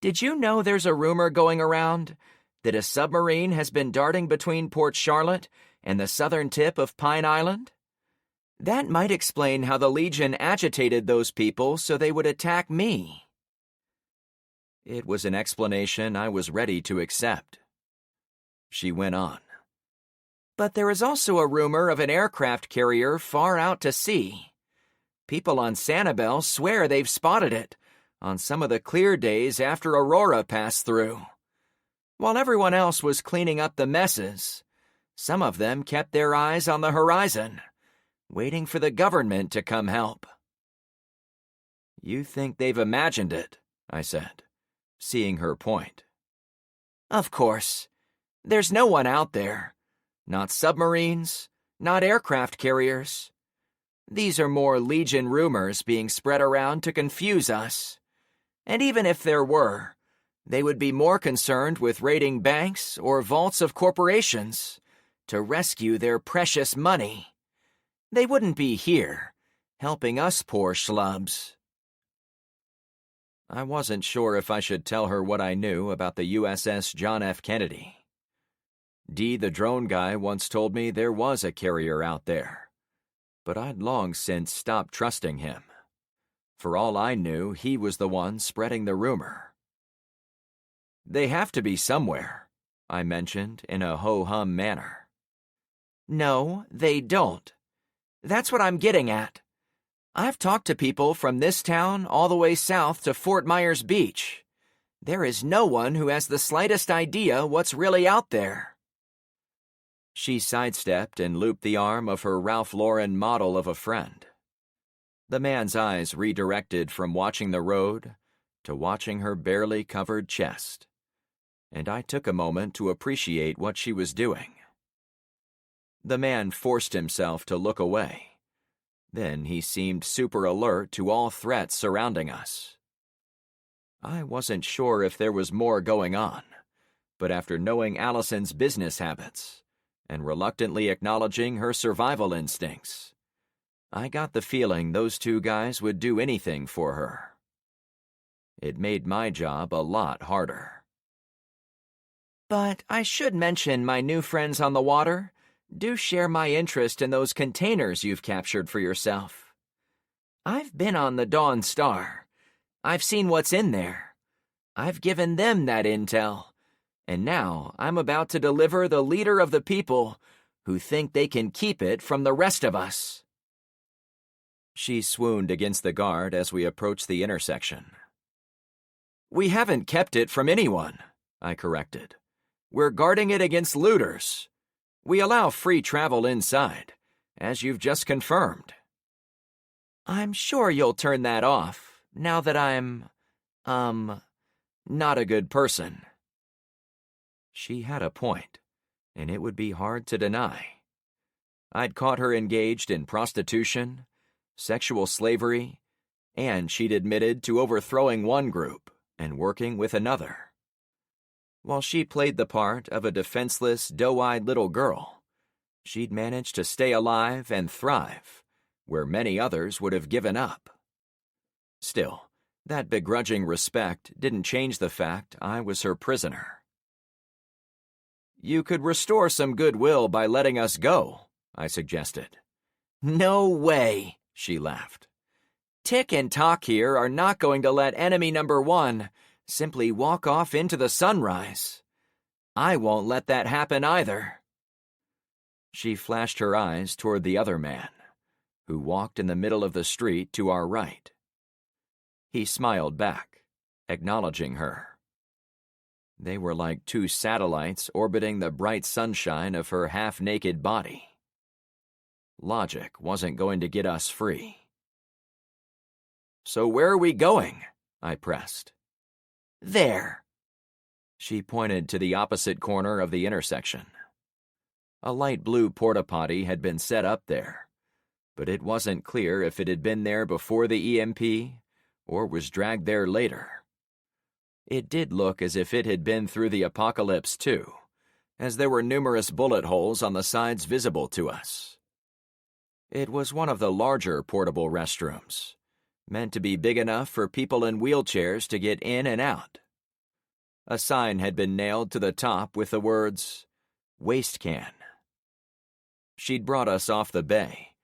did you know there's a rumor going around that a submarine has been darting between Port Charlotte and the southern tip of Pine Island? That might explain how the Legion agitated those people so they would attack me." It was an explanation I was ready to accept. She went on. "But there is also a rumor of an aircraft carrier far out to sea. People on Sanibel swear they've spotted it on some of the clear days after Aurora passed through. While everyone else was cleaning up the messes, some of them kept their eyes on the horizon, waiting for the government to come help." "You think they've imagined it," I said, seeing her point. "Of course. There's no one out there. Not submarines, not aircraft carriers. These are more Legion rumors being spread around to confuse us. And even if there were, they would be more concerned with raiding banks or vaults of corporations to rescue their precious money. They wouldn't be here, helping us poor schlubs." I wasn't sure if I should tell her what I knew about the USS John F. Kennedy. Dee the drone guy once told me there was a carrier out there, but I'd long since stopped trusting him. For all I knew, he was the one spreading the rumor. "They have to be somewhere," I mentioned in a ho-hum manner. "No, they don't. That's what I'm getting at. I've talked to people from this town all the way south to Fort Myers Beach. There is no one who has the slightest idea what's really out there." She sidestepped and looped the arm of her Ralph Lauren model of a friend. The man's eyes redirected from watching the road to watching her barely covered chest, and I took a moment to appreciate what she was doing. The man forced himself to look away Then he seemed super alert to all threats surrounding us. I wasn't sure if there was more going on, but after knowing Allison's business habits and reluctantly acknowledging her survival instincts, I got the feeling those two guys would do anything for her. It made my job a lot harder. But I should mention my new friends on the water do share my interest in those containers you've captured for yourself. I've been on the Dawn Star. I've seen what's in there. I've given them that intel, and now I'm about to deliver the leader of the people who think they can keep it from the rest of us. She swooned against the guard as we approached the intersection. We haven't kept it from anyone, I corrected. We're guarding it against looters. We allow free travel inside, as you've just confirmed. I'm sure you'll turn that off, now that I'm, not a good person. She had a point, and it would be hard to deny. I'd caught her engaged in prostitution, sexual slavery, and she'd admitted to overthrowing one group and working with another. While she played the part of a defenseless, doe-eyed little girl, she'd managed to stay alive and thrive, where many others would have given up. Still, that begrudging respect didn't change the fact I was her prisoner. You could restore some goodwill by letting us go, I suggested. No way, she laughed. Tick and Talk here are not going to let enemy number one simply walk off into the sunrise. I won't let that happen either. She flashed her eyes toward the other man, who walked in the middle of the street to our right. He smiled back, acknowledging her. They were like two satellites orbiting the bright sunshine of her half-naked body. Logic wasn't going to get us free. So where are we going? I pressed. There. She pointed to the opposite corner of the intersection. A light blue porta-potty had been set up there, but it wasn't clear if it had been there before the EMP or was dragged there later. It did look as if it had been through the apocalypse too, as there were numerous bullet holes on the sides visible to us. It was one of the larger portable restrooms, meant to be big enough for people in wheelchairs to get in and out. A sign had been nailed to the top with the words, "Waste Can." She'd brought us off the bay,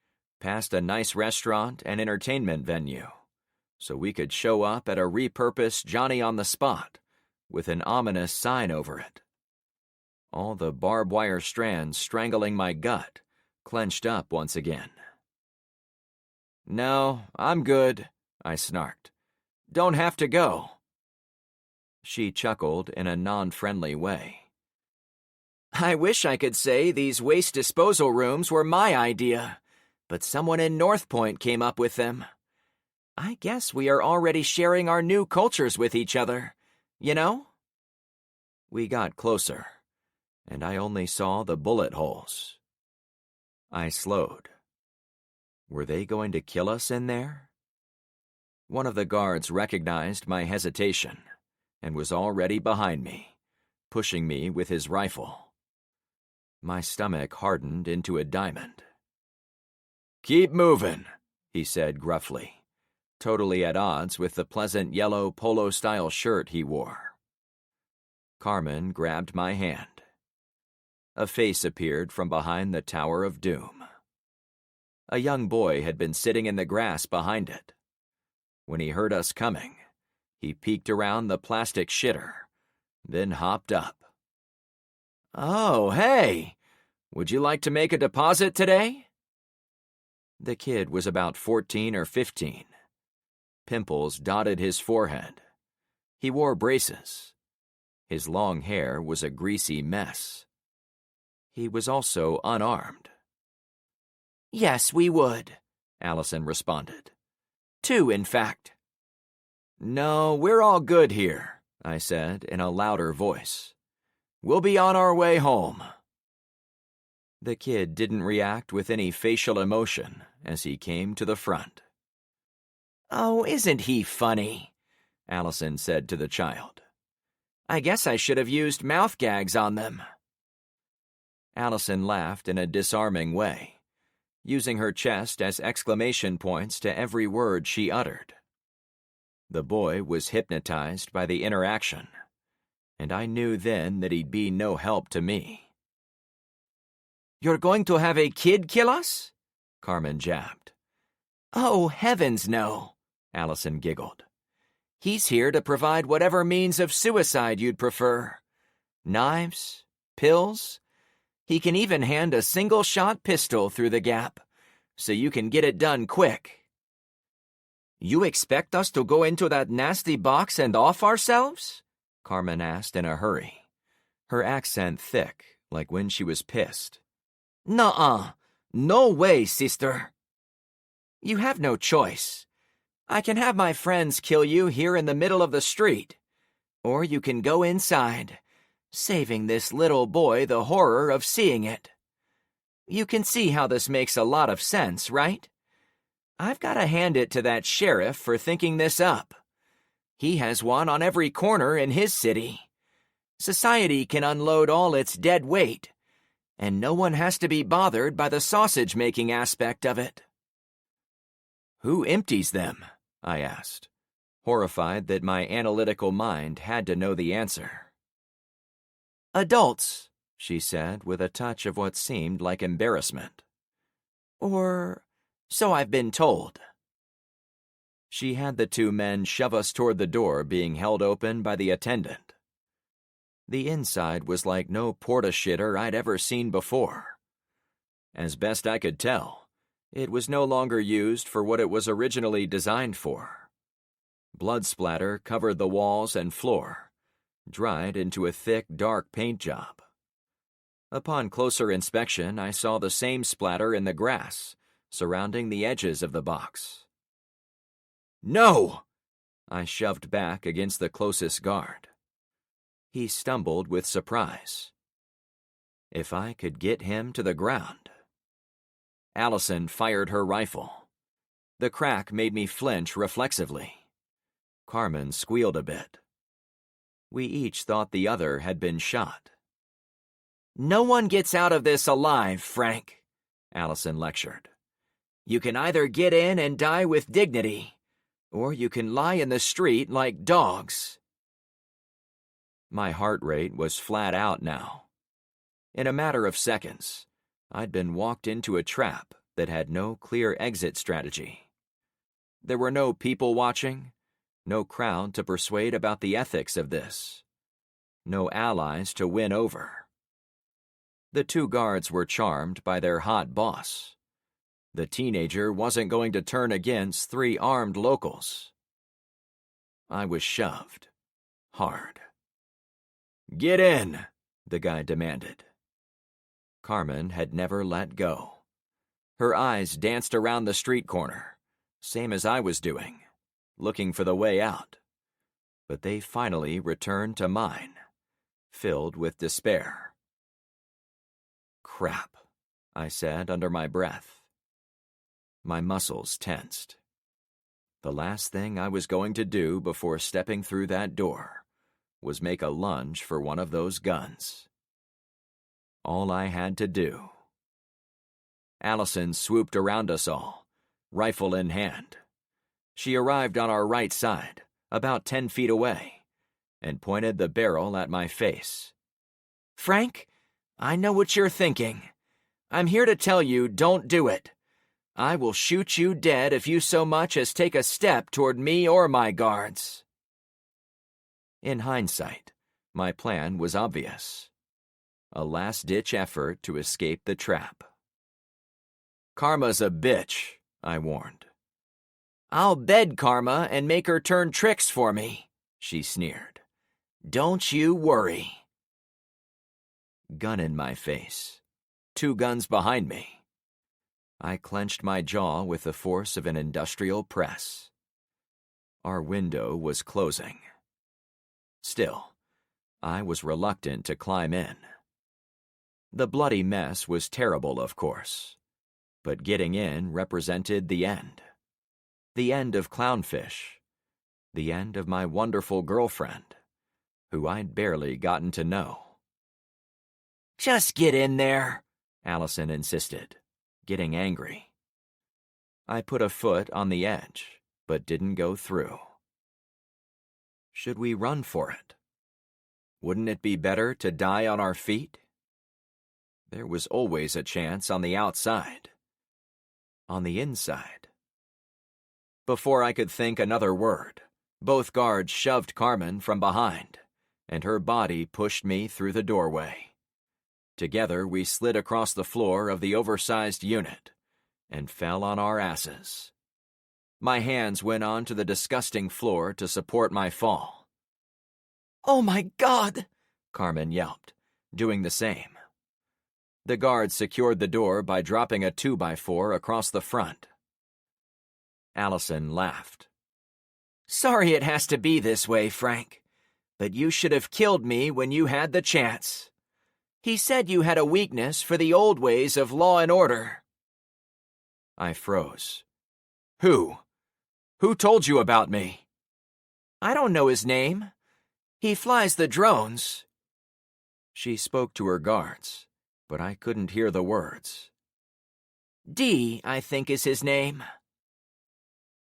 past a nice restaurant and entertainment venue, so we could show up at a repurposed Johnny-on-the-Spot with an ominous sign over it. All the barbed wire strands strangling my gut clenched up once again. No, I'm good, I snarked. Don't have to go. She chuckled in a non-friendly way. I wish I could say these waste disposal rooms were my idea, but someone in North Point came up with them. I guess we are already sharing our new cultures with each other, you know? We got closer, and I only saw the bullet holes. I slowed. Were they going to kill us in there? One of the guards recognized my hesitation and was already behind me, pushing me with his rifle. My stomach hardened into a diamond. Keep moving, he said gruffly, totally at odds with the pleasant yellow polo-style shirt he wore. Carmen grabbed my hand. A face appeared from behind the Tower of Doom. A young boy had been sitting in the grass behind it. When he heard us coming, he peeked around the plastic shitter, then hopped up. Oh, hey! Would you like to make a deposit today? The kid was about 14 or 15. Pimples dotted his forehead. He wore braces. His long hair was a greasy mess. He was also unarmed. Yes, we would, Allison responded. 2, in fact. No, we're all good here, I said in a louder voice. We'll be on our way home. The kid didn't react with any facial emotion as he came to the front. "Oh, isn't he funny?" Allison said to the child. "I guess I should have used mouth gags on them." Allison laughed in a disarming way, using her chest as exclamation points to every word she uttered. The boy was hypnotized by the interaction, and I knew then that he'd be no help to me. "You're going to have a kid kill us?" Carmen jabbed. "Oh, heavens no," Allison giggled. "He's here to provide whatever means of suicide you'd prefer. Knives, pills. He can even hand a single-shot pistol through the gap, so you can get it done quick." "You expect us to go into that nasty box and off ourselves?" Carmen asked in a hurry, her accent thick, like when she was pissed. "Nuh-uh. No way, sister." "You have no choice. I can have my friends kill you here in the middle of the street, or you can go inside, saving this little boy the horror of seeing it. You can see how this makes a lot of sense, right? I've got to hand it to that sheriff for thinking this up. He has one on every corner in his city. Society can unload all its dead weight, and no one has to be bothered by the sausage-making aspect of it." "Who empties them?" I asked, horrified that my analytical mind had to know the answer. "Adults," she said with a touch of what seemed like embarrassment. "Or so I've been told." She had the two men shove us toward the door being held open by the attendant. The inside was like no porta-shitter I'd ever seen before. As best I could tell, it was no longer used for what it was originally designed for. Blood splatter covered the walls and floor, dried into a thick, dark paint job. Upon closer inspection, I saw the same splatter in the grass surrounding the edges of the box. "No!" I shoved back against the closest guard. He stumbled with surprise. If I could get him to the ground. Allison fired her rifle. The crack made me flinch reflexively. Carmen squealed a bit. We each thought the other had been shot. "No one gets out of this alive, Frank," Allison lectured. "You can either get in and die with dignity, or you can lie in the street like dogs." My heart rate was flat out now. In a matter of seconds, I'd been walked into a trap that had no clear exit strategy. There were no people watching, no crowd to persuade about the ethics of this, no allies to win over. The two guards were charmed by their hot boss. The teenager wasn't going to turn against three armed locals. I was shoved. Hard. "Get in," the guy demanded. Carmen had never let go. Her eyes danced around the street corner, same as I was doing, looking for the way out. But they finally returned to mine, filled with despair. "Crap," I said under my breath. My muscles tensed. The last thing I was going to do before stepping through that door was make a lunge for one of those guns. All I had to do. Allison swooped around us all, rifle in hand. She arrived on our right side, about 10 feet away, and pointed the barrel at my face. "Frank, I know what you're thinking. I'm here to tell you, don't do it. I will shoot you dead if you so much as take a step toward me or my guards." In hindsight, my plan was obvious. A last-ditch effort to escape the trap. "Karma's a bitch," I warned. "I'll bed Karma and make her turn tricks for me," she sneered. "Don't you worry." Gun in my face. Two guns behind me. I clenched my jaw with the force of an industrial press. Our window was closing. Still, I was reluctant to climb in. The bloody mess was terrible, of course, but getting in represented the end. The end of Clownfish. The end of my wonderful girlfriend, who I'd barely gotten to know. "Just get in there," Allison insisted, getting angry. I put a foot on the edge, but didn't go through. Should we run for it? Wouldn't it be better to die on our feet? There was always a chance on the outside. On the inside. Before I could think another word, both guards shoved Carmen from behind, and her body pushed me through the doorway. Together we slid across the floor of the oversized unit and fell on our asses. My hands went onto the disgusting floor to support my fall. "Oh my God!" Carmen yelped, doing the same. The guards secured the door by dropping a 2x4 across the front. Allison laughed. "Sorry it has to be this way, Frank, but you should have killed me when you had the chance. He said you had a weakness for the old ways of law and order." I froze. Who? Who told you about me? "I don't know his name. He flies the drones." She spoke to her guards, but I couldn't hear the words. D, I think is his name.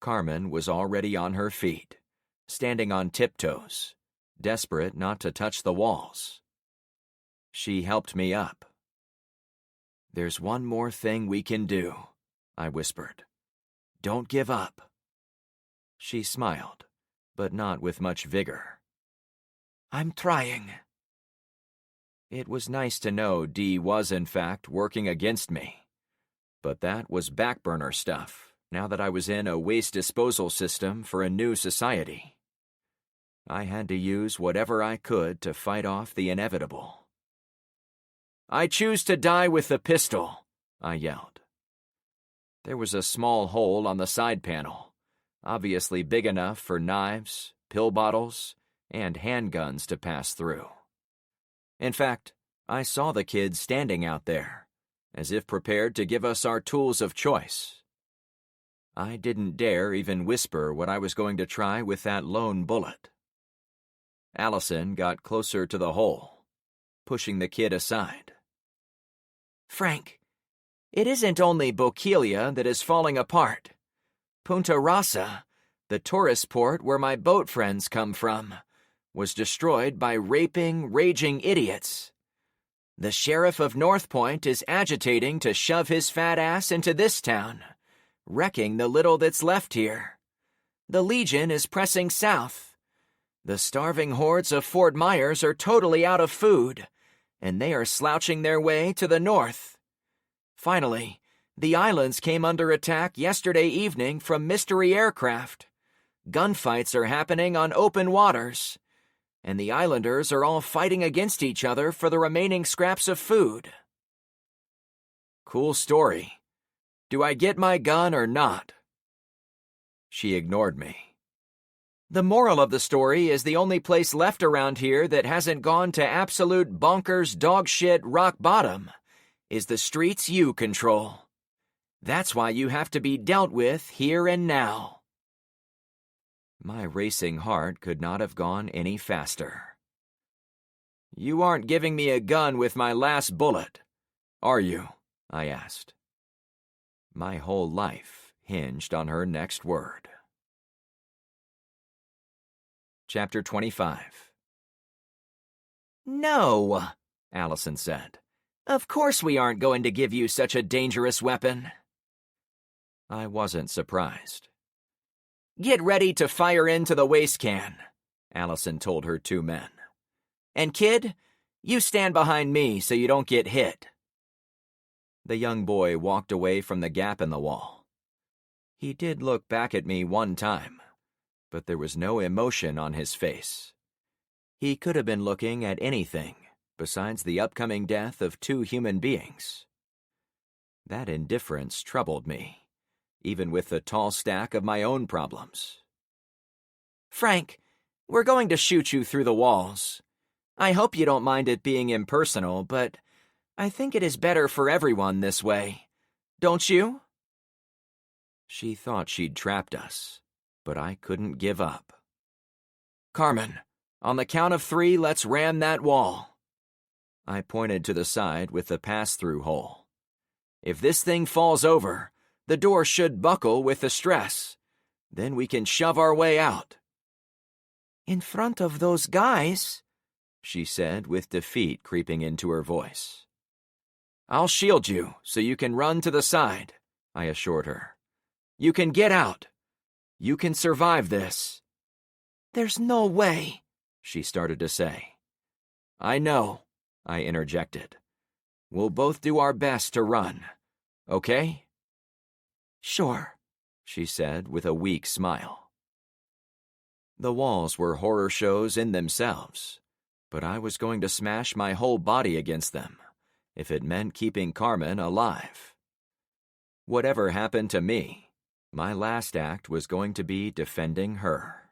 Carmen was already on her feet, standing on tiptoes, desperate not to touch the walls. She helped me up. "There's one more thing we can do," I whispered. "Don't give up." She smiled, but not with much vigor. "I'm trying." It was nice to know Dee was in fact working against me, but that was backburner stuff now that I was in a waste disposal system for a new society. I had to use whatever I could to fight off the inevitable. "I choose to die with the pistol," I yelled. There was a small hole on the side panel, obviously big enough for knives, pill bottles, and handguns to pass through. In fact, I saw the kids standing out there, as if prepared to give us our tools of choice. I didn't dare even whisper what I was going to try with that lone bullet. Allison got closer to the hole, pushing the kid aside. "Frank, it isn't only Bokeelia that is falling apart. Punta Rasa, the tourist port where my boat friends come from, was destroyed by raping, raging idiots. The sheriff of North Point is agitating to shove his fat ass into this town, wrecking the little that's left here. The Legion is pressing south. The starving hordes of Fort Myers are totally out of food, and they are slouching their way to the north. Finally, the islands came under attack yesterday evening from mystery aircraft. Gunfights are happening on open waters, and the islanders are all fighting against each other for the remaining scraps of food." "Cool story. Do I get my gun or not?" She ignored me. "The moral of the story is the only place left around here that hasn't gone to absolute bonkers dogshit rock bottom is the streets you control. That's why you have to be dealt with here and now." My racing heart could not have gone any faster. "You aren't giving me a gun with my last bullet, are you?" I asked. My whole life hinged on her next word. Chapter 25. "No," Allison said. "Of course we aren't going to give you such a dangerous weapon." I wasn't surprised. "Get ready to fire into the waste can," Allison told her 2 men. "And kid, you stand behind me so you don't get hit." The young boy walked away from the gap in the wall. He did look back at me one time, but there was no emotion on his face. He could have been looking at anything besides the upcoming death of 2 human beings. That indifference troubled me, even with the tall stack of my own problems. "Frank, we're going to shoot you through the walls. I hope you don't mind it being impersonal, but I think it is better for everyone this way. Don't you? She thought she'd trapped us, but I couldn't give up. Carmen, on the count of 3, let's ram that wall. I pointed to the side with the pass-through hole. If this thing falls over, the door should buckle with the stress. Then we can shove our way out. In front of those guys, she said with defeat creeping into her voice. I'll shield you so you can run to the side, I assured her. You can get out. You can survive this. There's no way, she started to say. I know, I interjected. We'll both do our best to run, okay? Sure, she said with a weak smile. The walls were horror shows in themselves, but I was going to smash my whole body against them if it meant keeping Carmen alive. Whatever happened to me, my last act was going to be defending her.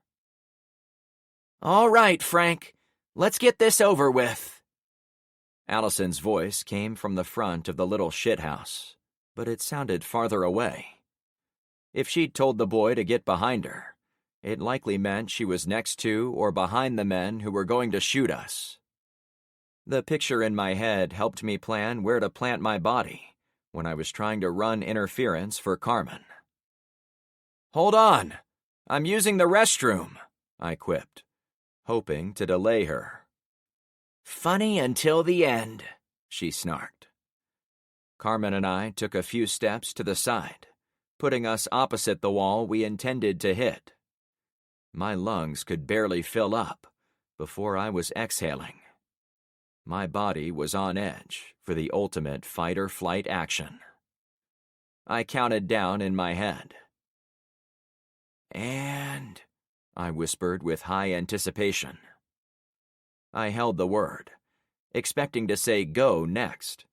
All right, Frank, let's get this over with. Allison's voice came from the front of the little shithouse, but it sounded farther away. If she'd told the boy to get behind her, it likely meant she was next to or behind the men who were going to shoot us. The picture in my head helped me plan where to plant my body when I was trying to run interference for Carmen. Hold on, I'm using the restroom, I quipped, hoping to delay her. Funny until the end, she snarked. Carmen and I took a few steps to the side, putting us opposite the wall we intended to hit. My lungs could barely fill up before I was exhaling. My body was on edge for the ultimate fight-or-flight action. I counted down in my head. And, I whispered with high anticipation. I held the word, expecting to say go next,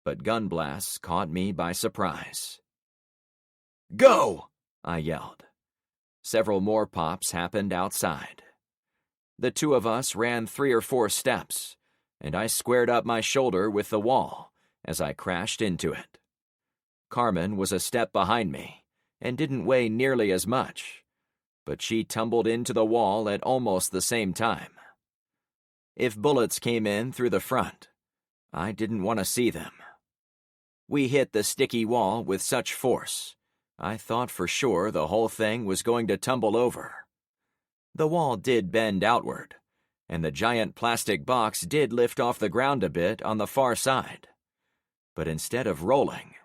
but gun blasts caught me by surprise. Go! I yelled. Several more pops happened outside. The two of us ran 3 or 4 steps, and I squared up my shoulder with the wall as I crashed into it. Carmen was a step behind me and didn't weigh nearly as much, but she tumbled into the wall at almost the same time. If bullets came in through the front, I didn't want to see them. We hit the sticky wall with such force, I thought for sure the whole thing was going to tumble over. The wall did bend outward, and the giant plastic box did lift off the ground a bit on the far side. But instead of rolling,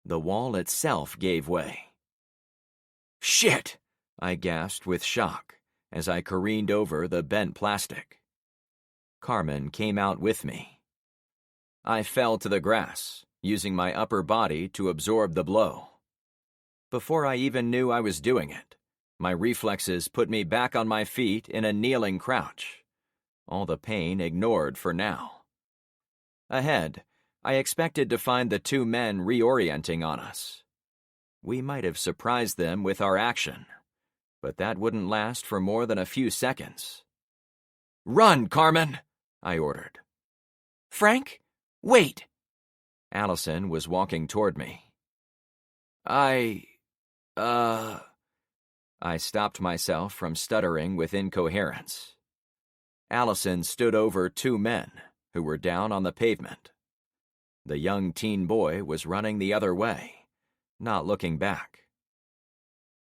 the wall itself gave way. Shit! I gasped with shock as I careened over the bent plastic. Carmen came out with me. I fell to the grass, using my upper body to absorb the blow. Before I even knew I was doing it, my reflexes put me back on my feet in a kneeling crouch, all the pain ignored for now. Ahead, I expected to find the 2 men reorienting on us. We might have surprised them with our action, but that wouldn't last for more than a few seconds. Run, Carmen, I ordered. Frank, wait. Allison was walking toward me. I stopped myself from stuttering with incoherence. Allison stood over 2 men who were down on the pavement. The young teen boy was running the other way, not looking back.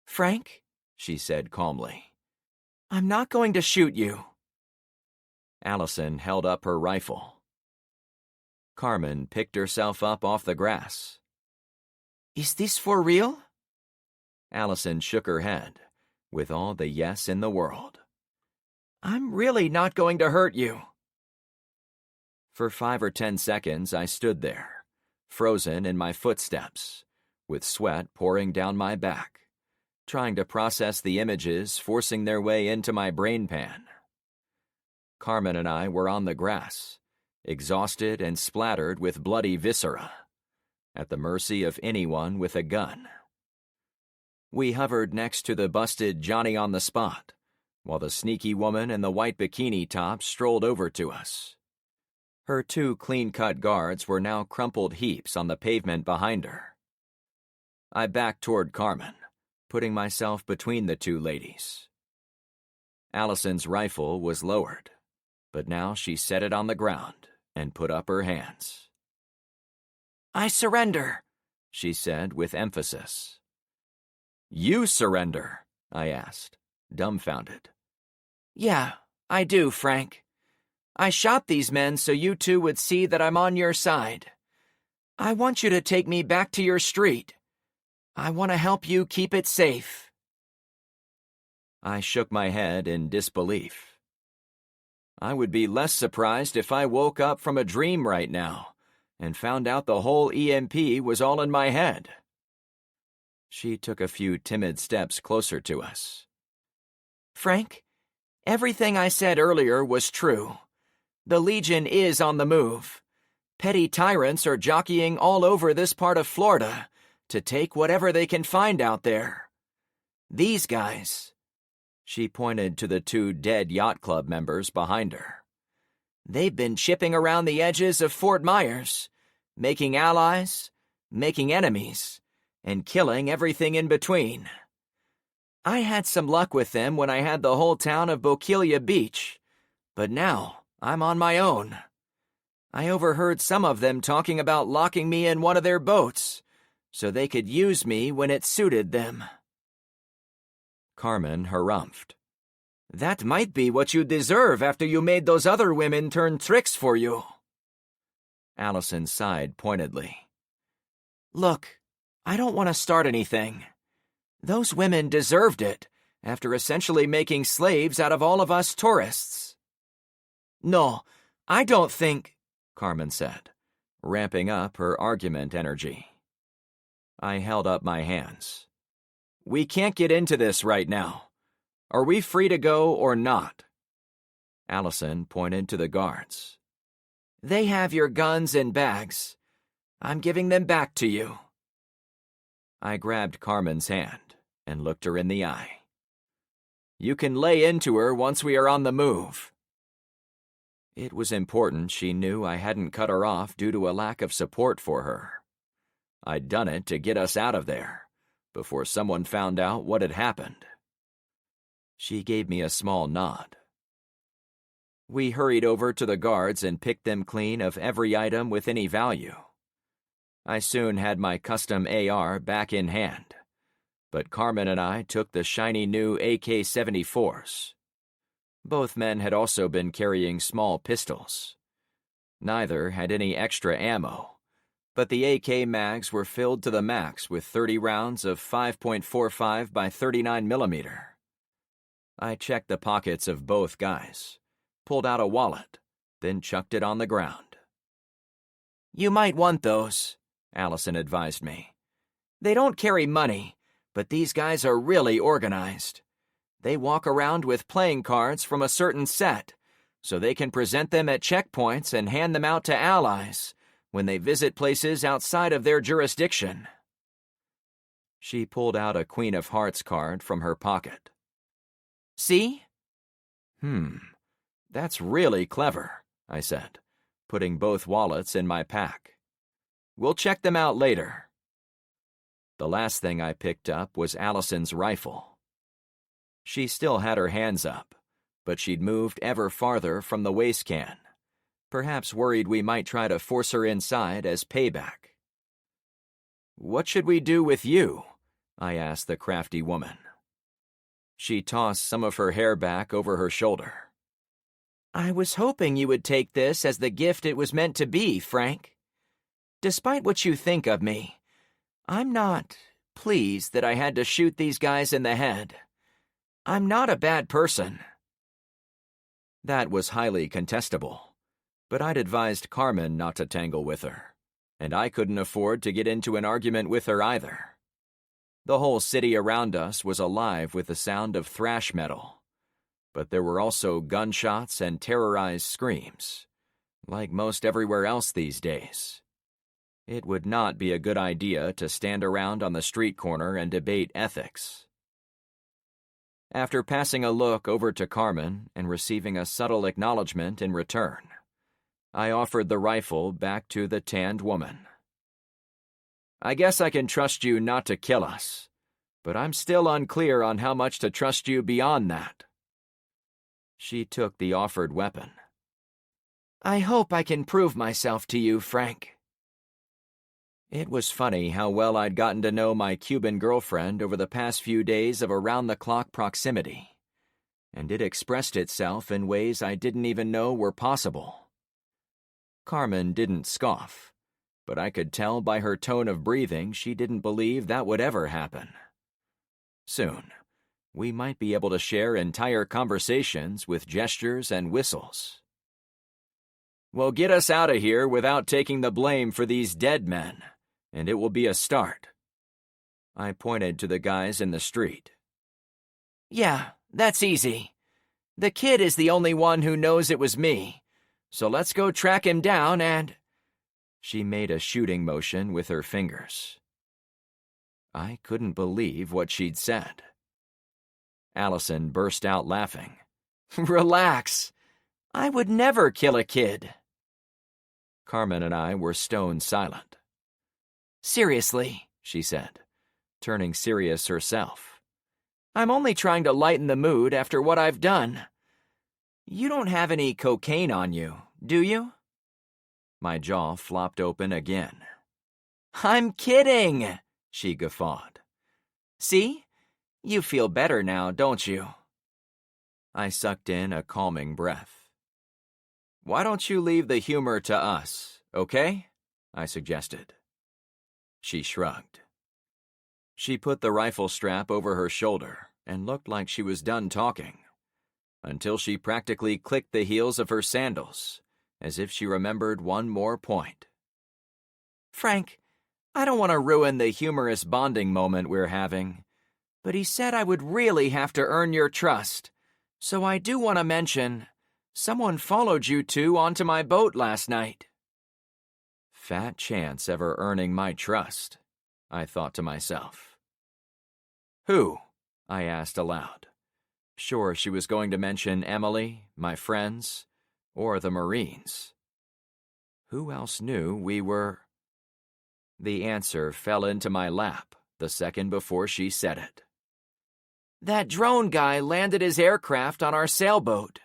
Frank, she said calmly, I'm not going to shoot you. Allison held up her rifle. Carmen picked herself up off the grass. Is this for real? Allison shook her head, with all the yes in the world. I'm really not going to hurt you. For 5 or 10 seconds I stood there, frozen in my footsteps, with sweat pouring down my back, trying to process the images forcing their way into my brain pan. Carmen and I were on the grass, exhausted and splattered with bloody viscera, at the mercy of anyone with a gun. We hovered next to the busted Johnny-on-the-spot, while the sneaky woman in the white bikini top strolled over to us. Her two clean-cut guards were now crumpled heaps on the pavement behind her. I backed toward Carmen, putting myself between the two ladies. Allison's rifle was lowered, but now she set it on the ground and put up her hands. "I surrender," she said with emphasis. "You surrender?" I asked, dumbfounded. "Yeah, I do, Frank. I shot these men so you two would see that I'm on your side. I want you to take me back to your street. I want to help you keep it safe." I shook my head in disbelief. I would be less surprised if I woke up from a dream right now and found out the whole EMP was all in my head. She took a few timid steps closer to us. "Frank, everything I said earlier was true. The Legion is on the move. Petty tyrants are jockeying all over this part of Florida to take whatever they can find out there. These guys," she pointed to the two dead yacht club members behind her, "they've been chipping around the edges of Fort Myers, making allies, making enemies, and killing everything in between. I had some luck with them when I had the whole town of Bokeelia Beach, but now I'm on my own. I overheard some of them talking about locking me in one of their boats so they could use me when it suited them." Carmen harumphed. "That might be what you deserve after you made those other women turn tricks for you." Allison sighed pointedly. "Look, I don't want to start anything. Those women deserved it after essentially making slaves out of all of us tourists." "No, I don't think," Carmen said, ramping up her argument energy. I held up my hands. "We can't get into this right now. Are we free to go or not?" Allison pointed to the guards. "They have your guns and bags. I'm giving them back to you." I grabbed Carmen's hand and looked her in the eye. "You can lay into her once we are on the move." It was important she knew I hadn't cut her off due to a lack of support for her. I'd done it to get us out of there, before someone found out what had happened. She gave me a small nod. We hurried over to the guards and picked them clean of every item with any value. I soon had my custom AR back in hand, but Carmen and I took the shiny new AK-74s. Both men had also been carrying small pistols. Neither had any extra ammo, but the AK mags were filled to the max with 30 rounds of 5.45 by 39 millimeter. I checked the pockets of both guys, pulled out a wallet, then chucked it on the ground. "You might want those," Allison advised me. "They don't carry money, but these guys are really organized. They walk around with playing cards from a certain set, so they can present them at checkpoints and hand them out to allies when they visit places outside of their jurisdiction." She pulled out a Queen of Hearts card from her pocket. "See?" That's really clever," I said, putting both wallets in my pack. "We'll check them out later." The last thing I picked up was Allison's rifle. She still had her hands up, but she'd moved ever farther from the waste can, perhaps worried we might try to force her inside as payback. "What should we do with you?" I asked the crafty woman. She tossed some of her hair back over her shoulder. "I was hoping you would take this as the gift it was meant to be, Frank. Despite what you think of me, I'm not pleased that I had to shoot these guys in the head. I'm not a bad person." That was highly contestable, but I'd advised Carmen not to tangle with her, and I couldn't afford to get into an argument with her either. The whole city around us was alive with the sound of thrash metal, but there were also gunshots and terrorized screams, like most everywhere else these days. It would not be a good idea to stand around on the street corner and debate ethics. After passing a look over to Carmen and receiving a subtle acknowledgement in return, I offered the rifle back to the tanned woman. I guess I can trust you not to kill us, but I'm still unclear on how much to trust you beyond that. She took the offered weapon. I hope I can prove myself to you, Frank. It was funny how well I'd gotten to know my Cuban girlfriend over the past few days of around-the-clock proximity, and it expressed itself in ways I didn't even know were possible. Carmen didn't scoff, but I could tell by her tone of breathing she didn't believe that would ever happen. Soon, we might be able to share entire conversations with gestures and whistles. Well, get us out of here without taking the blame for these dead men, and it will be a start. I pointed to the guys in the street. Yeah, that's easy. The kid is the only one who knows it was me, so let's go track him down and... She made a shooting motion with her fingers. I couldn't believe what she'd said. Allison burst out laughing. Relax. I would never kill a kid. Carmen and I were stone silent. Seriously, she said, turning serious herself. I'm only trying to lighten the mood after what I've done. You don't have any cocaine on you, do you? My jaw flopped open again. I'm kidding, she guffawed. See? You feel better now, don't you? I sucked in a calming breath. Why don't you leave the humor to us, okay? I suggested. She shrugged. She put the rifle strap over her shoulder and looked like she was done talking, until she practically clicked the heels of her sandals, as if she remembered one more point. Frank, I don't want to ruin the humorous bonding moment we're having, but he said I would really have to earn your trust, so I do want to mention someone followed you two onto my boat last night. Fat chance ever earning my trust, I thought to myself. Who? I asked aloud, sure she was going to mention Emily, my friends, or the Marines. Who else knew we were... The answer fell into my lap the second before she said it. That drone guy landed his aircraft on our sailboat.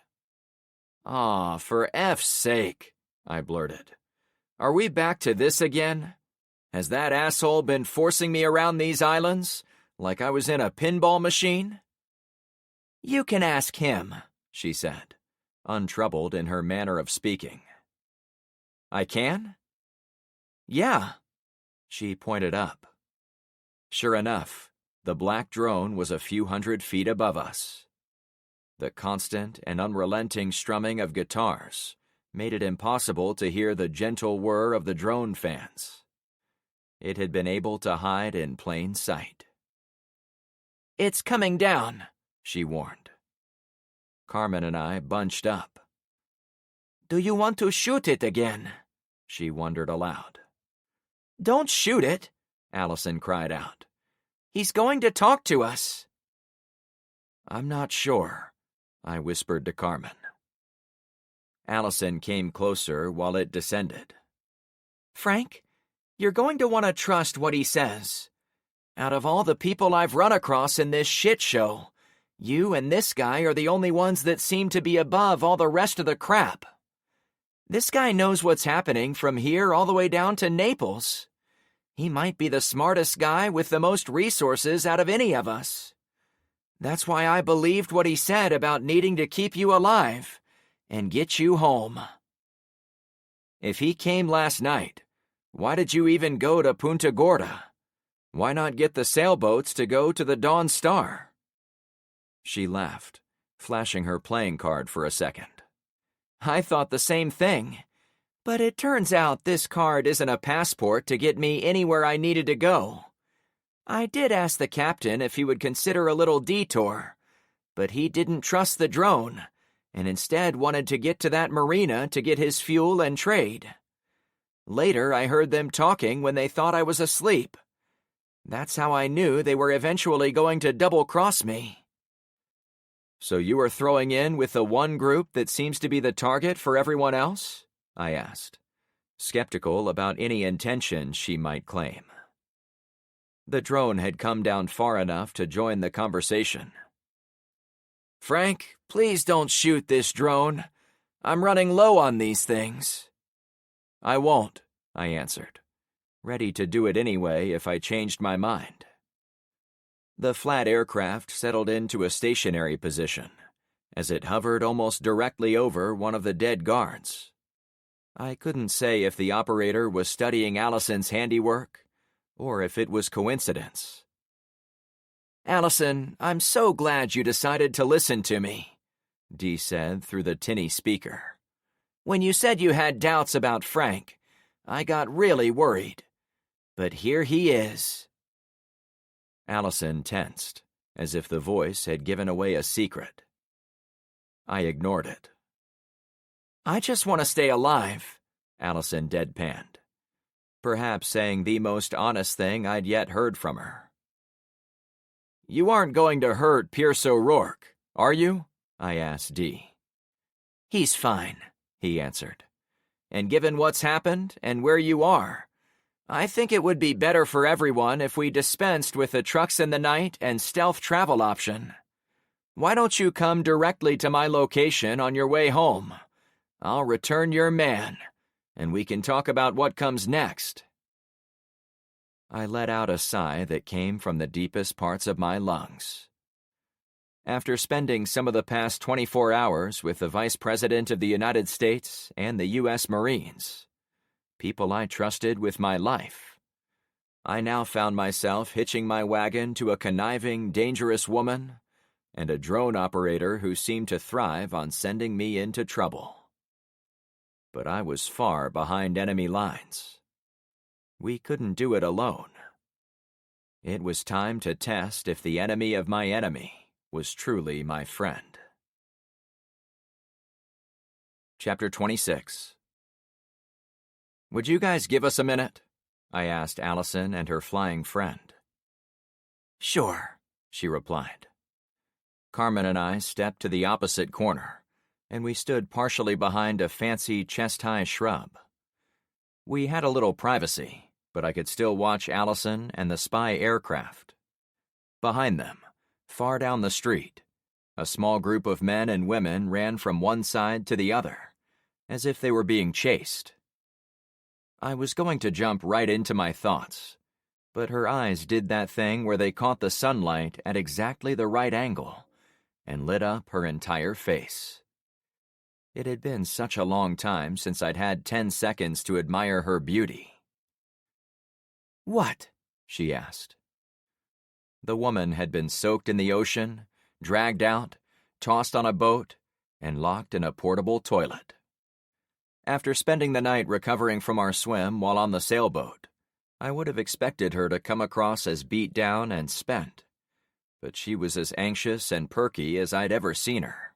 Aw, for F's sake, I blurted. Are we back to this again? Has that asshole been forcing me around these islands, like I was in a pinball machine? You can ask him, she said, untroubled in her manner of speaking. I can? Yeah. She pointed up. Sure enough, the black drone was a few hundred feet above us. The constant and unrelenting strumming of guitars made it impossible to hear the gentle whir of the drone fans. It had been able to hide in plain sight. It's coming down, she warned. Carmen and I bunched up. Do you want to shoot it again? She wondered aloud. Don't shoot it, Allison cried out. He's going to talk to us. I'm not sure, I whispered to Carmen. Allison came closer while it descended. Frank, you're going to want to trust what he says. Out of all the people I've run across in this shit show, you and this guy are the only ones that seem to be above all the rest of the crap. This guy knows what's happening from here all the way down to Naples. He might be the smartest guy with the most resources out of any of us. That's why I believed what he said about needing to keep you alive and get you home. If he came last night, why did you even go to Punta Gorda? Why not get the sailboats to go to the Dawn Star? She laughed, flashing her playing card for a second. I thought the same thing, but it turns out this card isn't a passport to get me anywhere I needed to go. I did ask the captain if he would consider a little detour, but he didn't trust the drone, and instead wanted to get to that marina to get his fuel and trade. Later, I heard them talking when they thought I was asleep. That's how I knew they were eventually going to double-cross me. So you were throwing in with the one group that seems to be the target for everyone else? I asked, skeptical about any intention she might claim. The drone had come down far enough to join the conversation. Frank, please don't shoot this drone. I'm running low on these things. I won't, I answered, ready to do it anyway if I changed my mind. The flat aircraft settled into a stationary position, as it hovered almost directly over one of the dead guards. I couldn't say if the operator was studying Allison's handiwork, or if it was coincidence. Allison, I'm so glad you decided to listen to me, Dee said through the tinny speaker. When you said you had doubts about Frank, I got really worried. But here he is. Allison tensed, as if the voice had given away a secret. I ignored it. I just want to stay alive, Allison deadpanned, perhaps saying the most honest thing I'd yet heard from her. You aren't going to hurt Pierce O'Rourke, are you? I asked Dee. He's fine, he answered. And given what's happened and where you are, I think it would be better for everyone if we dispensed with the trucks in the night and stealth travel option. Why don't you come directly to my location on your way home? I'll return your man, and we can talk about what comes next. I let out a sigh that came from the deepest parts of my lungs. After spending some of the past 24 hours with the Vice President of the United States and the U.S. Marines, people I trusted with my life, I now found myself hitching my wagon to a conniving, dangerous woman and a drone operator who seemed to thrive on sending me into trouble. But I was far behind enemy lines. We couldn't do it alone. It was time to test if the enemy of my enemy was truly my friend. Chapter 26. Would you guys give us a minute? I asked Allison and her flying friend. Sure, she replied. Carmen and I stepped to the opposite corner, and we stood partially behind a fancy chest-high shrub. We had a little privacy, but I could still watch Allison and the spy aircraft. Behind them, far down the street, a small group of men and women ran from one side to the other, as if they were being chased. I was going to jump right into my thoughts, but her eyes did that thing where they caught the sunlight at exactly the right angle and lit up her entire face. It had been such a long time since I'd had 10 seconds to admire her beauty. What? She asked. The woman had been soaked in the ocean, dragged out, tossed on a boat, and locked in a portable toilet. After spending the night recovering from our swim while on the sailboat, I would have expected her to come across as beat down and spent, but she was as anxious and perky as I'd ever seen her.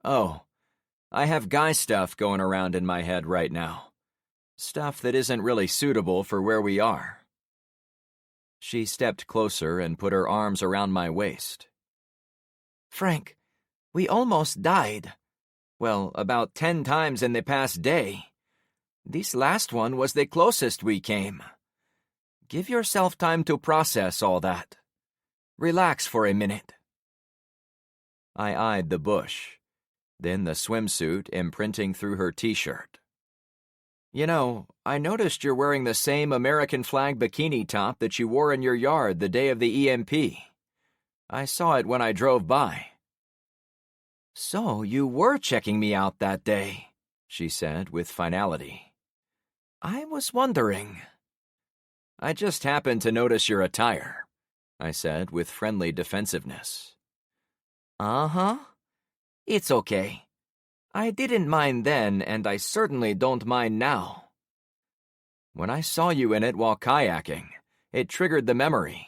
Oh, I have guy stuff going around in my head right now. Stuff that isn't really suitable for where we are. She stepped closer and put her arms around my waist. Frank, we almost died. Well, about 10 times in the past day. This last one was the closest we came. Give yourself time to process all that. Relax for a minute. I eyed the bush, then the swimsuit imprinting through her t-shirt. You know, I noticed you're wearing the same American flag bikini top that you wore in your yard the day of the EMP. I saw it when I drove by. So you were checking me out that day, she said with finality. I was wondering. I just happened to notice your attire, I said with friendly defensiveness. Uh-huh. It's okay. I didn't mind then, and I certainly don't mind now. When I saw you in it while kayaking, it triggered the memory.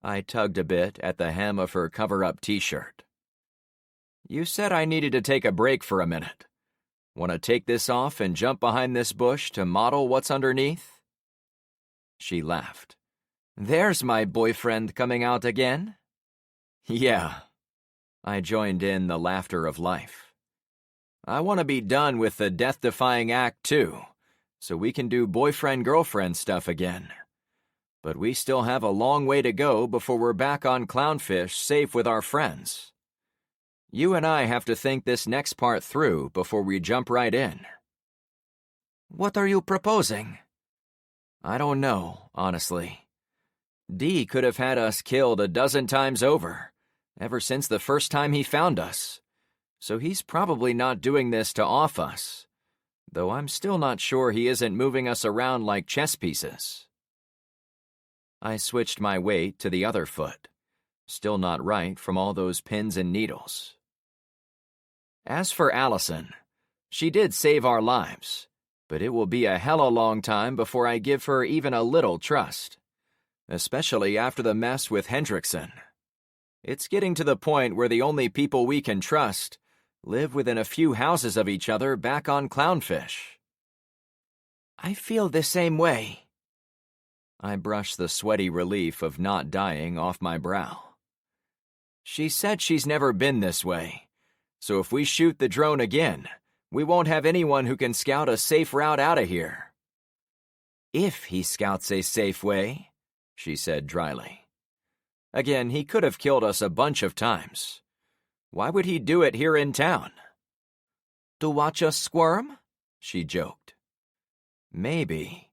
I tugged a bit at the hem of her cover-up t-shirt. You said I needed to take a break for a minute. Want to take this off and jump behind this bush to model what's underneath? She laughed. There's my boyfriend coming out again? Yeah. I joined in the laughter of life. I want to be done with the death-defying act, too, so we can do boyfriend-girlfriend stuff again. But we still have a long way to go before we're back on Clownfish safe with our friends. You and I have to think this next part through before we jump right in. What are you proposing? I don't know, honestly. D could have had us killed a dozen times over, ever since the first time he found us. So he's probably not doing this to off us, though I'm still not sure he isn't moving us around like chess pieces. I switched my weight to the other foot, still not right from all those pins and needles. As for Allison, she did save our lives, but it will be a hella long time before I give her even a little trust, especially after the mess with Hendrickson. It's getting to the point where the only people we can trust live within a few houses of each other back on Clownfish. I feel the same way. I brushed the sweaty relief of not dying off my brow. She said she's never been this way, so if we shoot the drone again, we won't have anyone who can scout a safe route out of here. If he scouts a safe way, she said dryly. Again, he could have killed us a bunch of times. Why would he do it here in town? To watch us squirm? She joked. Maybe.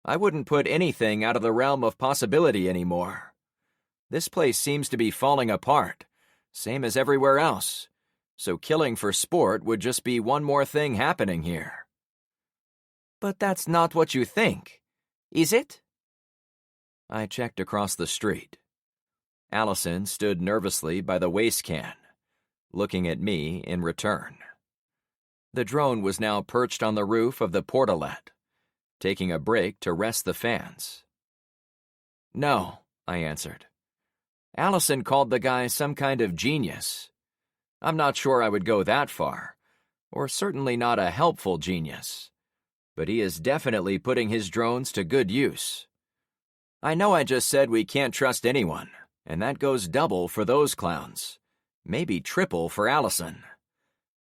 I wouldn't put anything out of the realm of possibility anymore. This place seems to be falling apart, same as everywhere else, so killing for sport would just be one more thing happening here. But that's not what you think, is it? I checked across the street. Allison stood nervously by the waste can, looking at me in return. The drone was now perched on the roof of the portalet, taking a break to rest the fans. No, I answered. Allison called the guy some kind of genius. I'm not sure I would go that far, or certainly not a helpful genius, but he is definitely putting his drones to good use. I know I just said we can't trust anyone, and that goes double for those clowns. Maybe triple for Allison.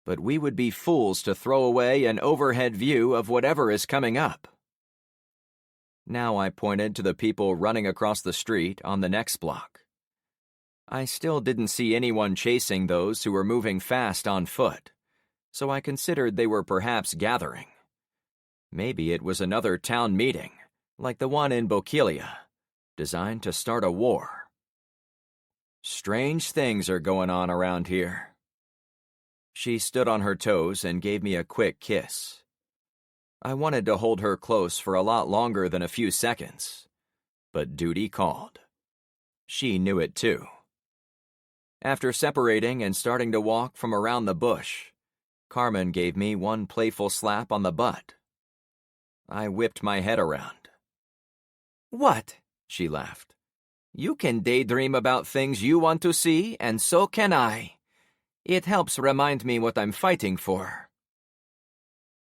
But we would be fools to throw away an overhead view of whatever is coming up. Now I pointed to the people running across the street on the next block. I still didn't see anyone chasing those who were moving fast on foot, so I considered they were perhaps gathering. Maybe it was another town meeting, like the one in Bokelia, designed to start a war. Strange things are going on around here. She stood on her toes and gave me a quick kiss. I wanted to hold her close for a lot longer than a few seconds, but duty called. She knew it too. After separating and starting to walk from around the bush, Carmen gave me one playful slap on the butt. I whipped my head around. What? She laughed. You can daydream about things you want to see, and so can I. It helps remind me what I'm fighting for.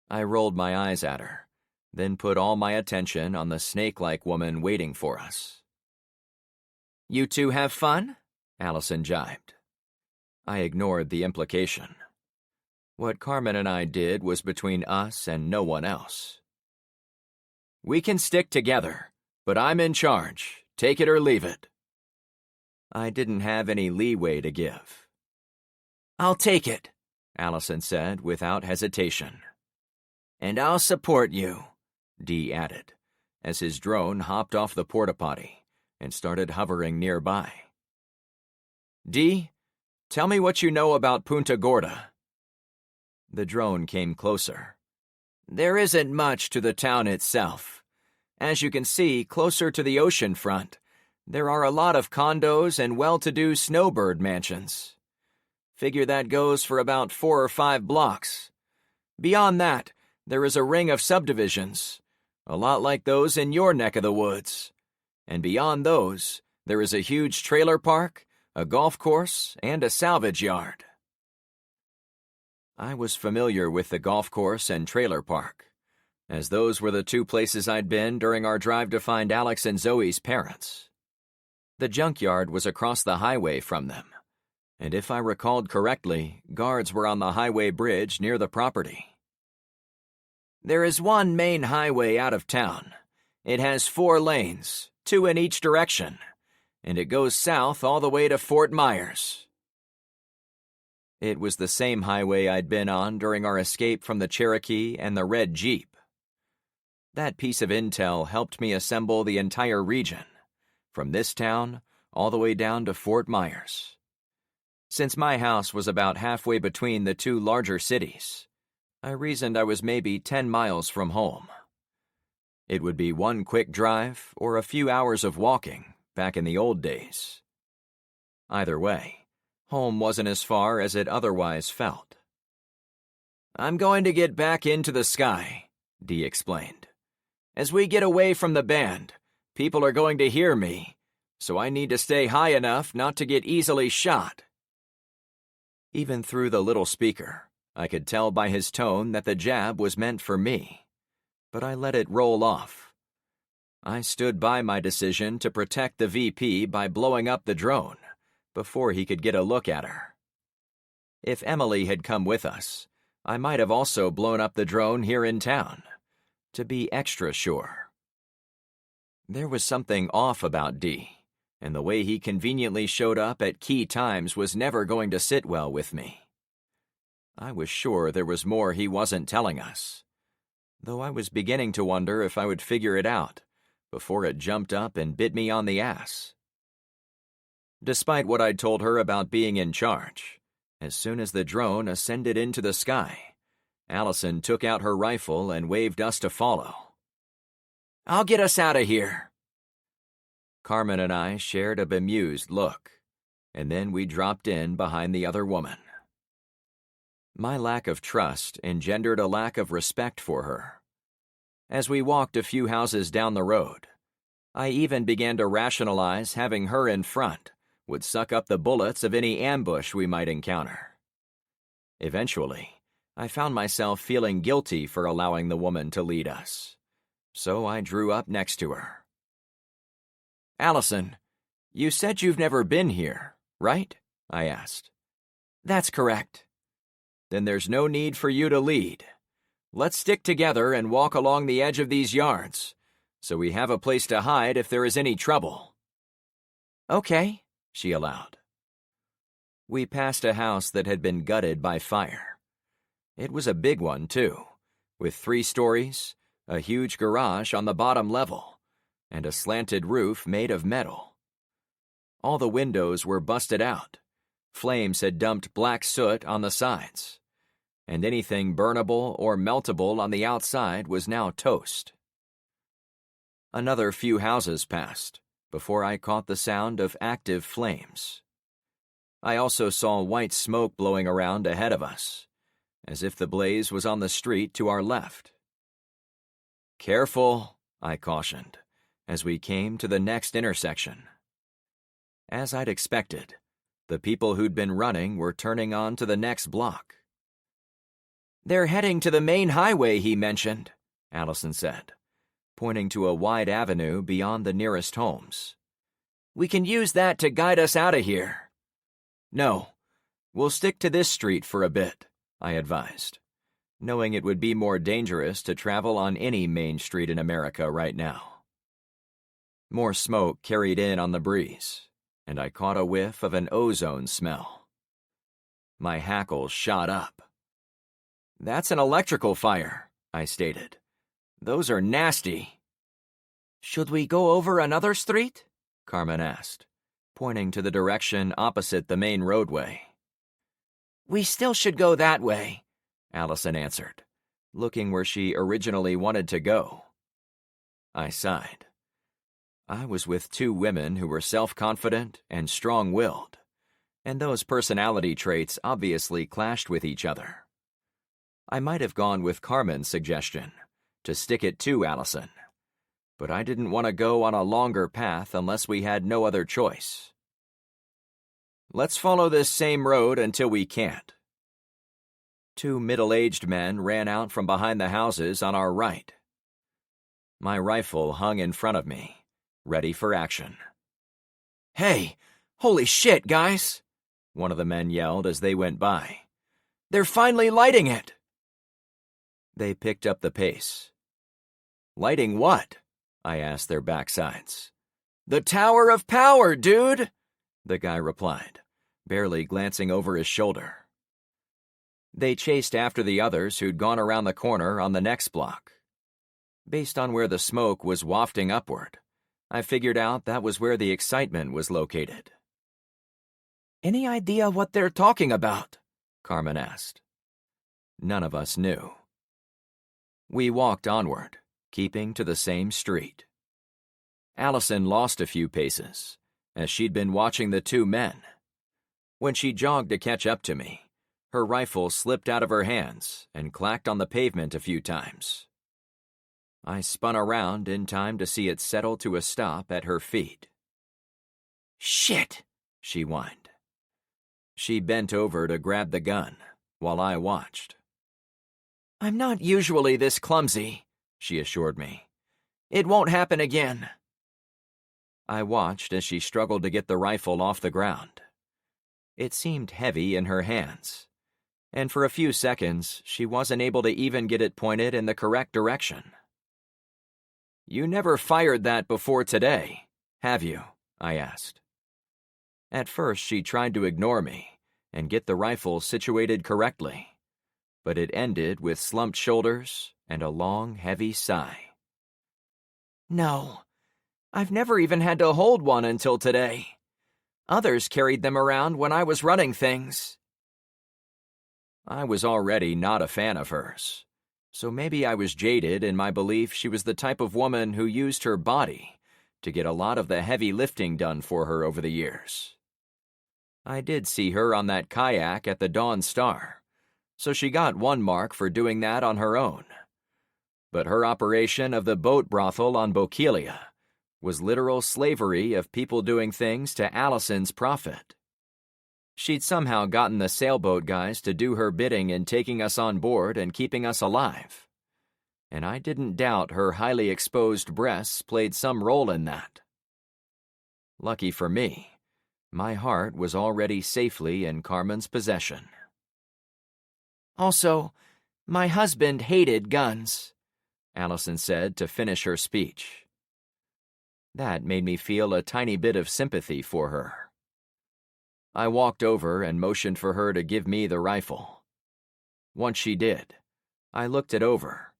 I rolled my eyes at her, then put all my attention on the snake-like woman waiting for us. You two have fun? Allison jibed. I ignored the implication. What Carmen and I did was between us and no one else. We can stick together, but I'm in charge. Take it or leave it. I didn't have any leeway to give. I'll take it, Allison said without hesitation. And I'll support you, Dee added, as his drone hopped off the porta-potty and started hovering nearby. Dee, tell me what you know about Punta Gorda. The drone came closer. There isn't much to the town itself. As you can see, closer to the ocean front, there are a lot of condos and well-to-do snowbird mansions. Figure that goes for about 4 or 5 blocks. Beyond that, there is a ring of subdivisions, a lot like those in your neck of the woods. And beyond those, there is a huge trailer park, a golf course, and a salvage yard. I was familiar with the golf course and trailer park, as those were the 2 places I'd been during our drive to find Alex and Zoe's parents. The junkyard was across the highway from them, and if I recalled correctly, guards were on the highway bridge near the property. There is one main highway out of town. It has 4 lanes, 2 in each direction, and it goes south all the way to Fort Myers. It was the same highway I'd been on during our escape from the Cherokee and the red Jeep. That piece of intel helped me assemble the entire region, from this town all the way down to Fort Myers. Since my house was about halfway between the 2 larger cities, I reasoned I was maybe 10 miles from home. It would be one quick drive or a few hours of walking back in the old days. Either way, home wasn't as far as it otherwise felt. I'm going to get back into the sky, Dee explained. As we get away from the band, people are going to hear me, so I need to stay high enough not to get easily shot. Even through the little speaker, I could tell by his tone that the jab was meant for me, but I let it roll off. I stood by my decision to protect the VP by blowing up the drone before he could get a look at her. If Emily had come with us, I might have also blown up the drone here in town, to be extra sure. There was something off about Dee, and the way he conveniently showed up at key times was never going to sit well with me. I was sure there was more he wasn't telling us, though I was beginning to wonder if I would figure it out before it jumped up and bit me on the ass. Despite what I'd told her about being in charge, as soon as the drone ascended into the sky, Allison took out her rifle and waved us to follow. I'll get us out of here. Carmen and I shared a bemused look, and then we dropped in behind the other woman. My lack of trust engendered a lack of respect for her. As we walked a few houses down the road, I even began to rationalize having her in front would suck up the bullets of any ambush we might encounter. Eventually, I found myself feeling guilty for allowing the woman to lead us, so I drew up next to her. Allison, you said you've never been here, right? I asked. That's correct. Then there's no need for you to lead. Let's stick together and walk along the edge of these yards, so we have a place to hide if there is any trouble. Okay, she allowed. We passed a house that had been gutted by fire. It was a big one, too, with 3 stories, a huge garage on the bottom level, and a slanted roof made of metal. All the windows were busted out. Flames had dumped black soot on the sides, and anything burnable or meltable on the outside was now toast. Another few houses passed before I caught the sound of active flames. I also saw white smoke blowing around ahead of us, as if the blaze was on the street to our left. Careful, I cautioned, as we came to the next intersection. As I'd expected, the people who'd been running were turning on to the next block. They're heading to the main highway he mentioned, Allison said, pointing to a wide avenue beyond the nearest homes. We can use that to guide us out of here. No, we'll stick to this street for a bit, I advised, knowing it would be more dangerous to travel on any main street in America right now. More smoke carried in on the breeze, and I caught a whiff of an ozone smell. My hackles shot up. That's an electrical fire, I stated. Those are nasty. Should we go over another street? Carmen asked, pointing to the direction opposite the main roadway. We still should go that way, Allison answered, looking where she originally wanted to go. I sighed. I was with 2 women who were self-confident and strong-willed, and those personality traits obviously clashed with each other. I might have gone with Carmen's suggestion, to stick it to Allison, but I didn't want to go on a longer path unless we had no other choice. Let's follow this same road until we can't. 2 middle-aged men ran out from behind the houses on our right. My rifle hung in front of me, ready for action. Hey, holy shit, guys, one of the men yelled as they went by. "They're finally lighting it!" They picked up the pace. "Lighting what?" I asked their backsides. "The Tower of Power, dude!" the guy replied, barely glancing over his shoulder. They chased after the others who'd gone around the corner on the next block. Based on where the smoke was wafting upward, I figured out that was where the excitement was located. "Any idea what they're talking about?" Carmen asked. None of us knew. We walked onward, keeping to the same street. Allison lost a few paces, as she'd been watching the two men. When she jogged to catch up to me, her rifle slipped out of her hands and clacked on the pavement a few times. I spun around in time to see it settle to a stop at her feet. "Shit!" she whined. She bent over to grab the gun, while I watched. "I'm not usually this clumsy," she assured me. "It won't happen again." I watched as she struggled to get the rifle off the ground. It seemed heavy in her hands, and for a few seconds she wasn't able to even get it pointed in the correct direction. "You never fired that before today, have you?" I asked. At first she tried to ignore me and get the rifle situated correctly, but it ended with slumped shoulders and a long, heavy sigh. "No, I've never even had to hold one until today. Others carried them around when I was running things." I was already not a fan of hers, so maybe I was jaded in my belief she was the type of woman who used her body to get a lot of the heavy lifting done for her over the years. I did see her on that kayak at the Dawn Star, so she got one mark for doing that on her own. But her operation of the boat brothel on Bokeelia was literal slavery of people doing things to Allison's profit. She'd somehow gotten the sailboat guys to do her bidding in taking us on board and keeping us alive. And I didn't doubt her highly exposed breasts played some role in that. Lucky for me, my heart was already safely in Carmen's possession. "Also, my husband hated guns," Allison said to finish her speech. That made me feel a tiny bit of sympathy for her. I walked over and motioned for her to give me the rifle. Once she did, I looked it over.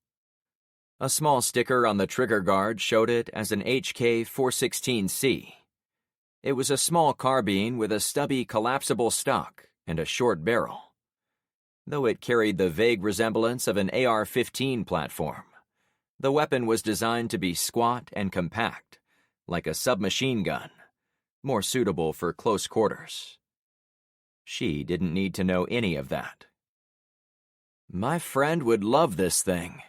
A small sticker on the trigger guard showed it as an HK-416C. It was a small carbine with a stubby collapsible stock and a short barrel. Though it carried the vague resemblance of an AR-15 platform, the weapon was designed to be squat and compact, like a submachine gun, more suitable for close quarters. She didn't need to know any of that. "My friend would love this thing.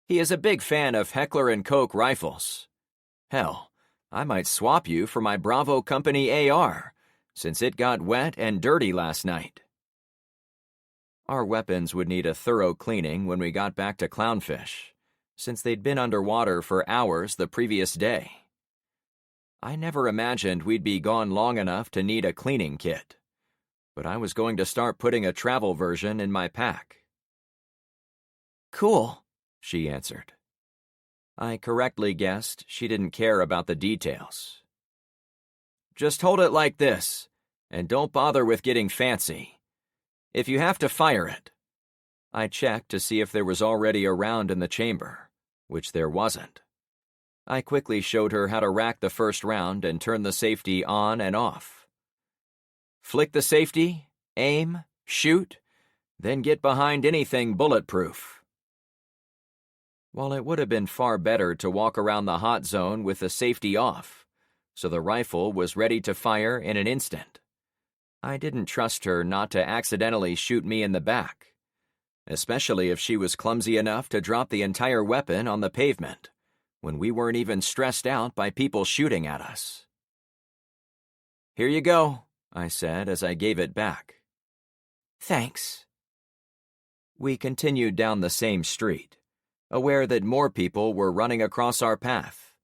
He is a big fan of Heckler & Koch rifles. Hell, I might swap you for my Bravo Company AR, since it got wet and dirty last night." Our weapons would need a thorough cleaning when we got back to Clownfish, since they'd been underwater for hours the previous day. I never imagined we'd be gone long enough to need a cleaning kit, but I was going to start putting a travel version in my pack. "Cool," she answered. I correctly guessed she didn't care about the details. "Just hold it like this, and don't bother with getting fancy. If you have to fire it." I checked to see if there was already a round in the chamber, which there wasn't. I quickly showed her how to rack the first round and turn the safety on and off. Flick the safety, aim, shoot, then get behind anything bulletproof. While it would have been far better to walk around the hot zone with the safety off, so the rifle was ready to fire in an instant, I didn't trust her not to accidentally shoot me in the back, especially if she was clumsy enough to drop the entire weapon on the pavement when we weren't even stressed out by people shooting at us. "Here you go," I said as I gave it back. "Thanks." We continued down the same street, aware that more people were running across our path,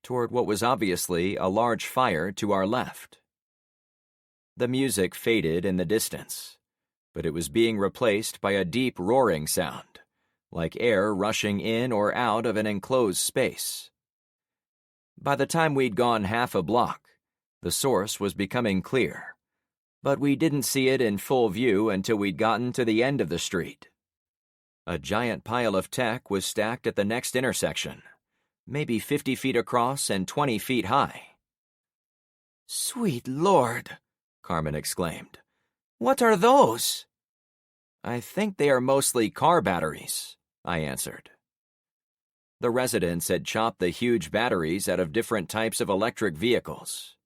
toward what was obviously a large fire to our left. The music faded in the distance, but it was being replaced by a deep roaring sound, like air rushing in or out of an enclosed space. By the time we'd gone half a block, the source was becoming clear, but we didn't see it in full view until we'd gotten to the end of the street. A giant pile of tech was stacked at the next intersection, maybe 50 feet across and 20 feet high. "Sweet Lord," Carmen exclaimed. "What are those?" "I think they are mostly car batteries," I answered. The residents had chopped the huge batteries out of different types of electric vehicles.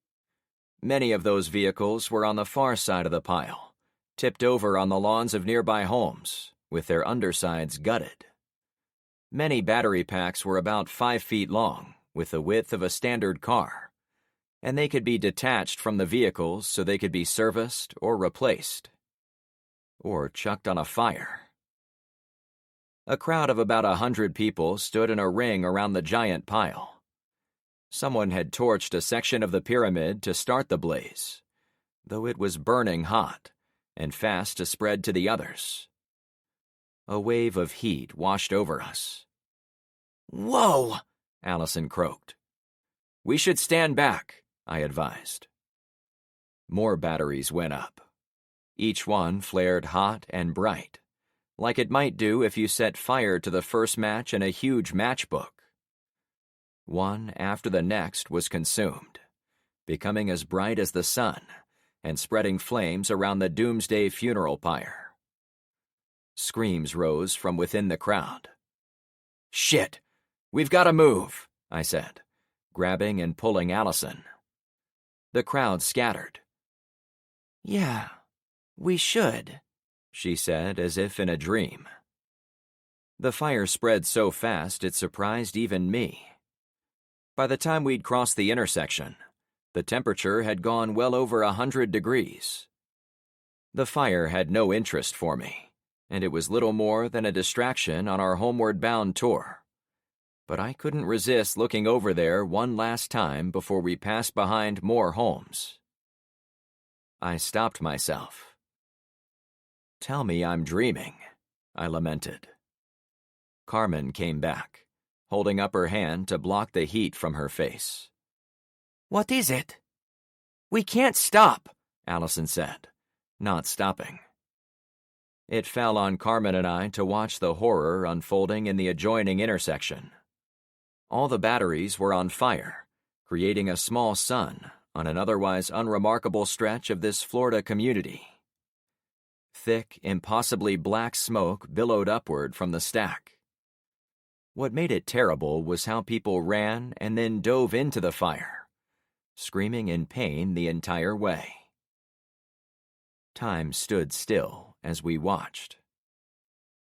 Many of those vehicles were on the far side of the pile, tipped over on the lawns of nearby homes, with their undersides gutted. Many battery packs were about 5 feet long, with the width of a standard car, and they could be detached from the vehicles so they could be serviced or replaced, or chucked on a fire. A crowd of about 100 people stood in a ring around the giant pile. Someone had torched a section of the pyramid to start the blaze, though it was burning hot and fast to spread to the others. A wave of heat washed over us. "Whoa!" Allison croaked. "We should stand back," I advised. More batteries went up. Each one flared hot and bright, like it might do if you set fire to the first match in a huge matchbook. One after the next was consumed, becoming as bright as the sun and spreading flames around the doomsday funeral pyre. Screams rose from within the crowd. "Shit! We've got to move," I said, grabbing and pulling Allison. The crowd scattered. "Yeah, we should," she said as if in a dream. The fire spread so fast it surprised even me. By the time we'd crossed the intersection, the temperature had gone well over 100 degrees. The fire had no interest for me, and it was little more than a distraction on our homeward-bound tour. But I couldn't resist looking over there one last time before we passed behind more homes. I stopped myself. "Tell me I'm dreaming," I lamented. Carmen came back, holding up her hand to block the heat from her face. "What is it?" "We can't stop," Allison said, not stopping. It fell on Carmen and I to watch the horror unfolding in the adjoining intersection. All the batteries were on fire, creating a small sun on an otherwise unremarkable stretch of this Florida community. Thick, impossibly black smoke billowed upward from the stack. What made it terrible was how people ran and then dove into the fire, screaming in pain the entire way. Time stood still as we watched.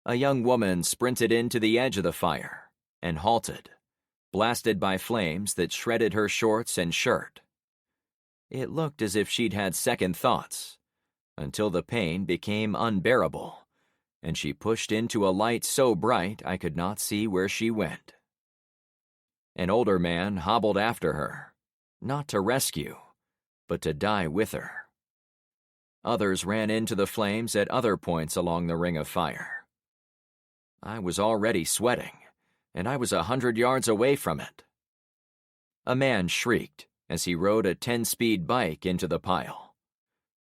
A young woman sprinted into the edge of the fire and halted, blasted by flames that shredded her shorts and shirt. It looked as if she'd had second thoughts, until the pain became unbearable, and she pushed into a light so bright I could not see where she went. An older man hobbled after her, not to rescue, but to die with her. Others ran into the flames at other points along the ring of fire. I was already sweating, and I was 100 yards away from it. A man shrieked as he rode a 10-speed bike into the pile.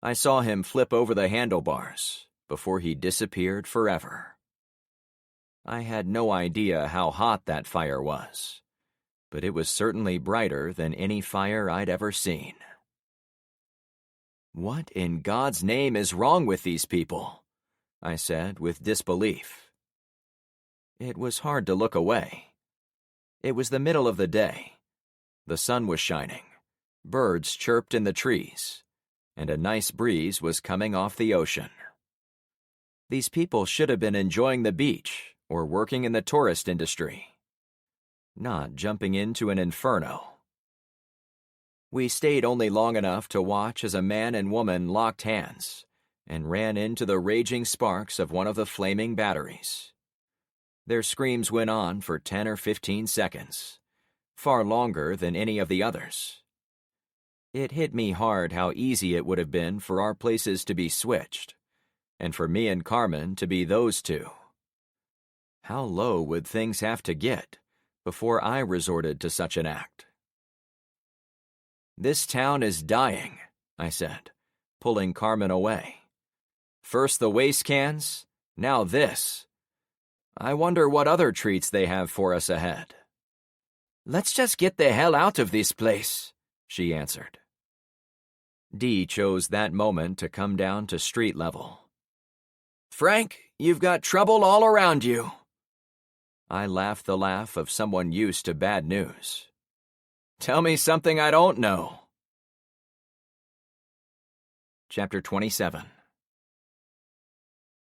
I saw him flip over the handlebars before he disappeared forever. I had no idea how hot that fire was, but it was certainly brighter than any fire I'd ever seen. "What in God's name is wrong with these people?" I said with disbelief. It was hard to look away. It was the middle of the day. The sun was shining, birds chirped in the trees, and a nice breeze was coming off the ocean. These people should have been enjoying the beach or working in the tourist industry, not jumping into an inferno. We stayed only long enough to watch as a man and woman locked hands and ran into the raging sparks of one of the flaming batteries. Their screams went on for 10 or 15 seconds, far longer than any of the others. It hit me hard how easy it would have been for our places to be switched, and for me and Carmen to be those two. How low would things have to get before I resorted to such an act? "This town is dying," I said, pulling Carmen away. "First the waste cans, now this. I wonder what other treats they have for us ahead." "Let's just get the hell out of this place," she answered. Dee chose that moment to come down to street level. "Frank, you've got trouble all around you." I laughed the laugh of someone used to bad news. "Tell me something I don't know." Chapter 27.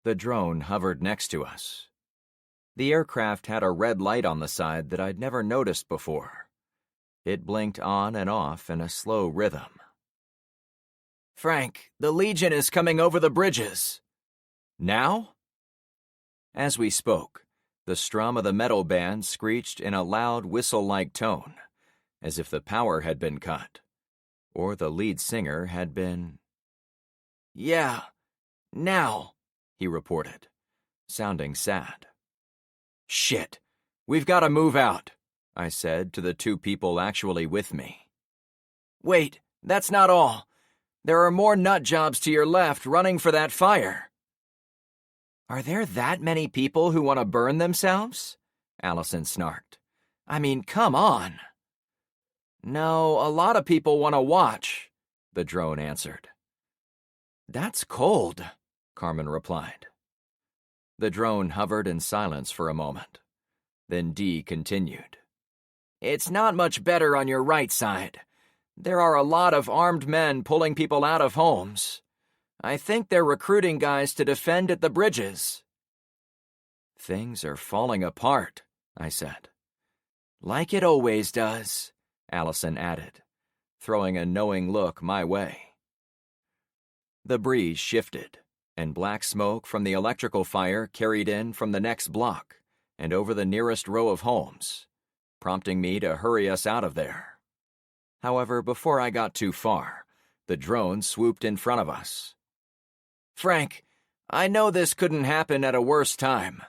The drone hovered next to us. The aircraft had a red light on the side that I'd never noticed before. It blinked on and off in a slow rhythm. "Frank, the Legion is coming over the bridges." "Now?" As we spoke, the strum of the metal band screeched in a loud whistle-like tone, as if the power had been cut, or the lead singer had been... "Yeah, now," he reported, sounding sad. "Shit, we've got to move out," I said to the two people actually with me. "Wait, that's not all. There are more nut jobs to your left running for that fire." "Are there that many people who want to burn themselves?" Allison snarked. "I mean, come on." "No, a lot of people want to watch," the drone answered. "That's cold," Carmen replied. The drone hovered in silence for a moment. Then Dee continued. "It's not much better on your right side. There are a lot of armed men pulling people out of homes. I think they're recruiting guys to defend at the bridges." "Things are falling apart," I said. "Like it always does," Allison added, throwing a knowing look my way. The breeze shifted, and black smoke from the electrical fire carried in from the next block and over the nearest row of homes, prompting me to hurry us out of there. However, before I got too far, the drone swooped in front of us. "Frank, I know this couldn't happen at a worse time,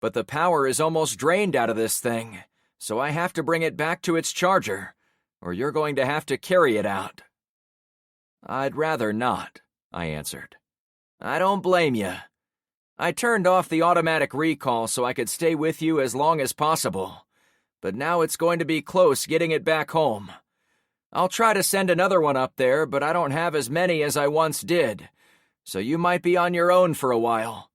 but the power is almost drained out of this thing, so I have to bring it back to its charger, or you're going to have to carry it out." "I'd rather not," I answered. "I don't blame you. I turned off the automatic recall so I could stay with you as long as possible, but now it's going to be close getting it back home. I'll try to send another one up there, but I don't have as many as I once did, so you might be on your own for a while.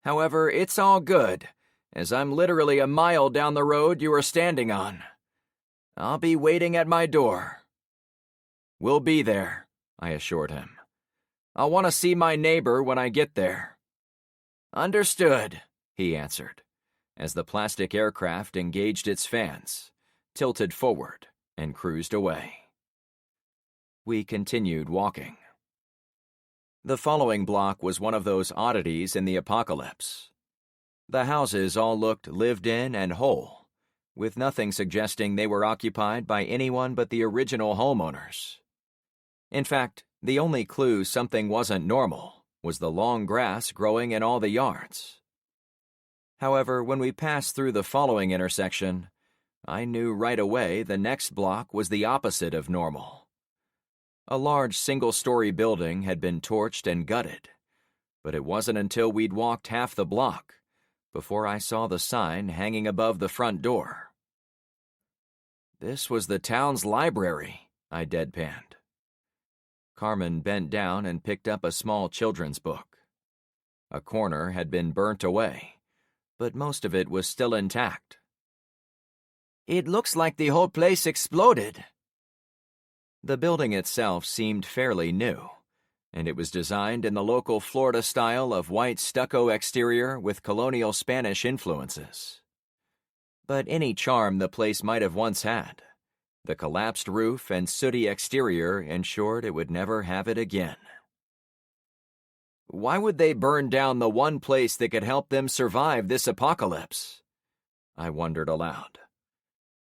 However, it's all good, as I'm literally a mile down the road you are standing on. I'll be waiting at my door." "We'll be there," I assured him. "I'll want to see my neighbor when I get there." "Understood," he answered, as the plastic aircraft engaged its fans, tilted forward, and cruised away. We continued walking. The following block was one of those oddities in the apocalypse. The houses all looked lived in and whole, with nothing suggesting they were occupied by anyone but the original homeowners. In fact, the only clue something wasn't normal was the long grass growing in all the yards. However, when we passed through the following intersection, I knew right away the next block was the opposite of normal. A large single-story building had been torched and gutted, but it wasn't until we'd walked half the block before I saw the sign hanging above the front door. "This was the town's library," I deadpanned. Carmen bent down and picked up a small children's book. A corner had been burnt away, but most of it was still intact. "It looks like the whole place exploded." The building itself seemed fairly new, and it was designed in the local Florida style of white stucco exterior with colonial Spanish influences. But any charm the place might have once had, the collapsed roof and sooty exterior ensured it would never have it again. "Why would they burn down the one place that could help them survive this apocalypse?" I wondered aloud.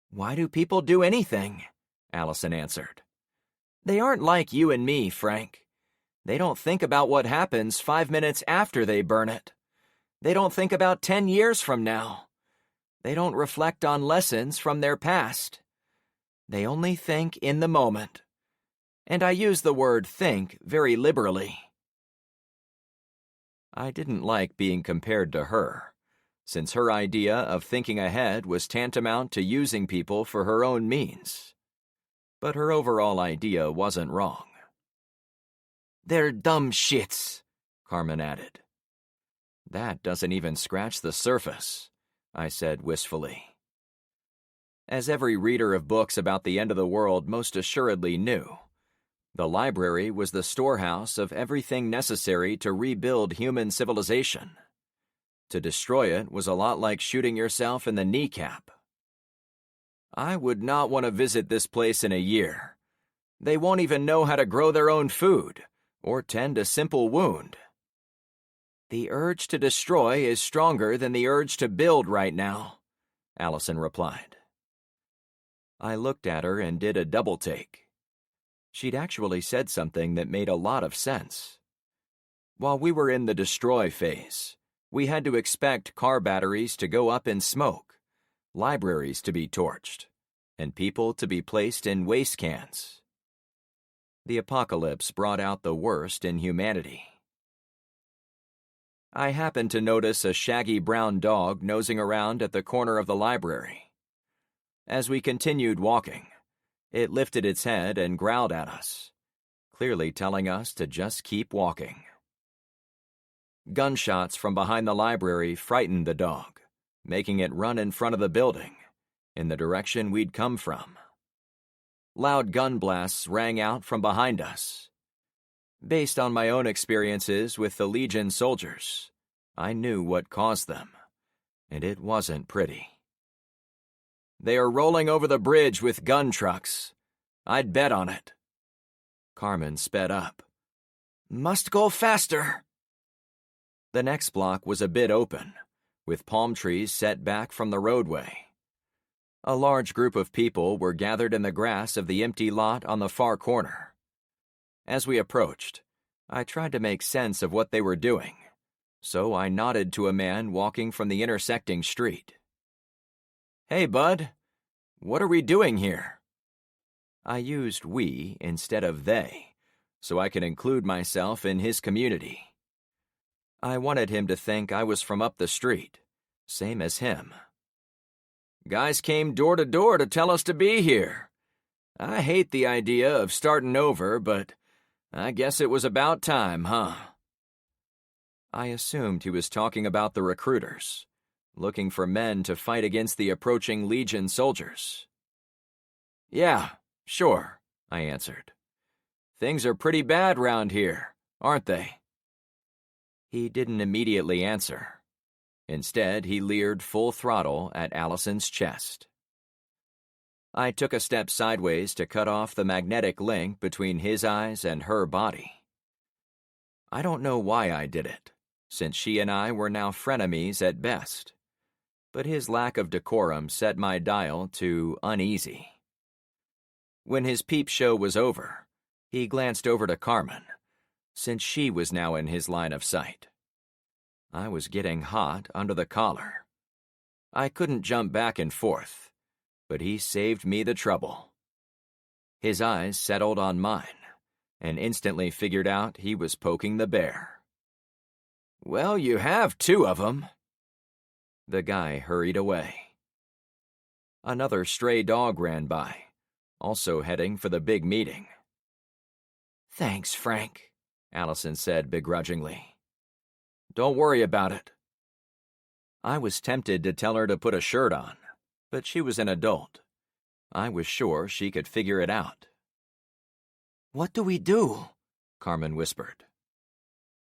"Why do people do anything?" Allison answered. They aren't like you and me, Frank. They don't think about what happens 5 minutes after they burn it. They don't think about 10 years from now. They don't reflect on lessons from their past. They only think in the moment. And I use the word think very liberally. I didn't like being compared to her, since her idea of thinking ahead was tantamount to using people for her own means. But her overall idea wasn't wrong. "They're dumb shits," Carmen added. "That doesn't even scratch the surface," I said wistfully. As every reader of books about the end of the world most assuredly knew, the library was the storehouse of everything necessary to rebuild human civilization. To destroy it was a lot like shooting yourself in the kneecap. I would not want to visit this place in a year. They won't even know how to grow their own food or tend a simple wound. The urge to destroy is stronger than the urge to build right now, Allison replied. I looked at her and did a double take. She'd actually said something that made a lot of sense. While we were in the destroy phase, we had to expect car batteries to go up in smoke, libraries to be torched, and people to be placed in waste cans. The apocalypse brought out the worst in humanity. I happened to notice a shaggy brown dog nosing around at the corner of the library. As we continued walking, it lifted its head and growled at us, clearly telling us to just keep walking. Gunshots from behind the library frightened the dog, making it run in front of the building, in the direction we'd come from. Loud gun blasts rang out from behind us. Based on my own experiences with the Legion soldiers, I knew what caused them, and it wasn't pretty. "They are rolling over the bridge with gun trucks. I'd bet on it." Carmen sped up. "Must go faster." The next block was a bit open, with palm trees set back from the roadway. A large group of people were gathered in the grass of the empty lot on the far corner. As we approached, I tried to make sense of what they were doing, so I nodded to a man walking from the intersecting street. "Hey, bud, what are we doing here?" I used we instead of they, so I could include myself in his community. I wanted him to think I was from up the street, same as him. "Guys came door to door to tell us to be here. I hate the idea of starting over, but I guess it was about time, huh?" I assumed he was talking about the recruiters, looking for men to fight against the approaching Legion soldiers. "Yeah, sure," I answered. "Things are pretty bad round here, aren't they?" He didn't immediately answer. Instead, he leered full throttle at Allison's chest. I took a step sideways to cut off the magnetic link between his eyes and her body. I don't know why I did it, since she and I were now frenemies at best, but his lack of decorum set my dial to uneasy. When his peep show was over, he glanced over to Carmen, since she was now in his line of sight. I was getting hot under the collar. I couldn't jump back and forth, but he saved me the trouble. His eyes settled on mine, and instantly figured out he was poking the bear. "Well, you have two of them." The guy hurried away. Another stray dog ran by, also heading for the big meeting. "Thanks, Frank," Allison said begrudgingly. "Don't worry about it." I was tempted to tell her to put a shirt on, but she was an adult. I was sure she could figure it out. "What do we do?" Carmen whispered.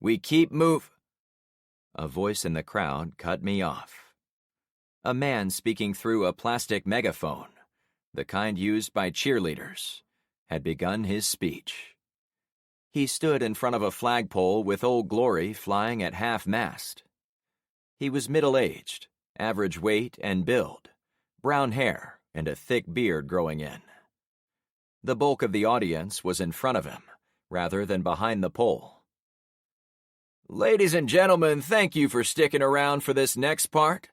"We keep A voice in the crowd cut me off. A man speaking through a plastic megaphone, the kind used by cheerleaders, had begun his speech. He stood in front of a flagpole with Old Glory flying at half-mast. He was middle-aged, average weight and build, brown hair, and a thick beard growing in. The bulk of the audience was in front of him, rather than behind the pole. Ladies and gentlemen, thank you for sticking around for this next part.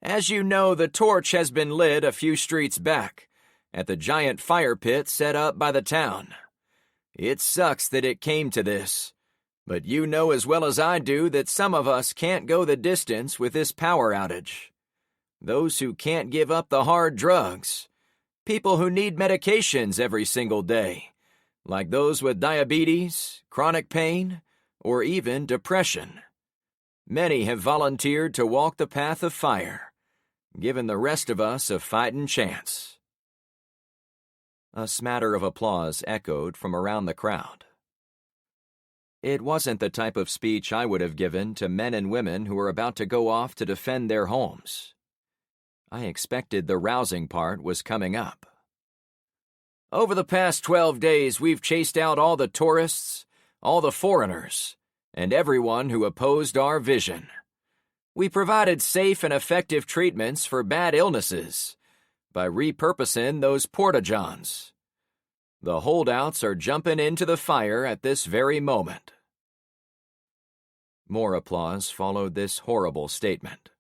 As you know, the torch has been lit a few streets back, at the giant fire pit set up by the town. It sucks that it came to this, but you know as well as I do that some of us can't go the distance with this power outage. Those who can't give up the hard drugs, people who need medications every single day, like those with diabetes, chronic pain, or even depression. Many have volunteered to walk the path of fire, giving the rest of us a fighting chance. A smatter of applause echoed from around the crowd. It wasn't the type of speech I would have given to men and women who were about to go off to defend their homes. I expected the rousing part was coming up. Over the past 12 days, we've chased out all the tourists, all the foreigners, and everyone who opposed our vision. We provided safe and effective treatments for bad illnesses by repurposing those porta-johns. The holdouts are jumping into the fire at this very moment. More applause followed this horrible statement.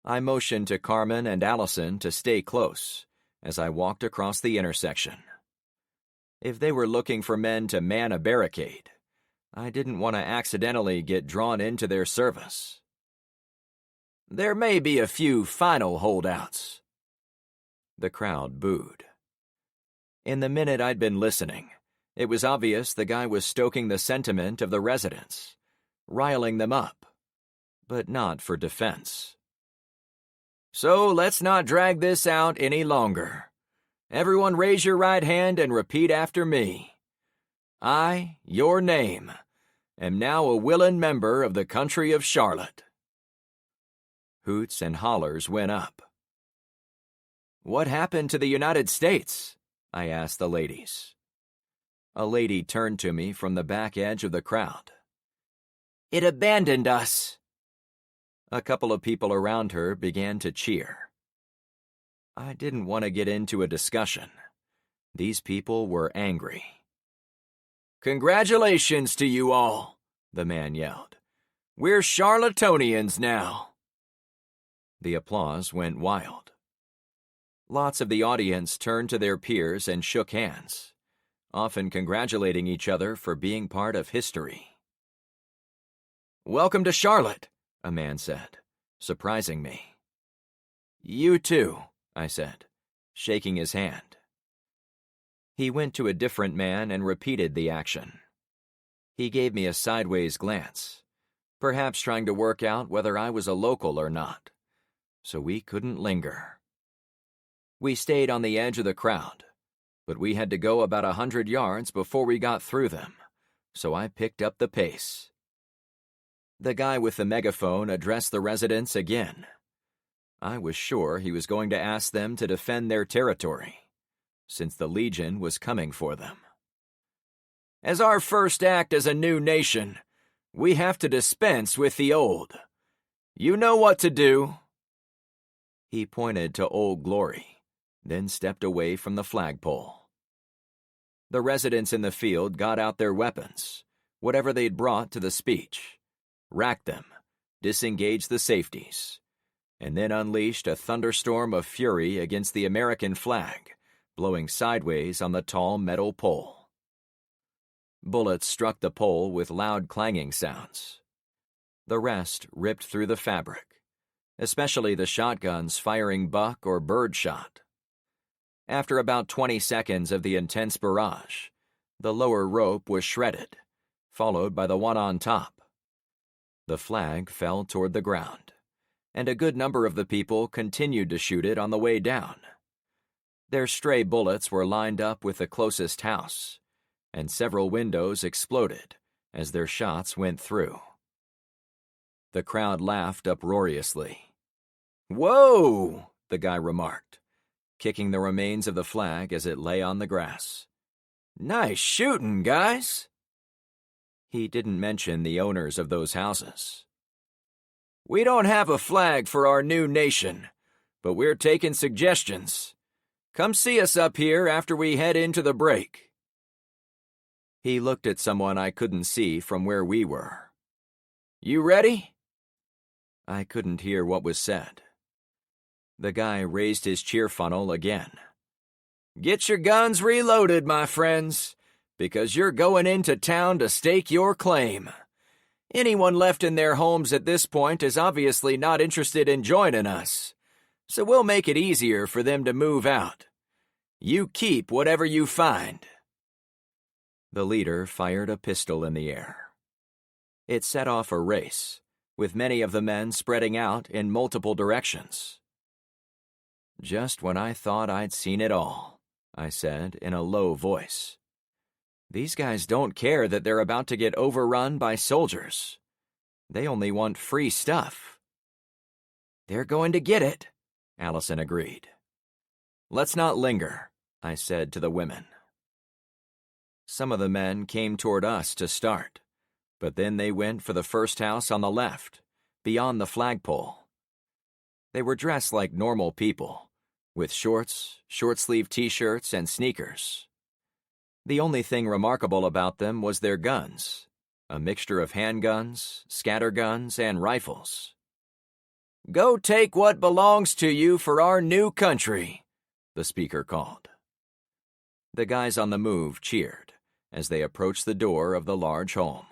I motioned to Carmen and Allison to stay close as I walked across the intersection. If they were looking for men to man a barricade, I didn't want to accidentally get drawn into their service. There may be a few final holdouts. The crowd booed. In the minute I'd been listening, it was obvious the guy was stoking the sentiment of the residents, riling them up, but not for defense. So let's not drag this out any longer. Everyone raise your right hand and repeat after me. I, your name, am now a willing member of the country of Charlotte. Hoots and hollers went up. What happened to the United States? I asked the ladies. A lady turned to me from the back edge of the crowd. It abandoned us. A couple of people around her began to cheer. I didn't want to get into a discussion. These people were angry. Congratulations to you all, the man yelled. We're Charlottonians now. The applause went wild. Lots of the audience turned to their peers and shook hands, often congratulating each other for being part of history. Welcome to Charlotte, a man said, surprising me. You too, I said, shaking his hand. He went to a different man and repeated the action. He gave me a sideways glance, perhaps trying to work out whether I was a local or not, so we couldn't linger. We stayed on the edge of the crowd, but we had to go about 100 yards before we got through them, so I picked up the pace. The guy with the megaphone addressed the residents again. I was sure he was going to ask them to defend their territory, since the Legion was coming for them. As our first act as a new nation, we have to dispense with the old. You know what to do. He pointed to Old Glory, then stepped away from the flagpole. The residents in the field got out their weapons, whatever they'd brought to the speech, racked them, disengaged the safeties, and then unleashed a thunderstorm of fury against the American flag, blowing sideways on the tall metal pole. Bullets struck the pole with loud clanging sounds. The rest ripped through the fabric, especially the shotguns firing buck or bird shot. After about 20 seconds of the intense barrage, the lower rope was shredded, followed by the one on top. The flag fell toward the ground, and a good number of the people continued to shoot it on the way down. Their stray bullets were lined up with the closest house, and several windows exploded as their shots went through. The crowd laughed uproariously. "Whoa!" the guy remarked, kicking the remains of the flag as it lay on the grass. "Nice shooting, guys." He didn't mention the owners of those houses. "We don't have a flag for our new nation, but we're taking suggestions. Come see us up here after we head into the break." He looked at someone I couldn't see from where we were. "You ready?" I couldn't hear what was said. The guy raised his cheer funnel again. "Get your guns reloaded, my friends, because you're going into town to stake your claim. Anyone left in their homes at this point is obviously not interested in joining us, so we'll make it easier for them to move out. You keep whatever you find." The leader fired a pistol in the air. It set off a race, with many of the men spreading out in multiple directions. "Just when I thought I'd seen it all," I said in a low voice. "These guys don't care that they're about to get overrun by soldiers. They only want free stuff." "They're going to get it," Allison agreed. "Let's not linger," I said to the women. Some of the men came toward us to start, but then they went for the first house on the left, beyond the flagpole. They were dressed like normal people, with shorts, short-sleeved t-shirts, and sneakers. The only thing remarkable about them was their guns, a mixture of handguns, scatterguns, and rifles. "Go take what belongs to you for our new country," the speaker called. The guys on the move cheered as they approached the door of the large home.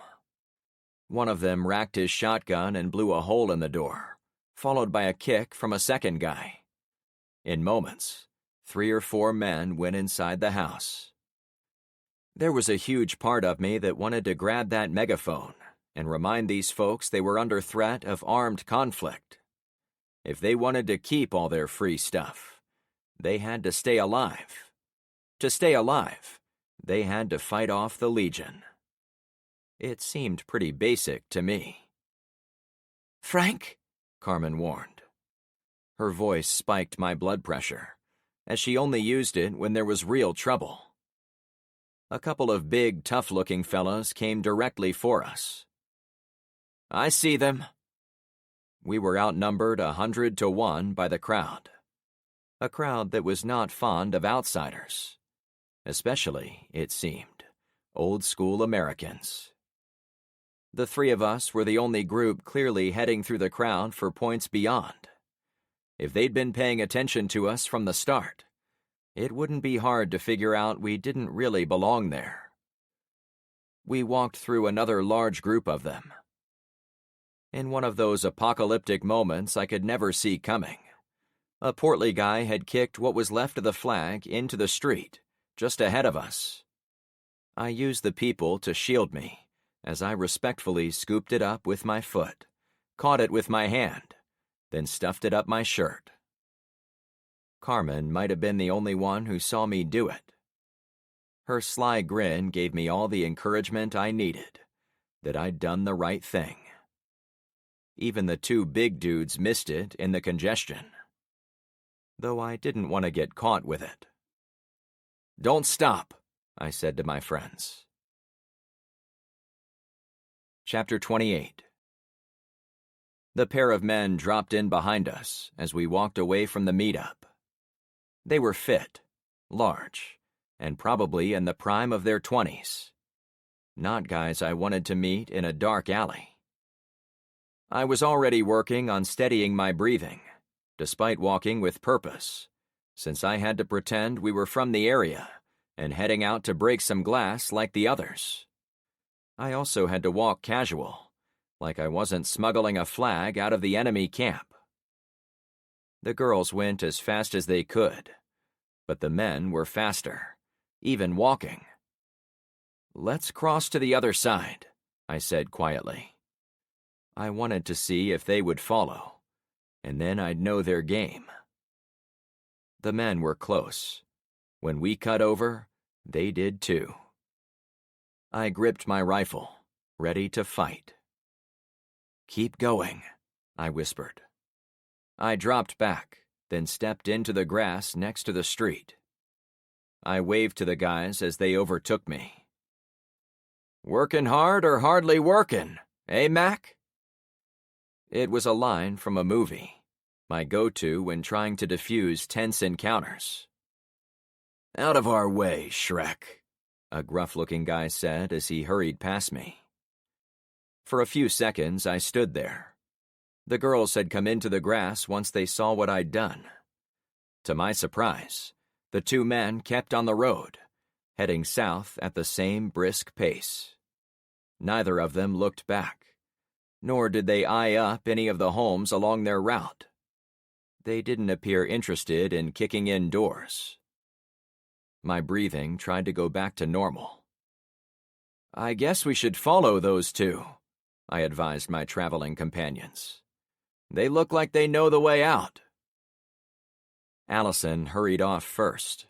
One of them racked his shotgun and blew a hole in the door, followed by a kick from a second guy. In moments, 3 or 4 men went inside the house. There was a huge part of me that wanted to grab that megaphone and remind these folks they were under threat of armed conflict. If they wanted to keep all their free stuff, they had to stay alive. To stay alive, they had to fight off the Legion. It seemed pretty basic to me. "Frank," Carmen warned. Her voice spiked my blood pressure, as she only used it when there was real trouble. A couple of big, tough-looking fellas came directly for us. "I see them." We were outnumbered 100 to 1 by the crowd. A crowd that was not fond of outsiders. Especially, it seemed, old-school Americans. The 3 of us were the only group clearly heading through the crowd for points beyond. If they'd been paying attention to us from the start, it wouldn't be hard to figure out we didn't really belong there. We walked through another large group of them. In one of those apocalyptic moments I could never see coming, a portly guy had kicked what was left of the flag into the street, just ahead of us. I used the people to shield me, as I respectfully scooped it up with my foot, caught it with my hand, then stuffed it up my shirt. Carmen might have been the only one who saw me do it. Her sly grin gave me all the encouragement I needed, that I'd done the right thing. Even the 2 big dudes missed it in the congestion, though I didn't want to get caught with it. "Don't stop," I said to my friends. Chapter 28. The pair of men dropped in behind us as we walked away from the meetup. They were fit, large, and probably in the prime of their 20s. Not guys I wanted to meet in a dark alley. I was already working on steadying my breathing, despite walking with purpose, since I had to pretend we were from the area and heading out to break some glass like the others. I also had to walk casual, like I wasn't smuggling a flag out of the enemy camp. The girls went as fast as they could, but the men were faster, even walking. "Let's cross to the other side," I said quietly. I wanted to see if they would follow, and then I'd know their game. The men were close. When we cut over, they did too. I gripped my rifle, ready to fight. "Keep going," I whispered. I dropped back, then stepped into the grass next to the street. I waved to the guys as they overtook me. "Working hard or hardly working, eh, Mac?" It was a line from a movie, my go-to when trying to defuse tense encounters. "Out of our way, Shrek," a gruff-looking guy said as he hurried past me. For a few seconds, I stood there. The girls had come into the grass once they saw what I'd done. To my surprise, the two men kept on the road, heading south at the same brisk pace. Neither of them looked back, nor did they eye up any of the homes along their route. They didn't appear interested in kicking in doors. My breathing tried to go back to normal. "I guess we should follow those two," I advised my traveling companions. "They look like they know the way out." Allison hurried off first.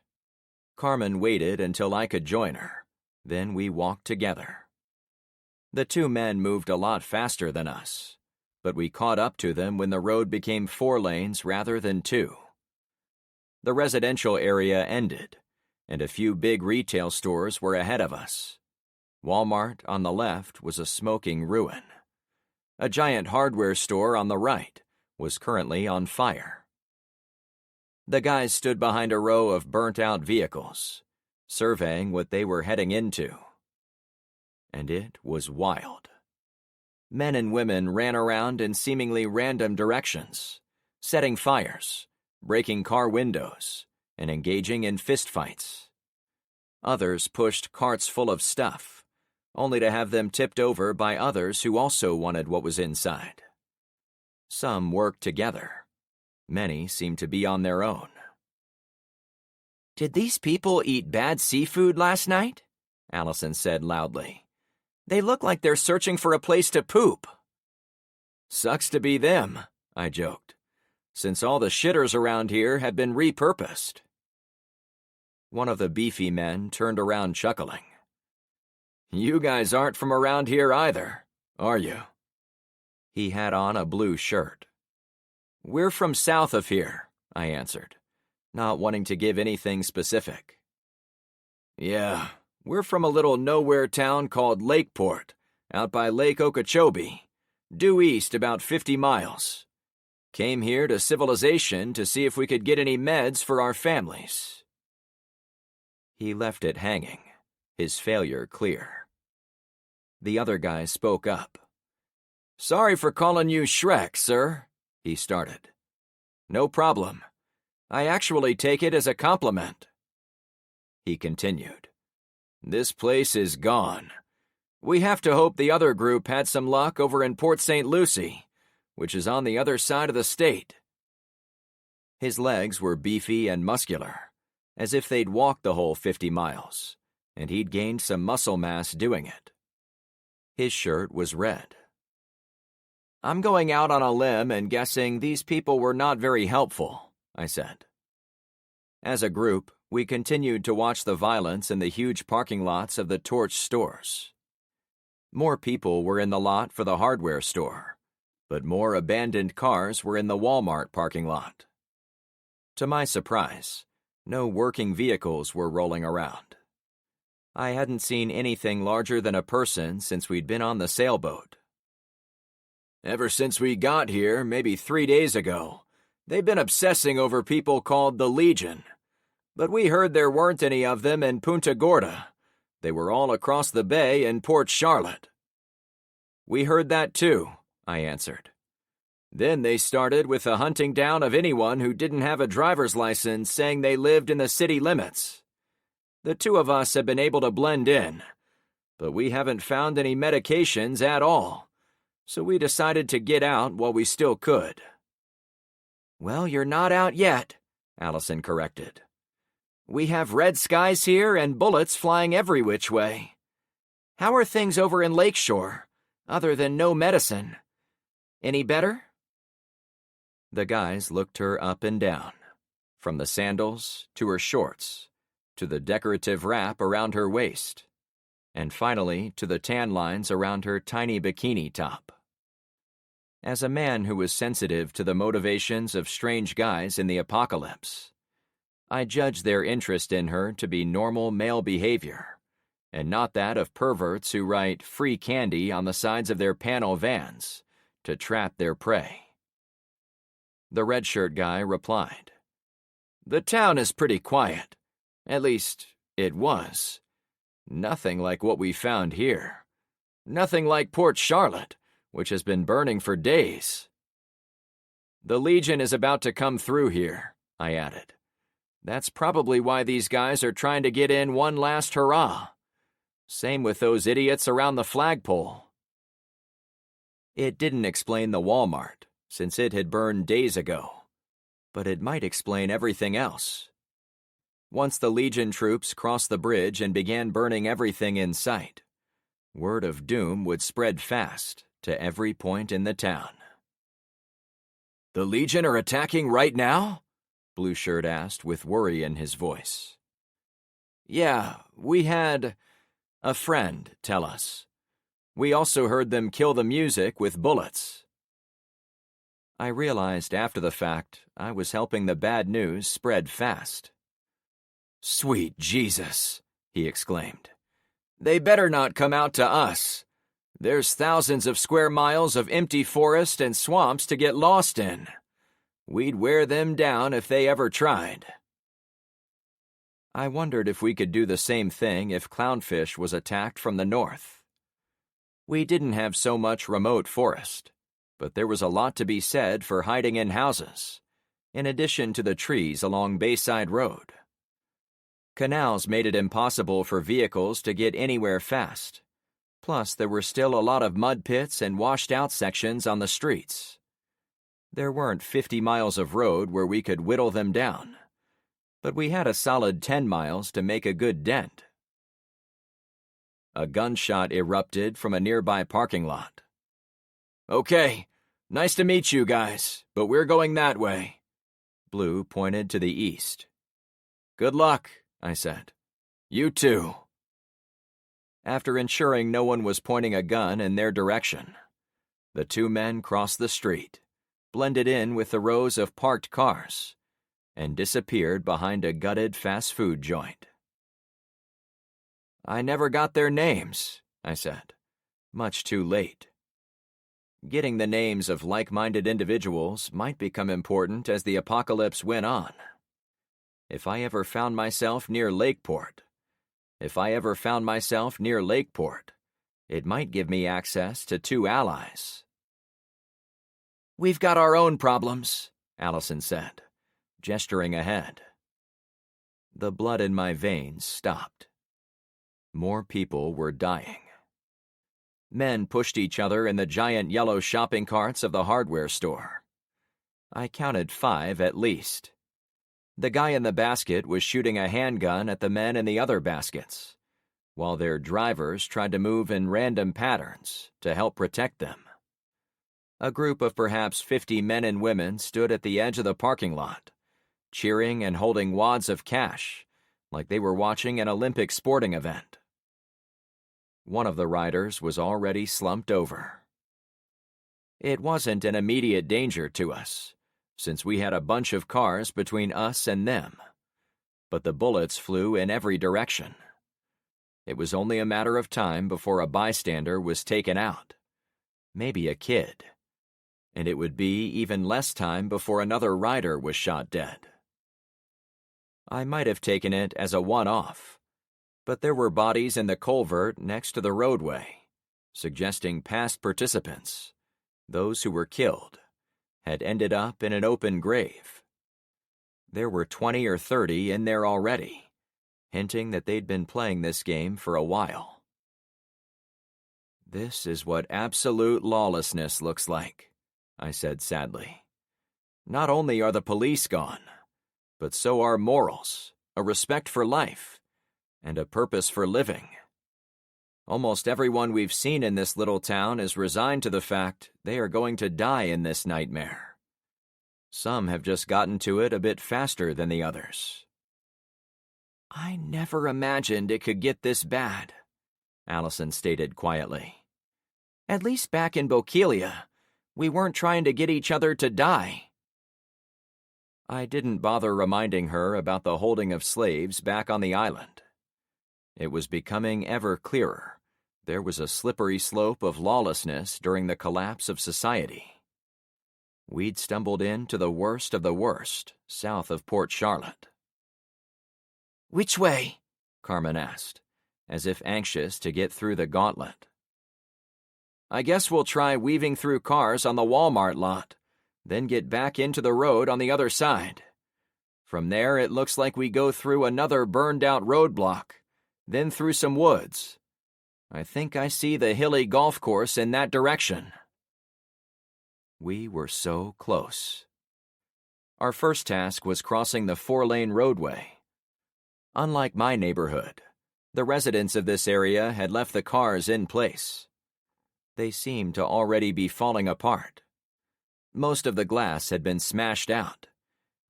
Carmen waited until I could join her. Then we walked together. The two men moved a lot faster than us, but we caught up to them when the road became 4 lanes rather than 2. The residential area ended, and a few big retail stores were ahead of us. Walmart on the left was a smoking ruin. A giant hardware store on the right was currently on fire. The guys stood behind a row of burnt-out vehicles, surveying what they were heading into. And it was wild. Men and women ran around in seemingly random directions, setting fires, breaking car windows, and engaging in fistfights. Others pushed carts full of stuff, only to have them tipped over by others who also wanted what was inside. Some worked together. Many seemed to be on their own. "Did these people eat bad seafood last night?" Allison said loudly. "They look like they're searching for a place to poop." "Sucks to be them," I joked, "since all the shitters around here have been repurposed." One of the beefy men turned around chuckling. "You guys aren't from around here either, are you?" He had on a blue shirt. "We're from south of here," I answered, not wanting to give anything specific. "Yeah, we're from a little nowhere town called Lakeport, out by Lake Okeechobee, due east about 50 miles. Came here to civilization to see if we could get any meds for our families." He left it hanging, his failure clear. The other guy spoke up. "Sorry for calling you Shrek, sir," he started. "No problem. I actually take it as a compliment." He continued. "This place is gone. We have to hope the other group had some luck over in Port St. Lucie, which is on the other side of the state." His legs were beefy and muscular, as if they'd walked the whole 50 miles, and he'd gained some muscle mass doing it. His shirt was red. "I'm going out on a limb and guessing these people were not very helpful," I said. As a group, we continued to watch the violence in the huge parking lots of the Torch stores. More people were in the lot for the hardware store, but more abandoned cars were in the Walmart parking lot. To my surprise, no working vehicles were rolling around. I hadn't seen anything larger than a person since we'd been on the sailboat. "Ever since we got here, maybe 3 days ago, they've been obsessing over people called the Legion. But we heard there weren't any of them in Punta Gorda. They were all across the bay in Port Charlotte." "We heard that too," I answered. "Then they started with the hunting down of anyone who didn't have a driver's license saying they lived in the city limits. The two of us have been able to blend in, but we haven't found any medications at all, so we decided to get out while we still could." "Well, you're not out yet," Allison corrected. "We have red skies here and bullets flying every which way. How are things over in Lakeshore, other than no medicine? Any better?" The guys looked her up and down, from the sandals to her shorts, to the decorative wrap around her waist, and finally to the tan lines around her tiny bikini top. As a man who was sensitive to the motivations of strange guys in the apocalypse, I judged their interest in her to be normal male behavior, and not that of perverts who write free candy on the sides of their panel vans to trap their prey. The red shirt guy replied, "The town is pretty quiet. At least, it was. Nothing like what we found here. Nothing like Port Charlotte, which has been burning for days. The Legion is about to come through here, I added. That's probably why these guys are trying to get in one last hurrah. Same with those idiots around the flagpole. It didn't explain the Walmart, since it had burned days ago, but it might explain everything else. Once the Legion troops crossed the bridge and began burning everything in sight, word of doom would spread fast to every point in the town. The Legion are attacking right now? Blue Shirt asked with worry in his voice. Yeah, we had a friend tell us. We also heard them kill the music with bullets. I realized after the fact I was helping the bad news spread fast. Sweet Jesus, he exclaimed. They better not come out to us. There's thousands of square miles of empty forest and swamps to get lost in. We'd wear them down if they ever tried. I wondered if we could do the same thing if Clownfish was attacked from the north. We didn't have so much remote forest, but there was a lot to be said for hiding in houses, in addition to the trees along Bayside Road. Canals made it impossible for vehicles to get anywhere fast. Plus, there were still a lot of mud pits and washed-out sections on the streets. There weren't 50 miles of road where we could whittle them down, but we had a solid 10 miles to make a good dent. A gunshot erupted from a nearby parking lot. Okay, nice to meet you guys, but we're going that way. Blue pointed to the east. Good luck, I said. You too. After ensuring no one was pointing a gun in their direction, the two men crossed the street, blended in with the rows of parked cars, and disappeared behind a gutted fast food joint. I never got their names, I said, much too late. Getting the names of like-minded individuals might become important as the apocalypse went on. If I ever found myself near Lakeport, it might give me access to two allies. We've got our own problems, Allison said, gesturing ahead. The blood in my veins stopped. More people were dying. Men pushed each other in the giant yellow shopping carts of the hardware store. I counted 5 at least. The guy in the basket was shooting a handgun at the men in the other baskets, while their drivers tried to move in random patterns to help protect them. A group of perhaps 50 men and women stood at the edge of the parking lot, cheering and holding wads of cash, like they were watching an Olympic sporting event. One of the riders was already slumped over. It wasn't an immediate danger to us, since we had a bunch of cars between us and them, but the bullets flew in every direction. It was only a matter of time before a bystander was taken out, maybe a kid, and it would be even less time before another rider was shot dead. I might have taken it as a one-off, but there were bodies in the culvert next to the roadway, suggesting past participants, those who were killed, had ended up in an open grave. There were 20 or 30 in there already, hinting that they'd been playing this game for a while. This is what absolute lawlessness looks like, I said sadly. Not only are the police gone, but so are morals, a respect for life, and a purpose for living. Almost everyone we've seen in this little town is resigned to the fact they are going to die in this nightmare. Some have just gotten to it a bit faster than the others. I never imagined it could get this bad, Allison stated quietly. At least back in Bokeelia, we weren't trying to get each other to die. I didn't bother reminding her about the holding of slaves back on the island. It was becoming ever clearer. There was a slippery slope of lawlessness during the collapse of society. We'd stumbled into the worst of the worst, south of Port Charlotte. Which way? Carmen asked, as if anxious to get through the gauntlet. I guess we'll try weaving through cars on the Walmart lot, then get back into the road on the other side. From there, it looks like we go through another burned-out roadblock, then through some woods. I think I see the hilly golf course in that direction. We were so close. Our first task was crossing the 4-lane roadway. Unlike my neighborhood, the residents of this area had left the cars in place. They seemed to already be falling apart. Most of the glass had been smashed out.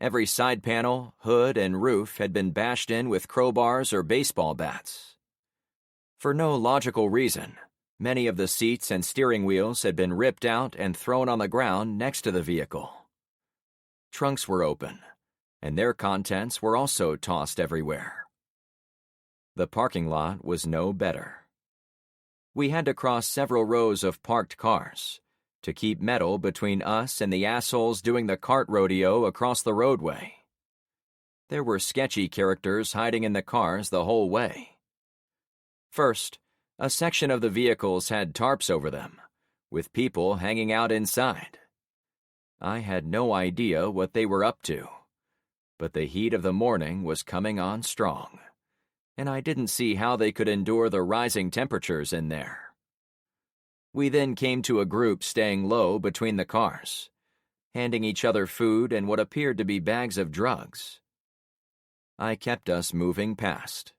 Every side panel, hood, and roof had been bashed in with crowbars or baseball bats. For no logical reason, many of the seats and steering wheels had been ripped out and thrown on the ground next to the vehicle. Trunks were open, and their contents were also tossed everywhere. The parking lot was no better. We had to cross several rows of parked cars to keep metal between us and the assholes doing the cart rodeo across the roadway. There were sketchy characters hiding in the cars the whole way. First, a section of the vehicles had tarps over them, with people hanging out inside. I had no idea what they were up to, but the heat of the morning was coming on strong, and I didn't see how they could endure the rising temperatures in there. We then came to a group staying low between the cars, handing each other food and what appeared to be bags of drugs. I kept us moving past.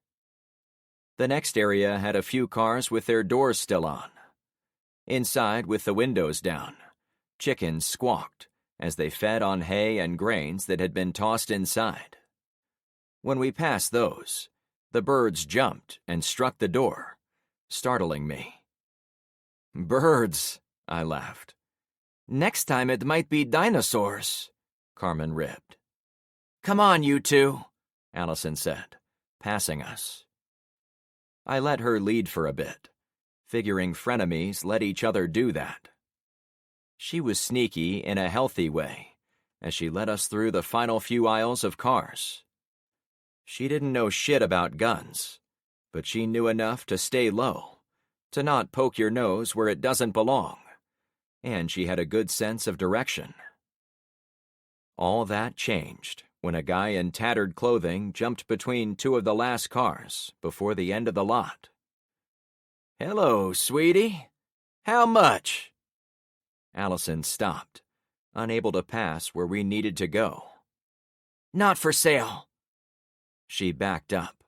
The next area had a few cars with their doors still on. Inside, with the windows down, chickens squawked as they fed on hay and grains that had been tossed inside. When we passed those, the birds jumped and struck the door, startling me. Birds, I laughed. Next time it might be dinosaurs, Carmen ribbed. Come on, you two, Allison said, passing us. I let her lead for a bit, figuring frenemies let each other do that. She was sneaky in a healthy way, as she led us through the final few aisles of cars. She didn't know shit about guns, but she knew enough to stay low, to not poke your nose where it doesn't belong, and she had a good sense of direction. All that changed when a guy in tattered clothing jumped between two of the last cars before the end of the lot. Hello, sweetie. How much? Allison stopped, unable to pass where we needed to go. Not for sale. She backed up.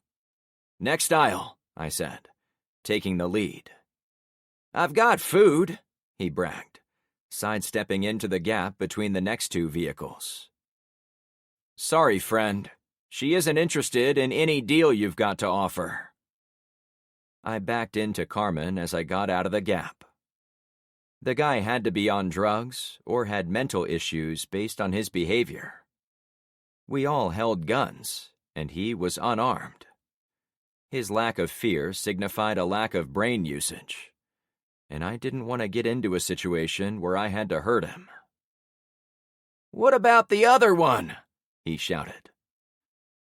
Next aisle, I said, taking the lead. I've got food, he bragged, sidestepping into the gap between the next two vehicles. Sorry, friend. She isn't interested in any deal you've got to offer. I backed into Carmen as I got out of the gap. The guy had to be on drugs or had mental issues based on his behavior. We all held guns, and he was unarmed. His lack of fear signified a lack of brain usage, and I didn't want to get into a situation where I had to hurt him. What about the other one? He shouted.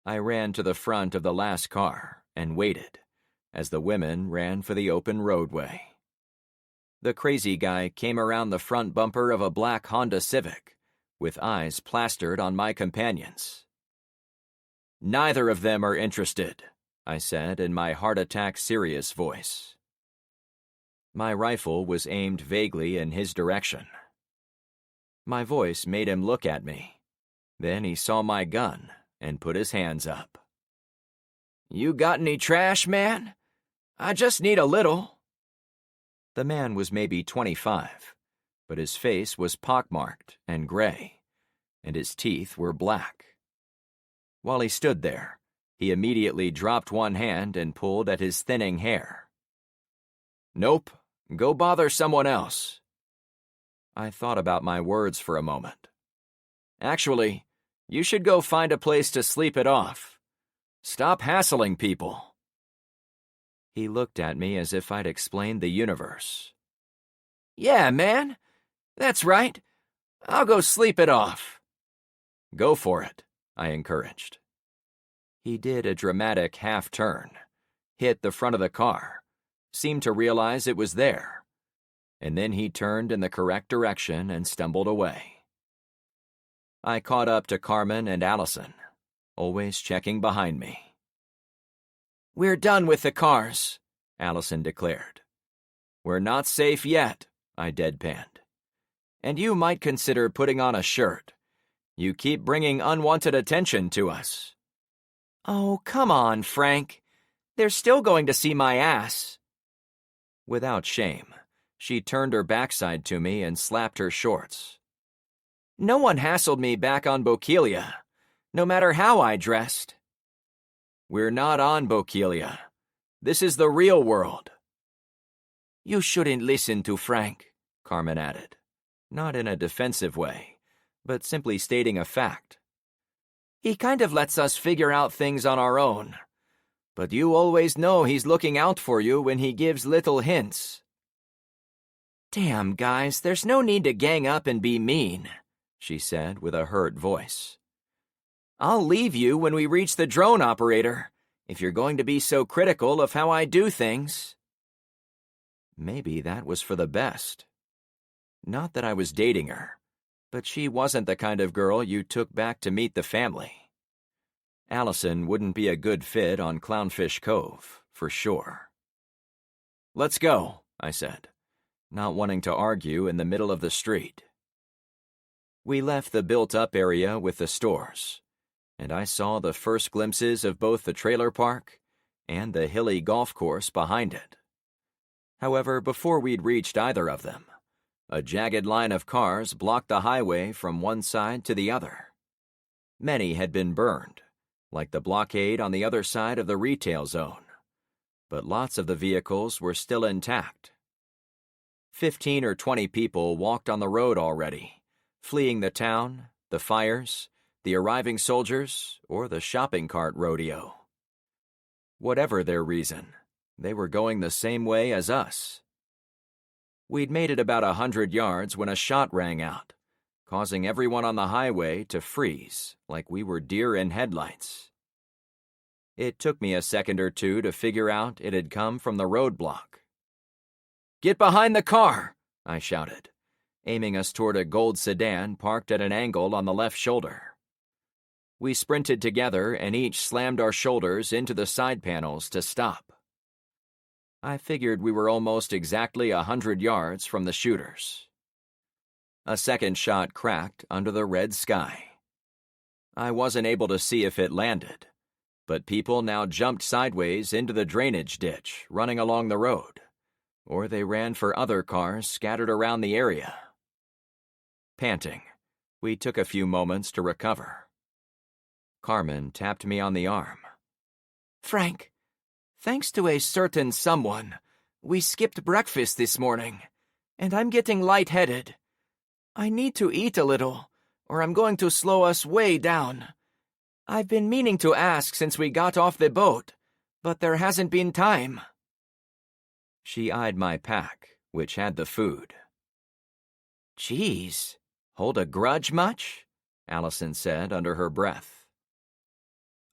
I ran to the front of the last car and waited as the women ran for the open roadway. The crazy guy came around the front bumper of a black Honda Civic, with eyes plastered on my companions. Neither of them are interested, I said in my heart-attack serious voice. My rifle was aimed vaguely in his direction. My voice made him look at me. Then he saw my gun and put his hands up. You got any trash, man? I just need a little. The man was maybe 25, but his face was pockmarked and gray, and his teeth were black. While he stood there, he immediately dropped one hand and pulled at his thinning hair. Nope, go bother someone else. I thought about my words for a moment. Actually, you should go find a place to sleep it off. Stop hassling people. He looked at me as if I'd explained the universe. Yeah, man. That's right. I'll go sleep it off. Go for it, I encouraged. He did a dramatic half-turn, hit the front of the car, seemed to realize it was there, and then he turned in the correct direction and stumbled away. I caught up to Carmen and Allison, always checking behind me. "We're done with the cars," Allison declared. "We're not safe yet," I deadpanned. "And you might consider putting on a shirt. You keep bringing unwanted attention to us." "Oh, come on, Frank. They're still going to see my ass." Without shame, she turned her backside to me and slapped her shorts. "No one hassled me back on Bokeelia, no matter how I dressed." "We're not on Bokeelia. This is the real world." "You shouldn't listen to Frank," Carmen added, not in a defensive way, but simply stating a fact. "He kind of lets us figure out things on our own. But you always know he's looking out for you when he gives little hints." "Damn, guys, there's no need to gang up and be mean," she said with a hurt voice. "I'll leave you when we reach the drone operator, if you're going to be so critical of how I do things." Maybe that was for the best. Not that I was dating her, but she wasn't the kind of girl you took back to meet the family. Allison wouldn't be a good fit on Clownfish Cove, for sure. "Let's go," I said, not wanting to argue in the middle of the street. We left the built-up area with the stores, and I saw the first glimpses of both the trailer park and the hilly golf course behind it. However, before we'd reached either of them, a jagged line of cars blocked the highway from one side to the other. Many had been burned, like the blockade on the other side of the retail zone, but lots of the vehicles were still intact. 15 or 20 people walked on the road already, fleeing the town, the fires, the arriving soldiers, or the shopping cart rodeo. Whatever their reason, they were going the same way as us. We'd made it about 100 yards when a shot rang out, causing everyone on the highway to freeze like we were deer in headlights. It took me a second or two to figure out it had come from the roadblock. "Get behind the car!" I shouted, aiming us toward a gold sedan parked at an angle on the left shoulder. We sprinted together and each slammed our shoulders into the side panels to stop. I figured we were almost exactly 100 yards from the shooters. A second shot cracked under the red sky. I wasn't able to see if it landed, but people now jumped sideways into the drainage ditch running along the road, or they ran for other cars scattered around the area. Panting, we took a few moments to recover. Carmen tapped me on the arm. "Frank, thanks to a certain someone, we skipped breakfast this morning, and I'm getting lightheaded. I need to eat a little, or I'm going to slow us way down. I've been meaning to ask since we got off the boat, but there hasn't been time." She eyed my pack, which had the food. "Geez, hold a grudge much?" Allison said under her breath.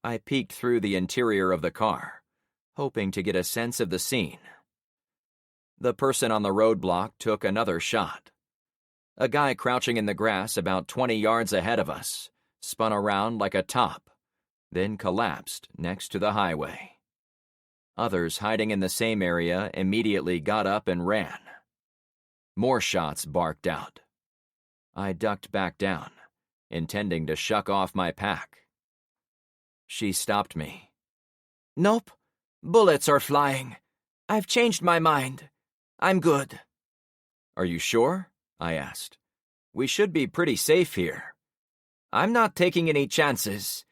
I peeked through the interior of the car, hoping to get a sense of the scene. The person on the roadblock took another shot. A guy crouching in the grass about 20 yards ahead of us spun around like a top, then collapsed next to the highway. Others hiding in the same area immediately got up and ran. More shots barked out. I ducked back down, intending to shuck off my pack. She stopped me. "Nope. Bullets are flying. I've changed my mind. I'm good." "Are you sure?" I asked. "We should be pretty safe here." "I'm not taking any chances.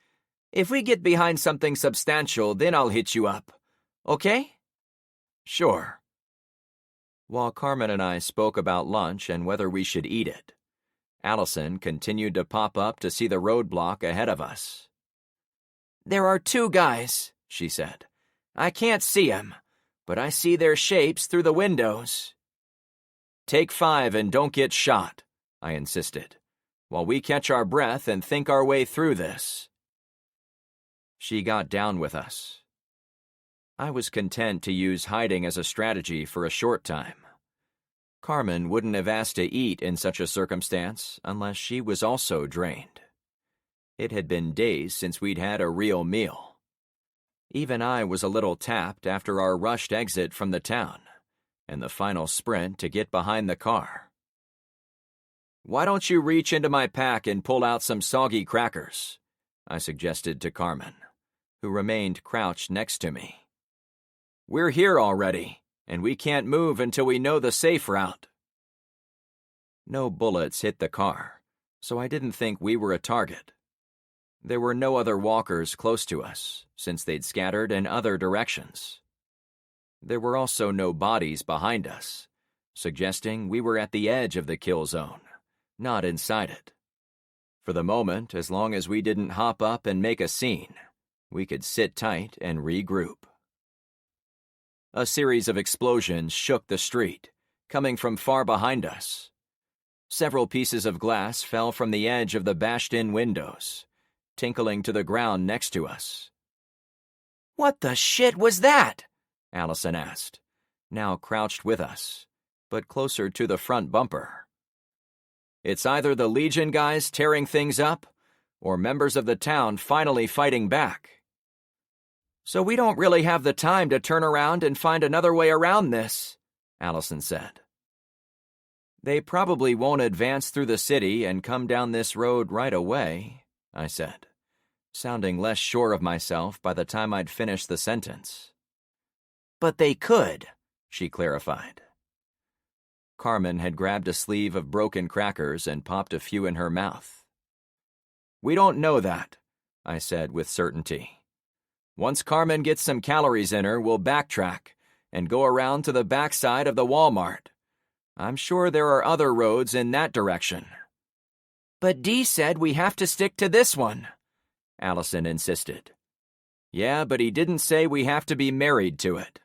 If we get behind something substantial, then I'll hit you up. Okay?" "Sure." While Carmen and I spoke about lunch and whether we should eat it, Allison continued to pop up to see the roadblock ahead of us. "There are 2 guys," she said. "I can't see them, but I see their shapes through the windows." "Take 5 and don't get shot," I insisted, "while we catch our breath and think our way through this." She got down with us. I was content to use hiding as a strategy for a short time. Carmen wouldn't have asked to eat in such a circumstance unless she was also drained. It had been days since we'd had a real meal. Even I was a little tapped after our rushed exit from the town and the final sprint to get behind the car. "Why don't you reach into my pack and pull out some soggy crackers?" I suggested to Carmen, who remained crouched next to me. "We're here already, and we can't move until we know the safe route." No bullets hit the car, so I didn't think we were a target. There were no other walkers close to us, since they'd scattered in other directions. There were also no bodies behind us, suggesting we were at the edge of the kill zone, not inside it. For the moment, as long as we didn't hop up and make a scene, we could sit tight and regroup. A series of explosions shook the street, coming from far behind us. Several pieces of glass fell from the edge of the bashed-in windows, tinkling to the ground next to us. "What the shit was that?" Allison asked, now crouched with us, but closer to the front bumper. "It's either the Legion guys tearing things up, or members of the town finally fighting back." "So we don't really have the time to turn around and find another way around this," Allison said. "They probably won't advance through the city and come down this road right away," I said, sounding less sure of myself by the time I'd finished the sentence. "But they could," she clarified. Carmen had grabbed a sleeve of broken crackers and popped a few in her mouth. "We don't know that," I said with certainty. "Once Carmen gets some calories in her, we'll backtrack and go around to the backside of the Walmart. I'm sure there are other roads in that direction." "But Dee said we have to stick to this one," Allison insisted. "Yeah, but he didn't say we have to be married to it.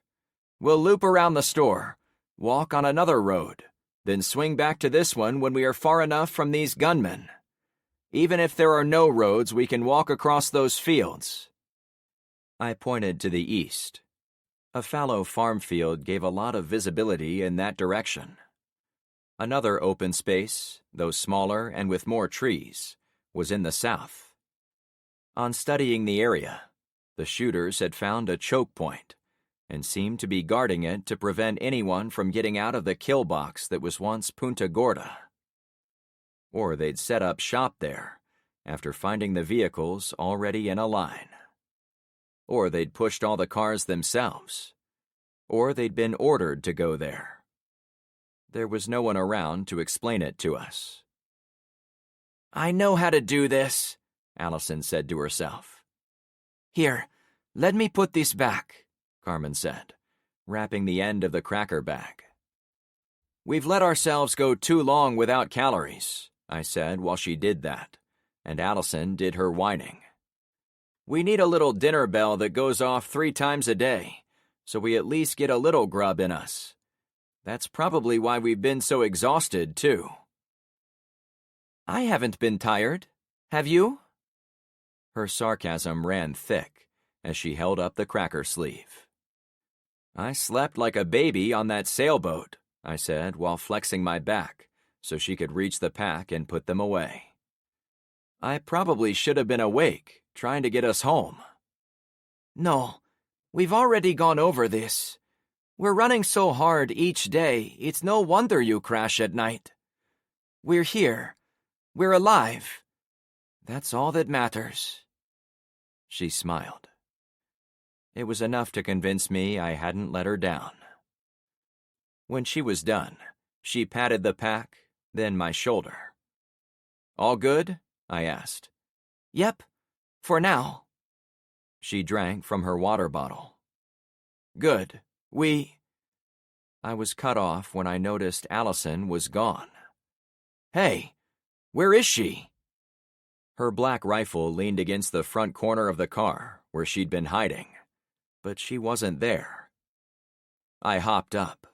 We'll loop around the store, walk on another road, then swing back to this one when we are far enough from these gunmen. Even if there are no roads, we can walk across those fields." I pointed to the east. A fallow farm field gave a lot of visibility in that direction. Another open space, though smaller and with more trees, was in the south. On studying the area, the shooters had found a choke point and seemed to be guarding it to prevent anyone from getting out of the kill box that was once Punta Gorda. Or they'd set up shop there after finding the vehicles already in a line. Or they'd pushed all the cars themselves. Or they'd been ordered to go there. There was no one around to explain it to us. "I know how to do this," Allison said to herself. "Here, let me put this back," Carmen said, wrapping the end of the cracker bag. "We've let ourselves go too long without calories," I said while she did that, and Allison did her whining. "We need a little dinner bell that goes off 3 times a day, so we at least get a little grub in us. That's probably why we've been so exhausted, too." "I haven't been tired. Have you?" Her sarcasm ran thick as she held up the cracker sleeve. "I slept like a baby on that sailboat," I said while flexing my back so she could reach the pack and put them away. "I probably should have been awake, trying to get us home." "No, we've already gone over this. We're running so hard each day, it's no wonder you crash at night. We're here. We're alive. That's all that matters." She smiled. It was enough to convince me I hadn't let her down. When she was done, she patted the pack, then my shoulder. "All good?" I asked. "Yep, for now." She drank from her water bottle. "Good. I was cut off when I noticed Allison was gone. "Hey, where is she?" Her black rifle leaned against the front corner of the car where she'd been hiding, but she wasn't there. I hopped up.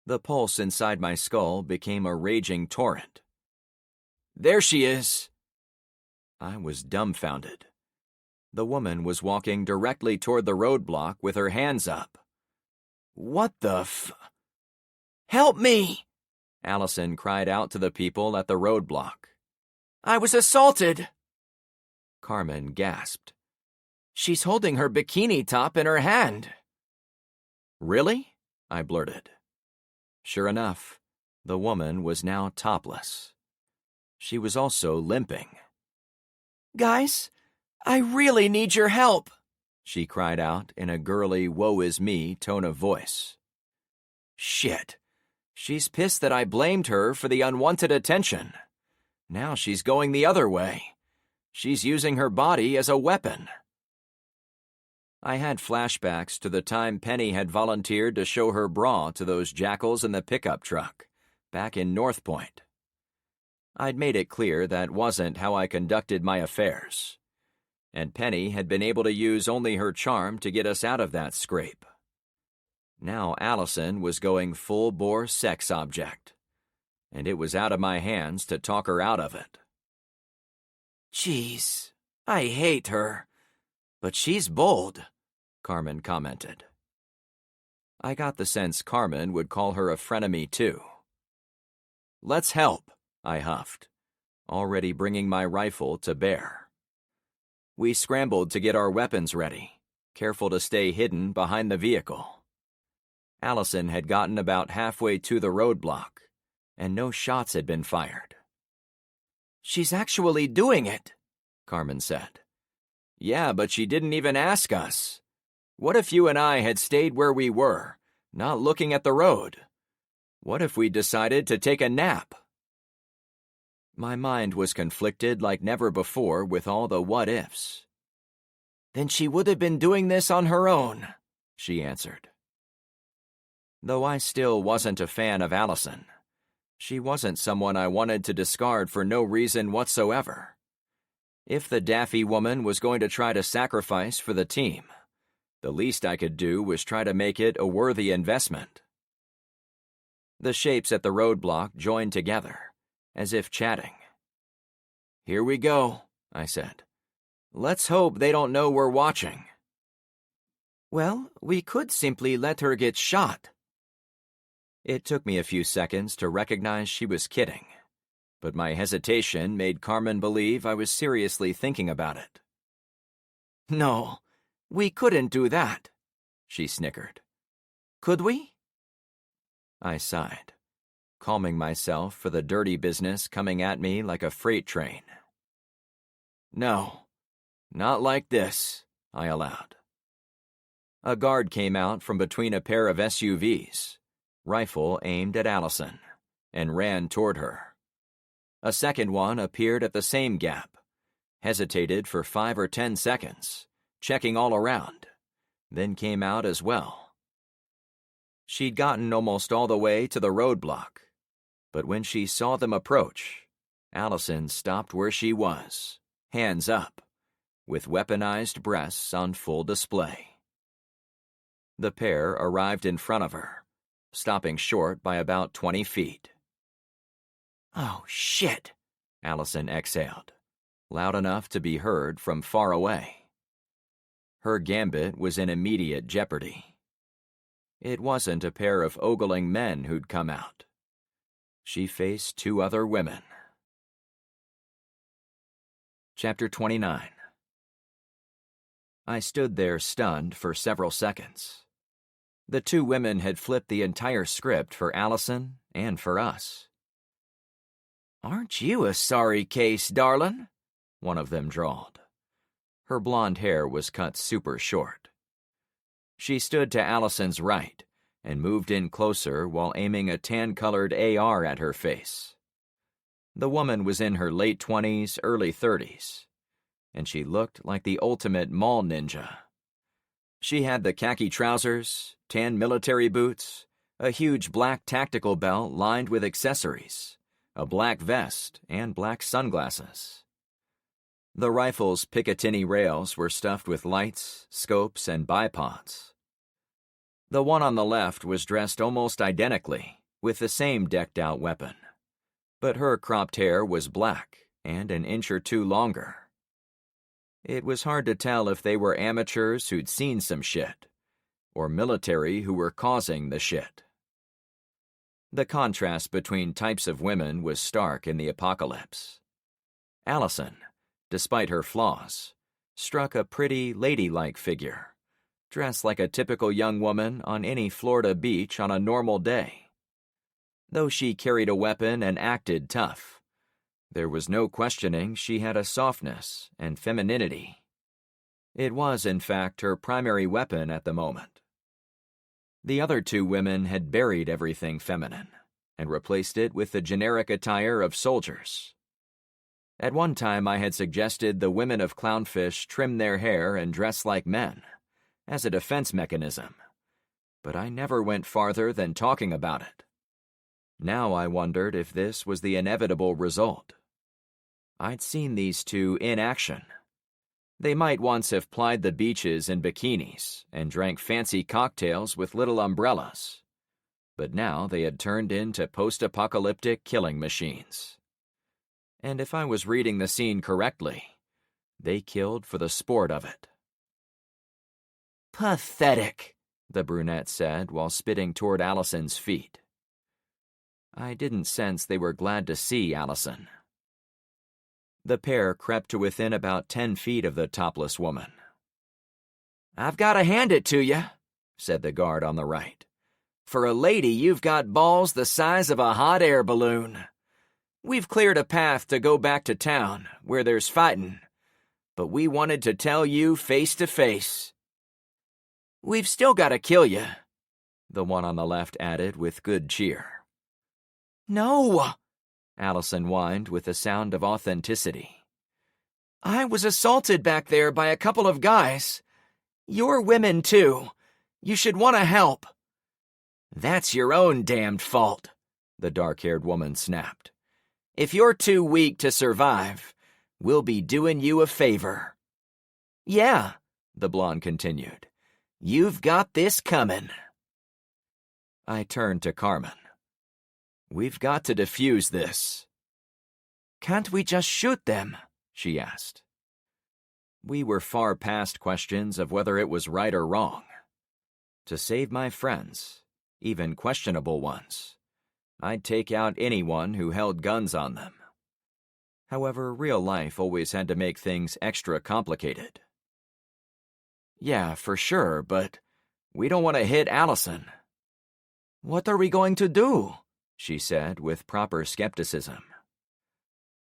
The pulse inside my skull became a raging torrent. "There she is!" I was dumbfounded. The woman was walking directly toward the roadblock with her hands up. "What the f... Help me!" Allison cried out to the people at the roadblock. "I was assaulted!" Carmen gasped. "She's holding her bikini top in her hand." "Really?" I blurted. Sure enough, the woman was now topless. She was also limping. "Guys, I really need your help," she cried out in a girly woe-is-me tone of voice. Shit. She's pissed that I blamed her for the unwanted attention. Now she's going the other way. She's using her body as a weapon. I had flashbacks to the time Penny had volunteered to show her bra to those jackals in the pickup truck, back in North Point. I'd made it clear that wasn't how I conducted my affairs, and Penny had been able to use only her charm to get us out of that scrape. Now Allison was going full-bore sex object, and it was out of my hands to talk her out of it. "Jeez, I hate her, but she's bold," Carmen commented. I got the sense Carmen would call her a frenemy too. "Let's help," I huffed, already bringing my rifle to bear. We scrambled to get our weapons ready, careful to stay hidden behind the vehicle. Allison had gotten about halfway to the roadblock, and no shots had been fired. "She's actually doing it," Carmen said. "Yeah, but she didn't even ask us. What if you and I had stayed where we were, not looking at the road? What if we decided to take a nap?" My mind was conflicted like never before with all the what-ifs. "Then she would have been doing this on her own," she answered. Though I still wasn't a fan of Allison, she wasn't someone I wanted to discard for no reason whatsoever. If the daffy woman was going to try to sacrifice for the team, the least I could do was try to make it a worthy investment. The shapes at the roadblock joined together, as if chatting. "Here we go," I said. "Let's hope they don't know we're watching." "Well, we could simply let her get shot." It took me a few seconds to recognize she was kidding, but my hesitation made Carmen believe I was seriously thinking about it. "No, we couldn't do that," she snickered. "Could we?" I sighed, calming myself for the dirty business coming at me like a freight train. "No, not like this," I allowed. A guard came out from between a pair of SUVs, rifle aimed at Allison, and ran toward her. A second one appeared at the same gap, hesitated for 5 or 10 seconds, checking all around, then came out as well. She'd gotten almost all the way to the roadblock, but when she saw them approach, Allison stopped where she was, hands up, with weaponized breasts on full display. The pair arrived in front of her, stopping short by about 20 feet. "Oh, shit," Allison exhaled, loud enough to be heard from far away. Her gambit was in immediate jeopardy. It wasn't a pair of ogling men who'd come out. She faced 2 other women. Chapter 29. I stood there stunned for several seconds. The 2 women had flipped the entire script for Allison and for us. "Aren't you a sorry case, darlin'?" one of them drawled. Her blonde hair was cut super short. She stood to Allison's right and moved in closer while aiming a tan-colored AR at her face. The woman was in her late 20s, early 30s, and she looked like the ultimate mall ninja. She had the khaki trousers, tan military boots, a huge black tactical belt lined with accessories, a black vest, and black sunglasses. The rifle's Picatinny rails were stuffed with lights, scopes, and bipods. The one on the left was dressed almost identically, with the same decked-out weapon, but her cropped hair was black and an inch or 2 longer. It was hard to tell if they were amateurs who'd seen some shit, or military who were causing the shit. The contrast between types of women was stark in the apocalypse. Allison, despite her flaws, struck a pretty ladylike figure, dressed like a typical young woman on any Florida beach on a normal day. Though she carried a weapon and acted tough, there was no questioning she had a softness and femininity. It was, in fact, her primary weapon at the moment. The other two women had buried everything feminine and replaced it with the generic attire of soldiers. At one time I had suggested the women of Clownfish trim their hair and dress like men, as a defense mechanism, but I never went farther than talking about it. Now I wondered if this was the inevitable result. I'd seen these two in action. They might once have plied the beaches in bikinis and drank fancy cocktails with little umbrellas, but now they had turned into post-apocalyptic killing machines. And if I was reading the scene correctly, they killed for the sport of it. Pathetic, the brunette said while spitting toward Allison's feet. I didn't sense they were glad to see Allison. The pair crept to within about 10 feet of the topless woman. "I've got to hand it to you," said the guard on the right. "For a lady, you've got balls the size of a hot air balloon. We've cleared a path to go back to town, where there's fighting, but we wanted to tell you face to face. We've still got to kill you," the one on the left added with good cheer. "No," Allison whined with a sound of authenticity. "I was assaulted back there by a couple of guys. You're women, too. You should want to help." "That's your own damned fault," the dark-haired woman snapped. "If you're too weak to survive, we'll be doing you a favor." "Yeah," the blonde continued. "You've got this coming." I turned to Carmen. "We've got to defuse this." "Can't we just shoot them?" she asked. We were far past questions of whether it was right or wrong. To save my friends, even questionable ones, I'd take out anyone who held guns on them. However, real life always had to make things extra complicated. "Yeah, for sure, but we don't want to hit Allison." "What are we going to do?" she said with proper skepticism.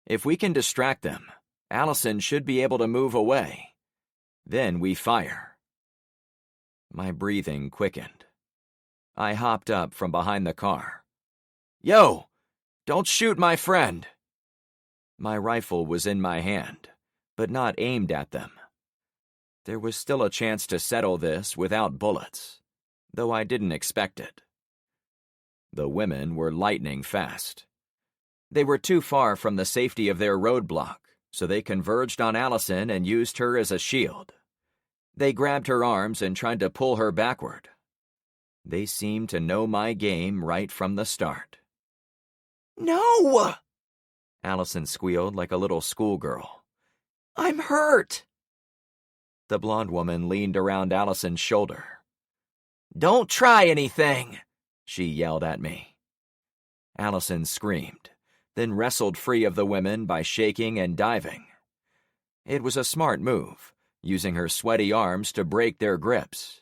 "If we can distract them, Allison should be able to move away. Then we fire." My breathing quickened. I hopped up from behind the car. "Yo, don't shoot my friend." My rifle was in my hand, but not aimed at them. There was still a chance to settle this without bullets, though I didn't expect it. The women were lightning fast. They were too far from the safety of their roadblock, so they converged on Allison and used her as a shield. They grabbed her arms and tried to pull her backward. They seemed to know my game right from the start. "No!" Allison squealed like a little schoolgirl. "I'm hurt!" The blonde woman leaned around Allison's shoulder. "Don't try anything!" she yelled at me. Allison screamed, then wrestled free of the women by shaking and diving. It was a smart move, using her sweaty arms to break their grips.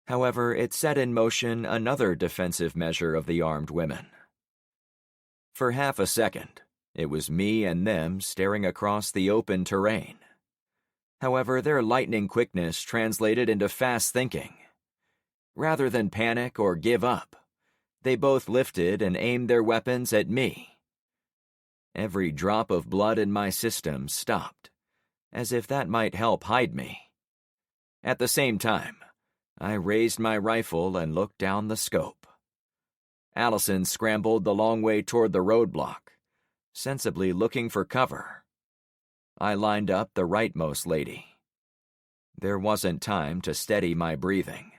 However, it set in motion another defensive measure of the armed women. For half a second, it was me and them staring across the open terrain. However, their lightning quickness translated into fast thinking. Rather than panic or give up, they both lifted and aimed their weapons at me. Every drop of blood in my system stopped, as if that might help hide me. At the same time, I raised my rifle and looked down the scope. Allison scrambled the long way toward the roadblock, sensibly looking for cover. I lined up the rightmost lady. There wasn't time to steady my breathing.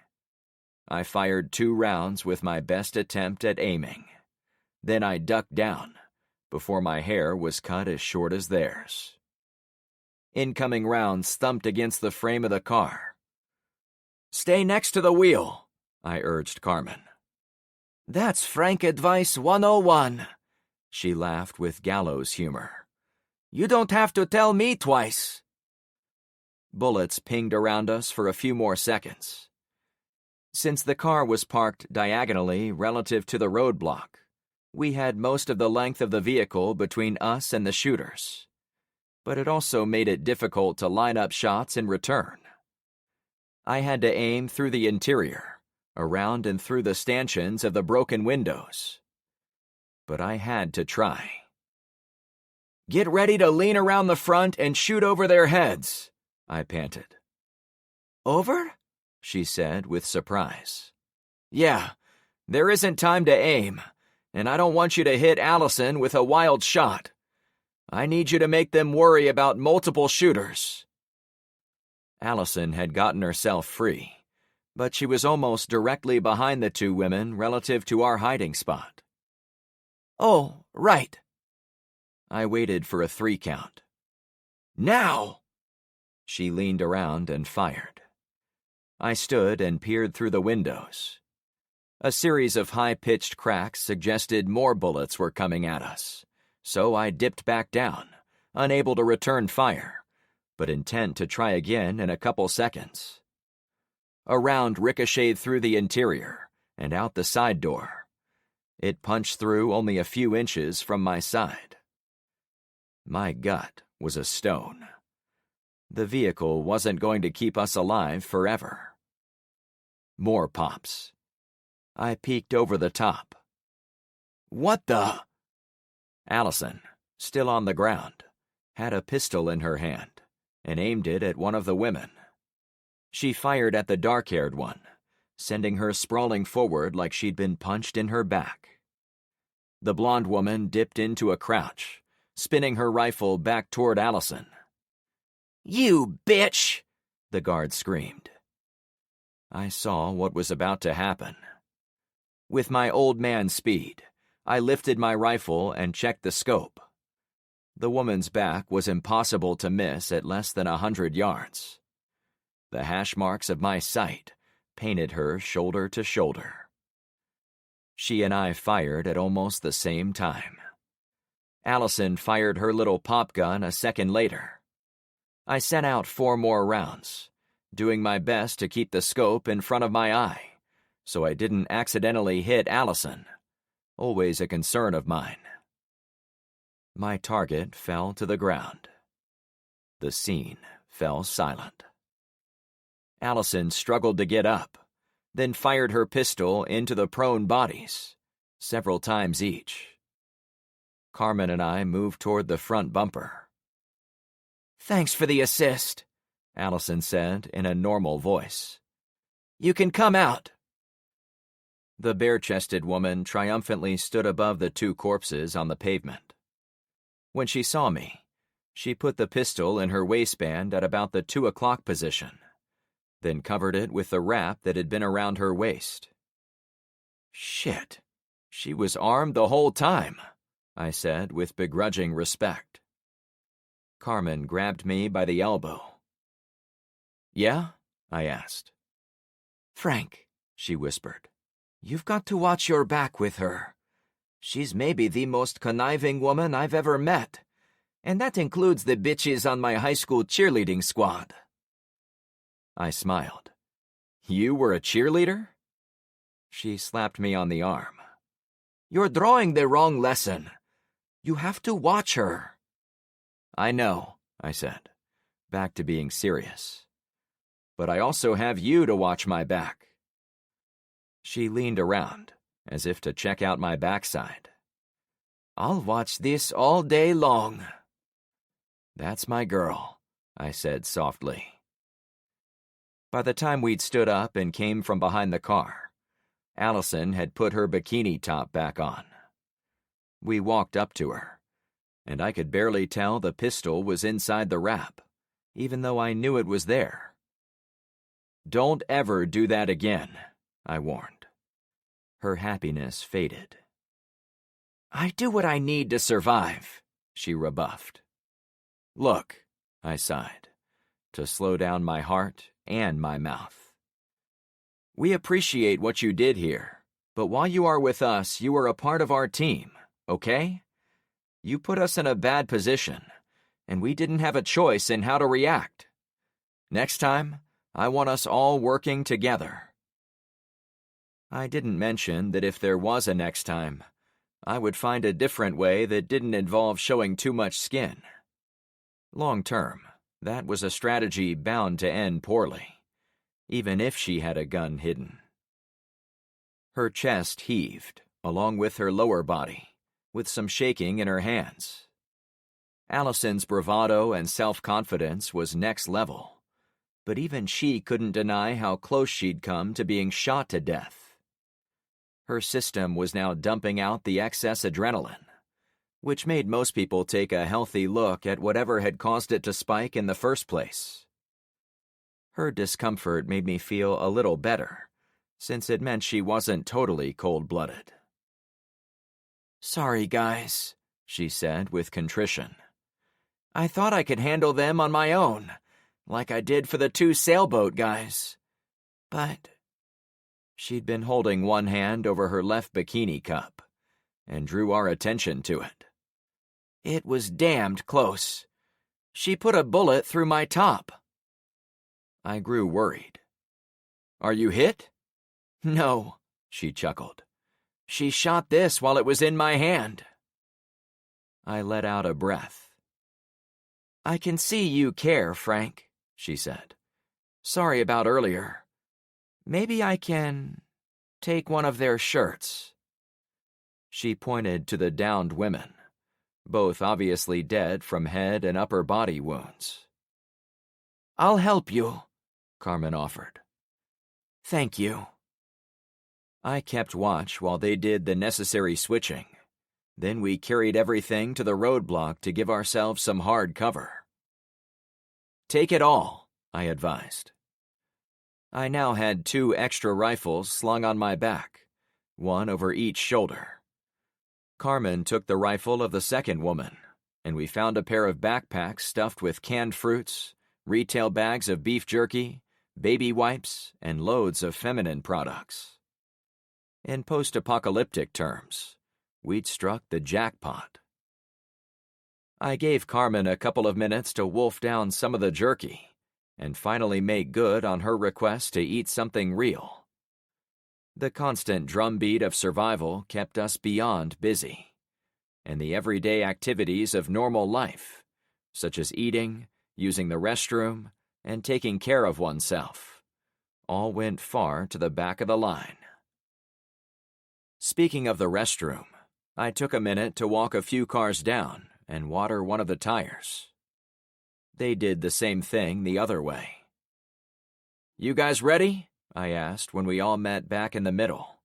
I fired 2 rounds with my best attempt at aiming. Then I ducked down, before my hair was cut as short as theirs. Incoming rounds thumped against the frame of the car. "Stay next to the wheel," I urged Carmen. "That's Frank Advice 101, she laughed with gallows humor. "You don't have to tell me twice." Bullets pinged around us for a few more seconds. Since the car was parked diagonally relative to the roadblock, we had most of the length of the vehicle between us and the shooters. But it also made it difficult to line up shots in return. I had to aim through the interior, around and through the stanchions of the broken windows. But I had to try. "Get ready to lean around the front and shoot over their heads," I panted. "Over?" she said with surprise. "Yeah, there isn't time to aim, and I don't want you to hit Allison with a wild shot. I need you to make them worry about multiple shooters." Allison had gotten herself free, but she was almost directly behind the two women relative to our hiding spot. "Oh, right." I waited for a 3 count. "Now!" She leaned around and fired. I stood and peered through the windows. A series of high-pitched cracks suggested more bullets were coming at us, so I dipped back down, unable to return fire, but intent to try again in a couple seconds. A round ricocheted through the interior and out the side door. It punched through only a few inches from my side. My gut was a stone. The vehicle wasn't going to keep us alive forever. More pops. I peeked over the top. "What the?" Allison, still on the ground, had a pistol in her hand and aimed it at one of the women. She fired at the dark-haired one, sending her sprawling forward like she'd been punched in her back. The blonde woman dipped into a crouch, spinning her rifle back toward Allison. "You bitch!" the guard screamed. I saw what was about to happen. With my old man speed, I lifted my rifle and checked the scope. The woman's back was impossible to miss at less than 100 yards. The hash marks of my sight painted her shoulder to shoulder. She and I fired at almost the same time. Allison fired her little pop gun a second later. I sent out 4 more rounds, doing my best to keep the scope in front of my eye, so I didn't accidentally hit Allison, always a concern of mine. My target fell to the ground. The scene fell silent. Allison struggled to get up, then fired her pistol into the prone bodies, several times each. Carmen and I moved toward the front bumper. "Thanks for the assist," Allison said in a normal voice. "You can come out." The bare-chested woman triumphantly stood above the 2 corpses on the pavement. When she saw me, she put the pistol in her waistband at about the 2 o'clock position, then covered it with the wrap that had been around her waist. "Shit, she was armed the whole time," I said with begrudging respect. Carmen grabbed me by the elbow. "Yeah?" I asked. "Frank," she whispered, "you've got to watch your back with her. She's maybe the most conniving woman I've ever met, and that includes the bitches on my high school cheerleading squad." I smiled. "You were a cheerleader?" She slapped me on the arm. "You're drawing the wrong lesson. You have to watch her." "I know," I said, back to being serious. "But I also have you to watch my back." She leaned around, as if to check out my backside. "I'll watch this all day long." "That's my girl," I said softly. By the time we'd stood up and came from behind the car, Allison had put her bikini top back on. We walked up to her, and I could barely tell the pistol was inside the wrap, even though I knew it was there. "Don't ever do that again," I warned. Her happiness faded. "I do what I need to survive," she rebuffed. "Look," I sighed, to slow down my heart and my mouth. We appreciate what you did here, but while you are with us, you are a part of our team, okay? You put us in a bad position, and we didn't have a choice in how to react. Next time, I want us all working together. I didn't mention that if there was a next time, I would find a different way that didn't involve showing too much skin. Long term, that was a strategy bound to end poorly, even if she had a gun hidden. Her chest heaved, along with her lower body, with some shaking in her hands. Allison's bravado and self-confidence was next level, but even she couldn't deny how close she'd come to being shot to death. Her system was now dumping out the excess adrenaline, which made most people take a healthy look at whatever had caused it to spike in the first place. Her discomfort made me feel a little better, since it meant she wasn't totally cold-blooded. "Sorry, guys," she said with contrition. "I thought I could handle them on my own, like I did for the 2 sailboat guys. But..." She'd been holding one hand over her left bikini cup, and drew our attention to it. "It was damned close. She put a bullet through my top." I grew worried. "Are you hit?" "No," she chuckled. "She shot this while it was in my hand." I let out a breath. "I can see you care, Frank," she said. "Sorry about earlier. Maybe I can take one of their shirts." She pointed to the downed women, both obviously dead from head and upper body wounds. "I'll help you," Carmen offered. "Thank you." I kept watch while they did the necessary switching. Then we carried everything to the roadblock to give ourselves some hard cover. "Take it all," I advised. I now had 2 extra rifles slung on my back, one over each shoulder. Carmen took the rifle of the second woman, and we found a pair of backpacks stuffed with canned fruits, retail bags of beef jerky, baby wipes, and loads of feminine products. In post-apocalyptic terms, we'd struck the jackpot. I gave Carmen a couple of minutes to wolf down some of the jerky, and finally make good on her request to eat something real. The constant drumbeat of survival kept us beyond busy, and the everyday activities of normal life, such as eating, using the restroom, and taking care of oneself, all went far to the back of the line. Speaking of the restroom, I took a minute to walk a few cars down and water one of the tires. They did the same thing the other way. "You guys ready?" I asked when we all met back in the middle.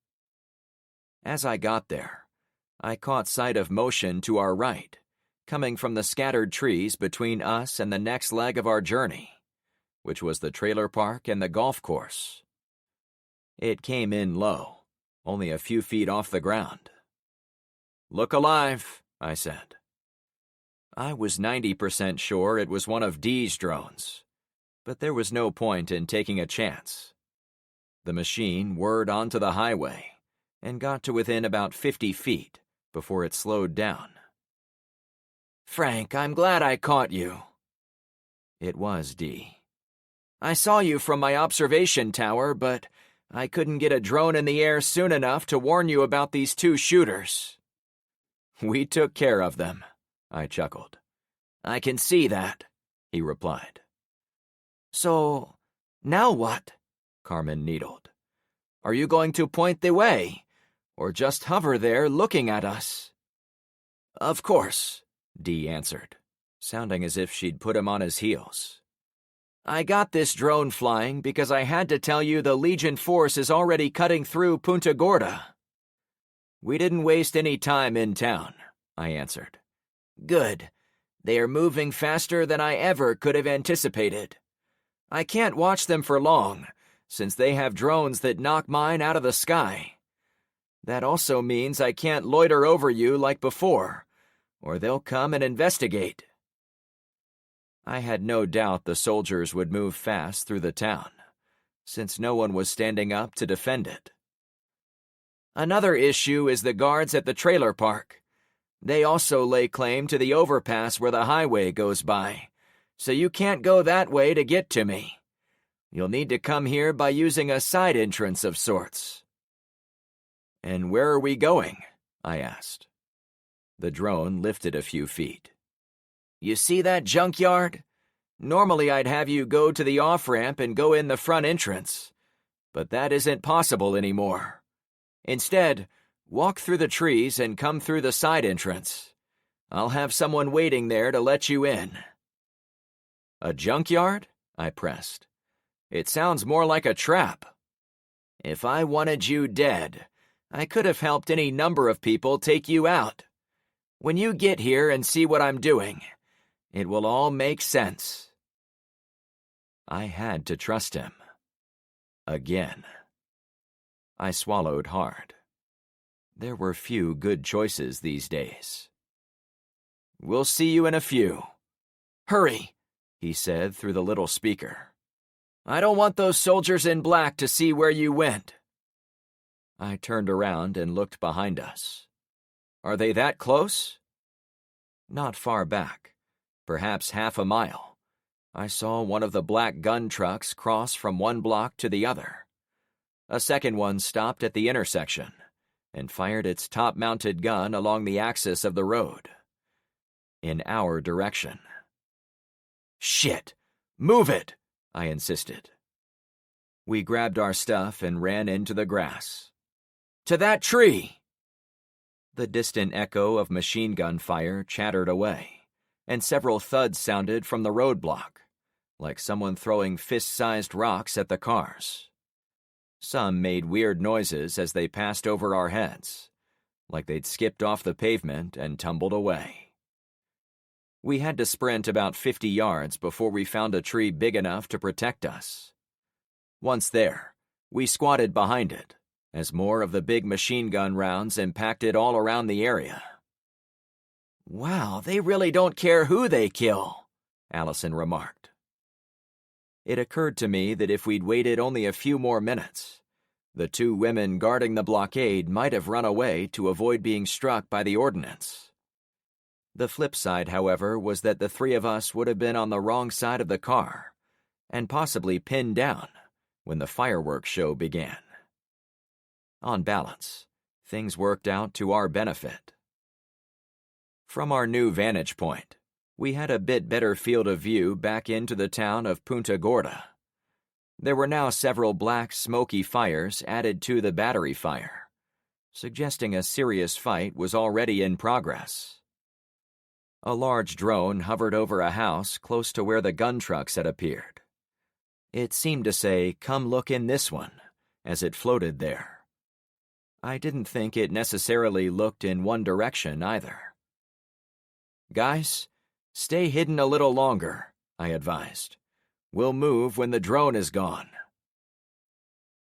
As I got there, I caught sight of motion to our right, coming from the scattered trees between us and the next leg of our journey, which was the trailer park and the golf course. It came in low, only a few feet off the ground. "Look alive," I said. I was 90% sure it was one of Dee's drones, but there was no point in taking a chance. The machine whirred onto the highway and got to within about 50 feet before it slowed down. "Frank, I'm glad I caught you." It was Dee. "I saw you from my observation tower, but I couldn't get a drone in the air soon enough to warn you about these 2 shooters." "We took care of them," I chuckled. "I can see that," he replied. "So, now what?" Carmen needled. "Are you going to point the way, or just hover there looking at us?" "Of course," Dee answered, sounding as if she'd put him on his heels. "I got this drone flying because I had to tell you the Legion force is already cutting through Punta Gorda." "We didn't waste any time in town," I answered. "Good. They are moving faster than I ever could have anticipated. I can't watch them for long, since they have drones that knock mine out of the sky. That also means I can't loiter over you like before, or they'll come and investigate." I had no doubt the soldiers would move fast through the town, since no one was standing up to defend it. Another issue is the guards at the trailer park. They also lay claim to the overpass where the highway goes by, so you can't go that way to get to me. You'll need to come here by using a side entrance of sorts. And where are we going? I asked. The drone lifted a few feet. You see that junkyard? Normally I'd have you go to the off-ramp and go in the front entrance, but that isn't possible anymore. Instead, walk through the trees and come through the side entrance. I'll have someone waiting there to let you in. A junkyard? I pressed. It sounds more like a trap. If I wanted you dead, I could have helped any number of people take you out. When you get here and see what I'm doing, it will all make sense. I had to trust him. Again. I swallowed hard. There were few good choices these days. We'll see you in a few. Hurry, he said through the little speaker. I don't want those soldiers in black to see where you went. I turned around and looked behind us. Are they that close? Not far back, perhaps half a mile, I saw one of the black gun trucks cross from one block to the other. A second one stopped at the intersection and fired its top-mounted gun along the axis of the road, in our direction. Shit! Move it! I insisted. We grabbed our stuff and ran into the grass. To that tree! The distant echo of machine gun fire chattered away, and several thuds sounded from the roadblock, like someone throwing fist-sized rocks at the cars. Some made weird noises as they passed over our heads, like they'd skipped off the pavement and tumbled away. We had to sprint about 50 yards before we found a tree big enough to protect us. Once there, we squatted behind it, as more of the big machine gun rounds impacted all around the area. Wow, they really don't care who they kill, Allison remarked. It occurred to me that if we'd waited only a few more minutes, the two women guarding the blockade might have run away to avoid being struck by the ordnance. The flip side, however, was that the three of us would have been on the wrong side of the car, and possibly pinned down when the fireworks show began. On balance, things worked out to our benefit. From our new vantage point, we had a bit better field of view back into the town of Punta Gorda. There were now several black, smoky fires added to the battery fire, suggesting a serious fight was already in progress. A large drone hovered over a house close to where the gun trucks had appeared. It seemed to say, "Come look in this one," as it floated there. I didn't think it necessarily looked in one direction either. "Guys, stay hidden a little longer," I advised. "We'll move when the drone is gone."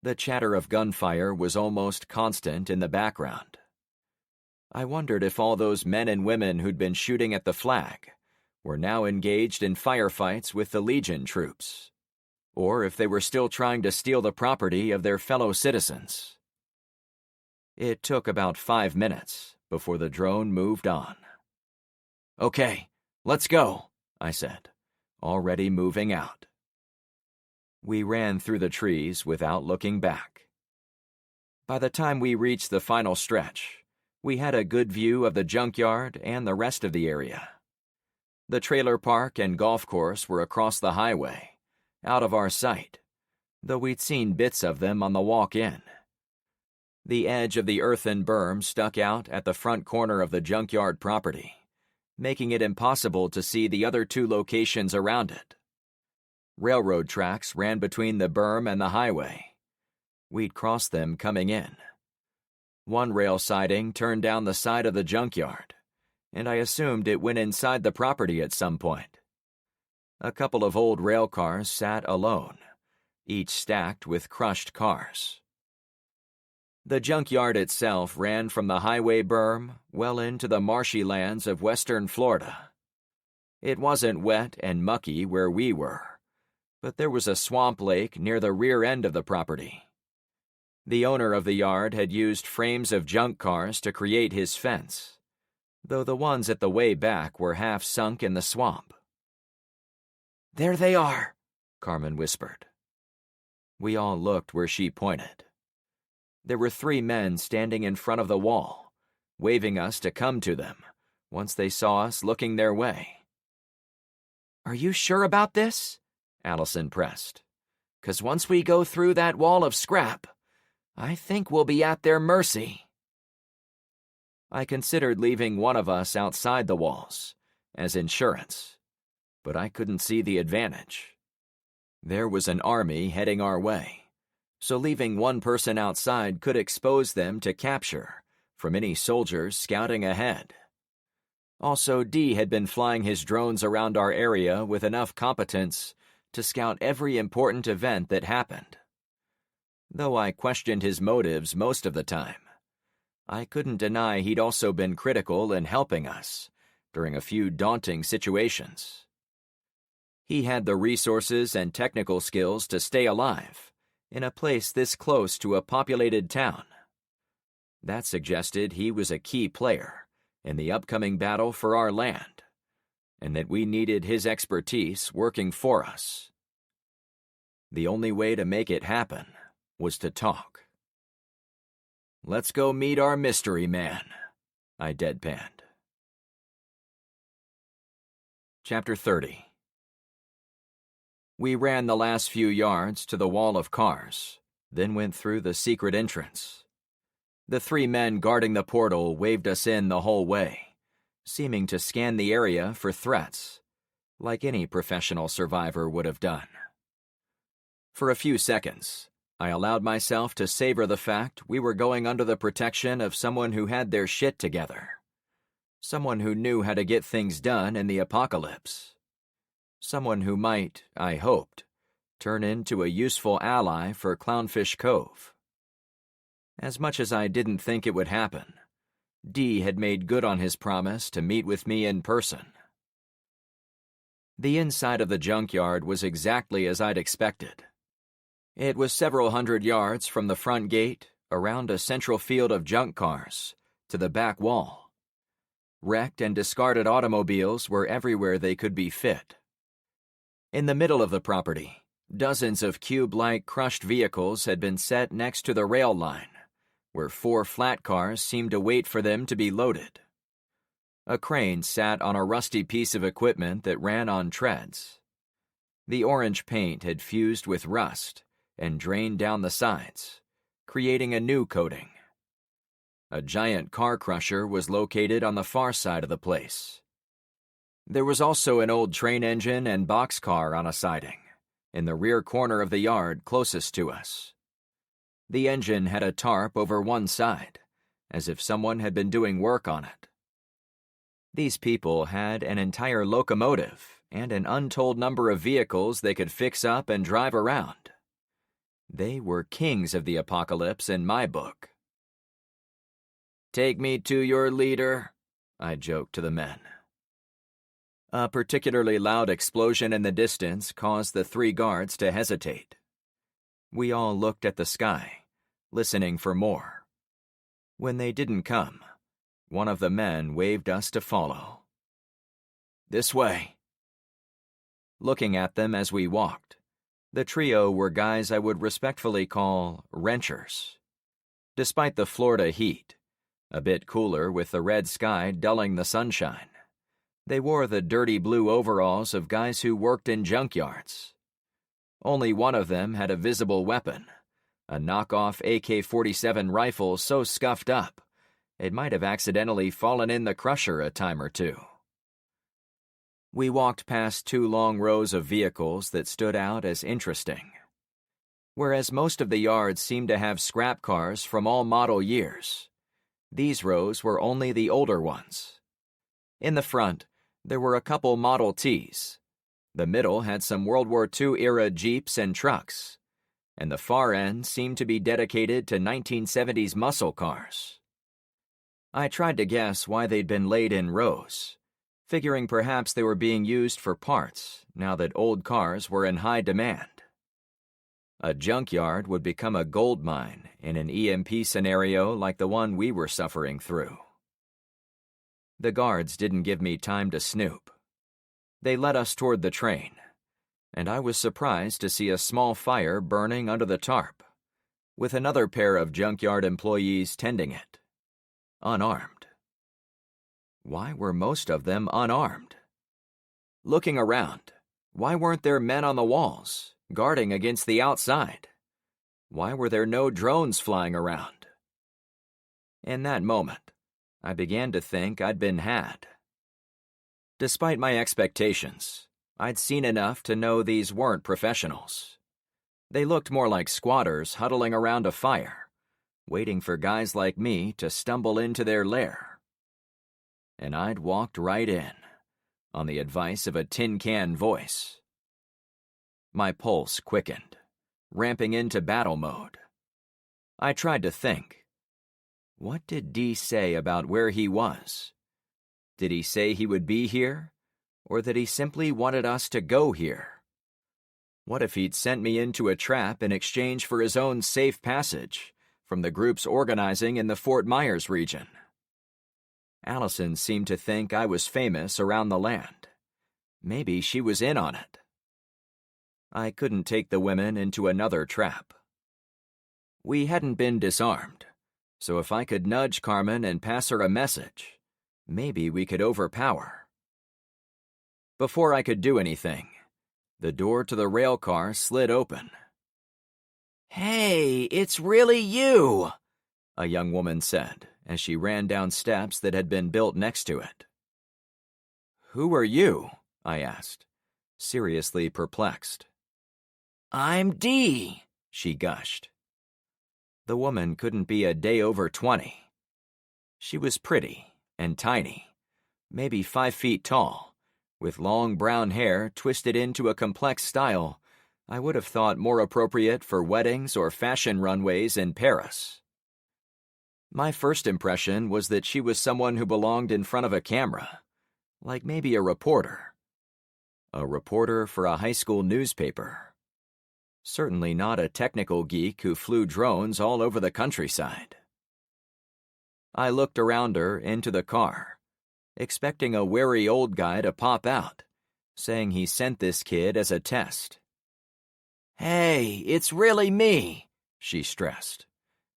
The chatter of gunfire was almost constant in the background. I wondered if all those men and women who'd been shooting at the flag were now engaged in firefights with the Legion troops, or if they were still trying to steal the property of their fellow citizens. It took about 5 minutes before the drone moved on. "Okay, let's go," I said, already moving out. We ran through the trees without looking back. By the time we reached the final stretch, we had a good view of the junkyard and the rest of the area. The trailer park and golf course were across the highway, out of our sight, though we'd seen bits of them on the walk in. The edge of the earthen berm stuck out at the front corner of the junkyard property, making it impossible to see the other two locations around it. Railroad tracks ran between the berm and the highway. We'd crossed them coming in. One rail siding turned down the side of the junkyard, and I assumed it went inside the property at some point. A couple of old rail cars sat alone, each stacked with crushed cars. The junkyard itself ran from the highway berm well into the marshy lands of western Florida. It wasn't wet and mucky where we were, but there was a swamp lake near the rear end of the property. The owner of the yard had used frames of junk cars to create his fence, though the ones at the way back were half sunk in the swamp. "There they are," Carmen whispered. We all looked where she pointed. There were 3 men standing in front of the wall, waving us to come to them once they saw us looking their way. "Are you sure about this?" Allison pressed. "'Cause once we go through that wall of scrap, I think we'll be at their mercy." I considered leaving one of us outside the walls, as insurance, but I couldn't see the advantage. There was an army heading our way, so leaving one person outside could expose them to capture from any soldiers scouting ahead. Also, D had been flying his drones around our area with enough competence to scout every important event that happened. Though I questioned his motives most of the time, I couldn't deny he'd also been critical in helping us during a few daunting situations. He had the resources and technical skills to stay alive in a place this close to a populated town. That suggested he was a key player in the upcoming battle for our land, and that we needed his expertise working for us. The only way to make it happen was to talk. "Let's go meet our mystery man," I deadpanned. Chapter 30. We ran the last few yards to the wall of cars, then went through the secret entrance. The 3 men guarding the portal waved us in the whole way, seeming to scan the area for threats, like any professional survivor would have done. For a few seconds, I allowed myself to savor the fact we were going under the protection of someone who had their shit together. Someone who knew how to get things done in the apocalypse. Someone who might, I hoped, turn into a useful ally for Clownfish Cove. As much as I didn't think it would happen, D had made good on his promise to meet with me in person. The inside of the junkyard was exactly as I'd expected. It was several hundred yards from the front gate, around a central field of junk cars, to the back wall. Wrecked and discarded automobiles were everywhere they could be fit. In the middle of the property, dozens of cube-like crushed vehicles had been set next to the rail line, where 4 flat cars seemed to wait for them to be loaded. A crane sat on a rusty piece of equipment that ran on treads. The orange paint had fused with rust and drained down the sides, creating a new coating. A giant car crusher was located on the far side of the place. There was also an old train engine and boxcar on a siding, in the rear corner of the yard closest to us. The engine had a tarp over one side, as if someone had been doing work on it. These people had an entire locomotive and an untold number of vehicles they could fix up and drive around. They were kings of the apocalypse in my book. "Take me to your leader," I joked to the men. A particularly loud explosion in the distance caused the 3 guards to hesitate. We all looked at the sky, listening for more. When they didn't come, one of the men waved us to follow. "This way." Looking at them as we walked, the trio were guys I would respectfully call wrenchers. Despite the Florida heat, a bit cooler with the red sky dulling the sunshine, they wore the dirty blue overalls of guys who worked in junkyards. Only one of them had a visible weapon, a knockoff AK-47 rifle so scuffed up, it might have accidentally fallen in the crusher a time or two. We walked past 2 long rows of vehicles that stood out as interesting. Whereas most of the yards seemed to have scrap cars from all model years, these rows were only the older ones. In the front, there were a couple Model Ts. The middle had some World War II-era Jeeps and trucks, and the far end seemed to be dedicated to 1970s muscle cars. I tried to guess why they'd been laid in rows, figuring perhaps they were being used for parts now that old cars were in high demand. A junkyard would become a gold mine in an EMP scenario like the one we were suffering through. The guards didn't give me time to snoop. They led us toward the train, and I was surprised to see a small fire burning under the tarp, with another pair of junkyard employees tending it, unarmed. Why were most of them unarmed? Looking around, why weren't there men on the walls, guarding against the outside? Why were there no drones flying around? In that moment, I began to think I'd been had. Despite my expectations, I'd seen enough to know these weren't professionals. They looked more like squatters huddling around a fire, waiting for guys like me to stumble into their lair. And I'd walked right in, on the advice of a tin can voice. My pulse quickened, ramping into battle mode. I tried to think. What did D say about where he was? Did he say he would be here, or that he simply wanted us to go here? What if he'd sent me into a trap in exchange for his own safe passage from the groups organizing in the Fort Myers region? Allison seemed to think I was famous around the land. Maybe she was in on it. I couldn't take the women into another trap. We hadn't been disarmed, so if I could nudge Carmen and pass her a message, maybe we could overpower. Before I could do anything, the door to the rail car slid open. "Hey, it's really you," a young woman said as she ran down steps that had been built next to it. "Who are you?" I asked, seriously perplexed. "I'm Dee," she gushed. The woman couldn't be a day over 20. She was pretty and tiny, maybe 5 feet tall, with long brown hair twisted into a complex style I would have thought more appropriate for weddings or fashion runways in Paris. My first impression was that she was someone who belonged in front of a camera, like maybe a reporter. A reporter for a high school newspaper. Certainly not a technical geek who flew drones all over the countryside. I looked around her into the car, expecting a wary old guy to pop out, saying he sent this kid as a test. "Hey, it's really me," she stressed.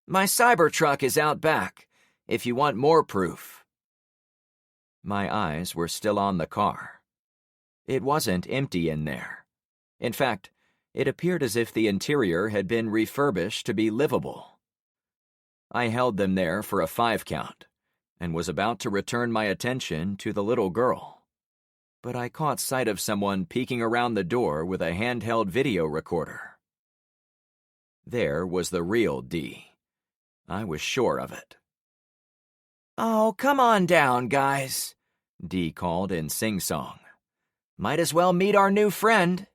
"My Cybertruck is out back, if you want more proof." My eyes were still on the car. It wasn't empty in there. In fact, it appeared as if the interior had been refurbished to be livable. I held them there for a 5 count, and was about to return my attention to the little girl. But I caught sight of someone peeking around the door with a handheld video recorder. There was the real Dee. I was sure of it. "Oh, come on down, guys," Dee called in sing-song. "Might as well meet our new friend."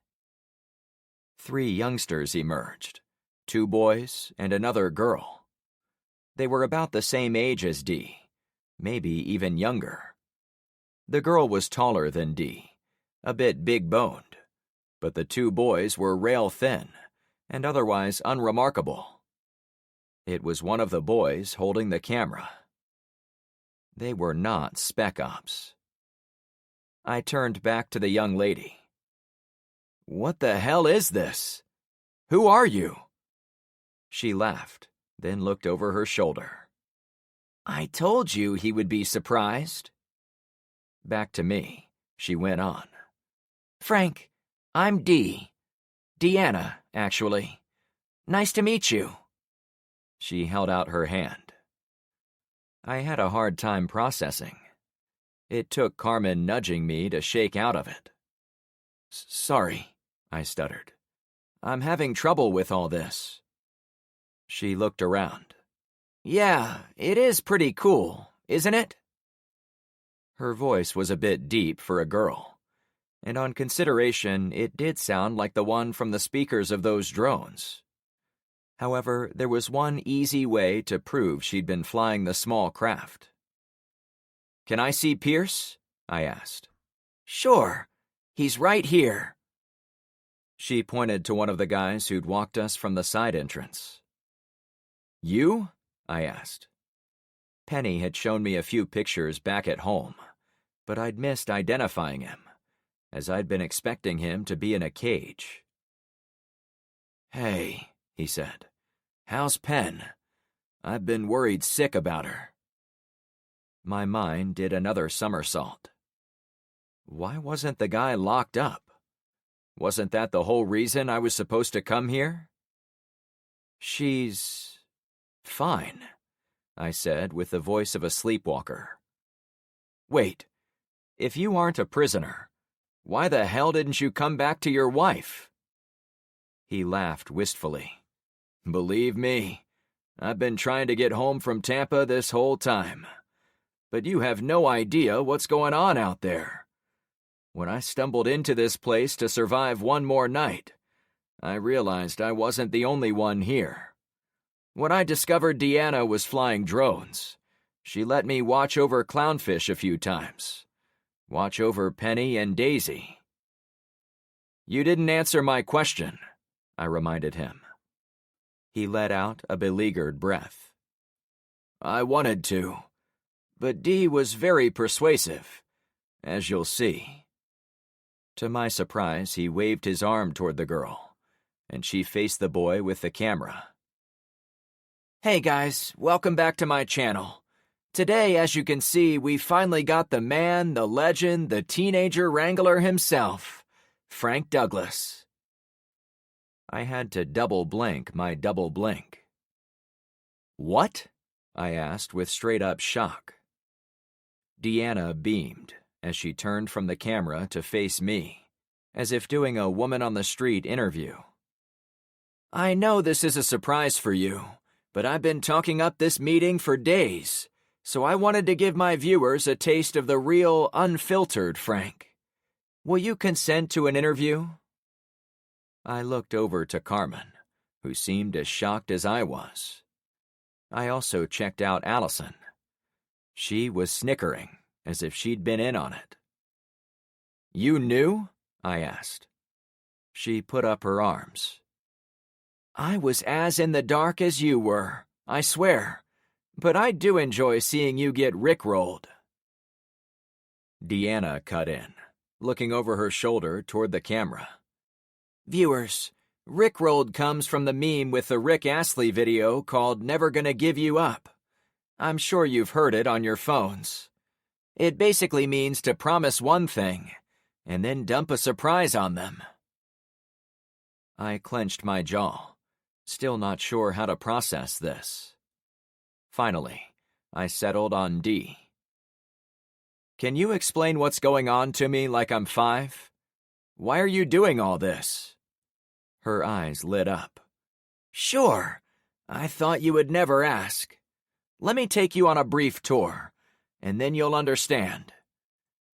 3 youngsters emerged, 2 boys and another girl. They were about the same age as Dee, maybe even younger. The girl was taller than Dee, a bit big-boned, but the 2 boys were rail-thin and otherwise unremarkable. It was one of the boys holding the camera. They were not spec ops. I turned back to the young lady. "What the hell is this? Who are you?" She laughed, then looked over her shoulder. "I told you he would be surprised." Back to me, she went on. "Frank, I'm Dee. Deanna, actually. Nice to meet you." She held out her hand. I had a hard time processing. It took Carmen nudging me to shake out of it. "Sorry," I stuttered. "I'm having trouble with all this." She looked around. "Yeah, it is pretty cool, isn't it?" Her voice was a bit deep for a girl, and on consideration, it did sound like the one from the speakers of those drones. However, there was one easy way to prove she'd been flying the small craft. "Can I see Pierce?" I asked. Sure, he's right here. She pointed to one of the guys who'd walked us from the side entrance. You? I asked. Penny had shown me a few pictures back at home, but I'd missed identifying him, as I'd been expecting him to be in a cage. Hey, he said, how's Pen? I've been worried sick about her. My mind did another somersault. Why wasn't the guy locked up? Wasn't that the whole reason I was supposed to come here? She's fine, I said with the voice of a sleepwalker. Wait, if you aren't a prisoner, why the hell didn't you come back to your wife? He laughed wistfully. Believe me, I've been trying to get home from Tampa this whole time. But you have no idea what's going on out there. When I stumbled into this place to survive one more night, I realized I wasn't the only one here. When I discovered Deanna was flying drones, she let me watch over Clownfish a few times. Watch over Penny and Daisy. You didn't answer my question, I reminded him. He let out a beleaguered breath. I wanted to, but Dee was very persuasive, as you'll see. To my surprise, he waved his arm toward the girl, and she faced the boy with the camera. Hey guys, welcome back to my channel. Today, as you can see, we finally got the man, the legend, the teenager wrangler himself, Frank Douglas. I had to double blink my double blink. What? I asked with straight-up shock. Deanna beamed as she turned from the camera to face me, as if doing a woman-on-the-street interview. I know this is a surprise for you, but I've been talking up this meeting for days, so I wanted to give my viewers a taste of the real, unfiltered Frank. Will you consent to an interview? I looked over to Carmen, who seemed as shocked as I was. I also checked out Allison. She was snickering, as if she'd been in on it. You knew? I asked. She put up her arms. I was as in the dark as you were, I swear, but I do enjoy seeing you get rickrolled. Deanna cut in, looking over her shoulder toward the camera. Viewers, rickrolled comes from the meme with the Rick Astley video called Never Gonna Give You Up. I'm sure you've heard it on your phones. It basically means to promise one thing, and then dump a surprise on them. I clenched my jaw, still not sure how to process this. Finally, I settled on D. Can you explain what's going on to me like I'm 5? Why are you doing all this? Her eyes lit up. Sure. I thought you would never ask. Let me take you on a brief tour, and then you'll understand.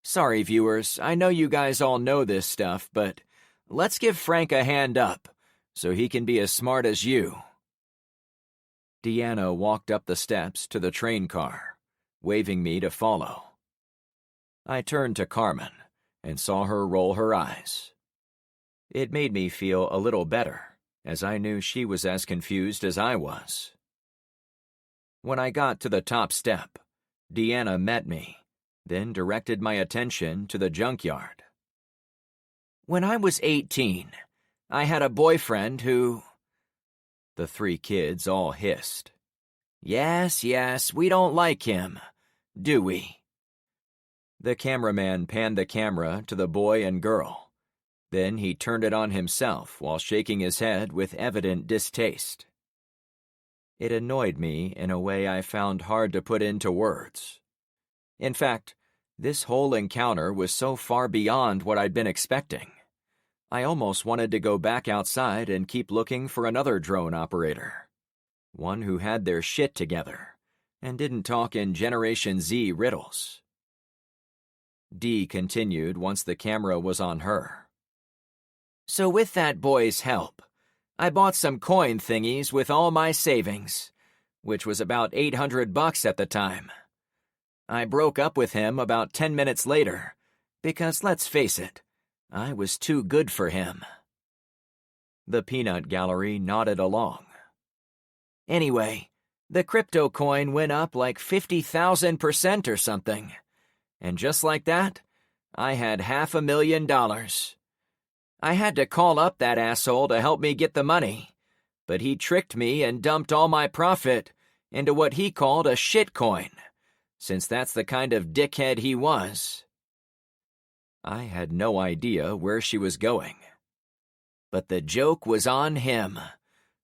Sorry, viewers, I know you guys all know this stuff, but let's give Frank a hand up, so he can be as smart as you. Deanna walked up the steps to the train car, waving me to follow. I turned to Carmen and saw her roll her eyes. It made me feel a little better, as I knew she was as confused as I was. When I got to the top step, Deanna met me, then directed my attention to the junkyard. When I was 18, I had a boyfriend who... The 3 kids all hissed. Yes, we don't like him, do we? The cameraman panned the camera to the boy and girl. Then he turned it on himself while shaking his head with evident distaste. It annoyed me in a way I found hard to put into words. In fact, this whole encounter was so far beyond what I'd been expecting. I almost wanted to go back outside and keep looking for another drone operator. One who had their shit together and didn't talk in Generation Z riddles. Dee continued once the camera was on her. So with that boy's help, I bought some coin thingies with all my savings, which was about $800 at the time. I broke up with him about 10 minutes later, Because let's face it, I was too good for him. The peanut gallery nodded along. Anyway, the crypto coin went up like 50,000% or something. And just like that, I had $500,000. I had to call up that asshole to help me get the money, but he tricked me and dumped all my profit into what he called a shitcoin, since that's the kind of dickhead he was. I had no idea where she was going. But the joke was on him,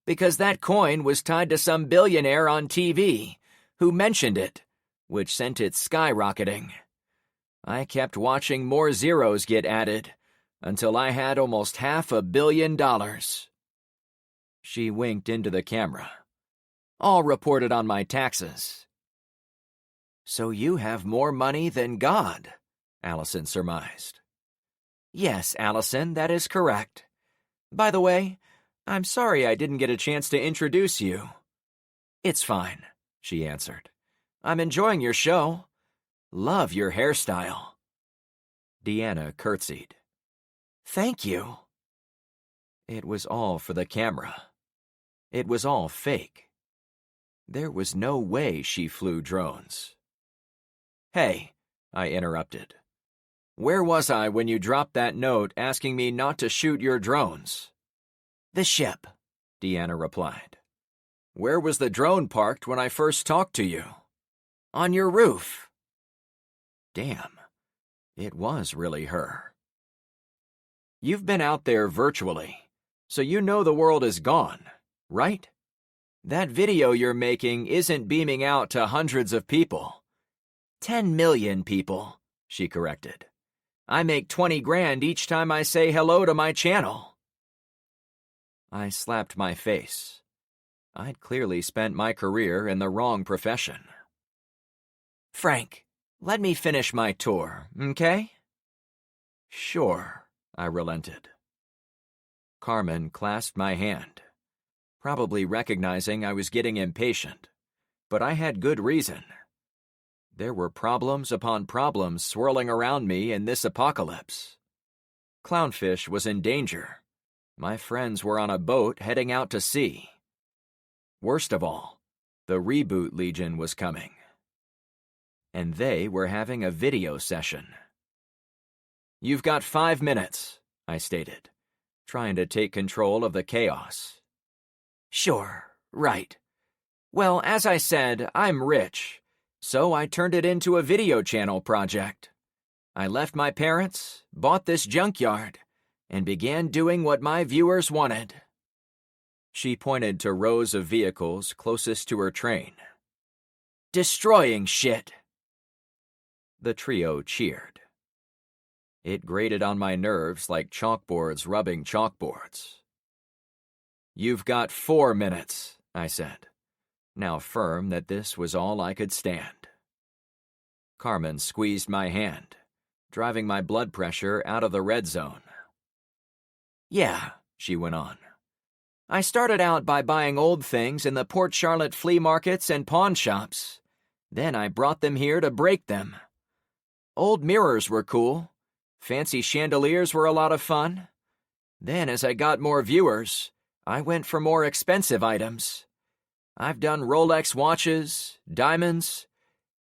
because that coin was tied to some billionaire on TV who mentioned it, which sent it skyrocketing. I kept watching more zeros get added until I had almost $500 million. She winked into the camera. All reported on my taxes. So you have more money than God, Allison surmised. Yes, Allison, that is correct. By the way, I'm sorry I didn't get a chance to introduce you. It's fine, she answered. I'm enjoying your show. Love your hairstyle. Deanna curtsied. Thank you. It was all for the camera. It was all fake. There was no way she flew drones. Hey, I interrupted. Where was I when you dropped that note asking me not to shoot your drones? The ship, Deanna replied. Where was the drone parked when I first talked to you? On your roof. Damn, it was really her. You've been out there virtually, so you know the world is gone, right? That video you're making isn't beaming out to hundreds of people. 10 million people, she corrected. I make 20 grand each time I say hello to my channel. I slapped my face. I'd clearly spent my career in the wrong profession. Frank, let me finish my tour, okay? Sure, I relented. Carmen clasped my hand, probably recognizing I was getting impatient, but I had good reason. There were problems upon problems swirling around me in this apocalypse. Clownfish was in danger. My friends were on a boat heading out to sea. Worst of all, the Reboot Legion was coming. And they were having a video session. You've got 5 minutes, I stated, trying to take control of the chaos. Sure, right. Well, as I said, I'm rich, so I turned it into a video channel project. I left my parents, bought this junkyard, and began doing what my viewers wanted. She pointed to rows of vehicles closest to her train. Destroying shit. The trio cheered. It grated on my nerves like chalkboards rubbing chalkboards. You've got 4 minutes, I said, now firm that this was all I could stand. Carmen squeezed my hand, driving my blood pressure out of the red zone. Yeah, she went on. I started out by buying old things in the Port Charlotte flea markets and pawn shops. Then I brought them here to break them. Old mirrors were cool. Fancy chandeliers were a lot of fun. Then as I got more viewers, I went for more expensive items. I've done Rolex watches, diamonds,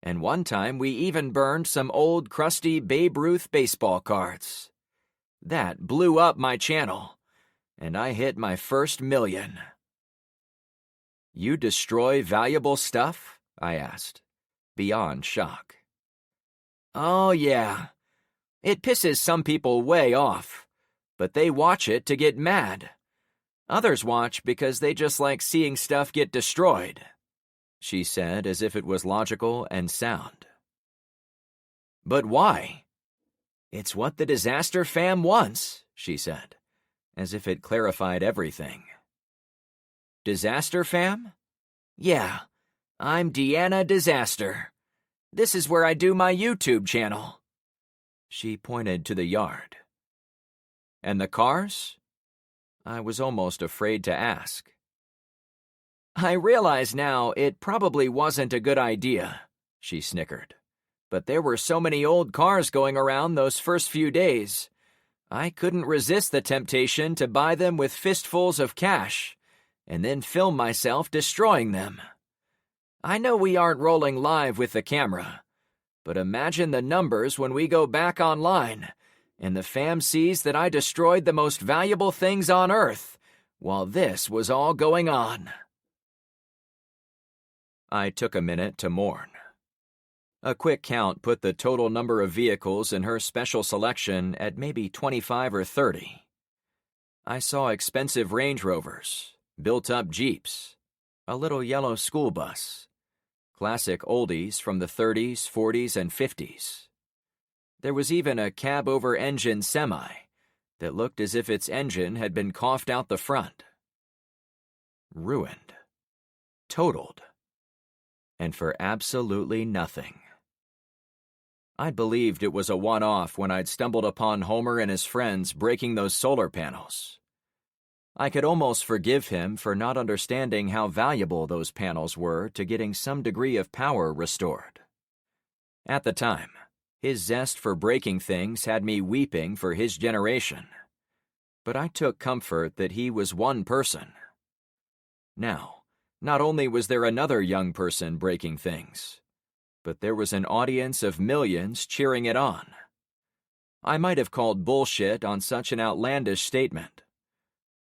and one time we even burned some old crusty Babe Ruth baseball cards. That blew up my channel, and I hit my first million. You destroy valuable stuff? I asked, beyond shock. Oh, yeah. It pisses some people way off, but they watch it to get mad. Others watch because they just like seeing stuff get destroyed, she said as if it was logical and sound. But why? It's what the Disaster Fam wants, she said, as if it clarified everything. Disaster Fam? Yeah, I'm Deanna Disaster. This is where I do my YouTube channel. She pointed to the yard. And the cars? I was almost afraid to ask. I realize now it probably wasn't a good idea, she snickered. But there were so many old cars going around those first few days. I couldn't resist the temptation to buy them with fistfuls of cash, and then film myself destroying them. I know we aren't rolling live with the camera, but imagine the numbers when we go back online, and the fam sees that I destroyed the most valuable things on Earth, while this was all going on. I took a minute to mourn. A quick count put the total number of vehicles in her special selection at maybe 25 or 30. I saw expensive Range Rovers, built-up Jeeps, a little yellow school bus, classic oldies from the 30s, 40s, and 50s. There was even a cab-over-engine semi that looked as if its engine had been coughed out the front. Ruined. Totaled. And for absolutely nothing. I'd believed it was a one-off when I'd stumbled upon Homer and his friends breaking those solar panels. I could almost forgive him for not understanding how valuable those panels were to getting some degree of power restored. At the time, his zest for breaking things had me weeping for his generation. But I took comfort that he was one person. Now, not only was there another young person breaking things, but there was an audience of millions cheering it on. I might have called bullshit on such an outlandish statement,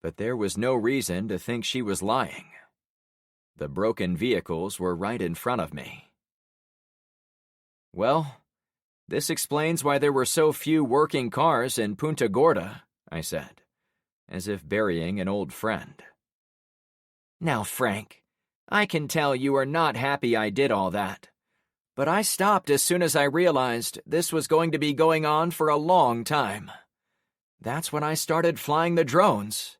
but there was no reason to think she was lying. The broken vehicles were right in front of me. Well, this explains why there were so few working cars in Punta Gorda, I said, as if burying an old friend. Now, Frank, I can tell you are not happy I did all that. But I stopped as soon as I realized this was going to be going on for a long time. That's when I started flying the drones.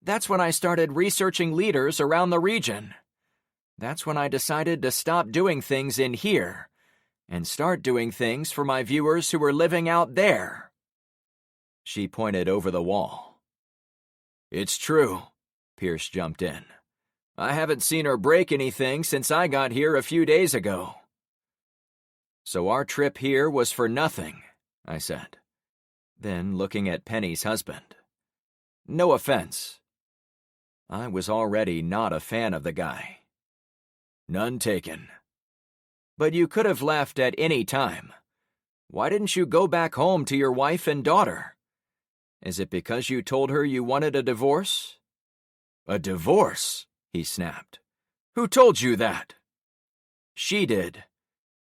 That's when I started researching leaders around the region. That's when I decided to stop doing things in here and start doing things for my viewers who were living out there. She pointed over the wall. It's true, Pierce jumped in. I haven't seen her break anything since I got here a few days ago. So our trip here was for nothing, I said. Then looking at Penny's husband. No offense. I was already not a fan of the guy. None taken. But you could have left at any time. Why didn't you go back home to your wife and daughter? Is it because you told her you wanted a divorce? A divorce? He snapped. Who told you that? She did.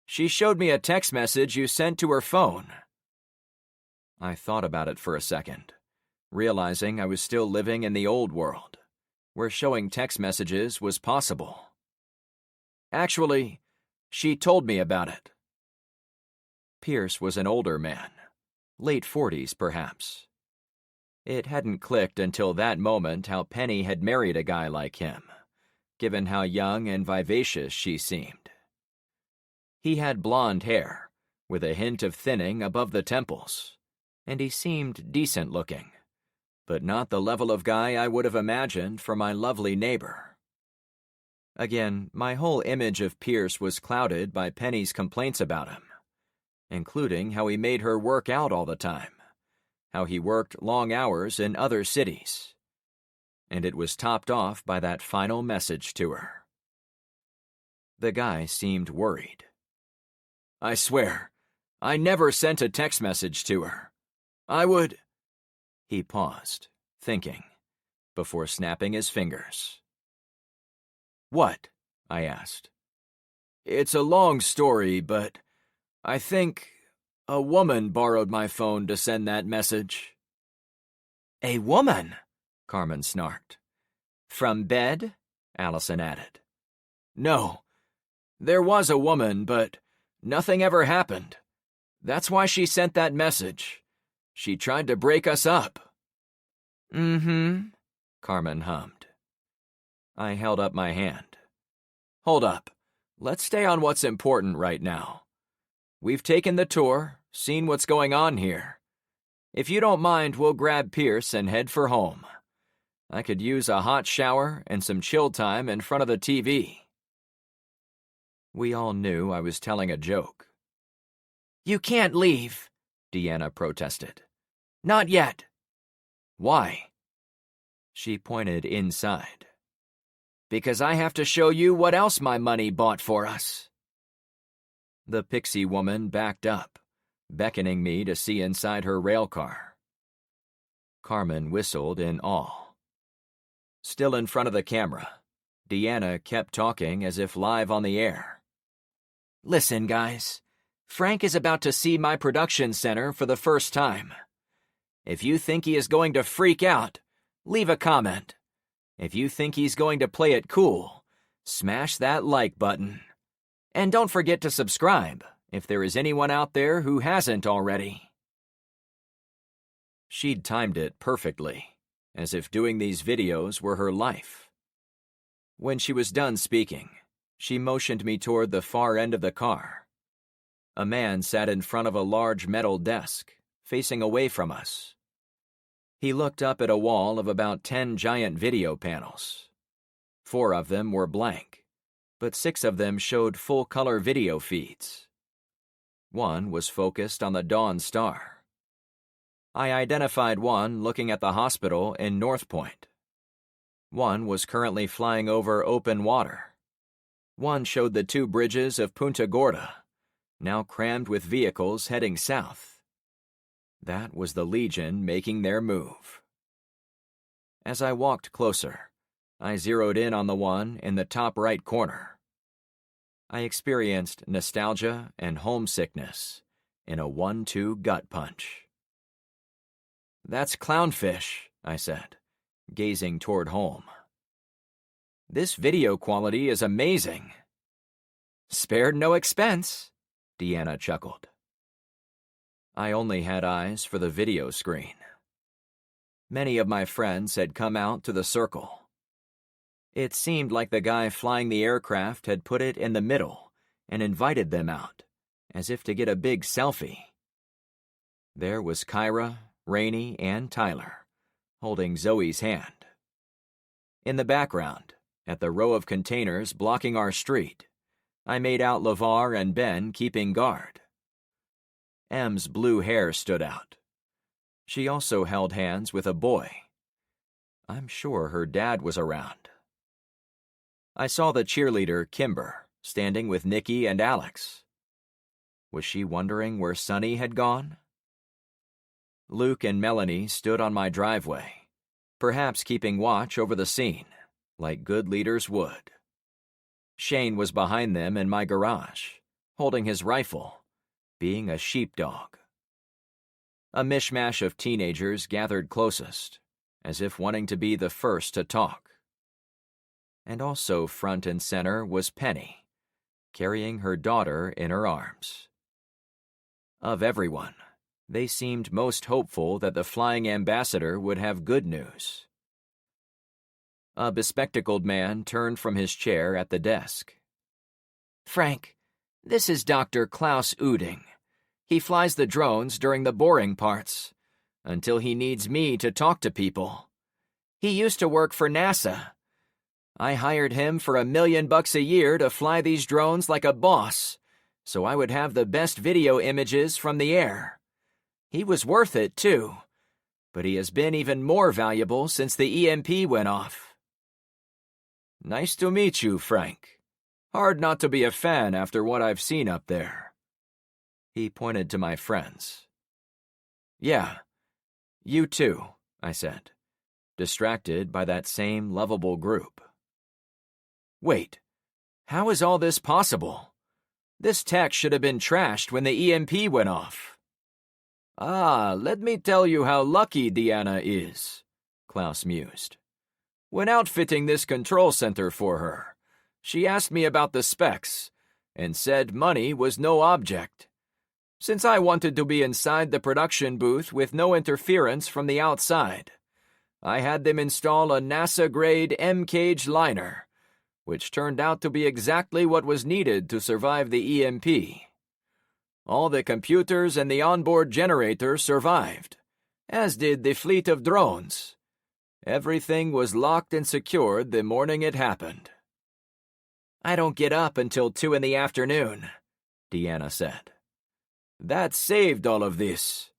She showed me a text message you sent to her phone. I thought about it for a second, realizing I was still living in the old world, where showing text messages was possible. Actually, she told me about it. Pierce was an older man, late 40s perhaps. It hadn't clicked until that moment how Penny had married a guy like him, given how young and vivacious she seemed. He had blonde hair, with a hint of thinning above the temples, and he seemed decent looking, but not the level of guy I would have imagined for my lovely neighbor. Again, my whole image of Pierce was clouded by Penny's complaints about him, including how he made her work out all the time, how he worked long hours in other cities, and it was topped off by that final message to her. The guy seemed worried. I swear, I never sent a text message to her. I would... He paused, thinking, before snapping his fingers. What? I asked. It's a long story, but I think a woman borrowed my phone to send that message. A woman? Carmen snarked. From bed? Allison added. No, there was a woman, but nothing ever happened. That's why she sent that message. She tried to break us up. Mm-hmm, Carmen hummed. I held up my hand. Hold up. Let's stay on what's important right now. We've taken the tour, seen what's going on here. If you don't mind, we'll grab Pierce and head for home. I could use a hot shower and some chill time in front of the TV. We all knew I was telling a joke. You can't leave, Deanna protested. Not yet. Why? She pointed inside. Because I have to show you what else my money bought for us. The pixie woman backed up, beckoning me to see inside her railcar. Carmen whistled in awe. Still in front of the camera, Deanna kept talking as if live on the air. Listen, guys. Frank is about to see my production center for the first time. If you think he is going to freak out, leave a comment. If you think he's going to play it cool, smash that like button. And don't forget to subscribe if there is anyone out there who hasn't already. She'd timed it perfectly, as if doing these videos were her life. When she was done speaking, she motioned me toward the far end of the car. A man sat in front of a large metal desk, facing away from us. He looked up at a wall of about 10 giant video panels. 4 of them were blank, but 6 of them showed full-color video feeds. One was focused on the Dawn Star. I identified one looking at the hospital in North Point. One was currently flying over open water. One showed the 2 bridges of Punta Gorda, now crammed with vehicles heading south. That was the Legion making their move. As I walked closer, I zeroed in on the one in the top right corner. I experienced nostalgia and homesickness in a 1-2 gut punch. That's Clownfish, I said, gazing toward home. This video quality is amazing. Spared no expense, Deanna chuckled. I only had eyes for the video screen. Many of my friends had come out to the circle. It seemed like the guy flying the aircraft had put it in the middle and invited them out, as if to get a big selfie. There was Kyra, Rainey, and Tyler, holding Zoe's hand. In the background, at the row of containers blocking our street, I made out LeVar and Ben keeping guard. Em's blue hair stood out. She also held hands with a boy. I'm sure her dad was around. I saw the cheerleader, Kimber, standing with Nikki and Alex. Was she wondering where Sonny had gone? Luke and Melanie stood on my driveway, perhaps keeping watch over the scene, like good leaders would. Shane was behind them in my garage, holding his rifle, being a sheepdog. A mishmash of teenagers gathered closest, as if wanting to be the first to talk. And also front and center was Penny, carrying her daughter in her arms. Of everyone, they seemed most hopeful that the flying ambassador would have good news. A bespectacled man turned from his chair at the desk. Frank, this is Dr. Klaus Uding. He flies the drones during the boring parts, until he needs me to talk to people. He used to work for NASA. I hired him for $1 million a year to fly these drones like a boss, so I would have the best video images from the air. He was worth it, too, but he has been even more valuable since the EMP went off. Nice to meet you, Frank. Hard not to be a fan after what I've seen up there. He pointed to my friends. Yeah, you too, I said, distracted by that same lovable group. Wait, how is all this possible? This tech should have been trashed when the EMP went off. Ah, let me tell you how lucky Deanna is, Klaus mused. When outfitting this control center for her, she asked me about the specs and said money was no object. Since I wanted to be inside the production booth with no interference from the outside, I had them install a NASA-grade M-cage liner, which turned out to be exactly what was needed to survive the EMP. All the computers and the onboard generator survived, as did the fleet of drones. Everything was locked and secured the morning it happened. I don't get up until 2 in the afternoon, Deanna said. That saved all of this,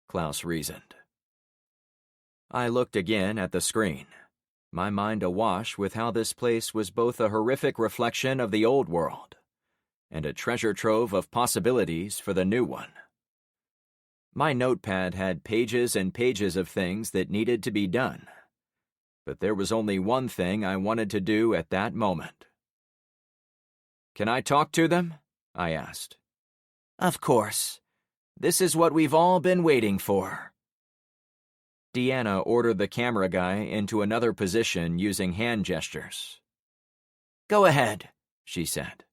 Klaus reasoned. I looked again at the screen, my mind awash with how this place was both a horrific reflection of the old world and a treasure trove of possibilities for the new one. My notepad had pages and pages of things that needed to be done, but there was only one thing I wanted to do at that moment. "Can I talk to them?" I asked. Of course. This is what we've all been waiting for. Deanna ordered the camera guy into another position using hand gestures. Go ahead, she said.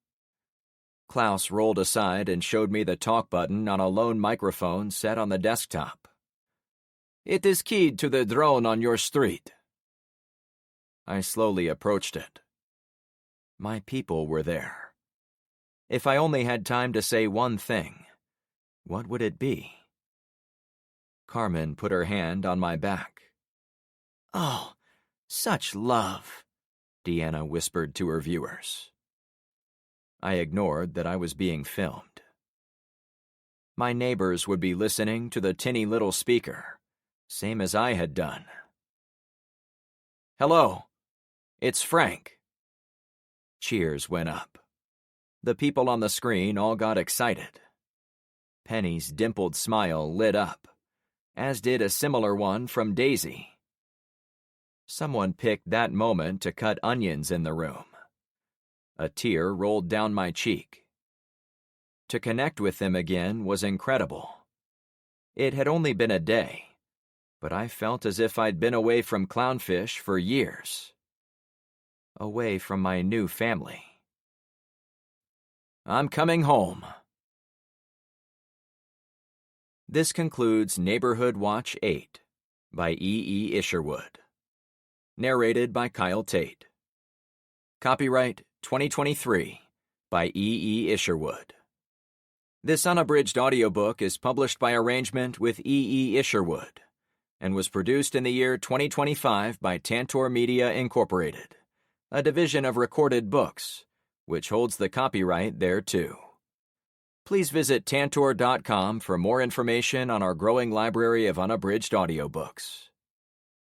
Klaus rolled aside and showed me the talk button on a lone microphone set on the desktop. "It is keyed to the drone on your street." I slowly approached it. My people were there. If I only had time to say one thing, what would it be? Carmen put her hand on my back. "Oh, such love," Deanna whispered to her viewers. I ignored that I was being filmed. My neighbors would be listening to the tinny little speaker, same as I had done. "Hello, it's Frank." Cheers went up. The people on the screen all got excited. Penny's dimpled smile lit up, as did a similar one from Daisy. Someone picked that moment to cut onions in the room. A tear rolled down my cheek. To connect with them again was incredible. It had only been a day, but I felt as if I'd been away from Clownfish for years. Away from my new family. I'm coming home. This concludes Neighborhood Watch 8 by E. Isherwood. Narrated by Kyle Tate. Copyright 2023 by E. Isherwood. This unabridged audiobook is published by arrangement with E. Isherwood and was produced in the year 2025 by Tantor Media Incorporated, a division of Recorded Books, which holds the copyright thereto. Please visit tantor.com for more information on our growing library of unabridged audiobooks.